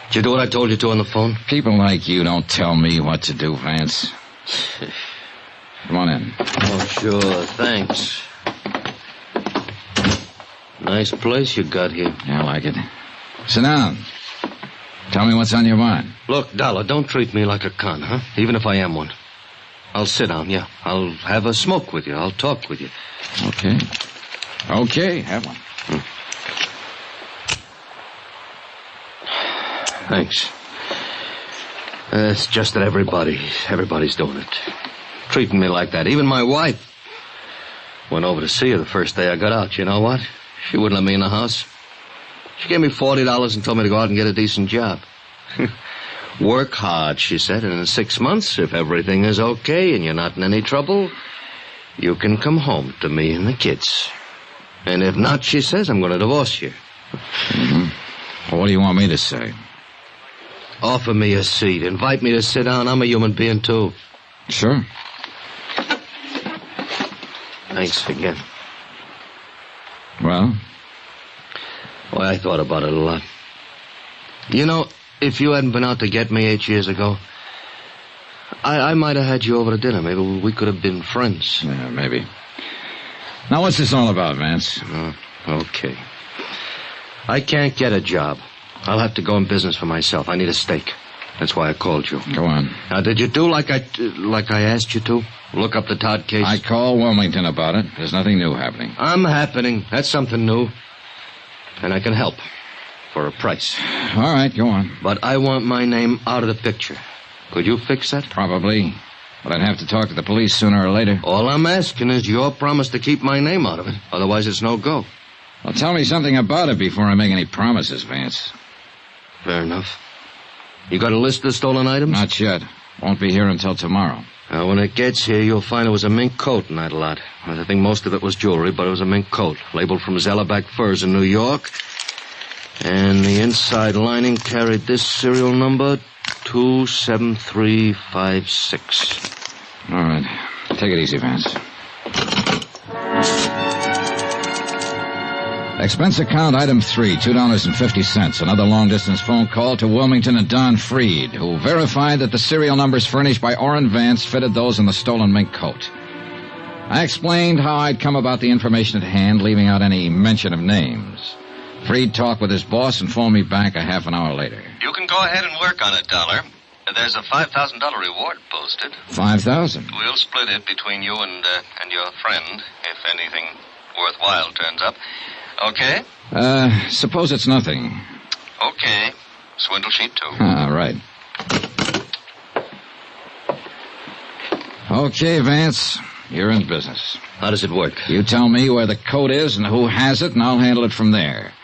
Did you do what I told you to on the phone? People like you don't tell me what to do, Vance. Come on in. Oh, sure. Thanks. Nice place you got here. Yeah, I like it. Sit down. Tell me what's on your mind. Look, Dollar, don't treat me like a con, huh? Even if I am one. I'll sit down, yeah. I'll have a smoke with you. I'll talk with you. Okay. Okay, have one. Thanks. It's just that everybody's doing it. Treating me like that. Even my wife. Went over to see her the first day I got out. You know what? She wouldn't let me in the house. She gave me $40 and told me to go out and get a decent job. Work hard, she said, and in 6 months, if everything is okay and you're not in any trouble, you can come home to me and the kids. And if not, she says, I'm going to divorce you. Mm-hmm. Well, what do you want me to say? Offer me a seat. Invite me to sit down. I'm a human being, too. Sure. Thanks again. Well? Why, I thought about it a lot. You know, if you hadn't been out to get me 8 years ago, I might have had you over to dinner. Maybe we could have been friends. Yeah, maybe. Now, what's this all about, Vance? Okay. I can't get a job. I'll have to go in business for myself. I need a stake. That's why I called you. Go on. Now, did you do like I asked you to? Look up the Todd case? I called Wilmington about it. There's nothing new happening. I'm happening. That's something new. And I can help. For a price. All right, go on. But I want my name out of the picture. Could you fix that? Probably. But I'd have to talk to the police sooner or later. All I'm asking is your promise to keep my name out of it. Otherwise, it's no go. Well, tell me something about it before I make any promises, Vance. Fair enough. You got a list of the stolen items? Not yet. Won't be here until tomorrow. Now, when it gets here, you'll find it was a mink coat in that lot. I think most of it was jewelry, but it was a mink coat, labeled from Zellerback Furs in New York. And the inside lining carried this serial number, 27356. All right. Take it easy, Vance. Expense account item 3, $2.50. Another long-distance phone call to Wilmington and Don Freed, who verified that the serial numbers furnished by Orrin Vance fitted those in the stolen mink coat. I explained how I'd come about the information at hand, leaving out any mention of names. Freed talked with his boss and phoned me back a half an hour later. You can go ahead and work on it, Dollar. There's a $5,000 reward posted. $5,000? We'll split it between you and your friend, if anything worthwhile turns up. Okay? Suppose it's nothing. Okay. Swindle sheet 2. All right. Okay, Vance. You're in business. How does it work? You tell me where the coat is and who has it, and I'll handle it from there.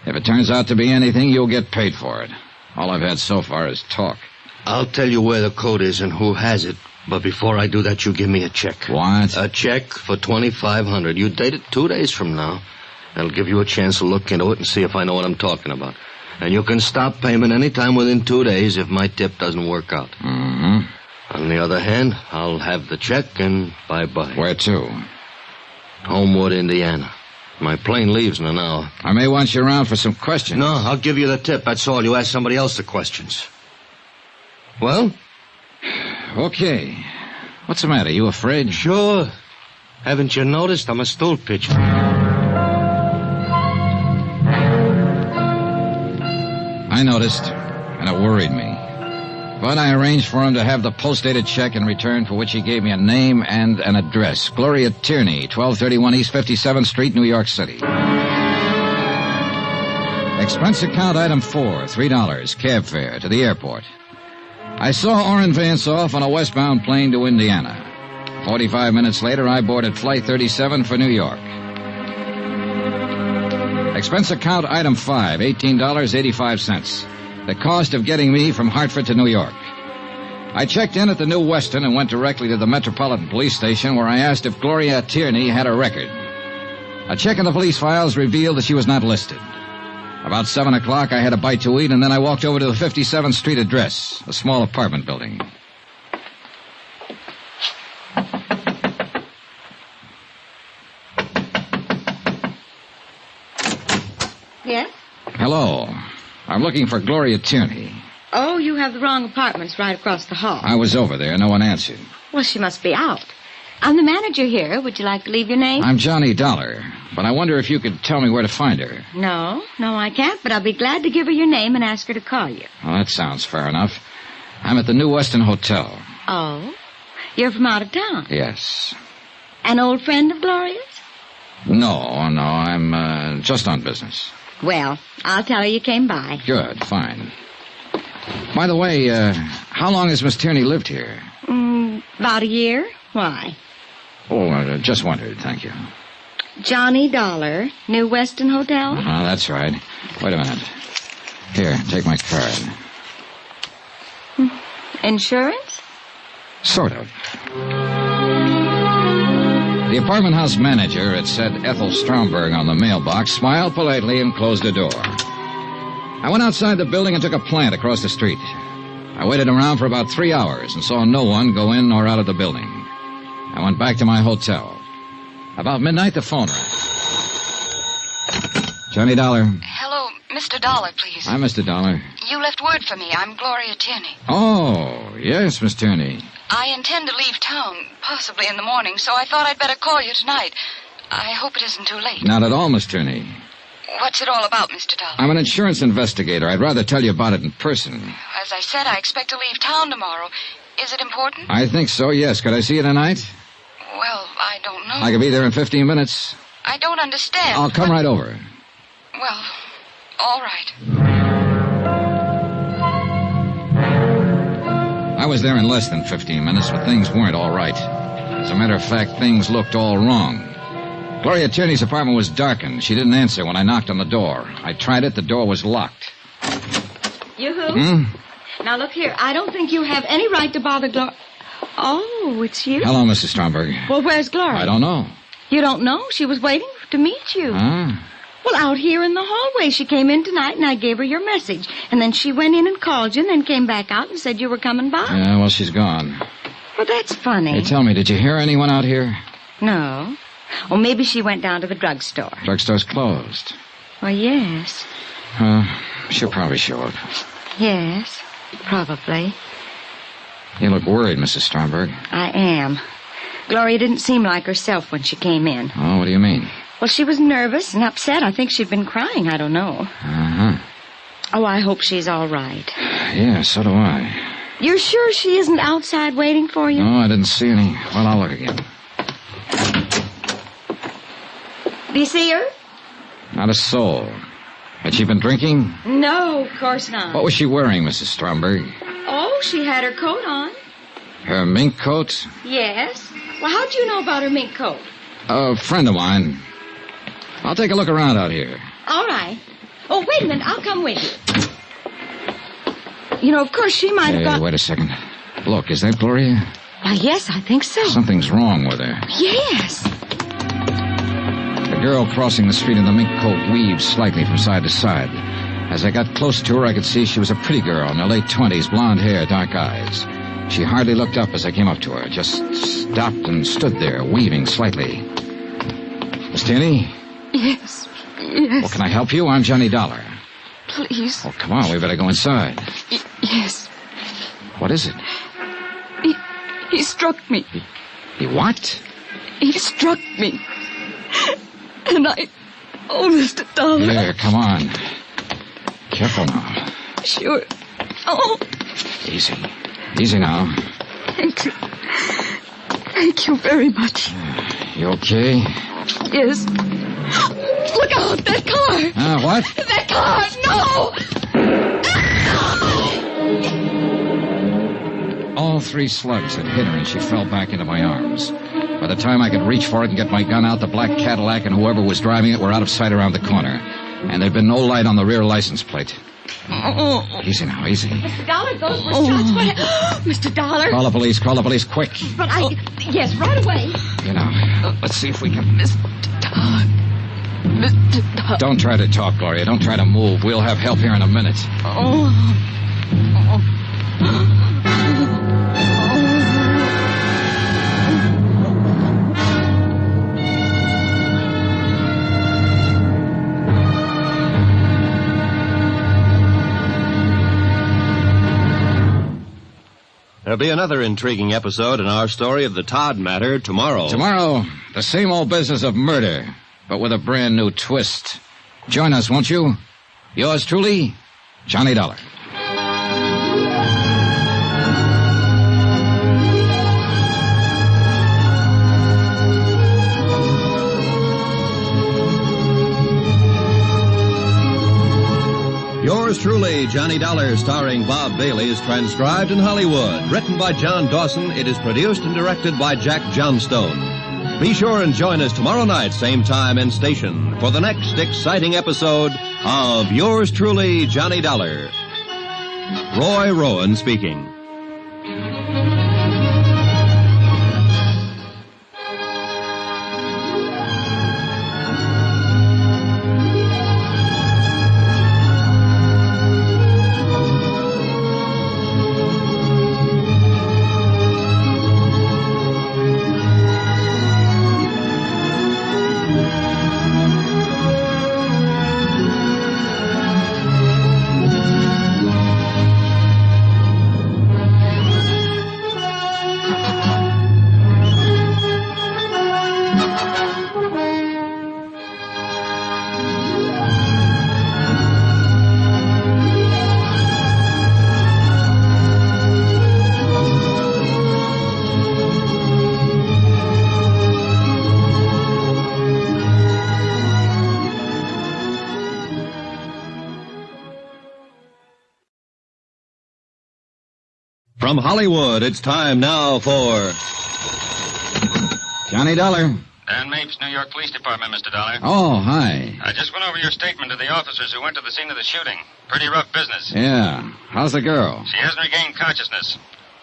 If it turns out to be anything, you'll get paid for it. All I've had so far is talk. I'll tell you where the coat is and who has it. But before I do that, you give me a check. What? A check for $2,500. You date it 2 days from now. That'll give you a chance to look into it and see if I know what I'm talking about. And you can stop payment any time within 2 days if my tip doesn't work out. Mm-hmm. On the other hand, I'll have the check and bye-bye. Where to? Homewood, Indiana. My plane leaves in an hour. I may want you around for some questions. No, I'll give you the tip. That's all. You ask somebody else the questions. Well? Okay. What's the matter? You afraid? Sure. Haven't you noticed? I'm a stool pitcher. I noticed, and it worried me. But I arranged for him to have the post-dated check in return, for which he gave me a name and an address. Gloria Tierney, 1231 East 57th Street, New York City. Expense account item 4, $3, cab fare to the airport. I saw Orrin Vance off on a westbound plane to Indiana. 45 minutes later, I boarded Flight 37 for New York. Expense account item 5, $18.85. The cost of getting me from Hartford to New York. I checked in at the New Weston and went directly to the Metropolitan Police Station, where I asked if Gloria Tierney had a record. A check in the police files revealed that she was not listed. About 7 o'clock, I had a bite to eat, and then I walked over to the 57th Street address, a small apartment building. Yes? Hello. I'm looking for Gloria Tierney. Oh, you have the wrong apartments right across the hall. I was over there. No one answered. Well, she must be out. I'm the manager here. Would you like to leave your name? I'm Johnny Dollar, but I wonder if you could tell me where to find her. No, I can't, but I'll be glad to give her your name and ask her to call you. Well, that sounds fair enough. I'm at the New Weston Hotel. Oh? You're from out of town? Yes. An old friend of Gloria's? No, I'm just on business. Well, I'll tell her you came by. Good, fine. By the way, how long has Miss Tierney lived here? About a year. Why? Oh, just wondered, thank you. Johnny Dollar, New Weston Hotel? Oh, that's right. Wait a minute. Here, take my card. Insurance? Sort of. The apartment house manager, it said Ethel Stromberg on the mailbox, smiled politely and closed the door. I went outside the building and took a plant across the street. I waited around for about 3 hours and saw no one go in or out of the building. I went back to my hotel. About midnight, the phone rang. Johnny Dollar. Hello, Mr. Dollar, please. Hi, Mr. Dollar. You left word for me. I'm Gloria Tierney. Oh, yes, Miss Tierney. I intend to leave town, possibly in the morning, so I thought I'd better call you tonight. I hope it isn't too late. Not at all, Miss Tierney. What's it all about, Mr. Dollar? I'm an insurance investigator. I'd rather tell you about it in person. As I said, I expect to leave town tomorrow. Is it important? I think so, yes. Could I see you tonight? Well, I don't know. I could be there in 15 minutes. I don't understand. I'll come right over. Well, all right. I was there in less than 15 minutes, but things weren't all right. As a matter of fact, things looked all wrong. Gloria Tierney's apartment was darkened. She didn't answer when I knocked on the door. I tried it. The door was locked. Yoo-hoo. Now, look here. I don't think you have any right to bother Gloria. Oh, it's you? Hello, Mrs. Stromberg. Well, where's Gloria? I don't know. You don't know? She was waiting to meet you. Huh? Well, out here in the hallway. She came in tonight, and I gave her your message. And then she went in and called you, and then came back out and said you were coming by. Yeah, well, she's gone. Well, that's funny. Hey, tell me, did you hear anyone out here? No. Well, maybe she went down to the drugstore. Drugstore's closed. Well, yes. She'll probably show up. Yes, probably. You look worried, Mrs. Stromberg. I am. Gloria didn't seem like herself when she came in. Oh, what do you mean? Well, she was nervous and upset. I think she'd been crying. I don't know. Uh-huh. Oh, I hope she's all right. Yeah, so do I. You're sure she isn't outside waiting for you? No, I didn't see any. Well, I'll look again. Do you see her? Not a soul. Had she been drinking? No, of course not. What was she wearing, Mrs. Stromberg? Oh, she had her coat on. Her mink coat? Yes. Well, how'd you know about her mink coat? A friend of mine. I'll take a look around out here. All right. Oh, wait a minute. I'll come with you. You know, of course, she might have got... Wait a second. Look, is that Gloria? Why, yes, I think so. Something's wrong with her. Yes. The girl crossing the street in the mink coat weaved slightly from side to side. As I got close to her, I could see she was a pretty girl in her late 20s, blonde hair, dark eyes. She hardly looked up as I came up to her, just stopped and stood there, weaving slightly. Miss Tierney? Yes, yes. Well, can I help you? I'm Johnny Dollar. Please. Oh, come on, we better go inside. Yes. What is it? He struck me. He what? He struck me. And Oh, Mr. Dollar. Here, come on. Careful now. Sure. Oh. Easy. Easy now. Thank you. Thank you very much. You okay? Yes. Look out, that car. What? That car, no! All three slugs had hit her and she fell back into my arms. By the time I could reach for it and get my gun out, the black Cadillac and whoever was driving it were out of sight around the corner. And there'd been no light on the rear license plate. Easy now, easy. Mr. Dollar, those were shots. Mr. Dollar. Call the police, quick. But yes, right away. You know, let's see if we can... Mr. Dollar. Mr. Dollar. Don't try to talk, Gloria. Don't try to move. We'll have help here in a minute. There'll be another intriguing episode in our story of the Todd matter tomorrow. Tomorrow, the same old business of murder, but with a brand new twist. Join us, won't you? Yours truly, Johnny Dollar. Yours truly, Johnny Dollar, starring Bob Bailey, is transcribed in Hollywood. Written by John Dawson, it is produced and directed by Jack Johnstone. Be sure and join us tomorrow night, same time and station, for the next exciting episode of Yours truly, Johnny Dollar. Roy Rowan speaking. From Hollywood, it's time now for Johnny Dollar. Dan Mapes, New York Police Department, Mr. Dollar. Oh, hi. I just went over your statement to the officers who went to the scene of the shooting. Pretty rough business. Yeah. How's the girl? She hasn't regained consciousness.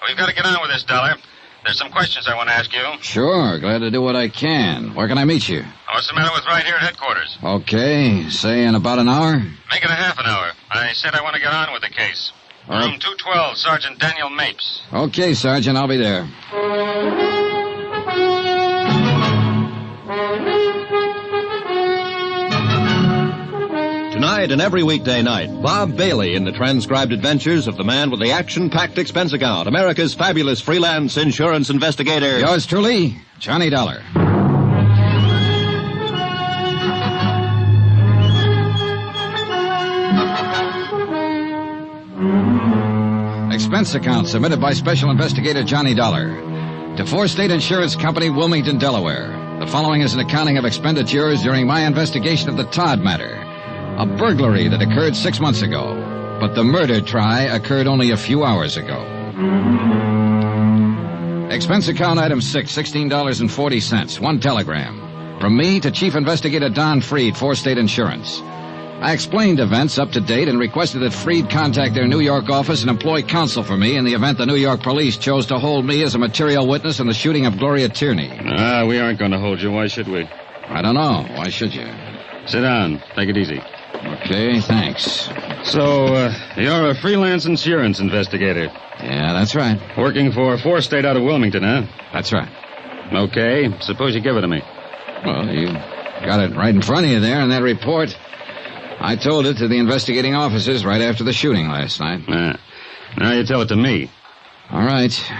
We've got to get on with this, Dollar. There's some questions I want to ask you. Sure. Glad to do what I can. Where can I meet you? What's the matter with right here at headquarters? Okay. Say in about an hour? Make it a half an hour. I said I want to get on with the case. Room 212, Sergeant Daniel Mapes. Okay, Sergeant. I'll be there. Tonight and every weekday night, Bob Bailey in the transcribed adventures of the man with the action-packed expense account, America's fabulous freelance insurance investigator. Yours truly, Johnny Dollar. Expense account submitted by Special Investigator Johnny Dollar to Four State Insurance Company, Wilmington, Delaware. The following is an accounting of expenditures during my investigation of the Todd matter. A burglary that occurred 6 months ago, but the murder try occurred only a few hours ago. Expense account item 6, $16.40. One telegram. From me to Chief Investigator Don Freed, Four State Insurance. I explained events up to date and requested that Freed contact their New York office and employ counsel for me in the event the New York police chose to hold me as a material witness in the shooting of Gloria Tierney. We aren't going to hold you. Why should we? I don't know. Why should you? Sit down. Take it easy. Okay, thanks. So, you're a freelance insurance investigator. Yeah, that's right. Working for Four State out of Wilmington, huh? That's right. Okay, suppose you give it to me. Well, you got it right in front of you there in that report. I told it to the investigating officers right after the shooting last night. Now you tell it to me. All right.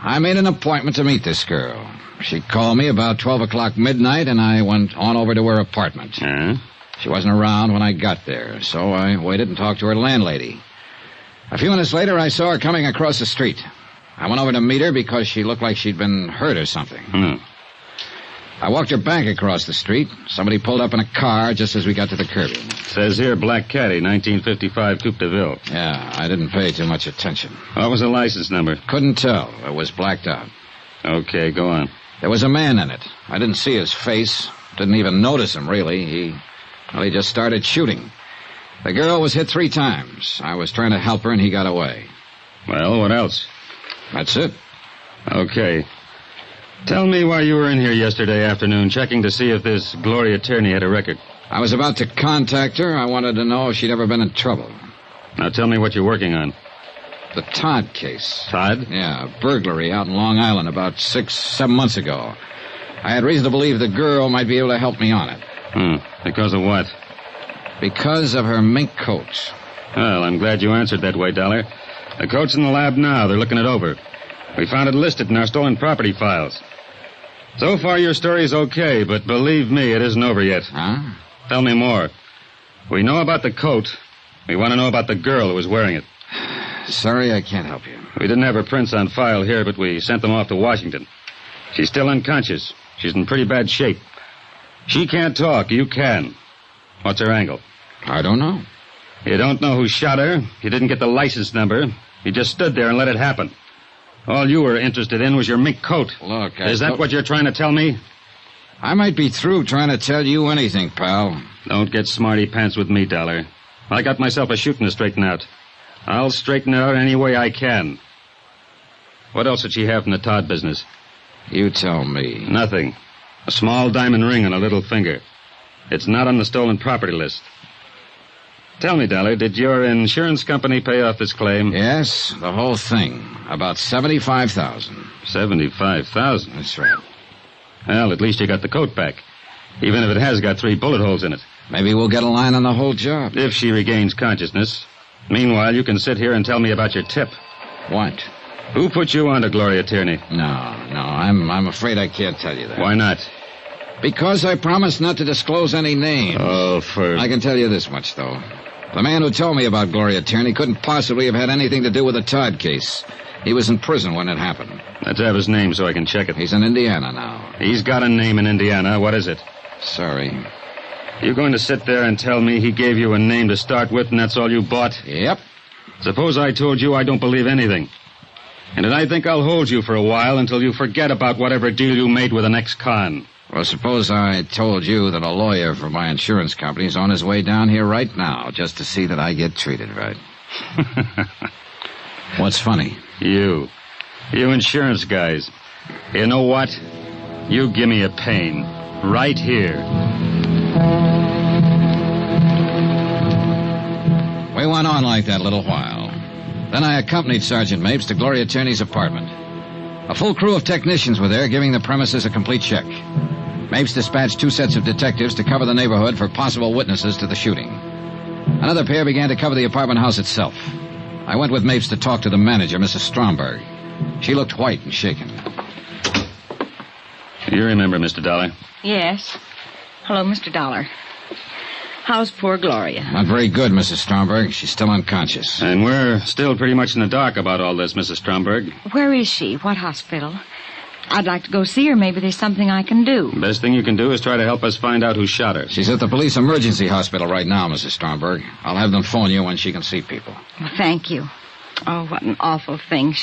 I made an appointment to meet this girl. She called me about 12 o'clock midnight, and I went on over to her apartment. She wasn't around when I got there, so I waited and talked to her landlady. A few minutes later, I saw her coming across the street. I went over to meet her because she looked like she'd been hurt or something. I walked her back across the street. Somebody pulled up in a car just as we got to the curbing. Says here, Black Caddy, 1955 Coupe de Ville. Yeah, I didn't pay too much attention. What was the license number? Couldn't tell. It was blacked out. Okay, go on. There was a man in it. I didn't see his face. Didn't even notice him, really. He just started shooting. The girl was hit 3 times. I was trying to help her, and he got away. Well, what else? That's it. Okay. Tell me why you were in here yesterday afternoon checking to see if this Gloria Tierney had a record. I was about to contact her. I wanted to know if she'd ever been in trouble. Now tell me what you're working on. The Todd case. Todd? Yeah, a burglary out in Long Island about 6-7 months ago. I had reason to believe the girl might be able to help me on it. Because of what? Because of her mink coat. Well, I'm glad you answered that way, Dollar. The coat's in the lab now. They're looking it over. We found it listed in our stolen property files. So far, your story's okay, but believe me, it isn't over yet. Huh? Tell me more. We know about the coat. We want to know about the girl who was wearing it. Sorry, I can't help you. We didn't have her prints on file here, but we sent them off to Washington. She's still unconscious. She's in pretty bad shape. She can't talk. You can. What's her angle? I don't know. You don't know who shot her. You didn't get the license number. You just stood there and let it happen. All you were interested in was your mink coat. Look, Is that what you're trying to tell me? I might be through trying to tell you anything, pal. Don't get smarty pants with me, Dollar. I got myself a shooting to straighten out. I'll straighten it out any way I can. What else did she have from the Todd business? You tell me. Nothing. A small diamond ring on a little finger. It's not on the stolen property list. Tell me, Dollar, did your insurance company pay off this claim? Yes, the whole thing. About $75,000. $75,000? That's right. Well, at least you got the coat back. Even if it has got 3 bullet holes in it. Maybe we'll get a line on the whole job. If she regains consciousness. Meanwhile, you can sit here and tell me about your tip. What? Who put you on to Gloria Tierney? No, I'm afraid I can't tell you that. Why not? Because I promised not to disclose any names. Oh, I can tell you this much, though. The man who told me about Gloria Tierney couldn't possibly have had anything to do with the Todd case. He was in prison when it happened. Let's have his name so I can check it. He's in Indiana now. He's got a name in Indiana. What is it? Sorry. You're going to sit there and tell me he gave you a name to start with and that's all you bought? Yep. Suppose I told you I don't believe anything. And I think I'll hold you for a while until you forget about whatever deal you made with an ex-con. Well, suppose I told you that a lawyer for my insurance company is on his way down here right now just to see that I get treated right. What's funny? You insurance guys. You know what? You give me a pain. Right here. We went on like that a little while. Then I accompanied Sergeant Mapes to Gloria Tierney's apartment. A full crew of technicians were there, giving the premises a complete check. Mapes dispatched 2 sets of detectives to cover the neighborhood for possible witnesses to the shooting. Another pair began to cover the apartment house itself. I went with Mapes to talk to the manager, Mrs. Stromberg. She looked white and shaken. You remember, Mr. Dollar? Yes. Hello, Mr. Dollar. How's poor Gloria? Not very good, Mrs. Stromberg. She's still unconscious. And we're still pretty much in the dark about all this, Mrs. Stromberg. Where is she? What hospital? I'd like to go see her. Maybe there's something I can do. Best thing you can do is try to help us find out who shot her. She's at the police emergency hospital right now, Mrs. Stromberg. I'll have them phone you when she can see people. Well, thank you. Oh, what an awful thing.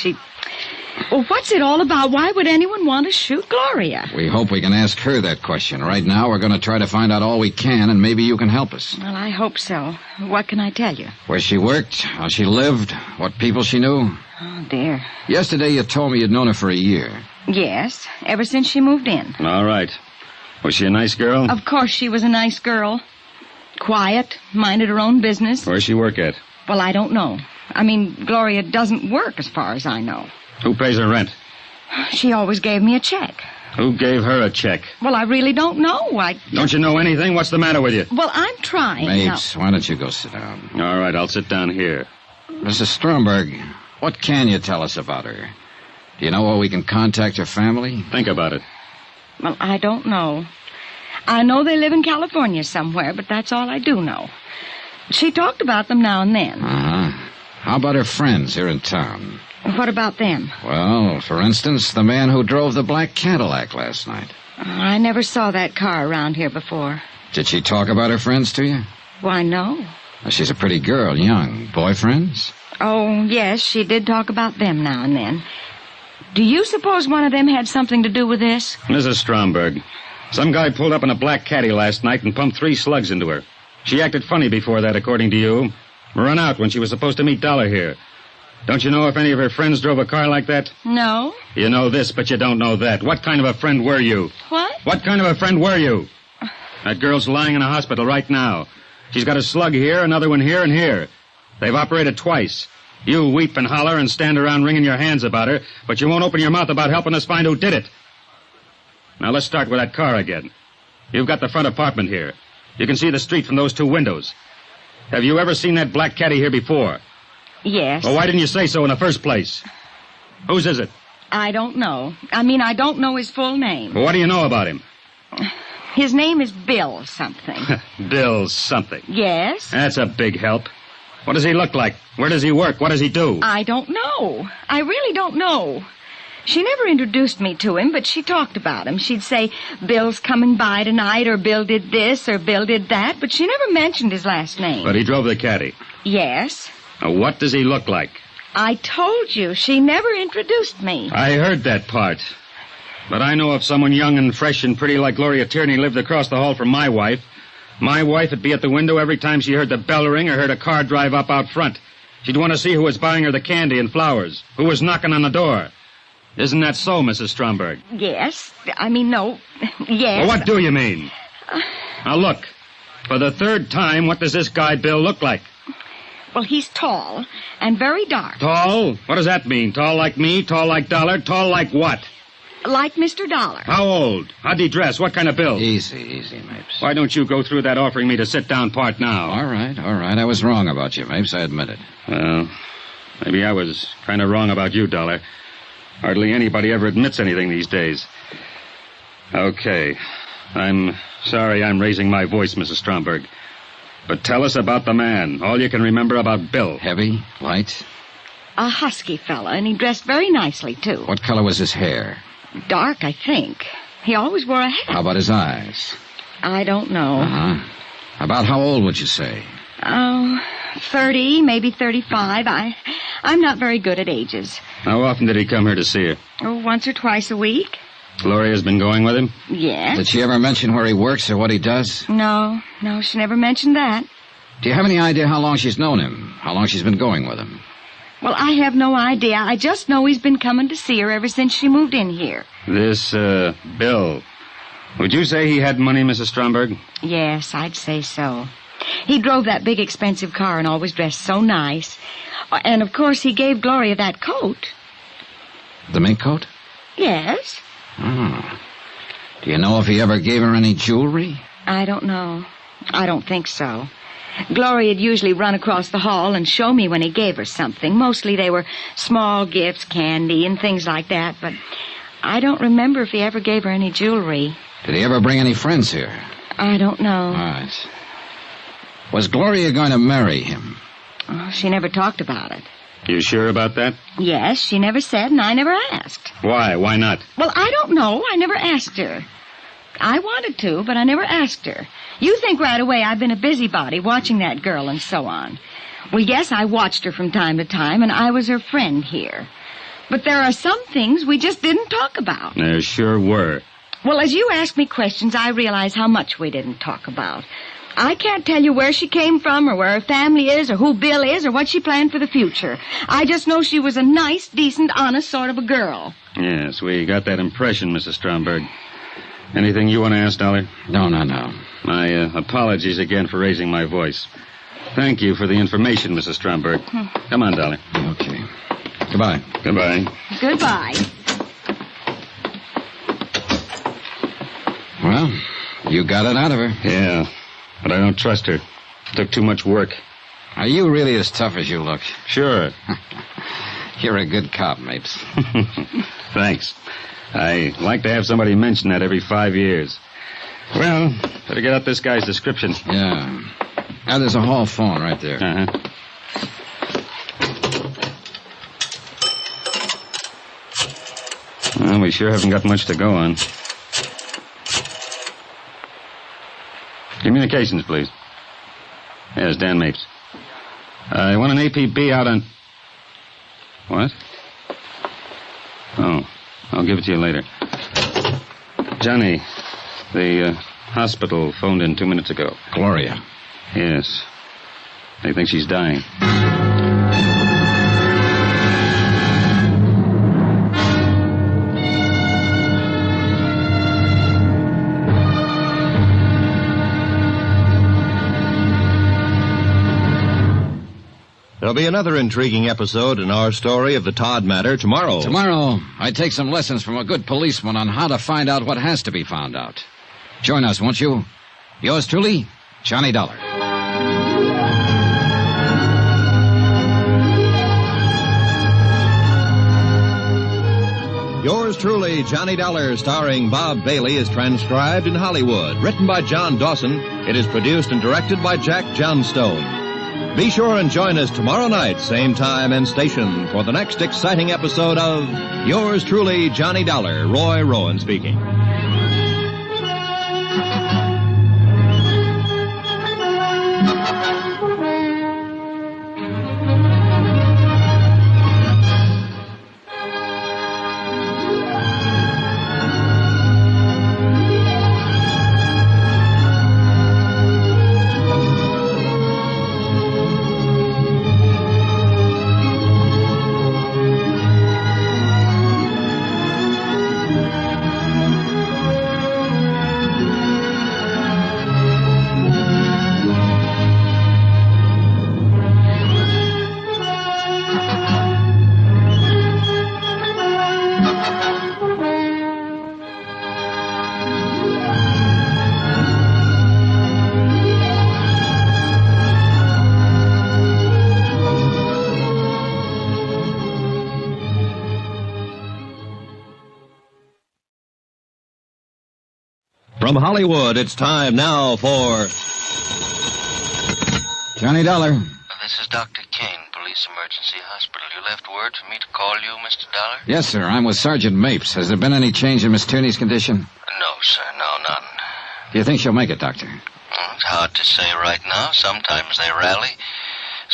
Well, what's it all about? Why would anyone want to shoot Gloria? We hope we can ask her that question. Right now, we're going to try to find out all we can, and maybe you can help us. Well, I hope so. What can I tell you? Where she worked, how she lived, what people she knew. Oh, dear. Yesterday, you told me you'd known her for a year. Yes, ever since she moved in. All right. Was she a nice girl? Of course she was a nice girl. Quiet, minded her own business. Where's she work at? Well, I don't know. I mean, Gloria doesn't work as far as I know. Who pays her rent? She always gave me a check. Who gave her a check? Well, I really don't know. Don't you know anything? What's the matter with you? Well, I'm trying. Mapes, why don't you go sit down? All right, I'll sit down here. Mrs. Stromberg, what can you tell us about her? Do you know where we can contact her family? Think about it. Well, I don't know. I know they live in California somewhere, but that's all I do know. She talked about them now and then. Uh-huh. How about her friends here in town? What about them? Well, for instance, the man who drove the black Cadillac last night. I never saw that car around here before. Did she talk about her friends to you? Why, no. Well, she's a pretty girl, young. Boyfriends? Oh, yes, she did talk about them now and then. Do you suppose one of them had something to do with this? Mrs. Stromberg, some guy pulled up in a black caddy last night and pumped 3 slugs into her. She acted funny before that, according to you. Run out when she was supposed to meet Dollar here. Don't you know if any of her friends drove a car like that? No. You know this, but you don't know that. What kind of a friend were you? What? What kind of a friend were you? That girl's lying in a hospital right now. She's got a slug here, another one here, and here. They've operated twice. You weep and holler and stand around wringing your hands about her, but you won't open your mouth about helping us find who did it. Now, let's start with that car again. You've got the front apartment here. You can see the street from those 2 windows. Have you ever seen that black caddy here before? Yes. Well, why didn't you say so in the first place? Whose is it? I don't know. I don't know his full name. Well, what do you know about him? His name is Bill something. Bill something. Yes? That's a big help. What does he look like? Where does he work? What does he do? I don't know. I really don't know. She never introduced me to him, but she talked about him. She'd say, Bill's coming by tonight, or Bill did this, or Bill did that, but she never mentioned his last name. But he drove the caddy. Yes. Now, what does he look like? I told you, she never introduced me. I heard that part. But I know if someone young and fresh and pretty like Gloria Tierney lived across the hall from my wife would be at the window every time she heard the bell ring or heard a car drive up out front. She'd want to see who was buying her the candy and flowers, who was knocking on the door. Isn't that so, Mrs. Stromberg? Yes. No. Yes. Well, what do you mean? Now, look. For the 3rd time, what does this guy Bill look like? Well, he's tall and very dark. Tall? What does that mean? Tall like me? Tall like Dollar? Tall like what? Like Mr. Dollar. How old? How'd he dress? What kind of build? Easy, Mapes. Why don't you go through that offering me to sit down part now? All right. I was wrong about you, Mapes. I admit it. Well, maybe I was kind of wrong about you, Dollar. Hardly anybody ever admits anything these days. Okay. I'm sorry I'm raising my voice, Mrs. Stromberg. But tell us about the man. All you can remember about Bill. Heavy? Light? A husky fella, and he dressed very nicely, too. What color was his hair? Dark, I think. He always wore a hat. How about his eyes? I don't know. Uh-huh. About how old would you say? Oh, 30, maybe 35. I I'm not very good at ages. How often did he come here to see her? Oh, once or twice a week. Gloria's been going with him? Yes. Did she ever mention where he works or what he does? No, she never mentioned that. Do you have any idea how long she's known him? How long she's been going with him? Well, I have no idea. I just know he's been coming to see her ever since she moved in here. This, Bill. Would you say he had money, Mrs. Stromberg? Yes, I'd say so. He drove that big, expensive car and always dressed so nice. And, of course, he gave Gloria that coat. The mink coat? Yes. Oh. Do you know if he ever gave her any jewelry? I don't know. I don't think so. Gloria'd usually run across the hall and show me when he gave her something. Mostly they were small gifts, candy, and things like that, but I don't remember if he ever gave her any jewelry. Did he ever bring any friends here? I don't know. All right. Was Gloria going to marry him? Oh, she never talked about it. You sure about that? Yes, she never said, and I never asked. Why? Why not? Well, I don't know. I never asked her. I wanted to, but I never asked her. You think right away I've been a busybody watching that girl and so on. Well, yes, I watched her from time to time, and I was her friend here. But there are some things we just didn't talk about. There sure were. Well, as you ask me questions, I realize how much we didn't talk about. I can't tell you where she came from or where her family is or who Bill is or what she planned for the future. I just know she was a nice, decent, honest sort of a girl. Yes, we got that impression, Mrs. Stromberg. Anything you want to ask, Dollar? No. My apologies again for raising my voice. Thank you for the information, Mrs. Stromberg. Come on, Dollar. Okay. Goodbye. Goodbye. Goodbye. Well, you got it out of her. Yeah, but I don't trust her. Took too much work. Are you really as tough as you look? Sure. You're a good cop, Mapes. Thanks. I like to have somebody mention that every 5 years. Well, better get out this guy's description. Yeah. Now, there's a hall phone right there. Uh-huh. Well, we sure haven't got much to go on. Communications, please. Yes, Dan Mapes. I want an APB out on... What? Oh, I'll give it to you later. Johnny, the hospital phoned in 2 minutes ago. Gloria. Yes. They think she's dying. There'll be another intriguing episode in our story of the Todd matter tomorrow. Tomorrow, I take some lessons from a good policeman on how to find out what has to be found out. Join us, won't you? Yours truly, Johnny Dollar. Yours truly, Johnny Dollar, starring Bob Bailey, is transcribed in Hollywood. Written by John Dawson, it is produced and directed by Jack Johnstone. Be sure and join us tomorrow night, same time and station, for the next exciting episode of Yours truly, Johnny Dollar. Roy Rowan speaking. From Hollywood, it's time now for... Johnny Dollar. This is Dr. Kane, Police Emergency Hospital. You left word for me to call you, Mr. Dollar? Yes, sir. I'm with Sergeant Mapes. Has there been any change in Miss Tierney's condition? No, sir. No, none. Do you think she'll make it, Doctor? Well, it's hard to say right now. Sometimes they rally.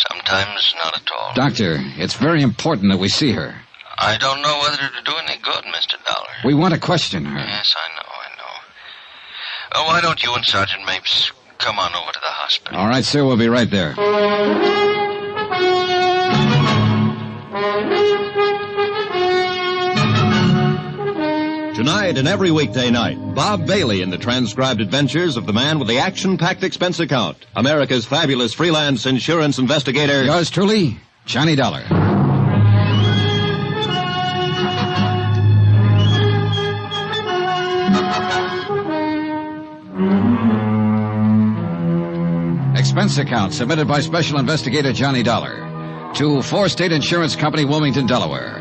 Sometimes not at all. Doctor, it's very important that we see her. I don't know whether it'll do any good, Mr. Dollar. We want to question her. Yes, I know. Oh, why don't you and Sergeant Mapes come on over to the hospital? All right, sir, we'll be right there. Tonight and every weekday night, Bob Bailey in the transcribed adventures of the man with the action-packed expense account, America's fabulous freelance insurance investigator. Yours truly, Johnny Dollar. Expense account submitted by Special Investigator Johnny Dollar to 4 State Insurance Company, Wilmington, Delaware.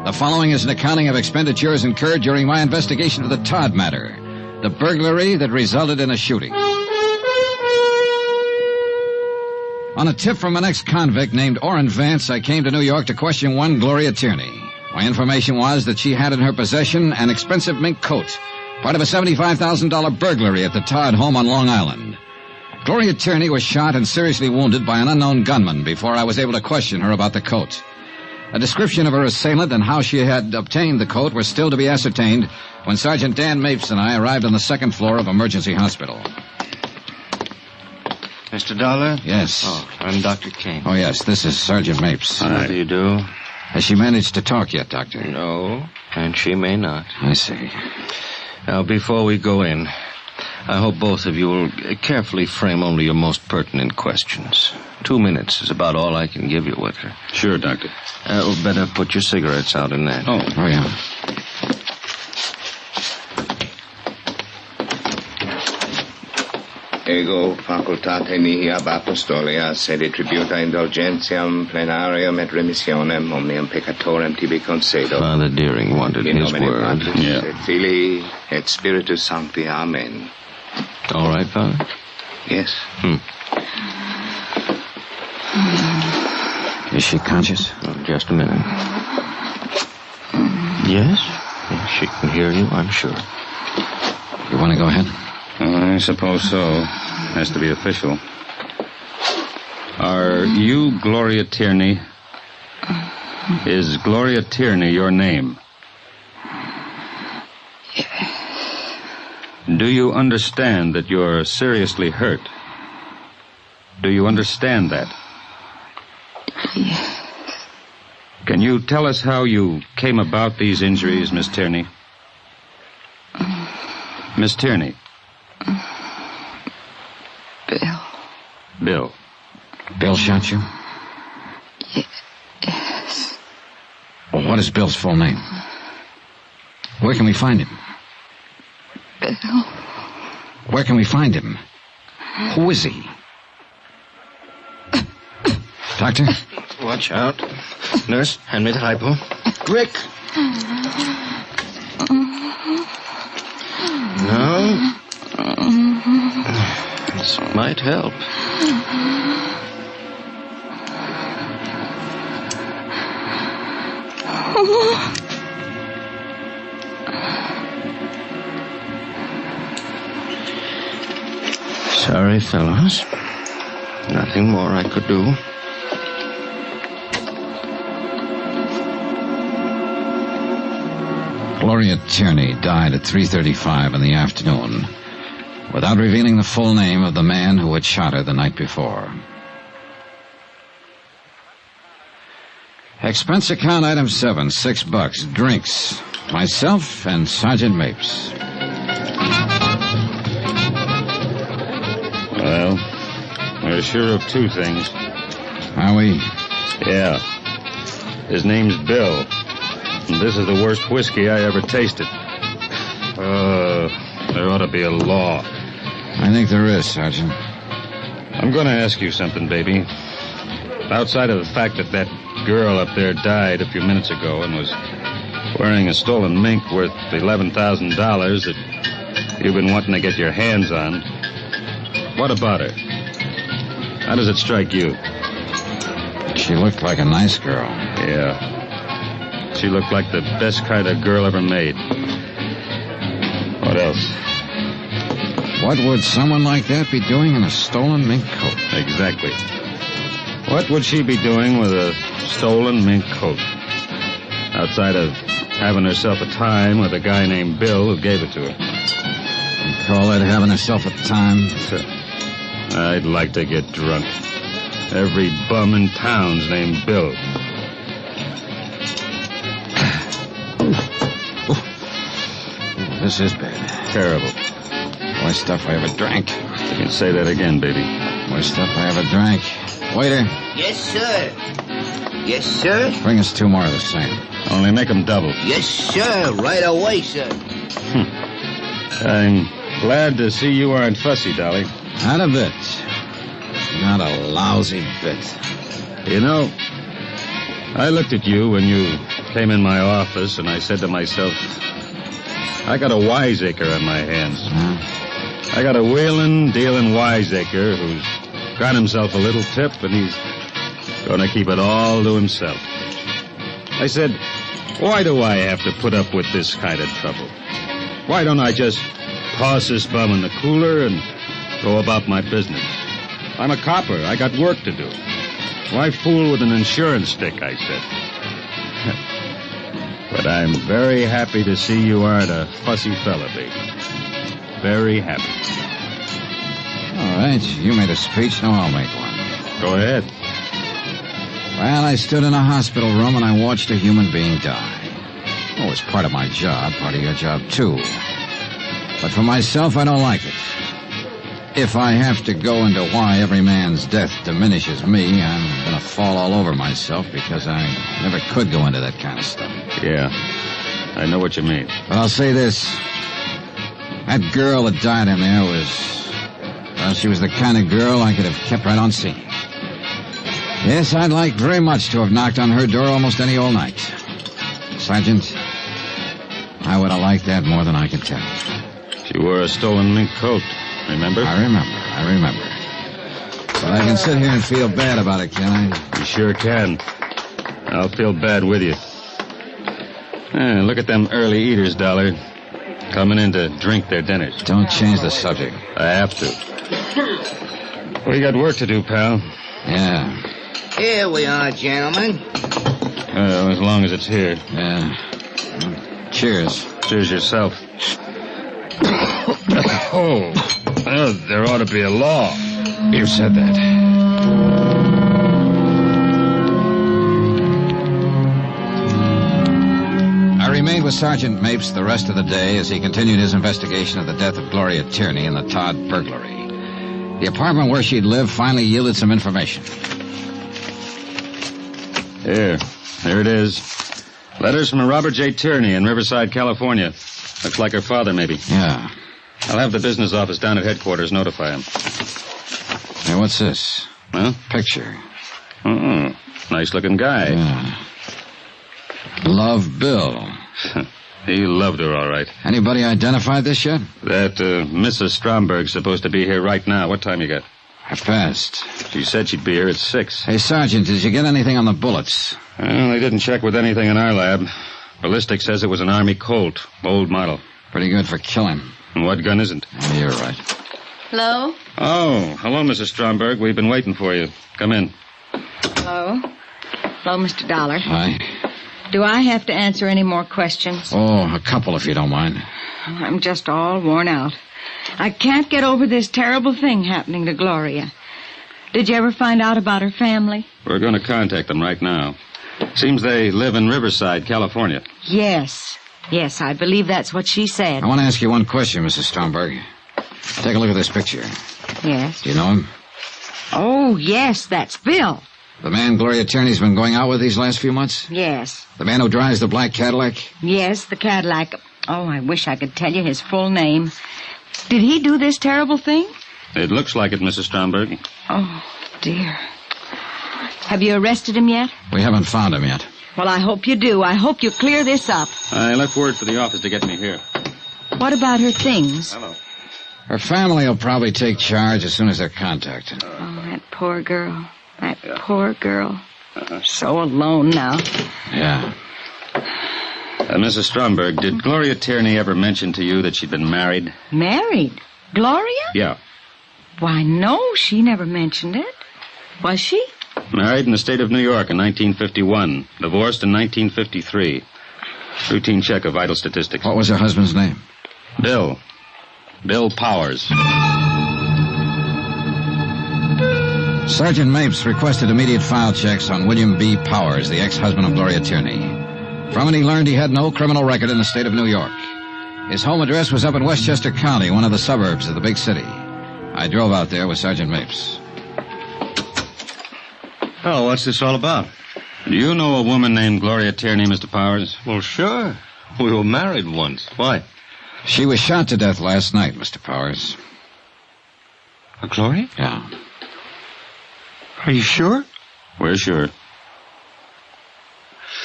The following is an accounting of expenditures incurred during my investigation of the Todd matter, the burglary that resulted in a shooting. On a tip from an ex-convict named Orrin Vance, I came to New York to question one Gloria Tierney. My information was that she had in her possession an expensive mink coat, part of a $75,000 burglary at the Todd home on Long Island. Gloria Tierney was shot and seriously wounded by an unknown gunman before I was able to question her about the coat. A description of her assailant and how she had obtained the coat were still to be ascertained when Sergeant Dan Mapes and I arrived on the second floor of Emergency Hospital. Mr. Dollar? Yes. Oh, I'm Dr. Kane. Oh, yes, this is Sergeant Mapes. How do you do? Has she managed to talk yet, Doctor? No, and she may not. I see. Now, before we go in, I hope both of you will carefully frame only your most pertinent questions. 2 minutes is about all I can give you with her. Sure, Doctor. Better put your cigarettes out in that. Oh, yeah. Ego facultate mihi ab apostolia sed tributa indulgentiam plenarium et remissionem omnium peccatorem tibi concedo. Father Deering wanted In his nomine word. Patris et Filii et Spiritus Sancti. Amen. All right, Father? Yes. Is she conscious? Oh, just a minute. Yes? Yes, she can hear you, I'm sure. You want to go ahead? I suppose so. Has to be official. Are you Gloria Tierney? Is Gloria Tierney your name? Do you understand that you're seriously hurt? Do you understand that? Yes. Can you tell us how you came about these injuries, Miss Tierney? Miss Tierney. Bill. Bill shot you? Yes. Well, what is Bill's full name? Where can we find him? Bill. Where can we find him? Who is he? Doctor? Watch out. Nurse, hand me the hypo. Quick. No. This might help. Sorry, fellows. Nothing more I could do. Gloria Tierney died at 3:35 in the afternoon without revealing the full name of the man who had shot her the night before. Expense account item 7, $6. Drinks. Myself and Sergeant Mapes. Well, we're sure of 2 things. Are we? Yeah. His name's Bill. And this is the worst whiskey I ever tasted. There ought to be a law. I think there is, Sergeant. I'm going to ask you something, baby. Outside of the fact that that girl up there died a few minutes ago and was wearing a stolen mink worth $11,000 that you've been wanting to get your hands on, what about her? How does it strike you? She looked like a nice girl. Yeah. She looked like the best kind of girl ever made. What else? What would someone like that be doing in a stolen mink coat? Exactly. What would she be doing with a stolen mink coat? Outside of having herself a time with a guy named Bill who gave it to her. You call that having herself a time? I'd like to get drunk. Every bum in town's named Bill. This is bad. Terrible. Worst stuff I ever drank. You can say that again, baby. Worst stuff I ever drank. Waiter. Yes, sir. Yes, sir. Bring us 2 more of the same. Only make them double. Yes, sir. Right away, sir. I'm glad to see you aren't fussy, Dolly. Not a bit. Not a lousy bit. You know, I looked at you when you came in my office, and I said to myself, I got a wiseacre on my hands. I got a wheeling, dealing wiseacre who's got himself a little tip, and he's going to keep it all to himself. I said, why do I have to put up with this kind of trouble? Why don't I just toss this bum in the cooler and go about my business? I'm a copper. I got work to do. Why fool with an insurance stick, I said. But I'm very happy to see you aren't a fussy fella, baby. Very happy. All right, you made a speech, now I'll make one. Go ahead. Well, I stood in a hospital room and I watched a human being die. Oh, it's part of my job, part of your job, too. But for myself, I don't like it. If I have to go into why every man's death diminishes me, I'm going to fall all over myself because I never could go into that kind of stuff. Yeah, I know what you mean. But I'll say this. That girl that died in there well, she was the kind of girl I could have kept right on seeing. Yes, I'd like very much to have knocked on her door almost any old night. Sergeant, I would have liked that more than I can tell you. She wore a stolen mink coat, remember? I remember. But I can sit here and feel bad about it, can I? You sure can. I'll feel bad with you. Look at them early eaters, Dollar. Coming in to drink their dinners. Don't change the subject. I have to. We got work to do, pal. Yeah. Here we are, gentlemen. As long as it's here. Yeah. Cheers. Cheers yourself. Well, there ought to be a law. You said that. I remained with Sergeant Mapes the rest of the day as he continued his investigation of the death of Gloria Tierney in the Todd burglary. The apartment where she'd lived finally yielded some information. Here it is. Letters from a Robert J. Tierney in Riverside, California. Looks like her father, maybe. Yeah. I'll have the business office down at headquarters notify him. Hey, what's this? Huh? Picture. Nice-looking guy. Yeah. Love Bill. He loved her, all right. Anybody identified this yet? That Mrs. Stromberg's supposed to be here right now. What time you got? 1:30. She said she'd be here at 6. Hey, Sergeant, did you get anything on the bullets? Well, they didn't check with anything in our lab. Ballistic says it was an Army Colt, old model. Pretty good for killing. And what gun isn't? Yeah, you're right. Hello? Oh, hello, Mrs. Stromberg. We've been waiting for you. Come in. Hello? Hello, Mr. Dollar. Hi. Do I have to answer any more questions? Oh, a couple if you don't mind. I'm just all worn out. I can't get over this terrible thing happening to Gloria. Did you ever find out about her family? We're going to contact them right now. Seems they live in Riverside, California. Yes, I believe that's what she said. I want to ask you one question, Mrs. Stromberg. Take a look at this picture. Yes. Do you know him? Oh, yes, that's Bill. The man Gloria Tierney's been going out with these last few months? Yes. The man who drives the black Cadillac? Yes, the Cadillac. Oh, I wish I could tell you his full name. Did he do this terrible thing? It looks like it, Mrs. Stromberg. Oh, dear. Have you arrested him yet? We haven't found him yet. Well, I hope you do. I hope you clear this up. I left word for the office to get me here. What about her things? Hello. Her family will probably take charge as soon as they're contacted. Oh, that poor girl. Poor girl. So alone now. Yeah. Mrs. Stromberg, did Gloria Tierney ever mention to you that she'd been married? Married? Gloria? Yeah. Why, no, she never mentioned it. Was she? Married in the state of New York in 1951. Divorced in 1953. Routine check of vital statistics. What was her husband's name? Bill. Bill Powers. Sergeant Mapes requested immediate file checks on William B. Powers, the ex-husband of Gloria Tierney. From it, he learned he had no criminal record in the state of New York. His home address was up in Westchester County, one of the suburbs of the big city. I drove out there with Sergeant Mapes. Oh, what's this all about? Do you know a woman named Gloria Tierney, Mr. Powers? Well, sure. We were married once. Why? She was shot to death last night, Mr. Powers. Gloria? Yeah. Are you sure? We're sure.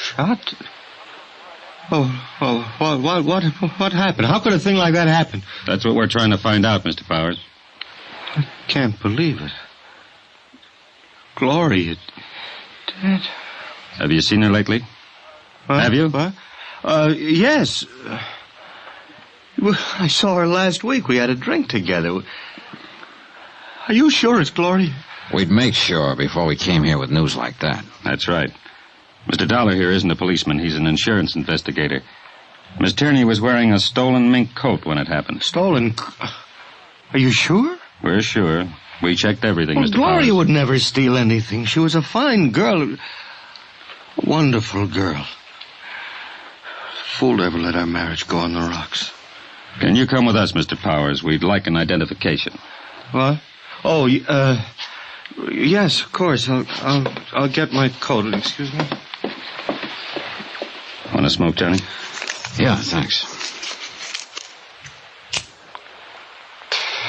Shot? What happened? How could a thing like that happen? That's what we're trying to find out, Mr. Powers. I can't believe it. Gloria dead. Have you seen her lately? What? Have you? What? Yes. I saw her last week. We had a drink together. Are you sure it's Gloria? We'd make sure before we came here with news like that. That's right. Mr. Dollar here isn't a policeman. He's an insurance investigator. Miss Tierney was wearing a stolen mink coat when it happened. Stolen? Are you sure? We're sure. We checked everything, Well, Mr. Gloria Powers. would never steal anything. She was a fine girl. A wonderful girl. Fool to ever let our marriage go on the rocks. Can you come with us, Mr. Powers? We'd like an identification. What? Oh, yes, of course. I'll get my coat. Excuse me. Want to smoke, Johnny? Yeah, thanks.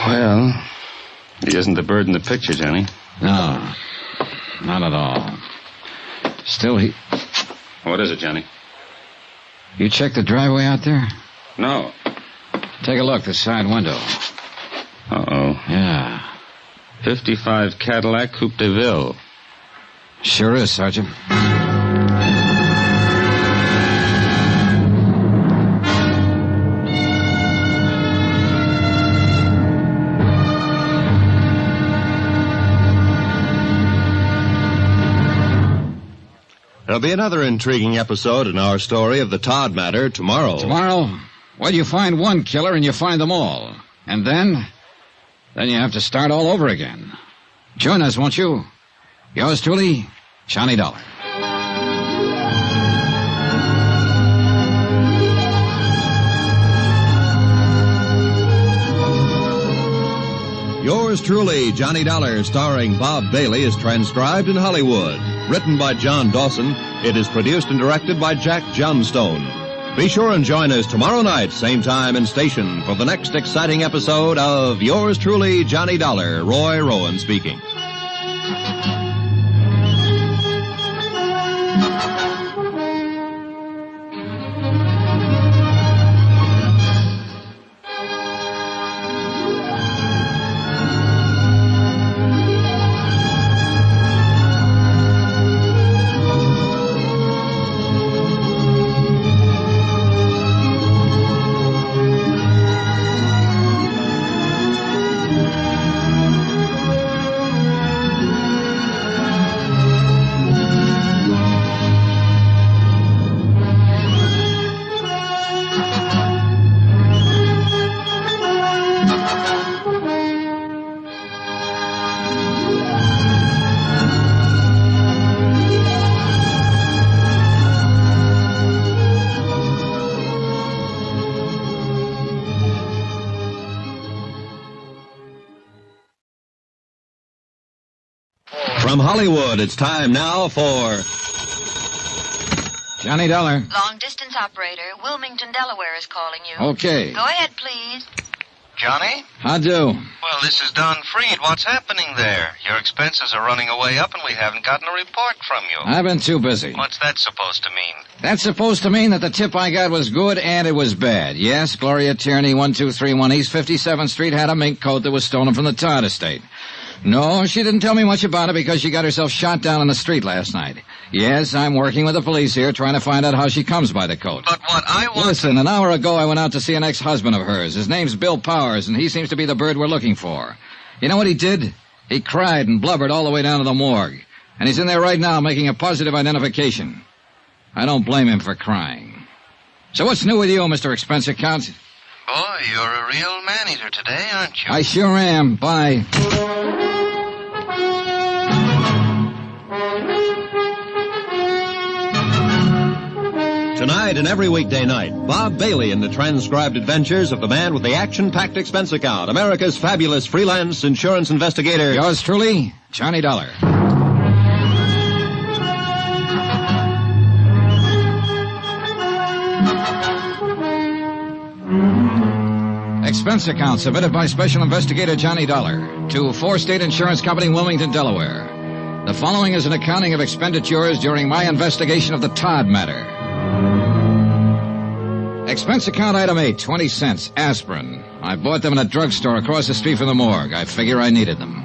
Well, he isn't the bird in the picture, Johnny. No, not at all. Still, he... What is it, Johnny? You checked the driveway out there? No. Take a look, the side window. Uh-oh. Yeah. 55 Cadillac Coupe de Ville. Sure is, Sergeant. There'll be another intriguing episode in our story of the Todd matter tomorrow. Tomorrow? Well, you find one killer and you find them all. And then you have to start all over again. Join us, won't you? Yours truly, Johnny Dollar. Yours truly, Johnny Dollar, starring Bob Bailey, is transcribed in Hollywood. Written by John Dawson, it is produced and directed by Jack Johnstone. Be sure and join us tomorrow night, same time and station, for the next exciting episode of Yours truly, Johnny Dollar. Roy Rowan speaking. From Hollywood, it's time now for Johnny Dollar. Long-distance operator, Wilmington, Delaware is calling you. Okay. Go ahead, please. Johnny? How do? Well, this is Don Freed. What's happening there? Your expenses are running away up and we haven't gotten a report from you. I've been too busy. What's that supposed to mean? That's supposed to mean that the tip I got was good and it was bad. Yes, Gloria Tierney, 1231 East 57th Street, had a mink coat that was stolen from the Todd estate. No, she didn't tell me much about it because she got herself shot down on the street last night. Yes, I'm working with the police here trying to find out how she comes by the coat. But what I want... Listen, an hour ago I went out to see an ex-husband of hers. His name's Bill Powers, and he seems to be the bird we're looking for. You know what he did? He cried and blubbered all the way down to the morgue. And he's in there right now making a positive identification. I don't blame him for crying. So what's new with you, Mr. Expense Account? Boy, you're a real man-eater today, aren't you? I sure am. Bye. Tonight and every weekday night, Bob Bailey in the transcribed adventures of the man with the action-packed expense account, America's fabulous freelance insurance investigator. Yours truly, Johnny Dollar. Expense account submitted by Special Investigator Johnny Dollar to 4 State Insurance Company, Wilmington, Delaware. The following is an accounting of expenditures during my investigation of the Todd matter. Expense account item 8, 20 cents, aspirin. I bought them in a drugstore across the street from the morgue. I figure I needed them.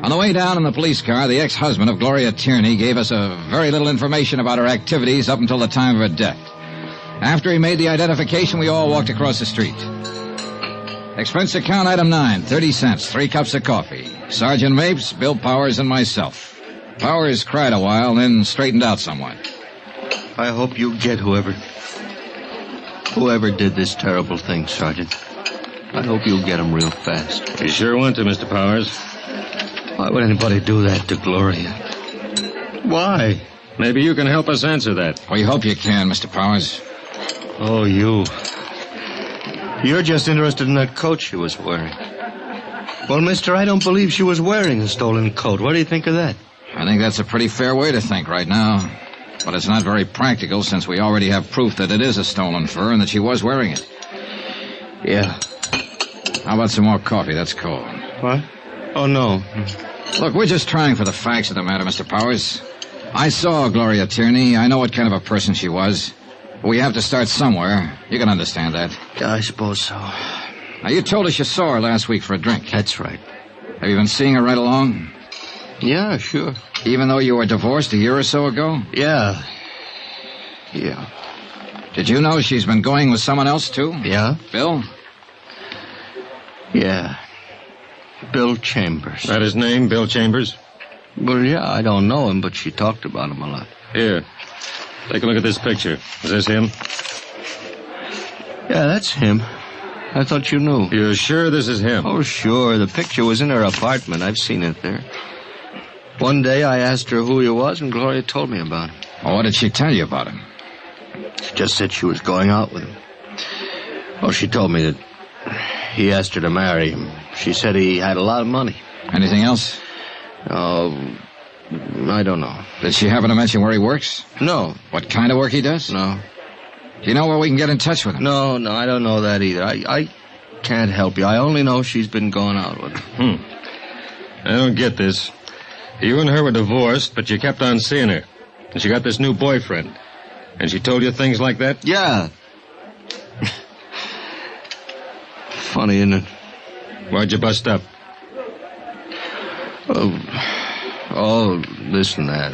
On the way down in the police car, the ex-husband of Gloria Tierney gave us a very little information about her activities up until the time of her death. After he made the identification, we all walked across the street. Expense account item 9, 30 cents, 3 cups of coffee. Sergeant Mapes, Bill Powers, and myself. Powers cried a while, then straightened out somewhat. I hope you get whoever did this terrible thing, Sergeant. I hope you'll get him real fast. You sure want to, Mr. Powers. Why would anybody do that to Gloria? Why? Maybe you can help us answer that. We hope you can, Mr. Powers. Oh, you. You're just interested in that coat she was wearing. Well, mister, I don't believe she was wearing a stolen coat. What do you think of that? I think that's a pretty fair way to think right now. But it's not very practical since we already have proof that it is a stolen fur and that she was wearing it. Yeah. How about some more coffee? That's cold. What? Oh, no. Look, we're just trying for the facts of the matter, Mr. Powers. I saw Gloria Tierney. I know what kind of a person she was. We have to start somewhere. You can understand that. I suppose so. Now, you told us you saw her last week for a drink. That's right. Have you been seeing her right along? Yeah, sure. Even though you were divorced a year or so ago? Yeah. Yeah. Did you know she's been going with someone else, too? Yeah. Bill? Yeah. Bill Chambers. That his name, Bill Chambers? Well, yeah, I don't know him, but she talked about him a lot. Here. Take a look at this picture. Is this him? Yeah, that's him. I thought you knew. You're sure this is him? Oh, sure. The picture was in her apartment. I've seen it there. One day I asked her who he was, and Gloria told me about him. Well, what did she tell you about him? She just said she was going out with him. Oh, she told me that he asked her to marry him. She said he had a lot of money. Anything else? Oh, I don't know. Did she happen to mention where he works? No. What kind of work he does? No. Do you know where we can get in touch with him? No, I don't know that either. I can't help you. I only know she's been going out with him. I don't get this. You and her were divorced, but you kept on seeing her. And she got this new boyfriend. And she told you things like that? Yeah. Funny, isn't it? Why'd you bust up? Oh, this and that.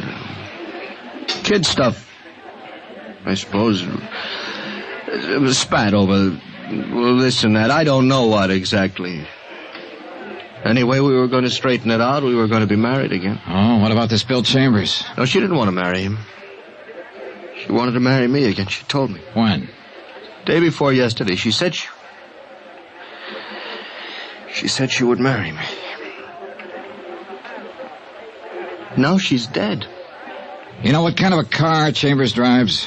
Kid stuff. I suppose it was spat over this and that. I don't know what exactly. Anyway, we were going to straighten it out. We were going to be married again. Oh, what about this Bill Chambers? No, she didn't want to marry him. She wanted to marry me again. She told me. When? Day before yesterday. She said she would marry me. Now she's dead. You know what kind of a car Chambers drives?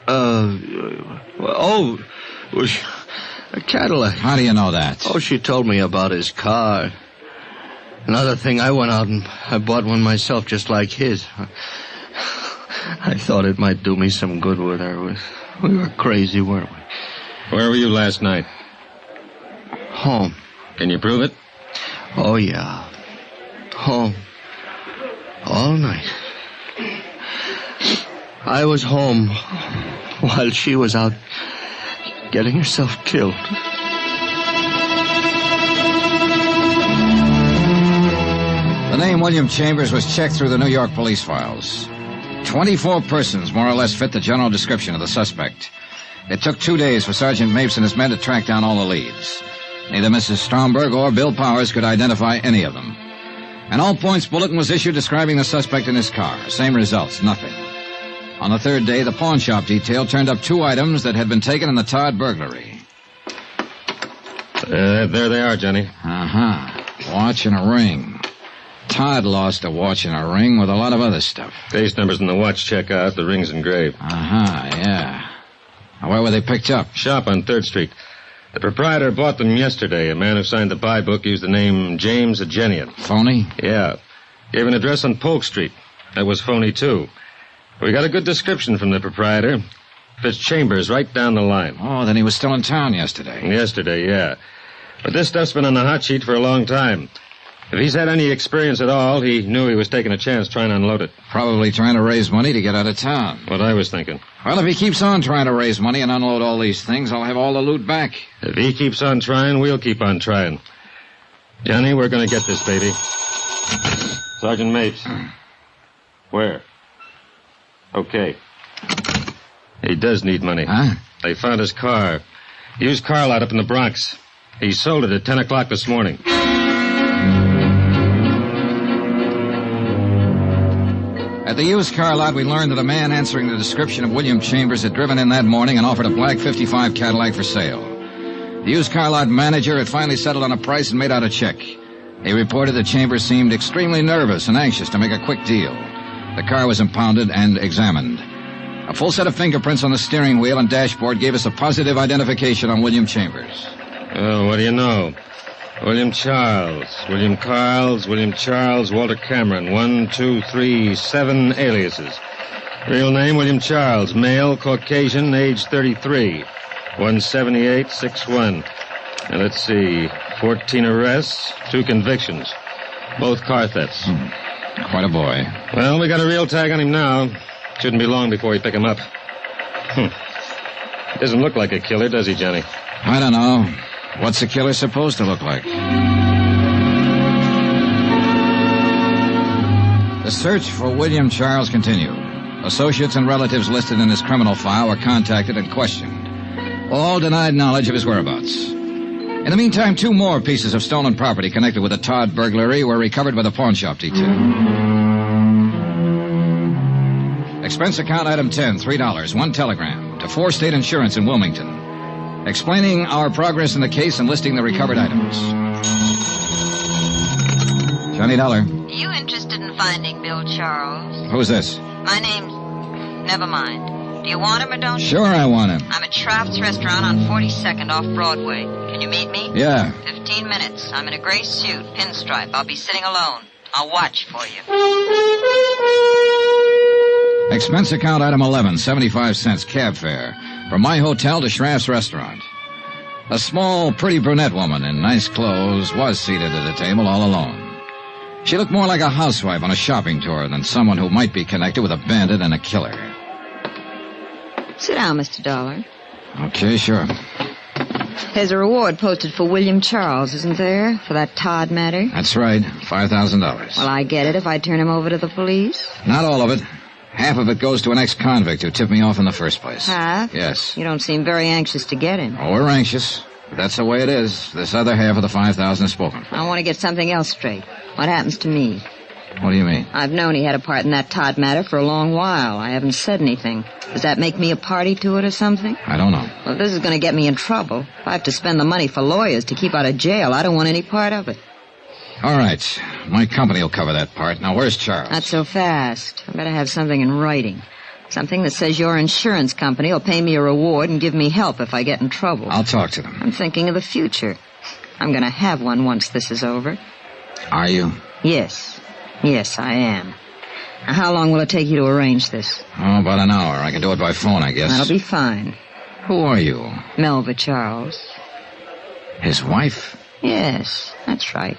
A Cadillac. How do you know that? Oh, she told me about his car. Another thing, I went out and I bought one myself just like his. I thought it might do me some good with her. We were crazy, weren't we? Where were you last night? Home. Can you prove it? Oh, yeah. Home. All night. I was home while she was out getting herself killed. The name William Chambers was checked through the New York police files. 24 persons more or less fit the general description of the suspect. It took 2 days for Sergeant Mapes and his men to track down all the leads. Neither Mrs. Stromberg or Bill Powers could identify any of them. An all-points bulletin was issued describing the suspect in his car. Same results, nothing. On the third day, the pawn shop detail turned up 2 items that had been taken in the Todd burglary. There they are, Johnny. Uh-huh. Watch and a ring. Todd lost a watch and a ring with a lot of other stuff. Case numbers in the watch check out. The ring's engraved. Uh-huh, yeah. Now, where were they picked up? Shop on 3rd Street. The proprietor bought them yesterday. A man who signed the buy book used the name James Agenian. Phony? Yeah. Gave an address on Polk Street. That was phony, too. We got a good description from the proprietor. Fits Chambers right down the line. Oh, then he was still in town yesterday. Yesterday, yeah. But this stuff's been on the hot sheet for a long time. If he's had any experience at all, he knew he was taking a chance trying to unload it. Probably trying to raise money to get out of town. What I was thinking. Well, if he keeps on trying to raise money and unload all these things, I'll have all the loot back. If he keeps on trying, we'll keep on trying. Johnny, we're going to get this baby. Sergeant Mapes. Where? Okay. He does need money. Huh? They found his car. Used car lot up in the Bronx. He sold it at 10 o'clock this morning. At the used car lot, we learned that a man answering the description of William Chambers had driven in that morning and offered a black 55 Cadillac for sale. The used car lot manager had finally settled on a price and made out a check. He reported that Chambers seemed extremely nervous and anxious to make a quick deal. The car was impounded and examined. A full set of fingerprints on the steering wheel and dashboard gave us a positive identification on William Chambers. Oh, what do you know? William Charles, William Carls, William Charles, Walter Cameron. 1, 2, 3, 7 aliases. Real name, William Charles. Male, Caucasian, age 33. 178, 6'1". Now, let's see. 14 arrests, 2 convictions. Both car thefts. Quite a boy. Well, we got a real tag on him now. Shouldn't be long before we pick him up. Doesn't look like a killer, does he, Johnny? I don't know. What's a killer supposed to look like? The search for William Charles continued. Associates and relatives listed in his criminal file were contacted and questioned. All denied knowledge of his whereabouts. In the meantime, 2 more pieces of stolen property connected with the Todd burglary were recovered by the pawn shop detail. Expense account item 10, $3, 1 telegram to 4 State Insurance in Wilmington, explaining our progress in the case and listing the recovered items. Johnny Dollar. You interested in finding Bill Charles? Who's this? My name's... Never mind. Do you want him or don't you? Sure I want him. I'm at Shroud's Restaurant on 42nd off Broadway. Can you meet me? Yeah. 15 minutes. I'm in a gray suit, pinstripe. I'll be sitting alone. I'll watch for you. Expense account item 11, 75 cents cab fare from my hotel to Schraff's restaurant. A small, pretty brunette woman in nice clothes was seated at a table all alone. She looked more like a housewife on a shopping tour than someone who might be connected with a bandit and a killer. Sit down, Mr. Dollar. Okay, sure. There's a reward posted for William Charles, isn't there, for that Todd matter? That's right, $5,000. Well, I get it if I turn him over to the police. Not all of it. Half of it goes to an ex-convict who tipped me off in the first place. Half? Yes. You don't seem very anxious to get him. Oh, we're anxious. But that's the way it is. This other half of the $5,000 is spoken for. I want to get something else straight. What happens to me? What do you mean? I've known he had a part in that Todd matter for a long while. I haven't said anything. Does that make me a party to it or something? I don't know. Well, if this is going to get me in trouble, if I have to spend the money for lawyers to keep out of jail, I don't want any part of it. All right. My company will cover that part. Now, where's Charles? Not so fast. I better have something in writing. Something that says your insurance company will pay me a reward and give me help if I get in trouble. I'll talk to them. I'm thinking of the future. I'm going to have one once this is over. Are you? Yes. Yes, I am. Now, how long will it take you to arrange this? Oh, about an hour. I can do it by phone, I guess. That'll be fine. Who are you? Melva Charles. His wife? Yes, that's right.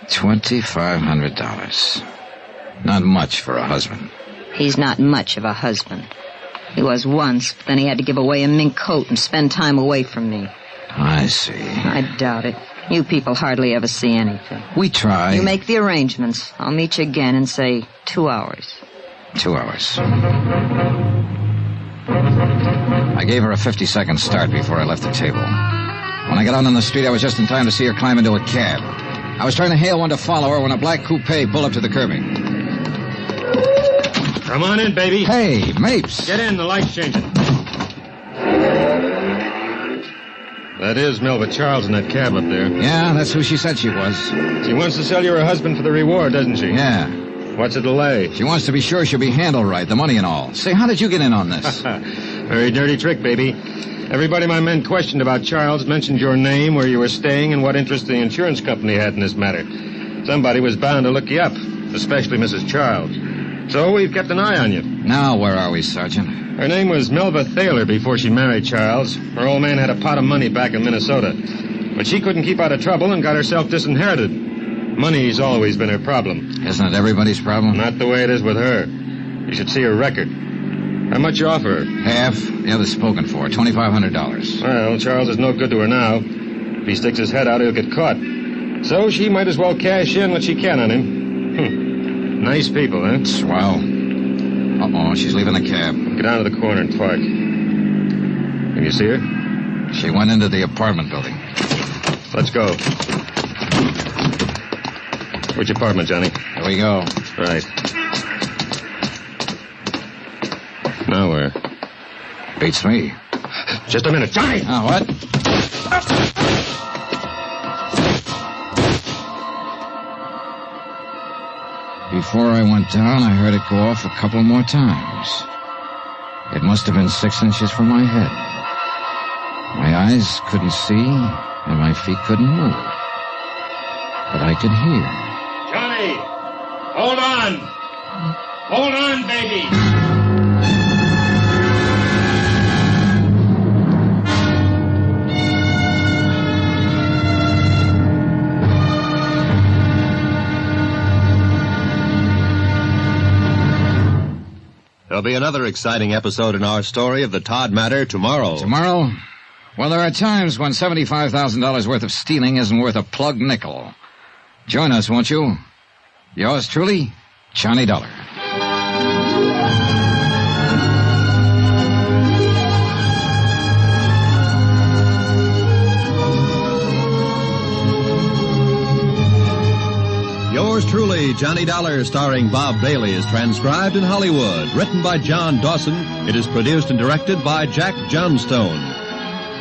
$2,500. Not much for a husband. He's not much of a husband. He was once, but then he had to give away a mink coat and spend time away from me. I see. I doubt it. You people hardly ever see anything. We try. You make the arrangements. I'll meet you again in, say, 2 hours. 2 hours. I gave her a 50-second start before I left the table. When I got out on the street, I was just in time to see her climb into a cab. I was trying to hail one to follow her when a black coupe pulled up to the curbing. Come on in, baby. Hey, Mapes. Get in, the light's changing. That is Melva Charles in that cab up there. Yeah, that's who she said she was. She wants to sell you her husband for the reward, doesn't she? Yeah. What's the delay? She wants to be sure she'll be handled right, the money and all. Say, how did you get in on this? Very dirty trick, baby. Everybody my men questioned about Charles mentioned your name, where you were staying, and what interest the insurance company had in this matter. Somebody was bound to look you up, especially Mrs. Charles. So we've kept an eye on you. Now, where are we, Sergeant? Her name was Melva Thaler before she married Charles. Her old man had a pot of money back in Minnesota. But she couldn't keep out of trouble and got herself disinherited. Money's always been her problem. Isn't it everybody's problem? Not the way it is with her. You should see her record. How much you offer her? Half. The other's spoken for. $2,500. Well, Charles is no good to her now. If he sticks his head out, he'll get caught. So she might as well cash in what she can on him. Nice people, huh? Swell. Uh-oh, she's leaving the cab. Get down to the corner and park. Can you see her? She went into the apartment building. Let's go. Which apartment, Johnny? Here we go. Right. Now where? Beats me. Just a minute. Johnny! Oh, what? Before I went down, I heard it go off a couple more times. It must have been 6 inches from my head. My eyes couldn't see, and my feet couldn't move. But I could hear. Johnny! Hold on! Hold on, baby! There'll be another exciting episode in our story of the Todd matter tomorrow. Tomorrow? Well, there are times when $75,000 worth of stealing isn't worth a plug nickel. Join us, won't you? Yours truly, Johnny Dollar. Yours truly, Johnny Dollar, starring Bob Bailey, is transcribed in Hollywood. Written by John Dawson, it is produced and directed by Jack Johnstone.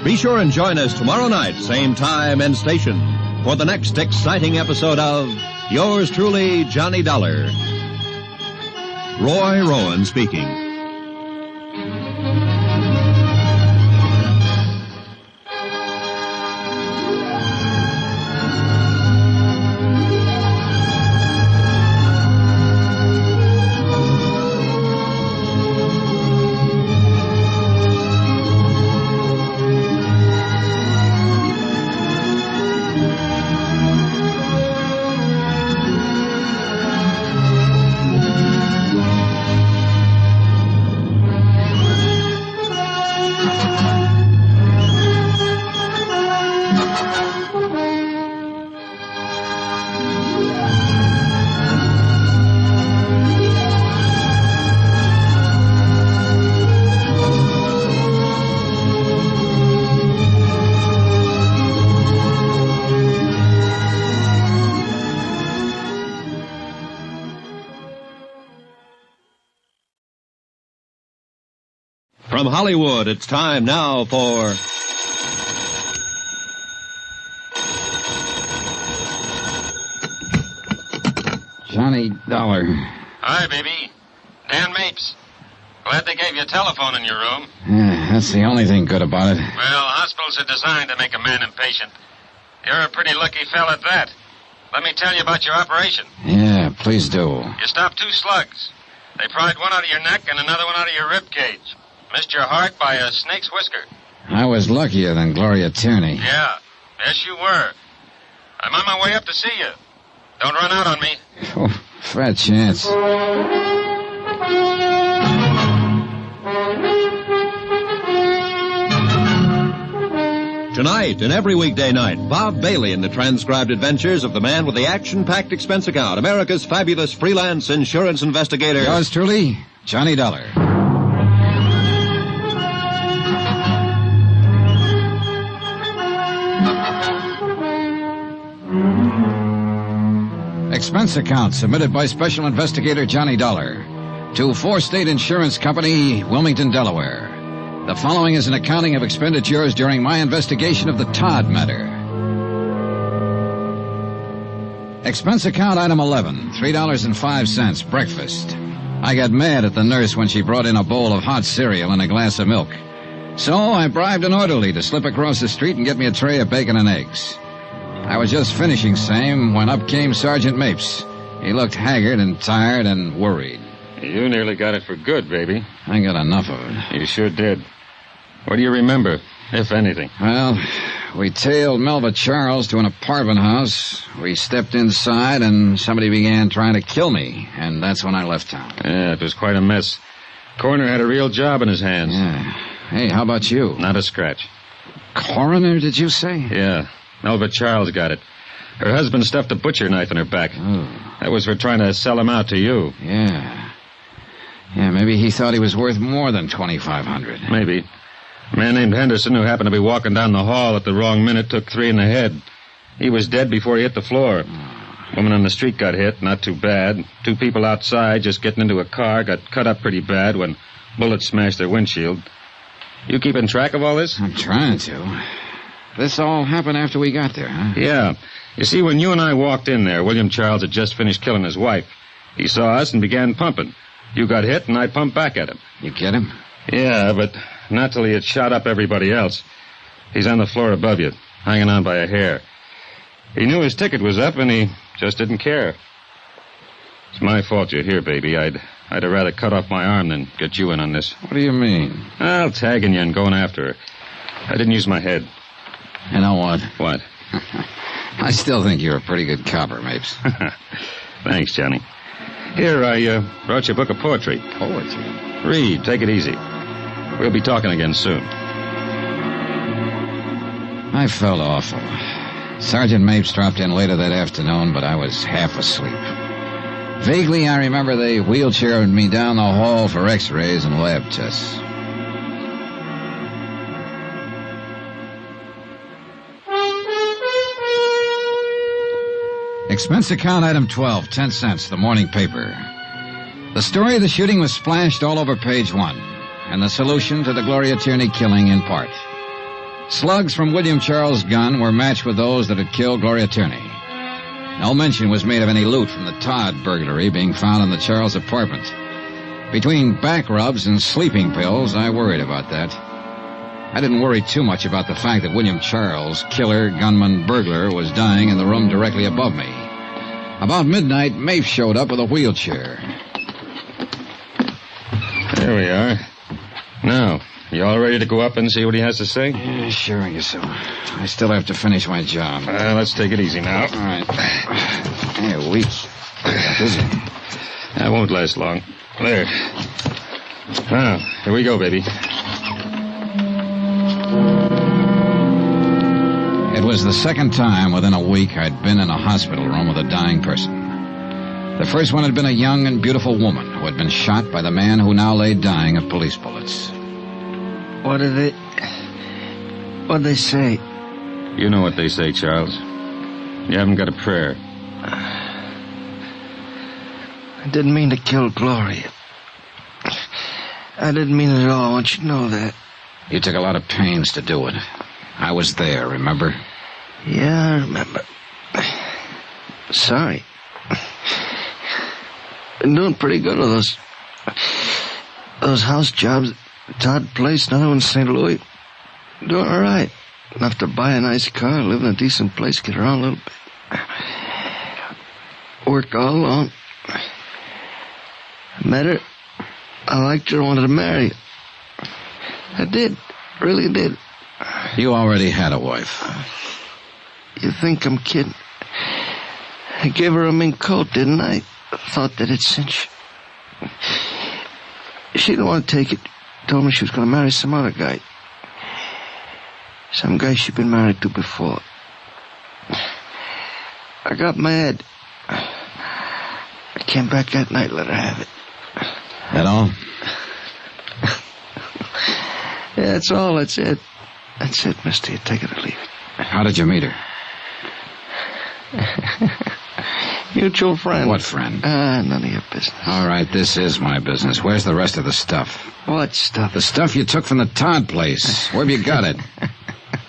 Be sure and join us tomorrow night, same time and station, for the next exciting episode of Yours truly, Johnny Dollar. Roy Rowan speaking. From Hollywood, it's time now for... Johnny Dollar. Hi, baby. Dan Mapes. Glad they gave you a telephone in your room. Yeah, that's the only thing good about it. Well, hospitals are designed to make a man impatient. You're a pretty lucky fella at that. Let me tell you about your operation. Yeah, please do. You stopped 2 slugs. They pried one out of your neck and another one out of your rib cage. Missed your heart by a snake's whisker. I was luckier than Gloria Tierney. Yeah, yes you were. I'm on my way up to see you. Don't run out on me. Oh, fat chance. Tonight and every weekday night, Bob Bailey in the transcribed adventures of the man with the action-packed expense account, America's fabulous freelance insurance investigator. Yours truly, Johnny Dollar. Expense account submitted by Special Investigator Johnny Dollar to 4 State Insurance Company, Wilmington, Delaware. The following is an accounting of expenditures during my investigation of the Todd matter. Expense account item 11, $3.05, breakfast. I got mad at the nurse when she brought in a bowl of hot cereal and a glass of milk. So I bribed an orderly to slip across the street and get me a tray of bacon and eggs. I was just finishing same when up came Sergeant Mapes. He looked haggard and tired and worried. You nearly got it for good, baby. I got enough of it. You sure did. What do you remember, if anything? Well, we tailed Melva Charles to an apartment house. We stepped inside and somebody began trying to kill me, and that's when I left town. Yeah, it was quite a mess. Coroner had a real job in his hands. Yeah. Hey, how about you? Not a scratch. Coroner, did you say? Yeah. Melva Charles got it. Her husband stuffed a butcher knife in her back. Oh. That was for trying to sell him out to you. Yeah. Yeah, maybe he thought he was worth more than $2,500. Maybe. A man named Henderson, who happened to be walking down the hall at the wrong minute, took 3 in the head. He was dead before he hit the floor. Woman on the street got hit, not too bad. 2 people outside, just getting into a car, got cut up pretty bad when bullets smashed their windshield. You keeping track of all this? I'm trying to. This all happened after we got there, huh? Yeah. You see, when you and I walked in there, William Charles had just finished killing his wife. He saw us and began pumping. You got hit, and I pumped back at him. You get him? Yeah, but not till he had shot up everybody else. He's on the floor above you, hanging on by a hair. He knew his ticket was up, and he just didn't care. It's my fault you're here, baby. I'd have rather cut off my arm than get you in on this. What do you mean? Well, tagging you and going after her. I didn't use my head. You know what? What? I still think you're a pretty good copper, Mapes. Thanks, Johnny. Here, I brought you a book of poetry. Poetry? Read. Take it easy. We'll be talking again soon. I felt awful. Sergeant Mapes dropped in later that afternoon, but I was half asleep. Vaguely, I remember they wheelchaired me down the hall for x-rays and lab tests. Expense account item 12, 10 cents, the morning paper. The story of the shooting was splashed all over page 1, and the solution to the Gloria Tierney killing in part. Slugs from William Charles' gun were matched with those that had killed Gloria Tierney. No mention was made of any loot from the Todd burglary being found in the Charles apartment. Between back rubs and sleeping pills, I worried about that. I didn't worry too much about the fact that William Charles, killer, gunman, burglar, was dying in the room directly above me. About midnight, Mapes showed up with a wheelchair. There we are. Now, you all ready to go up and see what he has to say? Yeah, sure, I guess so. I still have to finish my job. Let's take it easy now. All right. Hey, weak. Busy. That won't last long. There. Now, here we go, baby. It was the second time within a week I'd been in a hospital room with a dying person. The first one had been a young and beautiful woman who had been shot by the man who now lay dying of police bullets. What'd they say? You know what they say, Charles. You haven't got a prayer. I didn't mean to kill Gloria. I didn't mean it at all. I want you to know that. You took a lot of pains to do it. I was there, remember? Yeah, I remember. Sorry. Been doing pretty good with those house jobs at Todd Place, another one in St. Louis. Doing all right. Enough to buy a nice car, live in a decent place, get around a little bit. Worked all along. Met her. I liked her, wanted to marry her. I did. Really did. You already had a wife. You think I'm kidding? I gave her a mink coat, didn't I? Thought that it'd cinch. She didn't want to take it. Told me she was going to marry some other guy. Some guy she'd been married to before. I got mad. I came back that night, let her have it. That all? Yeah, that's all. That's it. That's it, mister. You take it or leave it. How did you meet her? Mutual friend. What friend? None of your business. All right, this is my business. Where's the rest of the stuff? What stuff? The stuff you took from the Todd place. Where have you got it?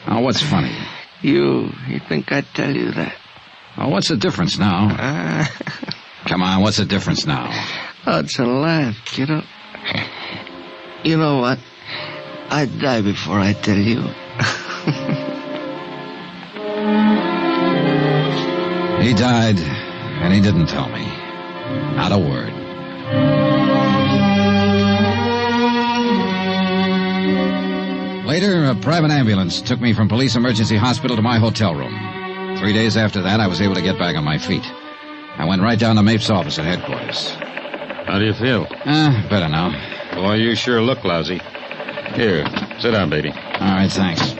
Oh, what's funny? You think I'd tell you that? Oh, what's the difference now? Come on, what's the difference now? Oh, it's a laugh, kiddo. You know what? I'd die before I tell you. He died, and he didn't tell me. Not a word. Later, a private ambulance took me from police emergency hospital to my hotel room. 3 days after that, I was able to get back on my feet. I went right down to Mapes' office at headquarters. How do you feel? Better now. Boy, you sure look lousy. Here, sit down, baby. All right, thanks.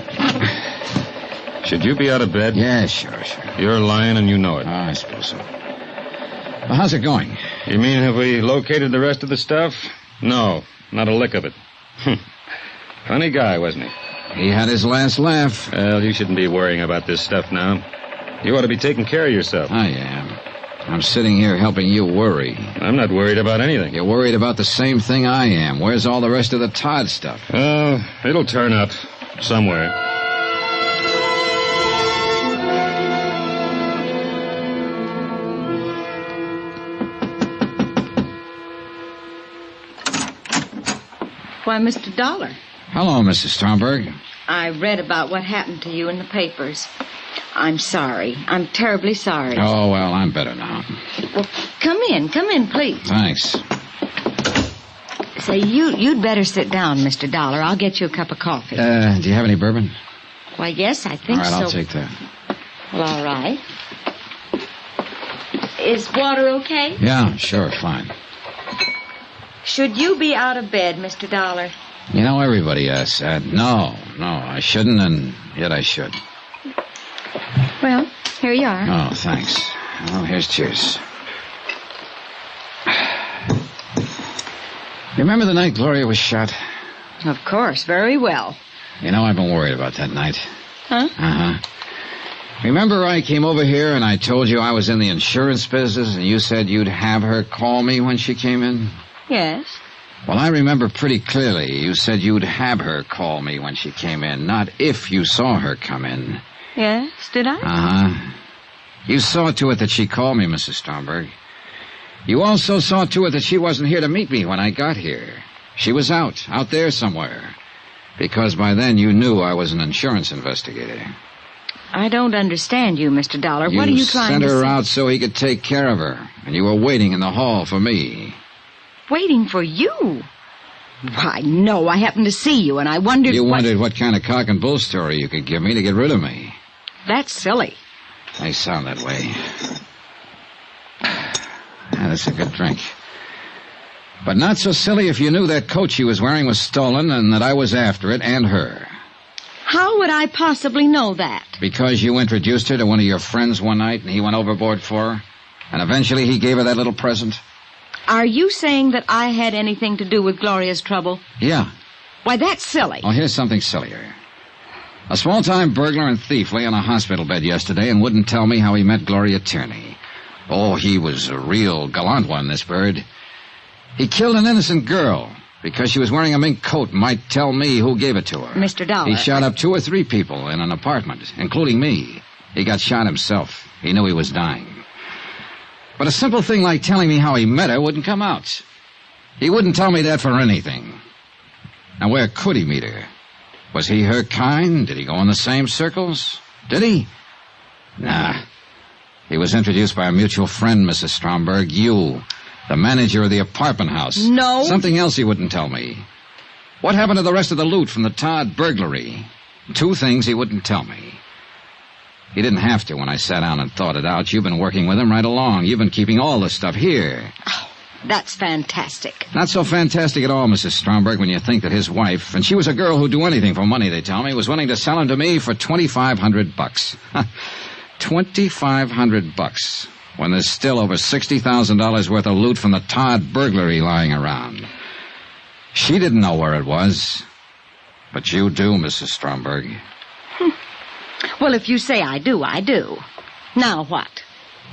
Should you be out of bed? Yeah, sure. You're lying and you know it. I suppose so. Well, how's it going? You mean have we located the rest of the stuff? No, not a lick of it. Funny guy, wasn't he? He had his last laugh. Well, you shouldn't be worrying about this stuff now. You ought to be taking care of yourself. I am. I'm sitting here helping you worry. I'm not worried about anything. You're worried about the same thing I am. Where's all the rest of the Todd stuff? Oh, it'll turn up somewhere. Why, Mr. Dollar. Hello, Mrs. Stromberg. I read about what happened to you in the papers. I'm sorry. I'm terribly sorry. Oh, well, I'm better now. Well, come in, please. Thanks. Say, you'd better sit down, Mr. Dollar. I'll get you a cup of coffee. Do you have any bourbon? Why, yes, I think so. All right, I'll take that. Well, all right. Is water okay? Yeah, sure, fine. Should you be out of bed, Mr. Dollar? You know, everybody asks that. No, I shouldn't, and yet I should. Well, here you are. Oh, thanks. Well, here's cheers. You remember the night Gloria was shot? Of course, very well. You know, I've been worried about that night. Huh? Uh-huh. Remember I came over here and I told you I was in the insurance business and you said you'd have her call me when she came in? Yes. Well, I remember pretty clearly you said you'd have her call me when she came in, not if you saw her come in. Yes, did I? Uh-huh. You saw to it that she called me, Mrs. Stromberg. You also saw to it that she wasn't here to meet me when I got here. She was out there somewhere. Because by then you knew I was an insurance investigator. I don't understand you, Mr. Dollar. What are you trying to say? You sent her out so he could take care of her, and you were waiting in the hall for me. Waiting for you? Why, no, I happened to see you, and I wondered... You wondered what kind of cock and bull story you could give me to get rid of me. That's silly. They sound that way. That's a good drink. But not so silly if you knew that coat she was wearing was stolen and that I was after it and her. How would I possibly know that? Because you introduced her to one of your friends one night and he went overboard for her? And eventually he gave her that little present? Are you saying that I had anything to do with Gloria's trouble? Yeah. Why, that's silly. Oh, here's something sillier. A small-time burglar and thief lay on a hospital bed yesterday and wouldn't tell me how he met Gloria Tierney. Oh, he was a real gallant one, this bird. He killed an innocent girl because she was wearing a mink coat and might tell me who gave it to her. Mr. Dollar. He shot up 2 or 3 people in an apartment, including me. He got shot himself. He knew he was dying. But a simple thing like telling me how he met her wouldn't come out. He wouldn't tell me that for anything. Now, where could he meet her? Was he her kind? Did he go in the same circles? Did he? Nah. He was introduced by a mutual friend, Mrs. Stromberg. You, the manager of the apartment house. No. Something else he wouldn't tell me. What happened to the rest of the loot from the Todd burglary? 2 things he wouldn't tell me. He didn't have to when I sat down and thought it out. You've been working with him right along. You've been keeping all this stuff here. Oh, that's fantastic. Not so fantastic at all, Mrs. Stromberg, when you think that his wife, and she was a girl who'd do anything for money, they tell me, was willing to sell him to me for $2,500. $2,500, when there's still over $60,000 worth of loot from the Todd burglary lying around. She didn't know where it was. But you do, Mrs. Stromberg. Well, if you say I do, I do. Now what?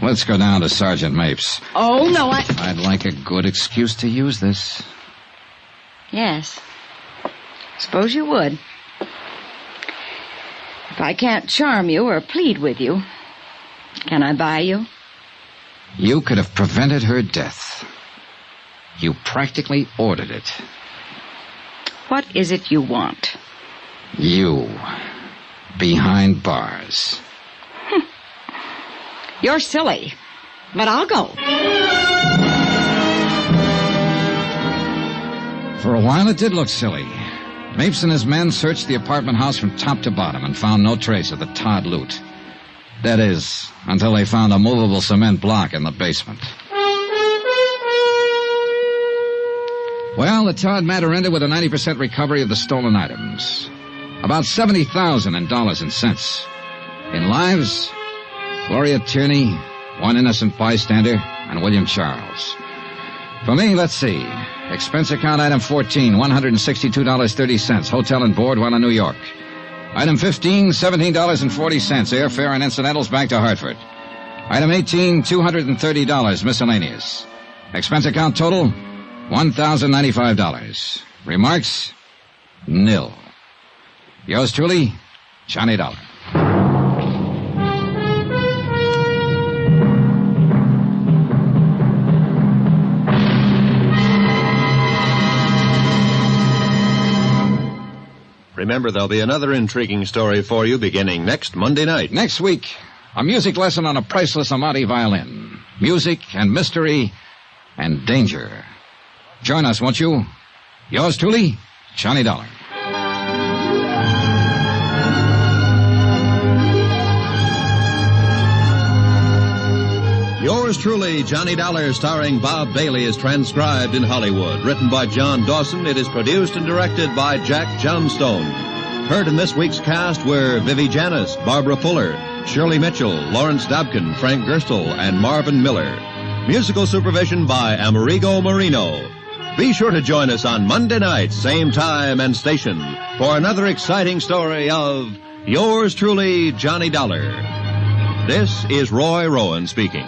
Let's go down to Sergeant Mapes. Oh, no, I'd like a good excuse to use this. Yes. Suppose you would. If I can't charm you or plead with you, can I buy you? You could have prevented her death. You practically ordered it. What is it you want? You. Behind bars. You're silly, but I'll go. For a while, it did look silly. Mapes and his men searched the apartment house from top to bottom and found no trace of the Todd loot. That is, until they found a movable cement block in the basement. Well, the Todd matter ended with a 90% recovery of the stolen items. About $70,000 in dollars and cents. In lives, Gloria Tierney, one innocent bystander, and William Charles. For me, let's see. Expense account item 14, $162.30. Hotel and board while in New York. Item 15, $17.40. Airfare and incidentals back to Hartford. Item 18, $230. Miscellaneous. Expense account total, $1,095. Remarks, nil. Yours truly, Johnny Dollar. Remember, there'll be another intriguing story for you beginning next Monday night. Next week, a music lesson on a priceless Amati violin. Music and mystery and danger. Join us, won't you? Yours truly, Johnny Dollar. Yours truly, Johnny Dollar, starring Bob Bailey, is transcribed in Hollywood. Written by John Dawson, it is produced and directed by Jack Johnstone. Heard in this week's cast were Vivi Janis, Barbara Fuller, Shirley Mitchell, Lawrence Dobkin, Frank Gerstle, and Marvin Miller. Musical supervision by Amerigo Marino. Be sure to join us on Monday night, same time and station, for another exciting story of Yours truly, Johnny Dollar. This is Roy Rowan speaking.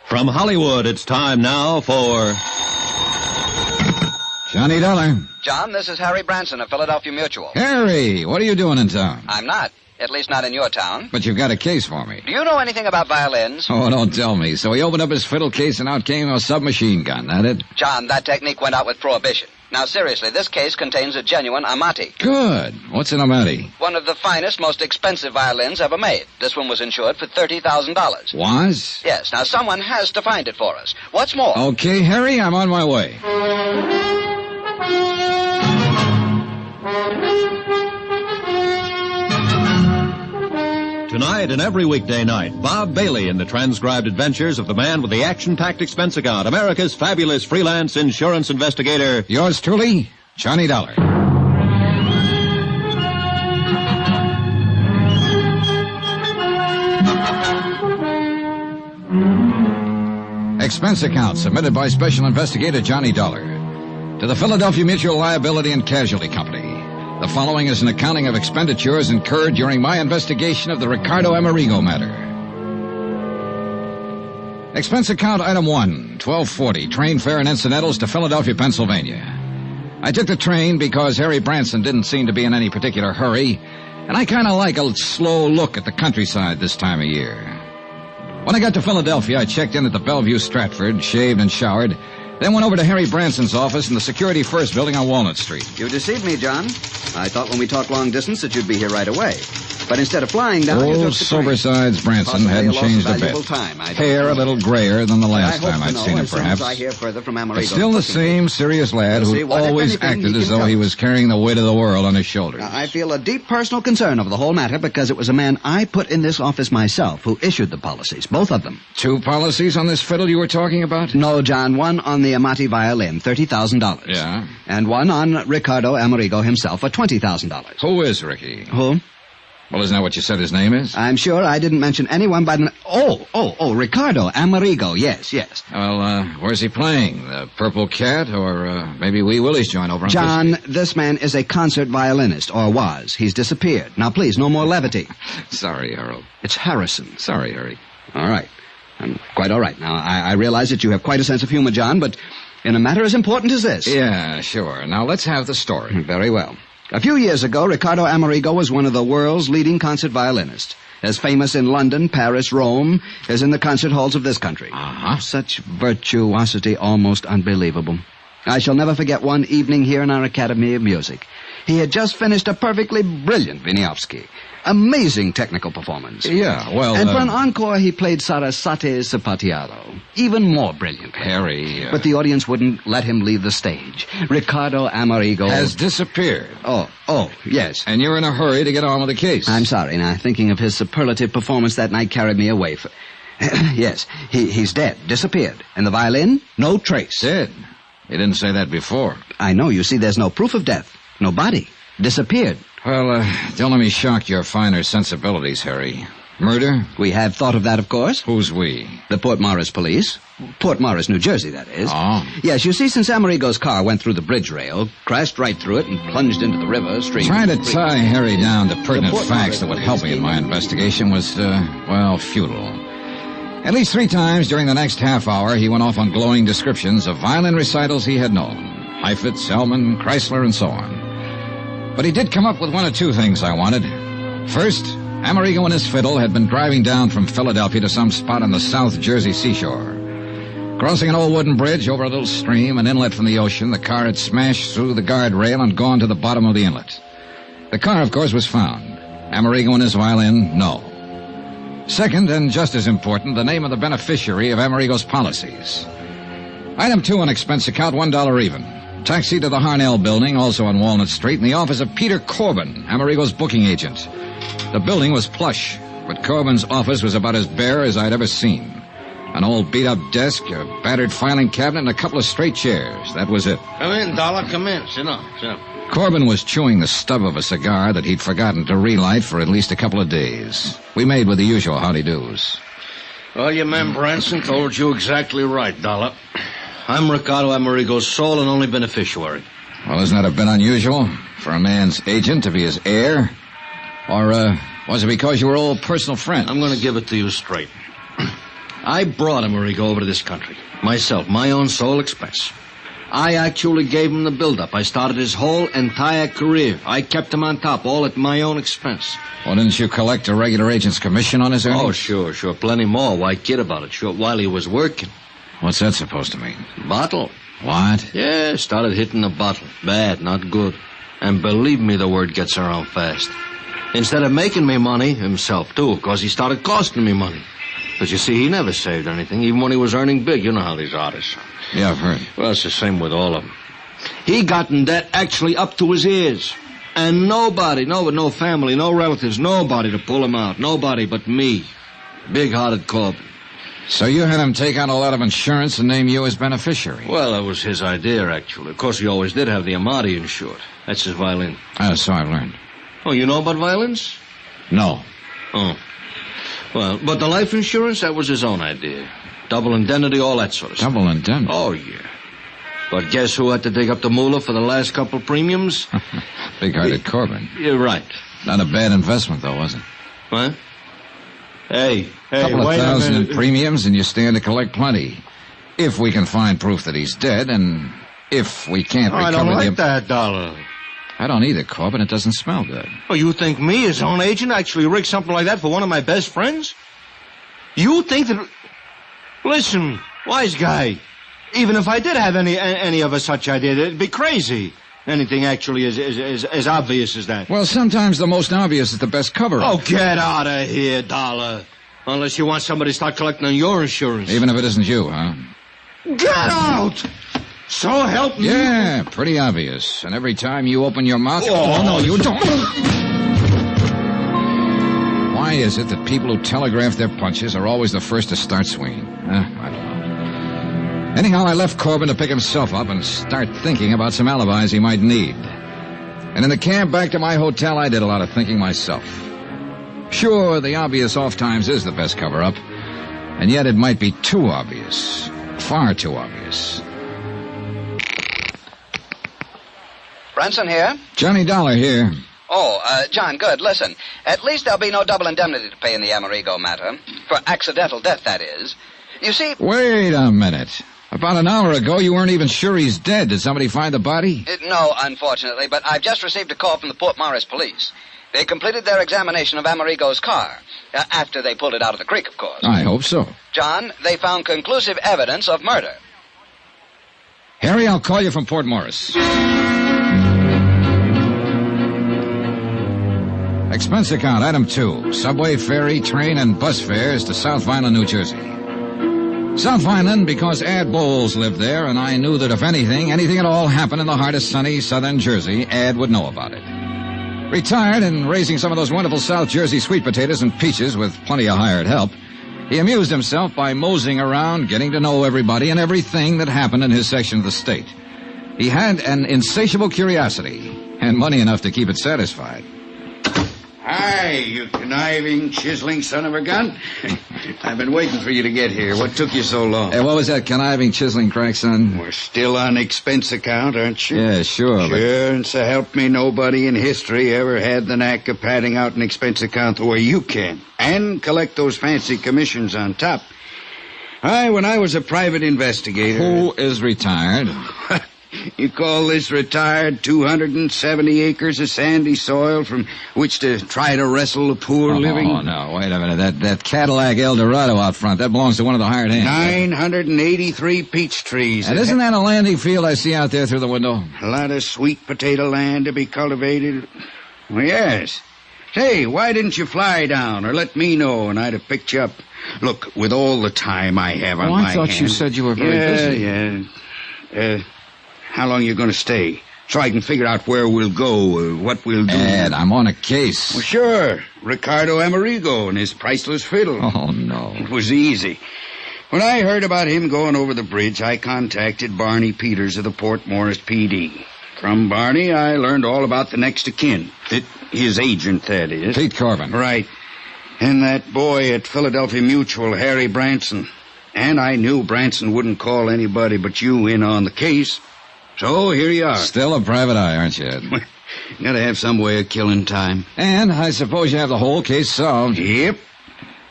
From Hollywood, it's time now for Johnny Dollar. John, this is Harry Branson of Philadelphia Mutual. Harry, what are you doing in town? I'm not. At least not in your town. But you've got a case for me. Do you know anything about violins? Oh, don't tell me. So he opened up his fiddle case and out came a submachine gun, that it? John, that technique went out with Prohibition. Now, seriously, this case contains a genuine Amati. Good. What's an Amati? One of the finest, most expensive violins ever made. This one was insured for $30,000. Was? Yes. Now, someone has to find it for us. What's more... Okay, Harry, I'm on my way. Tonight and every weekday night, Bob Bailey in the transcribed adventures of the man with the action-packed expense account, America's fabulous freelance insurance investigator. Yours truly, Johnny Dollar. Expense account submitted by Special Investigator Johnny Dollar to the Philadelphia Mutual Liability and Casualty Company. The following is an accounting of expenditures incurred during my investigation of the Ricardo Amerigo matter. Expense account item 1, $12.40, train fare and incidentals to Philadelphia, Pennsylvania. I took the train because Harry Branson didn't seem to be in any particular hurry, and I kind of like a slow look at the countryside this time of year. When I got to Philadelphia, I checked in at the Bellevue Stratford, shaved and showered, then went over to Harry Branson's office in the Security First building on Walnut Street. You deceived me, John. I thought when we talked long distance that you'd be here right away. But instead of flying down, you took Old the sober-sides Branson hadn't changed a bit. Hair a little grayer than the last time I'd seen him, perhaps. But still the same serious lad who always acted as though he was carrying the weight of the world on his shoulders. I feel a deep personal concern over the whole matter because it was a man I put in this office myself who issued the policies, both of them. 2 policies on this fiddle you were talking about? No, John. One on the Amati violin, $30,000. Yeah? And one on Ricardo Amerigo himself for $20,000. Who is Ricky? Who? Well, isn't that what you said his name is? I'm sure I didn't mention anyone by the... Oh, Ricardo Amerigo, yes. Well, where's he playing? The Purple Cat or maybe Wee Willie's joint over on John, this man is a concert violinist, or was. He's disappeared. Now, please, no more levity. Sorry, Harold. It's Harrison. Sorry, Harry. All right. I'm quite all right. Now, I realize that you have quite a sense of humor, John, but in a matter as important as this... Yeah, sure. Now, let's have the story. Very well. A few years ago, Ricardo Amerigo was one of the world's leading concert violinists, as famous in London, Paris, Rome, as in the concert halls of this country. Such virtuosity, almost unbelievable. I shall never forget one evening here in our Academy of Music. He had just finished a perfectly brilliant Wieniawski. Amazing technical performance. Yeah, well... And for an encore, he played Sarasate's Zapatiado. Even more brilliant. Harry... But the audience wouldn't let him leave the stage. Ricardo Amerigo... has disappeared. Oh, yes. And you're in a hurry to get on with the case. I'm sorry. Now, thinking of his superlative performance that night carried me away. Yes, he's dead. Disappeared. And the violin? No trace. Dead? You didn't say that before. I know. You see, there's no proof of death. No body. Disappeared. Well, don't let me shock your finer sensibilities, Harry. Murder? We have thought of that, of course. Who's we? The Port Morris police. Port Morris, New Jersey, that is. Oh. Yes, you see, since Amerigo's car went through the bridge rail, crashed right through it, and plunged into the river stream... Trying to tie Harry down to pertinent facts that would help me in my investigation was, futile. At least 3 times during the next half hour, he went off on glowing descriptions of violin recitals he had known. Heifetz, Selman, Chrysler, and so on. But he did come up with 1 or 2 things I wanted. First, Amerigo and his fiddle had been driving down from Philadelphia to some spot on the South Jersey seashore. Crossing an old wooden bridge over a little stream, an inlet from the ocean, the car had smashed through the guardrail and gone to the bottom of the inlet. The car, of course, was found. Amerigo and his violin, no. Second, and just as important, the name of the beneficiary of Amerigo's policies. Item 2 on expense account, $1 even. Taxi to the Harnell building, also on Walnut Street, in the office of Peter Corbin, Amerigo's booking agent. The building was plush, but Corbin's office was about as bare as I'd ever seen. An old beat-up desk, a battered filing cabinet, and a couple of straight chairs. That was it. Come in, Dollar. Come in. Sit down. Corbin was chewing the stub of a cigar that he'd forgotten to relight for at least a couple of days. We made with the usual howdy-do's. Well, your man Branson told you exactly right, Dollar. I'm Ricardo Amerigo's sole and only beneficiary. Well, isn't that a bit unusual for a man's agent to be his heir? Or, was it because you were old personal friends? I'm going to give it to you straight. I brought Amerigo over to this country. Myself, my own sole expense. I actually gave him the build-up. I started his whole entire career. I kept him on top, all at my own expense. Well, didn't you collect a regular agent's commission on his earnings? Oh, sure. Plenty more. Why kid about it? Sure, while he was working. What's that supposed to mean? Bottle. What? Yeah, started hitting the bottle. Bad, not good. And believe me, the word gets around fast. Instead of making me money, himself, too, because he started costing me money. But you see, he never saved anything, even when he was earning big. You know how these artists are. Yeah, I've heard. Well, it's the same with all of them. He got in debt actually up to his ears. And nobody, no family, no relatives, nobody to pull him out. Nobody but me. Big-hearted Corbin. So you had him take out a lot of insurance and name you as beneficiary? Well, that was his idea, actually. Of course, he always did have the Amati insured. That's his violin. So I've learned. Oh, you know about violins? No. Oh. Well, but the life insurance, that was his own idea. Double indemnity, all that sort of stuff. Double indemnity? Oh, yeah. But guess who had to dig up the moolah for the last couple premiums? Big-hearted Corbin. You're right. Not a bad investment, though, was it? What? Hey, couple of thousand in premiums, and you stand to collect plenty. If we can find proof that he's dead, and if we can't recover I don't like that, Dollar. I don't either, Corbin. It doesn't smell good. Oh, you think me, his own agent, actually rigged something like that for one of my best friends? You think that... Listen, wise guy. Even if I did have any of a such idea, it'd be crazy. Anything actually as obvious as that. Well, sometimes the most obvious is the best cover-up. Oh, get out of here, Dollar. Unless you want somebody to start collecting on your insurance. Even if it isn't you, huh? Get out! So help me. Yeah, pretty obvious. And every time you open your mouth... Oh, no, you don't. Why is it that people who telegraph their punches are always the first to start swinging? I don't know. Anyhow, I left Corbin to pick himself up and start thinking about some alibis he might need. And in the cab back to my hotel, I did a lot of thinking myself. Sure, the obvious off times is the best cover-up, and yet it might be too obvious. Far too obvious. Branson here? Johnny Dollar here. Oh, John, good. Listen, at least there'll be no double indemnity to pay in the Amerigo matter. For accidental death, that is. You see... Wait a minute. About an hour ago, you weren't even sure he's dead. Did somebody find the body? No, unfortunately, but I've just received a call from the Port Morris police. They completed their examination of Amerigo's car. After they pulled it out of the creek, of course. I hope so. John, they found conclusive evidence of murder. Harry, I'll call you from Port Morris. Expense account, item 2. Subway, ferry, train, and bus fares to South Vineland, New Jersey. South Vineland because Ad Bowles lived there, and I knew that if anything at all happened in the heart of sunny southern Jersey, Ad would know about it. Retired and raising some of those wonderful South Jersey sweet potatoes and peaches with plenty of hired help, he amused himself by moseying around, getting to know everybody and everything that happened in his section of the state. He had an insatiable curiosity and money enough to keep it satisfied. Hi, you conniving, chiseling son of a gun. I've been waiting for you to get here. What took you so long? Hey, what was that conniving, chiseling crack, son? We're still on expense account, aren't you? Yeah, sure. Sure, and so help me, nobody in history ever had the knack of padding out an expense account the way you can. And collect those fancy commissions on top. When I was a private investigator... Who is retired? You call this retired 270 acres of sandy soil from which to try to wrestle the poor living? Oh, no, wait a minute. That Cadillac Eldorado out front, that belongs to one of the hired hands. 983 peach trees. And isn't that a landing field I see out there through the window? A lot of sweet potato land to be cultivated. Well, yes. Say, why didn't you fly down or let me know and I'd have picked you up? Look, with all the time I have on my I thought hands... you said you were very busy. Yeah. How long you going to stay? So I can figure out where we'll go, what we'll do. Ed, I'm on a case. Well, sure. Ricardo Amerigo and his priceless fiddle. Oh, no. It was easy. When I heard about him going over the bridge, I contacted Barney Peters of the Port Morris PD. From Barney, I learned all about the next of kin. His agent, that is. Pete Corbin. Right. And that boy at Philadelphia Mutual, Harry Branson. And I knew Branson wouldn't call anybody but you in on the case. So, here you are. Still a private eye, aren't you, Ed? Gotta have some way of killing time. And I suppose you have the whole case solved. Yep.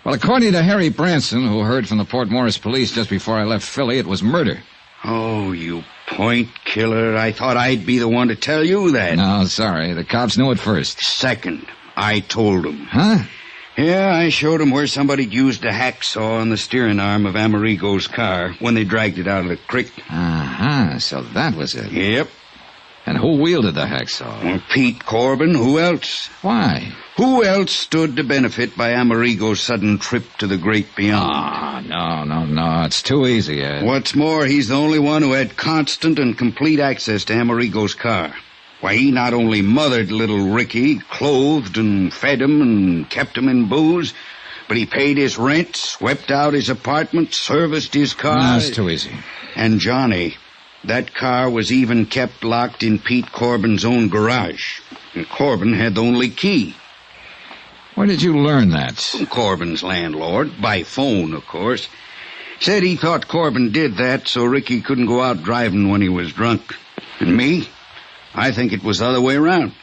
Well, according to Harry Branson, who heard from the Port Morris police just before I left Philly, it was murder. Oh, you point killer. I thought I'd be the one to tell you that. No, sorry. The cops knew it first. Second, I told them. Huh? Yeah, I showed them where somebody'd used a hacksaw on the steering arm of Amerigo's car when they dragged it out of the creek. Uh-huh, so that was it. Yep. And who wielded the hacksaw? Well, Pete Corbin. Who else? Why? Who else stood to benefit by Amerigo's sudden trip to the great beyond? No. It's too easy, Ed. What's more, he's the only one who had constant and complete access to Amerigo's car. Why, he not only mothered little Ricky, clothed and fed him and kept him in booze, but he paid his rent, swept out his apartment, serviced his car. No, it's too easy. And Johnny, that car was even kept locked in Pete Corbin's own garage. And Corbin had the only key. Where did you learn that? From Corbin's landlord, by phone, of course. Said he thought Corbin did that so Ricky couldn't go out driving when he was drunk. And me? I think it was the other way around.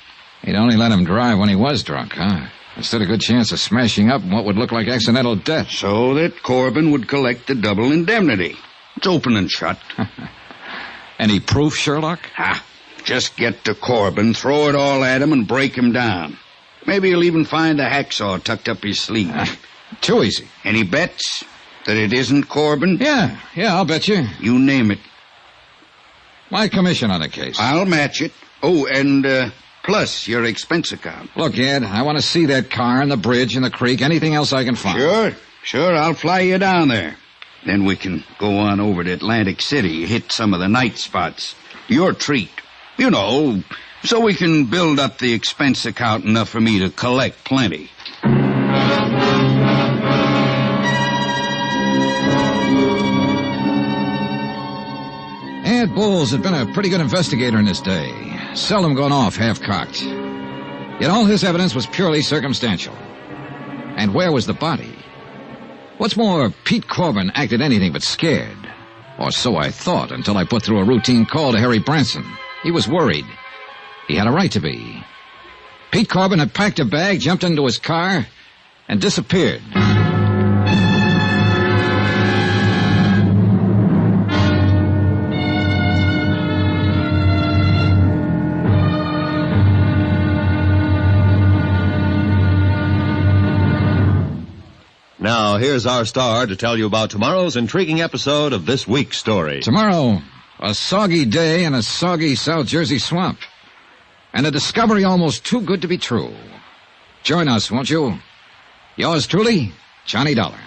He'd only let him drive when he was drunk, huh? Instead, a good chance of smashing up what would look like accidental death. So that Corbin would collect the double indemnity. It's open and shut. Any proof, Sherlock? Just get to Corbin, throw it all at him, and break him down. Maybe he'll even find the hacksaw tucked up his sleeve. Too easy. Any bets that it isn't Corbin? Yeah, I'll bet you. You name it. My commission on the case. I'll match it. Oh, and plus your expense account. Look, Ed, I want to see that car and the bridge and the creek, anything else I can find. Sure, I'll fly you down there. Then we can go on over to Atlantic City, hit some of the night spots. Your treat. You know, so we can build up the expense account enough for me to collect plenty. Ed Bowles had been a pretty good investigator in his day. Seldom gone off half-cocked. Yet all his evidence was purely circumstantial. And where was the body? What's more, Pete Corbin acted anything but scared. Or so I thought until I put through a routine call to Harry Branson. He was worried. He had a right to be. Pete Corbin had packed a bag, jumped into his car, and disappeared. Now, here's our star to tell you about tomorrow's intriguing episode of this week's story. Tomorrow, a soggy day in a soggy South Jersey swamp. And a discovery almost too good to be true. Join us, won't you? Yours truly, Johnny Dollar.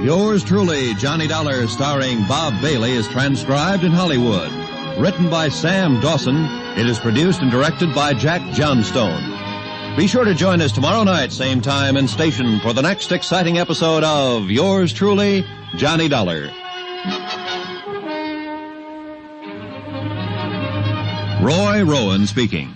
Yours truly, Johnny Dollar, starring Bob Bailey, is transcribed in Hollywood. Written by Sam Dawson, it is produced and directed by Jack Johnstone. Be sure to join us tomorrow night, same time and station, for the next exciting episode of Yours truly, Johnny Dollar. Roy Rowan speaking.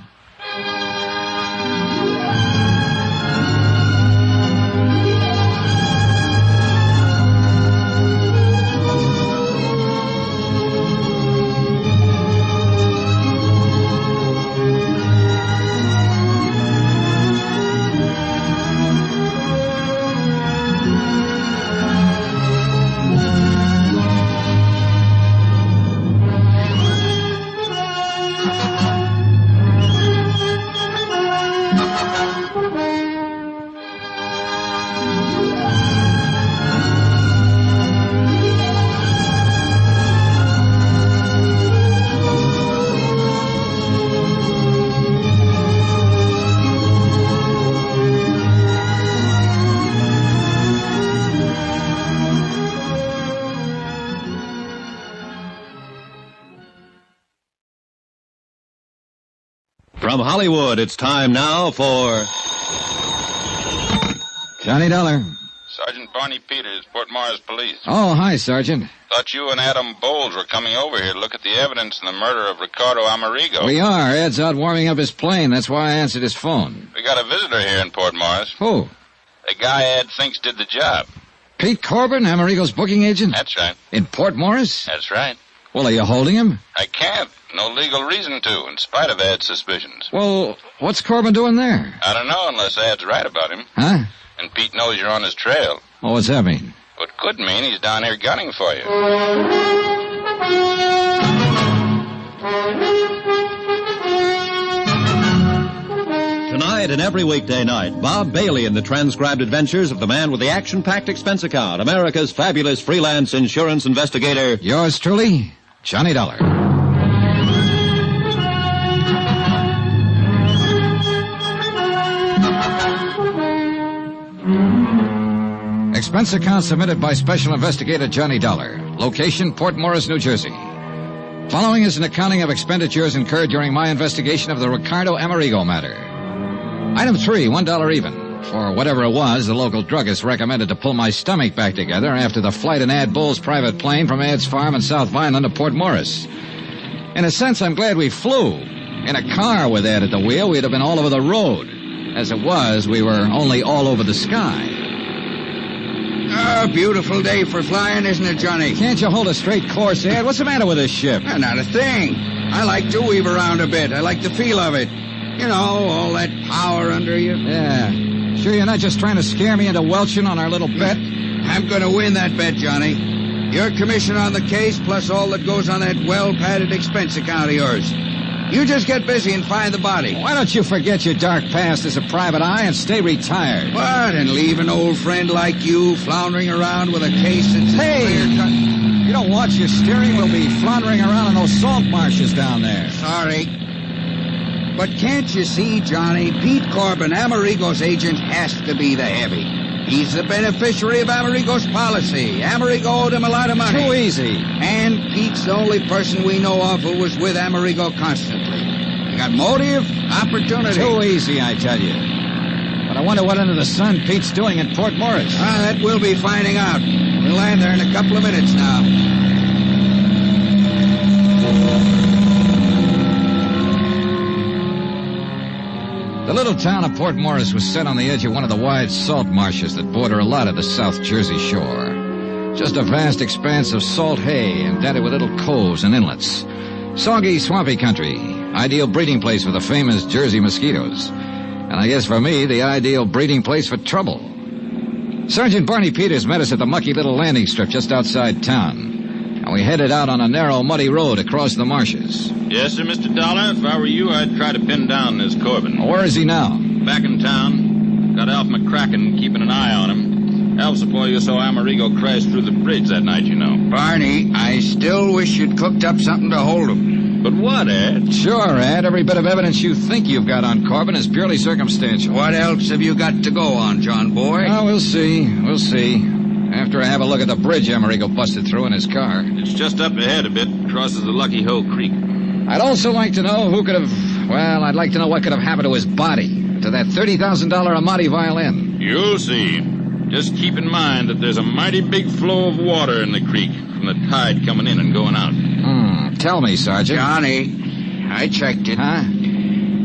From Hollywood, it's time now for Johnny Dollar. Sergeant Barney Peters, Port Morris Police. Oh, hi, Sergeant. Thought you and Adam Bowles were coming over here to look at the evidence in the murder of Ricardo Amerigo. We are. Ed's out warming up his plane. That's why I answered his phone. We got a visitor here in Port Morris. Who? The guy Ed thinks did the job. Pete Corbin, Amerigo's booking agent? That's right. In Port Morris? That's right. Well, are you holding him? I can't. No legal reason to, in spite of Ed's suspicions. Well, what's Corbin doing there? I don't know unless Ed's right about him. Huh? And Pete knows you're on his trail. Well, what's that mean? What could mean he's down here gunning for you. Tonight and every weekday night, Bob Bailey in the transcribed adventures of the man with the action-packed expense account, America's fabulous freelance insurance investigator. Yours truly, Johnny Dollar. Expense account submitted by Special Investigator Johnny Dollar. Location, Port Morris, New Jersey. Following is an accounting of expenditures incurred during my investigation of the Ricardo Amerigo matter. Item 3, $1 even. For whatever it was, the local druggist recommended to pull my stomach back together after the flight in Ad Bull's private plane from Ad's farm in South Vineland to Port Morris. In a sense, I'm glad we flew. In a car with Ed at the wheel, we'd have been all over the road. As it was, we were only all over the sky. A beautiful day for flying, isn't it, Johnny? Can't you hold a straight course, Ed? What's the matter with this ship? Not a thing. I like to weave around a bit. I like the feel of it. You know, all that power under you. Yeah. Sure you're not just trying to scare me into welching on our little bet? I'm going to win that bet, Johnny. Your commission on the case, plus all that goes on that well-padded expense account of yours. You just get busy and find the body. Why don't you forget your dark past as a private eye and stay retired? What, and leave an old friend like you floundering around with a case that's clear-cut? You don't watch your steering, we'll be floundering around in those salt marshes down there. Sorry. But can't you see, Johnny, Pete Corbin, Amerigo's agent, has to be the heavy. He's the beneficiary of Amerigo's policy. Amerigo owed him a lot of money. Too easy. And Pete's the only person we know of who was with Amerigo constantly. You got motive, opportunity. Too easy, I tell you. But I wonder what under the sun Pete's doing in Port Morris. That we'll be finding out. We'll land there in a couple of minutes now. The little town of Port Morris was set on the edge of one of the wide salt marshes that border a lot of the South Jersey shore. Just a vast expanse of salt hay indented with little coves and inlets. Soggy, swampy country. Ideal breeding place for the famous Jersey mosquitoes. And I guess for me, the ideal breeding place for trouble. Sergeant Barney Peters met us at the mucky little landing strip just outside town. And we headed out on a narrow, muddy road across the marshes. Yes, sir, Mr. Dollar. If I were you, I'd try to pin down this Corbin. Where is he now? Back in town. Got Alf McCracken keeping an eye on him. Alf's the boy you saw Amerigo crash through the bridge that night, you know. Barney, I still wish you'd cooked up something to hold him. But what, Ed? Sure, Ed. Every bit of evidence you think you've got on Corbin is purely circumstantial. What else have you got to go on, John boy? Oh, we'll see. We'll see. After I have a look at the bridge Amerigo busted through in his car. It's just up ahead a bit. Crosses the Lucky Hoe Creek. I'd also like to know who could have... Well, I'd like to know what could have happened to his body. To that $30,000 Amati violin. You'll see. Just keep in mind that there's a mighty big flow of water in the creek from the tide coming in and going out. Tell me, Sergeant. Johnny, I checked it. Huh?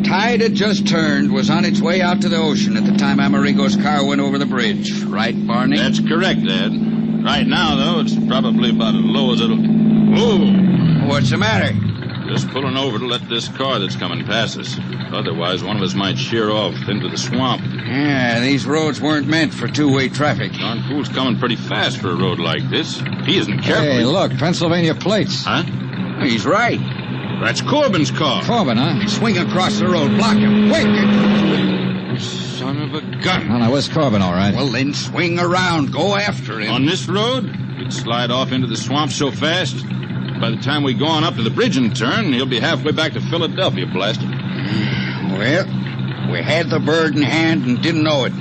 Tide had just turned, was on its way out to the ocean at the time Amerigo's car went over the bridge. Right, Barney? That's correct, Ed. Right now, though, it's probably about as low as it'll... Whoa! What's the matter? Just pulling over to let this car that's coming pass us. Otherwise, one of us might sheer off into the swamp. Yeah, these roads weren't meant for two-way traffic. Darn fool's coming pretty fast for a road like this. If he isn't careful... Hey, look, Pennsylvania plates. Huh? He's right. That's Corbin's car. Corbin, huh? Swing across the road. Block him. Quick! Son of a gun. Oh, no, where's Corbin, all right? Well, then swing around. Go after him. On this road? He'd slide off into the swamp so fast. By the time we go on up to the bridge and turn, he'll be halfway back to Philadelphia, blast him. Well, we had the bird in hand and didn't know it.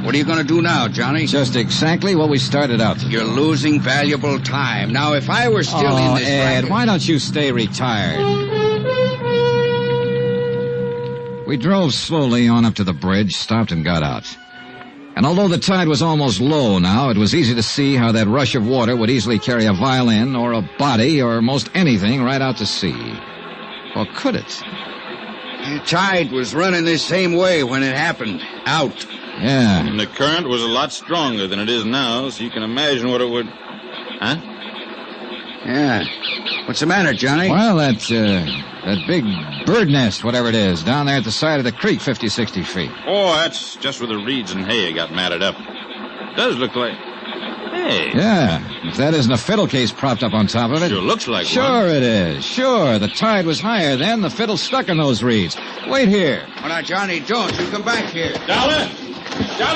What are you going to do now, Johnny? Just exactly what we started out to do. You're losing valuable time. Now, if I were still in this... Ed, why don't you stay retired? We drove slowly on up to the bridge, stopped and got out. And although the tide was almost low now, it was easy to see how that rush of water would easily carry a violin or a body or most anything right out to sea. Or could it? The tide was running this same way when it happened. Out. Yeah. And the current was a lot stronger than it is now, so you can imagine what it would... Huh? Yeah. What's the matter, Johnny? Well, that big bird nest, whatever it is, down there at the side of the creek, 50, 60 feet. Oh, that's just where the reeds and hay got matted up. It does look like... Hey. Yeah. If that isn't a fiddle case propped up on top of it. Sure looks like one. Sure it is. Sure. The tide was higher then. The fiddle stuck in those reeds. Wait here. Well, now, Johnny, don't you come back here. Dollar,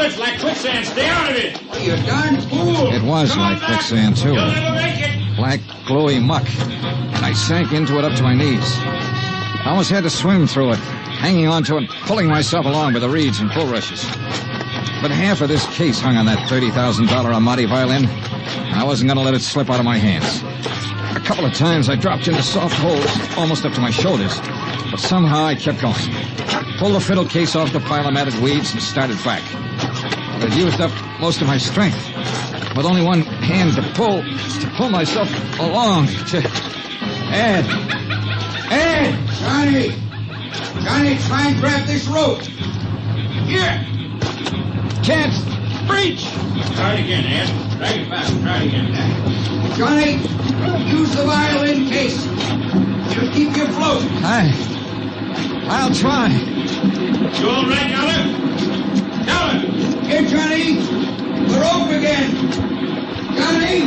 it's like quicksand. Stay out of it. Oh, you darn fool. It was come like quicksand, too. You'll never make it. Black, glowy muck. And I sank into it up to my knees. I almost had to swim through it, hanging onto it, pulling myself along by the reeds and bulrushes. But half of this case hung on that $30,000 Amati violin, and I wasn't going to let it slip out of my hands. A couple of times I dropped into soft holes, almost up to my shoulders, but somehow I kept going. Pulled the fiddle case off the pile of matted weeds and started back. I'd used up most of my strength, with only one hand to pull myself along. Ed! Johnny, try and grab this rope. Here. Can't reach. Try it again, Ed. Drag it back. Try it again. Johnny, use the violin case. It'll keep you afloat. I'll try. You all right, Dollar? Here, Johnny. The rope again! Johnny!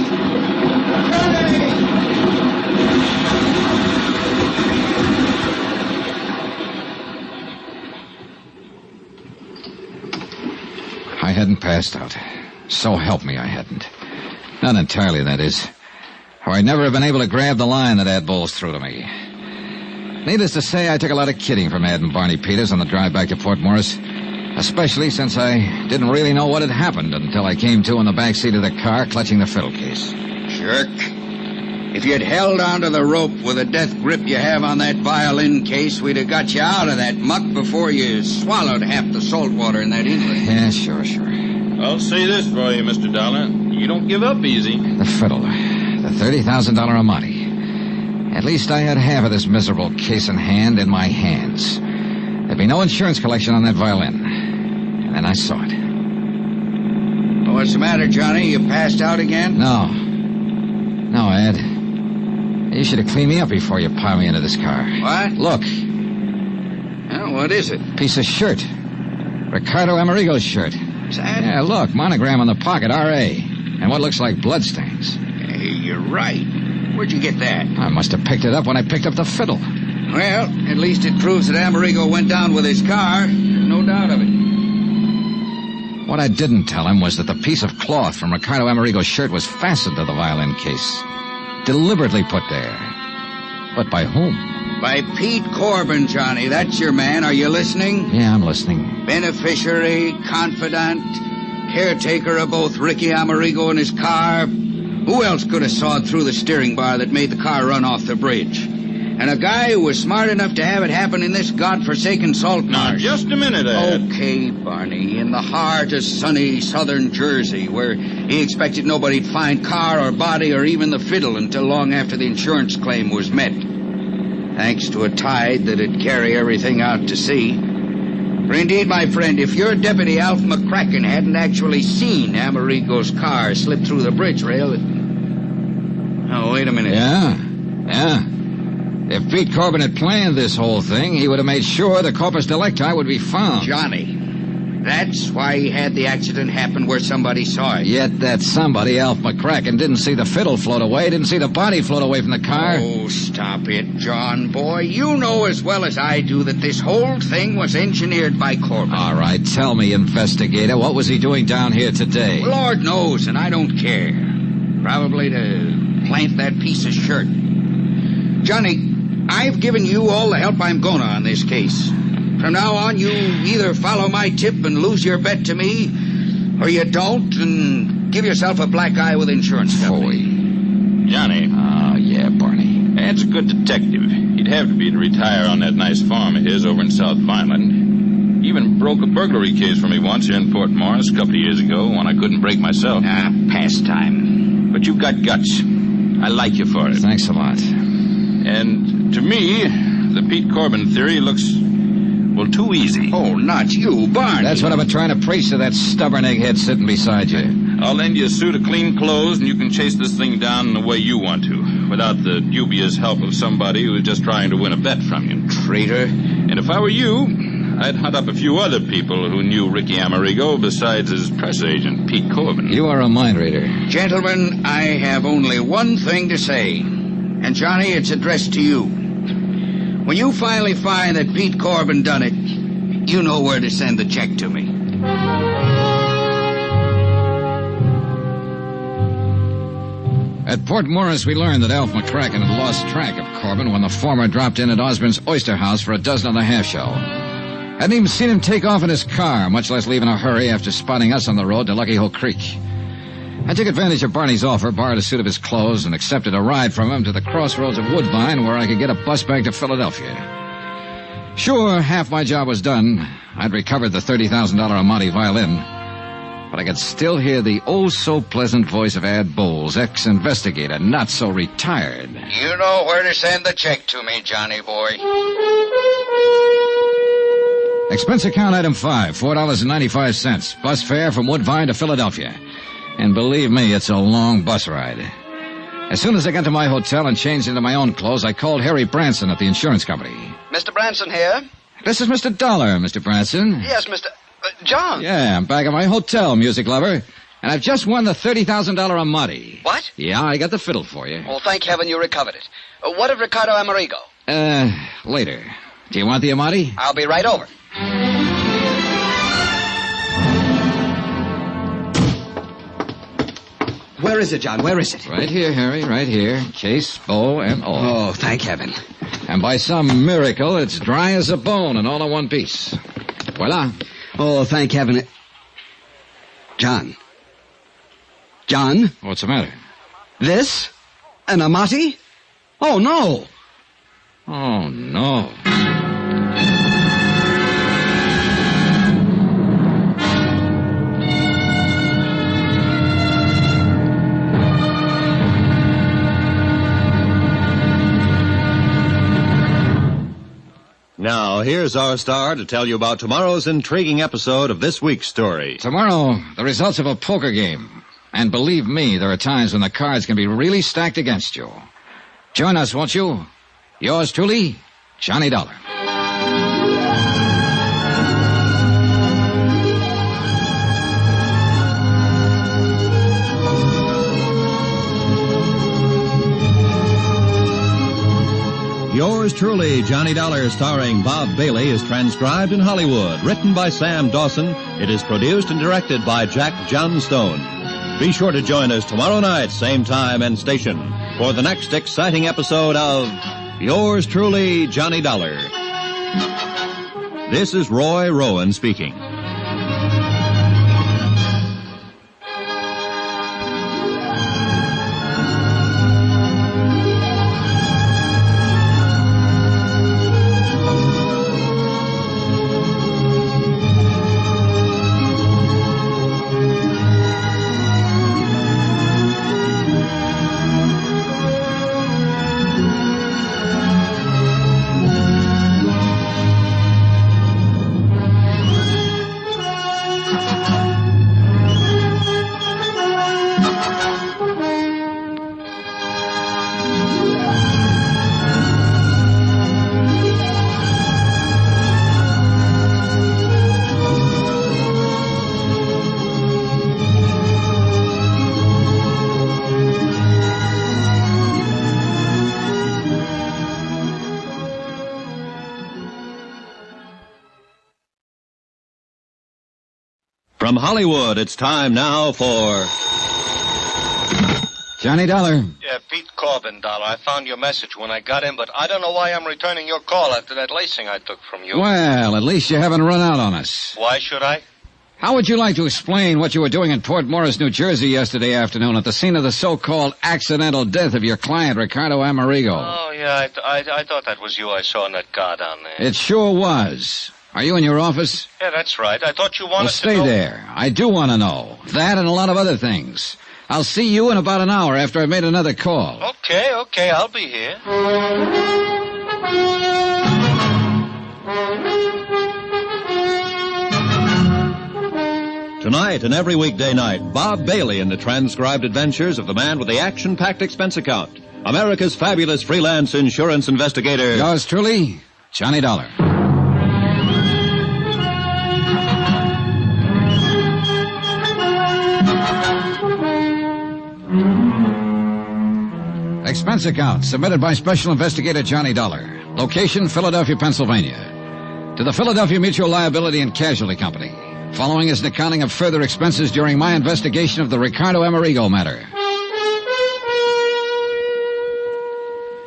Johnny! I hadn't passed out. So help me, I hadn't. Not entirely, that is. Or I'd never have been able to grab the line that Ad Bowles threw to me. Needless to say, I took a lot of kidding from Ad and Barney Peters on the drive back to Port Morris, especially since I didn't really know what had happened until I came to in the back seat of the car clutching the fiddle case. Jerk. If you'd held onto the rope with the death grip you have on that violin case, we'd have got you out of that muck before you swallowed half the salt water in that inlet. Yeah, sure. I'll say this for you, Mr. Dollar. You don't give up easy. The fiddle. The $30,000 Amati. At least I had half of this miserable case in hand in my hands. There'd be no insurance collection on that violin. And then I saw it. Well, what's the matter, Johnny? You passed out again? No, Ed. You should have cleaned me up before you piled me into this car. What? Look. Well, what is it? Piece of shirt. Ricardo Amerigo's shirt. Is that? Yeah, look. Monogram on the pocket, R.A. And what looks like bloodstains. Hey, you're right. Where'd you get that? I must have picked it up when I picked up the fiddle. Well, at least it proves that Amerigo went down with his car. There's no doubt of it. What I didn't tell him was that the piece of cloth from Ricardo Amerigo's shirt was fastened to the violin case. Deliberately put there. But by whom? By Pete Corbin, Johnny. That's your man. Are you listening? Yeah, I'm listening. Beneficiary, confidant, caretaker of both Ricky Amerigo and his car. Who else could have sawed through the steering bar that made the car run off the bridge? And a guy who was smart enough to have it happen in this godforsaken salt marsh. Now, just a minute, Ed. Okay, Barney. In the heart of sunny southern Jersey, where he expected nobody'd find car or body or even the fiddle until long after the insurance claim was met. Thanks to a tide that'd carry everything out to sea. For indeed, my friend, if your deputy, Alf McCracken, hadn't actually seen Amerigo's car slip through the bridge rail... Oh, wait a minute. Yeah. If Pete Corbin had planned this whole thing, he would have made sure the corpus delicti would be found. Johnny, that's why he had the accident happen where somebody saw it. Yet that somebody, Alf McCracken, didn't see the fiddle float away, didn't see the body float away from the car. Oh, stop it, John, boy. You know as well as I do that this whole thing was engineered by Corbin. All right, tell me, investigator, what was he doing down here today? Lord knows, and I don't care. Probably to plant that piece of shirt. Johnny, I've given you all the help I'm gonna on this case. From now on, you either follow my tip and lose your bet to me, or you don't and give yourself a black eye with insurance company. Johnny. Oh, yeah, Barney. Ed's a good detective. He'd have to be to retire on that nice farm of his over in South Vineland. Even broke a burglary case for me once here in Port Morris a couple of years ago when I couldn't break myself. Pastime. But you've got guts. I like you for it. Thanks a lot. And to me, the Pete Corbin theory looks, well, too easy. Oh, not you, Barney. That's what I've been trying to preach to that stubborn egghead sitting beside you. I'll lend you a suit of clean clothes, and you can chase this thing down in the way you want to, without the dubious help of somebody who is just trying to win a bet from you. Traitor. And if I were you, I'd hunt up a few other people who knew Ricky Amerigo besides his press agent, Pete Corbin. You are a mind reader. Gentlemen, I have only one thing to say. And, Johnny, it's addressed to you. When you finally find that Pete Corbin done it, you know where to send the check to me. At Port Morris, we learned that Alf McCracken had lost track of Corbin when the former dropped in at Osborne's Oyster House for a dozen and a half show. Hadn't even seen him take off in his car, much less leave in a hurry after spotting us on the road to Lucky Hole Creek. I took advantage of Barney's offer, borrowed a suit of his clothes, and accepted a ride from him to the crossroads of Woodbine where I could get a bus back to Philadelphia. Sure, half my job was done. I'd recovered the $30,000 Amati violin. But I could still hear the oh-so-pleasant voice of Ad Bowles, ex-investigator, not so retired. You know where to send the check to me, Johnny boy. Expense account item 5, $4.95. Bus fare from Woodbine to Philadelphia. And believe me, it's a long bus ride. As soon as I got to my hotel and changed into my own clothes, I called Harry Branson at the insurance company. Mr. Branson here? This is Mr. Dollar, Mr. Branson. Yes, Mr. John. Yeah, I'm back at my hotel, music lover. And I've just won the $30,000 Amati. What? Yeah, I got the fiddle for you. Well, thank heaven you recovered it. What of Ricardo Amerigo? Later. Do you want the Amati? I'll be right over. Where is it, John? Where is it? Right here, Harry, right here. Case, bow, and all. Oh, thank heaven. And by some miracle, it's dry as a bone and all in one piece. Voila. Oh, thank heaven. John. John? What's the matter? This? An Amati? Oh, no. Oh, no. Now, here's our star to tell you about tomorrow's intriguing episode of this week's story. Tomorrow, the results of a poker game. And believe me, there are times when the cards can be really stacked against you. Join us, won't you? Yours truly, Johnny Dollar. Yours truly, Johnny Dollar, starring Bob Bailey, is transcribed in Hollywood. Written by Sam Dawson, it is produced and directed by Jack Johnstone. Be sure to join us tomorrow night, same time and station, for the next exciting episode of Yours truly, Johnny Dollar. This is Roy Rowan speaking. From Hollywood, it's time now for Johnny Dollar. Yeah, Pete Corbin, Dollar. I found your message when I got in, but I don't know why I'm returning your call after that lacing I took from you. Well, at least you haven't run out on us. Why should I? How would you like to explain what you were doing in Port Morris, New Jersey yesterday afternoon at the scene of the so-called accidental death of your client, Ricardo Amerigo? Oh, yeah, I thought that was you I saw in that car down there. It sure was. Are you in your office? Yeah, that's right. I thought you wanted Well, stay to know... there. I do want to know. That and a lot of other things. I'll see you in about an hour after I've made another call. Okay, I'll be here. Tonight and every weekday night, Bob Bailey in the transcribed adventures of the man with the action-packed expense account. America's fabulous freelance insurance investigator. Yours truly, Johnny Dollar. Expense account submitted by Special Investigator Johnny Dollar. Location, Philadelphia, Pennsylvania. To the Philadelphia Mutual Liability and Casualty Company. Following is an accounting of further expenses during my investigation of the Ricardo Amerigo matter.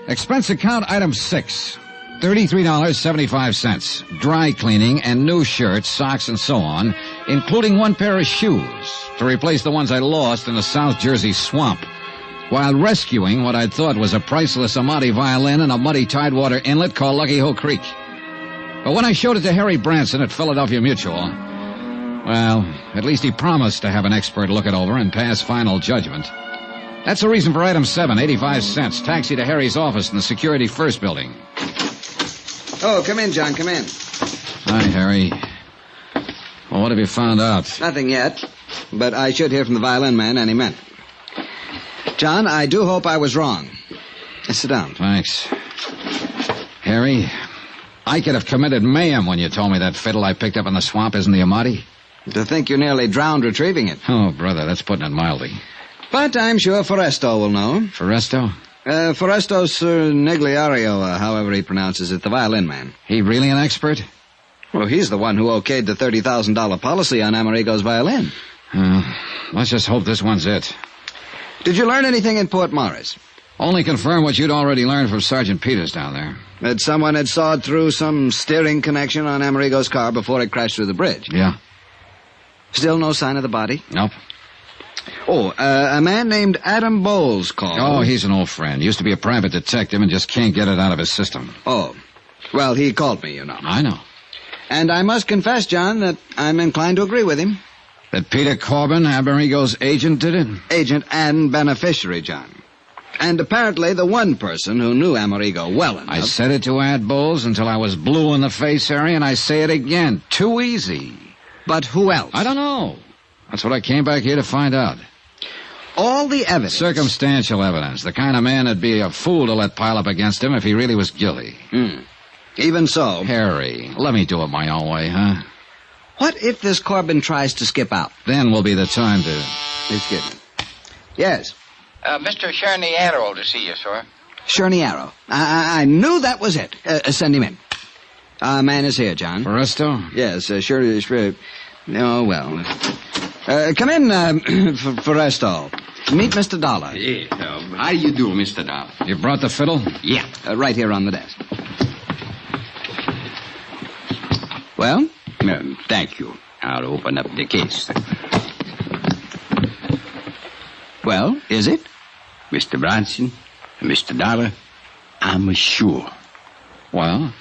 Expense account item 6. $33.75. Dry cleaning and new shirts, socks, and so on, including one pair of shoes to replace the ones I lost in the South Jersey swamp while rescuing what I'd thought was a priceless Amati violin in a muddy tidewater inlet called Lucky Hoe Creek. But when I showed it to Harry Branson at Philadelphia Mutual, well, at least he promised to have an expert look it over and pass final judgment. That's the reason for item 7, 85 cents. Taxi to Harry's office in the Security First building. Oh, come in, John, come in. Hi, Harry. Well, what have you found out? Nothing yet, but I should hear from the violin man any minute. John, I do hope I was wrong. Sit down. Thanks. Harry, I could have committed mayhem when you told me that fiddle I picked up in the swamp isn't the Amati. To think you nearly drowned retrieving it. Oh, brother, that's putting it mildly. But I'm sure Foresto will know. Foresto? Foresto Nigliario, however he pronounces it, the violin man. He really an expert? Well, he's the one who okayed the $30,000 policy on Amerigo's violin. Let's just hope this one's it. Did you learn anything in Port Morris? Only confirm what you'd already learned from Sergeant Peters down there. That someone had sawed through some steering connection on Amerigo's car before it crashed through the bridge. Yeah. Still no sign of the body? Nope. Oh, a man named Adam Bowles called. Oh, he's an old friend. Used to be a private detective and just can't get it out of his system. Oh. Well, he called me, you know. I know. And I must confess, John, that I'm inclined to agree with him. That Peter Corbin, Amerigo's agent, did it? Agent and beneficiary, John. And apparently the one person who knew Amerigo well enough. I said it to Ad Bowles until I was blue in the face, Harry, and I say it again. Too easy. But who else? I don't know. That's what I came back here to find out. All the evidence. Circumstantial evidence. The kind of man that'd be a fool to let pile up against him if he really was guilty. Even so. Harry, let me do it my own way, huh? What if this Corbin tries to skip out? Then will be the time to... Excuse me. Yes. Mr. Cherniero to see you, sir. Cherniero. I knew that was it. Send him in. Man is here, John. Foresto? Yes, sure. Oh, well. Come in, Foresto. Meet Mr. Dollar. Yeah, how do you do, Mr. Dollar? You brought the fiddle? Yeah. Right here on the desk. Well? Thank you. I'll open up the case. Well, is it? Mr. Bronson, Mr. Dollar, I'm sure. Well,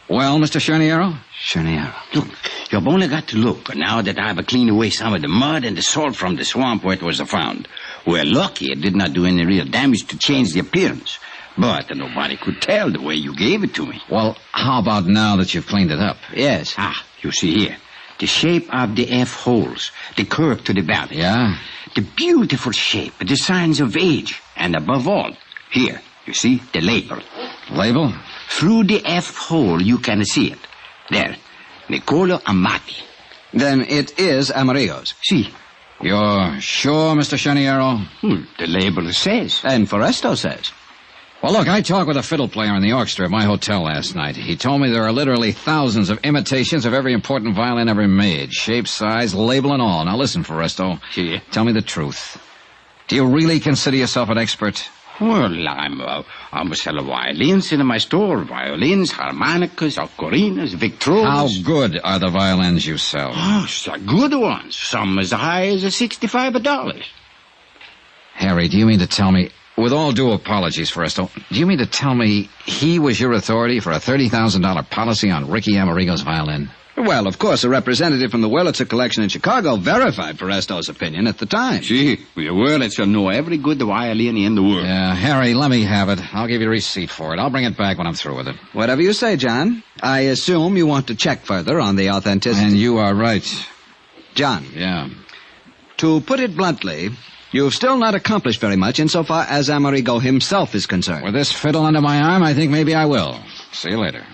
Mr. Cherniero? Cherniero. Look, you've only got to look now that I've cleaned away some of the mud and the salt from the swamp where it was found. We're lucky it did not do any real damage to change the appearance. But nobody could tell the way you gave it to me. Well, how about now that you've cleaned it up? Yes. You see here. The shape of the F holes, the curve to the ballot. Yeah? The beautiful shape, the signs of age, and above all, here, you see, the label. Label? Through the F hole, you can see it. There, Niccolo Amati. Then it is Amerigo's. See. You're sure, Mr. Cherniero? The label says. And Foresto says. Well, look, I talked with a fiddle player in the orchestra at my hotel last night. He told me there are literally thousands of imitations of every important violin ever made. Shape, size, label, and all. Now listen, Foresto. Yeah. Tell me the truth. Do you really consider yourself an expert? Well, I'm selling violins in my store. Violins, harmonicas, ocarinas, victrolas. How good are the violins you sell? Oh, so good ones. Some as high as $65. Harry, do you mean to tell me... With all due apologies, Foresto, do you mean to tell me he was your authority for a $30,000 policy on Ricky Amerigo's violin? Well, of course, a representative from the Wurlitzer collection in Chicago verified Foresto's opinion at the time. See, the Wurlitzer know every good violin in the world. Yeah, Harry, let me have it. I'll give you a receipt for it. I'll bring it back when I'm through with it. Whatever you say, John. I assume you want to check further on the authenticity. And you are right. John. Yeah. To put it bluntly... You've still not accomplished very much insofar as Amerigo himself is concerned. With this fiddle under my arm, I think maybe I will. See you later.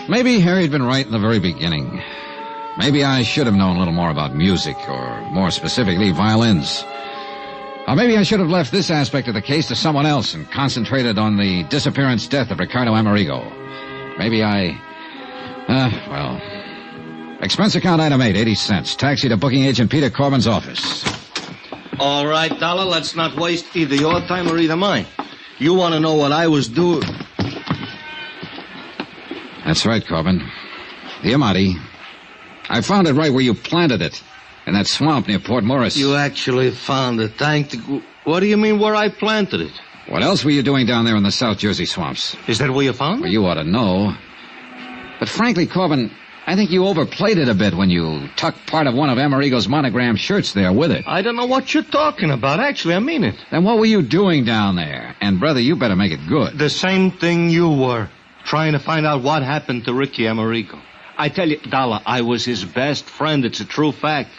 Maybe Harry'd been right in the very beginning. Maybe I should have known a little more about music, or more specifically, violins. Or maybe I should have left this aspect of the case to someone else and concentrated on the disappearance death of Ricardo Amerigo. Maybe well... Expense account item 8, 80 cents. Taxi to booking agent Peter Corbin's office. All right, Dollar, let's not waste either your time or either mine. You want to know what I was doing? That's right, Corbin. The Amati. I found it right where you planted it. In that swamp near Port Morris. You actually found it. What do you mean where I planted it? What else were you doing down there in the South Jersey swamps? Is that where you found it? Well, you ought to know. But frankly, Corbin... I think you overplayed it a bit when you tucked part of one of Amerigo's monogram shirts there with it. I don't know what you're talking about. Actually, I mean it. Then what were you doing down there? And, brother, you better make it good. The same thing you were. Trying to find out what happened to Ricky Amerigo. I tell you, Dollar, I was his best friend. It's a true fact.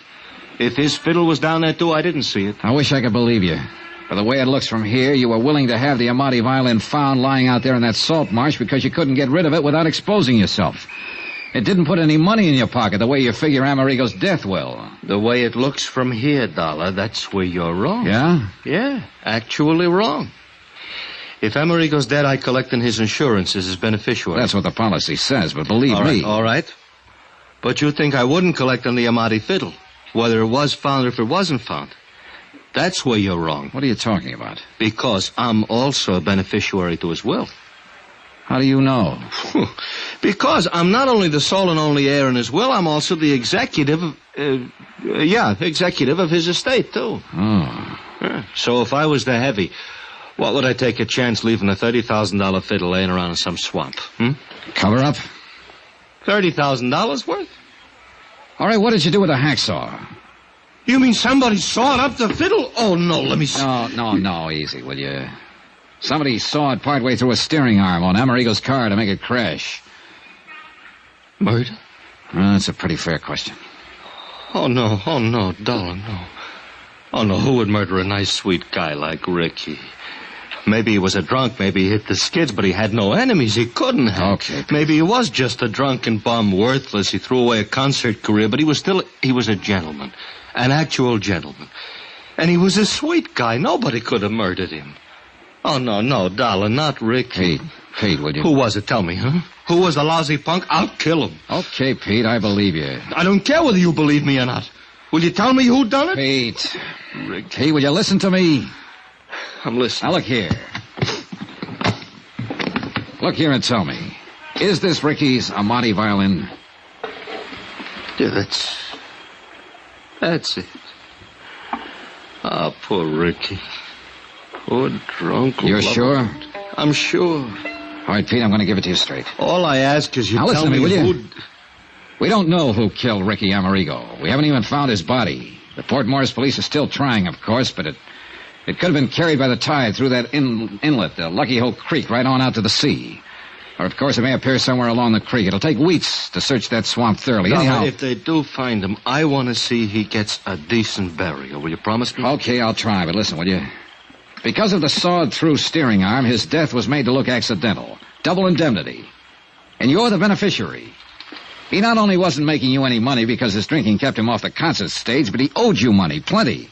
If his fiddle was down there, too, I didn't see it. I wish I could believe you. For the way it looks from here, you were willing to have the Amati violin found lying out there in that salt marsh because you couldn't get rid of it without exposing yourself. It didn't put any money in your pocket the way you figure Amerigo's death will. The way it looks from here, Dollar, that's where you're wrong. Yeah? Yeah, actually wrong. If Amerigo's dead, I collect in his insurance as his beneficiary. That's what the policy says, but believe me... All right. But you think I wouldn't collect on the Amati fiddle, whether it was found or if it wasn't found. That's where you're wrong. What are you talking about? Because I'm also a beneficiary to his will. How do you know? Because I'm not only the sole and only heir in his will, I'm also the executive of... executive of his estate, too. Oh. Yeah. So if I was the heavy... What would I take a chance leaving a $30,000 fiddle laying around in some swamp? Cover up? $30,000 worth? All right, what did you do with the hacksaw? You mean somebody sawed up the fiddle? Oh, no, let me see. No, easy, will you? Somebody sawed partway through a steering arm on Amerigo's car to make it crash. Murder? That's a pretty fair question. Oh, no, Dollar, no. Oh, no, who would murder a nice, sweet guy like Ricky? Maybe he was a drunk, maybe he hit the skids, but he had no enemies. He couldn't have. Okay. Maybe he was just a drunken bum, worthless. He threw away a concert career, but he was a gentleman. An actual gentleman. And he was a sweet guy. Nobody could have murdered him. Oh, no, Dollar, not Ricky. Pete, would you... Who was it? Tell me, huh? Who was the lousy punk? I'll kill him. Okay, Pete, I believe you. I don't care whether you believe me or not. Will you tell me who done it? Pete. Rick. Pete, will you listen to me? I'm listening. Now, look here. Look here and tell me. Is this Ricky's Amati violin? Yeah, that's it. Ah, poor Ricky. Poor drunk. You're sure? I'm sure. All right, Pete, I'm going to give it to you straight. All I ask is you now, tell listen to me, will who... you? We don't know who killed Ricky Amerigo. We haven't even found his body. The Port Morris police are still trying, of course, but it could have been carried by the tide through that inlet, the Lucky Hole Creek, right on out to the sea. Or, of course, it may appear somewhere along the creek. It'll take weeks to search that swamp thoroughly. Anyhow, if they do find him, I want to see he gets a decent burial. Will you promise me? Okay, I'll try, but listen, will you? Because of the sawed-through steering arm, his death was made to look accidental. Double indemnity. And you're the beneficiary. He not only wasn't making you any money because his drinking kept him off the concert stage, but he owed you money, plenty.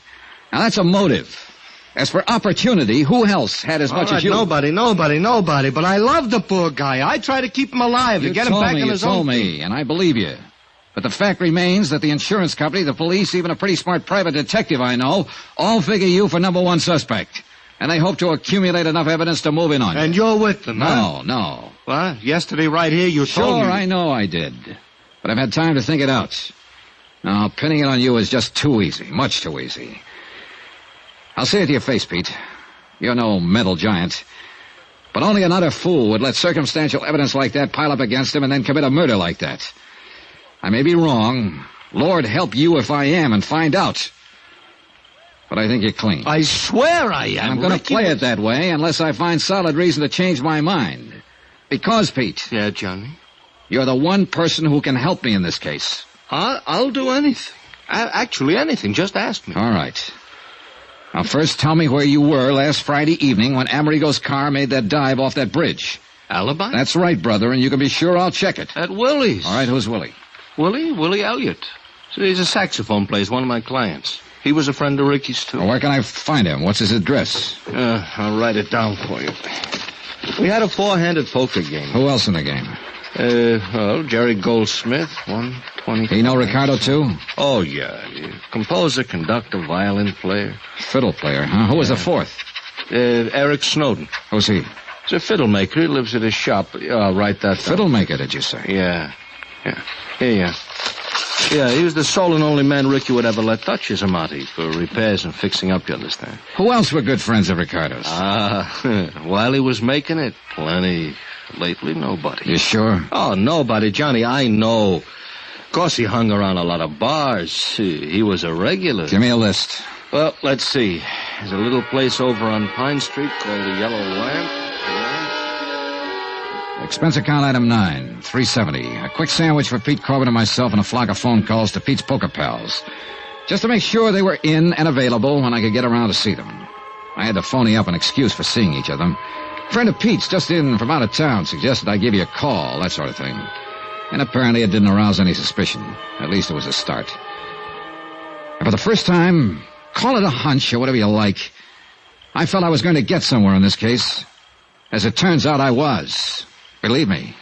Now, that's a motive. As for opportunity, who else had as much as you? Nobody. But I love the poor guy. I try to keep him alive, to get him back on his own. You told me, and I believe you. But the fact remains that the insurance company, the police, even a pretty smart private detective I know, all figure you for number one suspect. And they hope to accumulate enough evidence to move in on you. And you're with them, huh? No. What? Yesterday right here you told me... Sure, I know I did. But I've had time to think it out. Now, pinning it on you is just too easy. Much too easy. I'll say it to your face, Pete. You're no mental giant. But only an utter fool would let circumstantial evidence like that pile up against him and then commit a murder like that. I may be wrong. Lord help you if I am and find out. But I think you're clean. I swear I am. I'm going to play it that way unless I find solid reason to change my mind. Because, Pete. Yeah, Johnny? You're the one person who can help me in this case. I'll do anything. Actually, anything. Just ask me. All right. Now, first tell me where you were last Friday evening when Amerigo's car made that dive off that bridge. Alibi? That's right, brother, and you can be sure I'll check it. At Willie's. All right, who's Willie? Willie Elliott. So he's a saxophone player, one of my clients. He was a friend of Ricky's, too. Well, where can I find him? What's his address? I'll write it down for you. We had a four-handed poker game. Who else in the game? Jerry Goldsmith, 120. You know Ricardo, too? Oh, yeah. Composer, conductor, violin player. Fiddle player, huh? Who was the fourth? Eric Snowden. Who's he? He's a fiddle maker. He lives at his shop. I'll write that down. Fiddle maker, did you say? Yeah. Yeah, he was the sole and only man Ricky would ever let touch his Amati for repairs and fixing up, you understand? Who else were good friends of Ricardo's? While he was making it, plenty. Lately, nobody. You sure? Oh, nobody, Johnny, I know. Of course, he hung around a lot of bars. He was a regular. Give me a list. Well, let's see. There's a little place over on Pine Street called the Yellow Lamp. Expense account item 9, $370. A quick sandwich for Pete Corbin and myself and a flock of phone calls to Pete's poker pals. Just to make sure they were in and available when I could get around to see them. I had to phony up an excuse for seeing each of them. A friend of Pete's, just in from out of town, suggested I give you a call, that sort of thing. And apparently it didn't arouse any suspicion. At least it was a start. And for the first time, call it a hunch or whatever you like, I felt I was going to get somewhere in this case. As it turns out, I was. Believe me.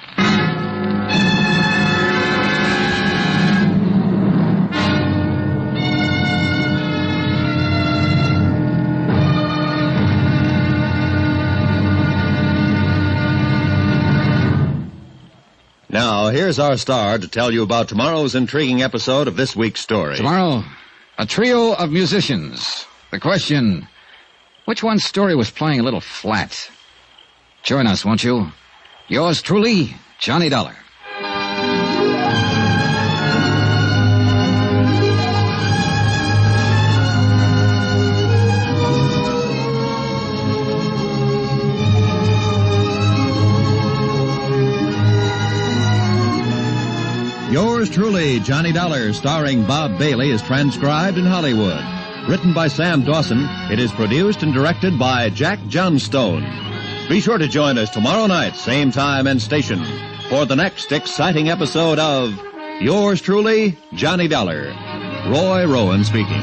Now, here's our star to tell you about tomorrow's intriguing episode of this week's story. Tomorrow, a trio of musicians. The question, which one's story was playing a little flat? Join us, won't you? Yours truly, Johnny Dollar. Yours truly, Johnny Dollar, starring Bob Bailey, is transcribed in Hollywood. Written by Sam Dawson, it is produced and directed by Jack Johnstone. Be sure to join us tomorrow night, same time and station, for the next exciting episode of Yours truly, Johnny Dollar. Roy Rowan speaking.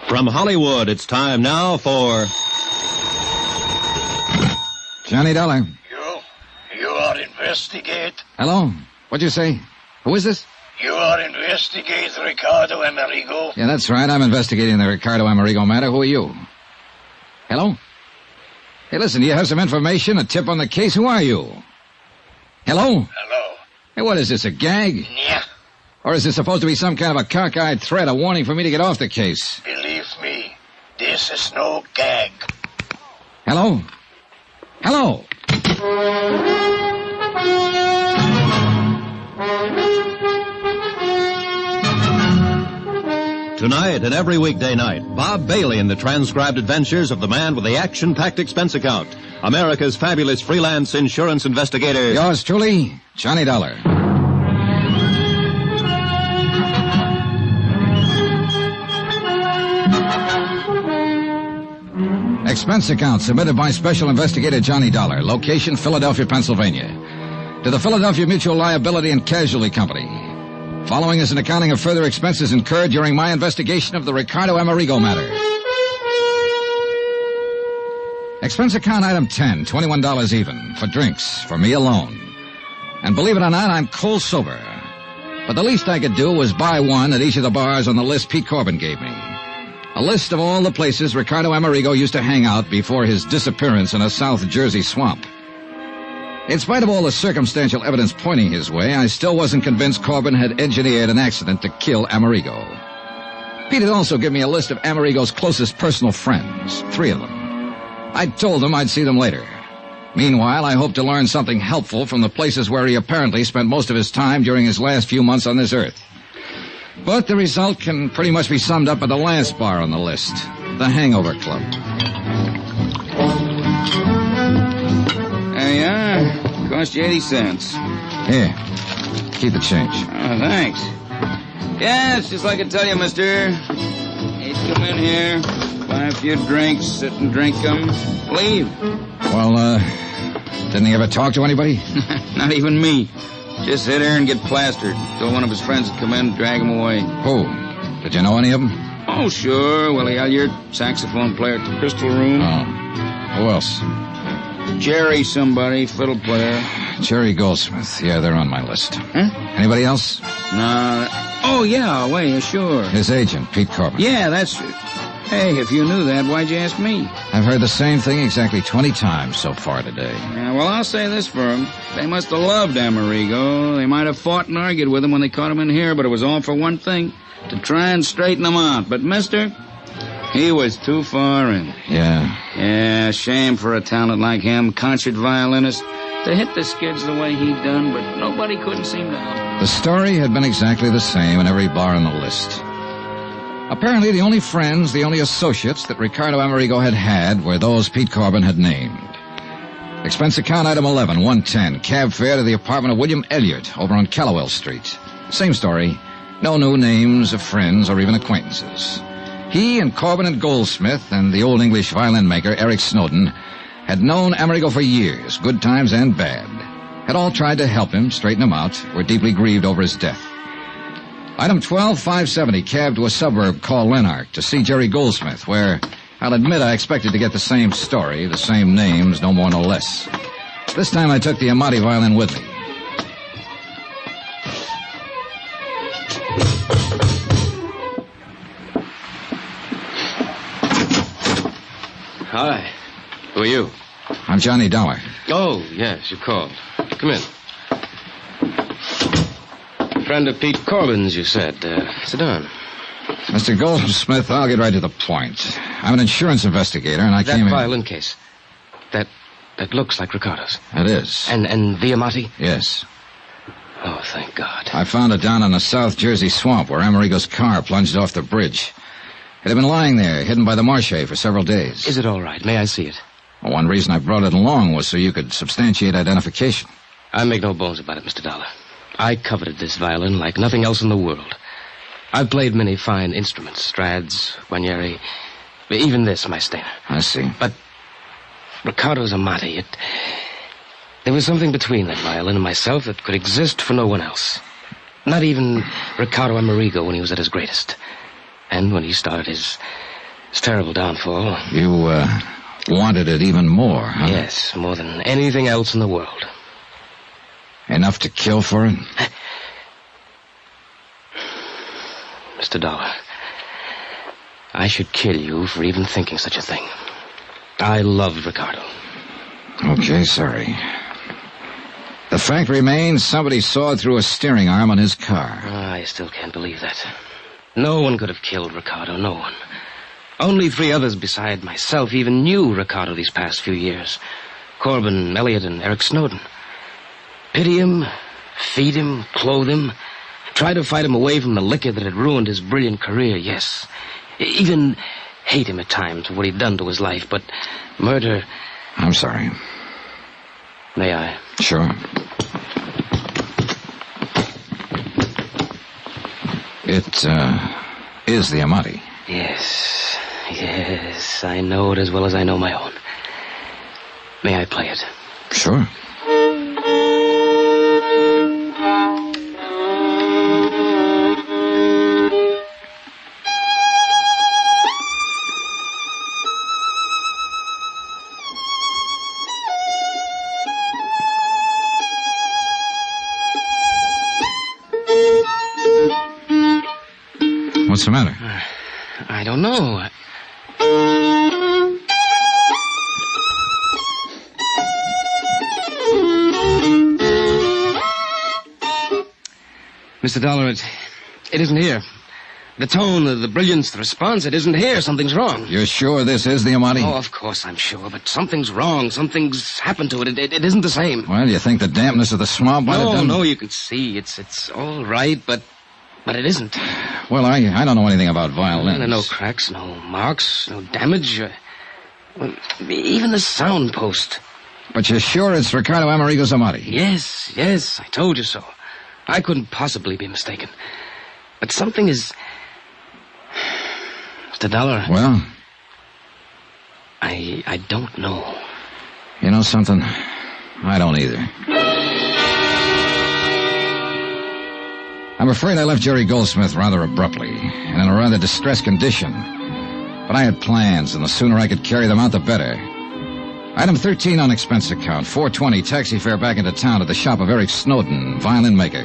From Hollywood, it's time now for Johnny Dollar. You are investigate. Hello? What'd you say? Who is this? You are investigate Ricardo Amerigo. Yeah, that's right. I'm investigating the Ricardo Amerigo matter. Who are you? Hello? Hey, listen, do you have some information, a tip on the case? Who are you? Hello? Hello. Hey, what is this, a gag? Yeah. Or is this supposed to be some kind of a cockeyed threat, a warning for me to get off the case? Believe me, this is no gag. Hello? Hello? Tonight and every weekday night, Bob Bailey in the transcribed adventures of the man with the action-packed expense account, America's fabulous freelance insurance investigator. Yours truly, Johnny Dollar. Expense account submitted by Special Investigator Johnny Dollar. Location, Philadelphia, Pennsylvania. To the Philadelphia Mutual Liability and Casualty Company. Following is an accounting of further expenses incurred during my investigation of the Ricardo Amerigo matter. Expense account item 10, $21 even, for drinks, for me alone. And believe it or not, I'm cold sober. But the least I could do was buy one at each of the bars on the list Pete Corbin gave me. A list of all the places Ricardo Amerigo used to hang out before his disappearance in a South Jersey swamp. In spite of all the circumstantial evidence pointing his way, I still wasn't convinced Corbin had engineered an accident to kill Amerigo. Pete had also given me a list of Amerigo's closest personal friends, 3 of them. I told him I'd see them later. Meanwhile, I hoped to learn something helpful from the places where he apparently spent most of his time during his last few months on this earth. But the result can pretty much be summed up at the last bar on the list, the Hangover Club. There you are. Cost you 80 cents. Here, keep the change. Oh, thanks. Yeah, it's just like I tell you, mister. You come in here, buy a few drinks, sit and drink them, leave. Well, didn't he ever talk to anybody? Not even me. Just sit there and get plastered. Told one of his friends to come in and drag him away. Who? Did you know any of them? Oh, sure. Willie Elliott, saxophone player at the Crystal Room. Oh. Who else? Jerry somebody, fiddle player. Jerry Goldsmith. Yeah, they're on my list. Huh? Anybody else? No. Oh, yeah, wait, sure. His agent, Pete Corbin. Yeah, that's... Hey, if you knew that, why'd you ask me? I've heard the same thing exactly 20 times so far today. Yeah, well, I'll say this for him. They must have loved Amerigo. They might have fought and argued with him when they caught him in here, but it was all for one thing, to try and straighten him out. But, mister, he was too far in. Yeah. Yeah, shame for a talent like him, concert violinist, to hit the skids the way he done, but nobody couldn't seem to help. The story had been exactly the same in every bar on the list. Apparently, the only friends, the only associates that Ricardo Amerigo had were those Pete Corbin had named. Expense account item 11, 110, cab fare to the apartment of William Elliott over on Callowell Street. Same story. No new names of friends or even acquaintances. He and Corbin and Goldsmith and the old English violin maker, Eric Snowden, had known Amerigo for years, good times and bad. Had all tried to help him, straighten him out, were deeply grieved over his death. Item 12, 570, cab to a suburb called Lanark to see Jerry Goldsmith, where, I'll admit I expected to get the same story, the same names, no more no less. This time I took the Amati violin with me. Hi. Who are you? I'm Johnny Dollar. Oh, yes, you called. Come in. Friend of Pete Corbin's, you said. Sit down. Mr. Goldsmith, I'll get right to the point. I'm an insurance investigator, and I came in... That violin case. That looks like Ricardo's. It is. And the Amati? Yes. Oh, thank God. I found it down in the South Jersey swamp where Amerigo's car plunged off the bridge. It had been lying there, hidden by the marche for several days. Is it all right? May I see it? Well, one reason I brought it along was so you could substantiate identification. I make no bones about it, Mr. Dollar. I coveted this violin like nothing else in the world. I've played many fine instruments, Strads, Guarnieri, even this, my Stainer. I see. But Ricardo's Amati, there was something between that violin and myself that could exist for no one else. Not even Ricardo Amerigo when he was at his greatest. And when he started his terrible downfall... You, wanted it even more, huh? Yes, more than anything else in the world. Enough to kill for it? Mr. Dollar, I should kill you for even thinking such a thing. I loved Ricardo. Okay, sorry. The fact remains somebody sawed through a steering arm on his car. I still can't believe that. No one could have killed Ricardo, no one. Only 3 others beside myself even knew Ricardo these past few years. Corbin, Elliott, and Eric Snowden. Pity him, feed him, clothe him, try to fight him away from the liquor that had ruined his brilliant career, yes. Even hate him at times for what he'd done to his life, but murder... I'm sorry. May I? Sure. It, is the Amati. Yes, I know it as well as I know my own. May I play it? Sure. What's the matter? I don't know. Mr. Dollar, it isn't here. The tone, the brilliance, the response, it isn't here. Something's wrong. You're sure this is the Amati? Oh, of course I'm sure, but something's wrong. Something's happened to it. It isn't the same. Well, you think the dampness of the swamp might have done... No, you can see. It's all right, but it isn't. Well, I don't know anything about violins. There are no cracks, no marks, no damage. Even the sound post. But you're sure it's Ricardo Amerigo's Amati? Yes, I told you so. I couldn't possibly be mistaken. But something is... Mr. Dollar. Well? I don't know. You know something? I don't either. I'm afraid I left Jerry Goldsmith rather abruptly, and in a rather distressed condition. But I had plans, and the sooner I could carry them out, the better. Item 13 on expense account, $4.20 taxi fare back into town to the shop of Eric Snowden, violin maker.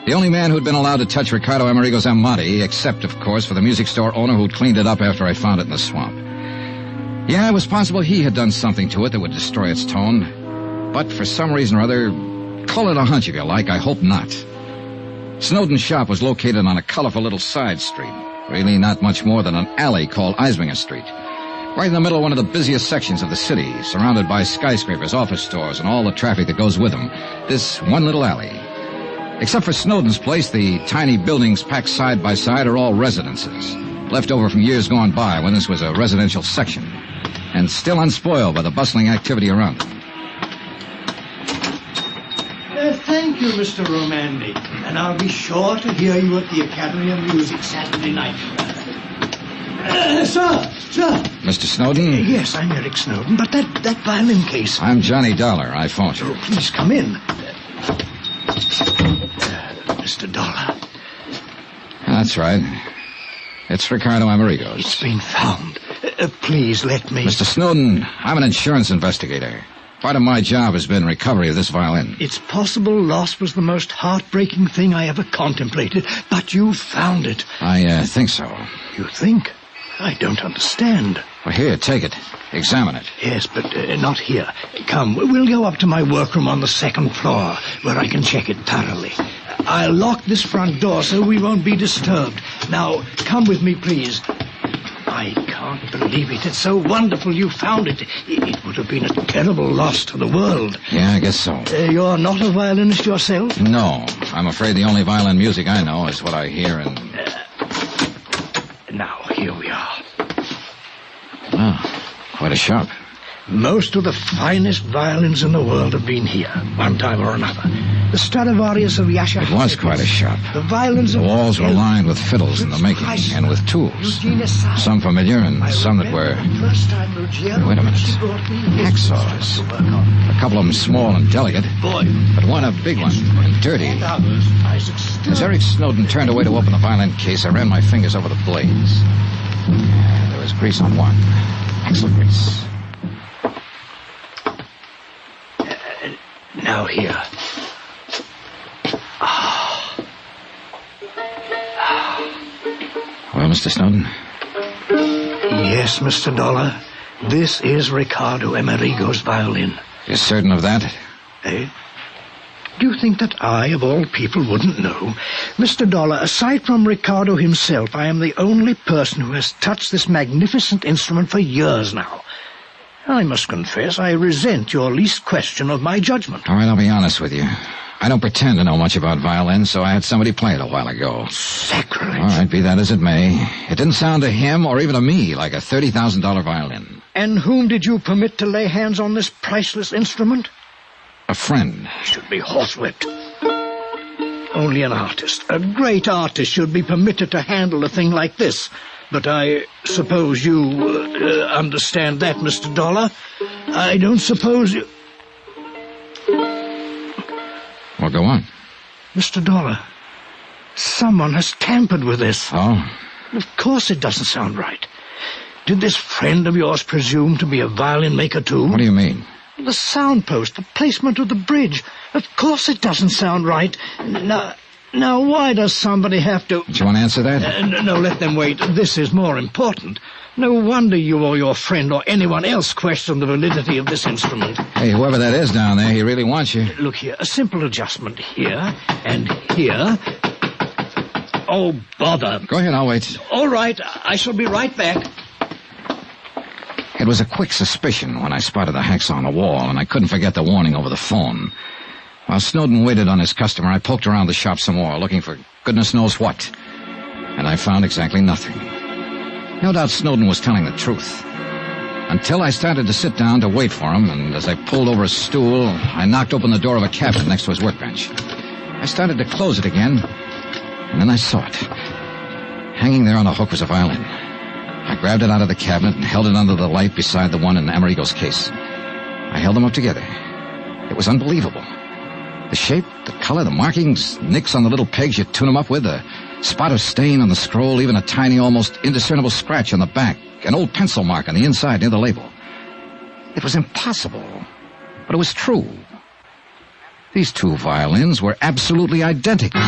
The only man who'd been allowed to touch Ricardo Amerigo's Amati, except, of course, for the music store owner who'd cleaned it up after I found it in the swamp. Yeah, it was possible he had done something to it that would destroy its tone. But for some reason or other, call it a hunch if you like, I hope not. Snowden's shop was located on a colorful little side street. Really not much more than an alley called Eisminger Street. Right in the middle of one of the busiest sections of the city, surrounded by skyscrapers, office stores, and all the traffic that goes with them. This one little alley. Except for Snowden's place, the tiny buildings packed side by side are all residences, left over from years gone by when this was a residential section, and still unspoiled by the bustling activity around them. Thank you, Mr. Romandi, and I'll be sure to hear you at the Academy of Music Saturday night. Sir! Mr. Snowden? Yes, I'm Eric Snowden, but that violin case... I'm Johnny Dollar. I phoned you. Oh, please come in. Mr. Dollar. That's right. It's Ricardo Amerigo's. It's been found. Please let me... Mr. Snowden, I'm an insurance investigator. Part of my job has been recovery of this violin. It's possible loss was the most heartbreaking thing I ever contemplated, but you found it. I think so. You think? I don't understand. Well, here, take it. Examine it. Yes, but not here. Come, we'll go up to my workroom on the second floor, where I can check it thoroughly. I'll lock this front door so we won't be disturbed. Now, come with me, please. I can't believe it. It's so wonderful you found it. It would have been a terrible loss to the world. Yeah, I guess so. You're not a violinist yourself? No. I'm afraid the only violin music I know is what I hear in... Now, here we are. Oh, quite a shop. Most of the finest violins in the world have been here, one time or another. The Stradivarius of Yasha. It was quite a shop. The violins The walls were lined with fiddles in the making, and with tools. Some familiar and some that were... Wait a minute. Hacksaws. A couple of them small and delicate, but one a big one and dirty. As Eric Snowden turned away to open the violin case, I ran my fingers over the blades. There was grease on one. Excellent grease. Now here. Well, Mr. Snowden? Yes, Mr. Dollar. This is Ricardo Amerigo's violin. You're certain of that? Eh? Do you think that I, of all people, wouldn't know? Mr. Dollar, aside from Ricardo himself, I am the only person who has touched this magnificent instrument for years now. I must confess I resent your least question of my judgment. All right, I'll be honest with you. I don't pretend to know much about violins, so I had somebody play it a while ago. Sacrilege. All right, be that as it may. It didn't sound to him, or even to me, like a $30,000 violin. And whom did you permit to lay hands on this priceless instrument? A friend. He should be horsewhipped. Only an artist, a great artist, should be permitted to handle a thing like this. But I suppose you understand that, Mr. Dollar. I don't suppose you... Well, go on. Mr. Dollar, someone has tampered with this. Oh? Of course it doesn't sound right. Did this friend of yours presume to be a violin maker, too? What do you mean? The sound post, the placement of the bridge. Of course it doesn't sound right. Now, why does somebody have to... Do you want to answer that? No, let them wait. This is more important. No wonder you or your friend or anyone else question the validity of this instrument. Hey, whoever that is down there, he really wants you. Look here, a simple adjustment here and here. Oh, bother. Go ahead, I'll wait. All right, I shall be right back. It was a quick suspicion when I spotted the hacksaw on the wall, and I couldn't forget the warning over the phone. While Snowden waited on his customer, I poked around the shop some more, looking for goodness knows what. And I found exactly nothing. No doubt Snowden was telling the truth. Until I started to sit down to wait for him, and as I pulled over a stool, I knocked open the door of a cabinet next to his workbench. I started to close it again, and then I saw it. Hanging there on a hook was a violin. I grabbed it out of the cabinet and held it under the light beside the one in Amerigo's case. I held them up together. It was unbelievable. The shape, the color, the markings, nicks on the little pegs you tune them up with, a spot of stain on the scroll, even a tiny, almost indiscernible scratch on the back, an old pencil mark on the inside near the label. It was impossible. But it was true. These two violins were absolutely identical.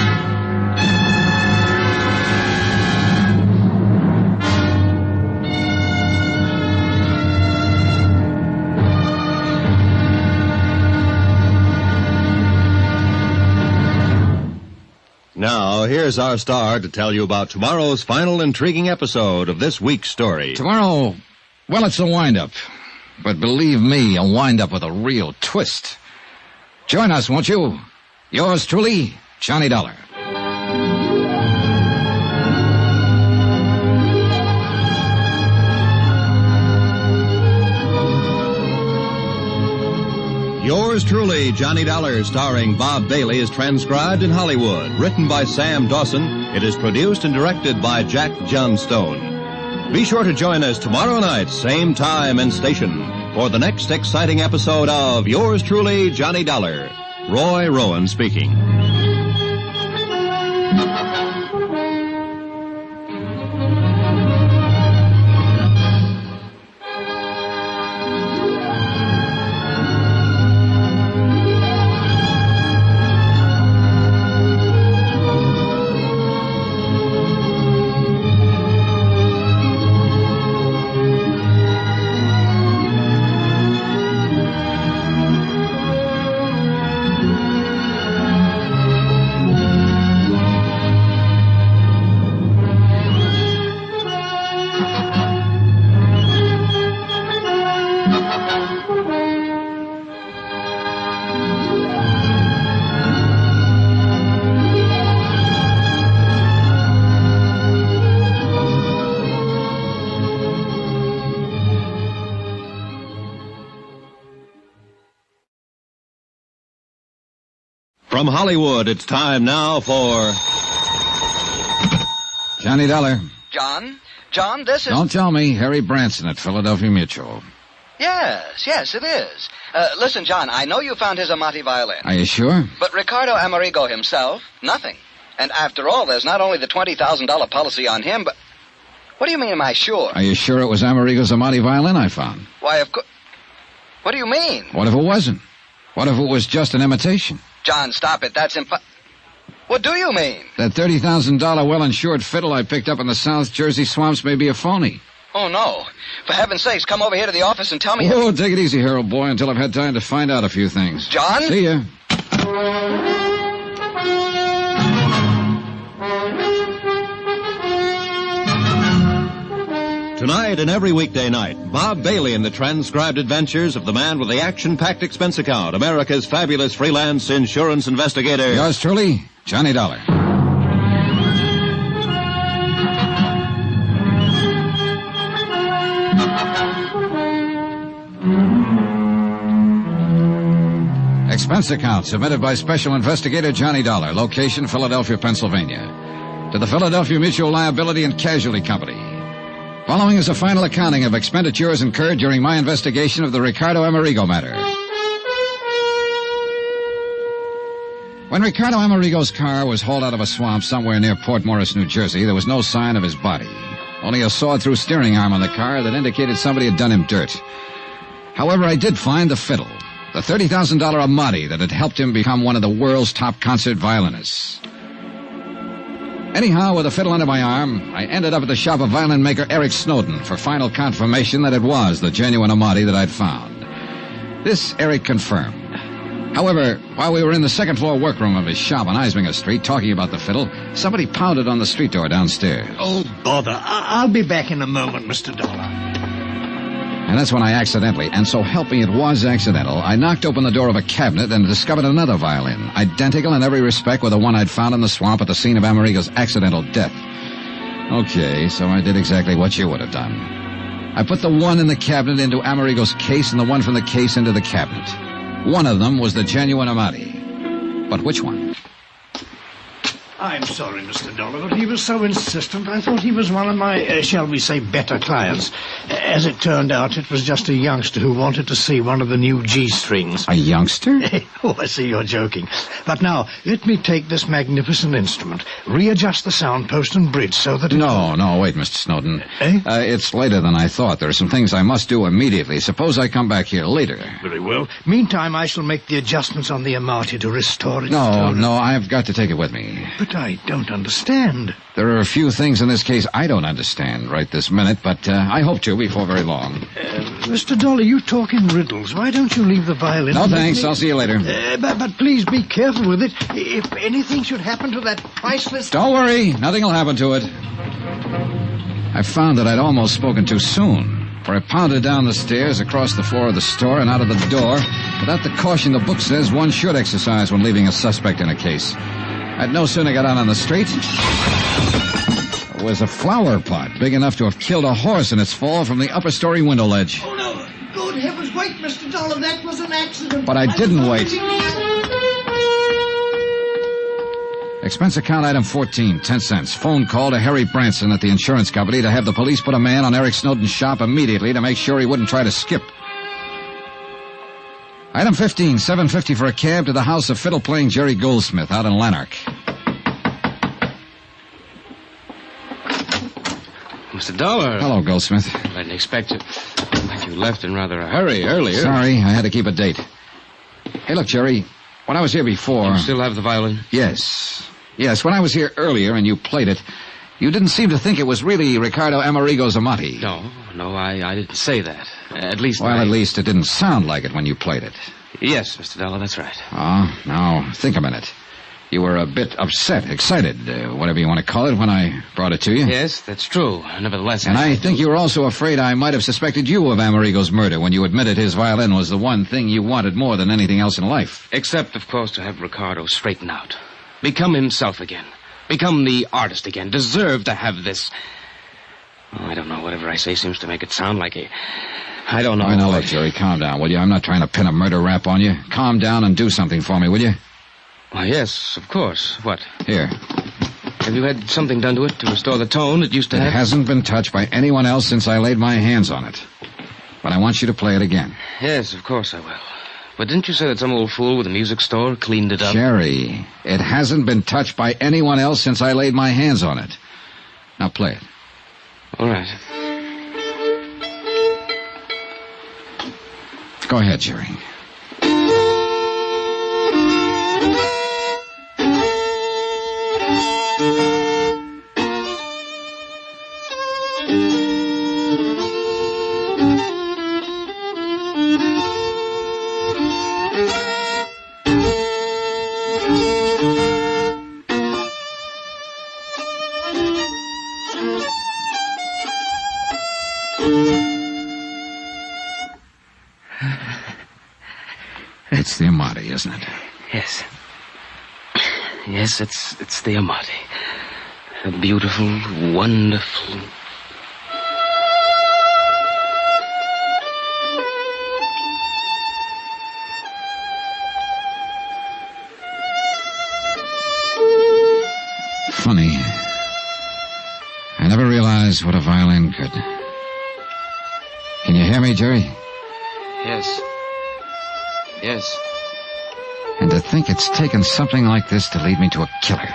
Now, here's our star to tell you about tomorrow's final intriguing episode of this week's story. Tomorrow, well, it's a wind-up. But believe me, a wind-up with a real twist. Join us, won't you? Yours truly, Johnny Dollar. Yours truly, Johnny Dollar, starring Bob Bailey, is transcribed in Hollywood. Written by Sam Dawson, it is produced and directed by Jack Johnstone. Be sure to join us tomorrow night, same time and station, for the next exciting episode of Yours truly, Johnny Dollar. Roy Rowan speaking. From Hollywood, it's time now for Johnny Dollar. John, this is... Don't tell me. Harry Branson at Philadelphia Mutual. Yes, it is. Listen, John, I know you found his Amati violin. Are you sure? But Ricardo Amerigo himself, nothing. And after all, there's not only the $20,000 policy on him, but... What do you mean, am I sure? Are you sure it was Amerigo's Amati violin I found? Why, of course... What do you mean? What if it wasn't? What if it was just an imitation? John, stop it. That's What do you mean? That $30,000 well-insured fiddle I picked up in the South Jersey swamps may be a phony. Oh, no. For heaven's sakes, come over here to the office and tell me... Oh, take it easy, Harold boy, until I've had time to find out a few things. John? See ya. Tonight and every weekday night, Bob Bailey in the transcribed adventures of the man with the action-packed expense account, America's fabulous freelance insurance investigator. Yours truly, Johnny Dollar. Expense account submitted by Special Investigator Johnny Dollar, location Philadelphia, Pennsylvania, to the Philadelphia Mutual Liability and Casualty Company. Following is a final accounting of expenditures incurred during my investigation of the Ricardo Amerigo matter. When Ricardo Amerigo's car was hauled out of a swamp somewhere near Port Morris, New Jersey, there was no sign of his body. Only a sawed-through steering arm on the car that indicated somebody had done him dirt. However, I did find the fiddle, the $30,000 Amati that had helped him become one of the world's top concert violinists. Anyhow, with a fiddle under my arm, I ended up at the shop of violin maker Eric Snowden for final confirmation that it was the genuine Amati that I'd found. This Eric confirmed. However, while we were in the second-floor workroom of his shop on Eisminger Street talking about the fiddle, somebody pounded on the street door downstairs. Oh, bother. I'll be back in a moment, Mr. Dollar. And that's when I accidentally, and so help me it was accidental, I knocked open the door of a cabinet and discovered another violin, identical in every respect with the one I'd found in the swamp at the scene of Amerigo's accidental death. Okay, so I did exactly what you would have done. I put the one in the cabinet into Amerigo's case and the one from the case into the cabinet. One of them was the genuine Amati. But which one? I'm sorry, Mr. Dollar, but he was so insistent. I thought he was one of my, shall we say, better clients. As it turned out, it was just a youngster who wanted to see one of the new G-strings. A youngster? Oh, I see you're joking. But now, let me take this magnificent instrument, readjust the sound post and bridge so that... No, wait, Mr. Snowden. It's later than I thought. There are some things I must do immediately. Suppose I come back here later. Very well. Meantime, I shall make the adjustments on the Amati to restore its tone. No, I've got to take it with me. But I don't understand. There are a few things in this case I don't understand right this minute, but I hope to before very long. Mr. Dollar, you talk in riddles. Why don't you leave the violin? No, thanks. I'll see you later. But please be careful with it. If anything should happen to that priceless... Don't worry. Nothing will happen to it. I found that I'd almost spoken too soon, for I pounded down the stairs, across the floor of the store, and out of the door, without the caution the book says one should exercise when leaving a suspect in a case. I'd no sooner got out on the street. It was a flower pot big enough to have killed a horse in its fall from the upper story window ledge. Oh, no. Good heavens, wait, Mr. Dollar. That was an accident. But I didn't wait. Expense account item 14, 10 cents. Phone call to Harry Branson at the insurance company to have the police put a man on Eric Snowden's shop immediately to make sure he wouldn't try to skip. Item 15, $7.50 for a cab to the house of fiddle-playing Jerry Goldsmith out in Lanark. Mr. Dollar. Hello, Goldsmith. I didn't expect you. You left in rather a hurry earlier. Sorry, I had to keep a date. Hey, look, Jerry, when I was here before... You still have the violin? Yes, when I was here earlier and you played it, you didn't seem to think it was really Ricardo Amerigo's Amati. No, I didn't say that. At least at least it didn't sound like it when you played it. Yes, Mr. Dollar, that's right. Oh, now, think a minute. You were a bit upset, excited, whatever you want to call it, when I brought it to you. Yes, that's true. Nevertheless... And I think you were also afraid I might have suspected you of Amerigo's murder when you admitted his violin was the one thing you wanted more than anything else in life. Except, of course, to have Ricardo straighten out. Become himself again. Become the artist again. Deserve to have this... Oh, I don't know. Whatever I say seems to make it sound like a... I don't know. Now, look, Jerry, calm down, will you? I'm not trying to pin a murder rap on you. Calm down and do something for me, will you? Why, yes, of course. What? Here. Have you had something done to it to restore the tone it used to have? It hasn't been touched by anyone else since I laid my hands on it. But I want you to play it again. Yes, of course I will. But didn't you say that some old fool with a music store cleaned it up? Jerry, it hasn't been touched by anyone else since I laid my hands on it. Now play it. All right. Go ahead, Jerry. It's the Amati, isn't it? Yes. Yes, it's the Amati. A beautiful, wonderful... Funny. I never realized what a violin could. Can you hear me, Jerry? Yes. Yes. And to think it's taken something like this to lead me to a killer.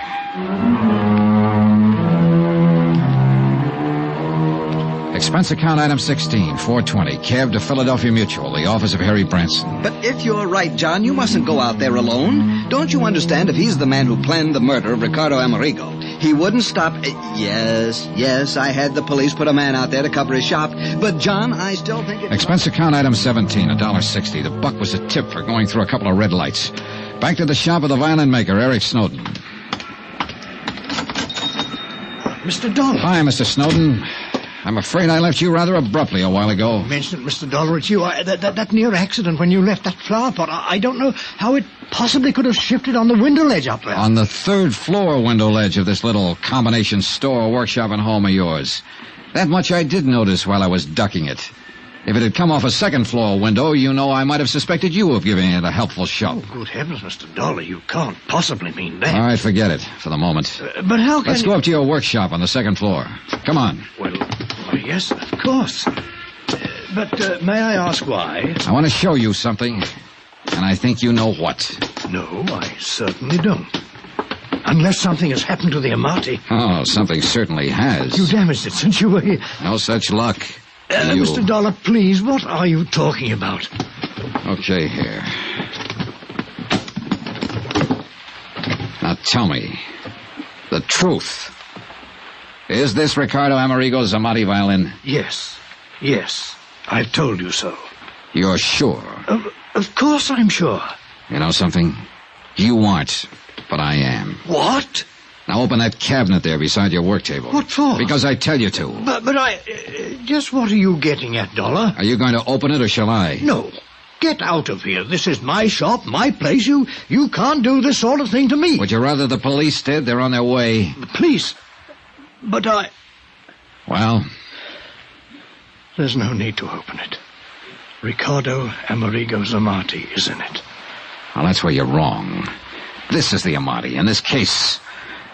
Expense account item 16, $4.20. Cab to Philadelphia Mutual, the office of Harry Branson. But if you're right, John, you mustn't go out there alone. Don't you understand if he's the man who planned the murder of Ricardo Amerigo, he wouldn't stop... Yes, I had the police put a man out there to cover his shop. But, John, I still think it... Expense account item 17, $1.60. The buck was a tip for going through a couple of red lights. Back to the shop of the violin maker, Eric Snowden. Mr. Dollar. Hi, Mr. Snowden. I'm afraid I left you rather abruptly a while ago. Mention it, Mr. Dollar. It's you. That near accident when you left that flower pot. I don't know how it possibly could have shifted on the window ledge up there. On the third floor window ledge of this little combination store, workshop, and home of yours. That much I did notice while I was ducking it. If it had come off a second-floor window, you know I might have suspected you of giving it a helpful shove. Oh, good heavens, Mr. Dollar, you can't possibly mean that. All right, forget it for the moment. But how can Let's go up to your workshop on the second floor. Come on. Well, yes, of course. But may I ask why? I want to show you something, and I think you know what. No, I certainly don't. Unless something has happened to the Amati. Oh, something certainly has. You damaged it since you were here. No such luck. Mr. Dollar, please, what are you talking about? Okay, here. Now tell me the truth. Is this Ricardo Amerigo's Amati violin? Yes. I've told you so. You're sure? Of course I'm sure. You know something? You aren't, but I am. What? Now open that cabinet there beside your work table. What for? Because I tell you to. But I... just what are you getting at, Dollar? Are you going to open it or shall I? No. Get out of here. This is my shop, my place. You can't do this sort of thing to me. Would you rather the police did? They're on their way. The police? But I... Well? There's no need to open it. Ricardo Amerigo's Amati is in it. Well, that's where you're wrong. This is the Amati. In this case,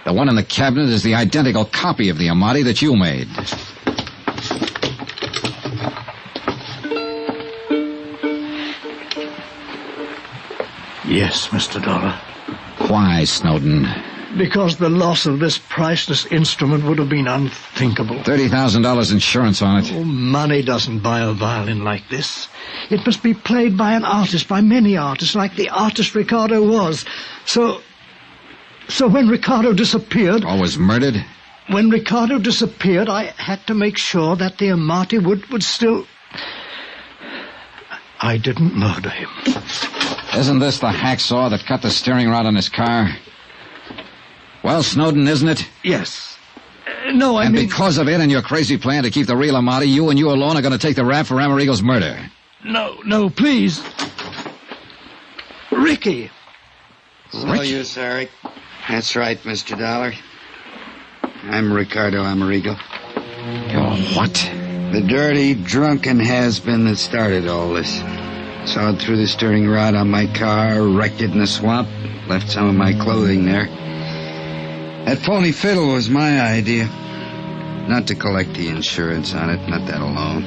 the one in the cabinet is the identical copy of the Amati that you made. Yes, Mr. Dollar. Why, Snowden? Because the loss of this priceless instrument would have been unthinkable. $30,000 insurance on it. Oh, money doesn't buy a violin like this. It must be played by an artist, by many artists, like the artist Ricardo was. So when Ricardo disappeared... Or was murdered? When Ricardo disappeared, I had to make sure that the Amati would still... I didn't murder him. Isn't this the hacksaw that cut the steering rod on his car? Well, Snowden, isn't it? Yes. No, I mean... mean... And because of it and your crazy plan to keep the real Amati, you and you alone are going to take the rap for Amerigo's murder. No, please. Ricky. So you, Sarek. That's right, Mr. Dollar. I'm Ricardo Amerigo. You're what? The dirty, drunken has-been that started all this. Sawed through the steering rod on my car, wrecked it in the swamp, left some of my clothing there. That phony fiddle was my idea. Not to collect the insurance on it, not that alone.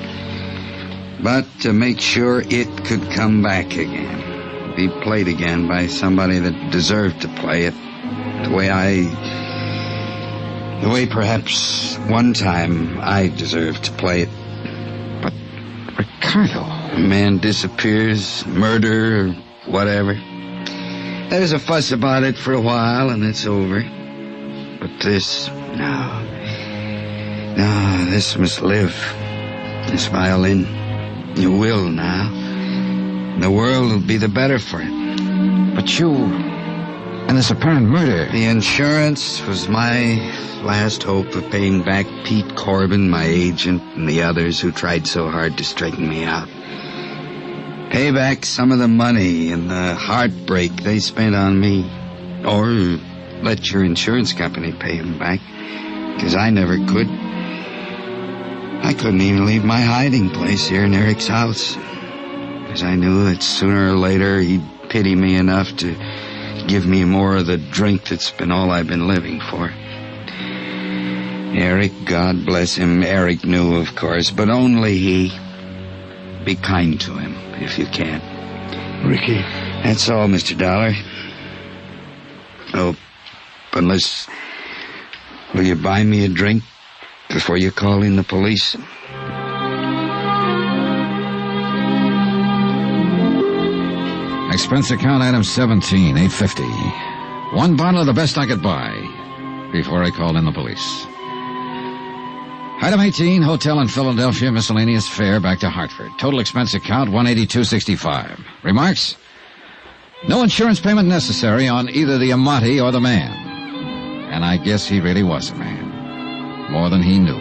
But to make sure it could come back again. Be played again by somebody that deserved to play it. The way perhaps one time I deserved to play it. But, Ricardo... A man disappears, murder, or whatever. There's a fuss about it for a while, and it's over. But this... No, this must live. This violin. You will now. The world will be the better for it. But you... And this apparent murder... The insurance was my last hope of paying back Pete Corbin, my agent, and the others who tried so hard to straighten me out. Pay back some of the money and the heartbreak they spent on me. Or let your insurance company pay them back. Because I never could. I couldn't even leave my hiding place here in Eric's house. Because I knew that sooner or later he'd pity me enough to give me more of the drink that's been all I've been living for. Eric, God bless him, Eric knew, of course, but only he. Be kind to him, if you can. Ricky. That's all, Mr. Dollar. Oh, unless... Will you buy me a drink before you call in the police? Expense account item 17, $8.50. One bottle of the best I could buy before I called in the police. Item 18, hotel in Philadelphia, miscellaneous fare back to Hartford. Total expense account, $182.65. Remarks? No insurance payment necessary on either the Amati or the man. And I guess he really was a man. More than he knew.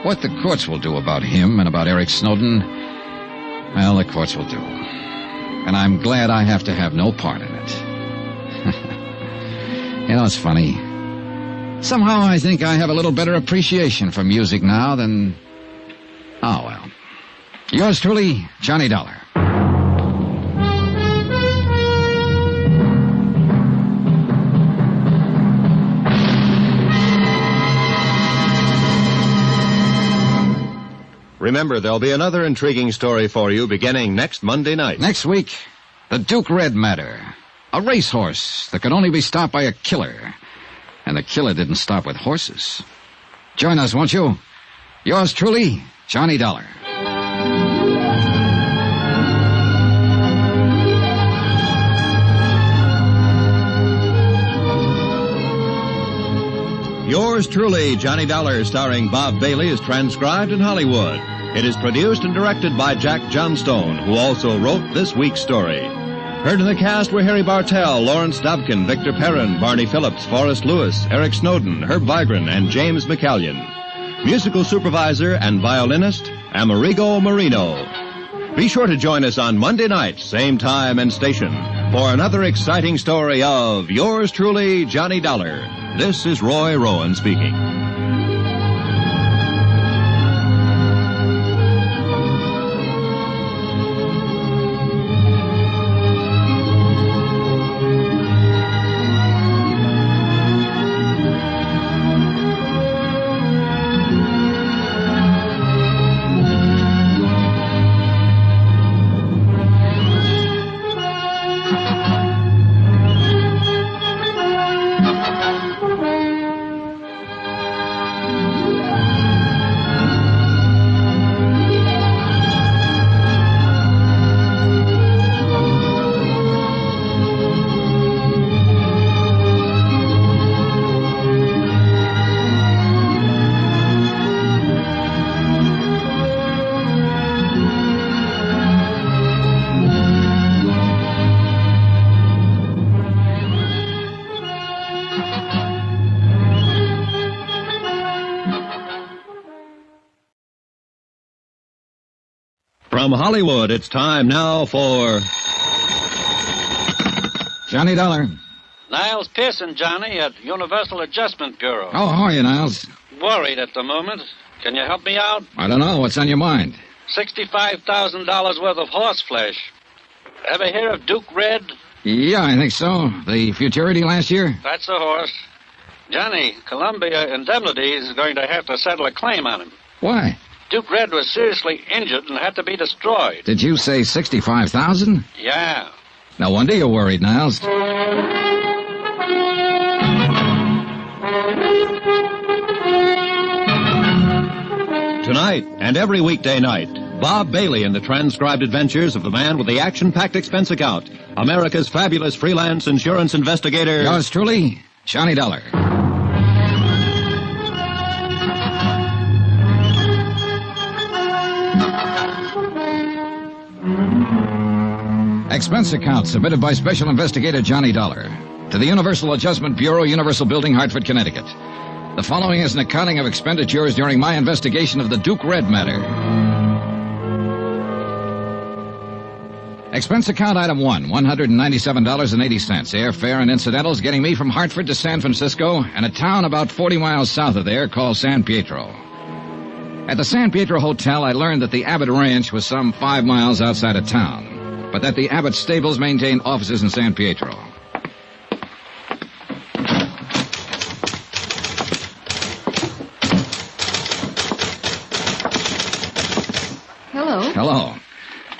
What the courts will do about him and about Eric Snowden, well, the courts will do. And I'm glad I have to have no part in it. You know, it's funny. Somehow I think I have a little better appreciation for music now than... Oh, well. Yours truly, Johnny Dollar. Remember, there'll be another intriguing story for you beginning next Monday night. Next week, the Duke Red matter. A racehorse that could only be stopped by a killer. And the killer didn't stop with horses. Join us, won't you? Yours truly, Johnny Dollar. Yours truly, Johnny Dollar, starring Bob Bailey, is transcribed in Hollywood. It is produced and directed by Jack Johnstone, who also wrote this week's story. Heard in the cast were Harry Bartell, Lawrence Dobkin, Victor Perrin, Barney Phillips, Forrest Lewis, Eric Snowden, Herb Vigran, and James McCallion. Musical supervisor and violinist, Amerigo Marino. Be sure to join us on Monday night, same time and station, for another exciting story of Yours truly, Johnny Dollar. This is Roy Rowan speaking. From Hollywood, it's time now for Johnny Dollar. Niles Pearson, Johnny, at Universal Adjustment Bureau. Oh, how are you, Niles? Worried at the moment. Can you help me out? I don't know. What's on your mind? $65,000 worth of horse flesh. Ever hear of Duke Red? Yeah, I think so. The Futurity last year? That's the horse. Johnny, Columbia Indemnity is going to have to settle a claim on him. Why? Duke Red was seriously injured and had to be destroyed. Did you say 65,000? Yeah. No wonder you're worried, Niles. Tonight and every weekday night, Bob Bailey in the transcribed adventures of the man with the action-packed expense account, America's fabulous freelance insurance investigator. Yours truly, Johnny Dollar. Expense account submitted by Special Investigator Johnny Dollar to the Universal Adjustment Bureau, Universal Building, Hartford, Connecticut. The following is an accounting of expenditures during my investigation of the Duke Red matter. Expense account item 1, $197.80. Airfare and incidentals getting me from Hartford to San Francisco and a town about 40 miles south of there called San Pietro. At the San Pietro Hotel, I learned that the Abbott Ranch was some 5 miles outside of town, but that the Abbott Stables maintained offices in San Pietro. Hello. Hello.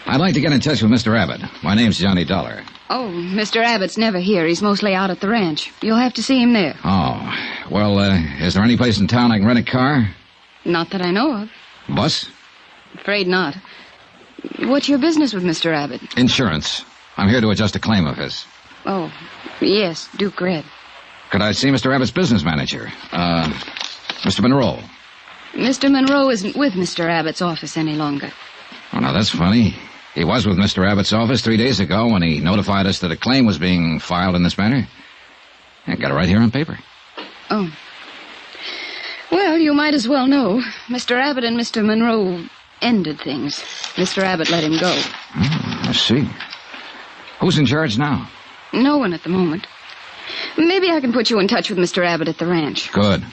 I'd like to get in touch with Mr. Abbott. My name's Johnny Dollar. Oh, Mr. Abbott's never here. He's mostly out at the ranch. You'll have to see him there. Oh. Well, is there any place in town I can rent a car? Not that I know of. Bus? Afraid not. What's your business with Mr. Abbott? Insurance. I'm here to adjust a claim of his. Oh, yes, Duke Red. Could I see Mr. Abbott's business manager? Mr. Monroe. Mr. Monroe isn't with Mr. Abbott's office any longer. Oh, now that's funny. He was with Mr. Abbott's office 3 days ago when he notified us that a claim was being filed in this manner. I got it right here on paper. Oh. Well, you might as well know. Mr. Abbott and Mr. Monroe ended things. Mr. Abbott let him go. I see. Who's in charge now? No one at the moment. Maybe I can put you in touch with Mr. Abbott at the ranch. Good.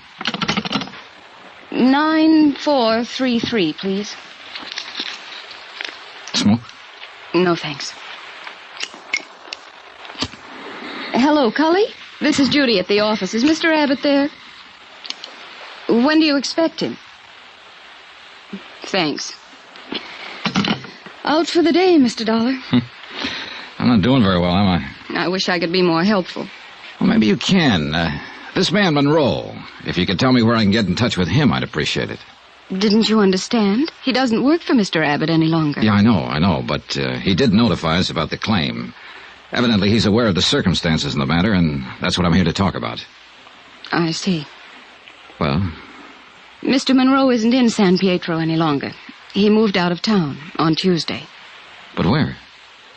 9433, please. No, thanks. Hello, Cully. This is Judy at the office. Is Mr. Abbott there? When do you expect him? Thanks. Out for the day, Mr. Dollar. I'm not doing very well, am I? I wish I could be more helpful. Well, maybe you can. This man Monroe, if you could tell me where I can get in touch with him, I'd appreciate it. Didn't you understand? He doesn't work for Mr. Abbott any longer. Yeah, I know, but he did notify us about the claim. Evidently, he's aware of the circumstances in the matter, and that's what I'm here to talk about. I see. Well? Mr. Monroe isn't in San Pietro any longer. He moved out of town on Tuesday. But where?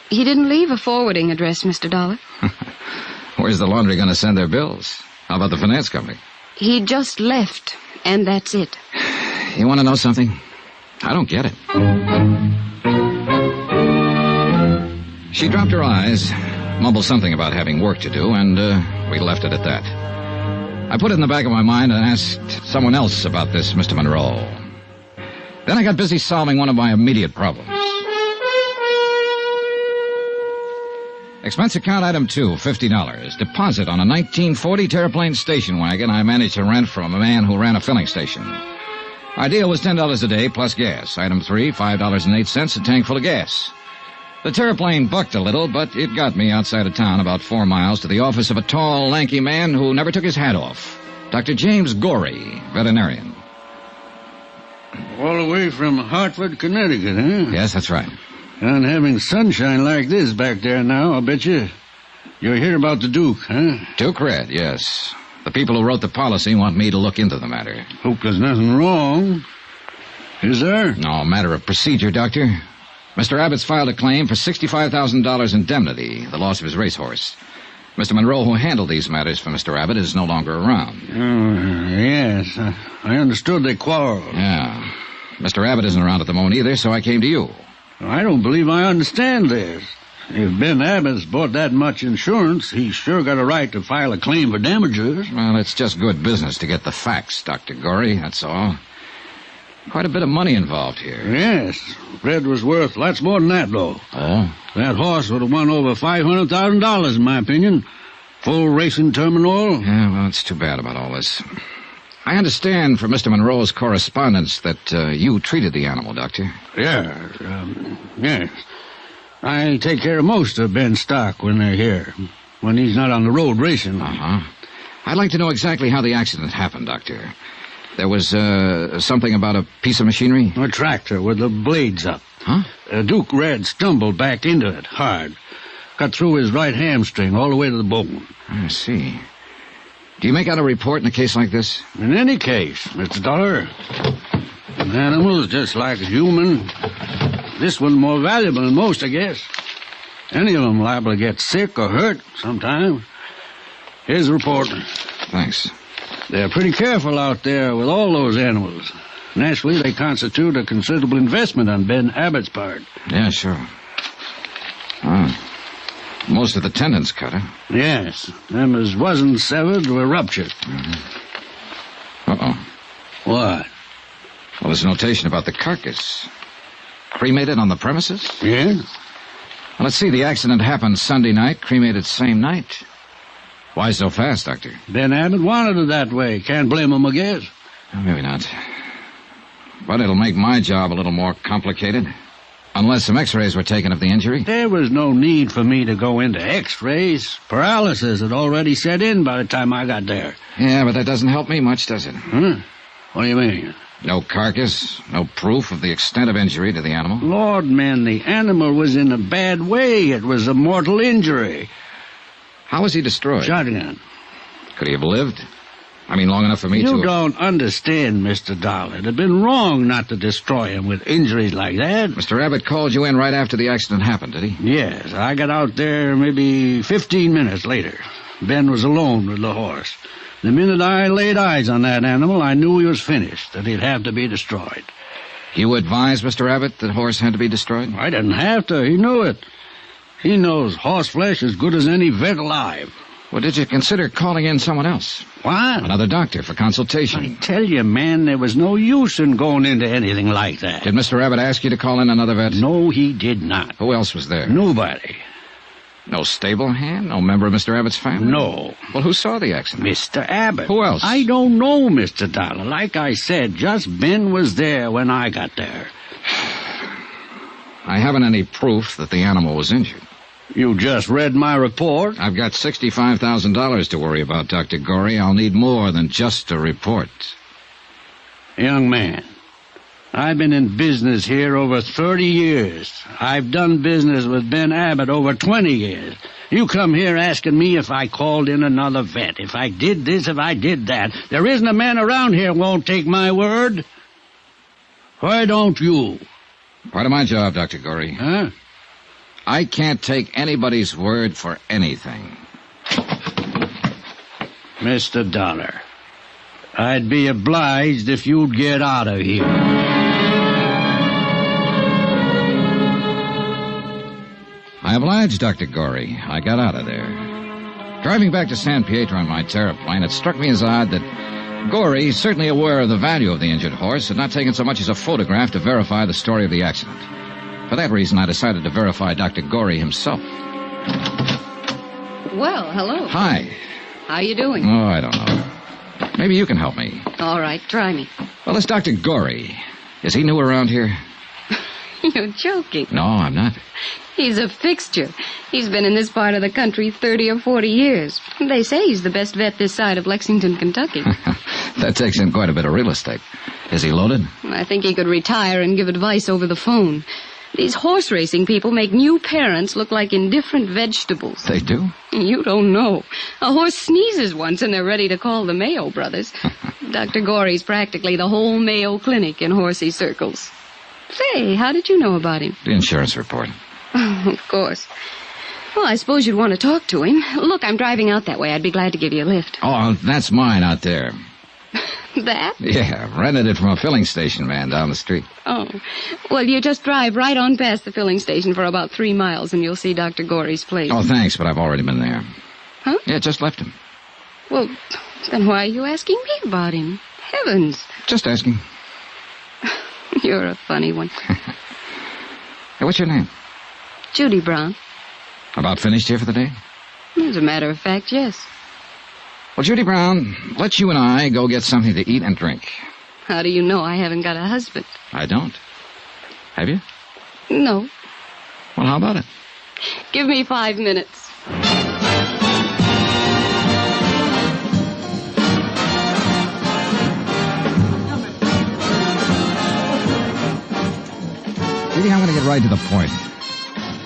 He didn't leave a forwarding address, Mr. Dollar. Where's the laundry going to send their bills? How about the finance company? He just left, and that's it. You want to know something? I don't get it. She dropped her eyes, mumbled something about having work to do, and we left it at that. I put it in the back of my mind and asked someone else about this Mr. Monroe. Then I got busy solving one of my immediate problems. Expense account item 2, $50. Deposit on a 1940 Terraplane station wagon I managed to rent from a man who ran a filling station. Our deal was $10 a day plus gas. Item 3, $5.08, a tank full of gas. The Terraplane bucked a little, but it got me outside of town about 4 miles to the office of a tall, lanky man who never took his hat off. Dr. James Gorey, veterinarian. All the way from Hartford, Connecticut, huh? Yes, that's right. And having sunshine like this back there now, I'll bet you. You're here about the Duke, huh? Duke Red, yes. The people who wrote the policy want me to look into the matter. Hope there's nothing wrong. Is there? No, matter of procedure, Doctor. Mr. Abbott's filed a claim for $65,000 indemnity, the loss of his racehorse. Mr. Monroe, who handled these matters for Mr. Abbott, is no longer around. Yes. I understood they quarreled. Yeah. Mr. Abbott isn't around at the moment either, so I came to you. I don't believe I understand this. If Ben Abbott's bought that much insurance, he's sure got a right to file a claim for damages. Well, it's just good business to get the facts, Dr. Gorey, that's all. Quite a bit of money involved here. Yes. Red was worth lots more than that, though. Oh? That horse would have won over $500,000, in my opinion. Full racing terminal. Yeah, well, it's too bad about all this. I understand from Mr. Monroe's correspondence that you treated the animal, Doctor. Yes. I take care of most of Ben's stock when they're here, when he's not on the road racing. Uh-huh. I'd like to know exactly how the accident happened, Doctor. There was something about a piece of machinery? A tractor with the blades up. Huh? Duke Red stumbled back into it hard. Cut through his right hamstring all the way to the bone. I see. Do you make out a report in a case like this? In any case, Mr. Dollar. An animal is just like a human. This one's more valuable than most, I guess. Any of them liable to get sick or hurt sometime. Here's the report. Thanks. They're pretty careful out there with all those animals. Naturally, they constitute a considerable investment on Ben Abbott's part. Yeah, sure. Most of the tendons cut, huh? Yes. Them as wasn't severed were ruptured. Mm-hmm. Uh-oh. What? Well, there's a notation about the carcass. Cremated on the premises? Yeah? Well, let's see. The accident happened Sunday night, cremated same night. Why so fast, Doctor? Ben Abbott wanted it that way. Can't blame him, I guess. Well, maybe not. But it'll make my job a little more complicated. Unless some x-rays were taken of the injury. There was no need for me to go into x-rays. Paralysis had already set in by the time I got there. Yeah, but that doesn't help me much, does it? Huh? What do you mean? No carcass, no proof of the extent of injury to the animal. Lord, man, the animal was in a bad way. It was a mortal injury. How was he destroyed? Shotgun. Could he have lived? I mean, long enough for me to... You don't understand, Mr. Dollar. It'd have been wrong not to destroy him with injuries like that. Mr. Abbott called you in right after the accident happened, did he? Yes, I got out there maybe 15 minutes later. Ben was alone with the horse. The minute I laid eyes on that animal, I knew he was finished, that he'd have to be destroyed. You advised Mr. Abbott that the horse had to be destroyed? I didn't have to. He knew it. He knows horse flesh as good as any vet alive. Well, did you consider calling in someone else? What? Another doctor for consultation. I tell you, man, there was no use in going into anything like that. Did Mr. Abbott ask you to call in another vet? No, he did not. Who else was there? Nobody. No stable hand? No member of Mr. Abbott's family? No. Well, who saw the accident? Mr. Abbott. Who else? I don't know, Mr. Dollar. Like I said, just Ben was there when I got there. I haven't any proof that the animal was injured. You just read my report? I've got $65,000 to worry about, Dr. Gorey. I'll need more than just a report. Young man, I've been in business here over 30 years. I've done business with Ben Abbott over 20 years. You come here asking me if I called in another vet, if I did this, if I did that. There isn't a man around here who won't take my word. Why don't you? Part of my job, Dr. Gorey. Huh? I can't take anybody's word for anything. Mr. Dollar, I'd be obliged if you'd get out of here. I obliged, Dr. Gorey. I got out of there. Driving back to San Pietro on my terraplane, it struck me as odd that Gorey, certainly aware of the value of the injured horse, had not taken so much as a photograph to verify the story of the accident. For that reason, I decided to verify Dr. Gorey himself. Well, hello. Hi. How you doing? Oh, I don't know. Maybe you can help me. All right, try me. Well, this Dr. Gorey, is he new around here? You're joking. No, I'm not. He's a fixture. He's been in this part of the country 30 or 40 years. They say he's the best vet this side of Lexington, Kentucky. That takes in quite a bit of real estate. Is he loaded? I think he could retire and give advice over the phone. These horse racing people make new parents look like indifferent vegetables. They do? You don't know. A horse sneezes once and they're ready to call the Mayo brothers. Dr. Gorey's practically the whole Mayo Clinic in horsey circles. Say, how did you know about him? The insurance report. Oh, of course. Well, I suppose you'd want to talk to him. Look, I'm driving out that way. I'd be glad to give you a lift. Oh, that's mine out there. That? Yeah, rented it from a filling station man down the street. Oh. Well, you just drive right on past the filling station for about 3 miles and you'll see Dr. Gorey's place. Oh, thanks, but I've already been there. Huh? Yeah, just left him. Well, then why are you asking me about him? Heavens. Just asking. You're a funny one. Hey, what's your name? Judy Brown. About finished here for the day? As a matter of fact, yes. Well, Judy Brown, let's you and I go get something to eat and drink. How do you know I haven't got a husband? I don't. Have you? No. Well, how about it? Give me 5 minutes. Judy, I'm going to get right to the point.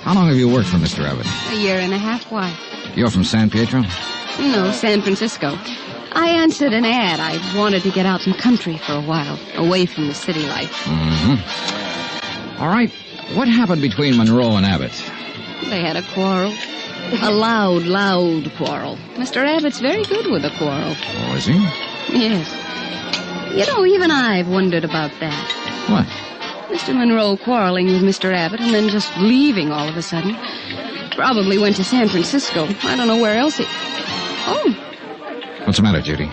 How long have you worked for Mr. Abbott? A year and a half. Why? You're from San Pietro? No, San Francisco. I answered an ad. I wanted to get out in the country for a while, away from the city life. Mm-hmm. All right. What happened between Monroe and Abbott? They had a quarrel. A loud quarrel. Mr. Abbott's very good with a quarrel. Oh, is he? Yes. You know, even I've wondered about that. What? Mr. Monroe quarreling with Mr. Abbott and then just leaving all of a sudden. Probably went to San Francisco. I don't know where else he... Oh. What's the matter, Judy?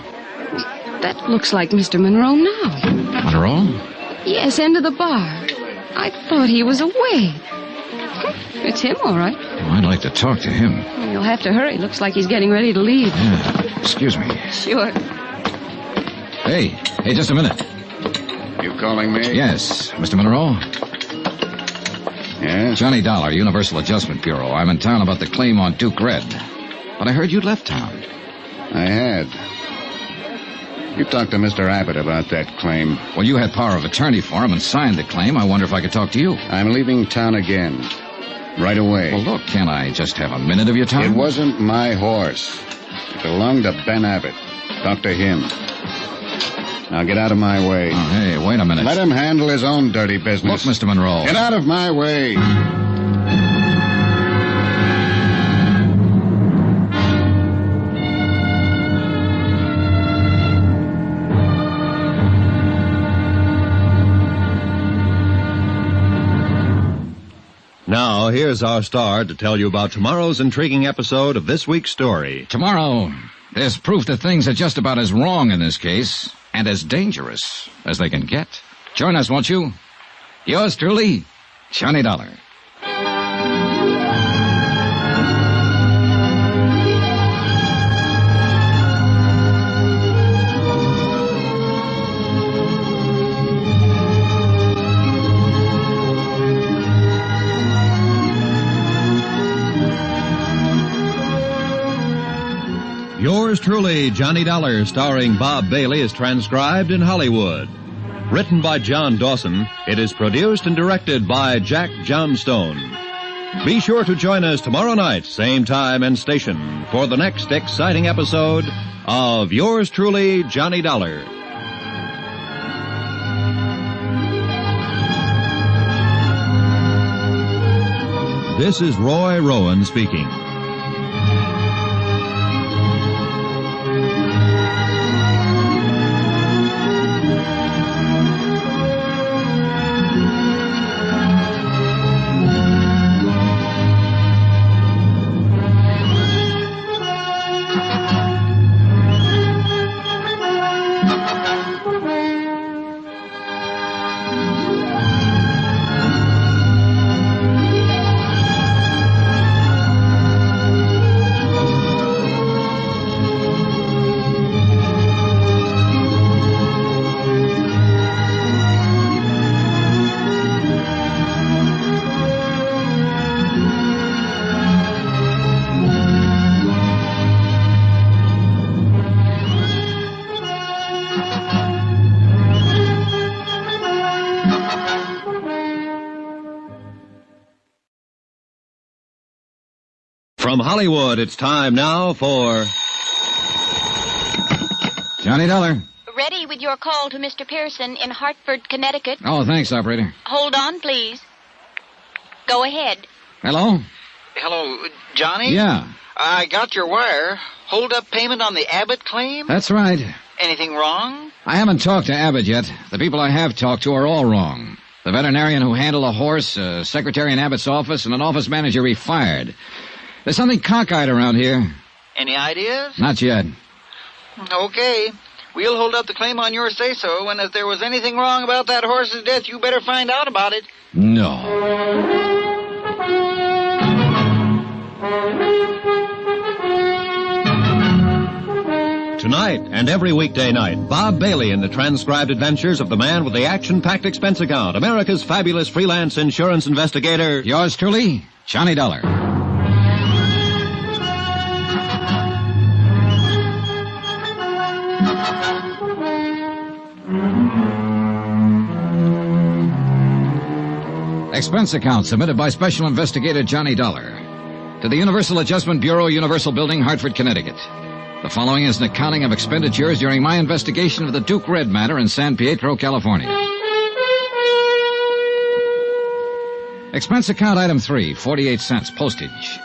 That looks like Mr. Monroe now. Monroe? Yes, end of the bar. I thought he was away. It's him, all right. Well, I'd like to talk to him. You'll have to hurry. Looks like he's getting ready to leave. Yeah. Excuse me. Sure. Hey, just a minute. You calling me? Yes, Mr. Monroe. Yes? Johnny Dollar, Universal Adjustment Bureau. I'm in town about the claim on Duke Red. But I heard you'd left town. I had. You talked to Mr. Abbott about that claim. Well, you had power of attorney for him and signed the claim. I wonder if I could talk to you. I'm leaving town again. Right away. Well, look, can't I just have a minute of your time? It wasn't my horse. It belonged to Ben Abbott. Talk to him. Now get out of my way. Oh, hey, wait a minute. Let him handle his own dirty business. Look, Mr. Monroe. Get out of my way. Now, here's our star to tell you about tomorrow's intriguing episode of this week's story. Tomorrow, there's proof that things are just about as wrong in this case and as dangerous as they can get. Join us, won't you? Yours truly, Johnny Dollar. Yours truly, Johnny Dollar, starring Bob Bailey, is transcribed in Hollywood. Written by John Dawson, it is produced and directed by Jack Johnstone. Be sure to join us tomorrow night, same time and station, for the next exciting episode of Yours truly, Johnny Dollar. This is Roy Rowan speaking. From Hollywood, it's time now for Johnny Dollar. Ready with your call to Mr. Pearson in Hartford, Connecticut. Oh, thanks, operator. Hold on, please. Go ahead. Hello? Hello, Johnny? Yeah. I got your wire. Hold up payment on the Abbott claim? That's right. Anything wrong? I haven't talked to Abbott yet. The people I have talked to are all wrong. The veterinarian who handled a horse, a secretary in Abbott's office, and an office manager he fired. There's something cockeyed around here. Any ideas? Not yet. Okay. We'll hold up the claim on your say-so, and if there was anything wrong about that horse's death, you better find out about it. No. Tonight and every weekday night, Bob Bailey in the transcribed adventures of the man with the action-packed expense account, America's fabulous freelance insurance investigator. Yours truly, Johnny Dollar. Expense account submitted by Special Investigator Johnny Dollar to the Universal Adjustment Bureau, Universal Building, Hartford, Connecticut. The following is an accounting of expenditures during my investigation of the Duke Red matter in San Pietro, California. Expense account item 3, 48 cents, postage.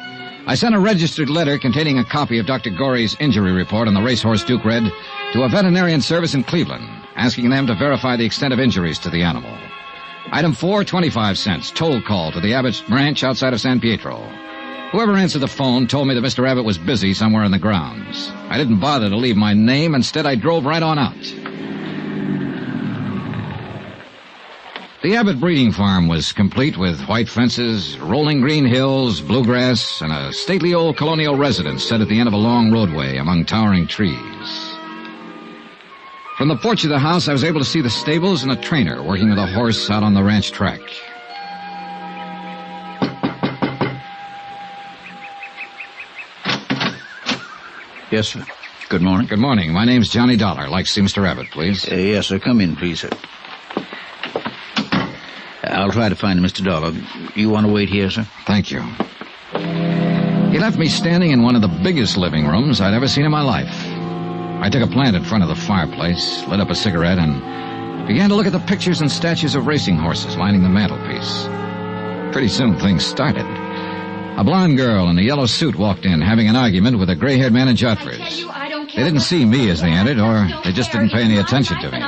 I sent a registered letter containing a copy of Dr. Gorey's injury report on the racehorse Duke Red to a veterinarian service in Cleveland, asking them to verify the extent of injuries to the animal. Item 4, 25 cents, toll call to the Abbott's ranch outside of San Pietro. Whoever answered the phone told me that Mr. Abbott was busy somewhere in the grounds. I didn't bother to leave my name. Instead, I drove right on out. The Abbott breeding farm was complete with white fences, rolling green hills, bluegrass, and a stately old colonial residence set at the end of a long roadway among towering trees. From the porch of the house, I was able to see the stables and a trainer working with a horse out on the ranch track. Yes, sir. Good morning. Good morning. My name's Johnny Dollar. I'd like to see Mr. Abbott, please. Yes, sir. Come in, please, sir. I'll try to find Mr. Dollar. You want to wait here, sir? Thank you. He left me standing in one of the biggest living rooms I'd ever seen in my life. I took a plant in front of the fireplace, lit up a cigarette, and began to look at the pictures and statues of racing horses lining the mantelpiece. Pretty soon things started. A blonde girl in a yellow suit walked in, having an argument with a gray-haired man in jotters. They didn't see me as they entered, or they just didn't pay any attention to me.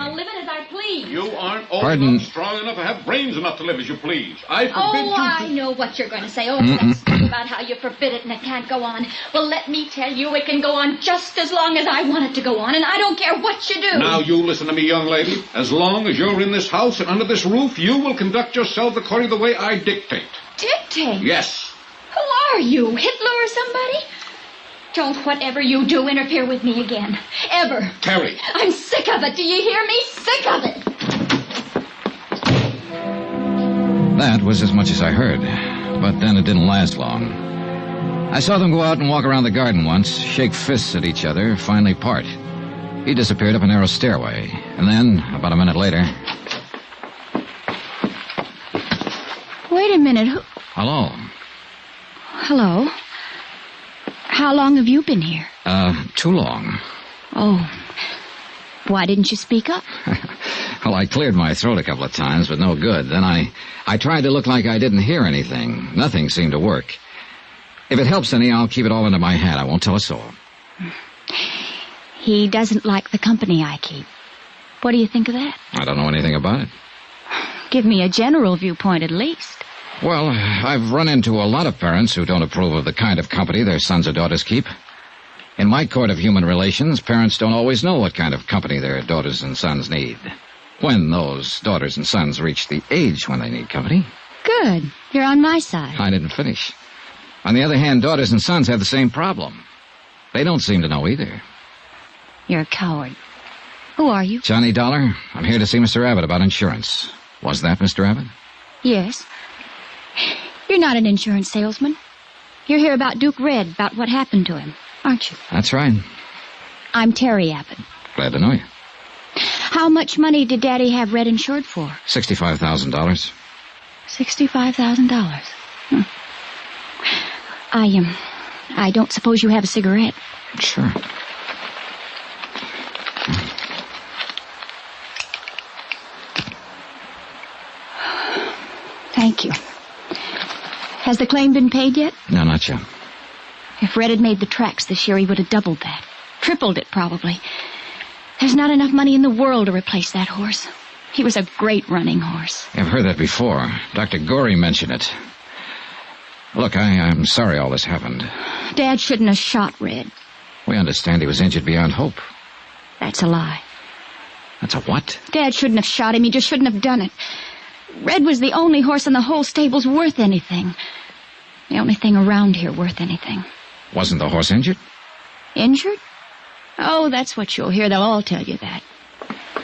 You aren't old Pardon? enough, strong enough or have brains enough to live as you please. I forbid you to... I know what you're going to say. Oh, that stuff about how you forbid it and it can't go on. Well, let me tell you, it can go on just as long as I want it to go on, and I don't care what you do. Now, you listen to me, young lady. As long as you're in this house and under this roof, you will conduct yourself according to the way I dictate. Dictate? Yes. Who are you, Hitler or somebody? Don't whatever you do interfere with me again. Ever. Terry. I'm sick of it. Do you hear me? Sick of it. That was as much as I heard. But then it didn't last long. I saw them go out and walk around the garden once, shake fists at each other, finally part. He disappeared up a narrow stairway. And then, about a minute later... Wait a minute. Hello. Hello. How long have you been here? Too long. Oh. Why didn't you speak up? Well, I cleared my throat a couple of times, but no good. Then I tried to look like I didn't hear anything. Nothing seemed to work. If it helps any, I'll keep it all under my hat. I won't tell a soul. He doesn't like the company I keep. What do you think of that? I don't know anything about it. Give me a general viewpoint at least. Well, I've run into a lot of parents who don't approve of the kind of company their sons or daughters keep. In my court of human relations, parents don't always know what kind of company their daughters and sons need. When those daughters and sons reach the age when they need company. Good. You're on my side. I didn't finish. On the other hand, daughters and sons have the same problem. They don't seem to know either. You're a coward. Who are you? Johnny Dollar, I'm here to see Mr. Abbott about insurance. Was that Mr. Abbott? Yes. You're not an insurance salesman. You're here about Duke Red, about what happened to him, aren't you? That's right. I'm Terry Abbott. Glad to know you. How much money did Daddy have Red insured for? $65,000. $65,000. I don't suppose you have a cigarette. Sure. Thank you. Has the claim been paid yet? No, not yet. If Red had made the tracks this year, he would have doubled that. Tripled it, probably. There's not enough money in the world to replace that horse. He was a great running horse. I've heard that before. Dr. Gorey mentioned it. Look, I'm sorry all this happened. Dad shouldn't have shot Red. We understand he was injured beyond hope. That's a lie. That's a what? Dad shouldn't have shot him. He just shouldn't have done it. Red was the only horse in the whole stable's worth anything. The only thing around here worth anything. Wasn't the horse injured? Injured? Oh, that's what you'll hear. They'll all tell you that.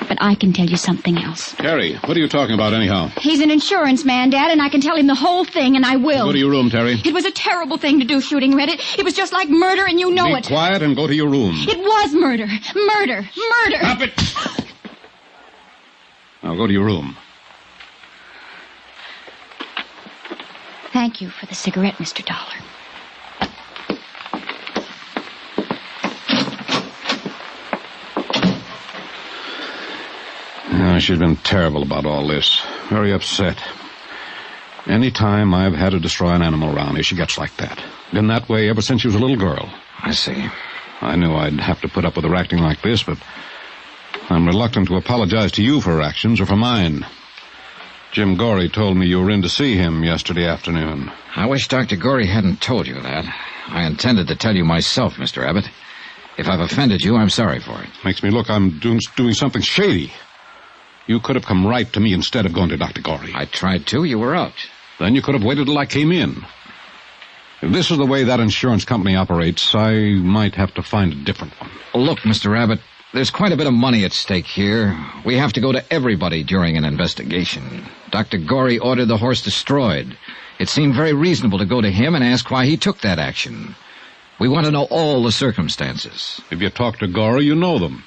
But I can tell you something else. Terry, what are you talking about anyhow? He's an insurance man, Dad, and I can tell him the whole thing, and I will. Go to your room, Terry. It was a terrible thing to do, shooting Red. It was just like murder, and you know it. Be quiet and go to your room. It was murder. Murder. Murder. Stop it! Now go to your room. Thank you for the cigarette, Mr. Dollar. She's been terrible about all this. Very upset. Any time I've had to destroy an animal around here, she gets like that. Been that way ever since she was a little girl. I see. I knew I'd have to put up with her acting like this, but I'm reluctant to apologize to you for her actions or for mine. Jim Gorey told me you were in to see him yesterday afternoon. I wish Dr. Gorey hadn't told you that. I intended to tell you myself, Mr. Abbott. If I've offended you, I'm sorry for it. Makes me look I'm doing something shady. You could have come right to me instead of going to Dr. Gorey. I tried to. You were out. Then you could have waited till I came in. If this is the way that insurance company operates, I might have to find a different one. Look, Mr. Abbott, there's quite a bit of money at stake here. We have to go to everybody during an investigation. Dr. Gorey ordered the horse destroyed. It seemed very reasonable to go to him and ask why he took that action. We want to know all the circumstances. If you talk to Gorey, you know them.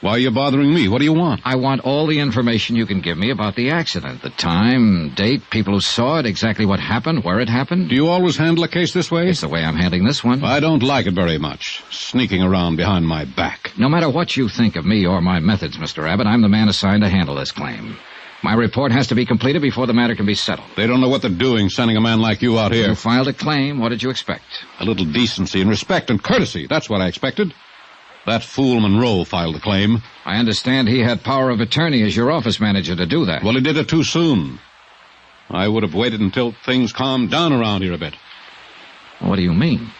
Why are you bothering me? What do you want? I want all the information you can give me about the accident. The time, date, people who saw it, exactly what happened, where it happened. Do you always handle a case this way? It's the way I'm handling this one. I don't like it very much. Sneaking around behind my back. No matter what you think of me or my methods, Mr. Abbott, I'm the man assigned to handle this claim. My report has to be completed before the matter can be settled. They don't know what they're doing, sending a man like you out here. You filed a claim. What did you expect? A little decency and respect and courtesy. That's what I expected. That fool Monroe filed the claim. I understand he had power of attorney as your office manager to do that. Well, he did it too soon. I would have waited until things calmed down around here a bit. What do you mean?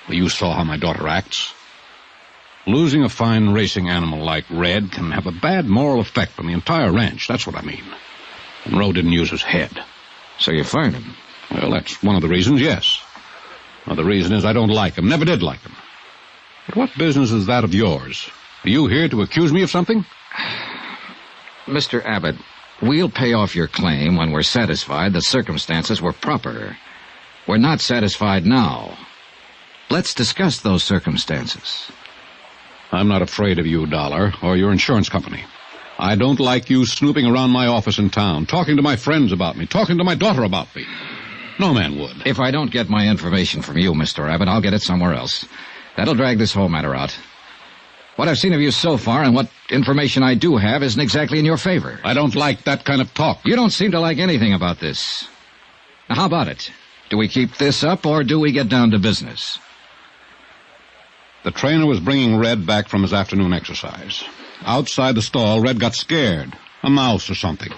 Well, you saw how my daughter acts. Losing a fine racing animal like Red can have a bad moral effect on the entire ranch. That's what I mean. Monroe didn't use his head. So you fired him? Well, that's one of the reasons, yes. Another reason is I don't like him. Never did like him. But what business is that of yours? Are you here to accuse me of something? Mr. Abbott, we'll pay off your claim when we're satisfied the circumstances were proper. We're not satisfied now. Let's discuss those circumstances. I'm not afraid of you, Dollar, or your insurance company. I don't like you snooping around my office in town, talking to my friends about me, talking to my daughter about me. No man would. If I don't get my information from you, Mr. Abbott, I'll get it somewhere else. That'll drag this whole matter out. What I've seen of you so far and what information I do have isn't exactly in your favor. I don't like that kind of talk. You don't seem to like anything about this. Now, how about it? Do we keep this up or do we get down to business? The trainer was bringing Red back from his afternoon exercise. Outside the stall, Red got scared. A mouse or something.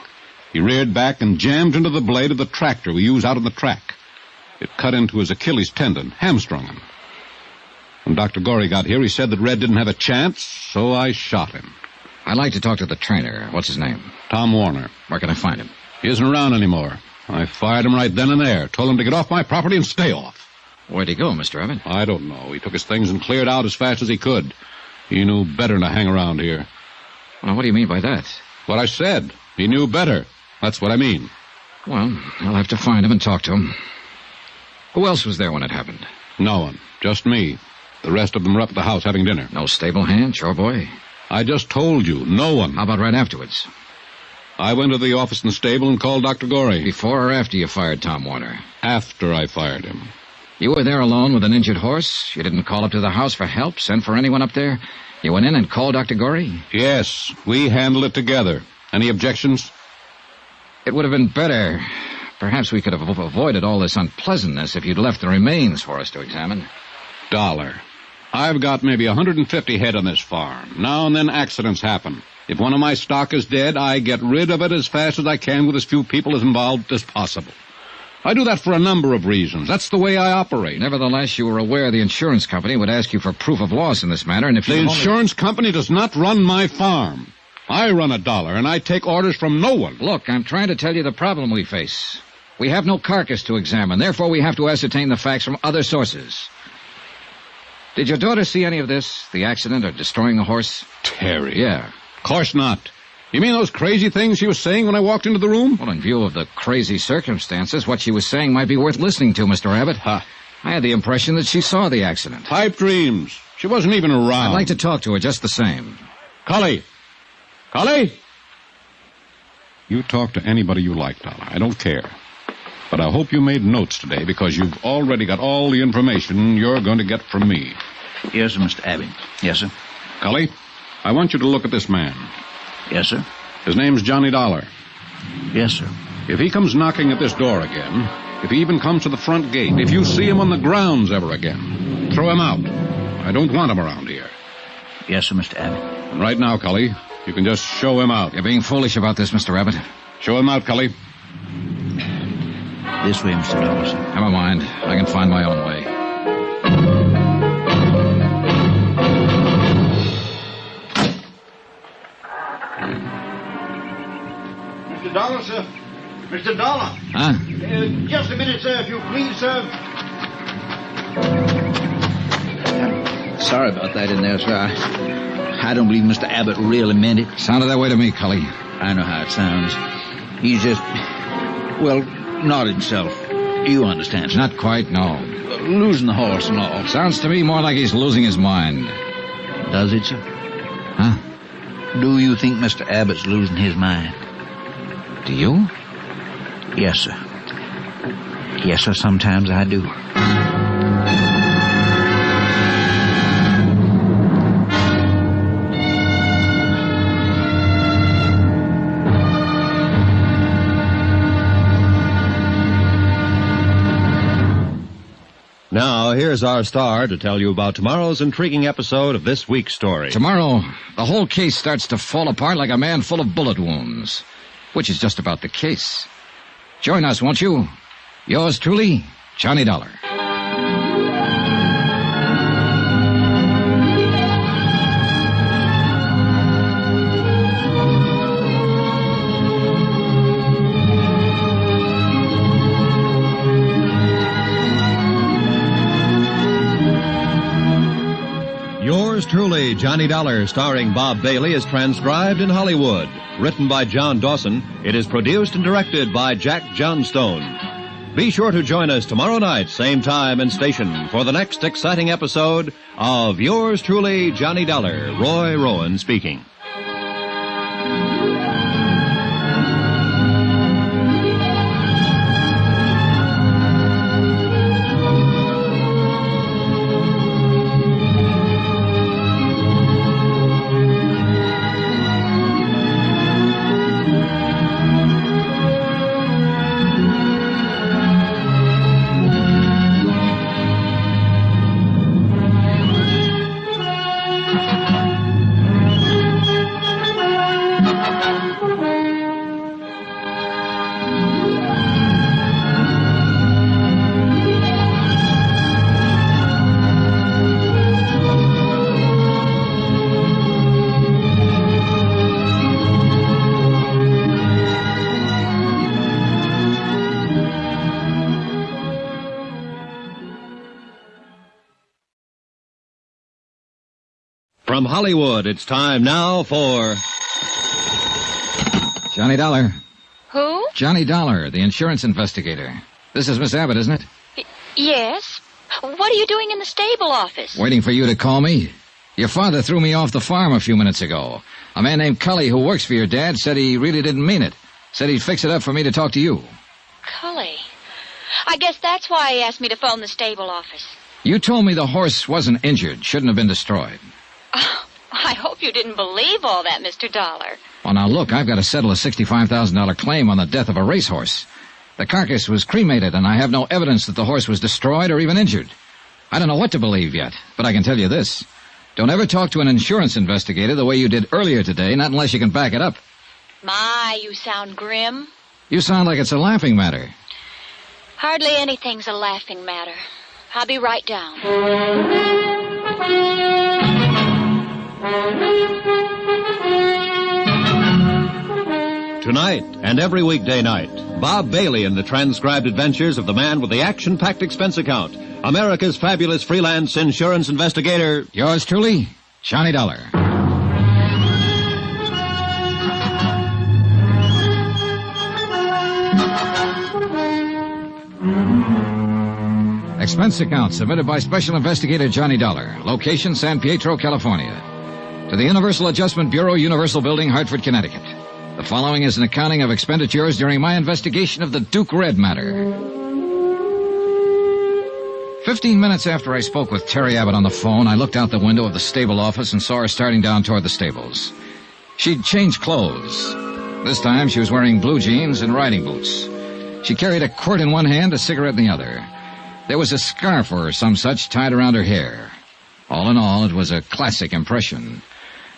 He reared back and jammed into the blade of the tractor we use out on the track. It cut into his Achilles tendon, hamstrung him. When Dr. Gorey got here, he said that Red didn't have a chance, so I shot him. I'd like to talk to the trainer. What's his name? Tom Warner. Where can I find him? He isn't around anymore. I fired him right then and there. Told him to get off my property and stay off. Where'd he go, Mr. Abbott? I don't know. He took his things and cleared out as fast as he could. He knew better than to hang around here. Well, what do you mean by that? What I said. He knew better. That's what I mean. Well, I'll have to find him and talk to him. Who else was there when it happened? No one. Just me. The rest of them were up at the house having dinner. No stable hand, chore boy? I just told you, no one. How about right afterwards? I went to the office in the stable and called Dr. Gorey. Before or after you fired Tom Warner? After I fired him. You were there alone with an injured horse? You didn't call up to the house for help, send for anyone up there? You went in and called Dr. Gorey? Yes, we handled it together. Any objections? It would have been better. Perhaps we could have avoided all this unpleasantness if you'd left the remains for us to examine. Dollar. I've got maybe 150 head on this farm. Now and then accidents happen. If one of my stock is dead, I get rid of it as fast as I can with as few people as involved as possible. I do that for a number of reasons. That's the way I operate. Nevertheless, you were aware the insurance company would ask you for proof of loss in this matter, and if you... The insurance company does not run my farm. I run a Dollar, and I take orders from no one. Look, I'm trying to tell you the problem we face. We have no carcass to examine. Therefore, we have to ascertain the facts from other sources. Did your daughter see any of this? The accident or destroying the horse? Terry. Yeah. Of course not. You mean those crazy things she was saying when I walked into the room? Well, in view of the crazy circumstances, what she was saying might be worth listening to, Mr. Abbott. Huh. I had the impression that she saw the accident. Pipe dreams. She wasn't even around. I'd like to talk to her just the same. Cully! Cully! You talk to anybody you like, Dollar. I don't care. But I hope you made notes today, because you've already got all the information you're going to get from me. Yes, sir, Mr. Abbott. Yes, sir. Cully, I want you to look at this man. Yes, sir. His name's Johnny Dollar. Yes, sir. If he comes knocking at this door again, if he even comes to the front gate, if you see him on the grounds ever again, throw him out. I don't want him around here. Yes, sir, Mr. Abbott. And right now, Cully, you can just show him out. You're being foolish about this, Mr. Abbott. Show him out, Cully. This way, Mr. Dollar. Never mind. I can find my own way. Mr. Dollar, sir. Mr. Dollar. Huh? Just a minute, sir, if you please, sir. Sorry about that in there, sir. I don't believe Mr. Abbott really meant it. Sounded that way to me, Cully. I know how it sounds. He's just, well, not himself. You understand, sir. Not quite, no. Losing the horse and all. Sounds to me more like he's losing his mind. Does it, sir? Huh? Do you think Mr. Abbott's losing his mind? Do you? Yes, sir. Yes, sir, sometimes I do. Now, Now, here's our star to tell you about tomorrow's intriguing episode of this week's story. Tomorrow, the whole case starts to fall apart like a man full of bullet wounds, which is just about the case. Join us, won't you? Yours truly, Johnny Dollar. Yours truly, Johnny Dollar, starring Bob Bailey, is transcribed in Hollywood. Written by John Dawson, it is produced and directed by Jack Johnstone. Be sure to join us tomorrow night, same time and station, for the next exciting episode of Yours truly, Johnny Dollar. Roy Rowan speaking. From Hollywood, it's time now for... Johnny Dollar. Who? Johnny Dollar, the insurance investigator. This is Miss Abbott, isn't it? Yes. What are you doing in the stable office? Waiting for you to call me. Your father threw me off the farm a few minutes ago. A man named Cully who works for your dad said he really didn't mean it. Said he'd fix it up for me to talk to you. Cully. I guess that's why he asked me to phone the stable office. You told me the horse wasn't injured, shouldn't have been destroyed. Oh, I hope you didn't believe all that, Mr. Dollar. Well, now look, I've got to settle a $65,000 claim on the death of a racehorse. The carcass was cremated, and I have no evidence that the horse was destroyed or even injured. I don't know what to believe yet, but I can tell you this. Don't ever talk to an insurance investigator the way you did earlier today, not unless you can back it up. My, you sound grim. You sound like it's a laughing matter. Hardly anything's a laughing matter. I'll be right down. Tonight and every weekday night, Bob Bailey in the transcribed adventures of the man with the action-packed expense account, America's fabulous freelance insurance investigator. Yours truly, Johnny Dollar. Expense account submitted by Special Investigator Johnny Dollar. Location, San Pietro, California. To the Universal Adjustment Bureau, Universal Building, Hartford, Connecticut. The following is an accounting of expenditures during my investigation of the Duke Red matter. 15 minutes after I spoke with Terry Abbott on the phone, I looked out the window of the stable office and saw her starting down toward the stables. She'd changed clothes. This time she was wearing blue jeans and riding boots. She carried a quirt in one hand, a cigarette in the other. There was a scarf or some such tied around her hair. All in all, it was a classic impression.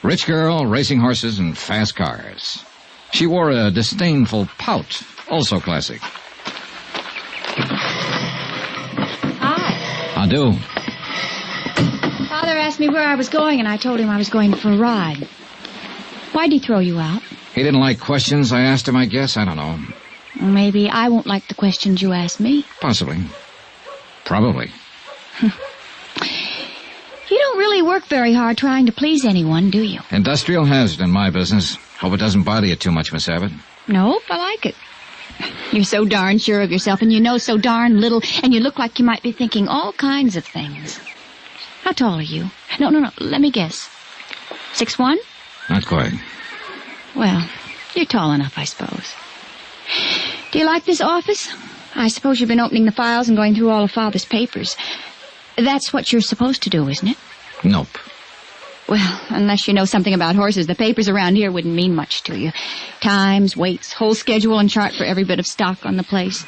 Rich girl, racing horses, and fast cars. She wore a disdainful pout, also classic. Hi. How do? Father asked me where I was going, and I told him I was going for a ride. Why'd he throw you out? He didn't like questions I asked him, I guess. I don't know. Maybe I won't like the questions you ask me. Possibly. Probably. You don't really work very hard trying to please anyone, do you? Industrial hazard in my business. Hope it doesn't bother you too much, Miss Abbott. Nope, I like it. You're so darn sure of yourself, and you know so darn little, and you look like you might be thinking all kinds of things. How tall are you? No, let me guess. 6'1"? Not quite. Well, you're tall enough, I suppose. Do you like this office? I suppose you've been opening the files and going through all of Father's papers. That's what you're supposed to do, isn't it? Nope. Well, unless you know something about horses, the papers around here wouldn't mean much to you. Times, weights, whole schedule and chart for every bit of stock on the place.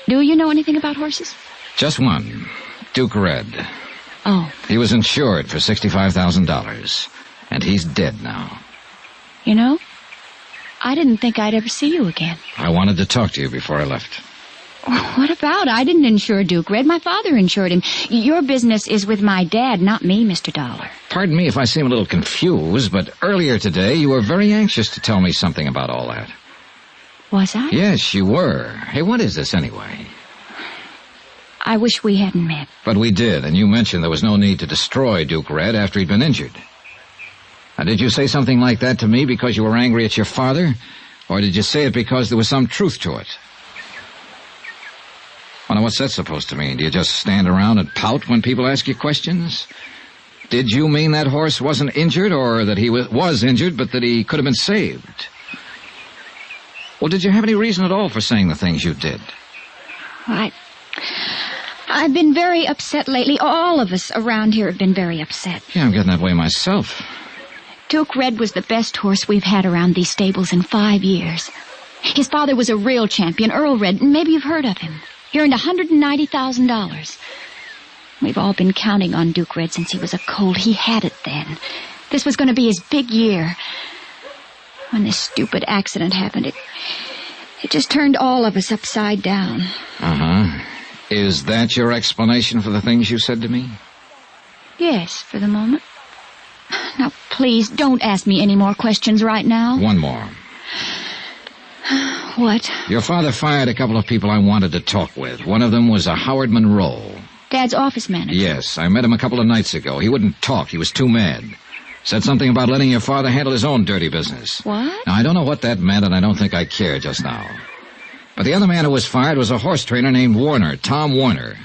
Do you know anything about horses? Just one. Duke Red. Oh. He was insured for $65,000. And he's dead now. You know, I didn't think I'd ever see you again. I wanted to talk to you before I left. What about? I didn't insure Duke Red. My father insured him. Your business is with my dad, not me, Mr. Dollar. Pardon me if I seem a little confused, but earlier today you were very anxious to tell me something about all that. Was I? Yes, you were. Hey, what is this anyway? I wish we hadn't met. But we did, and you mentioned there was no need to destroy Duke Red after he'd been injured. Now, did you say something like that to me because you were angry at your father? Or did you say it because there was some truth to it? Well, now, what's that supposed to mean? Do you just stand around and pout when people ask you questions? Did you mean that horse wasn't injured, or that he was injured, but that he could have been saved? Well, did you have any reason at all for saying the things you did? I've been very upset lately. All of us around here have been very upset. Yeah, I'm getting that way myself. Duke Red was the best horse we've had around these stables in 5 years. His father was a real champion, Earl Red, and maybe you've heard of him. He earned $190,000. We've all been counting on Duke Red since he was a colt. He had it then. This was going to be his big year. When this stupid accident happened, it just turned all of us upside down. Uh-huh. Is that your explanation for the things you said to me? Yes, for the moment. Now, please, don't ask me any more questions right now. One more. What? Your father fired a couple of people I wanted to talk with. One of them was a Howard Monroe. Dad's office manager. Yes, I met him a couple of nights ago. He wouldn't talk. He was too mad. Said something about letting your father handle his own dirty business. What? Now, I don't know what that meant, and I don't think I care just now. But the other man who was fired was a horse trainer named Warner, Tom Warner.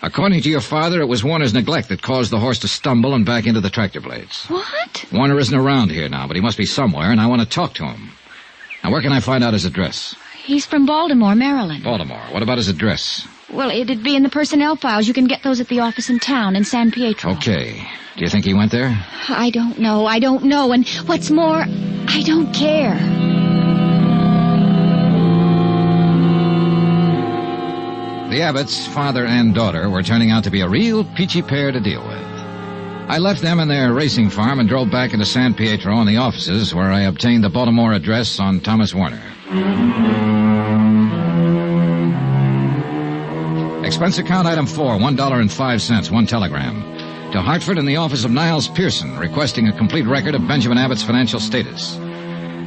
According to your father, it was Warner's neglect that caused the horse to stumble and back into the tractor blades. What? Warner isn't around here now, but he must be somewhere, and I want to talk to him. Now, where can I find out his address? He's from Baltimore, Maryland. Baltimore. What about his address? Well, it'd be in the personnel files. You can get those at the office in town, in San Pietro. Okay. Do you think he went there? I don't know. And what's more, I don't care. The Abbotts, father and daughter, were turning out to be a real peachy pair to deal with. I left them in their racing farm and drove back into San Pietro in the offices, where I obtained the Baltimore address on Thomas Warner. Expense account item 4, $1.05, one telegram. To Hartford in the office of Niles Pearson, requesting a complete record of Benjamin Abbott's financial status.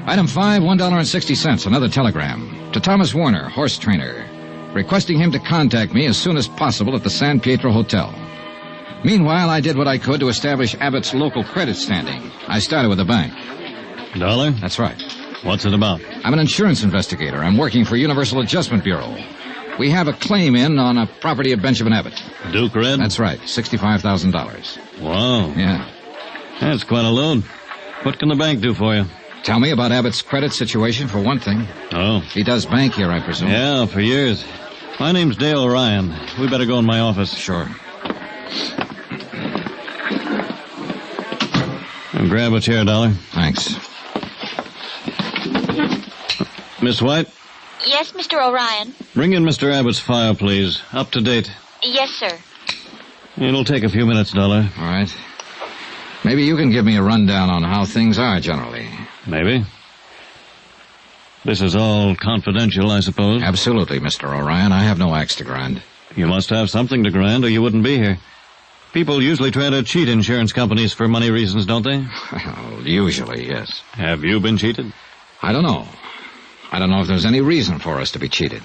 Item 5, $1.60, another telegram. To Thomas Warner, horse trainer, requesting him to contact me as soon as possible at the San Pietro Hotel. Meanwhile, I did what I could to establish Abbott's local credit standing. I started with the bank. Dollar? That's right. What's it about? I'm an insurance investigator. I'm working for Universal Adjustment Bureau. We have a claim in on a property of Benjamin Abbott. Duke Red? That's right, $65,000. Wow. Yeah. That's quite a load. What can the bank do for you? Tell me about Abbott's credit situation, for one thing. Oh. He does bank here, I presume. Yeah, for years. My name's Dale Ryan. We better go in my office. Sure. Grab a chair, Dollar. Thanks. Miss White? Yes, Mr. O'Ryan. Bring in Mr. Abbott's file, please. Up to date. Yes, sir. It'll take a few minutes, Dollar. All right. Maybe you can give me a rundown on how things are generally. Maybe. This is all confidential, I suppose? Absolutely, Mr. O'Ryan. I have no axe to grind. You must have something to grind, or you wouldn't be here. People usually try to cheat insurance companies for money reasons, don't they? Well, usually, yes. Have you been cheated? I don't know. I don't know if there's any reason for us to be cheated.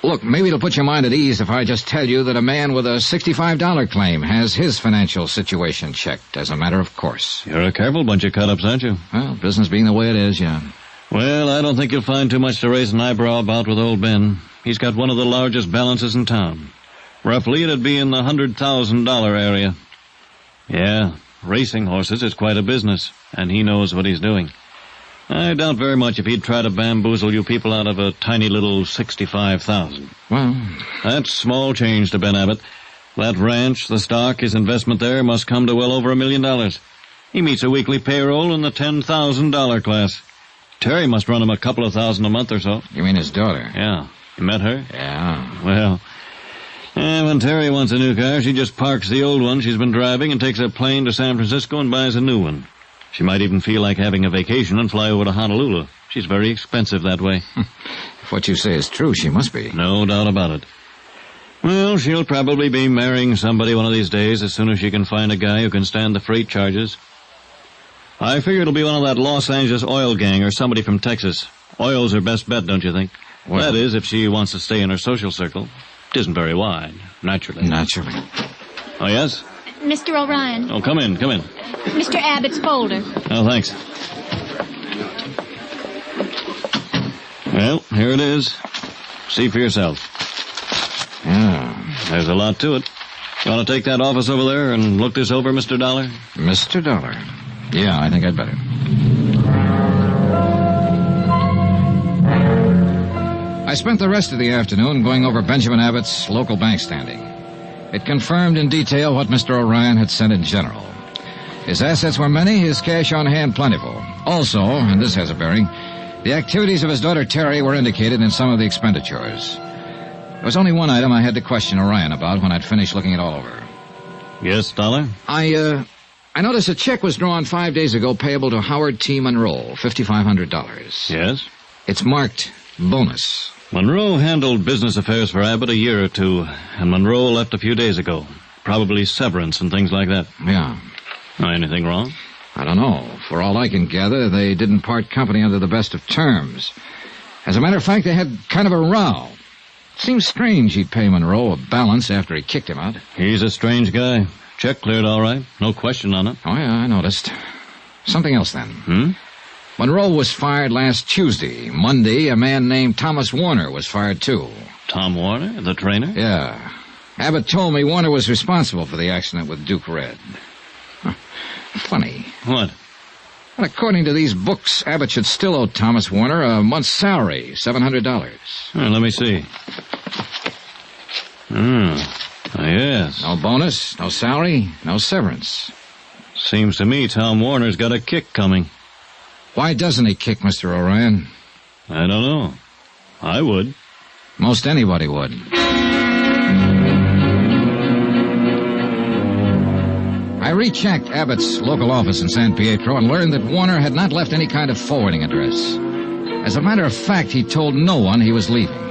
Look, maybe it'll put your mind at ease if I just tell you that a man with a $65 claim has his financial situation checked as a matter of course. You're a careful bunch of cut-ups, aren't you? Well, business being the way it is, yeah. Well, I don't think you'll find too much to raise an eyebrow about with old Ben. He's got one of the largest balances in town. Roughly, it'd be in the $100,000 area. Yeah, racing horses is quite a business, and he knows what he's doing. I doubt very much if he'd try to bamboozle you people out of a tiny little $65,000. Well, that's small change to Ben Abbott. That ranch, the stock, his investment there must come to well over $1 million. He meets a weekly payroll in the $10,000 class. Terry must run him a couple of thousand a month or so. You mean his daughter? Yeah. You met her? Yeah. Well, And when Terry wants a new car, she just parks the old one she's been driving and takes a plane to San Francisco and buys a new one. She might even feel like having a vacation and fly over to Honolulu. She's very expensive that way. If what you say is true, she must be. No doubt about it. Well, she'll probably be marrying somebody one of these days as soon as she can find a guy who can stand the freight charges. I figure it'll be one of that Los Angeles oil gang or somebody from Texas. Oil's her best bet, don't you think? Well, that is, if she wants to stay in her social circle. It isn't very wide, naturally. Naturally. Oh, yes? Mr. O'Ryan. Oh, come in. Mr. Abbott's folder. Oh, thanks. Well, here it is. See for yourself. Yeah. There's a lot to it. You want to take that office over there and look this over, Mr. Dollar? Mr. Dollar. Yeah, I think I'd better. I spent the rest of the afternoon going over Benjamin Abbott's local bank standing. It confirmed in detail what Mr. O'Ryan had said in general. His assets were many, his cash on hand plentiful. Also, and this has a bearing, the activities of his daughter Terry were indicated in some of the expenditures. There was only one item I had to question O'Ryan about when I'd finished looking it all over. Yes, Dollar? I noticed a check was drawn 5 days ago payable to Howard T. Monroe, $5,500. Yes? It's marked bonus. Monroe handled business affairs for Abbott a year or two, and Monroe left a few days ago. Probably severance and things like that. Yeah. Anything wrong? I don't know. For all I can gather, they didn't part company under the best of terms. As a matter of fact, they had kind of a row. Seems strange he'd pay Monroe a balance after he kicked him out. He's a strange guy. Check cleared all right. No question on it. Oh, yeah, I noticed. Something else, then. Monroe was fired last Tuesday. Monday, a man named Thomas Warner was fired, too. Tom Warner, the trainer? Yeah. Abbott told me Warner was responsible for the accident with Duke Red. Huh. Funny. What? Well, according to these books, Abbott should still owe Thomas Warner a month's salary, $700. Let me see. Yes. No bonus, no salary, no severance. Seems to me Tom Warner's got a kick coming. Why doesn't he kick, Mr. O'Ryan? I don't know. I would. Most anybody would. I rechecked Abbott's local office in San Pietro and learned that Warner had not left any kind of forwarding address. As a matter of fact, he told no one he was leaving.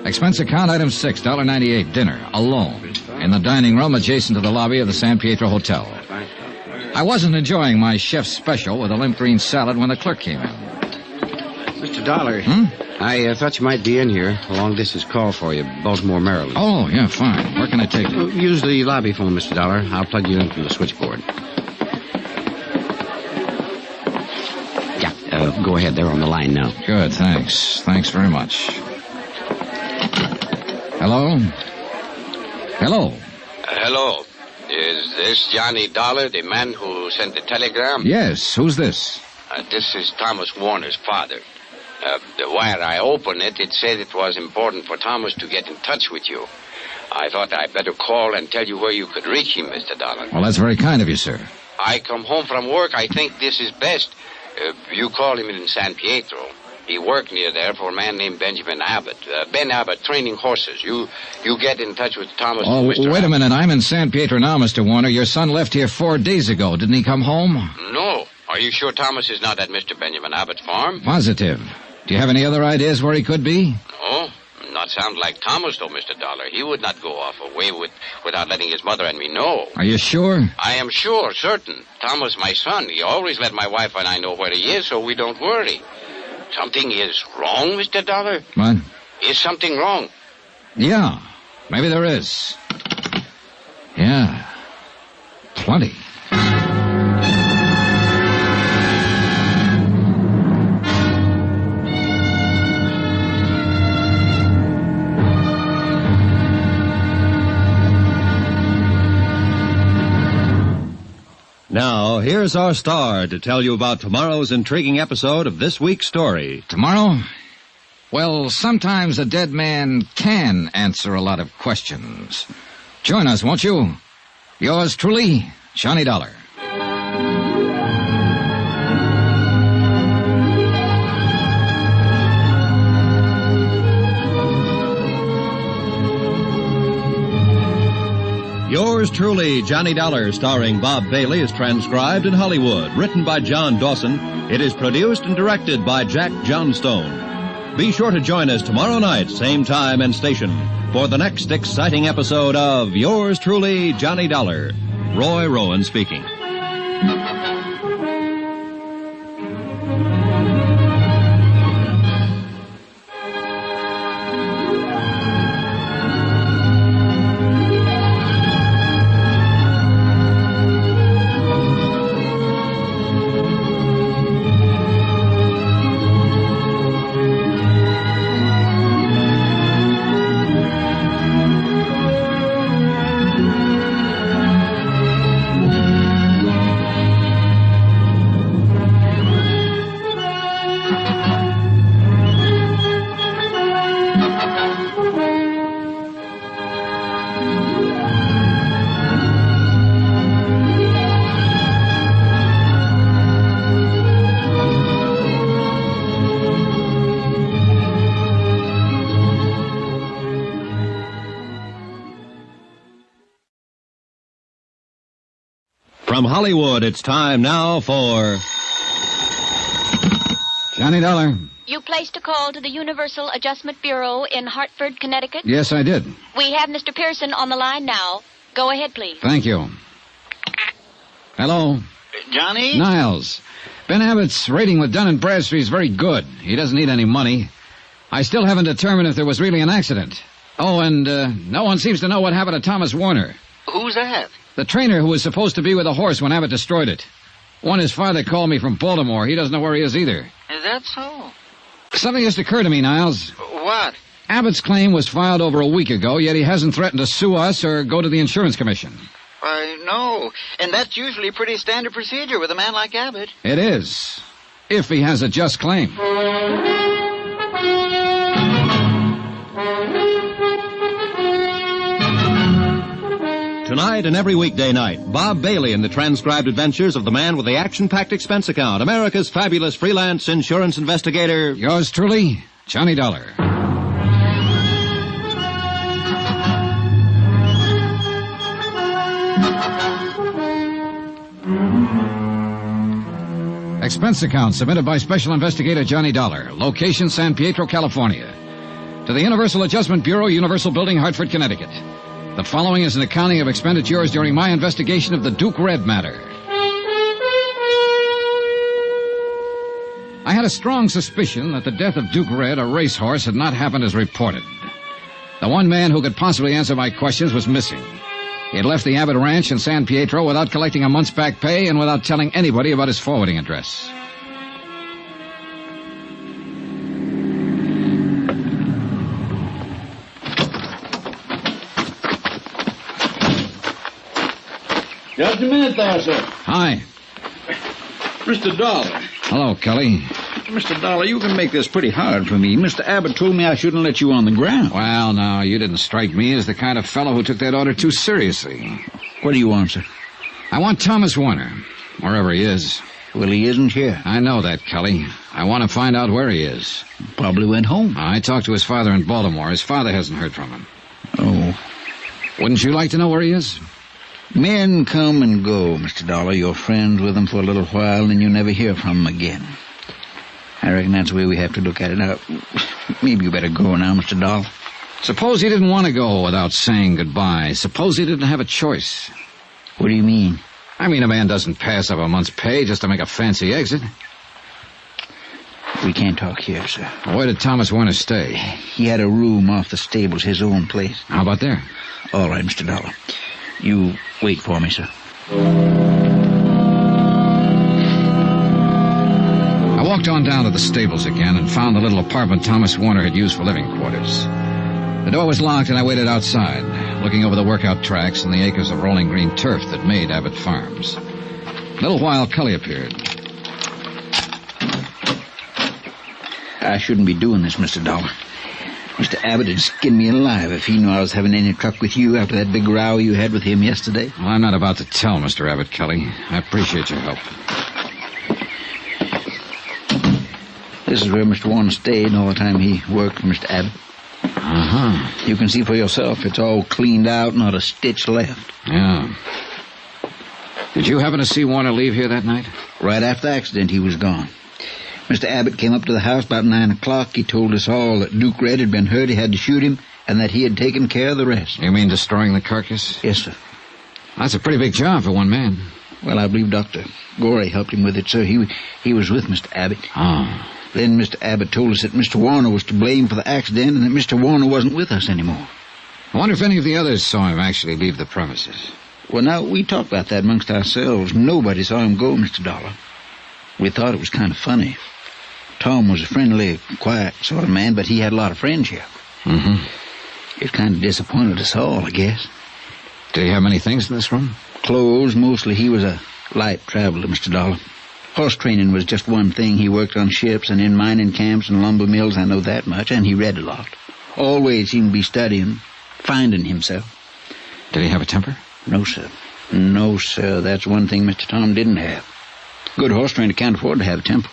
Expense account item 6, $1.98, dinner, alone, in the dining room adjacent to the lobby of the San Pietro Hotel. I wasn't enjoying my chef's special with a limp green salad when the clerk came in. Mr. Dollar, I thought you might be in here. A long-distance call for you, Baltimore, Maryland. Oh, yeah, fine. Where can I take you? Use the lobby phone, Mr. Dollar. I'll plug you in from the switchboard. Yeah, go ahead. They're on the line now. Good, thanks. Thanks very much. Hello? Hello? Hello. Is this Johnny Dollar, the man who sent the telegram? Yes, who's this? This is Thomas Warner's father. The wire I opened it said it was important for Thomas to get in touch with you. I thought I'd better call and tell you where you could reach him, Mr. Dollar. Well, that's very kind of you, sir. I come home from work. I think this is best. You call him in San Pietro. He worked near there for a man named Benjamin Abbott. Ben Abbott, training horses. You get in touch with Thomas. Oh, Mr. wait a minute. I'm in San Pietro now, Mr. Warner. Your son left here 4 days ago. Didn't he come home? No. Are you sure Thomas is not at Mr. Benjamin Abbott's farm? Positive. Do you have any other ideas where he could be? No. Not sound like Thomas, though, Mr. Dollar. He would not go off away without letting his mother and me know. Are you sure? I am sure, certain. Thomas, my son, he always let my wife and I know where he is, so we don't worry. Something is wrong, Mr. Dollar? What? Is something wrong? Yeah, maybe there is. Yeah, plenty. Now, here's our star to tell you about tomorrow's intriguing episode of this week's story. Tomorrow? Well, sometimes a dead man can answer a lot of questions. Join us, won't you? Yours truly, Johnny Dollar. Yours truly, Johnny Dollar, starring Bob Bailey, is transcribed in Hollywood. Written by John Dawson. It is produced and directed by Jack Johnstone. Be sure to join us tomorrow night, same time and station, for the next exciting episode of Yours truly, Johnny Dollar. Roy Rowan speaking. From Hollywood, it's time now for Johnny Dollar. You placed a call to the Universal Adjustment Bureau in Hartford, Connecticut? Yes, I did. We have Mr. Pearson on the line now. Go ahead, please. Thank you. Hello? Johnny? Niles. Ben Abbott's rating with Dun & Bradstreet is very good. He doesn't need any money. I still haven't determined if there was really an accident. Oh, and no one seems to know what happened to Thomas Warner. Who's that? The trainer who was supposed to be with the horse when Abbott destroyed it. One his father called me from Baltimore. He doesn't know where he is either. Is that so? Something just occurred to me, Niles. What? Abbott's claim was filed over a week ago, yet he hasn't threatened to sue us or go to the insurance commission. I know. And that's usually pretty standard procedure with a man like Abbott. It is. If he has a just claim. Tonight and every weekday night, Bob Bailey in the transcribed adventures of the man with the action-packed expense account, America's fabulous freelance insurance investigator. Yours truly, Johnny Dollar. Expense account submitted by Special Investigator Johnny Dollar. Location, San Pietro, California. To the Universal Adjustment Bureau, Universal Building, Hartford, Connecticut. The following is an accounting of expenditures during my investigation of the Duke Red matter. I had a strong suspicion that the death of Duke Red, a racehorse, had not happened as reported. The one man who could possibly answer my questions was missing. He had left the Abbott Ranch in San Pietro without collecting a month's back pay and without telling anybody about his forwarding address. Just a minute there, sir. Hi. Mr. Dollar. Hello, Kelly. Mr. Dollar, you can make this pretty hard for me. Mr. Abbott told me I shouldn't let you on the ground. Well, now, you didn't strike me as the kind of fellow who took that order too seriously. What do you want, sir? I want Thomas Warner, wherever he is. Well, he isn't here. I know that, Kelly. I want to find out where he is. Probably went home. I talked to his father in Baltimore. His father hasn't heard from him. Oh. Wouldn't you like to know where he is? Men come and go, Mr. Dollar. You're friends with them for a little while, and you never hear from them again. I reckon that's the way we have to look at it. Now, maybe you better go now, Mr. Dollar. Suppose he didn't want to go without saying goodbye. Suppose he didn't have a choice. What do you mean? I mean, a man doesn't pass up a month's pay just to make a fancy exit. We can't talk here, sir. Where did Thomas Warner stay? He had a room off the stables, his own place. How about there? All right, Mr. Dollar. You wait for me, sir. I walked on down to the stables again and found the little apartment Thomas Warner had used for living quarters. The door was locked and I waited outside, looking over the workout tracks and the acres of rolling green turf that made Abbott Farms. A little while, Cully appeared. I shouldn't be doing this, Mr. Dollar. Mr. Abbott would skin me alive if he knew I was having any truck with you after that big row you had with him yesterday. Well, I'm not about to tell Mr. Abbott, Kelly. I appreciate your help. This is where Mr. Warner stayed all the time he worked for Mr. Abbott. You can see for yourself it's all cleaned out, not a stitch left. Yeah. Did you happen to see Warner leave here that night? Right after the accident, he was gone. Mr. Abbott came up to the house about 9 o'clock. He told us all that Duke Red had been hurt, he had to shoot him, and that he had taken care of the rest. You mean destroying the carcass? Yes, sir. That's a pretty big job for one man. Well, I believe Dr. Gorey helped him with it, sir. He was with Mr. Abbott. Oh. Then Mr. Abbott told us that Mr. Warner was to blame for the accident and that Mr. Warner wasn't with us anymore. I wonder if any of the others saw him actually leave the premises. Well, now, we talked about that amongst ourselves. Nobody saw him go, Mr. Dollar. We thought it was kind of funny. Tom was a friendly, quiet sort of man, but he had a lot of friends here. Mm-hmm. It kind of disappointed us all, I guess. Did he have many things in this room? Clothes, mostly. He was a light traveler, Mr. Dollar. Horse training was just one thing. He worked on ships and in mining camps and lumber mills, I know that much, and he read a lot. Always seemed to be studying, finding himself. Did he have a temper? No, sir. No, sir. That's one thing Mr. Tom didn't have. Good horse trainer can't afford to have a temper.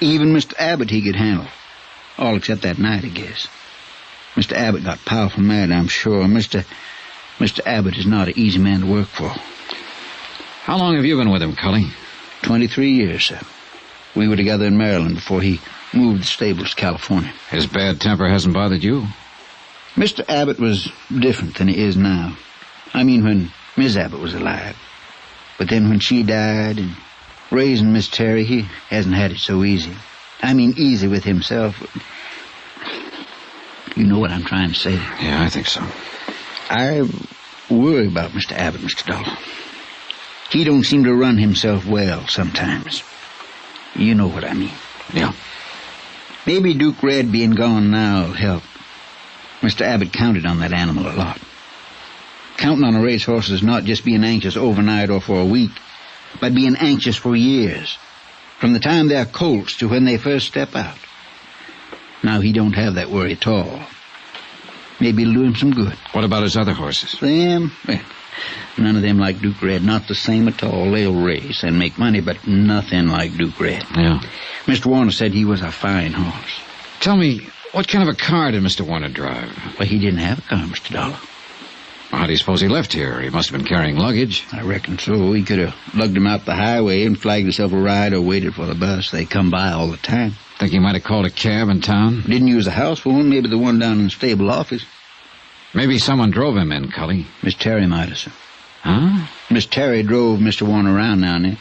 Even Mr. Abbott he could handle. All except that night, I guess. Mr. Abbott got powerful mad, I'm sure. Mr. Abbott is not an easy man to work for. How long have you been with him, Cully? 23 years, sir. We were together in Maryland before he moved the stables to California. His bad temper hasn't bothered you? Mr. Abbott was different than he is now. I mean, when Miss Abbott was alive. But then when she died and raising Miss Terry, he hasn't had it so easy. I mean, easy with himself. You know what I'm trying to say. Yeah, I think so. I worry about Mr. Abbott, Mr. Dollar. He don't seem to run himself well sometimes. You know what I mean. Yeah. Maybe Duke Red being gone now will help. Mr. Abbott counted on that animal a lot. Counting on a racehorse is not just being anxious overnight or for a week, but being anxious for years, from the time they're colts to when they first step out. Now he don't have that worry at all. Maybe it'll do him some good. What about his other horses? Them? Well, none of them like Duke Red. Not the same at all. They'll race and make money, but nothing like Duke Red. Yeah. Mr. Warner said he was a fine horse. Tell me, what kind of a car did Mr. Warner drive? Well, he didn't have a car, Mr. Dollar. Well, how do you suppose he left here? He must have been carrying luggage. I reckon so. He could have lugged him out the highway and flagged himself a ride or waited for the bus. They come by all the time. Think he might have called a cab in town? Didn't use a house phone. Maybe the one down in the stable office. Maybe someone drove him in, Cully. Miss Terry might have, sir. Huh? Miss Terry drove Mr. Warner around now and then.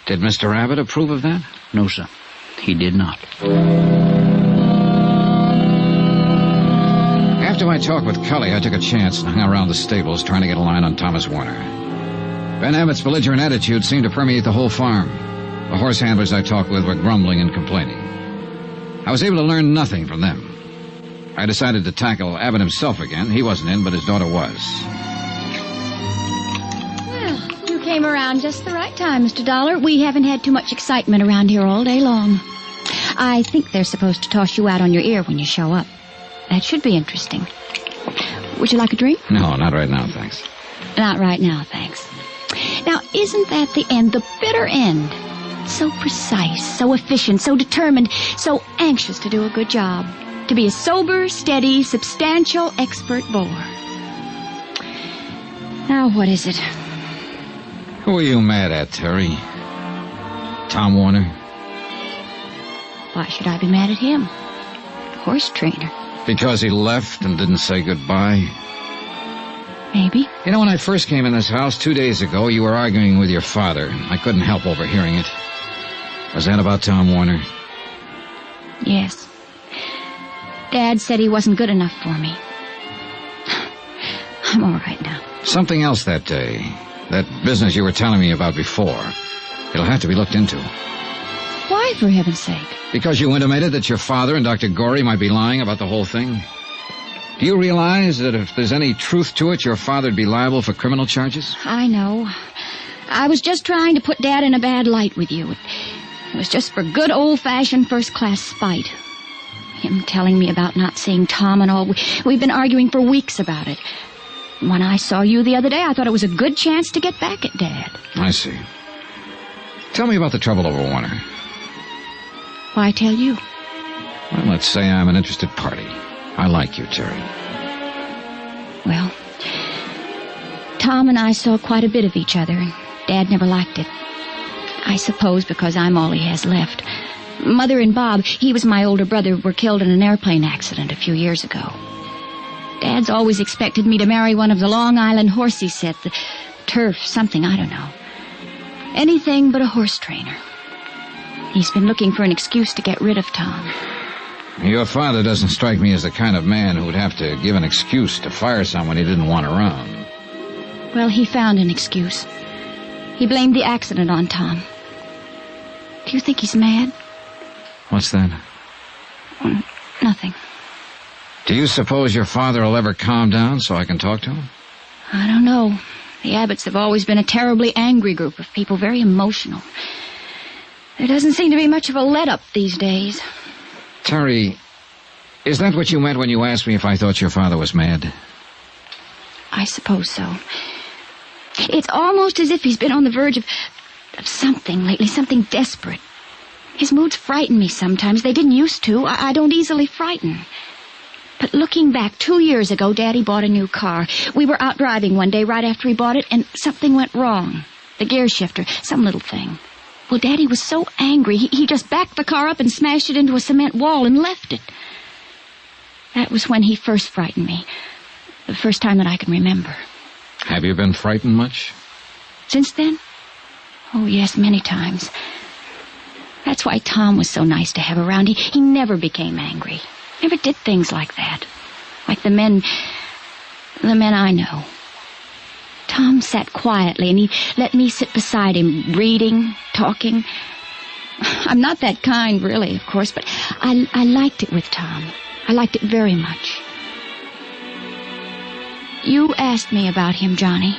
Did Mr. Abbott approve of that? No, sir. He did not. After my talk with Cully, I took a chance and hung around the stables trying to get a line on Thomas Warner. Ben Abbott's belligerent attitude seemed to permeate the whole farm. The horse handlers I talked with were grumbling and complaining. I was able to learn nothing from them. I decided to tackle Abbott himself again. He wasn't in, but his daughter was. Well, you came around just the right time, Mr. Dollar. We haven't had too much excitement around here all day long. I think they're supposed to toss you out on your ear when you show up. That should be interesting. Would you like a drink? No, not right now, thanks. Not right now, thanks. Now, isn't that the end, the bitter end? So precise, so efficient, so determined, so anxious to do a good job. To be a sober, steady, substantial, expert bore. Now, what is it? Who are you mad at, Terry? Tom Warner? Why should I be mad at him? Horse trainer. Because he left and didn't say goodbye? Maybe. You know, when I first came in this house 2 days ago, you were arguing with your father. I couldn't help overhearing it. Was that about Tom Warner? Yes. Dad said he wasn't good enough for me. I'm all right now. Something else that day. That business you were telling me about before. It'll have to be looked into. Why, for heaven's sake? Because you intimated that your father and Dr. Gorey might be lying about the whole thing. Do you realize that if there's any truth to it, your father'd be liable for criminal charges? I know. I was just trying to put Dad in a bad light with you. It was just for good old-fashioned first-class spite. Him telling me about not seeing Tom and all. We've been arguing for weeks about it. When I saw you the other day, I thought it was a good chance to get back at Dad. I see. Tell me about the trouble over Warner. Why tell you? Well, let's say I'm an interested party. I like you, Terry. Well, Tom and I saw quite a bit of each other, and Dad never liked it. I suppose because I'm all he has left. Mother and Bob, he was my older brother, were killed in an airplane accident a few years ago. Dad's always expected me to marry one of the Long Island horsey set, the turf, something, I don't know. Anything but a horse trainer. He's been looking for an excuse to get rid of Tom. Your father doesn't strike me as the kind of man who would have to give an excuse to fire someone he didn't want around. Well, he found an excuse. He blamed the accident on Tom. Do you think he's mad? What's that? Nothing. Do you suppose your father will ever calm down so I can talk to him? I don't know. The Abbotts have always been a terribly angry group of people, very emotional. There doesn't seem to be much of a let-up these days. Terry, is that what you meant when you asked me if I thought your father was mad? I suppose so. It's almost as if he's been on the verge of something lately, something desperate. His moods frighten me sometimes. They didn't used to. I don't easily frighten. But looking back, 2 years ago, Daddy bought a new car. We were out driving one day right after he bought it, and something went wrong. The gear shifter, some little thing. Well, Daddy was so angry, he just backed the car up and smashed it into a cement wall and left it. That was when he first frightened me. The first time that I can remember. Have you been frightened much? Since then? Oh, yes, many times. That's why Tom was so nice to have around. He never became angry. Never did things like that. Like the men I know. Tom sat quietly, and he let me sit beside him, reading, talking. I'm not that kind, really, of course, but I liked it with Tom. I liked it very much. You asked me about him, Johnny.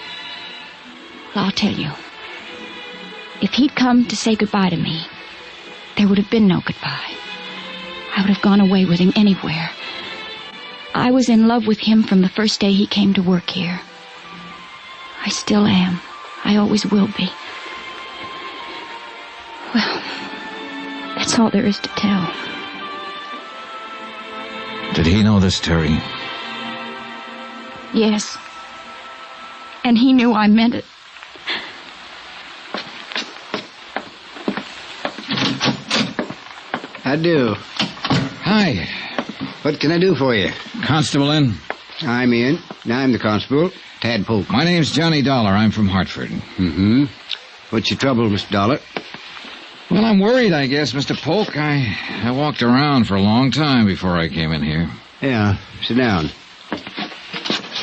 Well, I'll tell you. If he'd come to say goodbye to me, there would have been no goodbye. I would have gone away with him anywhere. I was in love with him from the first day he came to work here. I still am. I always will be. Well, that's all there is to tell. Did he know this, Terry? Yes. And he knew I meant it. I do. Hi. What can I do for you? Constable in? I'm in. I'm the constable. Tad Polk. My name's Johnny Dollar. I'm from Hartford. Mm-hmm. What's your trouble, Mr. Dollar? Well, I'm worried, I guess, Mr. Polk. I walked around for a long time before I came in here. Yeah, sit down.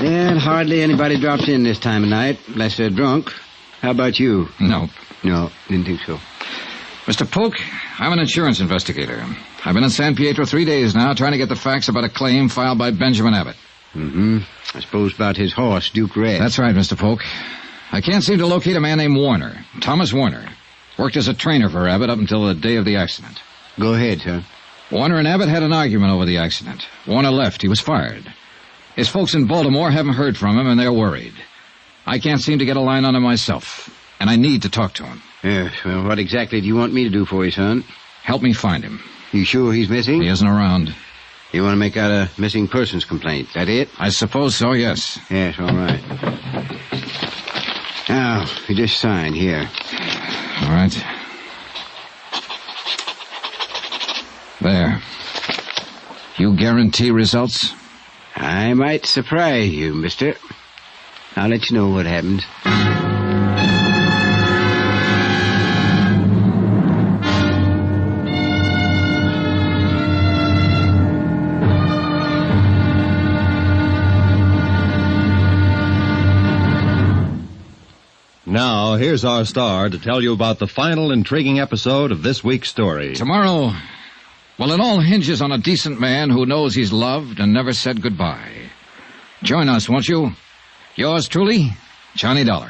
And hardly anybody drops in this time of night, unless they're drunk. How about you? Nope. No, didn't think so. Mr. Polk, I'm an insurance investigator. I've been in San Pietro 3 days now, trying to get the facts about a claim filed by Benjamin Abbott. Mm-hmm. I suppose about his horse, Duke Red. That's right, Mr. Polk. I can't seem to locate a man named Warner. Thomas Warner. Worked as a trainer for Abbott up until the day of the accident. Go ahead, sir. Warner and Abbott had an argument over the accident. Warner left. He was fired. His folks in Baltimore haven't heard from him, and they're worried. I can't seem to get a line on him myself, and I need to talk to him. Yes, well, what exactly do you want me to do for you, son? Help me find him. You sure he's missing? He isn't around. You want to make out a missing persons complaint, that it? I suppose so, yes. Yes, all right. Now, you just sign here. All right. There. You guarantee results? I might surprise you, mister. I'll let you know what happens. Now, here's our star to tell you about the final intriguing episode of this week's story. Tomorrow, well, it all hinges on a decent man who knows he's loved and never said goodbye. Join us, won't you? Yours truly, Johnny Dollar.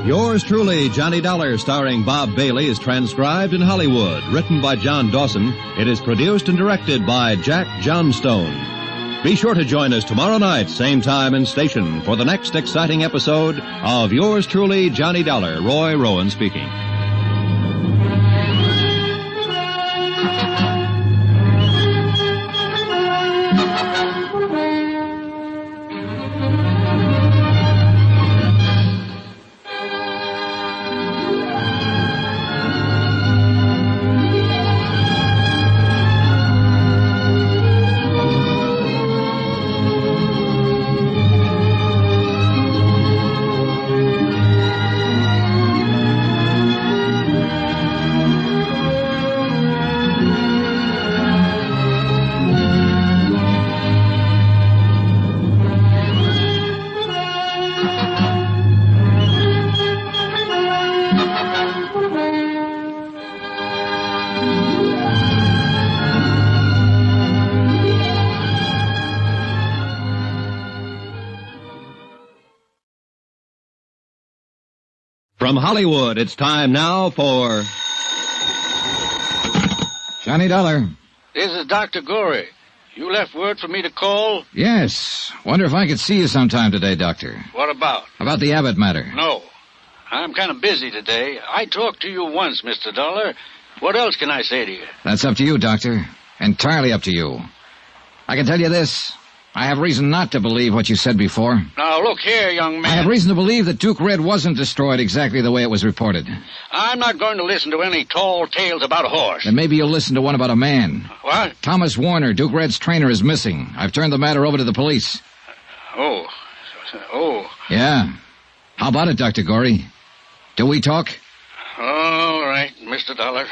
Yours truly, Johnny Dollar, starring Bob Bailey, is transcribed in Hollywood. Written by John Dawson, it is produced and directed by Jack Johnstone. Be sure to join us tomorrow night, same time and station, for the next exciting episode of Yours truly, Johnny Dollar. Roy Rowan speaking. From Hollywood, it's time now for... Johnny Dollar. This is Dr. Gorey. You left word for me to call? Yes. Wonder if I could see you sometime today, Doctor. What about? About the Abbott matter. No. I'm kind of busy today. I talked to you once, Mr. Dollar. What else can I say to you? That's up to you, Doctor. Entirely up to you. I can tell you this. I have reason not to believe what you said before. Now, look here, young man. I have reason to believe that Duke Red wasn't destroyed exactly the way it was reported. I'm not going to listen to any tall tales about a horse. Then maybe you'll listen to one about a man. What? Thomas Warner, Duke Red's trainer, is missing. I've turned the matter over to the police. Oh. Yeah. How about it, Dr. Gorey? Do we talk? All right, Mr. Dollar.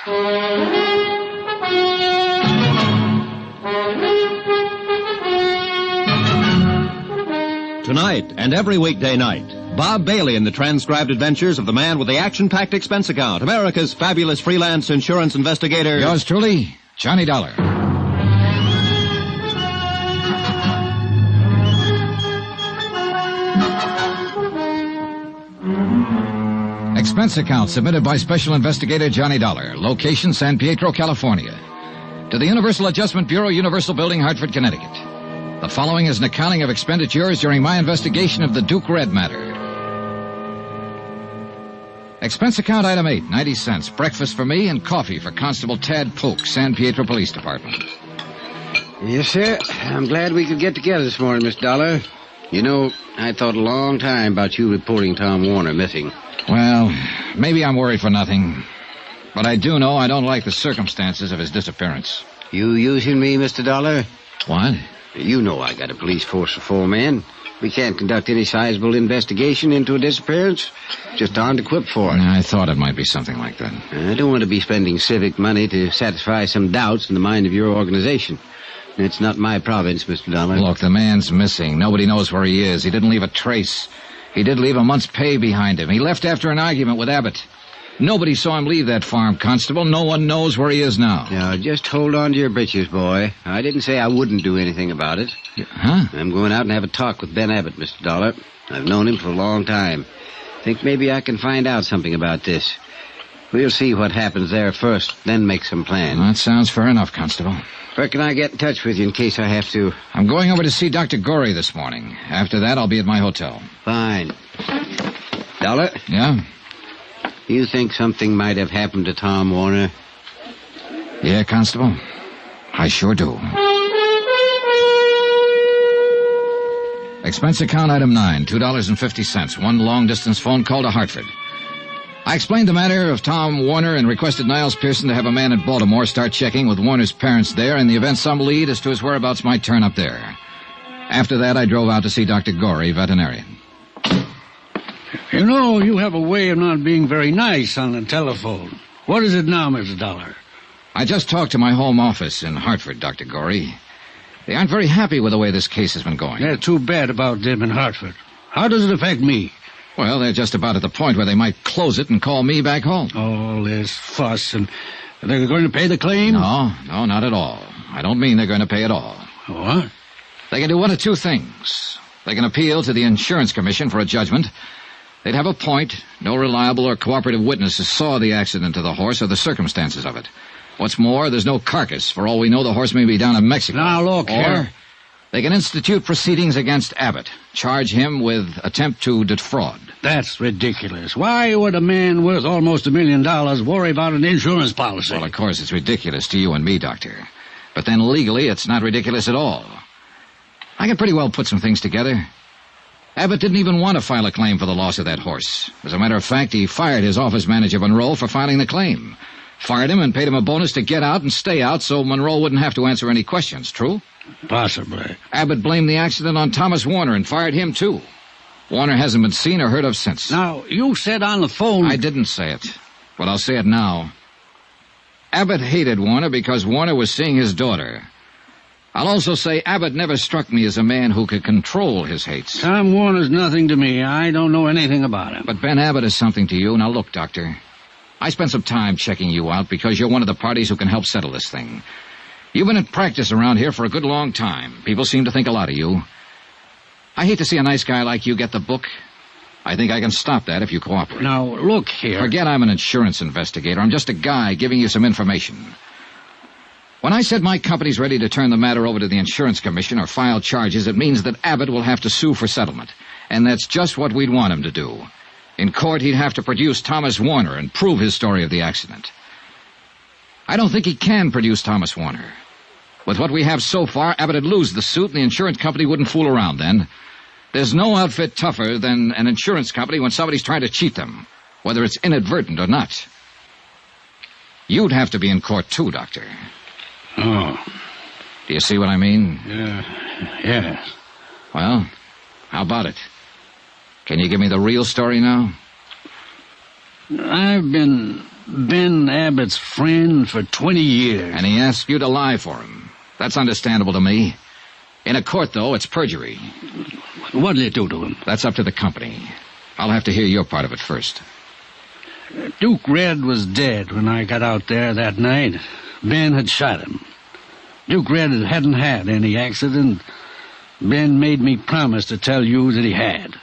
Tonight and every weekday night, Bob Bailey in the transcribed adventures of the man with the action-packed expense account, America's fabulous freelance insurance investigator. Yours truly, Johnny Dollar. Expense account submitted by Special Investigator Johnny Dollar. Location, San Pietro, California. To the Universal Adjustment Bureau, Universal Building, Hartford, Connecticut. The following is an accounting of expenditures during my investigation of the Duke Red matter. Expense account item 8, 90 cents. Breakfast for me and coffee for Constable Tad Polk, San Pietro Police Department. Yes, sir. I'm glad we could get together this morning, Miss Dollar. You know, I thought a long time about you reporting Tom Warner missing. Well, maybe I'm worried for nothing. But I do know I don't like the circumstances of his disappearance. You using me, Mr. Dollar? What? You know I got a police force of 4 men. We can't conduct any sizable investigation into a disappearance. Just aren't equipped for it. I thought it might be something like that. I don't want to be spending civic money to satisfy some doubts in the mind of your organization. It's not my province, Mr. Dollar. Look, the man's missing. Nobody knows where he is. He didn't leave a trace. He did leave a month's pay behind him. He left after an argument with Abbott. Nobody saw him leave that farm, Constable. No one knows where he is now. Now, just hold on to your britches, boy. I didn't say I wouldn't do anything about it. Huh? I'm going out and have a talk with Ben Abbott, Mr. Dollar. I've known him for a long time. Think maybe I can find out something about this. We'll see what happens there first, then make some plans. That sounds fair enough, Constable. Where can I get in touch with you in case I have to? I'm going over to see Dr. Gorey this morning. After that, I'll be at my hotel. Fine. Dollar? Yeah? You think something might have happened to Tom Warner? Yeah, Constable. I sure do. Expense account item 9, $2.50. One long-distance phone call to Hartford. I explained the matter of Tom Warner and requested Niles Pearson to have a man in Baltimore start checking with Warner's parents there in the event some lead as to his whereabouts might turn up there. After that, I drove out to see Dr. Gorey, veterinarian. You know, you have a way of not being very nice on the telephone. What is it now, Mr. Dollar? I just talked to my home office in Hartford, Dr. Gorey. They aren't very happy with the way this case has been going. They're too bad about them in Hartford. How does it affect me? Well, they're just about at the point where they might close it and call me back home. All this fuss, and they're going to pay the claim? No, not at all. I don't mean they're going to pay at all. What? They can do one of two things. They can appeal to the Insurance Commission for a judgment. They'd have a point. No reliable or cooperative witnesses saw the accident to the horse or the circumstances of it. What's more, there's no carcass. For all we know, the horse may be down in Mexico. Now, look here. They can institute proceedings against Abbott. Charge him with attempt to defraud. That's ridiculous. Why would a man worth almost $1 million worry about an insurance policy? Well, of course, it's ridiculous to you and me, Doctor. But then legally, it's not ridiculous at all. I can pretty well put some things together. Abbott didn't even want to file a claim for the loss of that horse. As a matter of fact, he fired his office manager, Monroe, for filing the claim. Fired him and paid him a bonus to get out and stay out so Monroe wouldn't have to answer any questions. True? Possibly. Abbott blamed the accident on Thomas Warner and fired him, too. Warner hasn't been seen or heard of since. Now, you said on the phone... I didn't say it, but I'll say it now. Abbott hated Warner because Warner was seeing his daughter. I'll also say Abbott never struck me as a man who could control his hates. Tom Warner's nothing to me. I don't know anything about him. But Ben Abbott is something to you. Now, look, Doctor. I spent some time checking you out because you're one of the parties who can help settle this thing. You've been in practice around here for a good long time. People seem to think a lot of you. I hate to see a nice guy like you get the book. I think I can stop that if you cooperate. Now, look here. Forget I'm an insurance investigator. I'm just a guy giving you some information. When I said my company's ready to turn the matter over to the insurance commission or file charges, it means that Abbott will have to sue for settlement. And that's just what we'd want him to do. In court, he'd have to produce Thomas Warner and prove his story of the accident. I don't think he can produce Thomas Warner. With what we have so far, Abbott would lose the suit and the insurance company wouldn't fool around then. There's no outfit tougher than an insurance company when somebody's trying to cheat them, whether it's inadvertent or not. You'd have to be in court too, Doctor. Oh. Do you see what I mean? Yeah. Well, how about it? Can you give me the real story now? I've been Ben Abbott's friend for 20 years. And he asked you to lie for him. That's understandable to me. In a court, though, it's perjury. What did it do to him? That's up to the company. I'll have to hear your part of it first. Duke Red was dead when I got out there that night. Ben had shot him. Duke Red hadn't had any accident. Ben made me promise to tell you that he had.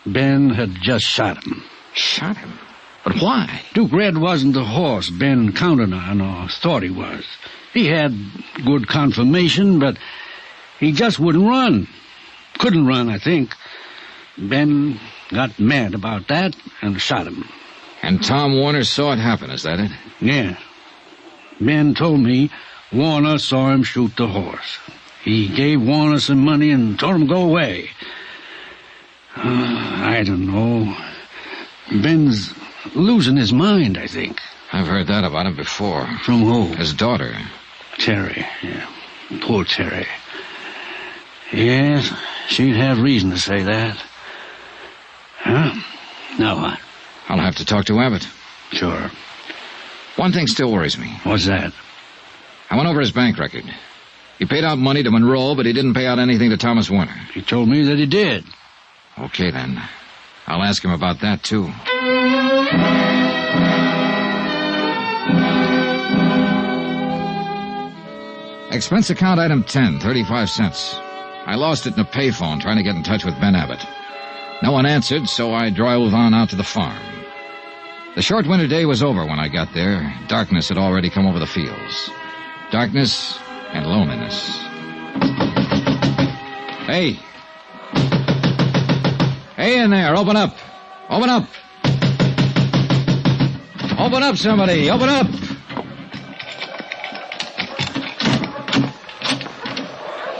Ben had just shot him. Shot him? But why? Duke Red wasn't the horse Ben counted on or thought he was. He had good conformation, but he just wouldn't run. Couldn't run, I think. Ben got mad about that and shot him. And Tom Warner saw it happen, is that it? Yeah. Ben told me Warner saw him shoot the horse. He gave Warner some money and told him to go away. I don't know. Ben's losing his mind, I think. I've heard that about him before. From who? His daughter. Terry, yeah. Poor Terry. Yes, she'd have reason to say that. Huh? Now what? I'll have to talk to Abbott. Sure. One thing still worries me. What's that? I went over his bank record. He paid out money to Monroe, but he didn't pay out anything to Thomas Warner. He told me that he did. Okay, then. I'll ask him about that, too. Expense account item 10, 35 cents. I lost it in a payphone trying to get in touch with Ben Abbott. No one answered, so I drove on out to the farm. The short winter day was over when I got there. Darkness had already come over the fields. Darkness and loneliness. Hey! Hey in there, open up! Open up! Open up, somebody! Open up!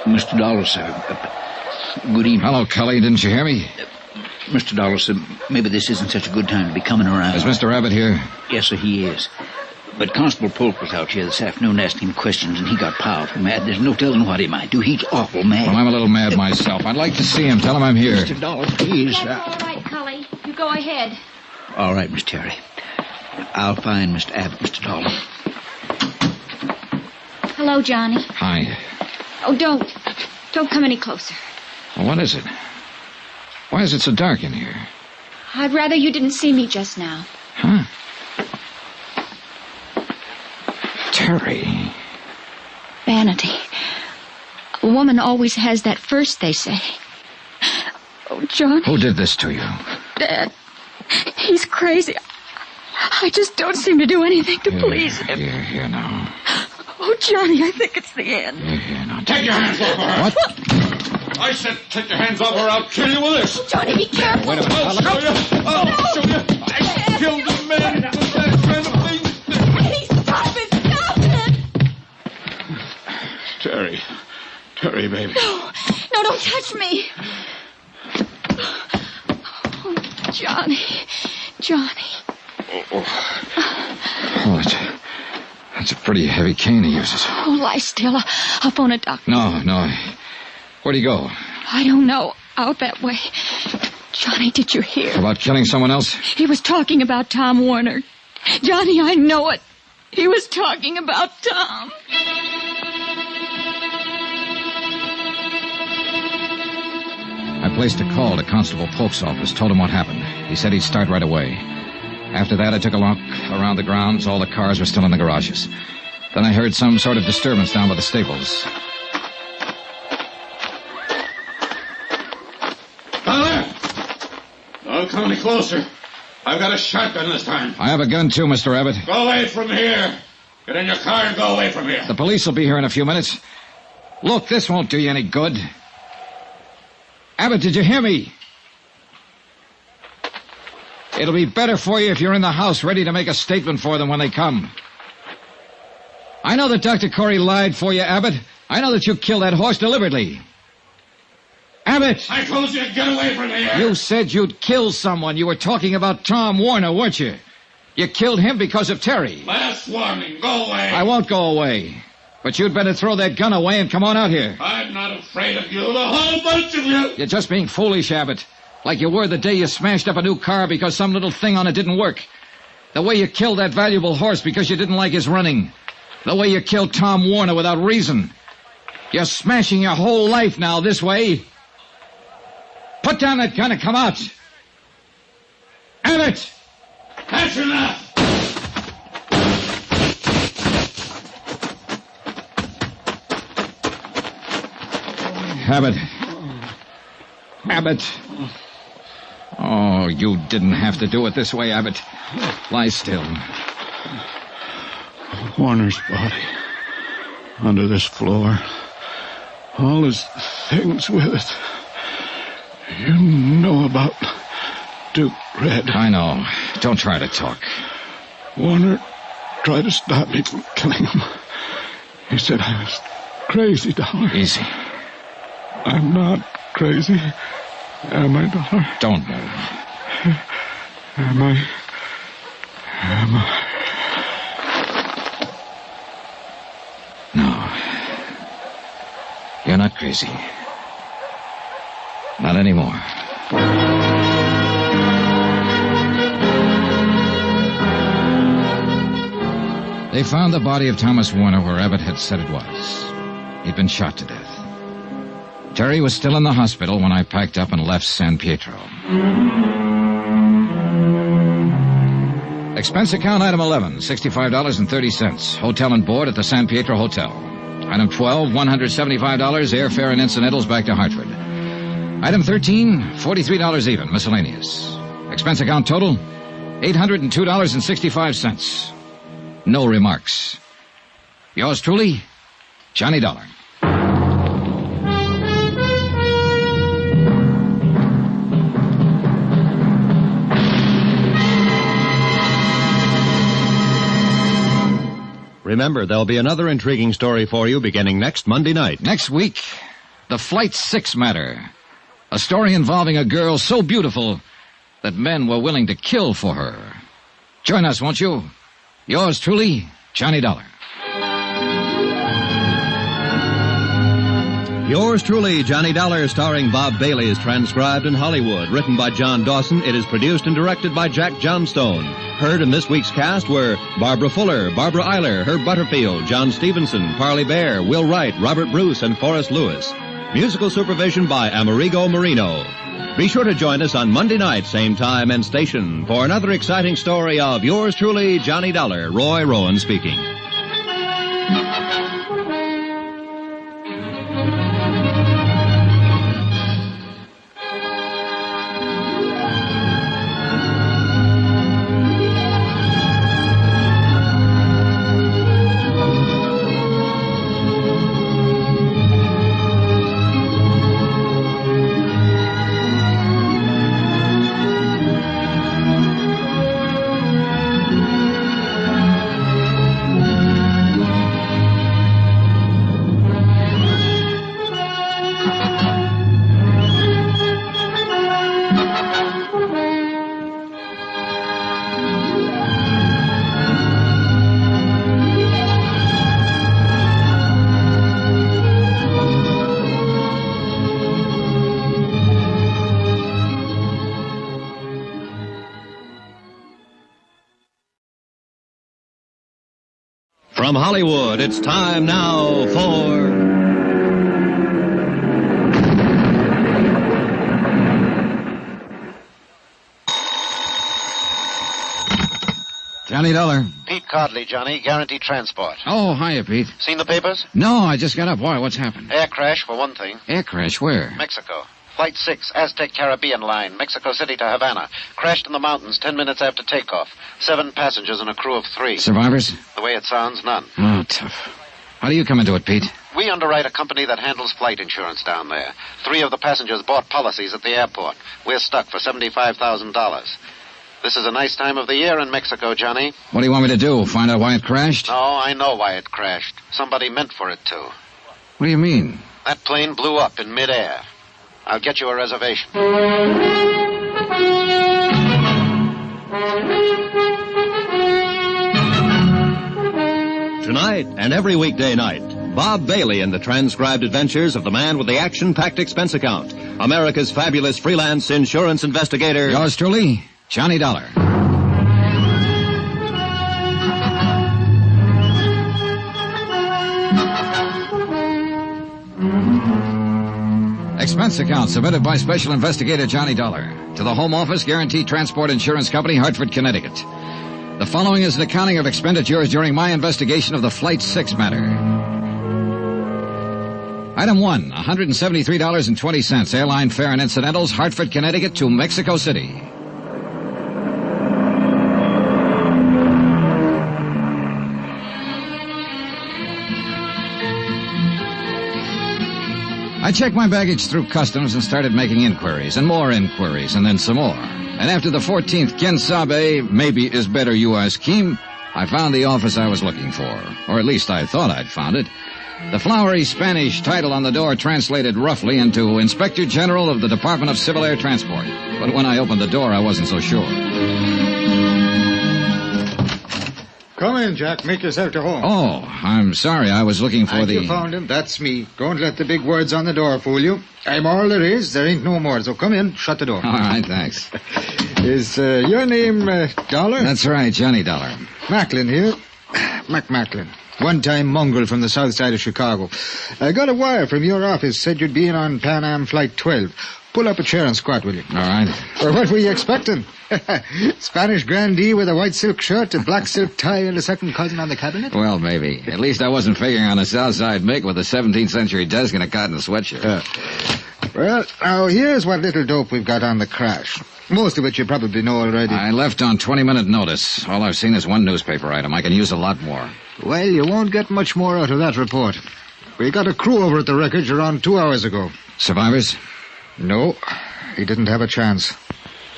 Mr. Dollar, sir. Good evening. Hello, Cully. Didn't you hear me? Mr. Dollar, sir, maybe this isn't such a good time to be coming around. Is Mr. Abbott here? Yes, sir, he is. But Constable Polk was out here this afternoon asking him questions, and he got powerful mad. There's no telling what he might do. He's awful mad. Well, I'm a little mad myself. I'd like to see him. Tell him I'm here. Mr. Dollar, please. That's all right, Cully. You go ahead. All right, Miss Terry. I'll find Mr. Abbott, Mr. Dollar. Hello, Johnny. Hi. Oh, don't. Don't come any closer. Well, what is it? Why is it so dark in here? I'd rather you didn't see me just now. Huh? Terry. Vanity. A woman always has that first, they say. Oh, John. Who did this to you? Dad. He's crazy. I just don't seem to do anything to please him. Here now. Oh, Johnny, I think it's the end. Here now. Take your hands off her. What? I said take your hands off her. I'll kill you with this. Oh, Johnny, be careful. Wait a minute. I'll show you. I'll show you. I killed a man with that kind of thing. Stop it! Terry. Terry, baby. No, don't touch me. Oh, Johnny. Oh, that's a pretty heavy cane he uses. Oh, lie still. I'll phone a doctor. No. Where'd he go? I don't know. Out that way. Johnny, did you hear? About killing someone else? He was talking about Tom Warner. Johnny, I know it. He was talking about Tom. I placed a call to Constable Polk's office, told him what happened. He said he'd start right away. After that, I took a look around the grounds. All the cars were still in the garages. Then I heard some sort of disturbance down by the stables. Don't come any closer. I've got a shotgun this time. I have a gun too, Mr. Abbott. Go away from here. Get in your car and go away from here. The police will be here in a few minutes. Look, this won't do you any good. Abbott, did you hear me? It'll be better for you if you're in the house ready to make a statement for them when they come. I know that Dr. Corey lied for you, Abbott. I know that you killed that horse deliberately. Abbott! I told you to get away from here. You said you'd kill someone. You were talking about Tom Warner, weren't you? You killed him because of Terry. Last warning. Go away. I won't go away. But you'd better throw that gun away and come on out here. I'm not afraid of you, the whole bunch of you. You're just being foolish, Abbott. Like you were the day you smashed up a new car because some little thing on it didn't work. The way you killed that valuable horse because you didn't like his running. The way you killed Tom Warner without reason. You're smashing your whole life now this way. Put down that gun and come out. Abbott! That's enough. Abbott. Abbott. Oh, you didn't have to do it this way, Abbott. Lie still. Warner's body. Under this floor. All his things with it. You know about Duke Red. I know. Don't try to talk. Warner tried to stop me from killing him. He said I was crazy, Dollar. Easy. I'm not crazy. Am I, Dollar? Don't move. Am I? No. You're not crazy. Not anymore. They found the body of Thomas Warner where Abbott had said it was. He'd been shot to death. Terry was still in the hospital when I packed up and left San Pietro. Expense account item 11, $65.30. Hotel and board at the San Pietro Hotel. Item 12, $175, airfare and incidentals back to Hartford. Item 13, $43 even, miscellaneous. Expense account total, $802.65. No remarks. Yours truly, Johnny Dollar. Remember, there'll be another intriguing story for you beginning next Monday night. Next week, the Flight 6 matter. A story involving a girl so beautiful that men were willing to kill for her. Join us, won't you? Yours truly, Johnny Dollar. Yours truly, Johnny Dollar, starring Bob Bailey, is transcribed in Hollywood. Written by John Dawson, it is produced and directed by Jack Johnstone. Heard in this week's cast were Barbara Fuller, Barbara Eiler, Herb Butterfield, John Stevenson, Parley Bear, Will Wright, Robert Bruce, and Forrest Lewis. Musical supervision by Amerigo Marino. Be sure to join us on Monday night, same time and station, for another exciting story of yours truly, Johnny Dollar. Roy Rowan speaking. From Hollywood, it's time now for... Johnny Dollar. Pete Codley, Johnny. Guaranteed transport. Oh, hiya, Pete. Seen the papers? No, I just got up. Why? What's happened? Air crash, for one thing. Air crash? Where? Mexico. Flight 6, Aztec Caribbean line, Mexico City to Havana. Crashed in the mountains 10 minutes after takeoff. 7 passengers and a crew of 3. Survivors? The way it sounds, none. Oh, tough. How do you come into it, Pete? We underwrite a company that handles flight insurance down there. 3 of the passengers bought policies at the airport. We're stuck for $75,000. This is a nice time of the year in Mexico, Johnny. What do you want me to do? Find out why it crashed? No, I know why it crashed. Somebody meant for it to. What do you mean? That plane blew up in midair. I'll get you a reservation. Tonight and every weekday night, Bob Bailey in the transcribed adventures of the man with the action-packed expense account, America's fabulous freelance insurance investigator. Yours truly, Johnny Dollar. Expense account submitted by Special Investigator Johnny Dollar to the Home Office Guaranteed Transport Insurance Company, Hartford, Connecticut. The following is an accounting of expenditures during my investigation of the Flight 6 matter. Item 1, $173.20, airline fare and incidentals, Hartford, Connecticut to Mexico City. I checked my baggage through customs and started making inquiries, and more inquiries, and then some more. And after the 14th Quien Sabe, maybe is better you ask Kim, I found the office I was looking for. Or at least I thought I'd found it. The flowery Spanish title on the door translated roughly into Inspector General of the Department of Civil Air Transport. But when I opened the door, I wasn't so sure. Come in, Jack. Make yourself to home. Oh, I'm sorry. I was looking for You found him. That's me. Don't let the big words on the door fool you. I'm all there is. There ain't no more. So come in. Shut the door. All right, thanks. Is your name Dollar? That's right, Johnny Dollar. Macklin here. Macklin. One-time mongrel from the south side of Chicago. I got a wire from your office. Said you'd be in on Pan Am Flight 12. Pull up a chair and squat, will you? All right. Or what were you expecting? Spanish grandee with a white silk shirt, a black silk tie, and a second cousin on the cabinet? Well, maybe. At least I wasn't figuring on a Southside Mick with a 17th century desk and a cotton sweatshirt. Well, now, here's what little dope we've got on the crash. Most of it you probably know already. I left on 20-minute notice. All I've seen is one newspaper item. I can use a lot more. Well, you won't get much more out of that report. We got a crew over at the wreckage around 2 hours ago. Survivors? No, he didn't have a chance.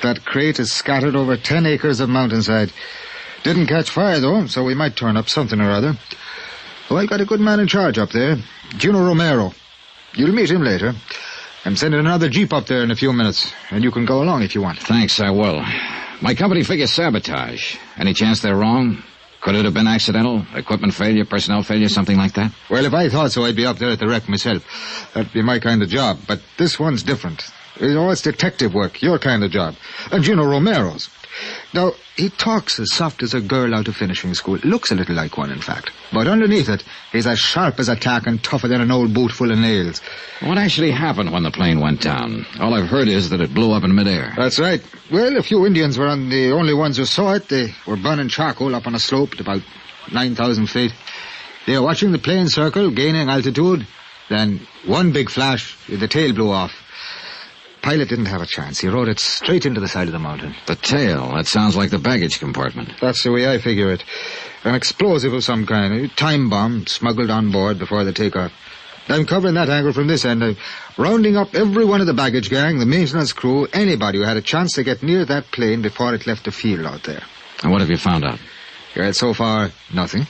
That crate is scattered over 10 acres of mountainside. Didn't catch fire, though, so we might turn up something or other. Oh, I got a good man in charge up there, Juno Romero. You'll meet him later. I'm sending another jeep up there in a few minutes, and you can go along if you want. Thanks, I will. My company figures sabotage. Any chance they're wrong? Could it have been accidental? Equipment failure, personnel failure, something like that? Well, if I thought so, I'd be up there at the wreck myself. That'd be my kind of job. But this one's different. You know, it's detective work, your kind of job. And Juno Romero's. Now, he talks as soft as a girl out of finishing school. Looks a little like one, in fact. But underneath it, he's as sharp as a tack and tougher than an old boot full of nails. What actually happened when the plane went down? All I've heard is that it blew up in midair. That's right. Well, a few Indians were the only ones who saw it. They were burning charcoal up on a slope at about 9,000 feet. They were watching the plane circle, gaining altitude. Then one big flash, the tail blew off. Pilot didn't have a chance. He rode it straight into the side of the mountain. The tail? That sounds like the baggage compartment. That's the way I figure it. An explosive of some kind, a time bomb smuggled on board before the takeoff. I'm covering that angle from this end. I'm rounding up every one of the baggage gang, the maintenance crew, anybody who had a chance to get near that plane before it left the field out there. And what have you found out? Well, so far, nothing.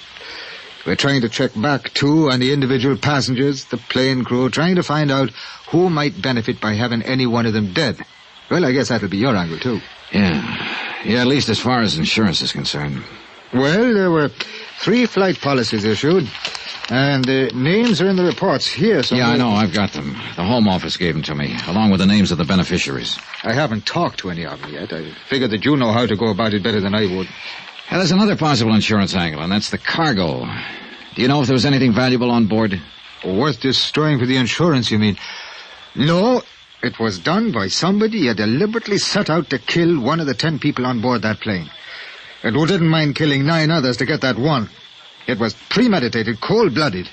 We're trying to check back, too, on the individual passengers, the plane crew, trying to find out who might benefit by having any one of them dead. Well, I guess that'll be your angle, too. Yeah, at least as far as insurance is concerned. Well, there were 3 flight policies issued, and the names are in the reports here. Yeah, I know. I've got them. The Home Office gave them to me, along with the names of the beneficiaries. I haven't talked to any of them yet. I figured that you know how to go about it better than I would. Yeah, there's another possible insurance angle, and that's the cargo. Do you know if there was anything valuable on board? Worth destroying for the insurance, you mean? No, it was done by somebody who deliberately set out to kill one of the 10 people on board that plane. And who didn't mind killing 9 others to get that one. It was premeditated, cold-blooded.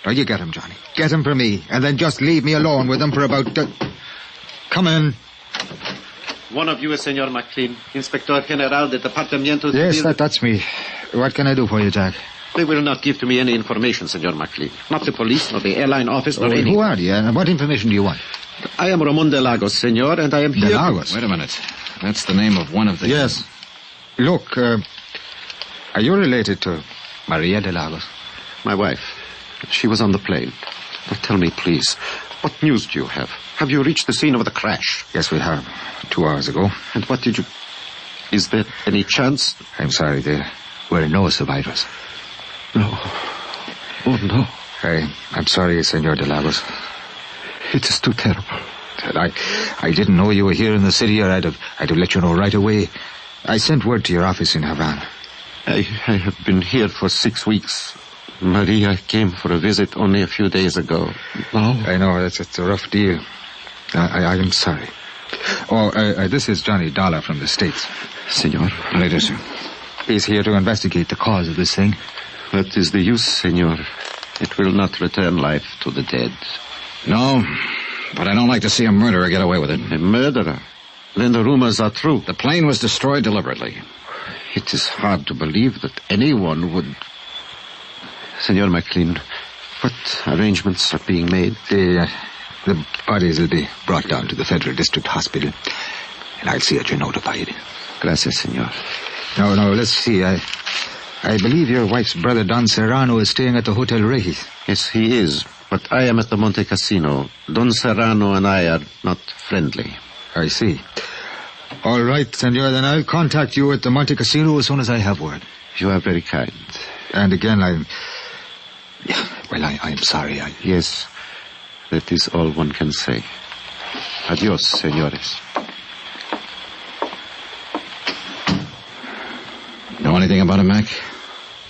Now, you get him, Johnny. Get him for me, and then just leave me alone with him for about... Come in. One of you is Senor McLean, Inspector General de Departamento. Yes, that's me. What can I do for you, Jack? They will not give to me any information, Senor McLean. Not the police, nor the airline office, nor any. Who are you, and what information do you want? I am Ramon de Lagos, Senor, and I am here... De Lagos? Wait a minute. That's the name of one of the... Yes. Look, are you related to Maria de Lagos? My wife. She was on the plane. But tell me, please, what news do you have? Have you reached the scene of the crash? Yes, we have. 2 hours ago. And what did you... Is there any chance? I'm sorry, there were no survivors. No. Oh, no. I'm sorry, Senor de Lagos. It is too terrible. I didn't know you were here in the city, or I'd have let you know right away. I sent word to your office in Havana. I have been here for 6 weeks. Maria came for a visit only a few days ago. Now... I know, it's a rough deal. I am sorry. This is Johnny Dollar from the States. Senor. Later, sir. He's here to investigate the cause of this thing. What is the use, senor? It will not return life to the dead. No, but I don't like to see a murderer get away with it. A murderer? Then the rumors are true. The plane was destroyed deliberately. It is hard to believe that anyone would... Senor McLean, what arrangements are being made? The bodies will be brought down to the Federal District Hospital, and I'll see that you're notified. Gracias, senor. No, let's see. I believe your wife's brother, Don Serrano, is staying at the Hotel Regis. Yes, he is, but I am at the Monte Casino. Don Serrano and I are not friendly. I see. All right, senor, then I'll contact you at the Monte Casino as soon as I have word. You are very kind. And again, I'm sorry. Yes, that is all one can say. Adios, senores. Know anything about him, Mac?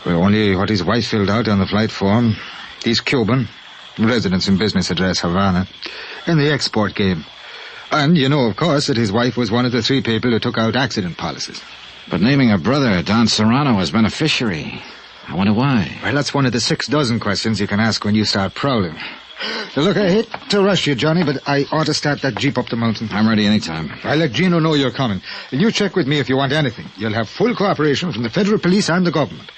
Well, only what his wife filled out on the flight form. He's Cuban, residence and business address Havana, in the export game. And you know, of course, that his wife was one of the 3 people who took out accident policies. But naming a brother, Don Serrano, as beneficiary, I wonder why. Well, that's one of the 6 dozen questions you can ask when you start prowling. Look, I hate to rush you, Johnny, but I ought to start that jeep up the mountain. I'm ready anytime. I'll let Gino know you're coming. And you check with me if you want anything. You'll have full cooperation from the federal police and the government.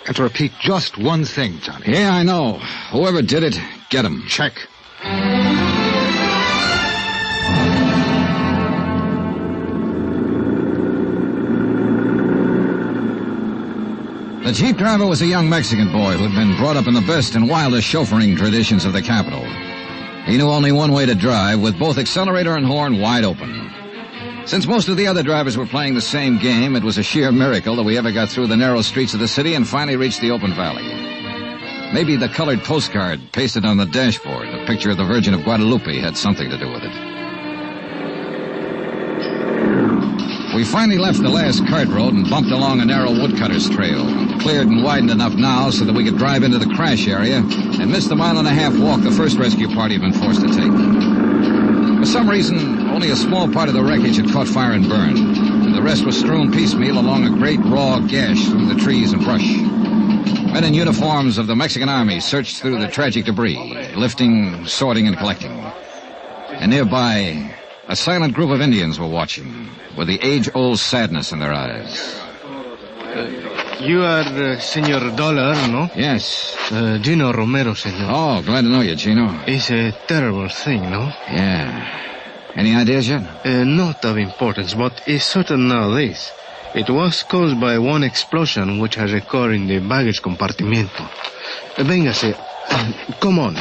And to repeat just one thing, Johnny. Yeah, I know. Whoever did it, get him. Check. The Jeep driver was a young Mexican boy who'd been brought up in the best and wildest chauffeuring traditions of the capital. He knew only one way to drive, with both accelerator and horn wide open. Since most of the other drivers were playing the same game, it was a sheer miracle that we ever got through the narrow streets of the city and finally reached the open valley. Maybe the colored postcard pasted on the dashboard, a picture of the Virgin of Guadalupe, had something to do with it. We finally left the last cart road and bumped along a narrow woodcutter's trail, cleared and widened enough now so that we could drive into the crash area and miss the 1.5-mile walk the first rescue party had been forced to take. For some reason, only a small part of the wreckage had caught fire and burned, and the rest was strewn piecemeal along a great raw gash through the trees and brush. Men in uniforms of the Mexican Army searched through the tragic debris, lifting, sorting, and collecting. And nearby, a silent group of Indians were watching, with the age-old sadness in their eyes. You are Senor Dollar, no? Yes. Gino Romero, senor. Oh, glad to know you, Gino. It's a terrible thing, no? Yeah. Any ideas yet? Not of importance, but it's certain nowadays. It was caused by one explosion which has occurred in the baggage compartimento. Véngase. Come on.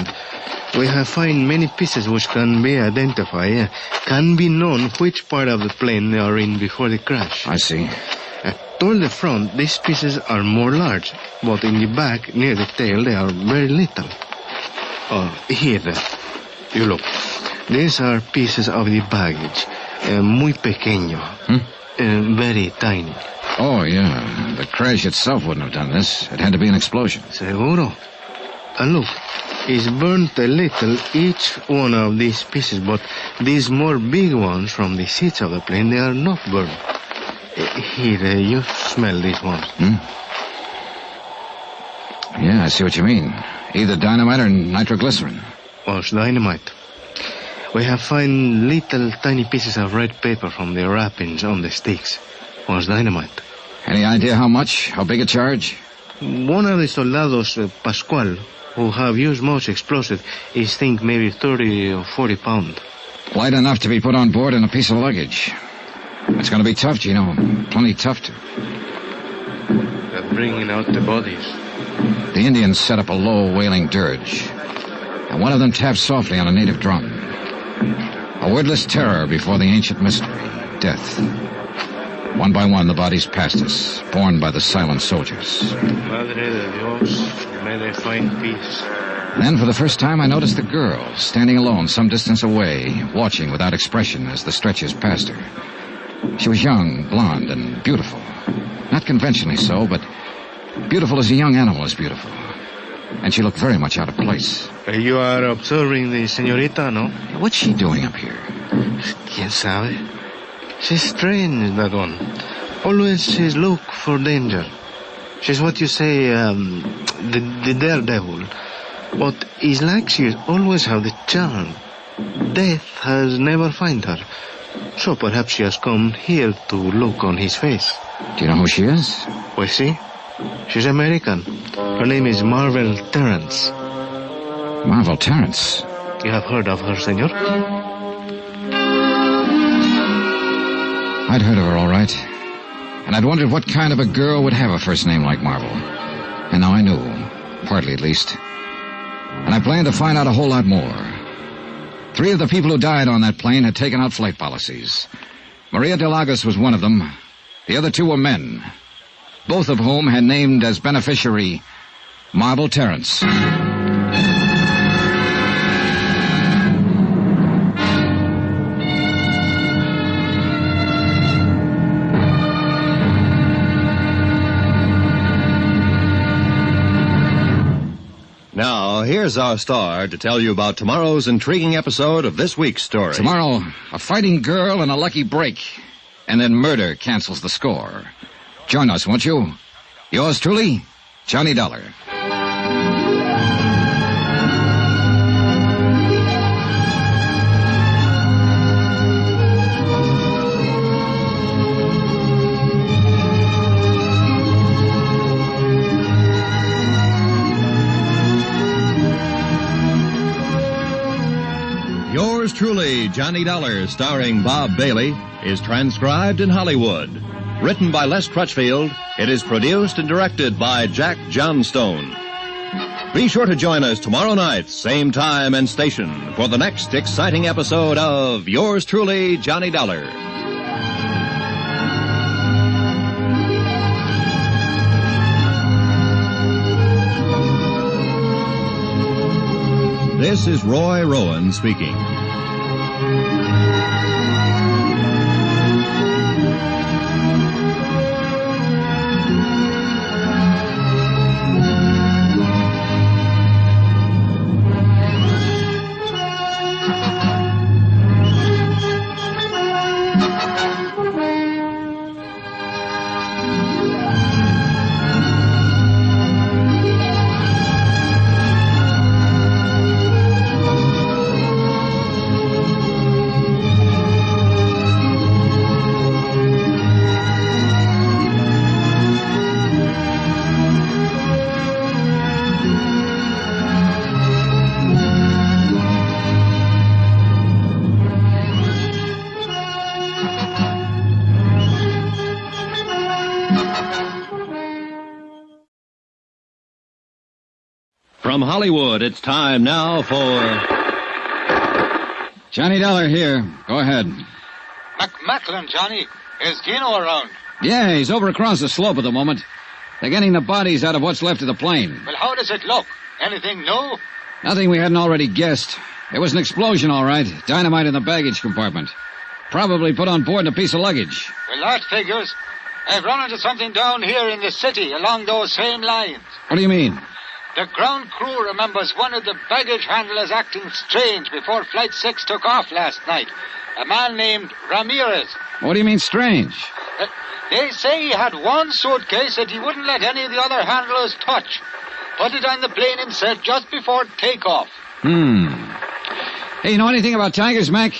We have found many pieces which can be identified, can be known which part of the plane they are in before the crash. I see. Toward the front, these pieces are more large, but in the back, near the tail, they are very little. Here, you look. These are pieces of the baggage, muy pequeño, very tiny. Oh, yeah. The crash itself wouldn't have done this. It had to be an explosion. Seguro. Look, it's burnt a little, each one of these pieces, but these more big ones from the seats of the plane, they are not burnt. Here, you smell these ones. Yeah, I see what you mean. Either dynamite or nitroglycerin. What's dynamite? We have found little tiny pieces of red paper from the wrappings on the sticks. Was dynamite. Any idea how much? How big a charge? One of the soldados, Pascual, who have used much explosive, is think maybe 30 or 40 pounds. Light enough to be put on board in a piece of luggage. It's going to be tough, Gino. Plenty tough to. They're bringing out the bodies. The Indians set up a low, wailing dirge. And one of them tapped softly on a native drum. A wordless terror before the ancient mystery, death. One by one, the bodies passed us, borne by the silent soldiers. Madre de Dios, may they find peace. Then, for the first time, I noticed the girl, standing alone some distance away, watching without expression as the stretchers passed her. She was young, blonde, and beautiful. Not conventionally so, but beautiful as a young animal is beautiful. And she looked very much out of place. You are observing the señorita, no? What's she doing up here? ¿Quién sabe? She's strange, that one. Always she's look for danger. She's what you say, the daredevil. But it's like she always have the charm. Death has never find her. So perhaps she has come here to look on his face. Do you know who she is? Well, see? She's American. Her name is Marvel Terrence. Marvel Terrence? You have heard of her, senor? I'd heard of her, all right. And I'd wondered what kind of a girl would have a first name like Marvel. And now I knew. Partly, at least. And I planned to find out a whole lot more. 3 of the people who died on that plane had taken out flight policies. Maria de Lagos was one of them. The other 2 were men. Both of whom had named as beneficiary Marvel Terrence. Now, here's our star to tell you about tomorrow's intriguing episode of this week's story. Tomorrow, a fighting girl and a lucky break. And then murder cancels the score. Join us, won't you? Yours truly, Johnny Dollar. Yours truly, Johnny Dollar, starring Bob Bailey, is transcribed in Hollywood. Written by Les Crutchfield, it is produced and directed by Jack Johnstone. Be sure to join us tomorrow night, same time and station, for the next exciting episode of Yours truly, Johnny Dollar. This is Roy Rowan speaking. From Hollywood, it's time now for... Johnny Dollar here. Go ahead. Macklin, Johnny. Is Gino around? Yeah, he's over across the slope at the moment. They're getting the bodies out of what's left of the plane. Well, how does it look? Anything new? Nothing we hadn't already guessed. There was an explosion, all right. Dynamite in the baggage compartment. Probably put on board in a piece of luggage. Well, that figures. I've run into something down here in the city along those same lines. What do you mean? The ground crew remembers one of the baggage handlers acting strange before Flight 6 took off last night. A man named Ramirez. What do you mean strange? They say he had one suitcase that he wouldn't let any of the other handlers touch. Put it on the plane himself just before takeoff. Hey, you know anything about tigers, Mac?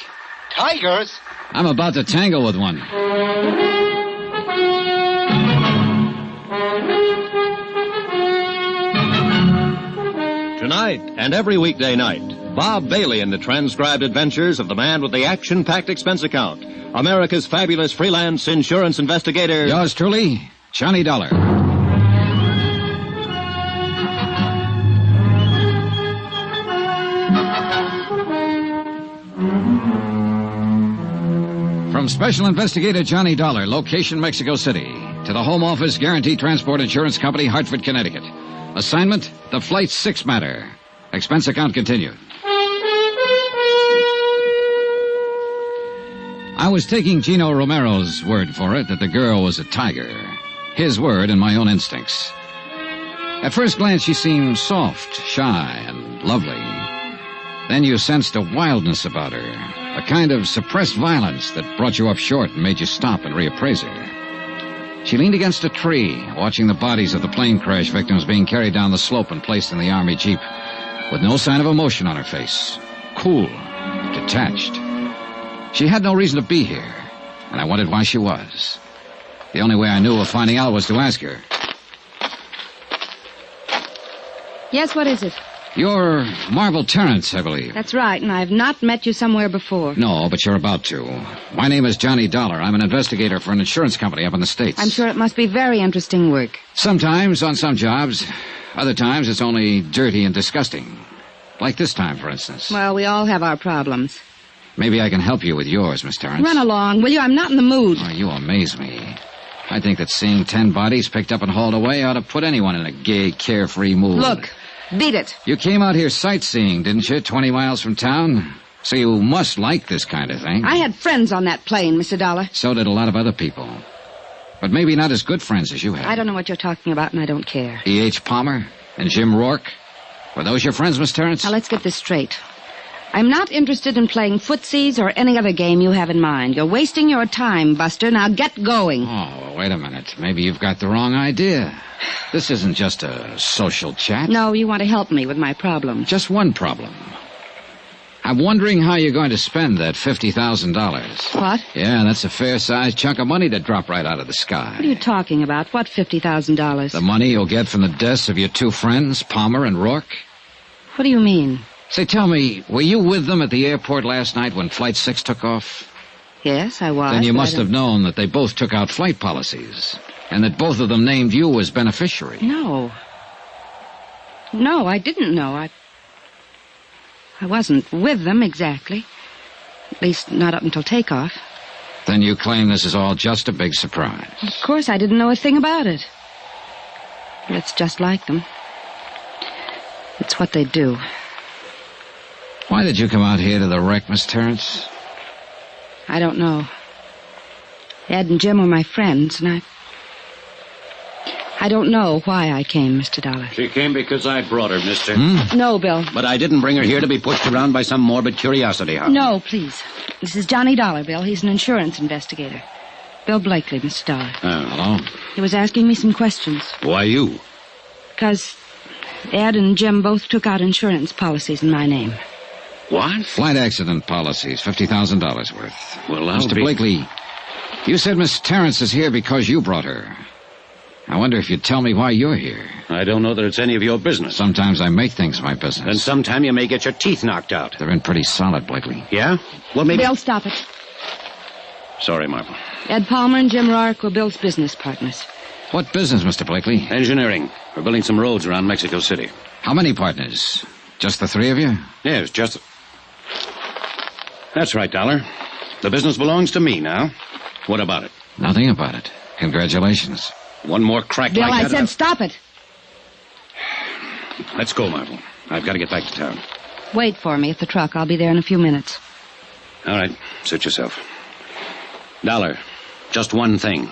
Tigers? I'm about to tangle with one. Tonight and every weekday night, Bob Bailey in the transcribed adventures of the man with the action-packed expense account, America's fabulous freelance insurance investigator. Yours truly, Johnny Dollar. From Special Investigator Johnny Dollar, location Mexico City, to the Home Office Guaranty Transport Insurance Company, Hartford, Connecticut. Assignment, the Flight 6 matter. Expense account continued. I was taking Gino Romero's word for it that the girl was a tiger. His word and my own instincts. At first glance, she seemed soft, shy, and lovely. Then you sensed a wildness about her, a kind of suppressed violence that brought you up short and made you stop and reappraise her. She leaned against a tree, watching the bodies of the plane crash victims being carried down the slope and placed in the Army Jeep, with no sign of emotion on her face. Cool, detached. She had no reason to be here, and I wondered why she was. The only way I knew of finding out was to ask her. Yes, what is it? You're Marvel Terrence, I believe. That's right, and I've not met you somewhere before. No, but you're about to. My name is Johnny Dollar. I'm an investigator for an insurance company up in the States. I'm sure it must be very interesting work. Sometimes, on some jobs. Other times, it's only dirty and disgusting. Like this time, for instance. Well, we all have our problems. Maybe I can help you with yours, Miss Terrence. Run along, will you? I'm not in the mood. Oh, you amaze me. I think that seeing 10 bodies picked up and hauled away ought to put anyone in a gay, carefree mood. Look, beat it. You came out here sightseeing, didn't you, 20 miles from town? So you must like this kind of thing. I had friends on that plane, Mr. Dollar. So did a lot of other people. But maybe not as good friends as you had. I don't know what you're talking about, and I don't care. E.H. Palmer and Jim Rourke? Were those your friends, Miss Terrence? Now, let's get this straight. I'm not interested in playing footsies or any other game you have in mind. You're wasting your time, Buster. Now get going. Oh, well, wait a minute. Maybe you've got the wrong idea. This isn't just a social chat. No, you want to help me with my problem. Just one problem. I'm wondering how you're going to spend that $50,000. What? Yeah, that's a fair-sized chunk of money to drop right out of the sky. What are you talking about? What $50,000? The money you'll get from the deaths of your two friends, Palmer and Rourke. What do you mean? Say, tell me, were you with them at the airport last night when Flight 6 took off? Yes, I was. Then you must have known that they both took out flight policies, and that both of them named you as beneficiary. No. No, I didn't know. I wasn't with them exactly. At least not up until takeoff. Then you claim this is all just a big surprise. Of course, I didn't know a thing about it. But it's just like them. It's what they do. Why did you come out here to the wreck, Miss Terrence? I don't know. Ed and Jim were my friends, and I don't know why I came, Mr. Dollar. She came because I brought her, mister. No, Bill. But I didn't bring her here to be pushed around by some morbid curiosity, huh? No, please. This is Johnny Dollar, Bill. He's an insurance investigator. Bill Blakely, Mr. Dollar. Oh, hello. He was asking me some questions. Why you? Because Ed and Jim both took out insurance policies in my name. What? Flight accident policies, $50,000 worth. Well, Mr. Blakely, you said Miss Terrence is here because you brought her. I wonder if you'd tell me why you're here. I don't know that it's any of your business. Sometimes I make things my business. And sometime you may get your teeth knocked out. They're in pretty solid, Blakely. Yeah? Well, maybe... Bill, stop it. Sorry, Marvel. Ed Palmer and Jim Rourke were Bill's business partners. What business, Mr. Blakely? Engineering. We're building some roads around Mexico City. How many partners? Just the three of you? Yes, just... That's right, Dollar. The business belongs to me now. What about it? Nothing about it. Congratulations. One more crack Bill, like that. I said stop it. Let's go, Marvel. I've got to get back to town. Wait for me at the truck. I'll be there in a few minutes. All right. Suit yourself. Dollar, just one thing.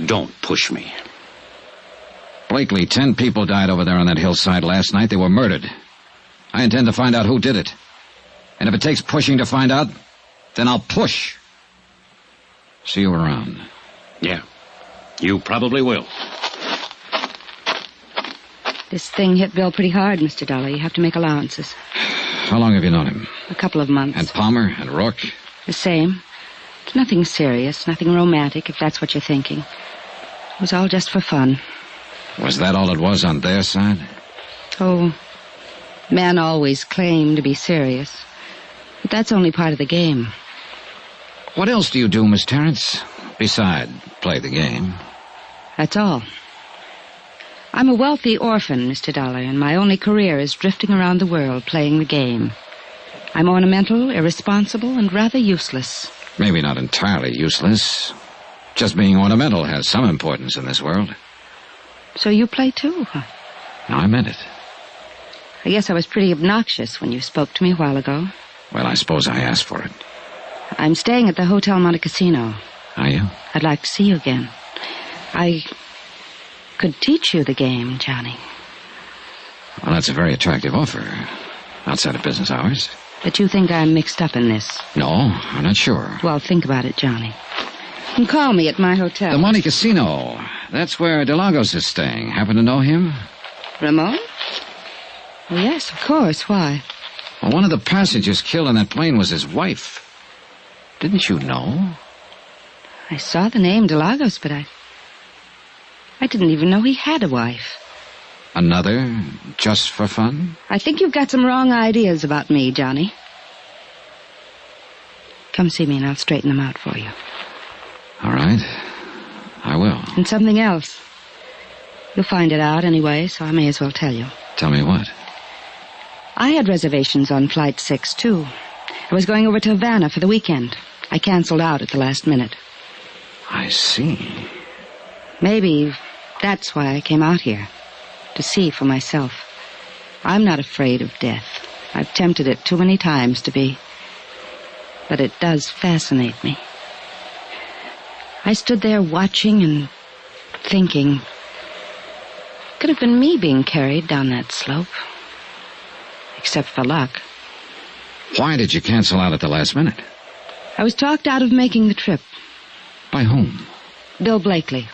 Don't push me. Blakely, 10 people died over there on that hillside last night. They were murdered. I intend to find out who did it. And if it takes pushing to find out, then I'll push. See you around. Yeah. You probably will. This thing hit Bill pretty hard, Mr. Dollar. You have to make allowances. How long have you known him? A couple of months. And Palmer and Rourke? The same. It's nothing serious, nothing romantic, if that's what you're thinking. It was all just for fun. Was that all it was on their side? Oh, men always claim to be serious. But that's only part of the game. What else do you do, Miss Terrence, beside play the game? That's all. I'm a wealthy orphan, Mr. Dollar, and my only career is drifting around the world playing the game. I'm ornamental, irresponsible, and rather useless. Maybe not entirely useless. Just being ornamental has some importance in this world. So you play too, huh? No, I meant it. I guess I was pretty obnoxious when you spoke to me a while ago. Well, I suppose I asked for it. I'm staying at the Hotel Monte Cassino. Are you? I'd like to see you again. I could teach you the game, Johnny. Well, that's a very attractive offer. Outside of business hours. But you think I'm mixed up in this? No, I'm not sure. Well, think about it, Johnny. And call me at my hotel. The Monte Cassino. That's where Delagos is staying. Happen to know him? Ramon? Well, yes, of course. Why? Well, one of the passengers killed in that plane was his wife. Didn't you know? I saw the name Delagos, but I didn't even know he had a wife. Another, just for fun? I think you've got some wrong ideas about me, Johnny. Come see me and I'll straighten them out for you. All right. I will. And something else. You'll find it out anyway, so I may as well tell you. Tell me what? I had reservations on Flight 6, too. I was going over to Havana for the weekend. I canceled out at the last minute. I see. Maybe that's why I came out here. To see for myself. I'm not afraid of death. I've tempted it too many times to be. But it does fascinate me. I stood there watching and thinking. Could have been me being carried down that slope. Except for luck. Why did you cancel out at the last minute? I was talked out of making the trip. By whom? Bill Blakely.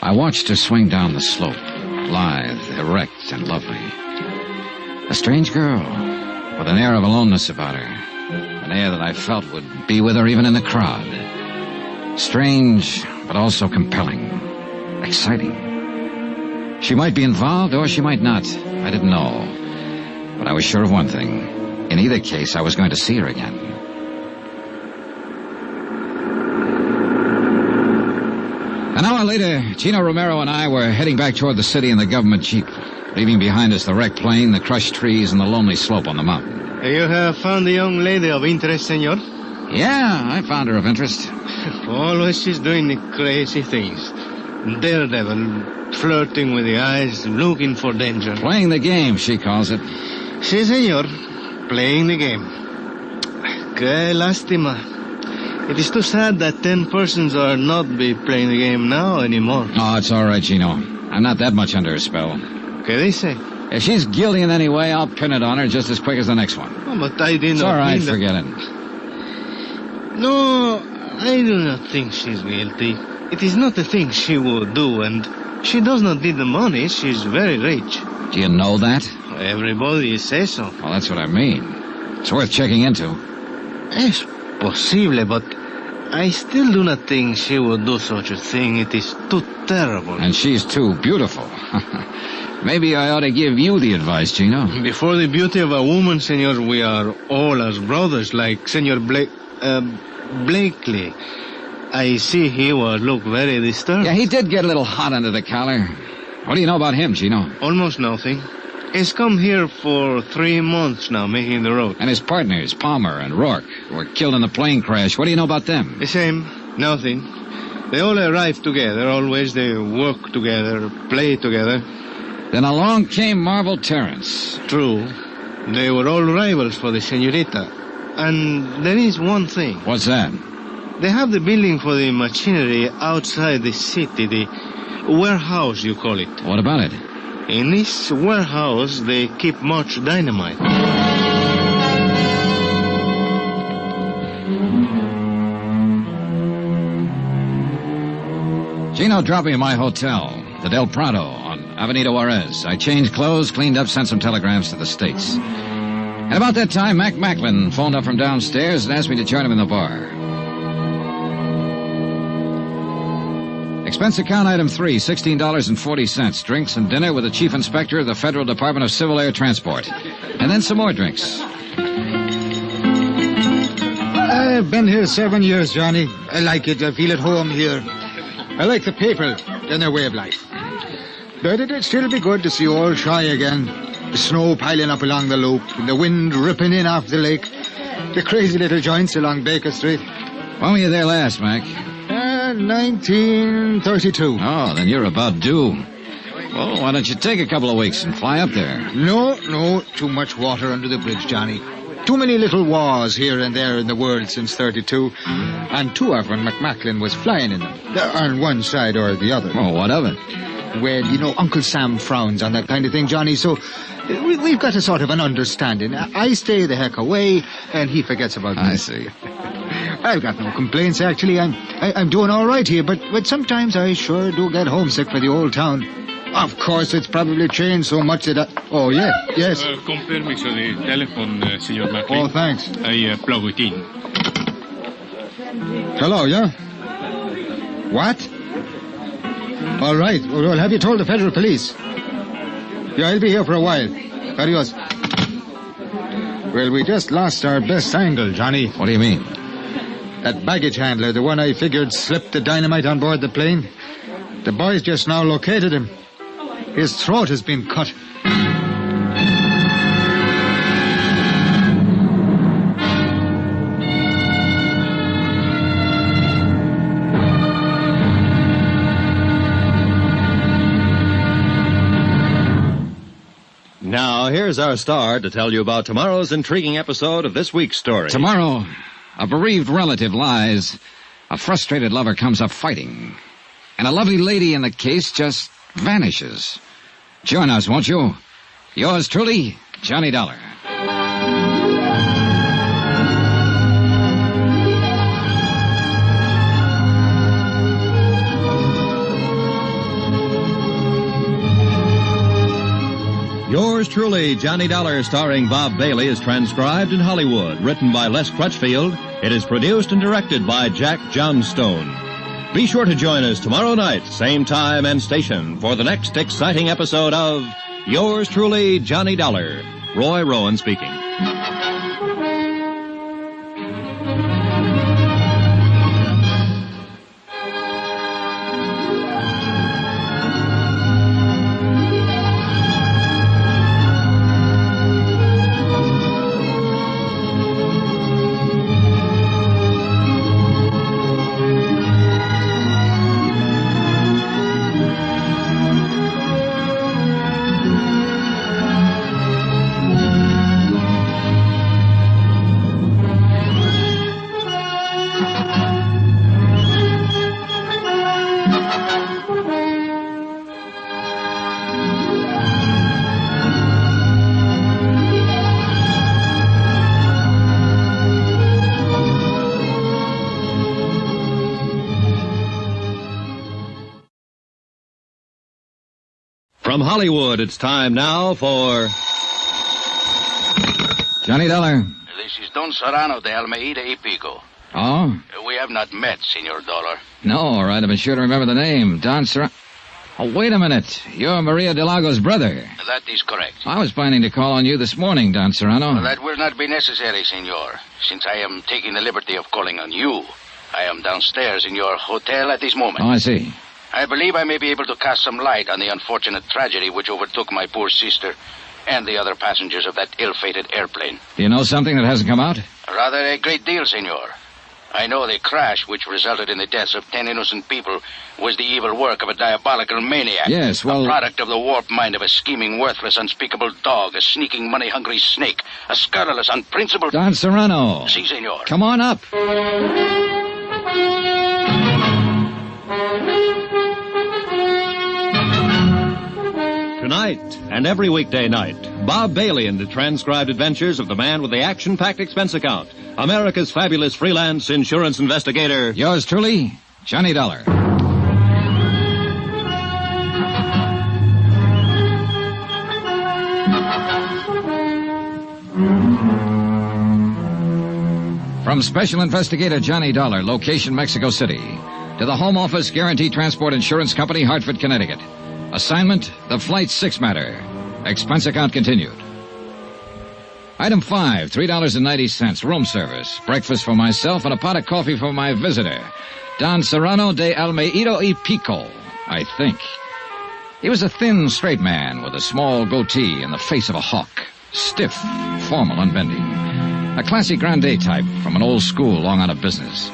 I watched her swing down the slope, lithe, erect, and lovely. A strange girl, with an air of aloneness about her. An air that I felt would be with her even in the crowd. Strange, but also compelling. Exciting. She might be involved, or she might not. I didn't know. But I was sure of one thing. In either case, I was going to see her again. An hour later, Gino Romero and I were heading back toward the city in the government jeep, leaving behind us the wrecked plane, the crushed trees, and the lonely slope on the mountain. You have found the young lady of interest, senor? Yeah, I found her of interest. Always she's doing the crazy things. Daredevil, flirting with the eyes, looking for danger. Playing the game, she calls it. Si, senor. Playing the game. Que lástima. It is too sad that 10 persons are not be playing the game now anymore. Oh, it's all right, Gino. I'm not that much under her spell. Que dice? If she's guilty in any way, I'll pin it on her just as quick as the next one. Oh, but I did not. It's all right, mean forget it. No, I do not think she's guilty. It is not a thing she would do, and she does not need the money. She's very rich. Do you know that? Everybody says so. Well, that's what I mean. It's worth checking into. Es posible, but I still do not think she would do such a thing. It is too terrible. And she's too beautiful. Maybe I ought to give you the advice, Gino. Before the beauty of a woman, senor, we are all as brothers, like Senor Blakely. I see he was look very disturbed. Yeah, he did get a little hot under the collar. What do you know about him, Gino? Almost nothing. He's come here for 3 months now, making the road. And his partners, Palmer and Rourke, were killed in the plane crash. What do you know about them? The same. Nothing. They all arrive together. Always they work together, play together. Then along came Marvel Terrence. True. They were all rivals for the senorita. And there is one thing. What's that? They have the building for the machinery outside the city, the warehouse, you call it. What about it? In this warehouse, they keep much dynamite. Gino dropped me at my hotel, the Del Prado, on Avenida Juarez. I changed clothes, cleaned up, sent some telegrams to the States. And about that time, Mac Macklin phoned up from downstairs and asked me to join him in the bar. Expense account item 3, $16.40. Drinks and dinner with the chief inspector of the Federal Department of Civil Air Transport. And then some more drinks. I've been here 7 years, Johnny. I like it. I feel at home here. I like the people and their way of life. But it'd still be good to see old Shy again. The snow piling up along the loop, and the wind ripping in off the lake. The crazy little joints along Baker Street. When were you there last, Mac? 1932. Oh, then you're about due. Well, why don't you take a couple of weeks and fly up there? No. Too much water under the bridge, Johnny. Too many little wars here and there in the world since 32. And two of them, McMacklin was flying in them. On one side or the other. Oh, what of it? Well, you know, Uncle Sam frowns on that kind of thing, Johnny, so we've got a sort of an understanding. I stay the heck away, and he forgets about me. I see. I've got no complaints, actually. I'm doing all right here, but sometimes I sure do get homesick for the old town. Of course, it's probably changed so much that Oh, yeah, yes. Con permiso de teléfono, señor Macklin. Oh, thanks. I plug it in. Hello, yeah? What? All right. Well, have you told the federal police? Yeah, I'll be here for a while. Adios. Well, we just lost our best angle, Johnny. What do you mean? That baggage handler, the one I figured slipped the dynamite on board the plane. The boys just now located him. His throat has been cut. Now, here's our star to tell you about tomorrow's intriguing episode of this week's story. Tomorrow, a bereaved relative lies. A frustrated lover comes up fighting. And a lovely lady in the case just vanishes. Join us, won't you? Yours truly, Johnny Dollar. Yours truly, Johnny Dollar, starring Bob Bailey, is transcribed in Hollywood. Written by Les Crutchfield. It is produced and directed by Jack Johnstone. Be sure to join us tomorrow night, same time and station, for the next exciting episode of Yours truly, Johnny Dollar. Roy Rowan speaking. From Hollywood, it's time now for Johnny Dollar. This is Don Serrano de Almeida y Pico. Oh? We have not met, Senor Dollar. No, all right. I've been sure to remember the name. Don Serrano. Oh, wait a minute. You're Maria Delago's brother. That is correct. I was planning to call on you this morning, Don Serrano. That will not be necessary, Senor, since I am taking the liberty of calling on you. I am downstairs in your hotel at this moment. Oh, I see. I believe I may be able to cast some light on the unfortunate tragedy which overtook my poor sister and the other passengers of that ill-fated airplane. Do you know something that hasn't come out? Rather a great deal, Senor. I know the crash which resulted in the deaths of 10 innocent people was the evil work of a diabolical maniac. Yes, well... A product of the warped mind of a scheming, worthless, unspeakable dog, a sneaking, money-hungry snake, a scurrilous, unprincipled... Don Serrano. Si, Senor. Come on up. Tonight and every weekday night, Bob Bailey in the transcribed adventures of the man with the action-packed expense account, America's fabulous freelance insurance investigator. Yours truly, Johnny Dollar. From Special Investigator Johnny Dollar, location Mexico City, to the Home Office Guaranty Transport Insurance Company, Hartford, Connecticut. Assignment, the Flight 6 matter. Expense account continued. Item 5, $3.90, room service. Breakfast for myself and a pot of coffee for my visitor, Don Serrano de Almeida y Pico, I think. He was a thin, straight man with a small goatee and the face of a hawk. Stiff, formal, unbending. A classy grande type from an old school long out of business.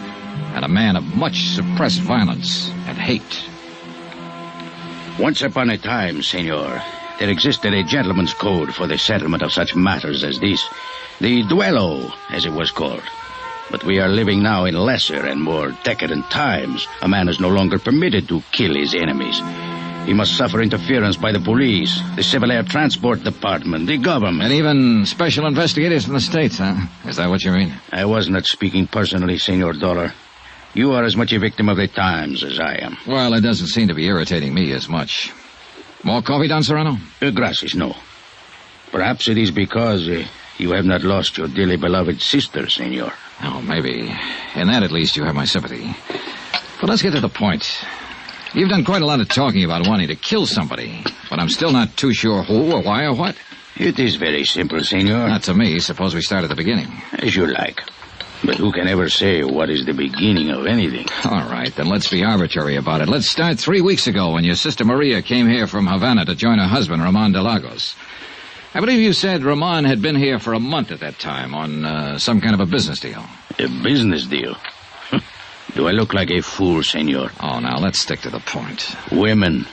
And a man of much suppressed violence and hate. Once upon a time, senor, there existed a gentleman's code for the settlement of such matters as this. The duello, as it was called. But we are living now in lesser and more decadent times. A man is no longer permitted to kill his enemies. He must suffer interference by the police, the Civil Air Transport Department, the government. And even special investigators from the States, huh? Is that what you mean? I was not speaking personally, Senor Dollar. You are as much a victim of the times as I am. Well, it doesn't seem to be irritating me as much. More coffee, Don Serrano? Gracias, no. Perhaps it is because you have not lost your dearly beloved sister, senor. Oh, maybe. In that, at least, you have my sympathy. But let's get to the point. You've done quite a lot of talking about wanting to kill somebody, but I'm still not too sure who or why or what. It is very simple, senor. Not to me. Suppose we start at the beginning. As you like. But who can ever say what is the beginning of anything? All right, then let's be arbitrary about it. Let's start 3 weeks ago when your sister Maria came here from Havana to join her husband, Ramon de Lagos. I believe you said Ramon had been here for a month at that time on some kind of a business deal. A business deal? Do I look like a fool, senor? Oh, now let's stick to the point. Women.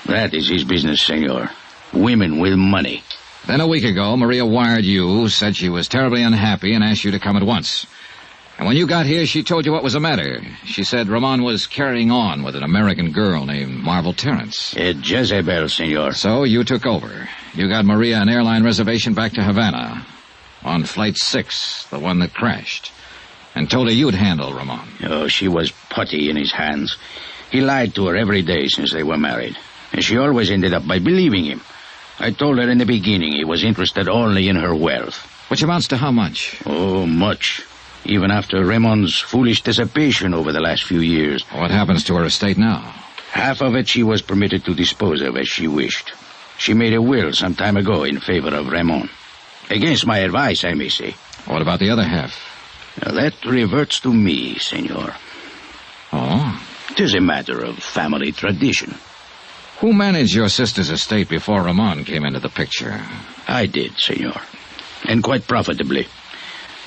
That is his business, senor. Women with money. Then a week ago, Maria wired you, said she was terribly unhappy, and asked you to come at once. And when you got here, she told you what was the matter. She said Ramon was carrying on with an American girl named Marvel Terrence. A Jezebel, senor. So you took over. You got Maria an airline reservation back to Havana on Flight 6, the one that crashed, and told her you'd handle Ramon. Oh, she was putty in his hands. He lied to her every day since they were married, and she always ended up by believing him. I told her in the beginning he was interested only in her wealth. Which amounts to how much? Oh, much. Even after Ramon's foolish dissipation over the last few years. What happens to her estate now? Half of it she was permitted to dispose of as she wished. She made a will some time ago in favor of Ramon. Against my advice, I may say. What about the other half? Now, that reverts to me, senor. Oh? It is a matter of family tradition. Who managed your sister's estate before Ramon came into the picture? I did, senor. And quite profitably.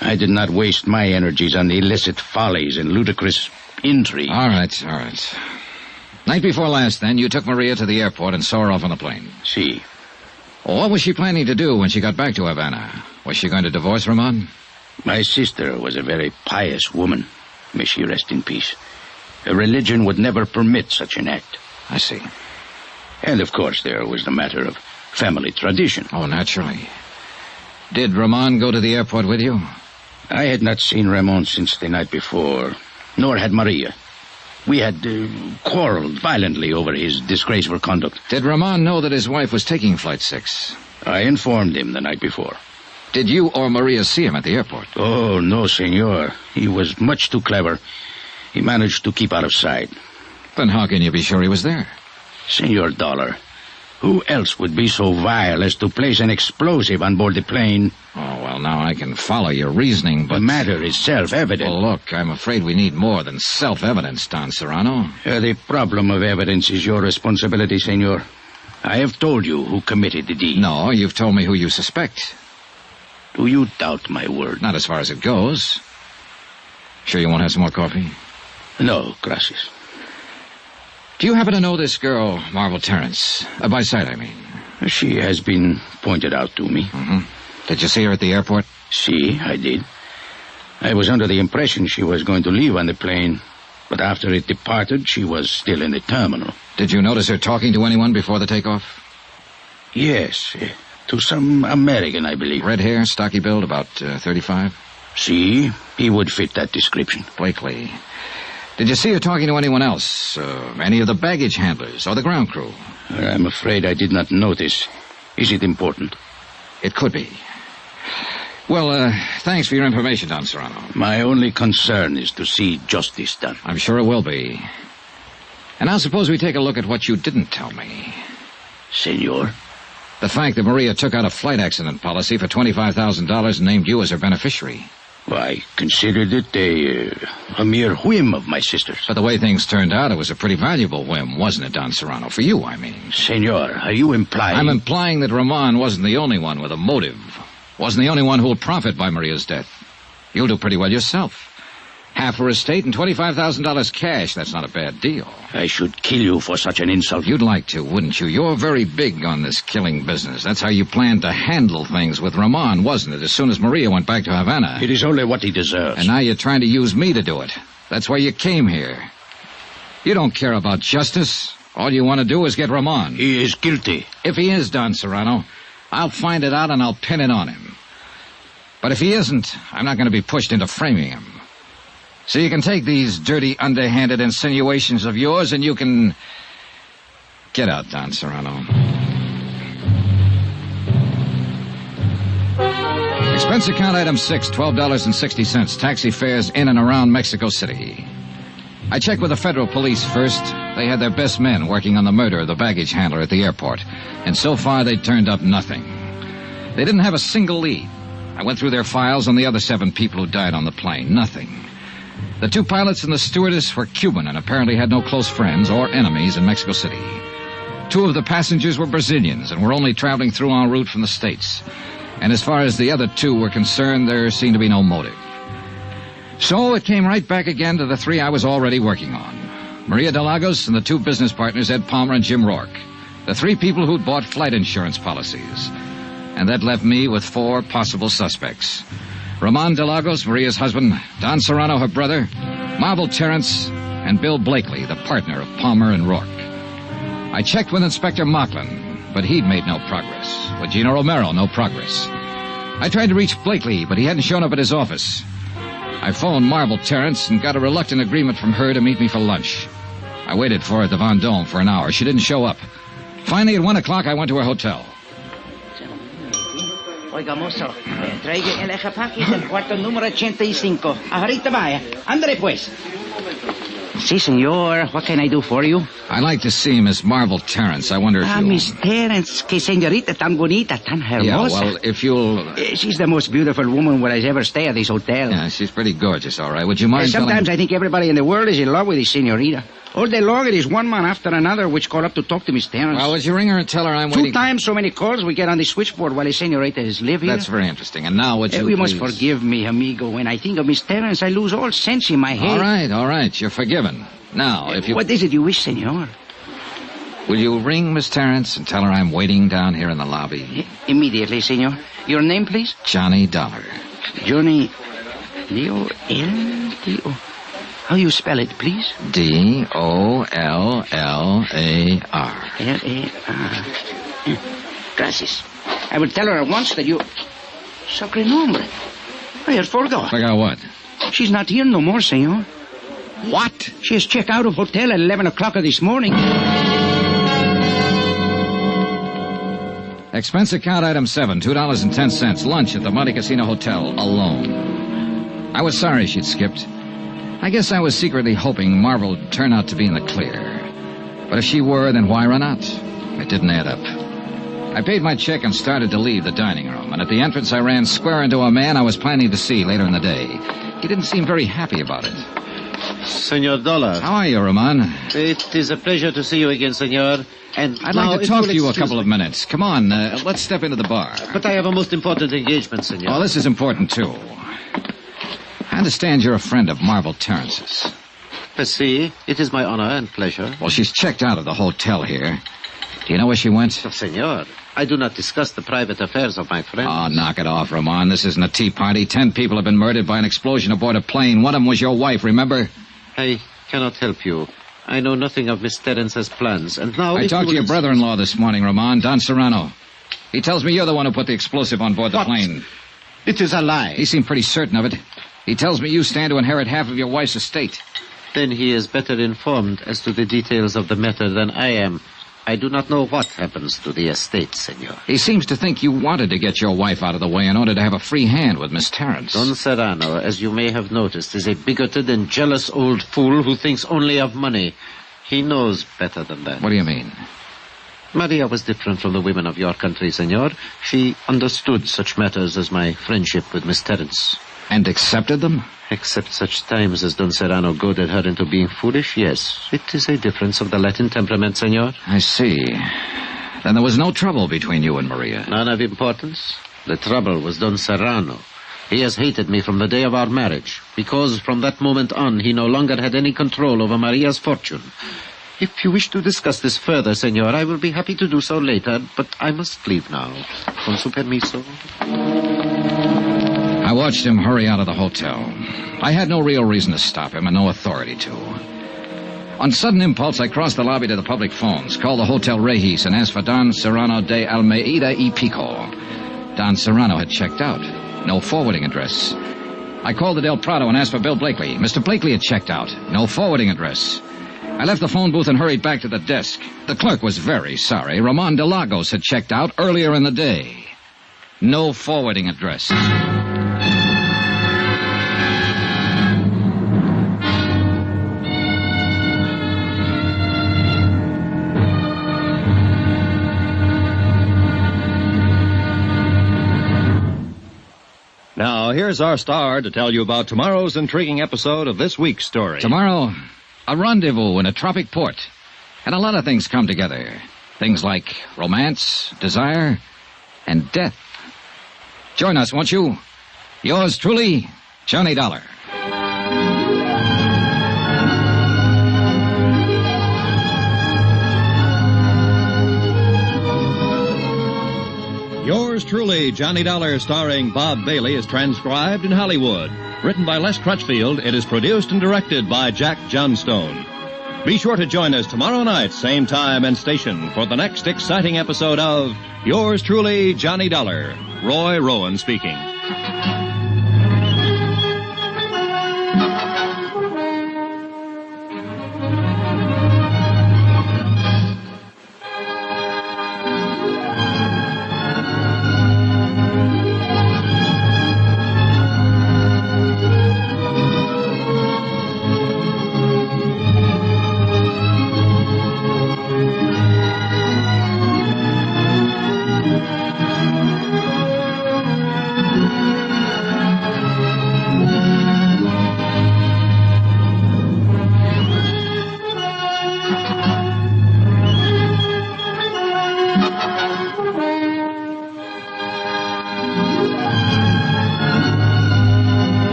I did not waste my energies on illicit follies and ludicrous intrigue. All right. Night before last, then, you took Maria to the airport and saw her off on the plane. Si. What was she planning to do when she got back to Havana? Was she going to divorce Ramon? My sister was a very pious woman. May she rest in peace. Her religion would never permit such an act. I see. And, of course, there was the matter of family tradition. Oh, naturally. Did Ramon go to the airport with you? I had not seen Ramon since the night before, nor had Maria. We had quarreled violently over his disgraceful conduct. Did Ramon know that his wife was taking Flight 6? I informed him the night before. Did you or Maria see him at the airport? Oh, no, senor. He was much too clever. He managed to keep out of sight. Then how can you be sure he was there? Senor Dollar, who else would be so vile as to place an explosive on board the plane? Oh, well, now I can follow your reasoning, but... The matter is self-evident. Well, look, I'm afraid we need more than self-evidence, Don Serrano. The problem of evidence is your responsibility, senor. I have told you who committed the deed. No, you've told me who you suspect. Do you doubt my word? Not as far as it goes. Sure you won't have some more coffee? No, gracias. Do you happen to know this girl, Marvel Terrence? By sight, I mean. She has been pointed out to me. Mm-hmm. Did you see her at the airport? Si, I did. I was under the impression she was going to leave on the plane, but after it departed, she was still in the terminal. Did you notice her talking to anyone before the takeoff? Yes, to some American, I believe. Red hair, stocky build, about 35? Si, he would fit that description. Blakely. Did you see her talking to anyone else? Any of the baggage handlers or the ground crew? I'm afraid I did not notice. Is it important? It could be. Well, thanks for your information, Don Serrano. My only concern is to see justice done. I'm sure it will be. And now suppose we take a look at what you didn't tell me. Senor? The fact that Maria took out a flight accident policy for $25,000 and named you as her beneficiary. I considered it a mere whim of my sister's. But the way things turned out, it was a pretty valuable whim, wasn't it, Don Serrano? For you, I mean. Senor, are you implying... I'm implying that Ramon wasn't the only one with a motive. Wasn't the only one who'll profit by Maria's death. You'll do pretty well yourself. Half her estate and $25,000 cash. That's not a bad deal. I should kill you for such an insult. You'd like to, wouldn't you? You're very big on this killing business. That's how you planned to handle things with Ramon, wasn't it, as soon as Maria went back to Havana? It is only what he deserves. And now you're trying to use me to do it. That's why you came here. You don't care about justice. All you want to do is get Ramon. He is guilty. If he is, Don Serrano, I'll find it out and I'll pin it on him. But if he isn't, I'm not going to be pushed into framing him. So you can take these dirty, underhanded insinuations of yours and you can... Get out, Don Serrano. Expense account item 6, $12.60. Taxi fares in and around Mexico City. I checked with the federal police first. They had their best men working on the murder of the baggage handler at the airport. And so far, they turned up nothing. They didn't have a single lead. I went through their files on the other 7 people who died on the plane. Nothing. The 2 pilots and the stewardess were Cuban and apparently had no close friends or enemies in Mexico City. 2 of the passengers were Brazilians and were only traveling through en route from the States. And as far as the other 2 were concerned, there seemed to be no motive. So it came right back again to the 3 I was already working on. Maria de Lagos and the 2 business partners, Ed Palmer and Jim Rourke. The 3 people who'd bought flight insurance policies. And that left me with 4 possible suspects. Ramon de Lagos, Maria's husband, Don Serrano, her brother, Marvel Terrence, and Bill Blakely, the partner of Palmer and Rourke. I checked with Inspector Mocklin, but he'd made no progress. With Gino Romero, no progress. I tried to reach Blakely, but he hadn't shown up at his office. I phoned Marvel Terrence and got a reluctant agreement from her to meet me for lunch. I waited for her at the Vendome for an hour. She didn't show up. Finally, at 1 o'clock, I went to her hotel. Oiga, mozo, traiga el equipaje del cuarto número 85. Ahorita vaya. Ándale, pues. Si, senor. What can I do for you? I'd like to see Miss Marvel Terrence. I wonder if you... Miss Terrence, que señorita tan bonita, tan hermosa. Yeah, well, if you'll... She's the most beautiful woman where I ever stay at this hotel. Yeah, she's pretty gorgeous, all right. Would you mind Sometimes I think everybody in the world is in love with this señorita. All day long, it is one man after another which call up to talk to Miss Terrence. Well, would you ring her and tell her I'm waiting... 2 times so many calls we get on the switchboard while the señorita is living. That's very interesting. And now would you You must forgive me, amigo. When I think of Miss Terrence, I lose all sense in my head. All right. You're forgiven. Now, if you... What is it you wish, senor? Will you ring Miss Terrence and tell her I'm waiting down here in the lobby? Immediately, senor. Your name, please? Johnny Dollar. Johnny... D-O-L-D-O... How you spell it, please? D-O-L-L-A-R. L-A-R. Gracias. I will tell her at once that you... Sacre nombre. I had forgot. Forgot what? She's not here no more, senor. What? She has checked out of hotel at 11 o'clock this morning. Expense account item 7, $2.10. Lunch at the Monte Casino Hotel, alone. I was sorry she'd skipped. I guess I was secretly hoping Marvel would turn out to be in the clear. But if she were, then why run out? It didn't add up. I paid my check and started to leave the dining room, and at the entrance I ran square into a man I was planning to see later in the day. He didn't seem very happy about it. Senor Dollar. How are you, Ramon? It is a pleasure to see you again, senor. And I'd like to talk to you a couple of minutes. Come on, let's step into the bar. But I have a most important engagement, senor. Oh, this is important, too. I understand you're a friend of Marvel Terrence's. See, it is my honor and pleasure. Well, she's checked out of the hotel here. Do you know where she went? Oh, senor, I do not discuss the private affairs of my friends. Oh, knock it off, Ramon. This isn't a tea party. 10 people have been murdered by an explosion aboard a plane. One of them was your wife, remember? I cannot help you. I know nothing of Miss Terrence's plans, and now... I talked to your brother-in-law this morning, Ramon, Don Serrano. He tells me you're the one who put the explosive on board the plane. It is a lie. He seemed pretty certain of it. He tells me you stand to inherit half of your wife's estate. Then he is better informed as to the details of the matter than I am. I do not know what happens to the estate, senor. He seems to think you wanted to get your wife out of the way in order to have a free hand with Miss Terrence. Don Serrano, as you may have noticed, is a bigoted and jealous old fool who thinks only of money. He knows better than that. What do you mean? Maria was different from the women of your country, senor. She understood such matters as my friendship with Miss Terrence. And accepted them? Except such times as Don Serrano goaded her into being foolish, yes. It is a difference of the Latin temperament, senor. I see. Then there was no trouble between you and Maria? None of importance. The trouble was Don Serrano. He has hated me from the day of our marriage, because from that moment on he no longer had any control over Maria's fortune. If you wish to discuss this further, senor, I will be happy to do so later, but I must leave now. Con su permiso. I watched him hurry out of the hotel. I had no real reason to stop him and no authority to. On sudden impulse, I crossed the lobby to the public phones, called the Hotel Regis, and asked for Don Serrano de Almeida y Pico. Don Serrano had checked out. No forwarding address. I called the Del Prado and asked for Bill Blakely. Mr. Blakely had checked out. No forwarding address. I left the phone booth and hurried back to the desk. The clerk was very sorry. Ramon de Lagos had checked out earlier in the day. No forwarding address. Now, here's our star to tell you about tomorrow's intriguing episode of this week's story. Tomorrow, a rendezvous in a tropic port. And a lot of things come together. Things like romance, desire, and death. Join us, won't you? Yours truly, Johnny Dollar. Yours truly, Johnny Dollar, starring Bob Bailey, is transcribed in Hollywood. Written by Les Crutchfield, it is produced and directed by Jack Johnstone. Be sure to join us tomorrow night, same time and station, for the next exciting episode of Yours truly, Johnny Dollar. Roy Rowan speaking.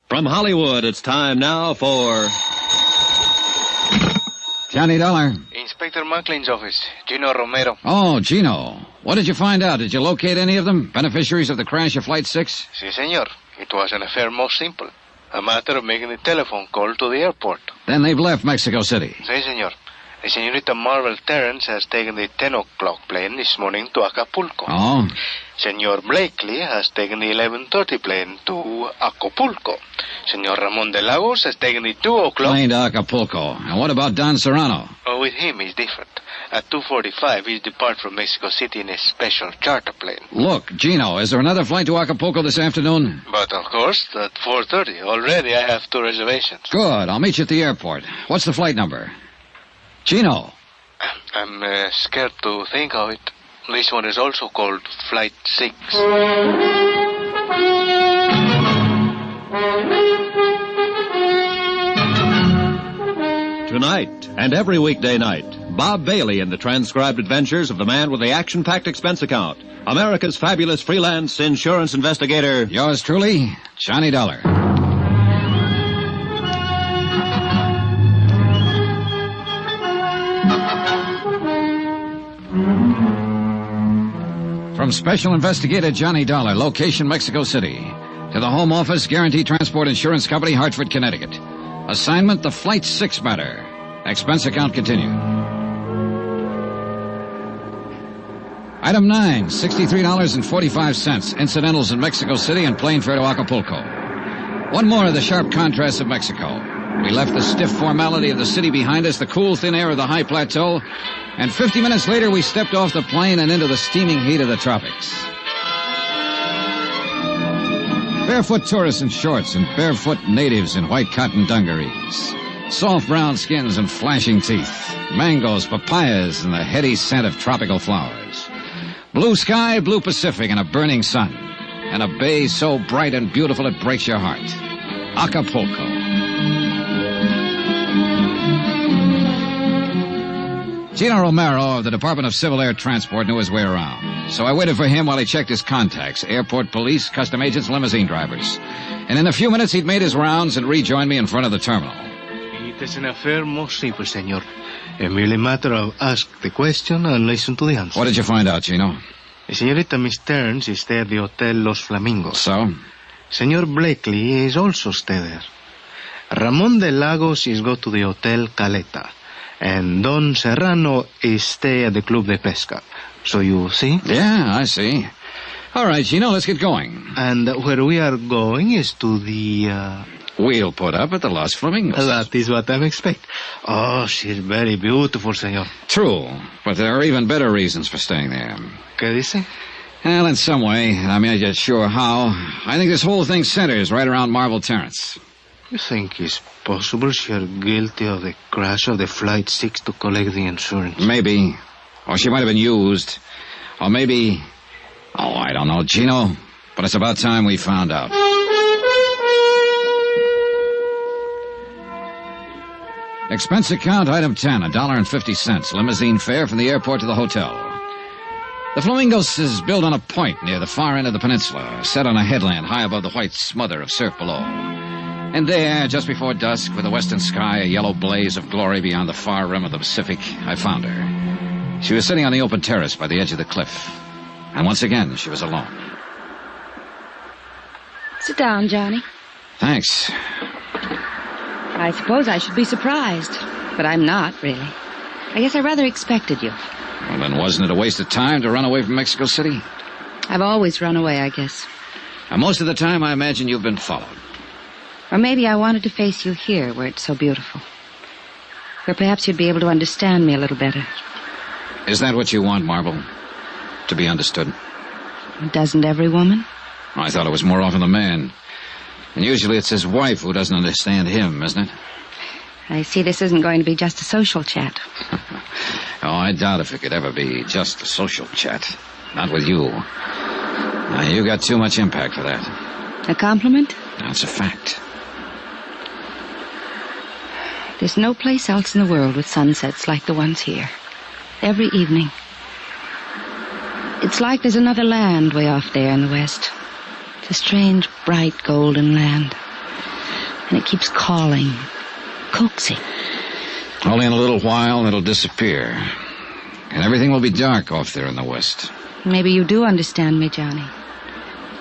From Hollywood, it's time now for Johnny Dollar. Inspector Mucklin's office. Gino Romero. Oh, Gino. What did you find out? Did you locate any of them? Beneficiaries of the crash of Flight 6? Si, senor. It was an affair most simple. A matter of making a telephone call to the airport. Then they've left Mexico City. Si, senor. The señorita Marvel Terrence has taken the 10 o'clock plane this morning to Acapulco. Oh? Senor Blakely has taken the 11:30 plane to Acapulco. Senor Ramon de Lagos has taken the 2 o'clock... Plane to Acapulco. And what about Don Serrano? Oh, with him, it's different. At 2:45, he's depart from Mexico City in a special charter plane. Look, Gino, is there another flight to Acapulco this afternoon? But, of course, at 4:30. Already I have 2 reservations. Good. I'll meet you at the airport. What's the flight number? Gino. I'm scared to think of it. This one is also called Flight 6. Tonight and every weekday night, Bob Bailey in the transcribed adventures of the man with the action-packed expense account, America's fabulous freelance insurance investigator. Yours truly, Johnny Dollar. From Special Investigator Johnny Dollar, location Mexico City, to the Home Office, Guaranty Transport Insurance Company, Hartford, Connecticut. Assignment, the Flight 6 matter. Expense account continued. Item 9, $63.45. Incidentals in Mexico City and plane fare to Acapulco. One more of the sharp contrasts of Mexico. We left the stiff formality of the city behind us, the cool, thin air of the high plateau, and 50 minutes later we stepped off the plane and into the steaming heat of the tropics. Barefoot tourists in shorts and barefoot natives in white cotton dungarees. Soft brown skins and flashing teeth. Mangoes, papayas, and the heady scent of tropical flowers. Blue sky, blue Pacific, and a burning sun. And a bay so bright and beautiful it breaks your heart. Acapulco. Gino Romero of the Department of Civil Air Transport knew his way around. So I waited for him while he checked his contacts, airport police, custom agents, limousine drivers. And in a few minutes he'd made his rounds and rejoined me in front of the terminal. It is an affair most simple, senor. A merely matter of ask the question and listen to the answer. What did you find out, Gino? Señorita Miss Stearns is stay at the Hotel Los Flamingos. So? Senor Blakely is also stay there. Ramon de Lagos is go to the Hotel Caleta. And Don Serrano is stay at the Club de Pesca. So you see? Yeah, I see. All right, Gino, let's get going. And where we are going is to the, We'll put up at the Los Flamingos. That is what I expect. Oh, she's very beautiful, senor. True, but there are even better reasons for staying there. ¿Qué dice? Well, in some way, I'm not yet sure how, I think this whole thing centers right around Marble Terrace. You think it's possible she's guilty of the crash of the Flight 6 to collect the insurance? Maybe. Or she might have been used. Or maybe... Oh, I don't know, Gino. But it's about time we found out. Expense account, item 10, $1.50. Limousine fare from the airport to the hotel. The Flamingos is built on a point near the far end of the peninsula, set on a headland high above the white smother of surf below. And there, just before dusk, with the western sky a yellow blaze of glory beyond the far rim of the Pacific, I found her. She was sitting on the open terrace by the edge of the cliff. And once again, she was alone. Sit down, Johnny. Thanks. I suppose I should be surprised, but I'm not, really. I guess I rather expected you. Well, then wasn't it a waste of time to run away from Mexico City? I've always run away, I guess. And most of the time, I imagine you've been followed. Or maybe I wanted to face you here, where it's so beautiful. Where perhaps you'd be able to understand me a little better. Is that what you want, Marble? To be understood? Doesn't every woman? I thought it was more often the man. And usually it's his wife who doesn't understand him, isn't it? I see this isn't going to be just a social chat. Oh, I doubt if it could ever be just a social chat. Not with you. Now, you got too much impact for that. A compliment? That's a fact. There's no place else in the world with sunsets like the ones here. Every evening. It's like there's another land way off there in the west. It's a strange, bright, golden land. And it keeps calling, coaxing. Only in a little while it'll disappear. And everything will be dark off there in the west. Maybe you do understand me, Johnny.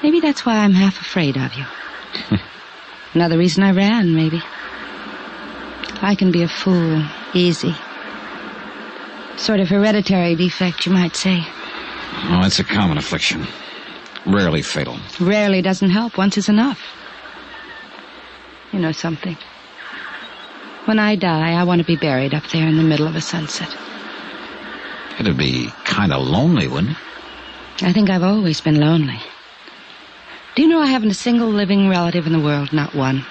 Maybe that's why I'm half afraid of you. Another reason I ran, maybe. I can be a fool, easy. Sort of hereditary defect, you might say. Oh, it's a common affliction. Rarely fatal. Rarely doesn't help. Once is enough. You know something? When I die, I want to be buried up there in the middle of a sunset. It'd be kind of lonely, wouldn't it? I think I've always been lonely. Do you know I haven't a single living relative in the world? Not one.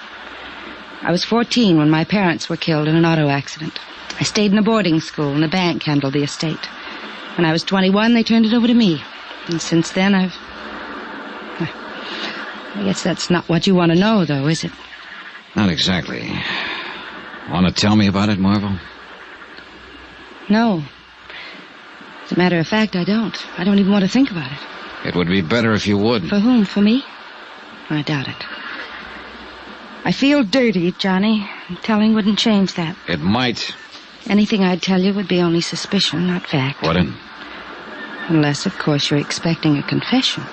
I was 14 when my parents were killed in an auto accident. I stayed in a boarding school and the bank handled the estate. When I was 21, they turned it over to me. And since then, I guess that's not what you want to know, though, is it? Not exactly. Want to tell me about it, Marvel? No. As a matter of fact, I don't. I don't even want to think about it. It would be better if you would. For whom? For me? I doubt it. I feel dirty, Johnny. Telling wouldn't change that. It might. Anything I'd tell you would be only suspicion, not fact. Wouldn't? Unless, of course, you're expecting a confession.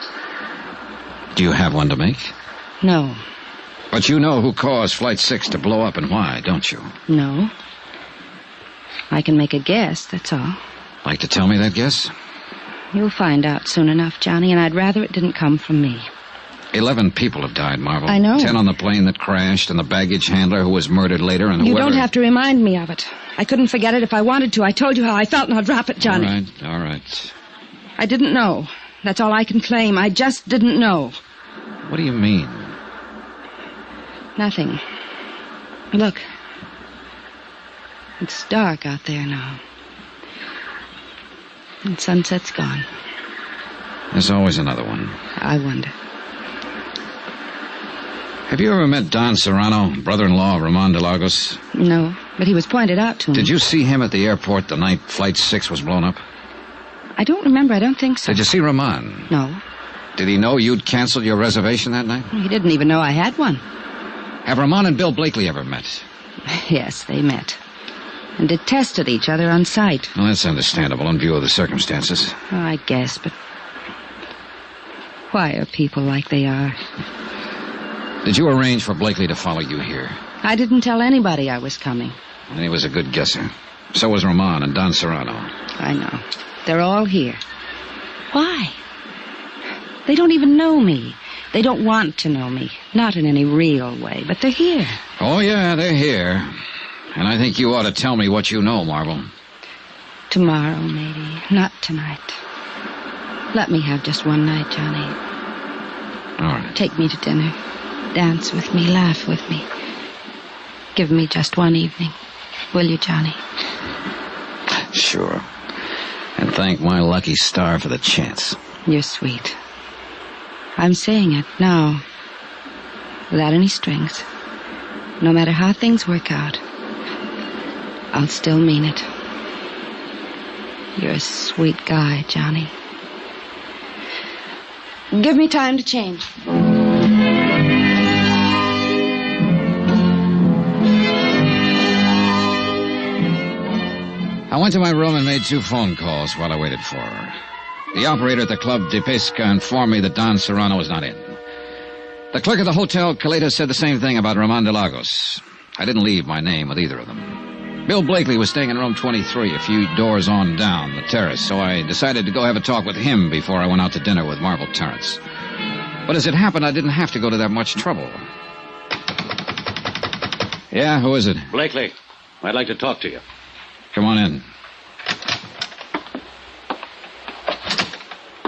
Do you have one to make? No. But you know who caused Flight 6 to blow up and why, don't you? No. I can make a guess, that's all. Like to tell me that guess? You'll find out soon enough, Johnny, and I'd rather it didn't come from me. 11 people have died, Marvel. I know. 10 on the plane that crashed, and the baggage handler who was murdered later, and You whoever... don't have to remind me of it. I couldn't forget it if I wanted to. I told you how I felt. Now drop it, Johnny. All right. I didn't know. That's all I can claim. I just didn't know. What do you mean? Nothing. Look. It's dark out there now. And sunset's gone. There's always another one. I wonder. Have you ever met Don Serrano, brother-in-law of Ramon de Lagos? No, but he was pointed out to me. Did you see him at the airport the night Flight 6 was blown up? I don't remember. I don't think so. Did you see Ramon? No. Did he know you'd canceled your reservation that night? He didn't even know I had one. Have Ramon and Bill Blakely ever met? Yes, they met. And detested each other on sight. Well, that's understandable in view of the circumstances. Oh, I guess, but why are people like they are? Did you arrange for Blakely to follow you here? I didn't tell anybody I was coming. And he was a good guesser. So was Ramon and Don Serrano. I know. They're all here. Why? They don't even know me. They don't want to know me. Not in any real way, but they're here. Oh, yeah, they're here. And I think you ought to tell me what you know, Marvel. Tomorrow, maybe. Not tonight. Let me have just one night, Johnny. All right. Take me to dinner. Dance with me. Laugh with me. Give me just one evening. Will you, Johnny? Sure. And thank my lucky star for the chance. You're sweet. I'm saying it now. Without any strings. No matter how things work out. I'll still mean it. You're a sweet guy, Johnny. Give me time to change. I went to my room and made 2 phone calls while I waited for her. The operator at the Club de Pesca informed me that Don Serrano was not in. The clerk at the Hotel Caleta said the same thing about Ramon de Lagos. I didn't leave my name with either of them. Bill Blakely was staying in room 23, a few doors on down the terrace, so I decided to go have a talk with him before I went out to dinner with Marvel Terrence. But as it happened, I didn't have to go to that much trouble. Yeah, who is it? Blakely, I'd like to talk to you. Come on in.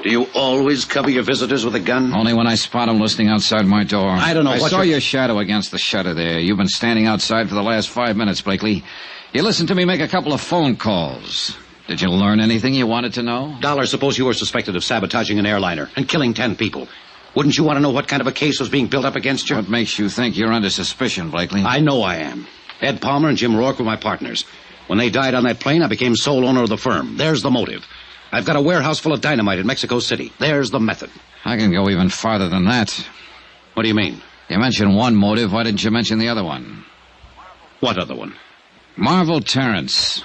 Do you always cover your visitors with a gun? Only when I spot them listening outside my door. I don't know I what saw your shadow against the shutter there. You've been standing outside for the last 5 minutes, Blakely. You listened to me make a couple of phone calls. Did you learn anything you wanted to know? Dollar, suppose you were suspected of sabotaging an airliner and killing 10 people. Wouldn't you want to know what kind of a case was being built up against you? What makes you think you're under suspicion, Blakely? I know I am. Ed Palmer and Jim Rourke were my partners. When they died on that plane, I became sole owner of the firm. There's the motive. I've got a warehouse full of dynamite in Mexico City. There's the method. I can go even farther than that. What do you mean? You mentioned one motive. Why didn't you mention the other one? What other one? Marvel Terrence.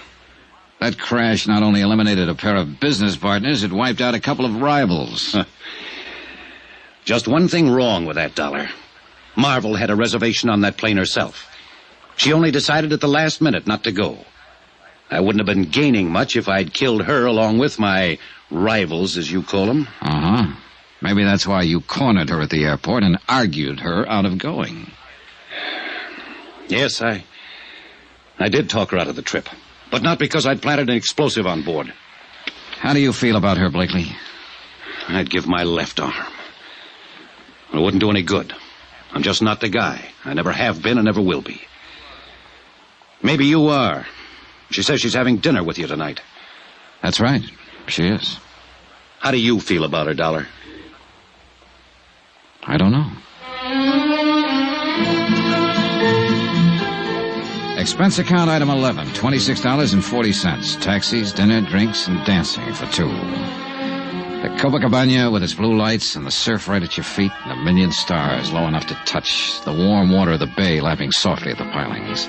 That crash not only eliminated a pair of business partners, it wiped out a couple of rivals. Just one thing wrong with that, Dollar. Marvel had a reservation on that plane herself. She only decided at the last minute not to go. I wouldn't have been gaining much if I'd killed her along with my rivals, as you call them. Uh-huh. Maybe that's why you cornered her at the airport and argued her out of going. Yes, I did talk her out of the trip. But not because I'd planted an explosive on board. How do you feel about her, Blakely? I'd give my left arm. It wouldn't do any good. I'm just not the guy. I never have been and never will be. Maybe you are. She says she's having dinner with you tonight. That's right. She is. How do you feel about her, Dollar? I don't know. Expense account item 11, $26.40. Taxis, dinner, drinks, and dancing for 2. The Copacabana with its blue lights and the surf right at your feet and a million stars low enough to touch. The warm water of the bay lapping softly at the pilings.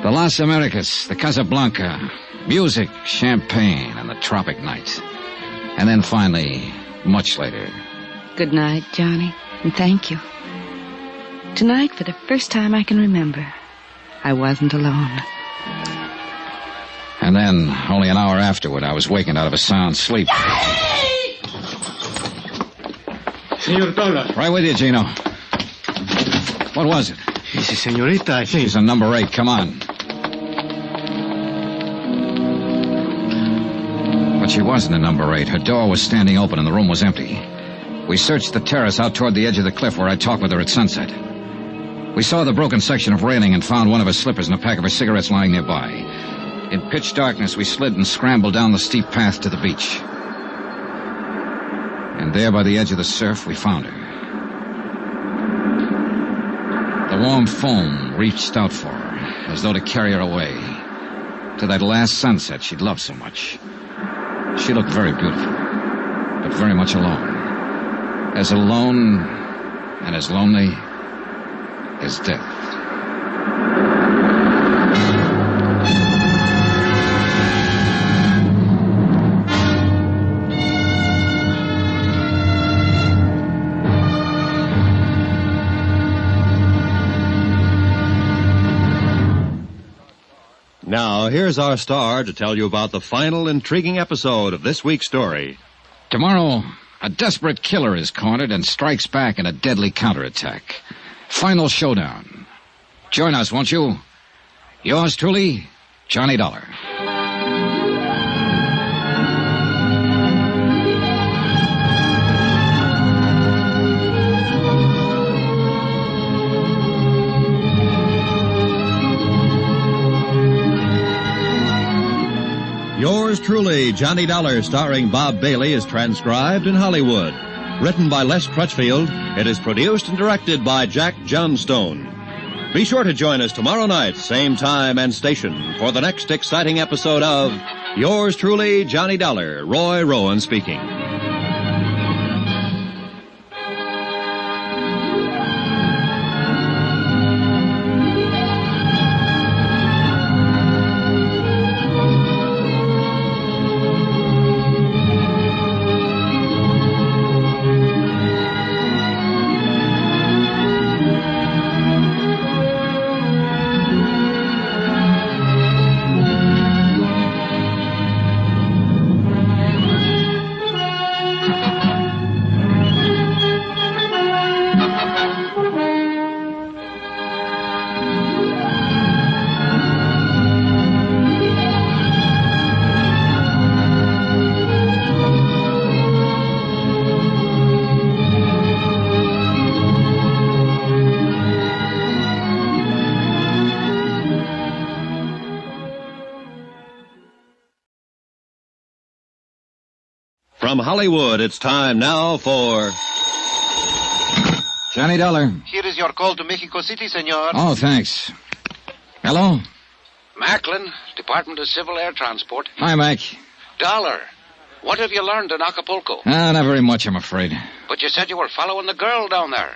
The Las Americas, the Casablanca, music, champagne, and the tropic night. And then finally, much later. Good night, Johnny, and thank you. Tonight, for the first time I can remember, I wasn't alone. And And then, only an hour afterward, I was wakened out of a sound sleep. Senor Dollar. Right with you, Gino. What was it? It's a senorita, I think. She's a number 8. Come on. But she wasn't a number 8. Her door was standing open and the room was empty. We searched the terrace out toward the edge of the cliff where I talked with her at sunset. We saw the broken section of railing and found one of her slippers and a pack of her cigarettes lying nearby. In pitch darkness, we slid and scrambled down the steep path to the beach. And there by the edge of the surf, we found her. The warm foam reached out for her, as though to carry her away, to that last sunset she'd loved so much. She looked very beautiful, but very much alone. As alone and as lonely as death. Now, here's our star to tell you about the final intriguing episode of this week's story. Tomorrow, a desperate killer is cornered and strikes back in a deadly counterattack. Final showdown. Join us, won't you? Yours truly, Johnny Dollar. Yours truly, Johnny Dollar, starring Bob Bailey, is transcribed in Hollywood. Written by Les Crutchfield, it is produced and directed by Jack Johnstone. Be sure to join us tomorrow night, same time and station, for the next exciting episode of Yours truly, Johnny Dollar. Roy Rowan speaking. From Hollywood, it's time now for Johnny Dollar. Here is your call to Mexico City, senor. Oh, thanks. Hello? Macklin, Department of Civil Air Transport. Hi, Mac. Dollar, what have you learned in Acapulco? Not very much, I'm afraid. But you said you were following the girl down there.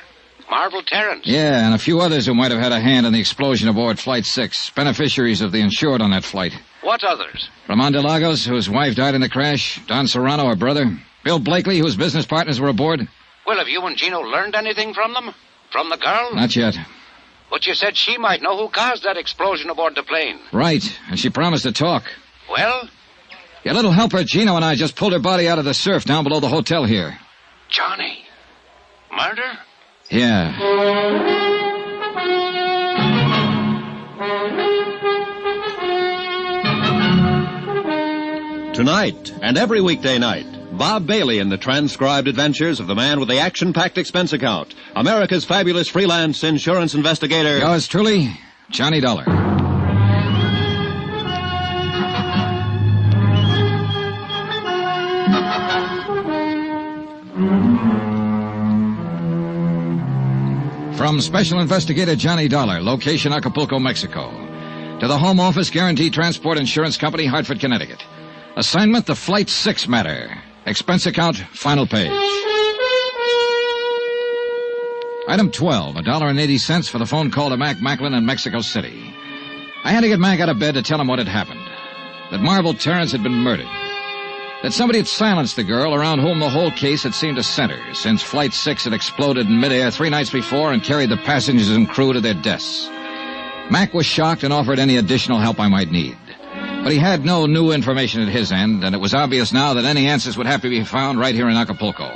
Marvel Terrence. Yeah, and a few others who might have had a hand in the explosion aboard Flight 6. Beneficiaries of the insured on that flight. What others? Ramon de Lagos, whose wife died in the crash. Don Serrano, her brother. Bill Blakely, whose business partners were aboard. Well, have you and Gino learned anything from them? From the girl? Not yet. But you said she might know who caused that explosion aboard the plane. Right, and she promised to talk. Well? Your little helper, Gino, and I just pulled her body out of the surf down below the hotel here. Johnny? Murder? Yeah. Tonight and every weekday night, Bob Bailey in the transcribed adventures of the man with the action-packed expense account, America's fabulous freelance insurance investigator. Yours truly, Johnny Dollar. From Special Investigator Johnny Dollar, location Acapulco, Mexico, to the Home Office Guaranteed Transport Insurance Company, Hartford, Connecticut. Assignment, the Flight 6 matter. Expense account, final page. Item 12, $1.80 for the phone call to Mac Macklin in Mexico City. I had to get Mac out of bed to tell him what had happened. That Marvel Terrence had been murdered. That somebody had silenced the girl around whom the whole case had seemed to center, since Flight 6 had exploded in midair 3 nights before and carried the passengers and crew to their deaths. Mac was shocked and offered any additional help I might need. But he had no new information at his end, and it was obvious now that any answers would have to be found right here in Acapulco.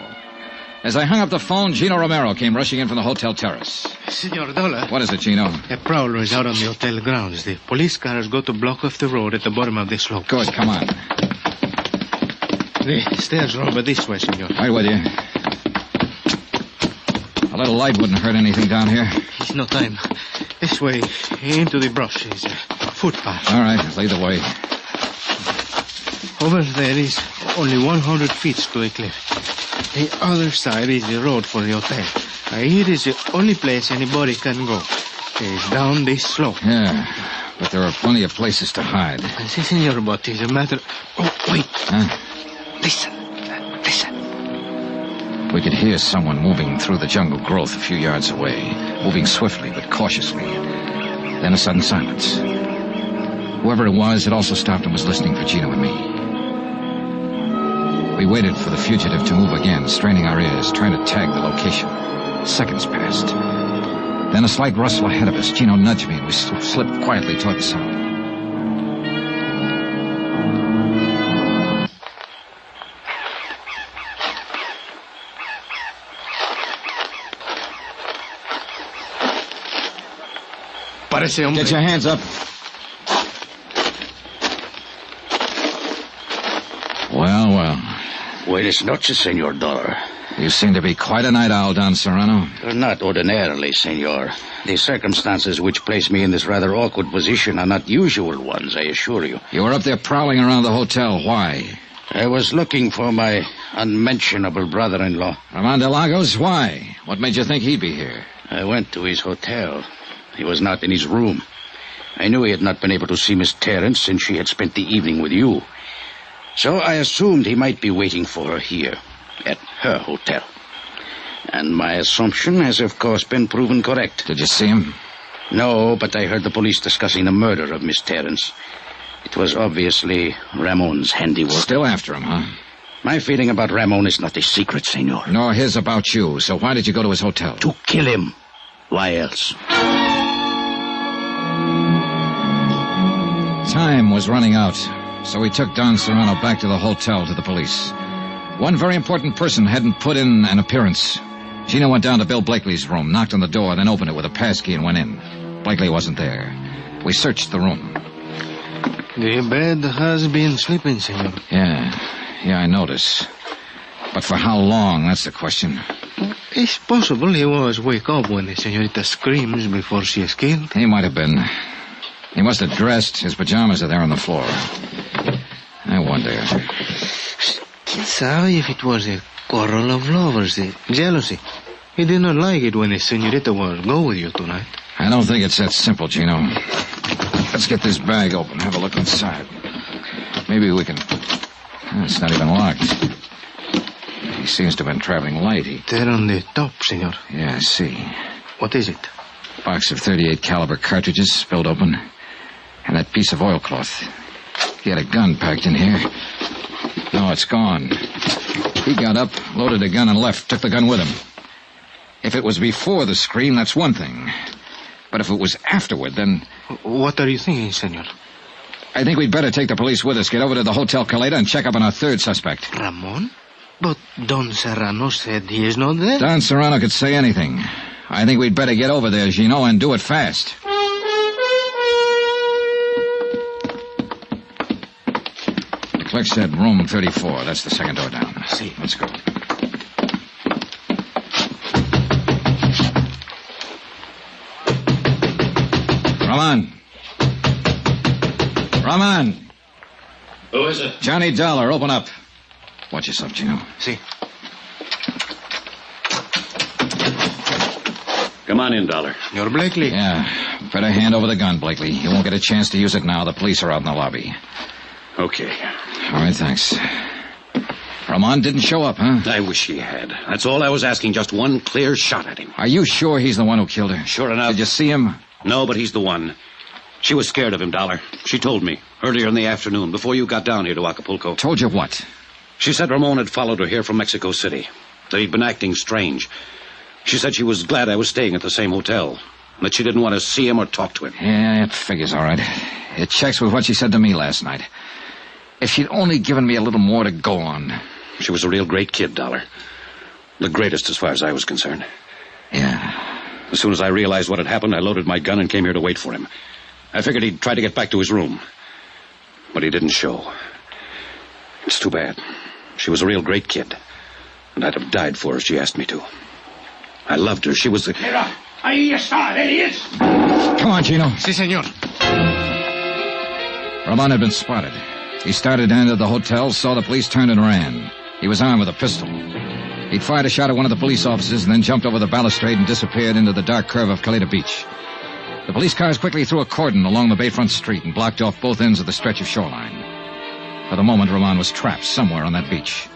As I hung up the phone, Gino Romero came rushing in from the hotel terrace. Senor Dollar. What is it, Gino? A prowler is out on the hotel grounds. The police cars go to block off the road at the bottom of the slope. Good, come on. The stairs are over this way, senor. Right with you. A little light wouldn't hurt anything down here. It's no time. This way, into the brush, is a footpath. All right, lead the way. Over there is only 100 feet to the cliff. The other side is the road for the hotel. Here is the only place anybody can go. It's down this slope. Yeah, but there are plenty of places to hide. Si, senor, but it's a matter... Oh, wait. Huh? Listen. We could hear someone moving through the jungle growth a few yards away, moving swiftly but cautiously. Then a sudden silence. Whoever it was had also stopped and was listening for Gino and me. We waited for the fugitive to move again, straining our ears, trying to tag the location. Seconds passed. Then a slight rustle ahead of us. Gino nudged me and we slipped quietly toward the sound. Get your hands up. Well. Buenas noches, Senor Dollar. You seem to be quite a night owl, Don Serrano. Not ordinarily, Senor. The circumstances which place me in this rather awkward position are not usual ones, I assure you. You were up there prowling around the hotel. Why? I was looking for my unmentionable brother-in-law. Ramon de Lagos? Why? What made you think he'd be here? I went to his hotel. He was not in his room. I knew he had not been able to see Miss Terrence since she had spent the evening with you. So I assumed he might be waiting for her here, at her hotel. And my assumption has, of course, been proven correct. Did you see him? No, but I heard the police discussing the murder of Miss Terrence. It was obviously Ramon's handiwork. Still after him, huh? My feeling about Ramon is not a secret, senor. Nor his about you. So why did you go to his hotel? To kill him. Why else? Time was running out, so we took Don Serrano back to the hotel to the police. One very important person hadn't put in an appearance. Gino went down to Bill Blakely's room, knocked on the door, then opened it with a passkey and went in. Blakely wasn't there. We searched the room. The bed has been sleeping, senor. Yeah, I notice. But for how long, that's the question. It's possible he was wake up when the senorita screams before she is killed. He might have been. He must have dressed. His pajamas are there on the floor. I wonder. Quien sabe if it was a quarrel of lovers, the jealousy. He did not like it when the senorita would go with you tonight. I don't think it's that simple, Gino. Let's get this bag open, have a look inside. Maybe we can... It's not even locked. He seems to have been traveling light. There on the top, senor. Yeah, I see. What is it? Box of .38 caliber cartridges spilled open. And that piece of oilcloth. He had a gun packed in here. No, it's gone. He got up, loaded a gun, and left. Took the gun with him. If it was before the scream, that's one thing. But if it was afterward, then... What are you thinking, senor? I think we'd better take the police with us, get over to the Hotel Caleta, and check up on our third suspect. Ramon? But Don Serrano said he is not there. Don Serrano could say anything. I think we'd better get over there, Gino, and do it fast. The clerk said room 34. That's the second door down. See. Let's go. Rahman! Who is it? Johnny Dollar, open up. Watch yourself, Gino. See. Come on in, Dollar. You're Blakely? Yeah. Better hand over the gun, Blakely. You won't get a chance to use it now. The police are out in the lobby. Okay. All right, thanks. Ramon didn't show up, huh? I wish he had. That's all I was asking, just one clear shot at him. Are you sure he's the one who killed her? Sure enough. Did you see him? No, but he's the one. She was scared of him, Dollar. She told me, earlier in the afternoon, before you got down here to Acapulco. Told you what? She said Ramon had followed her here from Mexico City, that he'd been acting strange. She said she was glad I was staying at the same hotel, and that she didn't want to see him or talk to him. Yeah, it figures all right. It checks with what she said to me last night. If she'd only given me a little more to go on. She was a real great kid, Dollar. The greatest as far as I was concerned. Yeah. As soon as I realized what had happened, I loaded my gun and came here to wait for him. I figured he'd try to get back to his room. But he didn't show. It's too bad. She was a real great kid. And I'd have died for her if she asked me to. I loved her. She was the... Mira, ahí está, there he is. Come on, Chino. Si, senor. Ramon had been spotted. He started to enter the hotel, saw the police, turned and ran. He was armed with a pistol. He'd fired a shot at one of the police officers and then jumped over the balustrade and disappeared into the dark curve of Caleta Beach. The police cars quickly threw a cordon along the bayfront street and blocked off both ends of the stretch of shoreline. For the moment, Ramon was trapped somewhere on that beach.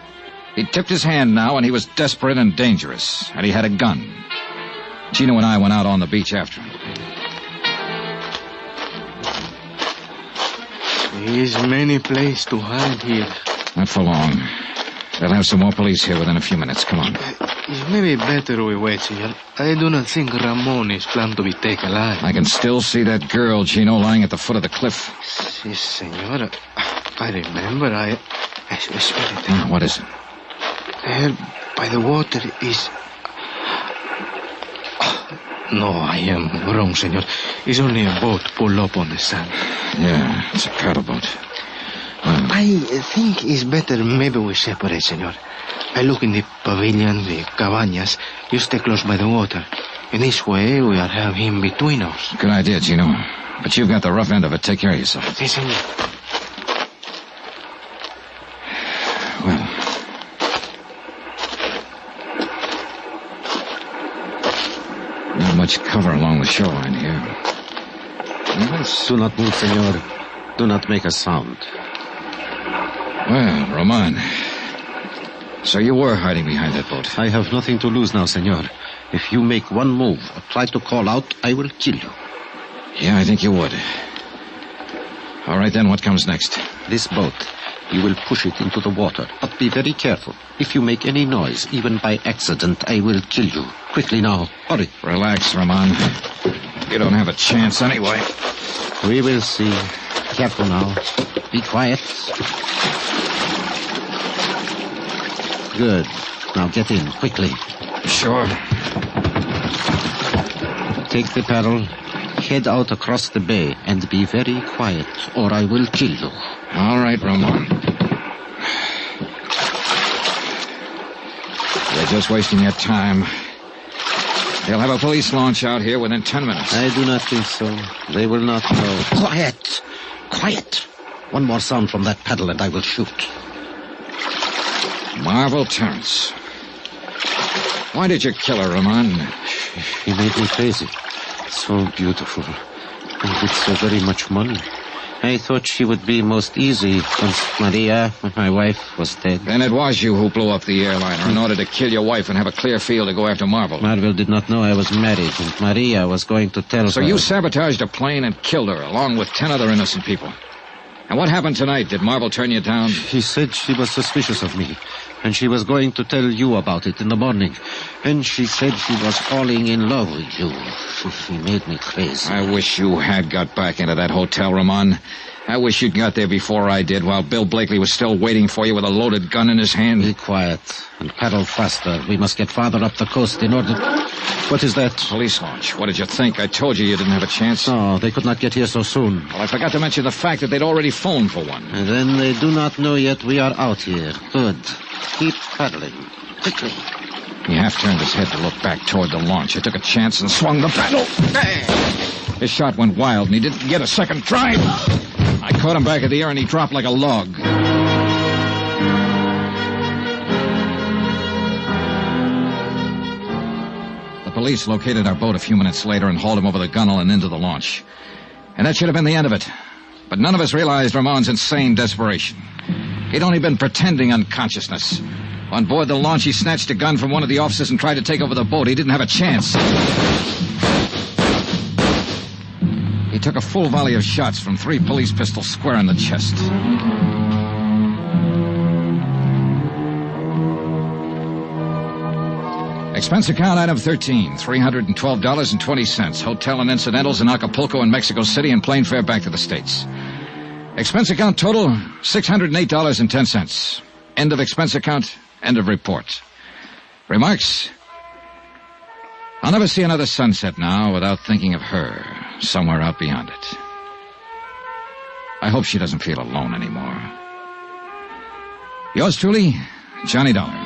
He'd tipped his hand now, and he was desperate and dangerous, and he had a gun. Chino and I went out on the beach after him. There is many place to hide here. Not for long. They'll have some more police here within a few minutes. Come on. It may be better we wait, senor. I do not think Ramon is planned to be taken alive. I can still see that girl, Chino, lying at the foot of the cliff. Si, senor. I remember. Spirit. What is it? There by the water is... No, I am wrong, senor. It's only a boat pulled up on the sand. Yeah, it's a paddle boat. Well, I think it's better maybe we separate, senor. I look in the pavilion, the cabañas. You stay close by the water. In this way, we'll have him between us. Good idea, Chino. But you've got the rough end of it. Take care of yourself. Si, senor. Well... Not much cover along the shoreline here. Do not move, senor. Do not make a sound. Well, Roman. So you were hiding behind that boat. I have nothing to lose now, senor. If you make one move or try to call out, I will kill you. Yeah, I think you would. All right, then, what comes next? This boat. You will push it into the water, but be very careful. If you make any noise, even by accident, I will kill you. Quickly now. Hurry. Relax, Ramon. You don't have a chance anyway. We will see. Careful now. Be quiet. Good. Now get in, quickly. Sure. Take the paddle, head out across the bay, and be very quiet, or I will kill you. All right, Ramon. You're just wasting your time. They'll have a police launch out here within 10 minutes. I do not think so. They will not know. Quiet! Quiet! One more sound from that paddle and I will shoot. Marvel Terrence. Why did you kill her, Ramon? She made me crazy. So beautiful. And with so very much money. I thought she would be most easy once Maria, my wife, was dead. Then it was you who blew up the airliner in order to kill your wife and have a clear field to go after Marvel. Marvel did not know I was married, and Maria was going to tell her... So you sabotaged a plane and killed her, along with 10 other innocent people. And what happened tonight? Did Marvel turn you down? She said she was suspicious of me, and she was going to tell you about it in the morning. And she said she was falling in love with you. She made me crazy. I wish you had got back into that hotel, Ramon. I wish you'd got there before I did, while Bill Blakely was still waiting for you with a loaded gun in his hand. Be quiet and paddle faster. We must get farther up the coast in order... What is that? Police launch. What did you think? I told you didn't have a chance. No, they could not get here so soon. Well, I forgot to mention the fact that they'd already phoned for one. And then they do not know yet we are out here. Good. Keep paddling. Quickly. He half turned his head to look back toward the launch. I took a chance and swung the paddle. His shot went wild, and he didn't get a second try. I caught him back of the air, and he dropped like a log. The police located our boat a few minutes later and hauled him over the gunwale and into the launch. And that should have been the end of it. But none of us realized Ramon's insane desperation. He'd only been pretending unconsciousness. On board the launch, he snatched a gun from one of the officers and tried to take over the boat. He didn't have a chance. He took a full volley of shots from 3 police pistols square in the chest. Expense account item 13, $312.20. Hotel and incidentals in Acapulco and Mexico City and plane fare back to the States. Expense account total, $608.10. End of expense account, end of report. Remarks? I'll never see another sunset now without thinking of her somewhere out beyond it. I hope she doesn't feel alone anymore. Yours truly, Johnny Dollar.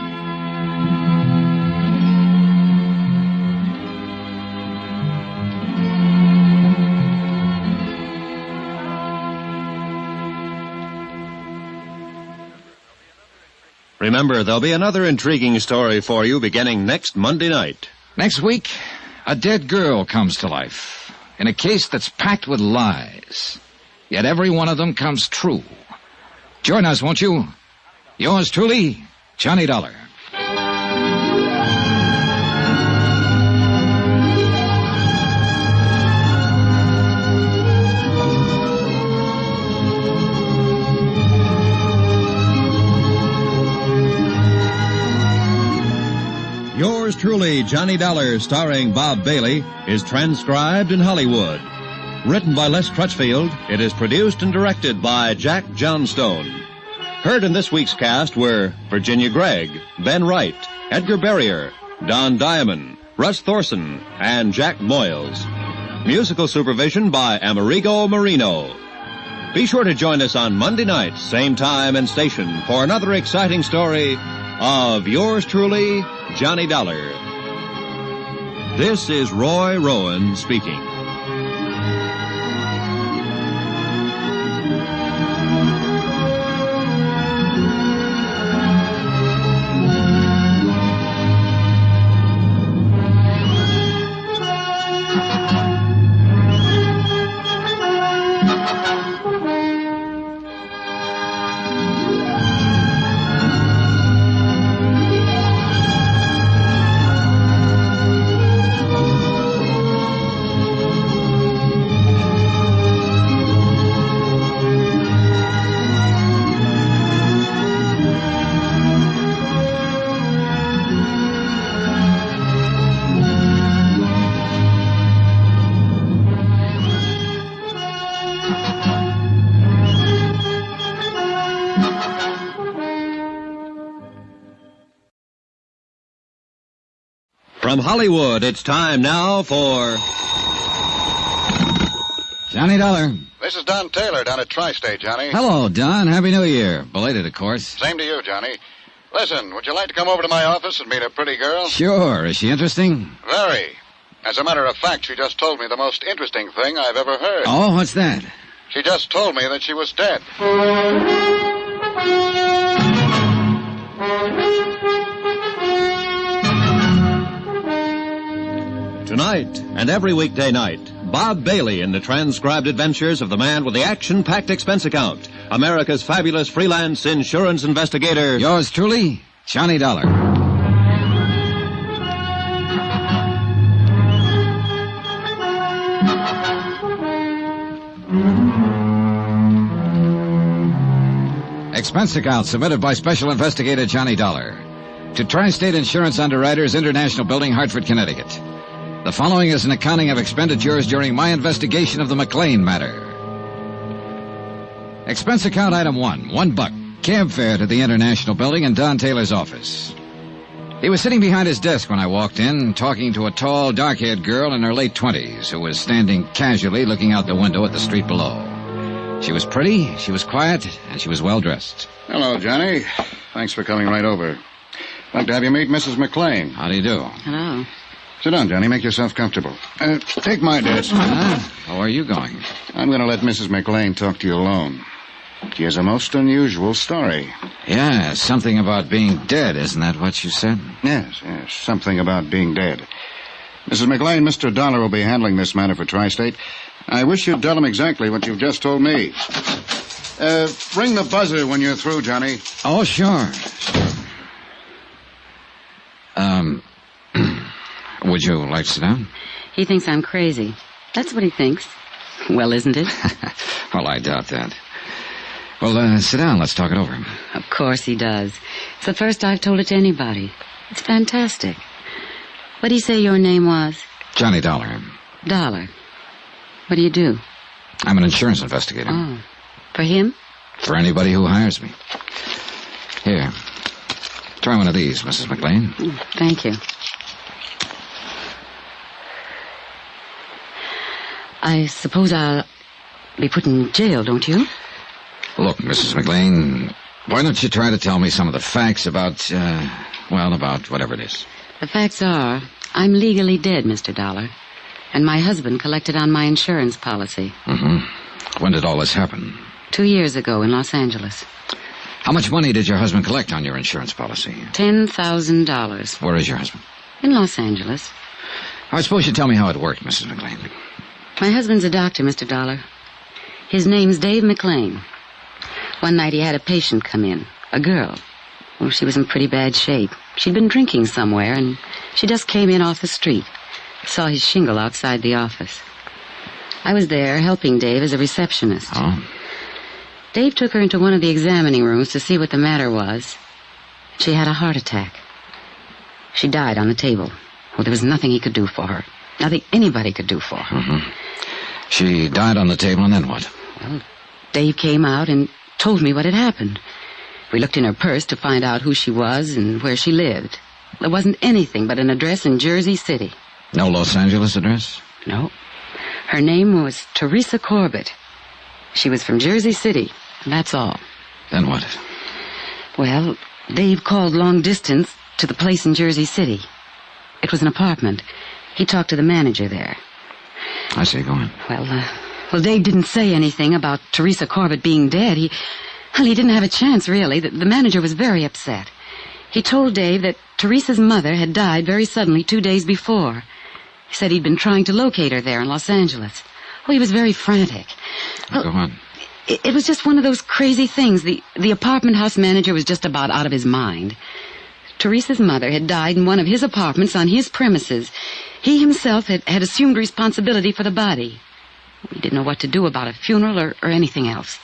Remember, there'll be another intriguing story for you beginning next Monday night. Next week, a dead girl comes to life in a case that's packed with lies. Yet every one of them comes true. Join us, won't you? Yours truly, Johnny Dollar. Yours truly, Johnny Dollar, starring Bob Bailey, is transcribed in Hollywood. Written by Les Crutchfield, it is produced and directed by Jack Johnstone. Heard in this week's cast were Virginia Gregg, Ben Wright, Edgar Barrier, Don Diamond, Russ Thorson, and Jack Moyles. Musical supervision by Amerigo Marino. Be sure to join us on Monday night, same time and station, for another exciting story of yours truly, Johnny Dollar. This is Roy Rowan speaking. From Hollywood, it's time now for Johnny Dollar. This is Don Taylor down at Tri-State, Johnny. Hello, Don. Happy New Year. Belated, of course. Same to you, Johnny. Listen, would you like to come over to my office and meet a pretty girl? Sure. Is she interesting? Very. As a matter of fact, she just told me the most interesting thing I've ever heard. Oh, what's that? She just told me that she was dead. Tonight and every weekday night, Bob Bailey in the transcribed adventures of the man with the action-packed expense account, America's fabulous freelance insurance investigator. Yours truly, Johnny Dollar. Expense account submitted by Special Investigator Johnny Dollar to Tri-State Insurance Underwriters, International Building, Hartford, Connecticut. The following is an accounting of expenditures during my investigation of the McLean matter. Expense account item 1, $1. Cab fare to the International Building in Don Taylor's office. He was sitting behind his desk when I walked in, talking to a tall, dark-haired girl in her late 20s who was standing casually looking out the window at the street below. She was pretty, she was quiet, and she was well-dressed. Hello, Johnny. Thanks for coming right over. Like to have you meet Mrs. McLean. How do you do? Hello. Sit down, Johnny. Make yourself comfortable. Take my desk. How are you going? I'm going to let Mrs. McLean talk to you alone. She has a most unusual story. Yeah, something about being dead, isn't that what you said? Yes, something about being dead. Mrs. McLean, Mr. Dollar will be handling this matter for Tri-State. I wish you'd tell him exactly what you've just told me. Ring the buzzer when you're through, Johnny. Oh, sure. Would you like to sit down? He thinks I'm crazy. That's what he thinks. Well, isn't it? Well, I doubt that. Well, sit down. Let's talk it over. Of course he does. It's the first I've told it to anybody. It's fantastic. What'd he say your name was? Johnny Dollar. Dollar. What do you do? I'm an insurance investigator. Oh. For him? For anybody who hires me. Here. Try one of these, Mrs. McLean. Thank you. I suppose I'll be put in jail, don't you? Look, Mrs. McLean, why don't you try to tell me some of the facts about, about whatever it is. The facts are, I'm legally dead, Mr. Dollar. And my husband collected on my insurance policy. Mm-hmm. When did all this happen? 2 years ago in Los Angeles. How much money did your husband collect on your insurance policy? $10,000. Where is your husband? In Los Angeles. I suppose you tell me how it worked, Mrs. McLean. My husband's a doctor, Mr. Dollar. His name's Dave McLean. One night he had a patient come in, a girl. Well, she was in pretty bad shape. She'd been drinking somewhere, and she just came in off the street. Saw his shingle outside the office. I was there helping Dave as a receptionist. Oh? Dave took her into one of the examining rooms to see what the matter was. She had a heart attack. She died on the table. Well, there was nothing he could do for her. Nothing anybody could do for her. Mm-hmm. She died on the table, and then what? Well, Dave came out and told me what had happened. We looked in her purse to find out who she was and where she lived. There wasn't anything but an address in Jersey City. No Los Angeles address? No. Her name was Teresa Corbett. She was from Jersey City, and that's all. Then what? Well, Dave called long distance to the place in Jersey City. It was an apartment. He talked to the manager there. I see. Go on. Well, Dave didn't say anything about Teresa Corbett being dead. He didn't have a chance, really. The manager was very upset. He told Dave that Teresa's mother had died very suddenly 2 days before. He said he'd been trying to locate her there in Los Angeles. Oh, he was very frantic. Well, go on. It was just one of those crazy things. The apartment house manager was just about out of his mind. Teresa's mother had died in one of his apartments on his premises. He himself had assumed responsibility for the body. He didn't know what to do about a funeral or anything else.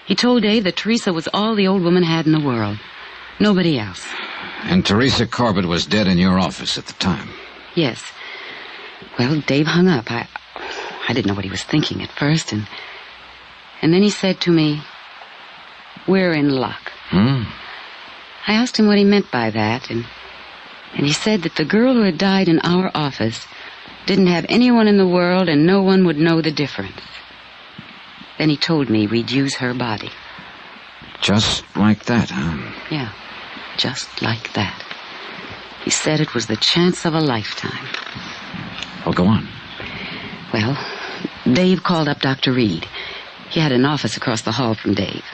He told Dave that Teresa was all the old woman had in the world. Nobody else. And Teresa Corbett was dead in your office at the time? Yes. Well, Dave hung up. I didn't know what he was thinking at first, and then he said to me, "We're in luck." Hmm? I asked him what he meant by that, and he said that the girl who had died in our office didn't have anyone in the world and no one would know the difference. Then he told me we'd use her body. Just like that, huh? Yeah, just like that. He said it was the chance of a lifetime. Well, go on. Well, Dave called up Dr. Reed. He had an office across the hall from Dave.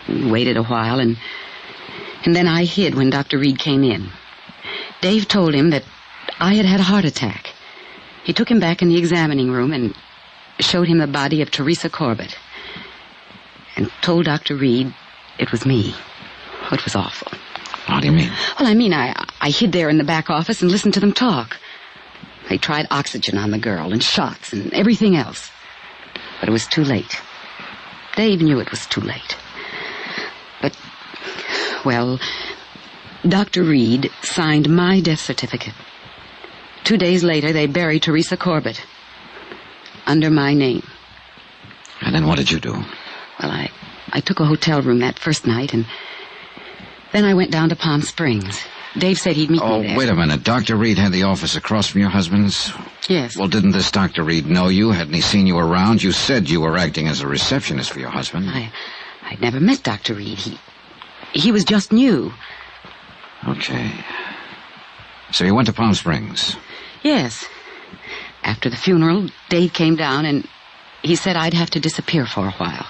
We waited a while, and then I hid when Dr. Reed came in. Dave told him that I had had a heart attack. He took him back in the examining room and showed him the body of Teresa Corbett. And told Dr. Reed it was me. Oh, it was awful. How do you mean? Well, I mean, I hid there in the back office and listened to them talk. They tried oxygen on the girl and shots and everything else. But it was too late. Dave knew it was too late. But, well, Dr. Reed signed my death certificate. 2 days later, they buried Teresa Corbett. Under my name. And then what did you do? Well, I took a hotel room that first night, and then I went down to Palm Springs. Dave said he'd meet me there. Oh, wait a minute. Dr. Reed had the office across from your husband's? Yes. Well, didn't this Dr. Reed know you? Hadn't he seen you around? You said you were acting as a receptionist for your husband. I'd never met Dr. Reed. He was just new. Okay. So you went to Palm Springs? Yes. After the funeral, Dave came down, and he said I'd have to disappear for a while.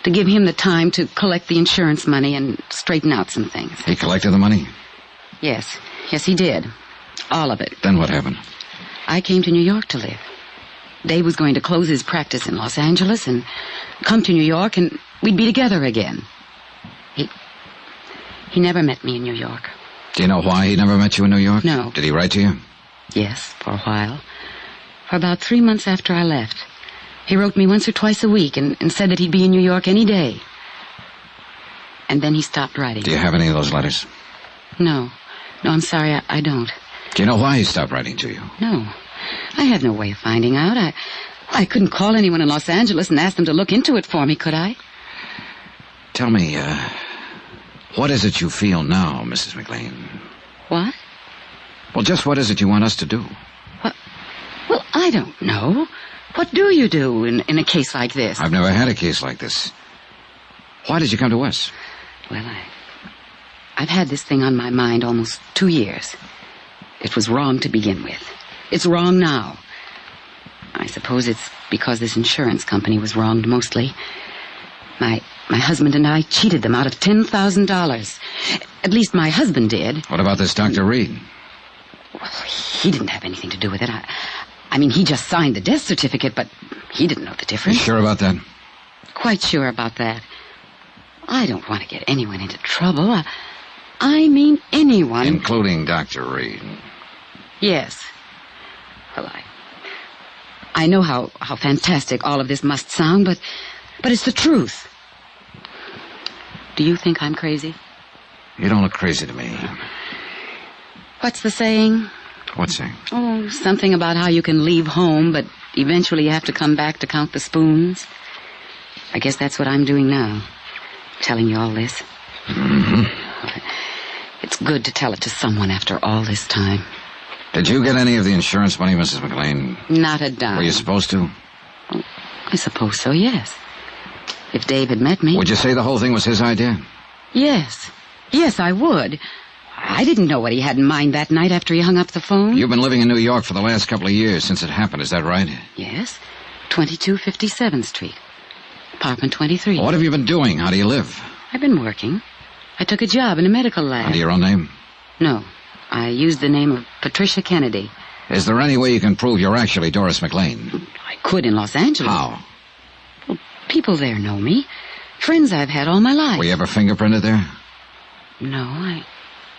To give him the time to collect the insurance money and straighten out some things. He collected the money? Yes, he did. All of it. Then what happened? I came to New York to live. Dave was going to close his practice in Los Angeles and come to New York, and we'd be together again. He never met me in New York. Do you know why he never met you in New York? No. Did he write to you? Yes, for a while. For about 3 months after I left. He wrote me once or twice a week and said that he'd be in New York any day. And then he stopped writing. Do you have any of those letters? No, I'm sorry, I don't. Do you know why he stopped writing to you? No. I had no way of finding out. I couldn't call anyone in Los Angeles and ask them to look into it for me, could I? Tell me, what is it you feel now, Mrs. McLean? What? Well, just what is it you want us to do? Well, I don't know. What do you do in a case like this? I've never had a case like this. Why did you come to us? Well, I've had this thing on my mind almost 2 years. It was wrong to begin with. It's wrong now. I suppose it's because this insurance company was wronged mostly. My husband and I cheated them out of $10,000. At least my husband did. What about this Dr. Reed? Well, he didn't have anything to do with it. I mean, he just signed the death certificate, but he didn't know the difference. You sure about that? Quite sure about that. I don't want to get anyone into trouble. I mean anyone. Including Dr. Reed. Yes. Well, I know how fantastic all of this must sound, but it's the truth. Do you think I'm crazy? You don't look crazy to me. What's the saying? What saying? Oh, something about how you can leave home, but eventually you have to come back to count the spoons. I guess that's what I'm doing now. Telling you all this. Mm-hmm. It's good to tell it to someone after all this time. Did you get any of the insurance money, Mrs. McLean? Not a dime. Were you supposed to? Oh, I suppose so, yes. If Dave had met me... Would you say the whole thing was his idea? Yes. Yes, I would. I didn't know what he had in mind that night after he hung up the phone. You've been living in New York for the last couple of years since it happened, is that right? Yes. 2257th Street. Apartment 23. What have you been doing? How do you live? I've been working. I took a job in a medical lab. Under your own name? No. I used the name of Patricia Kennedy. Is there any way you can prove you're actually Doris McLean? I could in Los Angeles. How? Well, people there know me. Friends I've had all my life. Were you ever fingerprinted there? No,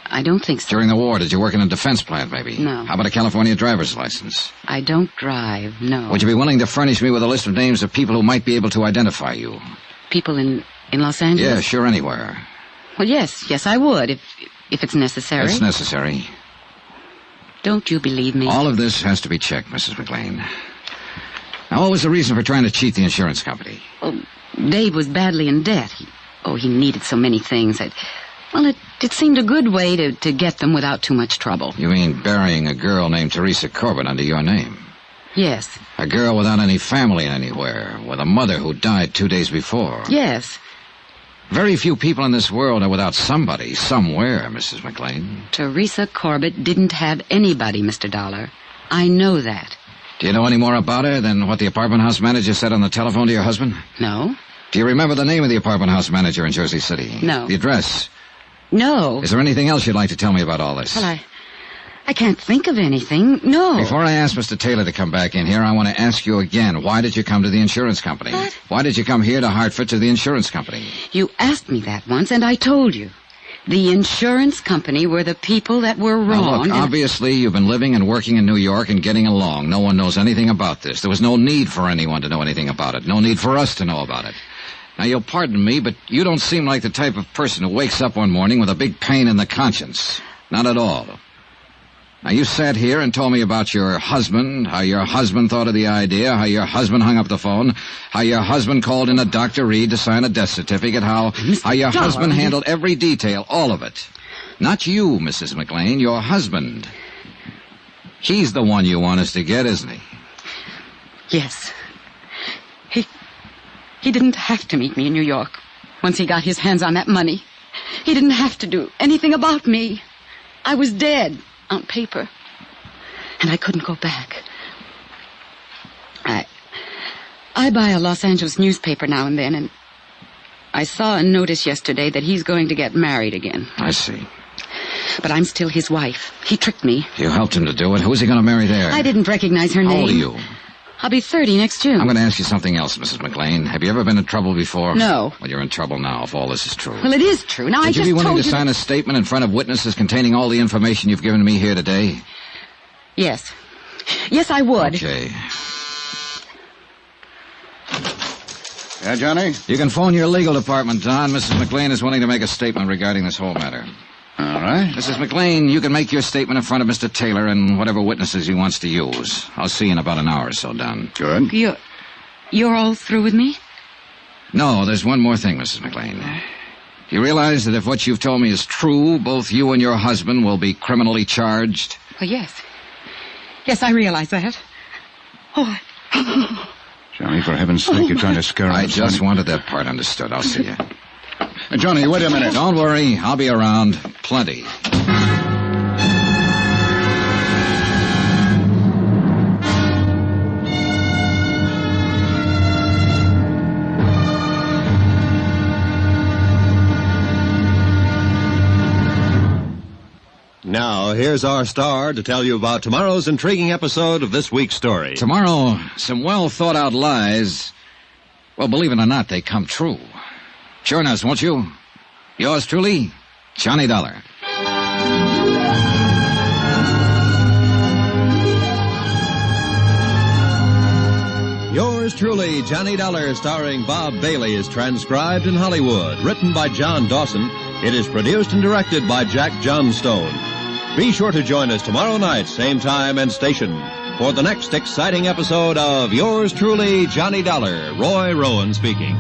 I don't think so. During the war, did you work in a defense plant, maybe? No. How about a California driver's license? I don't drive, no. Would you be willing to furnish me with a list of names of people who might be able to identify you? People in Los Angeles? Yeah, sure, anywhere. Well, yes, I would, if it's necessary. It's necessary. Don't you believe me? All of this has to be checked, Mrs. McLean. Now, what was the reason for trying to cheat the insurance company? Well, Dave was badly in debt. He needed so many things. It seemed a good way to get them without too much trouble. You mean burying a girl named Teresa Corbin under your name? Yes. A girl without any family anywhere, with a mother who died 2 days before. Yes. Very few people in this world are without somebody, somewhere, Mrs. McLean. Teresa Corbett didn't have anybody, Mr. Dollar. I know that. Do you know any more about her than what the apartment house manager said on the telephone to your husband? No. Do you remember the name of the apartment house manager in Jersey City? No. The address? No. Is there anything else you'd like to tell me about all this? Well, I can't think of anything. No. Before I ask Mr. Taylor to come back in here, I want to ask you again, why did you come to the insurance company? What? Why did you come here to Hartford to the insurance company? You asked me that once, and I told you. The insurance company were the people that were wrong. Now, look, obviously you've been living and working in New York and getting along. No one knows anything about this. There was no need for anyone to know anything about it. No need for us to know about it. Now, you'll pardon me, but you don't seem like the type of person who wakes up one morning with a big pain in the conscience. Not at all. Now, you sat here and told me about your husband, how your husband thought of the idea, how your husband hung up the phone, how your husband called in a Dr. Reed to sign a death certificate, how your husband handled every detail, all of it. Not you, Mrs. McLean, your husband. He's the one you want us to get, isn't he? Yes. He didn't have to meet me in New York once he got his hands on that money. He didn't have to do anything about me. I was dead on paper, and I couldn't go back. I buy a Los Angeles newspaper now and then, and I saw a notice yesterday that he's going to get married again. I see. But I'm still his wife. He tricked me. You helped him to do it. Who's he going to marry there? I didn't recognize her name. How old are you? I'll be 30 next June. I'm going to ask you something else, Mrs. McLean. Have you ever been in trouble before? No. Well, you're in trouble now, if all this is true. Well, it is true. Now, Would you be willing to sign a statement in front of witnesses containing all the information you've given me here today? Yes. Yes, I would. Okay. Yeah, Johnny? You can phone your legal department, Don. Mrs. McLean is willing to make a statement regarding this whole matter. All right. Mrs. McLean, you can make your statement in front of Mr. Taylor and whatever witnesses he wants to use. I'll see you in about an hour or so, Don. Good. You're all through with me? No, there's one more thing, Mrs. McLean. You realize that if what you've told me is true, both you and your husband will be criminally charged? Well, yes. Yes, I realize that. Oh, Johnny, for heaven's sake, you're trying to scare him. I just wanted that part understood. I'll see you. Johnny, wait a minute. Don't worry. I'll be around. Plenty. Now, here's our star to tell you about tomorrow's intriguing episode of this week's story. Tomorrow, some well-thought-out lies. Well, believe it or not, they come true. Join us, won't you? Yours truly, Johnny Dollar. Yours truly, Johnny Dollar, starring Bob Bailey, is transcribed in Hollywood. Written by John Dawson. It is produced and directed by Jack Johnstone. Be sure to join us tomorrow night, same time and station, for the next exciting episode of Yours truly, Johnny Dollar. Roy Rowan speaking.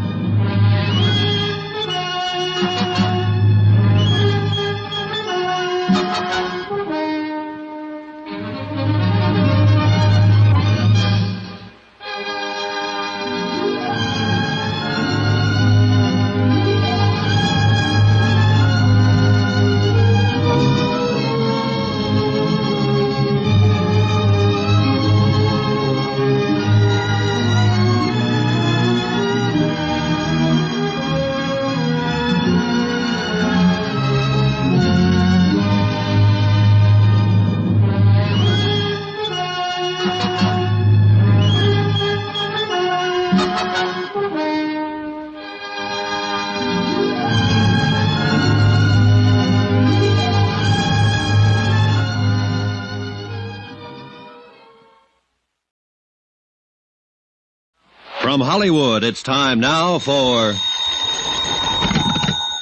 From Hollywood, it's time now for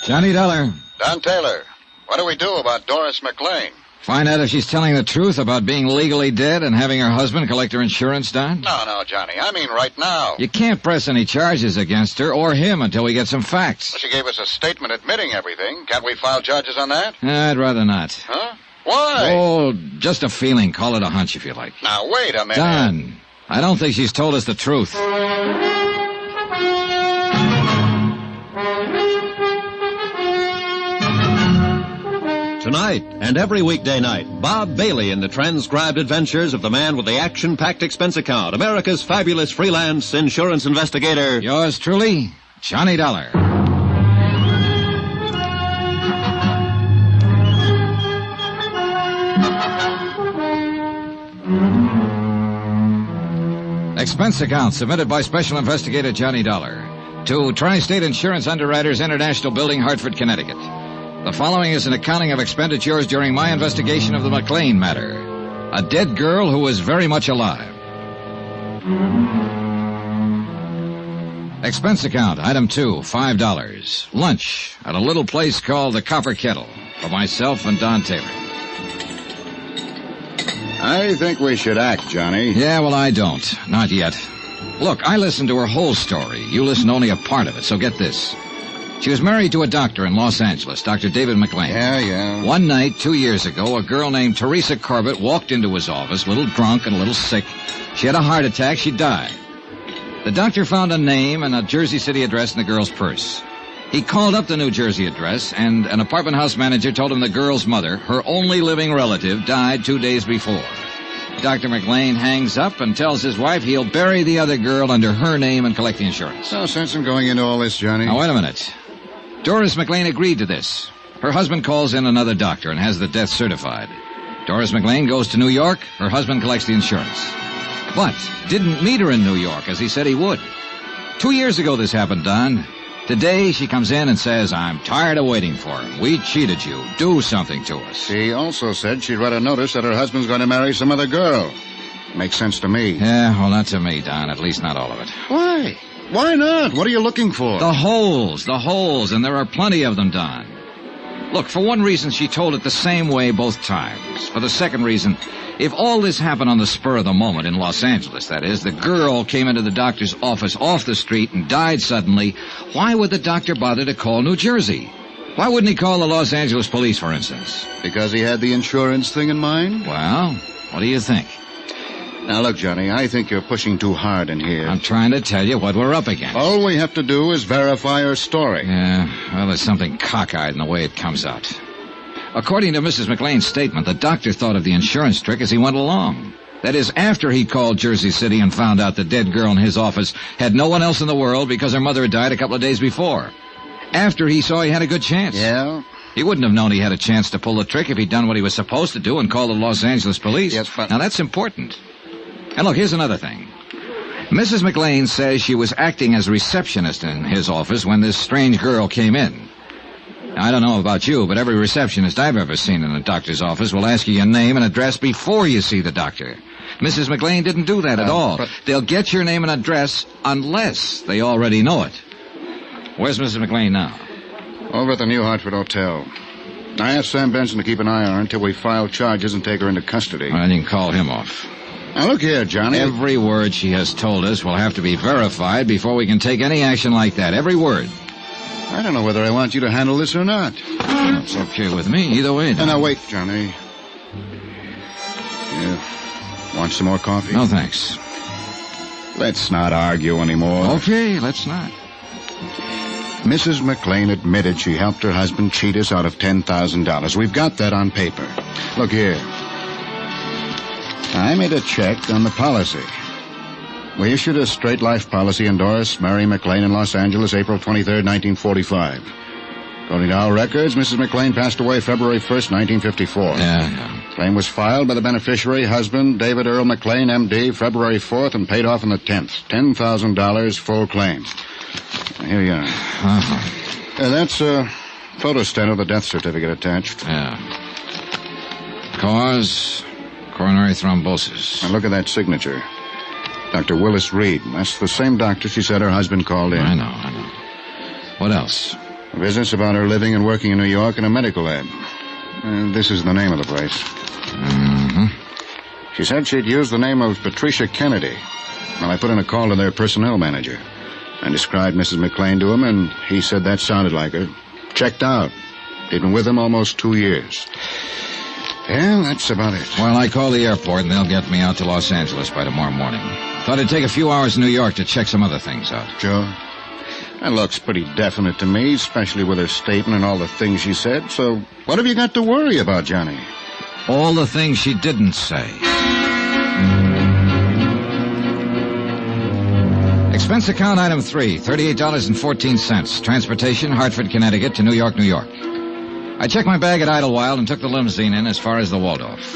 Johnny Dollar. Don Taylor, what do we do about Doris McLean? Find out if she's telling the truth about being legally dead and having her husband collect her insurance, Don? No, Johnny. I mean right now. You can't press any charges against her or him until we get some facts. Well, she gave us a statement admitting everything. Can't we file charges on that? I'd rather not. Huh? Why? Oh, just a feeling. Call it a hunch if you like. Now, wait a minute. Don, I don't think she's told us the truth. Tonight and every weekday night, Bob Bailey in the transcribed adventures of the man with the action-packed expense account, America's fabulous freelance insurance investigator. Yours truly, Johnny Dollar. Expense account submitted by Special Investigator Johnny Dollar to Tri-State Insurance Underwriters International Building, Hartford, Connecticut. The following is an accounting of expenditures during my investigation of the McLean matter. A dead girl who was very much alive. Expense account, item 2, $5. Lunch at a little place called the Copper Kettle for myself and Don Taylor. I think we should act, Johnny. Yeah, well, I don't. Not yet. Look, I listened to her whole story. You listened only a part of it, so get this. She was married to a doctor in Los Angeles, Dr. David McLean. Yeah. One night, 2 years ago, a girl named Teresa Corbett walked into his office, a little drunk and a little sick. She had a heart attack. She died. The doctor found a name and a Jersey City address in the girl's purse. He called up the New Jersey address, and an apartment house manager told him the girl's mother, her only living relative, died 2 days before. Dr. McLean hangs up and tells his wife he'll bury the other girl under her name and collect the insurance. No sense in going into all this, Johnny. Now, wait a minute. Doris McLean agreed to this. Her husband calls in another doctor and has the death certified. Doris McLean goes to New York. Her husband collects the insurance. But didn't meet her in New York as he said he would. 2 years ago this happened, Don. Today she comes in and says, I'm tired of waiting for him. We cheated you. Do something to us. She also said she'd read a notice that her husband's going to marry some other girl. Makes sense to me. Yeah, well, not to me, Don. At least not all of it. Why? Why not? What are you looking for? The holes, and there are plenty of them, Don. Look, for one reason, she told it the same way both times. For the second reason, if all this happened on the spur of the moment in Los Angeles, that is, the girl came into the doctor's office off the street and died suddenly, why would the doctor bother to call New Jersey? Why wouldn't he call the Los Angeles police, for instance? Because he had the insurance thing in mind? Well, what do you think? Now, look, Johnny, I think you're pushing too hard in here. I'm trying to tell you what we're up against. All we have to do is verify her story. Yeah, well, there's something cockeyed in the way it comes out. According to Mrs. McLean's statement, the doctor thought of the insurance trick as he went along. That is, after he called Jersey City and found out the dead girl in his office had no one else in the world because her mother had died a couple of days before. After he saw he had a good chance. Yeah? He wouldn't have known he had a chance to pull the trick if he'd done what he was supposed to do and called the Los Angeles police. Yes, but... Now, that's important. And look, here's another thing. Mrs. McLean says she was acting as receptionist in his office when this strange girl came in. Now, I don't know about you, but every receptionist I've ever seen in a doctor's office will ask you your name and address before you see the doctor. Mrs. McLean didn't do that at all. But... They'll get your name and address unless they already know it. Where's Mrs. McLean now? Over at the New Hartford Hotel. I asked Sam Benson to keep an eye on her until we file charges and take her into custody. Well, you can call him off. Now, look here, Johnny. Every word she has told us will have to be verified before we can take any action like that. Every word. I don't know whether I want you to handle this or not. It's okay with me. Either way. Now, wait, Johnny. You want some more coffee? No, thanks. Let's not argue anymore. Okay, let's not. Mrs. McLean admitted she helped her husband cheat us out of $10,000. We've got that on paper. Look here. I made a check on the policy. We issued a straight life policy endorsed Mary McLean in Los Angeles, April 23rd, 1945. According to our records, Mrs. McLean passed away February 1st, 1954. Yeah. Claim was filed by the beneficiary, husband, David Earl McLean, M.D., February 4th, and paid off on the 10th. $10,000 full claim. Here you are. Uh-huh. That's a photostat of the death certificate attached. Yeah. Cause... coronary thrombosis. Now look at that signature. Dr. Willis Reed. That's the same doctor she said her husband called in. I know. What else? Business about her living and working in New York in a medical lab. This is the name of the place. Mm-hmm. She said she'd used the name of Patricia Kennedy. Well, I put in a call to their personnel manager. I described Mrs. McLean to him, and he said that sounded like her. Checked out. He'd been with him almost 2 years. Yeah, that's about it. Well, I call the airport, and they'll get me out to Los Angeles by tomorrow morning. Thought it'd take a few hours in New York to check some other things out. Sure. That looks pretty definite to me, especially with her statement and all the things she said. So what have you got to worry about, Johnny? All the things she didn't say. Expense account item 3, $38.14. Transportation, Hartford, Connecticut to New York, New York. I checked my bag at Idlewild and took the limousine in as far as the Waldorf.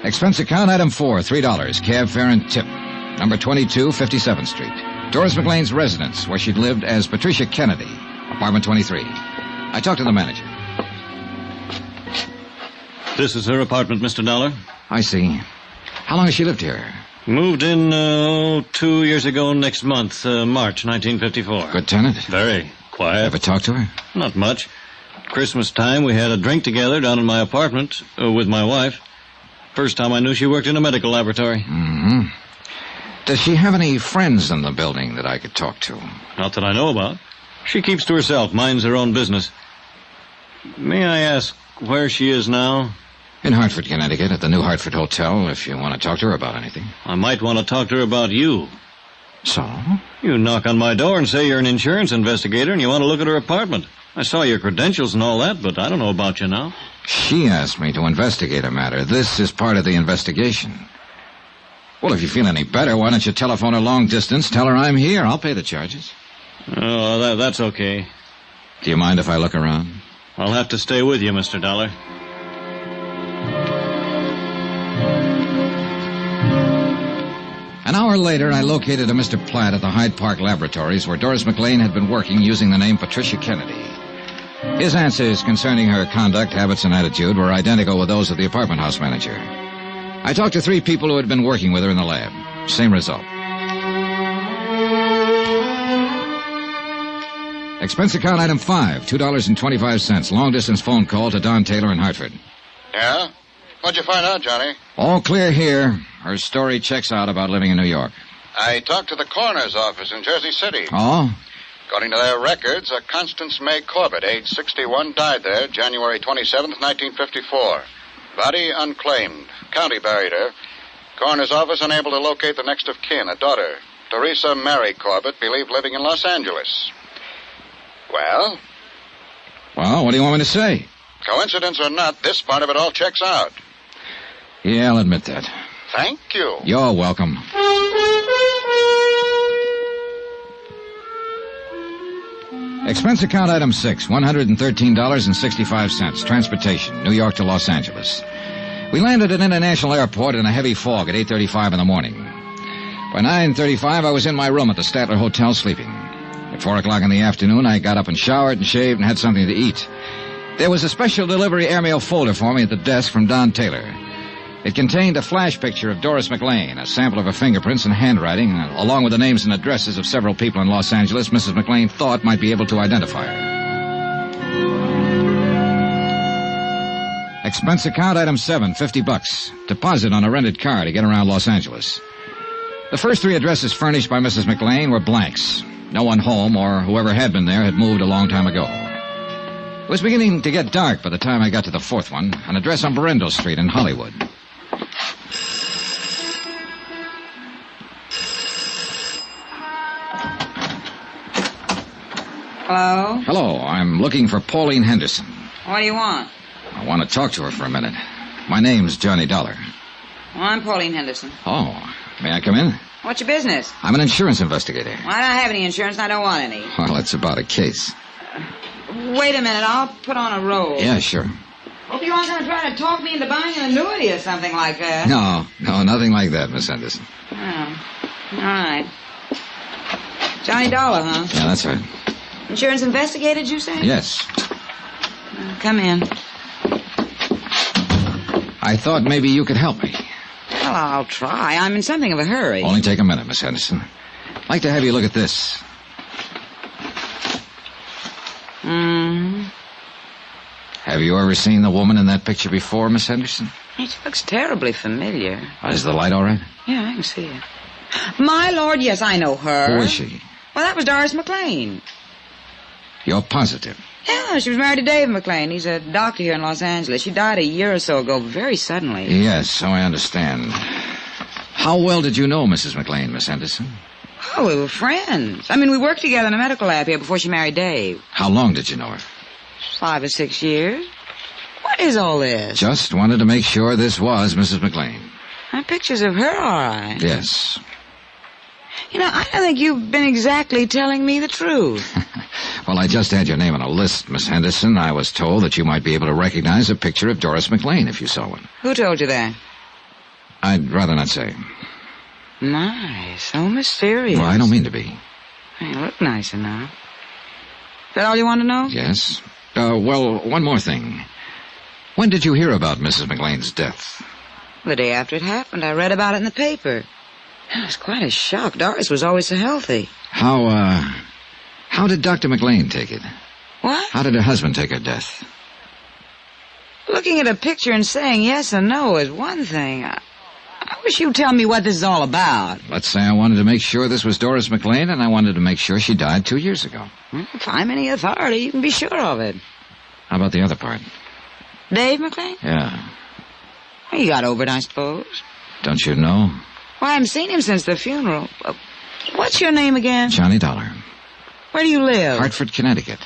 Expense account item 4, $3, cab fare and tip. Number 22, 57th Street. Doris McLean's residence, where she'd lived as Patricia Kennedy, apartment 23. I talked to the manager. This is her apartment, Mr. Dollar. I see. How long has she lived here? Moved in, 2 years ago next month, March 1954. Good tenant? Very quiet. Ever talked to her? Not much. Christmas time, we had a drink together down in my apartment with my wife. First time I knew she worked in a medical laboratory. Mm-hmm. Does she have any friends in the building that I could talk to? Not that I know about. She keeps to herself, minds her own business. May I ask where she is now? In Hartford, Connecticut, at the New Hartford Hotel, if you want to talk to her about anything. I might want to talk to her about you. So? You knock on my door and say you're an insurance investigator and you want to look at her apartment. I saw your credentials and all that, but I don't know about you now. She asked me to investigate a matter. This is part of the investigation. Well, if you feel any better, why don't you telephone her long distance, tell her I'm here. I'll pay the charges. Oh, that's okay. Do you mind if I look around? I'll have to stay with you, Mr. Dollar. An hour later, I located a Mr. Platt at the Hyde Park Laboratories where Doris McLean had been working using the name Patricia Kennedy. His answers concerning her conduct, habits, and attitude were identical with those of the apartment house manager. I talked to 3 people who had been working with her in the lab. Same result. Expense account item 5, $2.25. Long-distance phone call to Don Taylor in Hartford. Yeah? What'd you find out, Johnny? All clear here. Her story checks out about living in New York. I talked to the coroner's office in Jersey City. Oh? According to their records, a Constance May Corbett, age 61, died there January 27th, 1954. Body unclaimed. County buried her. Coroner's office unable to locate the next of kin, a daughter, Teresa Mary Corbett, believed living in Los Angeles. Well? Well, what do you want me to say? Coincidence or not, this part of it all checks out. Yeah, I'll admit that. Thank you. You're welcome. Expense account item 6, $113.65. Transportation, New York to Los Angeles. We landed at International Airport in a heavy fog at 8:35 in the morning. By 9:35, I was in my room at the Statler Hotel sleeping. At 4 o'clock in the afternoon, I got up and showered and shaved and had something to eat. There was a special delivery airmail folder for me at the desk from Don Taylor. It contained a flash picture of Doris McLean, a sample of her fingerprints and handwriting, along with the names and addresses of several people in Los Angeles Mrs. McLean thought might be able to identify her. Expense account item 7, $50. Deposit on a rented car to get around Los Angeles. The first 3 addresses furnished by Mrs. McLean were blanks. No one home or whoever had been there had moved a long time ago. It was beginning to get dark by the time I got to the 4th one, an address on Berendo Street in Hollywood. Hello? Hello, I'm looking for Pauline Henderson. What do you want? I want to talk to her for a minute. My name's Johnny Dollar. Well, I'm Pauline Henderson. Oh, may I come in? What's your business? I'm an insurance investigator. Well, I don't have any insurance and I don't want any. Well, it's about a case. Wait a minute, I'll put on a roll. Yeah, sure. Hope you aren't going to try to talk me into buying an annuity or something like that. No, nothing like that, Miss Henderson. Oh, all right. Johnny Dollar, huh? Yeah, that's right. Insurance investigator, did you say? Yes. Come in. I thought maybe you could help me. Well, I'll try. I'm in something of a hurry. Only take a minute, Miss Henderson. I'd like to have you look at this. Have you ever seen the woman in that picture before, Miss Henderson? She looks terribly familiar. Is the light all right? Yeah, I can see her. My lord, yes, I know her. Who is she? Well, that was Doris McLean. You're positive? Yeah, she was married to Dave McLean. He's a doctor here in Los Angeles. She died a year or so ago, very suddenly. Yes, so I understand. How well did you know Mrs. McLean, Miss Henderson? Oh, we were friends. I mean, we worked together in a medical lab here before she married Dave. How long did you know her? 5 or 6 years. What is all this? Just wanted to make sure this was Mrs. McLean. Pictures of her, all right. Yes. You know, I don't think you've been exactly telling me the truth. Well, I just had your name on a list, Miss Henderson. I was told that you might be able to recognize a picture of Doris McLean if you saw one. Who told you that? I'd rather not say. My, so mysterious. Well, I don't mean to be. You look nice enough. Is that all you want to know? Yes. Well, one more thing. When did you hear about Mrs. McLean's death? The day after it happened. I read about it in the paper. It was quite a shock. Doris was always so healthy. How did Dr. McLean take it? What? How did her husband take her death? Looking at a picture and saying yes or no is one thing. I wish you'd tell me what this is all about. Let's say I wanted to make sure this was Doris McLean, and I wanted to make sure she died 2 years ago. If I'm any authority, you can be sure of it. How about the other part? Dave McLean? Yeah. He got over it, I suppose. Don't you know? Well, I haven't seen him since the funeral. What's your name again? Johnny Dollar. Where do you live? Hartford, Connecticut.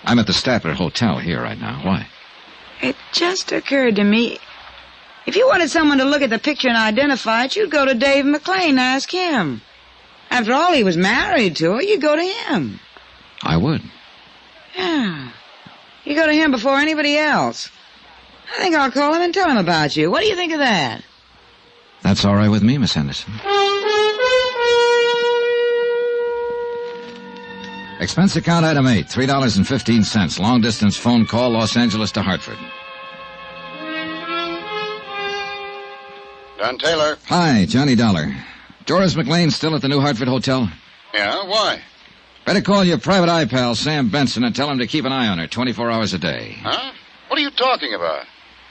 I'm at the Statler Hotel here right now. Why? It just occurred to me, if you wanted someone to look at the picture and identify it, you'd go to Dave McLean and ask him. After all, he was married to her. You'd go to him. I would. Yeah. You go to him before anybody else. I think I'll call him and tell him about you. What do you think of that? That's all right with me, Miss Henderson. Expense account item 8, $3.15. Long-distance phone call, Los Angeles to Hartford. Don Taylor. Hi, Johnny Dollar. Doris McLean still at the New Hartford Hotel? Yeah, why? Better call your private eye pal, Sam Benson, and tell him to keep an eye on her 24 hours a day. Huh? What are you talking about?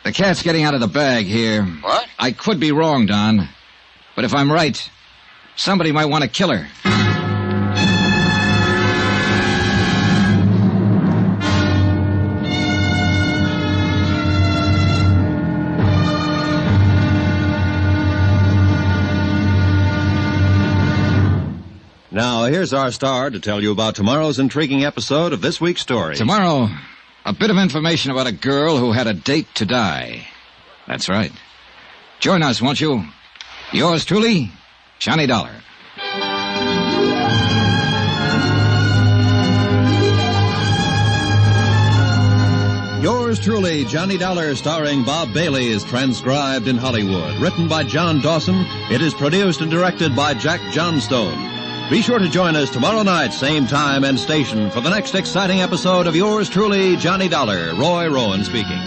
The cat's getting out of the bag here. What? I could be wrong, Don. But if I'm right, somebody might want to kill her. Now, here's our star to tell you about tomorrow's intriguing episode of this week's story. Tomorrow, a bit of information about a girl who had a date to die. That's right. Join us, won't you? Yours truly, Johnny Dollar. Yours truly, Johnny Dollar, starring Bob Bailey, is transcribed in Hollywood. Written by John Dawson, it is produced and directed by Jack Johnstone. Be sure to join us tomorrow night, same time and station, for the next exciting episode of Yours truly, Johnny Dollar. Roy Rowan speaking.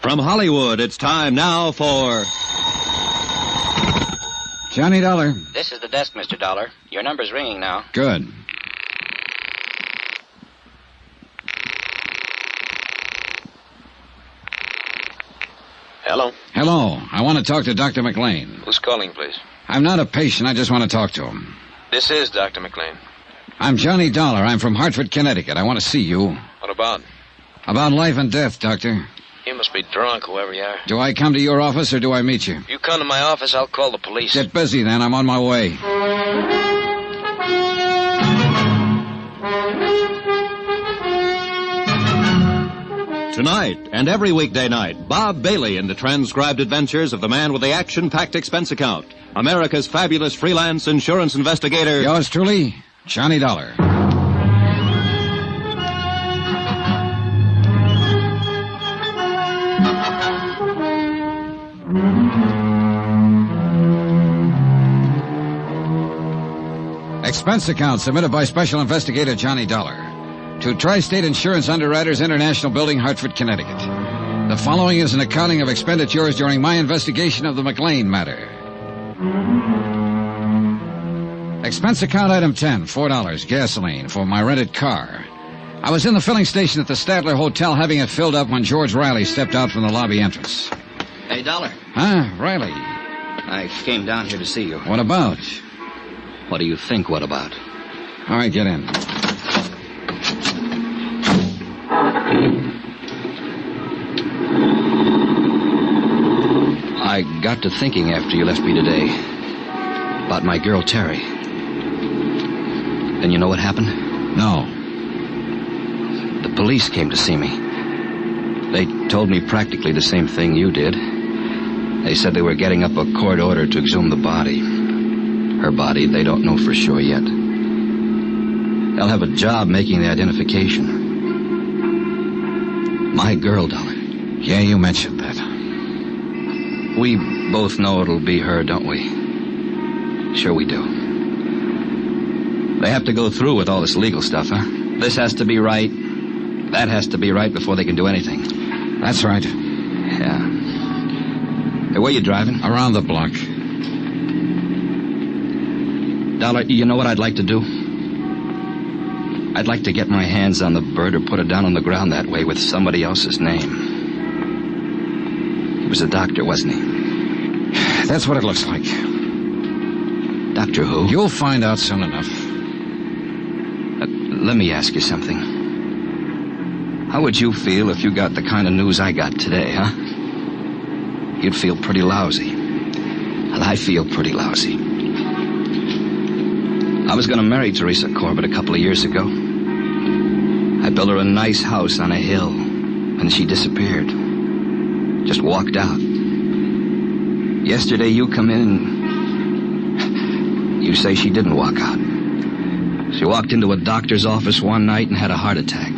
From Hollywood, it's time now for Johnny Dollar. This is the desk, Mr. Dollar. Your number's ringing now. Good. Hello? Hello. I want to talk to Dr. McLean. Who's calling, please? I'm not a patient. I just want to talk to him. This is Dr. McLean. I'm Johnny Dollar. I'm from Hartford, Connecticut. I want to see you. What about? About life and death, Doctor. You must be drunk, whoever you are. Do I come to your office or do I meet you? You come to my office, I'll call the police. Get busy, then. I'm on my way. Tonight and every weekday night, Bob Bailey in the transcribed adventures of the man with the action-packed expense account, America's fabulous freelance insurance investigator. Yours truly, Johnny Dollar. Expense account submitted by Special Investigator Johnny Dollar to Tri-State Insurance Underwriters International Building, Hartford, Connecticut. The following is an accounting of expenditures during my investigation of the McLean matter. Expense account item 10, $4, gasoline for my rented car. I was in the filling station at the Statler Hotel having it filled up when George Riley stepped out from the lobby entrance. Hey, Dollar. Huh? Riley? I came down here to see you. What about? What do you think, what about? All right, get in. I got to thinking after you left me today about my girl, Terry. And you know what happened? No. The police came to see me. They told me practically the same thing you did. They said they were getting up a court order to exhume the body. Her body, they don't know for sure yet. They'll have a job making the identification. My girl, Dollar. Yeah, you mentioned that. We both know it'll be her, don't we? Sure we do. They have to go through with all this legal stuff, huh? This has to be right. That has to be right before they can do anything. That's right. Yeah. Hey, where you driving? Around the block. Dollar, you know what I'd like to do? I'd like to get my hands on the bird or put it down on the ground that way with somebody else's name. He was a doctor, wasn't he? That's what it looks like. Doctor who? You'll find out soon enough. Let me ask you something. How would you feel if you got the kind of news I got today, huh? You'd feel pretty lousy. Well, I feel pretty lousy. I was going to marry Teresa Corbett a couple of years ago. I built her a nice house on a hill, and she disappeared. Just walked out. Yesterday you come in, you say she didn't walk out. She walked into a doctor's office one night and had a heart attack.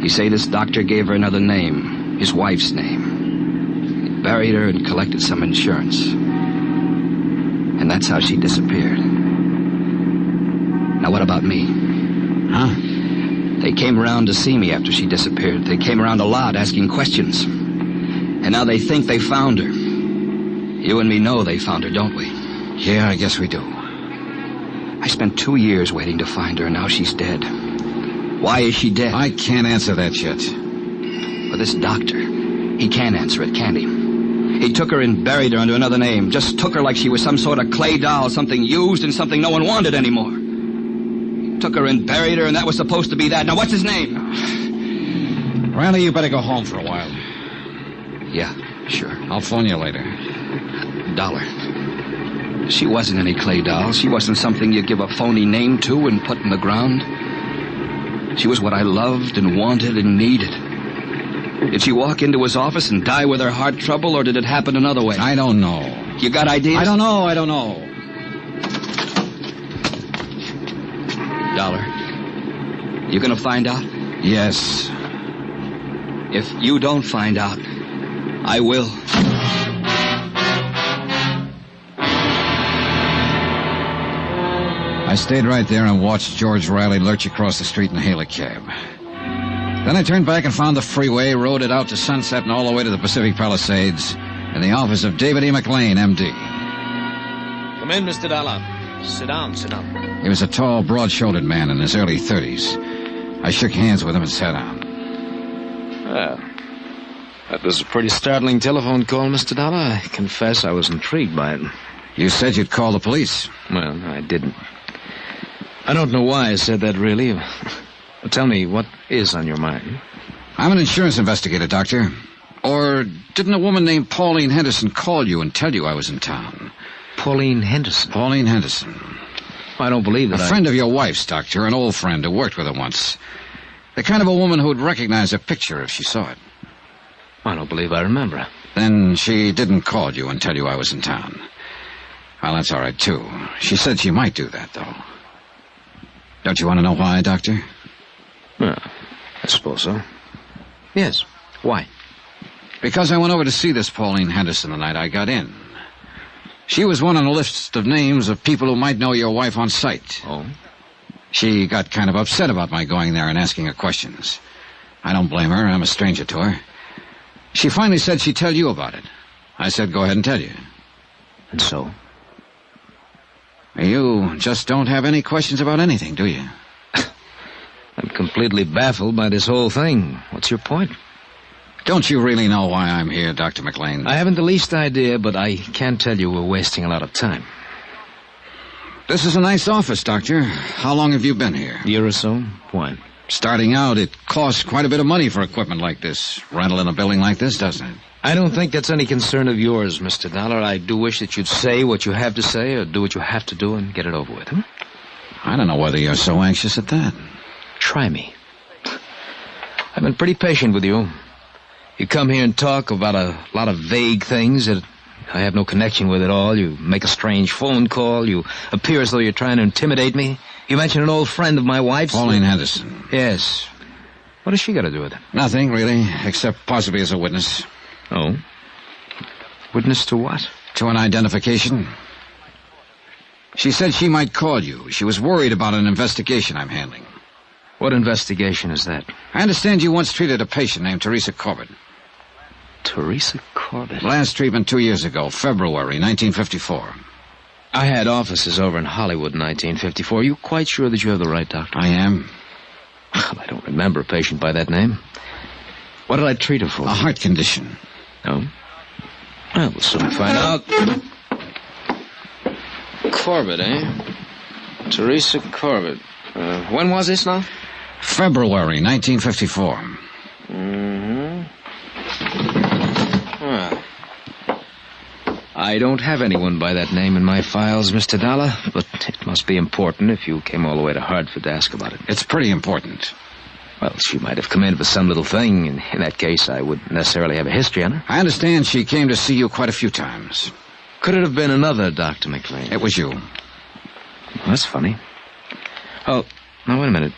You say this doctor gave her another name, his wife's name. He buried her and collected some insurance. And that's how she disappeared. Now what about me? Huh? They came around to see me after she disappeared. They came around a lot asking questions. And now they think they found her. You and me know they found her, don't we? Yeah, I guess we do. I spent 2 years waiting to find her, and now she's dead. Why is she dead? I can't answer that yet. But this doctor, he can't answer it, can he? He took her and buried her under another name. Just took her like she was some sort of clay doll, something used and something no one wanted anymore. He took her and buried her, and that was supposed to be that. Now, what's his name? Riley, you better go home for a while. Yeah, sure. I'll phone you later. Dollar. She wasn't any clay doll. She wasn't something you give a phony name to and put in the ground. She was what I loved and wanted and needed. Did she walk into his office and die with her heart trouble, or did it happen another way? I don't know. You got ideas? I don't know. Dollar. You gonna find out? Yes. If you don't find out, I will. I stayed right there and watched George Riley lurch across the street and hail a cab. Then I turned back and found the freeway, rode it out to Sunset and all the way to the Pacific Palisades in the office of David E. McLean, M.D. Come in, Mr. Dollar. Sit down. He was a tall, broad-shouldered man in his early 30s. I shook hands with him and sat down. Well, that was a pretty startling telephone call, Mr. Dollar. I confess I was intrigued by it. You said you'd call the police. Well, I didn't. I don't know why I said that, really. Tell me, what is on your mind? I'm an insurance investigator, Doctor. Or didn't a woman named Pauline Henderson call you and tell you I was in town? Pauline Henderson? Pauline Henderson. I don't believe that. A friend of your wife's, Doctor, an old friend who worked with her once. The kind of a woman who'd recognize a picture if she saw it. I don't believe I remember her. Then she didn't call you and tell you I was in town. Well, that's all right, too. She said she might do that, though. Don't you want to know why, Doctor? Well, I suppose so. Yes. Why? Because I went over to see this Pauline Henderson the night I got in. She was one on a list of names of people who might know your wife on sight. Oh? She got kind of upset about my going there and asking her questions. I don't blame her. I'm a stranger to her. She finally said she'd tell you about it. I said, go ahead and tell you. And so? You just don't have any questions about anything, do you? I'm completely baffled by this whole thing. What's your point? Don't you really know why I'm here, Dr. McLean? I haven't the least idea, but I can't tell you we're wasting a lot of time. This is a nice office, Doctor. How long have you been here? A year or so. Why? Starting out, it costs quite a bit of money for equipment like this. Rental in a building like this, doesn't it? I don't think that's any concern of yours, Mr. Dollar. I do wish that you'd say what you have to say or do what you have to do and get it over with. I don't know whether you're so anxious at that. Try me. I've been pretty patient with you. You come here and talk about a lot of vague things that I have no connection with at all. You make a strange phone call. You appear as though you're trying to intimidate me. You mention an old friend of my wife's. Pauline Henderson. Yes. What has she got to do with it? Nothing, really, except possibly as a witness. Oh? Witness to what? To an identification. She said she might call you. She was worried about an investigation I'm handling. What investigation is that? I understand you once treated a patient named Teresa Corbett. Teresa Corbett? Last treatment 2 years ago, February 1954. I had offices over in Hollywood in 1954. Are you quite sure that you have the right doctor? I am. Well, I don't remember a patient by that name. What did I treat her for? A heart condition. Oh? Well, we'll soon find out. Corbett, eh? Teresa Corbett. When was this now? February 1954. Mm-hmm. Well, I don't have anyone by that name in my files, Mr. Dollar, but it must be important if you came all the way to Hartford to ask about it. It's pretty important. Well, she might have come in for some little thing, and in that case, I wouldn't necessarily have a history on her. I understand she came to see you quite a few times. Could it have been another Dr. McLean? It was you. That's funny. Oh, now wait a minute.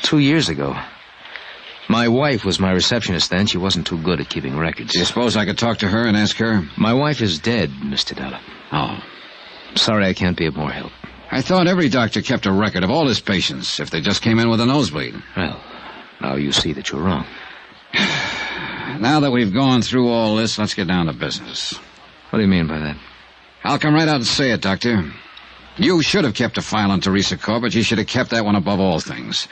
2 years ago. My wife was my receptionist then. She wasn't too good at keeping records. Do you suppose I could talk to her and ask her? My wife is dead, Mr. Dollar. Oh. Sorry I can't be of more help. I thought every doctor kept a record of all his patients if they just came in with a nosebleed. Well, now you see that you're wrong. Now that we've gone through all this, let's get down to business. What do you mean by that? I'll come right out and say it, Doctor. You should have kept a file on Teresa Corbett. You should have kept that one above all things.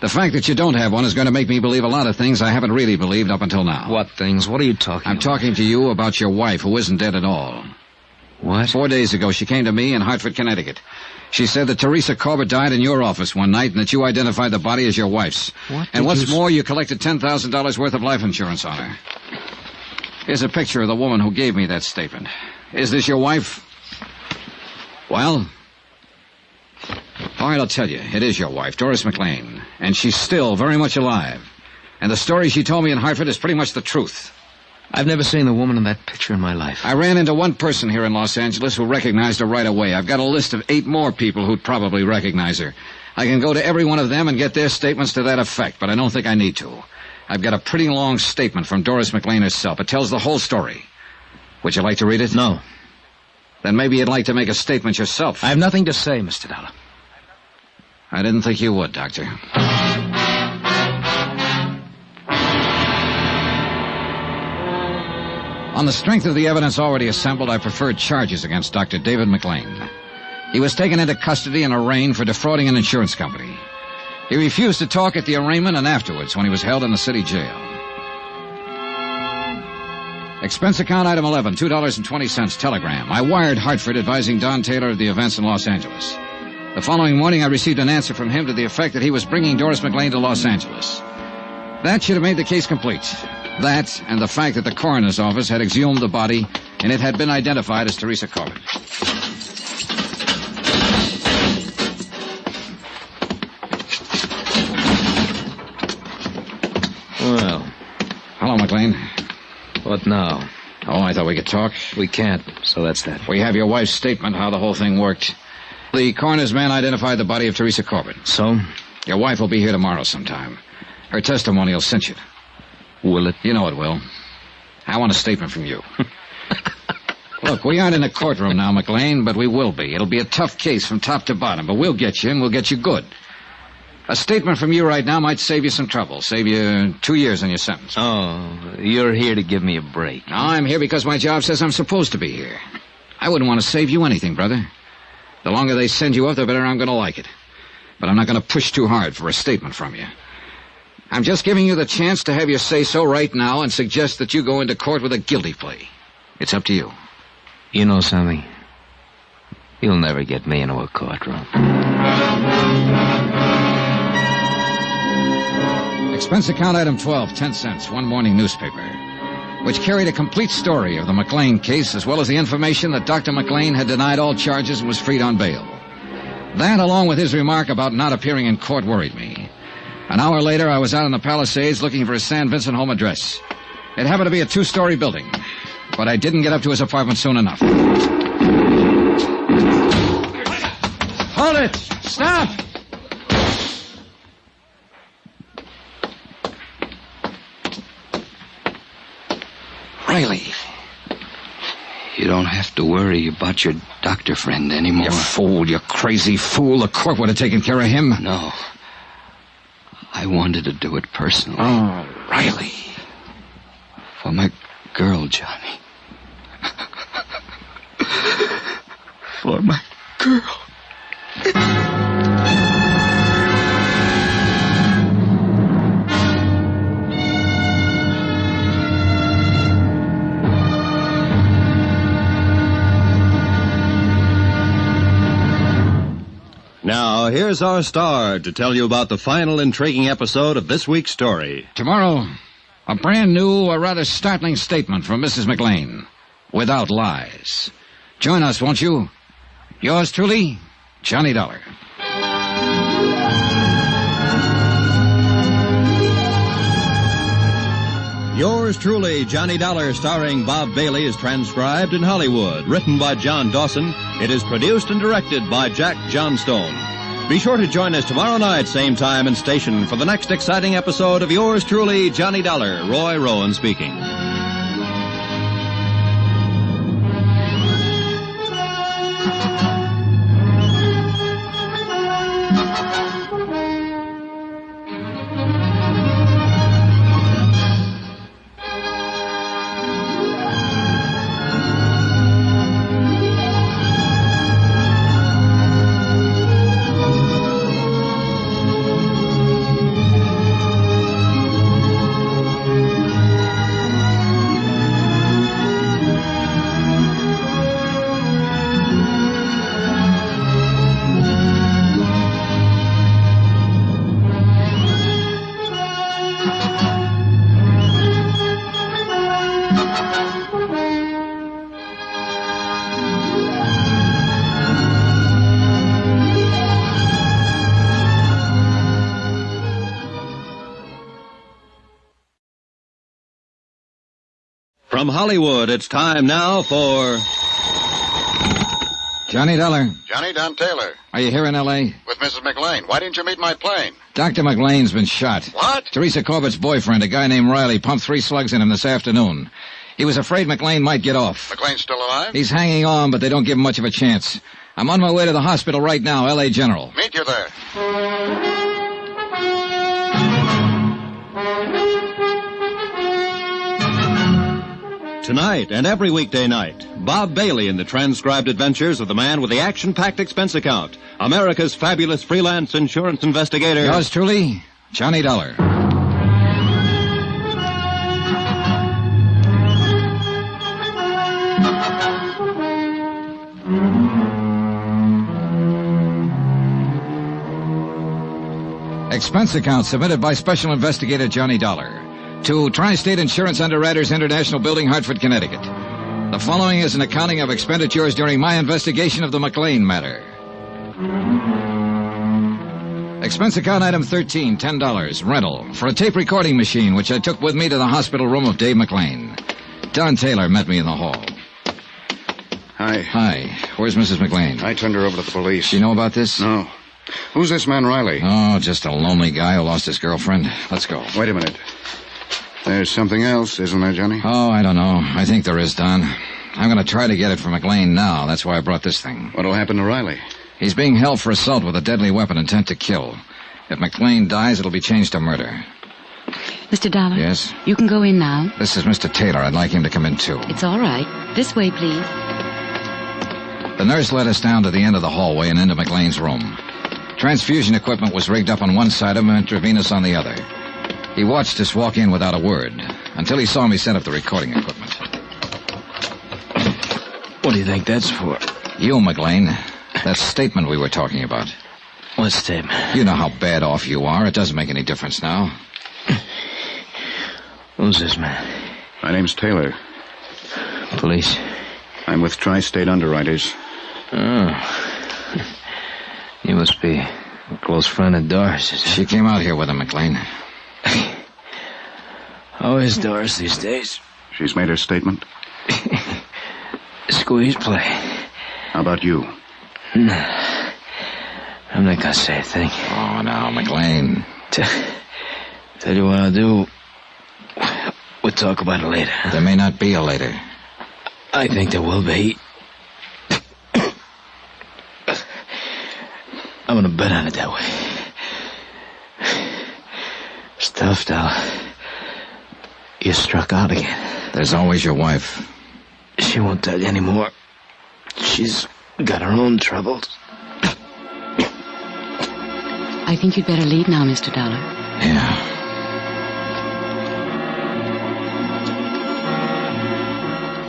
The fact that you don't have one is going to make me believe a lot of things I haven't really believed up until now. What things? What are you talking about? I'm talking to you about your wife, who isn't dead at all. What? 4 days ago, she came to me in Hartford, Connecticut. She said that Teresa Corbett died in your office one night and that you identified the body as your wife's. What? And what's more, you collected $10,000 worth of life insurance on her. Here's a picture of the woman who gave me that statement. Is this your wife? Well? All right, I'll tell you. It is your wife, Doris McLean. And she's still very much alive. And the story she told me in Hartford is pretty much the truth. I've never seen the woman in that picture in my life. I ran into one person here in Los Angeles who recognized her right away. I've got a list of 8 more people who'd probably recognize her. I can go to every one of them and get their statements to that effect, but I don't think I need to. I've got a pretty long statement from Doris McLean herself. It tells the whole story. Would you like to read it? No. Then maybe you'd like to make a statement yourself. I have nothing to say, Mr. Dollar. I didn't think you would, Doctor. On the strength of the evidence already assembled, I preferred charges against Dr. David McLean. He was taken into custody and arraigned for defrauding an insurance company. He refused to talk at the arraignment and afterwards when he was held in the city jail. Expense account item 11, $2.20, telegram. I wired Hartford advising Don Taylor of the events in Los Angeles. The following morning, I received an answer from him to the effect that he was bringing Doris McLean to Los Angeles. That should have made the case complete. That, and the fact that the coroner's office had exhumed the body, and it had been identified as Teresa Corbett. Well. Hello, McLean. What now? Oh, I thought we could talk. We can't, so that's that. We have your wife's statement how the whole thing worked. The coroner's man identified the body of Teresa Corbett. So? Your wife will be here tomorrow sometime. Her testimony will cinch it. Will it? You know it will. I want a statement from you. Look, we aren't in a courtroom now, McLean, but we will be. It'll be a tough case from top to bottom, but we'll get you, and we'll get you good. A statement from you right now might save you some trouble, save you 2 years on your sentence. Oh, you're here to give me a break. No, I'm here because my job says I'm supposed to be here. I wouldn't want to save you anything, brother. The longer they send you up, the better I'm going to like it. But I'm not going to push too hard for a statement from you. I'm just giving you the chance to have your say-so right now and suggest that you go into court with a guilty plea. It's up to you. You know something? You'll never get me into a courtroom. Expense account item 12, 10 cents, one morning newspaper, which carried a complete story of the McLean case as well as the information that Dr. McLean had denied all charges and was freed on bail. That, along with his remark about not appearing in court, worried me. An hour later, I was out in the Palisades looking for his San Vincent home address. It happened to be a 2-story building, but I didn't get up to his apartment soon enough. Hold it! Stop! Riley. You don't have to worry about your doctor friend anymore. You fool, you crazy fool. The court would have taken care of him. No. I wanted to do it personally. Oh, Riley. For my girl, Johnny. For my girl. Now, now, here's our star to tell you about the final intriguing episode of this week's story. Tomorrow, a brand new, a rather startling statement from Mrs. McLean, without lies. Join us, won't you? Yours truly, Johnny Dollar. Yours truly, Johnny Dollar, starring Bob Bailey, is transcribed in Hollywood. Written by John Dawson, it is produced and directed by Jack Johnstone. Be sure to join us tomorrow night, same time and station, for the next exciting episode of Yours truly, Johnny Dollar. Roy Rowan speaking. From Hollywood, it's time now for... Johnny Dollar. Johnny Don Taylor. Are you here in L.A.? With Mrs. McLean. Why didn't you meet my plane? Dr. McLean's been shot. What? Teresa Corbett's boyfriend, a guy named Riley, pumped 3 slugs in him this afternoon. He was afraid McLean might get off. McLean's still alive? He's hanging on, but they don't give him much of a chance. I'm on my way to the hospital right now, L.A. General. Meet you there. Tonight and every weekday night, Bob Bailey in the transcribed adventures of the man with the action-packed expense account, America's fabulous freelance insurance investigator. Yours truly, Johnny Dollar. Expense account submitted by Special Investigator Johnny Dollar to Tri-State Insurance Underwriters International Building, Hartford, Connecticut. The following is an accounting of expenditures during my investigation of the McLean matter. Expense account item 13, $10, rental, for a tape recording machine which I took with me to the hospital room of Dave McLean. Don Taylor met me in the hall. Hi. Hi. Where's Mrs. McLean? I turned her over to the police. You know about this? No. Who's this man, Riley? Oh, just a lonely guy who lost his girlfriend. Let's go. Wait a minute. There's something else, isn't there, Johnny? Oh, I don't know. I think there is, Don. I'm going to try to get it for McLean now. That's why I brought this thing. What'll happen to Riley? He's being held for assault with a deadly weapon intent to kill. If McLean dies, it'll be changed to murder. Mr. Dollar? Yes? You can go in now. This is Mr. Taylor. I'd like him to come in, too. It's all right. This way, please. The nurse led us down to the end of the hallway and into McLean's room. Transfusion equipment was rigged up on one side of him, intravenous on the other. He watched us walk in without a word, until he saw me set up the recording equipment. What do you think that's for? You, McLean. That statement we were talking about. What statement? You know how bad off you are. It doesn't make any difference now. Who's this man? My name's Taylor. Police? I'm with Tri-State Underwriters. Oh. You must be a close friend of Doris's. She came out here with him, McLean. How is Doris these days? She's made her statement. Squeeze play. How about you? No. I'm not gonna say a thing. Oh, now, McLean. Tell you what I'll do. We'll talk about it later. There may not be a later. I think there will be. I'm gonna bet on it that way. Stuffed out. You struck out again. There's always your wife. She won't tell you anymore. She's got her own troubles. I think you'd better leave now, Mr. Dollar. Yeah.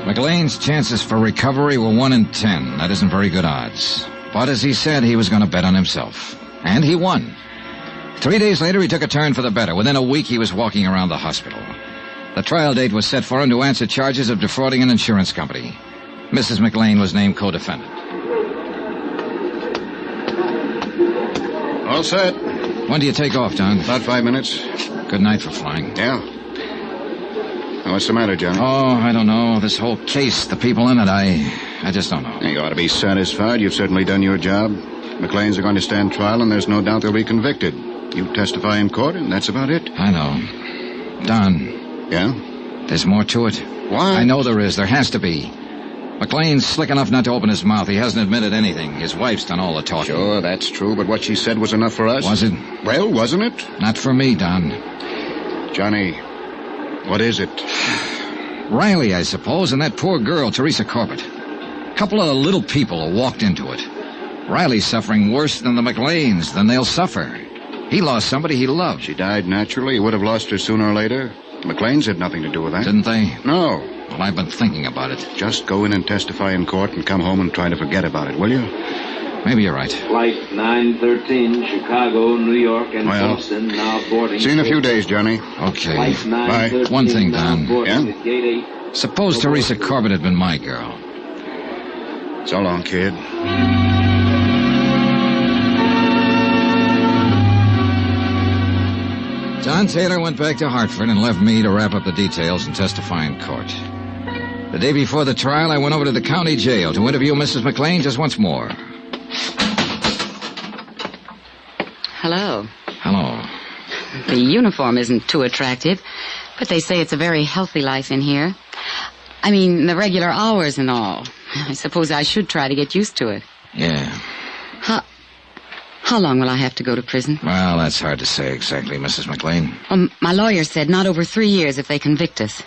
McLean's chances for recovery were 1 in 10. That isn't very good odds. But as he said, he was going to bet on himself. And he won. 3 days later, he took a turn for the better. Within a week, he was walking around the hospital. The trial date was set for him to answer charges of defrauding an insurance company. Mrs. McLean was named co-defendant. All set. When do you take off, Don? About 5 minutes. Good night for flying. Yeah. Now, what's the matter, Johnny? Oh, I don't know. This whole case, the people in it, I just don't know. You ought to be satisfied. You've certainly done your job. McLean's are going to stand trial, and there's no doubt they'll be convicted. You testify in court, and that's about it. I know. Don. Yeah? There's more to it. Why? I know there is. There has to be. McLean's slick enough not to open his mouth. He hasn't admitted anything. His wife's done all the talking. Sure, that's true, but what she said was enough for us. Was it? Well, wasn't it? Not for me, Don. Johnny, what is it? Riley, I suppose, and that poor girl, Teresa Corbett. A couple of little people walked into it. Riley's suffering worse than the McLeans, than they'll suffer. He lost somebody he loved. She died naturally. He would have lost her sooner or later. The McLeans had nothing to do with that. Didn't they? No. Well, I've been thinking about it. Just go in and testify in court and come home and try to forget about it, will you? Maybe you're right. Flight 913, Chicago, New York, and Boston, now boarding. See you in a few days, Johnny. Okay. Bye. One thing, Don. Yeah? Suppose Teresa Corbett had been my girl. So long, kid. John Taylor went back to Hartford and left me to wrap up the details and testify in court. The day before the trial, I went over to the county jail to interview Mrs. McLean just once more. Hello. Hello. The uniform isn't too attractive, but they say it's a very healthy life in here. I mean, the regular hours and all. I suppose I should try to get used to it. Yeah. How long will I have to go to prison? Well, that's hard to say exactly, Mrs. McLean. My lawyer said not over 3 years if they convict us.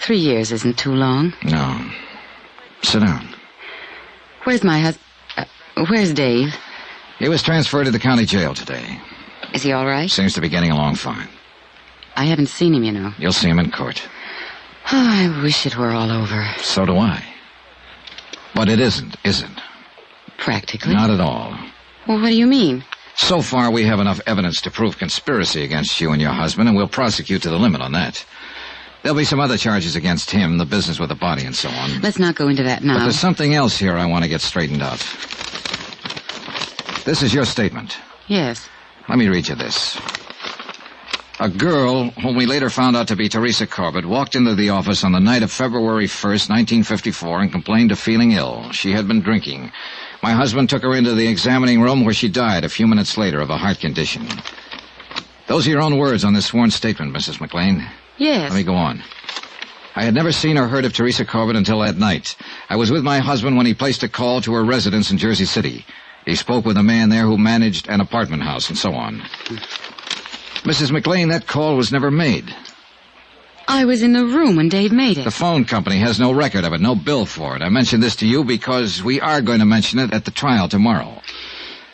3 years isn't too long. No. Sit down. Where's my husband? Where's Dave? He was transferred to the county jail today. Is he all right? Seems to be getting along fine. I haven't seen him, you know. You'll see him in court. Oh, I wish it were all over. So do I. But it isn't, is it? Practically. Not at all. Well, what do you mean? So far, we have enough evidence to prove conspiracy against you and your husband, and we'll prosecute to the limit on that. There'll be some other charges against him, the business with the body and so on. Let's not go into that now. But there's something else here I want to get straightened out. This is your statement. Yes. Let me read you this. A girl, whom we later found out to be Teresa Corbett, walked into the office on the night of February 1st, 1954, and complained of feeling ill. She had been drinking. My husband took her into the examining room where she died a few minutes later of a heart condition. Those are your own words on this sworn statement, Mrs. McLean. Yes. Let me go on. I had never seen or heard of Teresa Corbett until that night. I was with my husband when he placed a call to her residence in Jersey City. He spoke with a man there who managed an apartment house and so on. Mrs. McLean, that call was never made. I was in the room when Dave made it. The phone company has no record of it, no bill for it. I mentioned this to you because we are going to mention it at the trial tomorrow.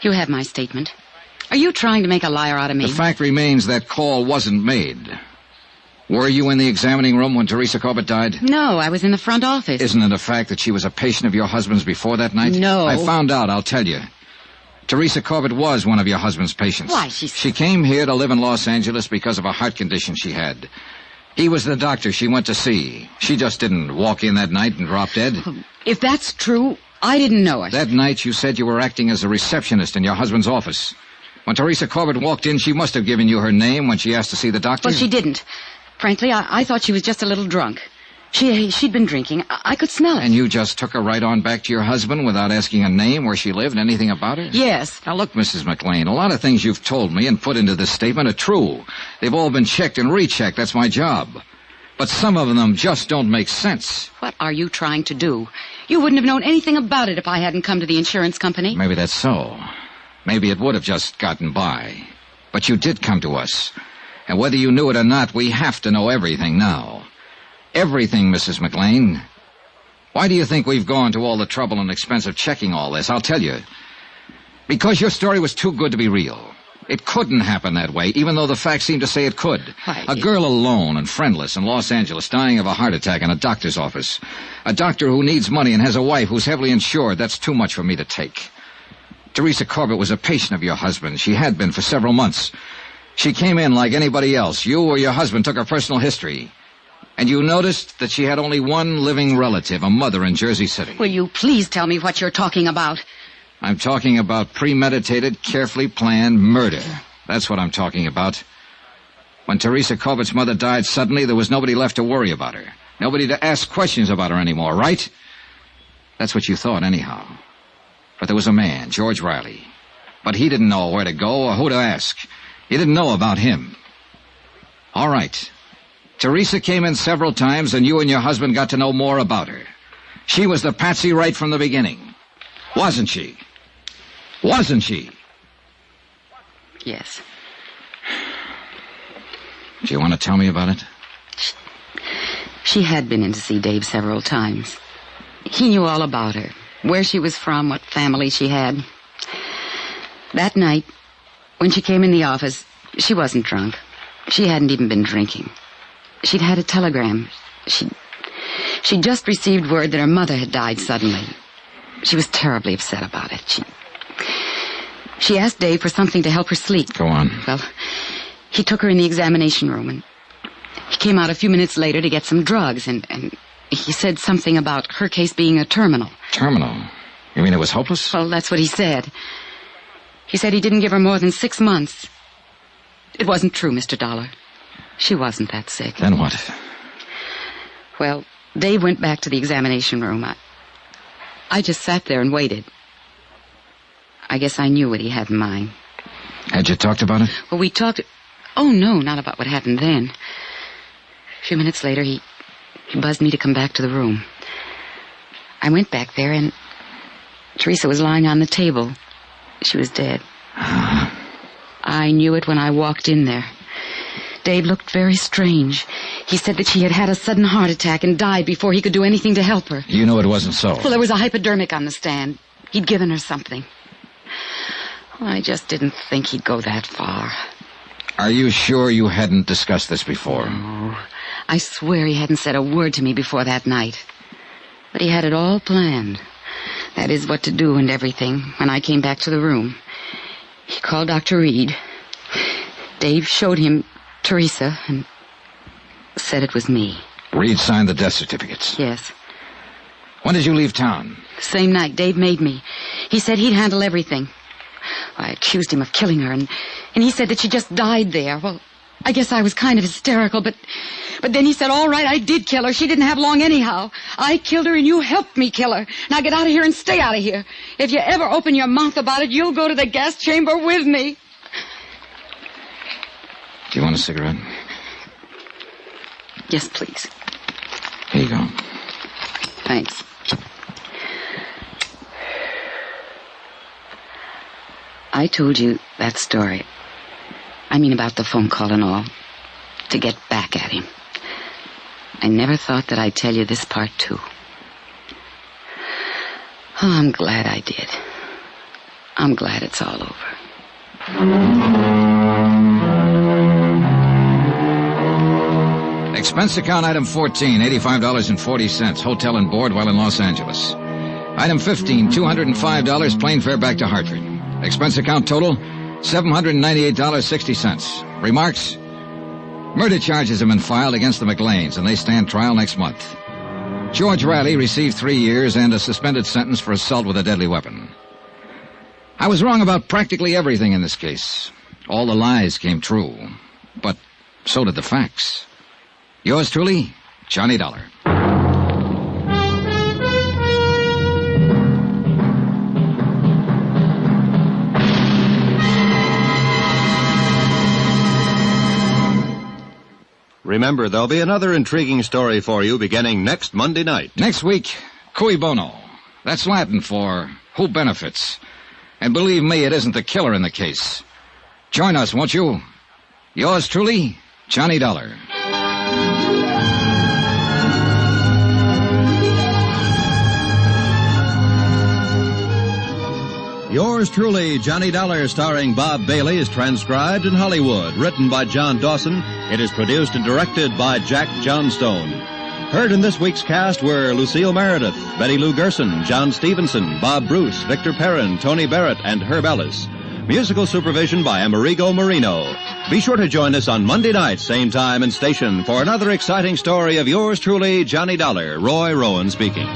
You have my statement. Are you trying to make a liar out of me? The fact remains that call wasn't made. Were you in the examining room when Teresa Corbett died? No, I was in the front office. Isn't it a fact that she was a patient of your husband's before that night? No. I found out, I'll tell you. Teresa Corbett was one of your husband's patients. Why, She came here to live in Los Angeles because of a heart condition she had. He was the doctor she went to see. She just didn't walk in that night and drop dead. If that's true, I didn't know it. That night you said you were acting as a receptionist in your husband's office. When Teresa Corbett walked in, she must have given you her name when she asked to see the doctor. Well, she didn't. Frankly, I thought she was just a little drunk. She'd been drinking. I could smell it. And you just took her right on back to your husband without asking her name, where she lived, anything about her? Yes. Now, look, Mrs. McLean, a lot of things you've told me and put into this statement are true. They've all been checked and rechecked. That's my job. But some of them just don't make sense. What are you trying to do? You wouldn't have known anything about it if I hadn't come to the insurance company. Maybe that's so. Maybe it would have just gotten by. But you did come to us. And whether you knew it or not, we have to know everything now. Everything, Mrs. McLean. Why do you think we've gone to all the trouble and expense of checking all this? I'll tell you. Because your story was too good to be real. It couldn't happen that way, even though the facts seem to say it could. A girl alone and friendless in Los Angeles dying of a heart attack in a doctor's office. A doctor who needs money and has a wife who's heavily insured. That's too much for me to take. Teresa Corbett was a patient of your husband. She had been for several months. She came in like anybody else. You or your husband took her personal history. And you noticed that she had only one living relative, a mother in Jersey City. Will you please tell me what you're talking about? I'm talking about premeditated, carefully planned murder. That's what I'm talking about. When Teresa Corbett's mother died suddenly, there was nobody left to worry about her. Nobody to ask questions about her anymore, right? That's what you thought, anyhow. But there was a man, George Riley. But he didn't know where to go or who to ask. You didn't know about him. All right. Teresa came in several times, and you and your husband got to know more about her. She was the patsy right from the beginning. Wasn't she? Wasn't she? Yes. Do you want to tell me about it? She had been in to see Dave several times. He knew all about her, where she was from, what family she had. That night, when she came in the office, she wasn't drunk. She hadn't even been drinking. She'd had a telegram. She'd just received word that her mother had died suddenly. She was terribly upset about it. She asked Dave for something to help her sleep. Go on. Well, he took her in the examination room, and he came out a few minutes later to get some drugs, and he said something about her case being a terminal. Terminal? You mean it was hopeless? Well, that's what he said. He said he didn't give her more than 6 months. It wasn't true, Mr. Dollar. She wasn't that sick. Then what? Well, Dave went back to the examination room. I just sat there and waited. I guess I knew what he had in mind. Had you talked about it? Well, we talked... Oh, no, not about what happened then. A few minutes later, he buzzed me to come back to the room. I went back there, and Teresa was lying on the table. She was dead. I knew it when I walked in there. Dave looked very strange. He said that she had had a sudden heart attack and died before he could do anything to help her. You know it wasn't so. Well, there was a hypodermic on the stand. He'd given her something. I just didn't think he'd go that far. Are you sure you hadn't discussed this before? No. I swear he hadn't said a word to me before that night. But he had it all planned. That is, what to do and everything, when I came back to the room. He called Dr. Reed. Dave showed him Teresa and said it was me. Reed signed the death certificates? Yes. When did you leave town? The same night. Dave made me. He said he'd handle everything. I accused him of killing her, and he said that she just died there. Well, I guess I was kind of hysterical, but then he said, all right, I did kill her. She didn't have long anyhow. I killed her, and you helped me kill her. Now get out of here and stay out of here. If you ever open your mouth about it, you'll go to the gas chamber with me. Do you want a cigarette? Yes, please. Here you go. Thanks. I told you that story. I mean about the phone call and all. To get back at him. I never thought that I'd tell you this part, too. Oh, I'm glad I did. I'm glad it's all over. Expense account item 14, $85.40, hotel and board while in Los Angeles. Item 15, $205, plane fare back to Hartford. Expense account total, $798.60. Remarks? Murder charges have been filed against the McLeans, and they stand trial next month. George Riley received 3 years and a suspended sentence for assault with a deadly weapon. I was wrong about practically everything in this case. All the lies came true, but so did the facts. Yours truly, Johnny Dollar. Remember, there'll be another intriguing story for you beginning next Monday night. Next week, cui bono. That's Latin for who benefits. And believe me, it isn't the killer in the case. Join us, won't you? Yours truly, Johnny Dollar. Yours truly, Johnny Dollar, starring Bob Bailey, is transcribed in Hollywood. Written by John Dawson. It is produced and directed by Jack Johnstone. Heard in this week's cast were Lucille Meredith, Betty Lou Gerson, John Stevenson, Bob Bruce, Victor Perrin, Tony Barrett, and Herb Ellis. Musical supervision by Amerigo Marino. Be sure to join us on Monday night, same time and station, for another exciting story of yours truly, Johnny Dollar. Roy Rowan speaking.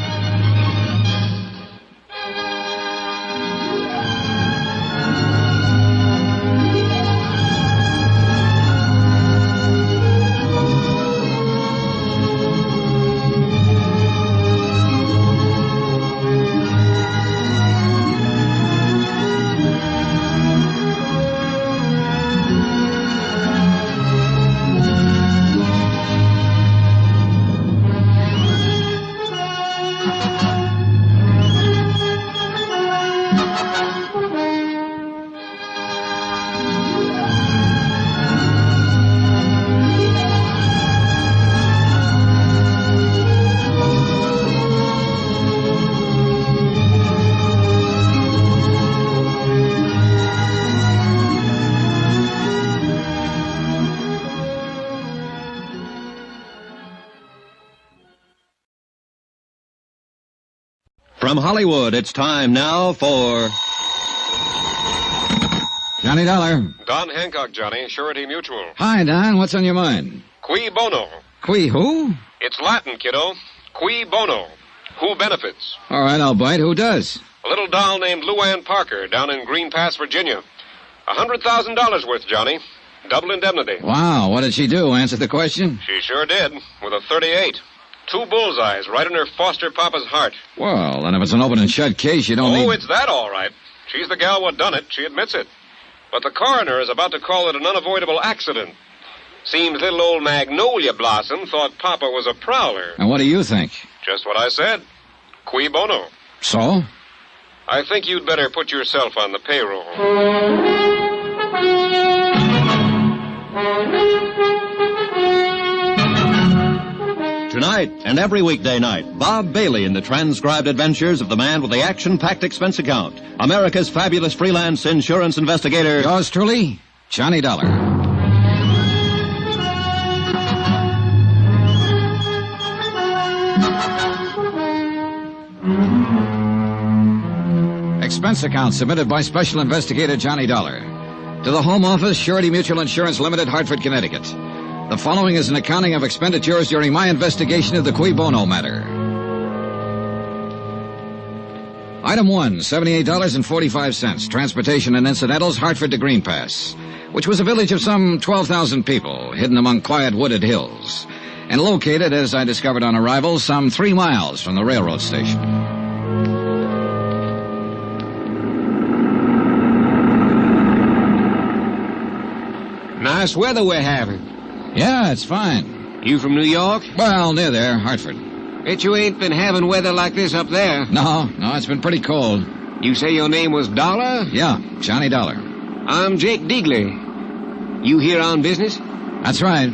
From Hollywood, it's time now for Johnny Dollar. Don Hancock, Johnny, Surety Mutual. Hi, Don. What's on your mind? Cui bono. Qui who? It's Latin, kiddo. Cui bono. Who benefits? All right, I'll bite. Who does? A little doll named Luann Parker down in Green Pass, Virginia. $100,000 worth, Johnny. Double indemnity. Wow, what did she do? Answer the question? She sure did, with a .38. 2 bullseyes right in her foster papa's heart. Well, then if it's an open and shut case, you don't need... Oh, it's that all right. She's the gal what done it. She admits it. But the coroner is about to call it an unavoidable accident. Seems little old Magnolia Blossom thought Papa was a prowler. And what do you think? Just what I said. Cui bono. So? I think you'd better put yourself on the payroll. Tonight and every weekday night, Bob Bailey in the transcribed adventures of the man with the action-packed expense account, America's fabulous freelance insurance investigator. Yours truly, Johnny Dollar. Expense account submitted by Special Investigator Johnny Dollar to the Home Office, Surety Mutual Insurance Limited, Hartford, Connecticut. The following is an accounting of expenditures during my investigation of the Cui Bono matter. Item 1, $78.45. Transportation and incidentals, Hartford to Green Pass, which was a village of some 12,000 people, hidden among quiet wooded hills, and located, as I discovered on arrival, some 3 miles from the railroad station. Nice weather we're having. Yeah, it's fine. You from New York? Well, near there, Hartford. Bet you ain't been having weather like this up there. No, it's been pretty cold. You say your name was Dollar? Yeah, Johnny Dollar. I'm Jake Deagley. You here on business? That's right.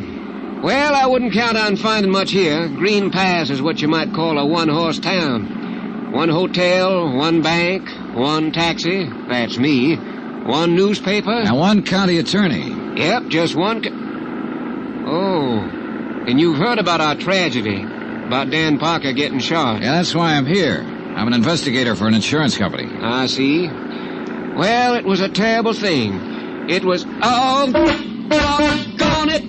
Well, I wouldn't count on finding much here. Green Pass is what you might call a one-horse town. 1 hotel, 1 bank, 1 taxi, that's me, 1 newspaper. And 1 county attorney. Yep, just 1... Oh, and you've heard about our tragedy, about Dan Parker getting shot. Yeah, that's why I'm here. I'm an investigator for an insurance company. I see. Well, it was a terrible thing. It was... Oh,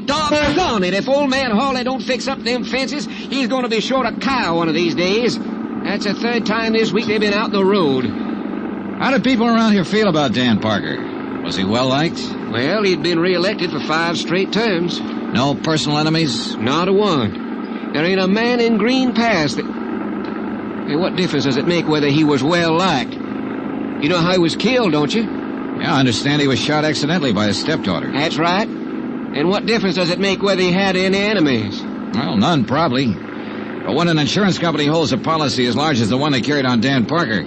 doggone it. If old man Hawley don't fix up them fences, he's going to be short a cow one of these days. That's the 3rd time this week they've been out the road. How did people around here feel about Dan Parker? Was he well-liked? Well, he'd been re-elected for 5 straight terms. No personal enemies? Not a one. There ain't a man in Green Pass that... Hey, what difference does it make whether he was well-liked? You know how he was killed, don't you? Yeah, I understand he was shot accidentally by his stepdaughter. That's right. And what difference does it make whether he had any enemies? Well, none, probably. But when an insurance company holds a policy as large as the one they carried on Dan Parker,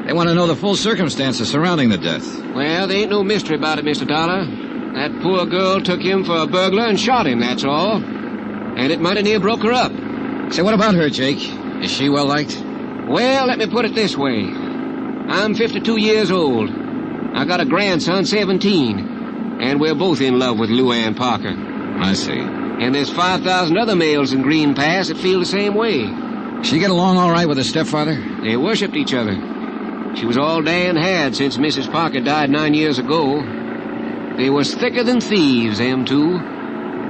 they want to know the full circumstances surrounding the death. Well, there ain't no mystery about it, Mr. Dollar. That poor girl took him for a burglar and shot him, that's all. And it mighty near broke her up. Say, what about her, Jake? Is she well-liked? Well, let me put it this way. I'm 52 years old. I got a grandson, 17. And we're both in love with Luann Parker. I see. And there's 5,000 other males in Green Pass that feel the same way. She get along all right with her stepfather? They worshipped each other. She was all Dan had since Mrs. Parker died 9 years ago. They was thicker than thieves, them two.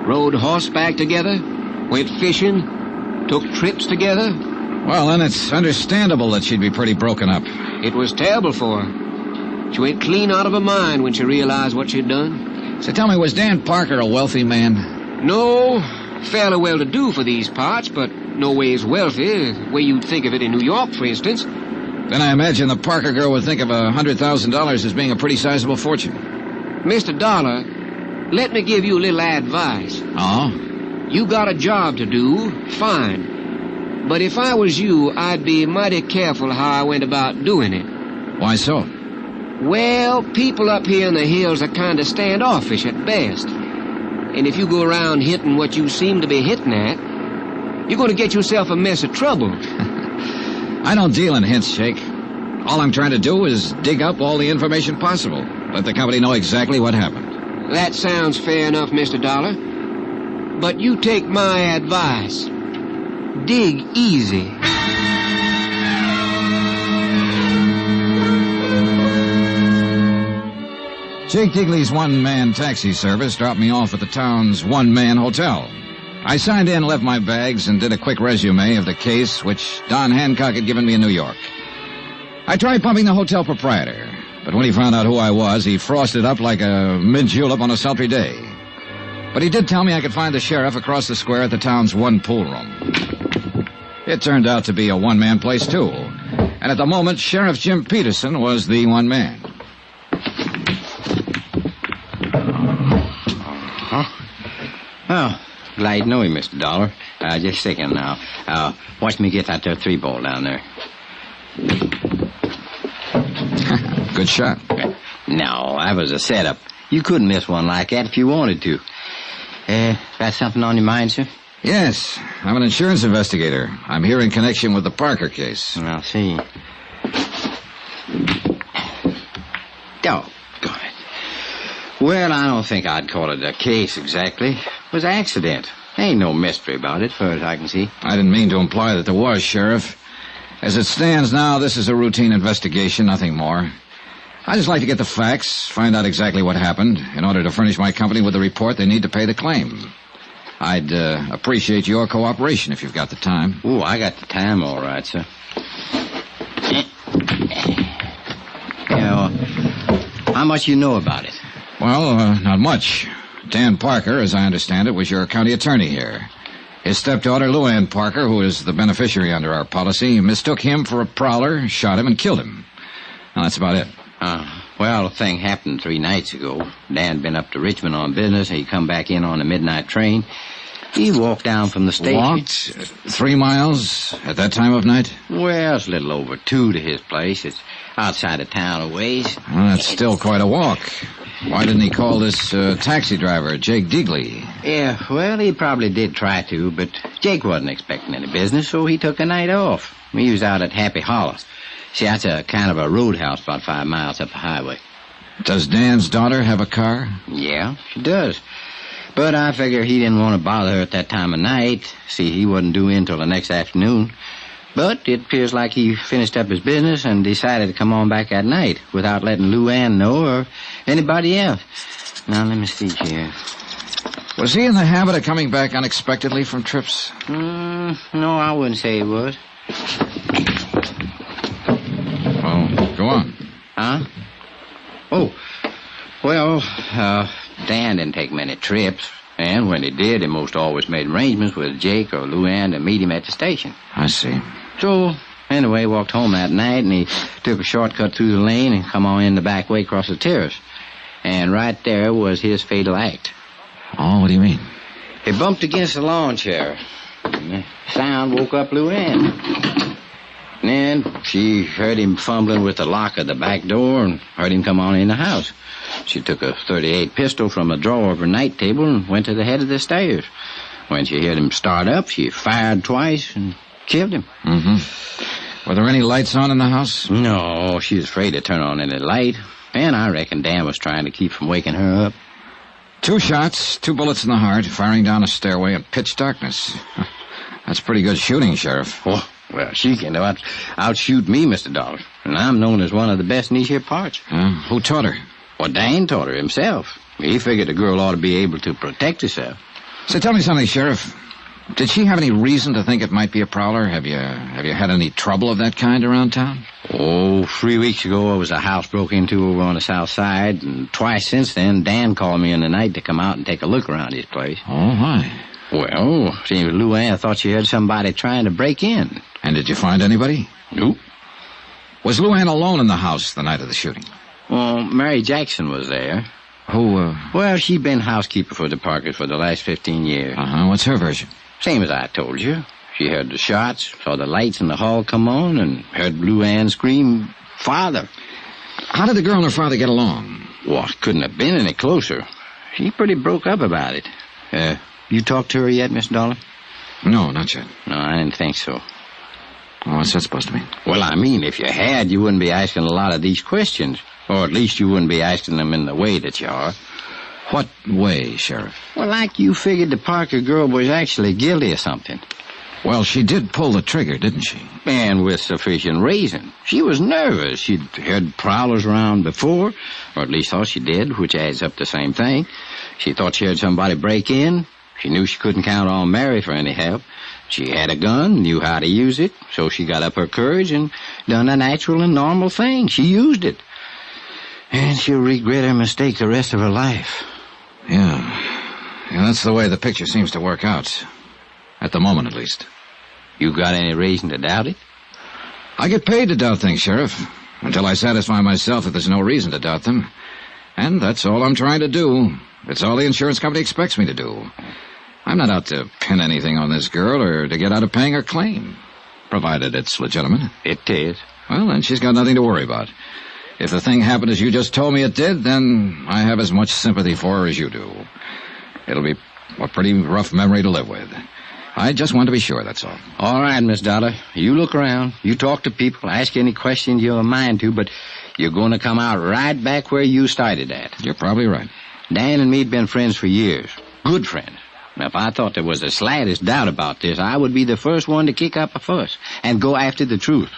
Rode horseback together, went fishing, took trips together. Well, then it's understandable that she'd be pretty broken up. It was terrible for her. She went clean out of her mind when she realized what she'd done. So tell me, was Dan Parker a wealthy man? No, fairly well-to-do for these parts, but no ways wealthy, the way you'd think of it in New York, for instance. Then I imagine the Parker girl would think of $100,000 as being a pretty sizable fortune. Mr. Dollar, let me give you a little advice. Oh? You got a job to do, fine. But if I was you, I'd be mighty careful how I went about doing it. Why so? Well, people up here in the hills are kind of standoffish at best. And if you go around hitting what you seem to be hitting at, you're going to get yourself a mess of trouble. I don't deal in hints, Jake. All I'm trying to do is dig up all the information possible. Let the company know exactly what happened. That sounds fair enough, Mr. Dollar. But you take my advice. Dig easy. Jake Digley's one-man taxi service dropped me off at the town's one-man hotel. I signed in, left my bags, and did a quick resume of the case which Don Hancock had given me in New York. I tried pumping the hotel proprietor, but when he found out who I was, he frosted up like a mid-julep on a sultry day. But he did tell me I could find the sheriff across the square at the town's one pool room. It turned out to be a one-man place, too. And at the moment, Sheriff Jim Peterson was the one man. Oh, glad to know you, Mr. Dollar. Just a second now. Watch me get that there 3-ball down there. Good shot. No, that was a setup. You couldn't miss one like that if you wanted to. Got something on your mind, sir? Yes, I'm an insurance investigator. I'm here in connection with the Parker case. I'll see. Doggone it. Well, I don't think I'd call it a case exactly. It was an accident. Ain't no mystery about it, far as I can see. I didn't mean to imply that there was, Sheriff. As it stands now, this is a routine investigation, nothing more. I just like to get the facts, find out exactly what happened, in order to furnish my company with the report they need to pay the claim. I'd appreciate your cooperation if you've got the time. Ooh, I got the time all right, sir. How much you know about it? Well, not much. Dan Parker, as I understand it, was your county attorney here. His stepdaughter, Luann Parker, who is the beneficiary under our policy, mistook him for a prowler, shot him, and killed him. Now, that's about it. Well, the thing happened 3 nights ago. Dan'd been up to Richmond on business, and he come back in on a midnight train. He walked down from the station. Walked 3 miles at that time of night? Well, it's a little over 2 to his place. It's outside of town a ways. Well, that's still quite a walk. Why didn't he call this taxi driver, Jake Digley? Yeah, well, he probably did try to, but Jake wasn't expecting any business, so he took a night off. He was out at Happy Hollow. See, that's a kind of a roadhouse about 5 miles up the highway. Does Dan's daughter have a car? Yeah, she does. But I figure he didn't want to bother her at that time of night. See, he wasn't due in till the next afternoon. But it appears like he finished up his business and decided to come on back at night without letting Luann know or anybody else. Now, let me see here. Was he in the habit of coming back unexpectedly from trips? No, I wouldn't say he was. Oh, go on. Huh? Oh, well, Dan didn't take many trips. And when he did, he most always made arrangements with Jake or Luann to meet him at the station. I see. So, anyway, walked home that night, and he took a shortcut through the lane and come on in the back way across the terrace. And right there was his fatal act. Oh, what do you mean? He bumped against the lawn chair. And the sound woke up Luann. And then she heard him fumbling with the lock of the back door and heard him come on in the house. She took a .38 pistol from a drawer of her night table and went to the head of the stairs. When she heard him start up, she fired twice and killed him. Were there any lights on in the house? No, she was afraid to turn on any light. And I reckon Dan was trying to keep from waking her up. 2 shots, 2 bullets in the heart, firing down a stairway in pitch darkness. That's pretty good shooting, Sheriff. Oh, well, she can outshoot me, Mr. Dollar. And I'm known as one of the best in these here parts. Who taught her? Well, Dan taught her himself. He figured the girl ought to be able to protect herself. So tell me something, Sheriff. Did she have any reason to think it might be a prowler? Have you had any trouble of that kind around town? Oh, 3 weeks ago, there was a house broke into over on the south side, and twice since then, Dan called me in the night to come out and take a look around his place. Oh, why? Well, seems Luann thought she had somebody trying to break in. And did you find anybody? Nope. Was Luann alone in the house the night of the shooting? Well, Mary Jackson was there. Who, Well, she'd been housekeeper for the Parkers for the last 15 years. What's her version? Same as I told you. She heard the shots, saw the lights in the hall come on, and heard Luann scream, "Father." How did the girl and her father get along? Well, it couldn't have been any closer. She pretty broke up about it. You talked to her yet, Miss Dollar? No, not yet. No, I didn't think so. Oh, what's that supposed to mean? Well, I mean, if you had, you wouldn't be asking a lot of these questions. Or at least you wouldn't be asking them in the way that you are. What way, Sheriff? Well, like you figured the Parker girl was actually guilty of something. Well, she did pull the trigger, didn't she? And with sufficient reason. She was nervous. She'd heard prowlers around before, or at least thought she did, which adds up the same thing. She thought she heard somebody break in. She knew she couldn't count on Mary for any help. She had a gun, knew how to use it, so she got up her courage and done a natural and normal thing. She used it. And she'll regret her mistake the rest of her life. Yeah, that's the way the picture seems to work out. At the moment, at least. You got any reason to doubt it? I get paid to doubt things, Sheriff, until I satisfy myself that there's no reason to doubt them. And that's all I'm trying to do. It's all the insurance company expects me to do. I'm not out to pin anything on this girl or to get out of paying her claim, provided it's legitimate. It is. Well, then she's got nothing to worry about. If the thing happened as you just told me it did, then I have as much sympathy for her as you do. It'll be a pretty rough memory to live with. I just want to be sure, that's all. All right, Miss Dollar. You look around. You talk to people. Ask any questions you have a mind to, but you're going to come out right back where you started at. You're probably right. Dan and me had been friends for years. Good friends. Now, if I thought there was the slightest doubt about this, I would be the first one to kick up a fuss and go after the truth.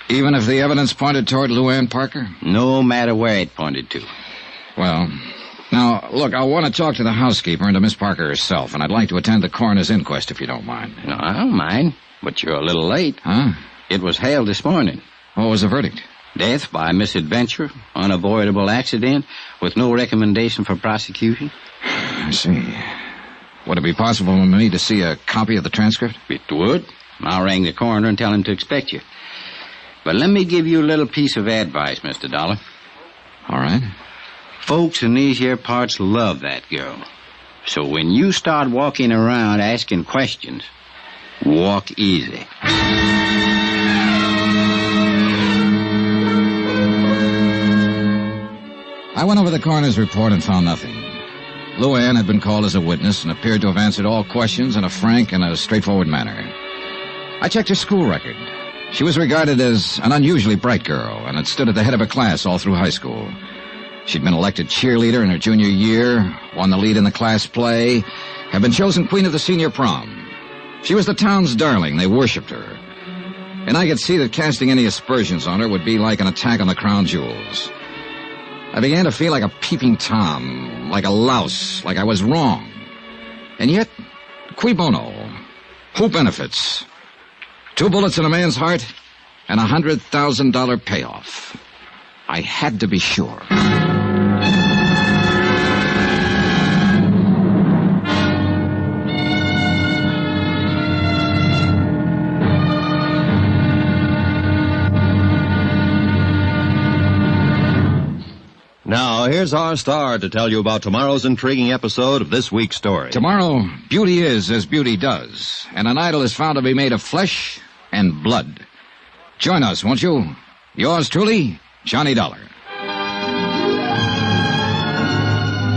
Even if the evidence pointed toward Luann Parker? No matter where it pointed to. Well, now, look, I want to talk to the housekeeper and to Miss Parker herself, and I'd like to attend the coroner's inquest if you don't mind. No, I don't mind, but you're a little late. Huh? It was held this morning. What was the verdict? Death by misadventure, unavoidable accident, with no recommendation for prosecution. I see. Would it be possible for me to see a copy of the transcript? It would. I'll ring the coroner and tell him to expect you. But let me give you a little piece of advice, Mr. Dollar. All right. Folks in these here parts love that girl. So when you start walking around asking questions, walk easy. I went over the coroner's report and found nothing. Luann had been called as a witness and appeared to have answered all questions in a frank and a straightforward manner. I checked her school record. She was regarded as an unusually bright girl and had stood at the head of her class all through high school. She'd been elected cheerleader in her junior year, won the lead in the class play, had been chosen queen of the senior prom. She was the town's darling. They worshipped her. And I could see that casting any aspersions on her would be like an attack on the crown jewels. I began to feel like a peeping Tom, like a louse, like I was wrong. And yet, cui bono? Who benefits? 2 bullets in a man's heart and a $100,000 payoff. I had to be sure. Now, here's our star to tell you about tomorrow's intriguing episode of this week's story. Tomorrow, beauty is as beauty does, and an idol is found to be made of flesh and blood. Join us, won't you? Yours truly, Johnny Dollar.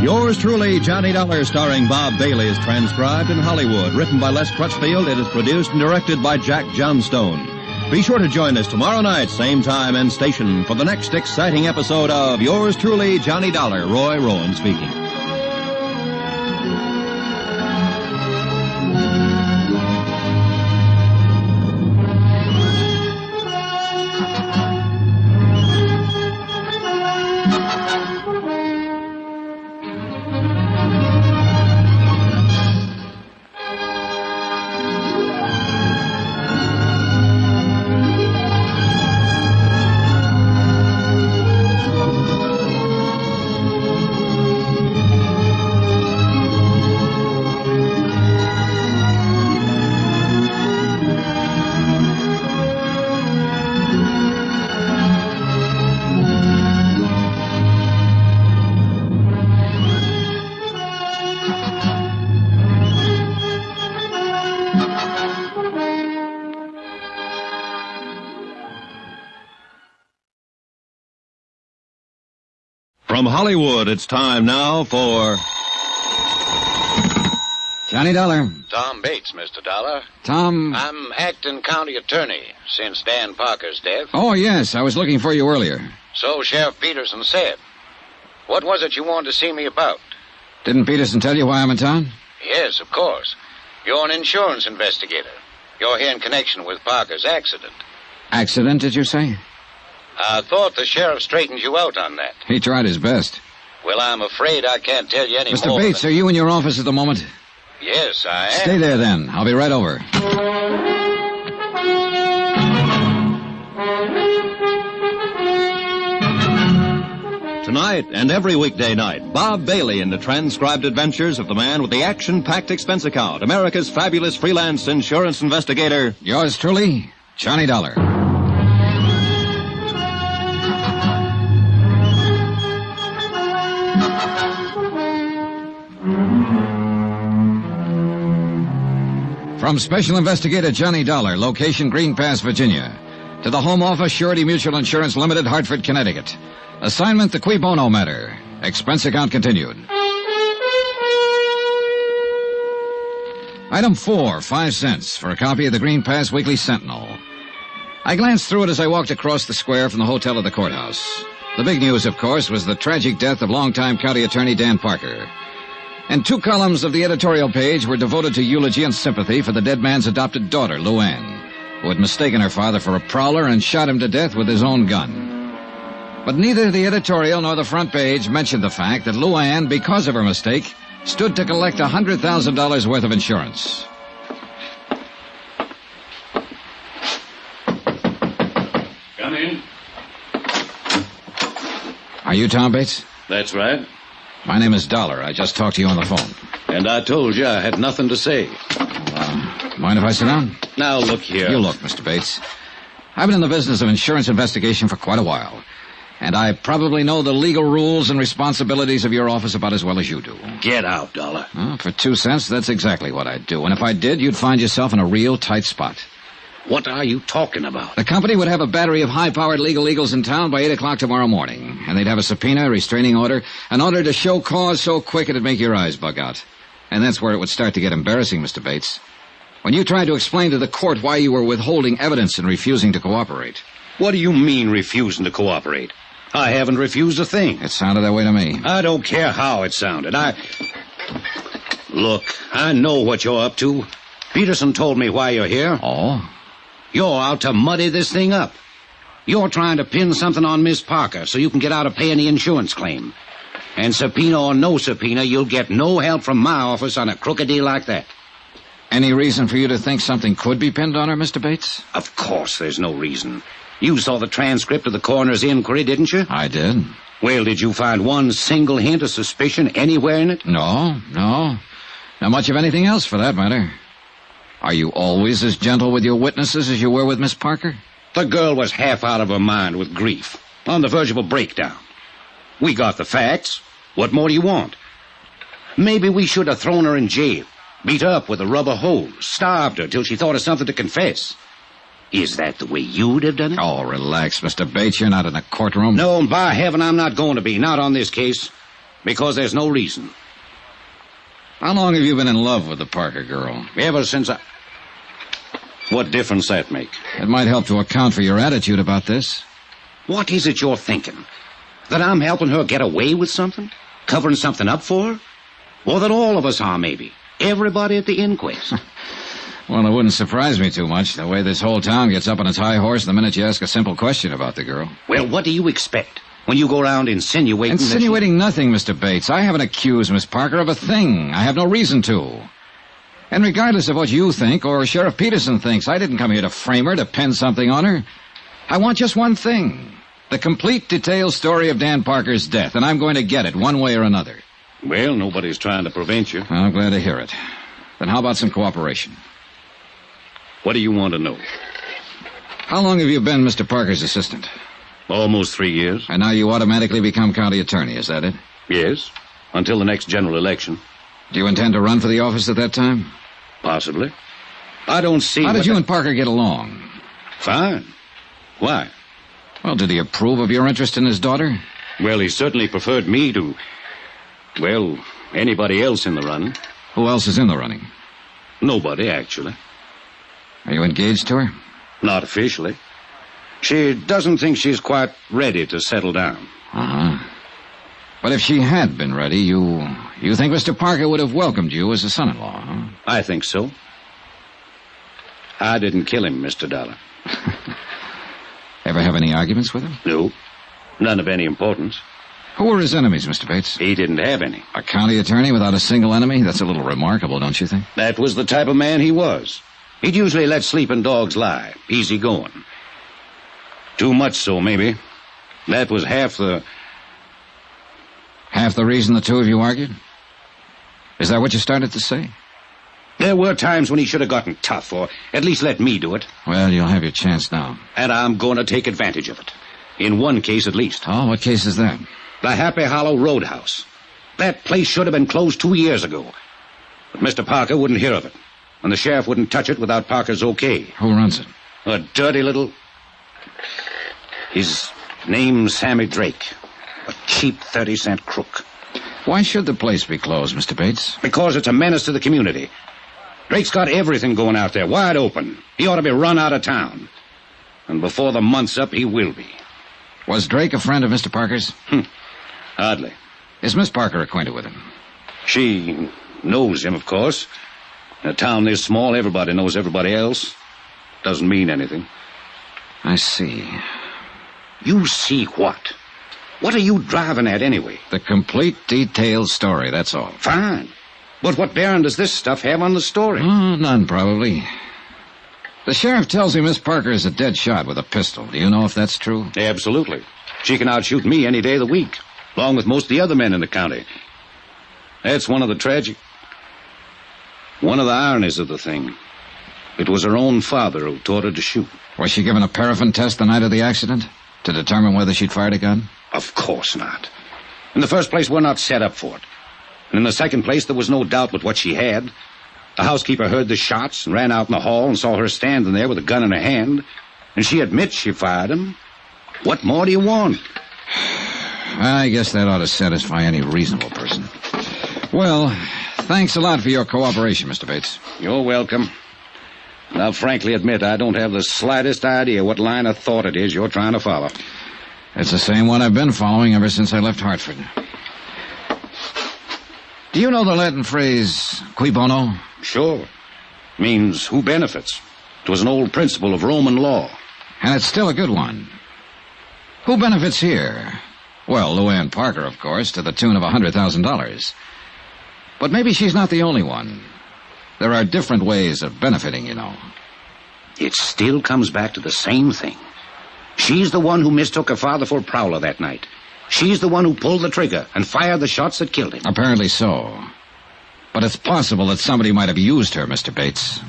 Yours truly, Johnny Dollar, starring Bob Bailey, is transcribed in Hollywood. Written by Les Crutchfield, it is produced and directed by Jack Johnstone. Be sure to join us tomorrow night, same time and station, for the next exciting episode of Yours truly, Johnny Dollar. Roy Rowan speaking. From Hollywood, it's time now for... Johnny Dollar. Tom Bates, Mr. Dollar. Tom... I'm acting county attorney since Dan Parker's death. Oh, yes, I was looking for you earlier. So Sheriff Peterson said. What was it you wanted to see me about? Didn't Peterson tell you why I'm in town? Yes, of course. You're an insurance investigator. You're here in connection with Parker's accident. Accident, did you say? I thought the sheriff straightened you out on that. He tried his best. Well, I'm afraid I can't tell you any more. Mr. Bates, are you in your office at the moment? Yes, I am. Stay there, then. I'll be right over. Tonight and every weekday night, Bob Bailey in the transcribed adventures of the man with the action-packed expense account, America's fabulous freelance insurance investigator. Yours truly, Johnny Dollar. From Special Investigator Johnny Dollar, location Green Pass, Virginia, to the Home Office, Surety Mutual Insurance Limited, Hartford, Connecticut. Assignment, the Qui Bono matter. Expense account continued. Item 4, 5 cents for a copy of the Green Pass Weekly Sentinel. I glanced through it as I walked across the square from the hotel to the courthouse. The big news, of course, was the tragic death of longtime county attorney Dan Parker. And 2 columns of the editorial page were devoted to eulogy and sympathy for the dead man's adopted daughter, Luann, who had mistaken her father for a prowler and shot him to death with his own gun. But neither the editorial nor the front page mentioned the fact that Luann, because of her mistake, stood to collect $100,000 worth of insurance. Come in. Are you Tom Bates? That's right. My name is Dollar. I just talked to you on the phone. And I told you I had nothing to say. Mind if I sit down? Now, look here. You look, Mr. Bates. I've been in the business of insurance investigation for quite a while. And I probably know the legal rules and responsibilities of your office about as well as you do. Get out, Dollar. Well, for 2 cents, that's exactly what I'd do. And if I did, you'd find yourself in a real tight spot. What are you talking about? The company would have a battery of high-powered legal eagles in town by 8 o'clock tomorrow morning. And they'd have a subpoena, a restraining order, an order to show cause so quick it'd make your eyes bug out. And that's where it would start to get embarrassing, Mr. Bates. When you tried to explain to the court why you were withholding evidence and refusing to cooperate. What do you mean, refusing to cooperate? I haven't refused a thing. It sounded that way to me. I don't care how it sounded. Look, I know what you're up to. Peterson told me why you're here. Oh? You're out to muddy this thing up. You're trying to pin something on Miss Parker so you can get out of paying the insurance claim. And subpoena or no subpoena, you'll get no help from my office on a crooked deal like that. Any reason for you to think something could be pinned on her, Mr. Bates? Of course there's no reason. You saw the transcript of the coroner's inquiry, didn't you? I did. Well, did you find one single hint of suspicion anywhere in it? No. Not much of anything else, for that matter. Are you always as gentle with your witnesses as you were with Miss Parker? The girl was half out of her mind with grief, on the verge of a breakdown. We got the facts. What more do you want? Maybe we should have thrown her in jail, beat her up with a rubber hose, starved her till she thought of something to confess. Is that the way you'd have done it? Oh, relax, Mr. Bates. You're not in a courtroom. No, and by heaven, I'm not going to be. Not on this case. Because there's no reason. How long have you been in love with the Parker girl? Ever since I... What difference that make? It might help to account for your attitude about this. What is it you're thinking? That I'm helping her get away with something? Covering something up for her? Or that all of us are, maybe? Everybody at the inquest? Well, it wouldn't surprise me too much, the way this whole town gets up on its high horse the minute you ask a simple question about the girl. Well, what do you expect when you go around insinuating... Insinuating nothing, Mr. Bates. I haven't accused Miss Parker of a thing. I have no reason to. And regardless of what you think or Sheriff Peterson thinks, I didn't come here to frame her, to pin something on her. I want just one thing. The complete detailed story of Dan Parker's death, and I'm going to get it one way or another. Well, nobody's trying to prevent you. I'm glad to hear it. Then how about some cooperation? What do you want to know? How long have you been Mr. Parker's assistant? Almost 3 years. And now you automatically become county attorney, is that it? Yes, until the next general election. Do you intend to run for the office at that time? Possibly. I don't see... How did you and Parker get along? Fine. Why? Well, did he approve of your interest in his daughter? Well, he certainly preferred me to, well, anybody else in the running. Who else is in the running? Nobody, actually. Are you engaged to her? Not officially. She doesn't think she's quite ready to settle down. Uh-huh. But if she had been ready, you think Mr. Parker would have welcomed you as a son-in-law, huh? I think so. I didn't kill him, Mr. Dollar. Ever have any arguments with him? No. None of any importance. Who were his enemies, Mr. Bates? He didn't have any. A county attorney without a single enemy? That's a little remarkable, don't you think? That was the type of man he was. He'd usually let sleeping dogs lie. Easy going. Too much so, maybe. That was half the... Half the reason the two of you argued? Is that what you started to say? There were times when he should have gotten tough, or at least let me do it. Well, you'll have your chance now. And I'm going to take advantage of it. In one case, at least. Oh, what case is that? The Happy Hollow Roadhouse. That place should have been closed 2 years ago. But Mr. Parker wouldn't hear of it. And the sheriff wouldn't touch it without Parker's okay. Who runs it? A dirty little... His name's Sammy Drake. A cheap 30-cent crook. Why should the place be closed, Mr. Bates? Because it's a menace to the community. Drake's got everything going out there, wide open. He ought to be run out of town. And before the month's up, he will be. Was Drake a friend of Mr. Parker's? Hardly. Is Miss Parker acquainted with him? She knows him, of course. In a town this small, everybody knows everybody else. Doesn't mean anything. I see. You see what? What are you driving at, anyway? The complete, detailed story, that's all. Fine. But what bearing does this stuff have on the story? Oh, none, probably. The sheriff tells me Miss Parker is a dead shot with a pistol. Do you know if that's true? Absolutely. She can outshoot me any day of the week, along with most of the other men in the county. That's one of the ironies of the thing. It was her own father who taught her to shoot. Was she given a paraffin test the night of the accident to determine whether she'd fired a gun? Of course not. In the first place, we're not set up for it. And in the second place, there was no doubt but what she had. The housekeeper heard the shots and ran out in the hall and saw her standing there with a gun in her hand. And she admits she fired him. What more do you want? I guess that ought to satisfy any reasonable person. Well, thanks a lot for your cooperation, Mr. Bates. You're welcome. And I'll frankly admit I don't have the slightest idea what line of thought it is you're trying to follow. It's the same one I've been following ever since I left Hartford. Do you know the Latin phrase, cui bono? Sure. Means who benefits. It was an old principle of Roman law. And it's still a good one. Who benefits here? Well, Luann Parker, of course, to the tune of $100,000. But maybe she's not the only one. There are different ways of benefiting, you know. It still comes back to the same thing. She's the one who mistook her father for a prowler that night. She's the one who pulled the trigger and fired the shots that killed him. Apparently so. But it's possible that somebody might have used her, Mr. Bates.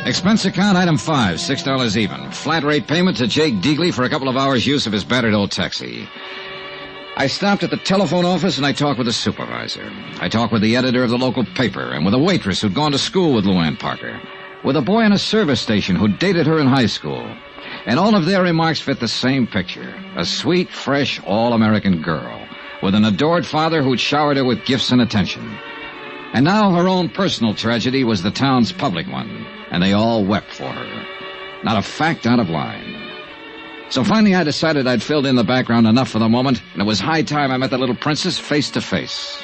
Expense account item 5, $6 even. Flat rate payment to Jake Deagley for a couple of hours' use of his battered old taxi. I stopped at the telephone office and I talked with the supervisor. I talked with the editor of the local paper and with a waitress who'd gone to school with Luann Parker. With a boy in a service station who dated her in high school. And all of their remarks fit the same picture. A sweet, fresh, all-American girl with an adored father who'd showered her with gifts and attention. And now her own personal tragedy was the town's public one, and they all wept for her. Not a fact out of line. So finally I decided I'd filled in the background enough for the moment, and it was high time I met the little princess face to face.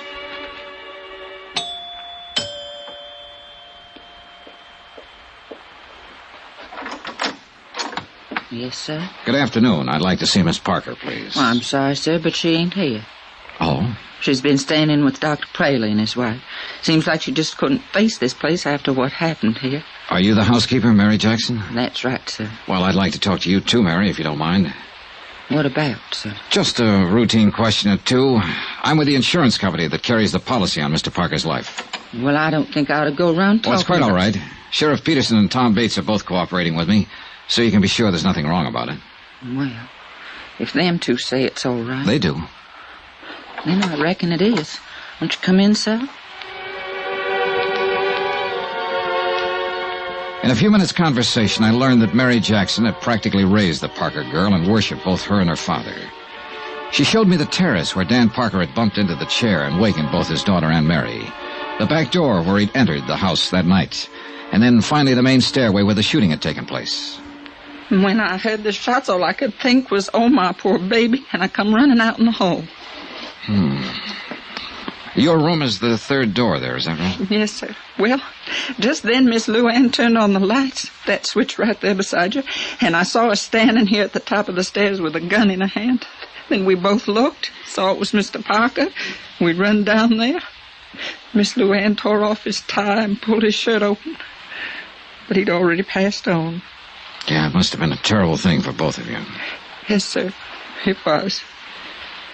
Yes, sir? Good afternoon. I'd like to see Miss Parker, please. Well, I'm sorry, sir, but she ain't here. Oh? She's been staying in with Dr. Praley and his wife. Seems like she just couldn't face this place after what happened here. Are you the housekeeper, Mary Jackson? That's right, sir. Well, I'd like to talk to you too, Mary, if you don't mind. What about, sir? Just a routine question or two. I'm with the insurance company that carries the policy on Mr. Parker's life. Well, I don't think I ought to go around talking. Well, it's quite all right. Sheriff Peterson and Tom Bates are both cooperating with me, so you can be sure there's nothing wrong about it. Well, if them two say it's all right. They do. Then I reckon it is. Won't you come in, sir? In a few minutes' conversation, I learned that Mary Jackson had practically raised the Parker girl and worshipped both her and her father. She showed me the terrace where Dan Parker had bumped into the chair and wakened both his daughter and Mary, the back door where he'd entered the house that night, and then finally the main stairway where the shooting had taken place. When I heard the shots, all I could think was, oh, my poor baby, and I come running out in the hall. Your room is the third door there, is that right? Yes, sir. Well, just then Miss Luann turned on the lights, that switch right there beside you, and I saw her standing here at the top of the stairs with a gun in her hand. Then we both looked, saw it was Mr. Parker. We run down there. Miss Luann tore off his tie and pulled his shirt open, but he'd already passed on. Yeah, it must have been a terrible thing for both of you. Yes, sir, it was.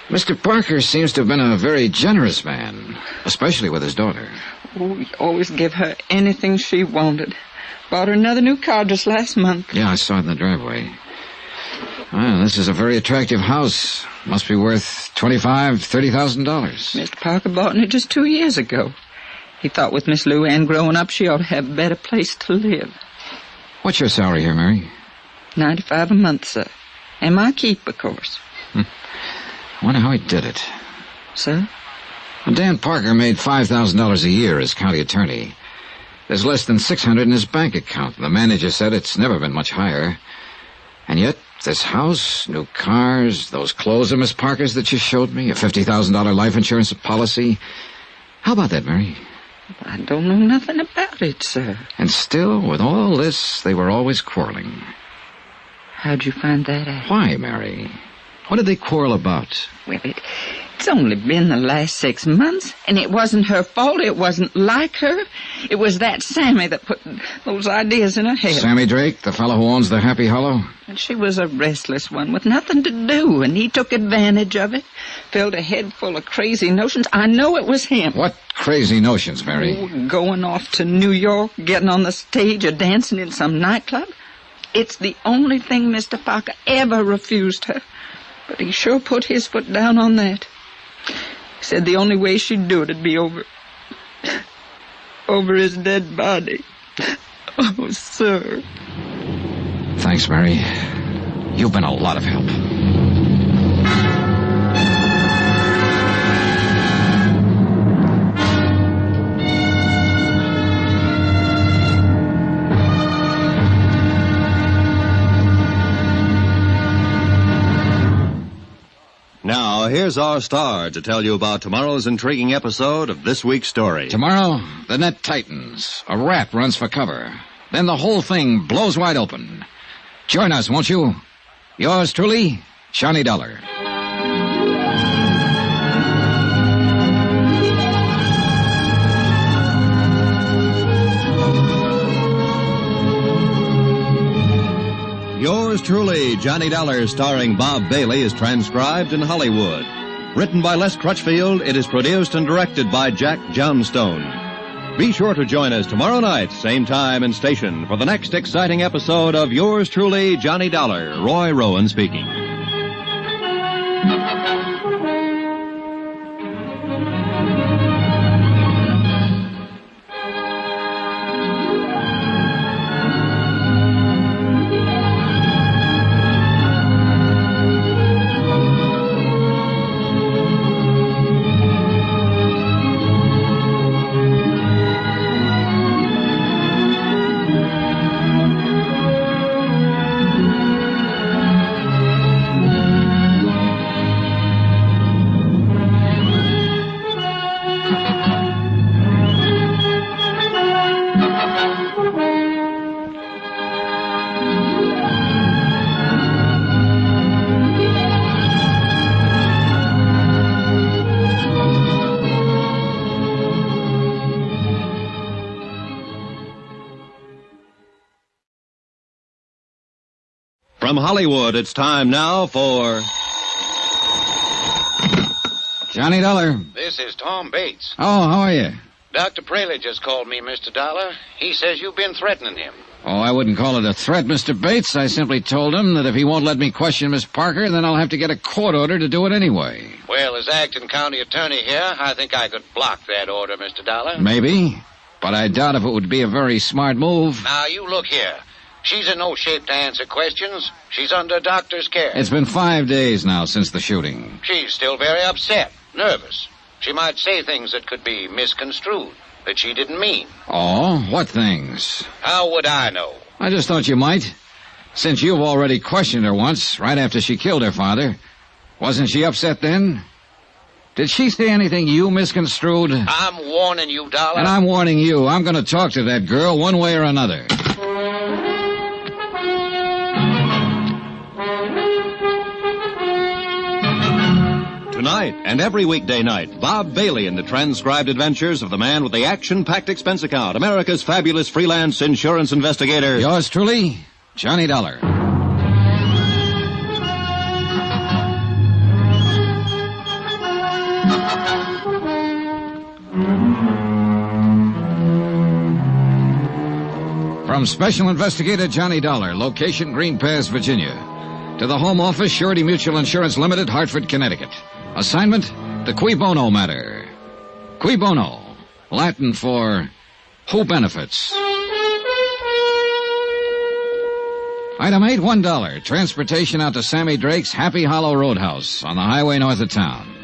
Mr. Parker seems to have been a very generous man, especially with his daughter. Oh, he always gave her anything she wanted. Bought her another new car just last month. Yeah, I saw it in the driveway. Well, this is a very attractive house. Must be worth $25,000, $30,000. Mr. Parker bought it just 2 years ago. He thought with Miss Luann growing up, she ought to have a better place to live. What's your salary here, Mary? $95 a month, sir. And my keep, of course. I wonder how he did it. Sir? Well, Dan Parker made $5,000 a year as county attorney. There's less than $600 in his bank account. The manager said it's never been much higher. And yet, this house, new cars, those clothes of Miss Parker's that you showed me, a $50,000 life insurance policy. How about that, Mary? I don't know nothing about it, sir. And still, with all this, they were always quarreling. How'd you find that out? Why, Mary? What did they quarrel about? Well, it's only been the last 6 months, and it wasn't her fault. It wasn't like her. It was that Sammy that put those ideas in her head. Sammy Drake, the fellow who owns the Happy Hollow? And she was a restless one with nothing to do, and he took advantage of it. Filled her head full of crazy notions. I know it was him. What crazy notions, Mary? Oh, going off to New York, getting on the stage, or dancing in some nightclub. It's the only thing Mr. Parker ever refused her. But he sure put his foot down on that. He said the only way she'd do it'd be over his dead body. Oh, sir. Thanks, Mary. You've been a lot of help. Now, here's our star to tell you about tomorrow's intriguing episode of this week's story. Tomorrow, the net tightens. A rat runs for cover. Then the whole thing blows wide open. Join us, won't you? Yours truly, Johnny Dollar. Yours truly, Johnny Dollar, starring Bob Bailey, is transcribed in Hollywood. Written by Les Crutchfield, it is produced and directed by Jack Johnstone. Be sure to join us tomorrow night, same time and station, for the next exciting episode of Yours truly, Johnny Dollar. Roy Rowan speaking. From Hollywood, it's time now for... Johnny Dollar. This is Tom Bates. Oh, how are you? Dr. Praley just called me, Mr. Dollar. He says you've been threatening him. Oh, I wouldn't call it a threat, Mr. Bates. I simply told him that if he won't let me question Miss Parker, then I'll have to get a court order to do it anyway. Well, as acting county attorney here, I think I could block that order, Mr. Dollar. Maybe. but I doubt if it would be a very smart move. Now, you look here. She's in no shape to answer questions. She's under doctor's care. It's been 5 days now since the shooting. She's still very upset, nervous. She might say things that could be misconstrued, that she didn't mean. Oh, what things? How would I know? I just thought you might. Since you've already questioned her once, right after she killed her father. Wasn't she upset then? Did she say anything you misconstrued? I'm warning you, Dollar. And I'm warning you. I'm going to talk to that girl one way or another. Tonight and every weekday night, Bob Bailey in the transcribed adventures of the man with the action-packed expense account, America's fabulous freelance insurance investigator. Yours truly, Johnny Dollar. From Special Investigator Johnny Dollar, location Green Pass, Virginia, to the Home Office, Surety Mutual Insurance Limited, Hartford, Connecticut. Assignment, the Cui Bono matter. Cui Bono, Latin for who benefits. Item 8, $1. Transportation out to Sammy Drake's Happy Hollow Roadhouse on the highway north of town.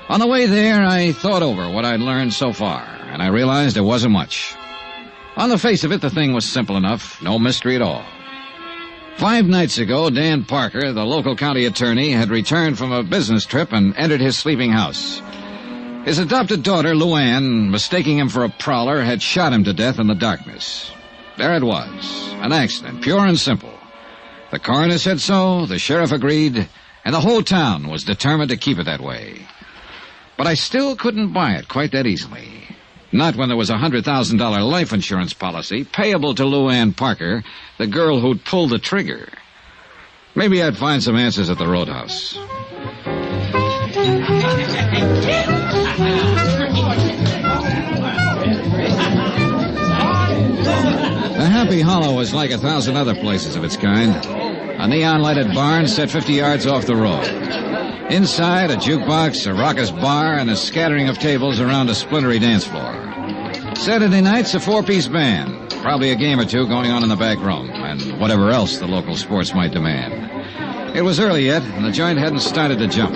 On the way there, I thought over what I'd learned so far, and I realized there wasn't much. On the face of it, the thing was simple enough, no mystery at all. 5 nights ago, Dan Parker, the local county attorney, had returned from a business trip and entered his sleeping house. His adopted daughter, Luann, mistaking him for a prowler, had shot him to death in the darkness. There it was, an accident, pure and simple. The coroner said so, the sheriff agreed, and the whole town was determined to keep it that way. But I still couldn't buy it quite that easily. Not when there was a $100,000 life insurance policy payable to Luann Parker, the girl who'd pulled the trigger. Maybe I'd find some answers at the roadhouse. The Happy Hollow was like 1,000 other places of its kind. A neon-lighted barn set 50 yards off the road. Inside, a jukebox, a raucous bar, and a scattering of tables around a splintery dance floor. Saturday nights, a 4-piece band. Probably a game or two going on in the back room, and whatever else the local sports might demand. It was early yet, and the joint hadn't started to jump.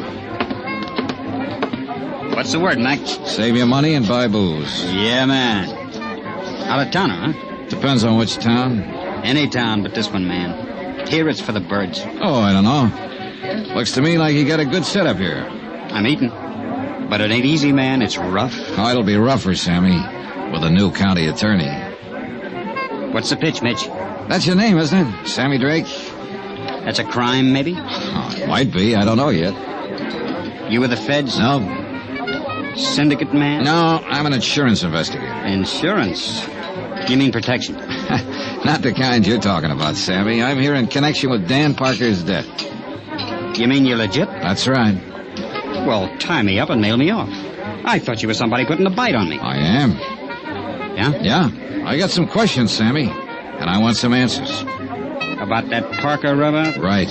What's the word, Mac? Save your money and buy booze. Yeah, man. Out of town, huh? Depends on which town. Any town but this one, man. Here it's for the birds. Oh, I don't know. Looks to me like you got a good setup here. I'm eating. But it ain't easy, man. It's rough. Oh, it'll be rougher, Sammy, with a new county attorney. What's the pitch, Mitch? That's your name, isn't it? Sammy Drake? That's a crime, maybe? Oh, it might be. I don't know yet. You with the feds? No. Syndicate man? No, I'm an insurance investigator. Insurance? You mean protection? Not the kind you're talking about, Sammy. I'm here in connection with Dan Parker's death. You mean you're legit? That's right. Well, tie me up and nail me off. I thought you were somebody putting a bite on me. I am. Yeah? Yeah. I got some questions, Sammy, and I want some answers. About that Parker rubber? Right.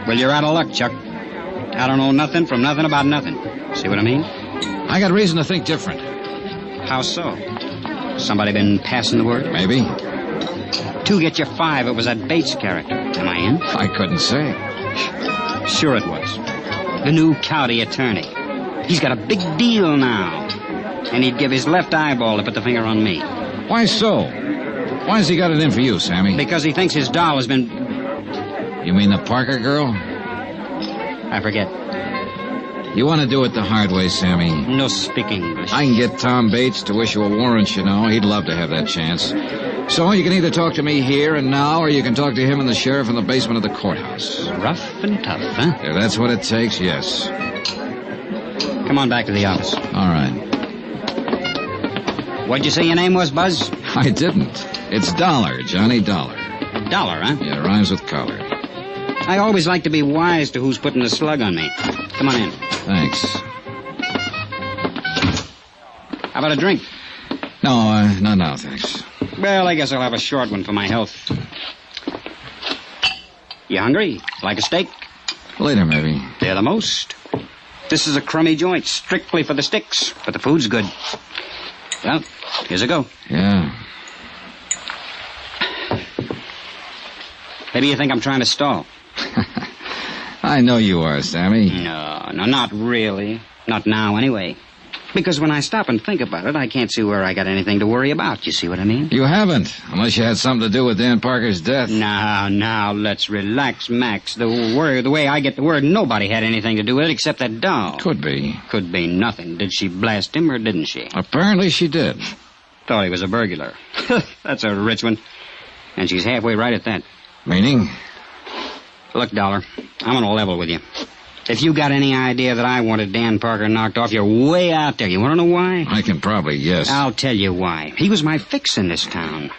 Well, you're out of luck, Chuck. I don't know nothing from nothing about nothing. See what I mean? I got reason to think different. How so? Somebody been passing the word? Maybe. 2 get you 5. It was that Bates character. Am I in? I couldn't say. Sure it was. The new county attorney. He's got a big deal now. And he'd give his left eyeball to put the finger on me. Why so? Why has he got it in for you, Sammy? Because he thinks his doll has been... You mean the Parker girl? I forget. You want to do it the hard way, Sammy? No speak English. I can get Tom Bates to issue a warrant, you know. He'd love to have that chance. So you can either talk to me here and now, or you can talk to him and the sheriff in the basement of the courthouse. Rough and tough, huh? If that's what it takes, yes. Come on back to the office. All right. What'd you say your name was, Buzz? I didn't. It's Dollar, Johnny Dollar. Dollar, huh? Yeah, it rhymes with collar. I always like to be wise to who's putting the slug on me. Come on in. Thanks. How about a drink? No, not now, thanks. Well, I guess I'll have a short one for my health. You hungry? Like a steak? Later, maybe. They're the most. This is a crummy joint, strictly for the sticks, but the food's good. Well, here's a go. Yeah. Maybe you think I'm trying to stall. I know you are, Sammy. No, not really. Not now, anyway. Because when I stop and think about it, I can't see where I got anything to worry about. You see what I mean? You haven't, unless you had something to do with Dan Parker's death. Now, let's relax, Max. The way I get the word, nobody had anything to do with it except that doll. Could be. Could be nothing. Did she blast him or didn't she? Apparently she did. Thought he was a burglar. That's a rich one. And she's halfway right at that. Meaning? Look, Dollar, I'm on a level with you. If you got any idea that I wanted Dan Parker knocked off, you're way out there. You want to know why? I can probably guess. I'll tell you why. He was my fix in this town.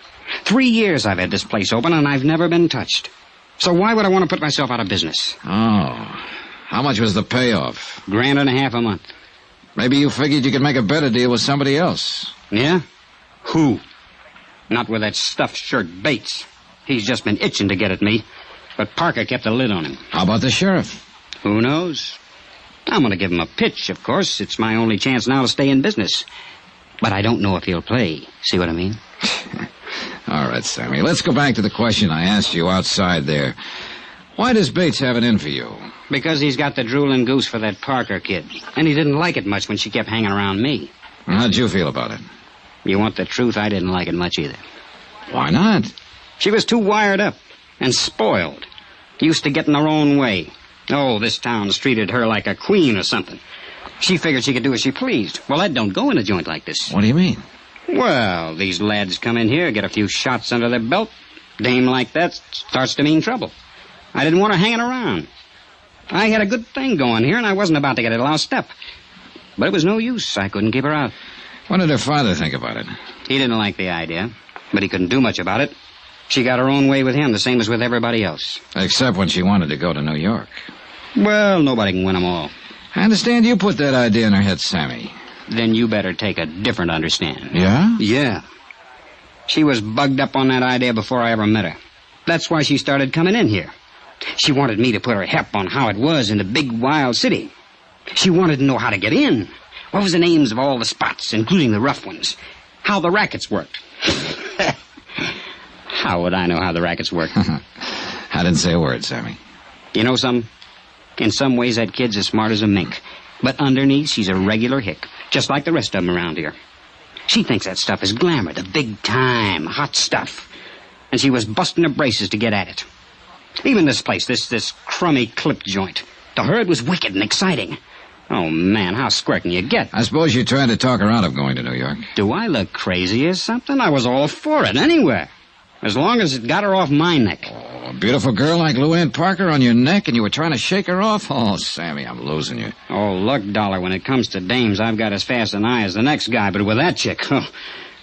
3 years I've had this place open, and I've never been touched. So why would I want to put myself out of business? Oh. How much was the payoff? $1.50 a month. Maybe you figured you could make a better deal with somebody else. Yeah? Who? Not with that stuffed shirt Bates. He's just been itching to get at me. But Parker kept a lid on him. How about the sheriff? Who knows? I'm going to give him a pitch, of course. It's my only chance now to stay in business. But I don't know if he'll play. See what I mean? All right, Sammy. Let's go back to the question I asked you outside there. Why does Bates have it in for you? Because he's got the drooling goose for that Parker kid. And he didn't like it much when she kept hanging around me. How'd you feel about it? You want the truth? I didn't like it much either. Why not? She was too wired up and spoiled. Used to getting her own way. Oh, this town's treated her like a queen or something. She figured she could do as she pleased. Well, that don't go in a joint like this. What do you mean? Well, these lads come in here, get a few shots under their belt. Dame like that starts to mean trouble. I didn't want her hanging around. I had a good thing going here, and I wasn't about to get it lost up. But it was no use. I couldn't keep her out. What did her father think about it? He didn't like the idea, but he couldn't do much about it. She got her own way with him, the same as with everybody else. Except when she wanted to go to New York. Well, nobody can win them all. I understand you put that idea in her head, Sammy. Then you better take a different understanding. Yeah? Yeah. She was bugged up on that idea before I ever met her. That's why she started coming in here. She wanted me to put her hep on how it was in the big, wild city. She wanted to know how to get in. What was the names of all the spots, including the rough ones? How the rackets worked. How would I know how the rackets worked? I didn't say a word, Sammy. You know something? In some ways, that kid's as smart as a mink. But underneath, she's a regular hick, just like the rest of them around here. She thinks that stuff is glamour, the big time, hot stuff. And she was busting her braces to get at it. Even this place, this crummy clip joint. To her, it was wicked and exciting. Oh, man, how square can you get? I suppose you tried to talk her out of going to New York. Do I look crazy or something? I was all for it, anywhere. As long as it got her off my neck. Oh, a beautiful girl like Luann Parker on your neck and you were trying to shake her off? Oh, Sammy, I'm losing you. Oh, look, Dollar, when it comes to dames, I've got as fast an eye as the next guy, but with that chick, oh,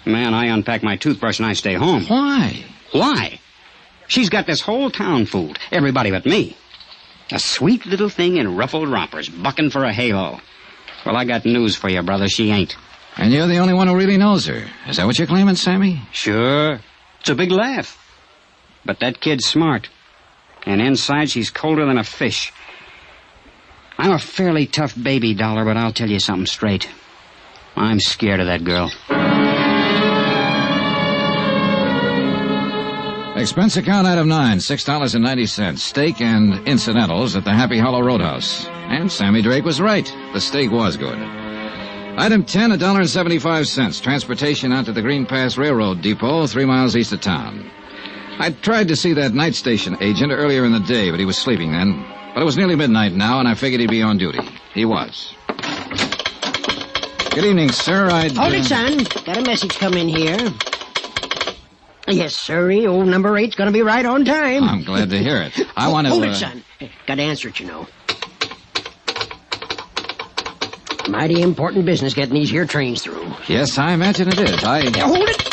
man, I unpack my toothbrush and I stay home. Why? Why? She's got this whole town fooled. Everybody but me. A sweet little thing in ruffled rompers, bucking for a halo. Well, I got news for you, brother. She ain't. And you're the only one who really knows her. Is that what you're claiming, Sammy? Sure. It's a big laugh. But that kid's smart. And inside, she's colder than a fish. I'm a fairly tough baby, Dollar, but I'll tell you something straight. I'm scared of that girl. Expense account item 9, $6.90. Steak and incidentals at the Happy Hollow Roadhouse. And Sammy Drake was right. The steak was good. Item 10, $1.75. Transportation out to the Green Pass Railroad Depot, 3 miles east of town. I tried to see that night station agent earlier in the day, but he was sleeping then. But it was nearly midnight now, and I figured he'd be on duty. He was. Good evening, sir. Hold it, son. Got a message come in here. Yes, sirree. Old number 8's going to be right on time. I'm glad to hear it. I want to... Hold it, son. Got to answer it, you know. Mighty important business getting these here trains through. Yes, I imagine it is. Hold it!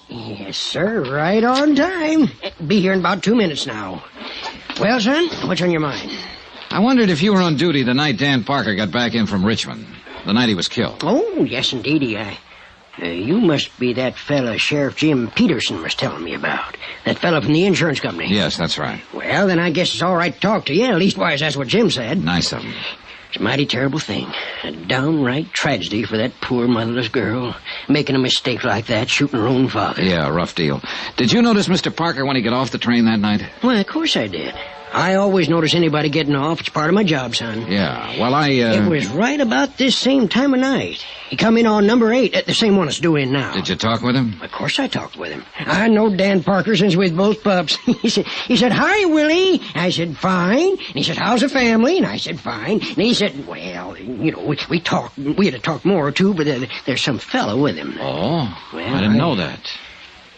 Yes, sir. Right on time. Be here in about 2 minutes now. Well, son, what's on your mind? I wondered if you were on duty the night Dan Parker got back in from Richmond. The night he was killed. Oh, yes, indeedy. You must be that fella Sheriff Jim Peterson was telling me about. That fella from the insurance company. Yes, that's right. Well, then I guess it's all right to talk to you. Leastwise, that's what Jim said. Nice of him. It's a mighty terrible thing. A downright tragedy for that poor motherless girl. Making a mistake like that, shooting her own father. Yeah, rough deal. Did you notice Mr. Parker when he got off the train that night? Why, of course I did. I always notice anybody getting off. It's part of my job, son. Yeah, well, It was right about this same time of night. He come in on number 8, at the same one that's due in now. Did you talk with him? Of course I talked with him. I know Dan Parker since we was both pups. He said, "Hi, Willie." I said, "Fine." And he said, "How's the family?" And I said, "Fine." And he said, "Well, you know, we talked. We had to talk more, too, but there's some fellow with him." Oh, well, I didn't know that.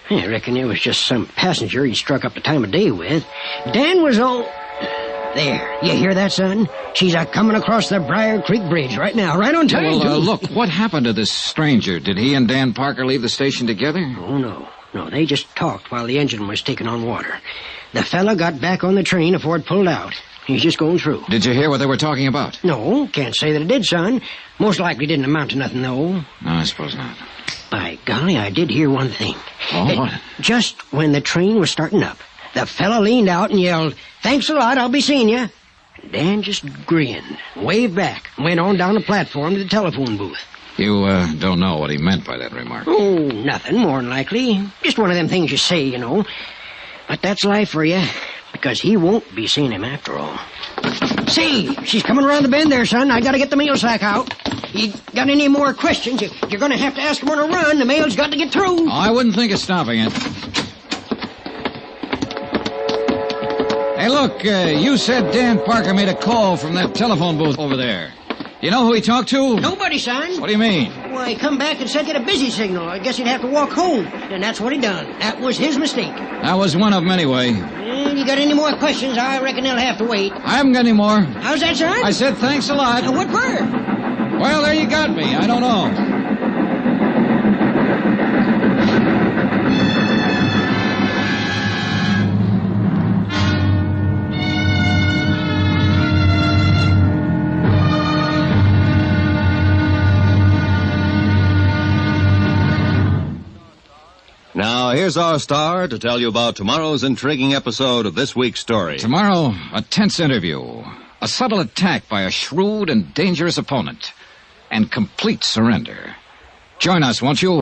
I reckon it was just some passenger he struck up the time of day with. Dan was on... There, you hear that, son? She's a-coming across the Briar Creek Bridge right now, right on time. Well, look, what happened to this stranger? Did he and Dan Parker leave the station together? Oh, no. No, they just talked while the engine was taking on water. The fella got back on the train before it pulled out. He's just going through. Did you hear what they were talking about? No, can't say that it did, son. Most likely didn't amount to nothing, though. No, I suppose not. By golly, I did hear one thing. Oh, what? Just when the train was starting up, the fella leaned out and yelled, "Thanks a lot, I'll be seeing you." Dan just grinned, waved back, and went on down the platform to the telephone booth. You, don't know what he meant by that remark? Oh, nothing, more than likely. Just one of them things you say, you know. But that's life for you, because he won't be seeing him after all. See, she's coming around the bend there, son. I gotta get the mail sack out. You got any more questions? You're gonna have to ask him on a run. The mail's got to get through. Oh, I wouldn't think of stopping it. Hey, look, you said Dan Parker made a call from that telephone booth over there. You know who he talked to? Nobody, son. What do you mean? Why, he come back and said get a busy signal. I guess he'd have to walk home. And that's what he done. That was his mistake. That was one of them anyway. And you got any more questions, I reckon they'll have to wait. I haven't got any more. How's that, son? I said thanks a lot. What for? Well, there you got me. I don't know. Now, here's our star to tell you about tomorrow's intriguing episode of this week's story. Tomorrow, a tense interview, a subtle attack by a shrewd and dangerous opponent, and complete surrender. Join us, won't you?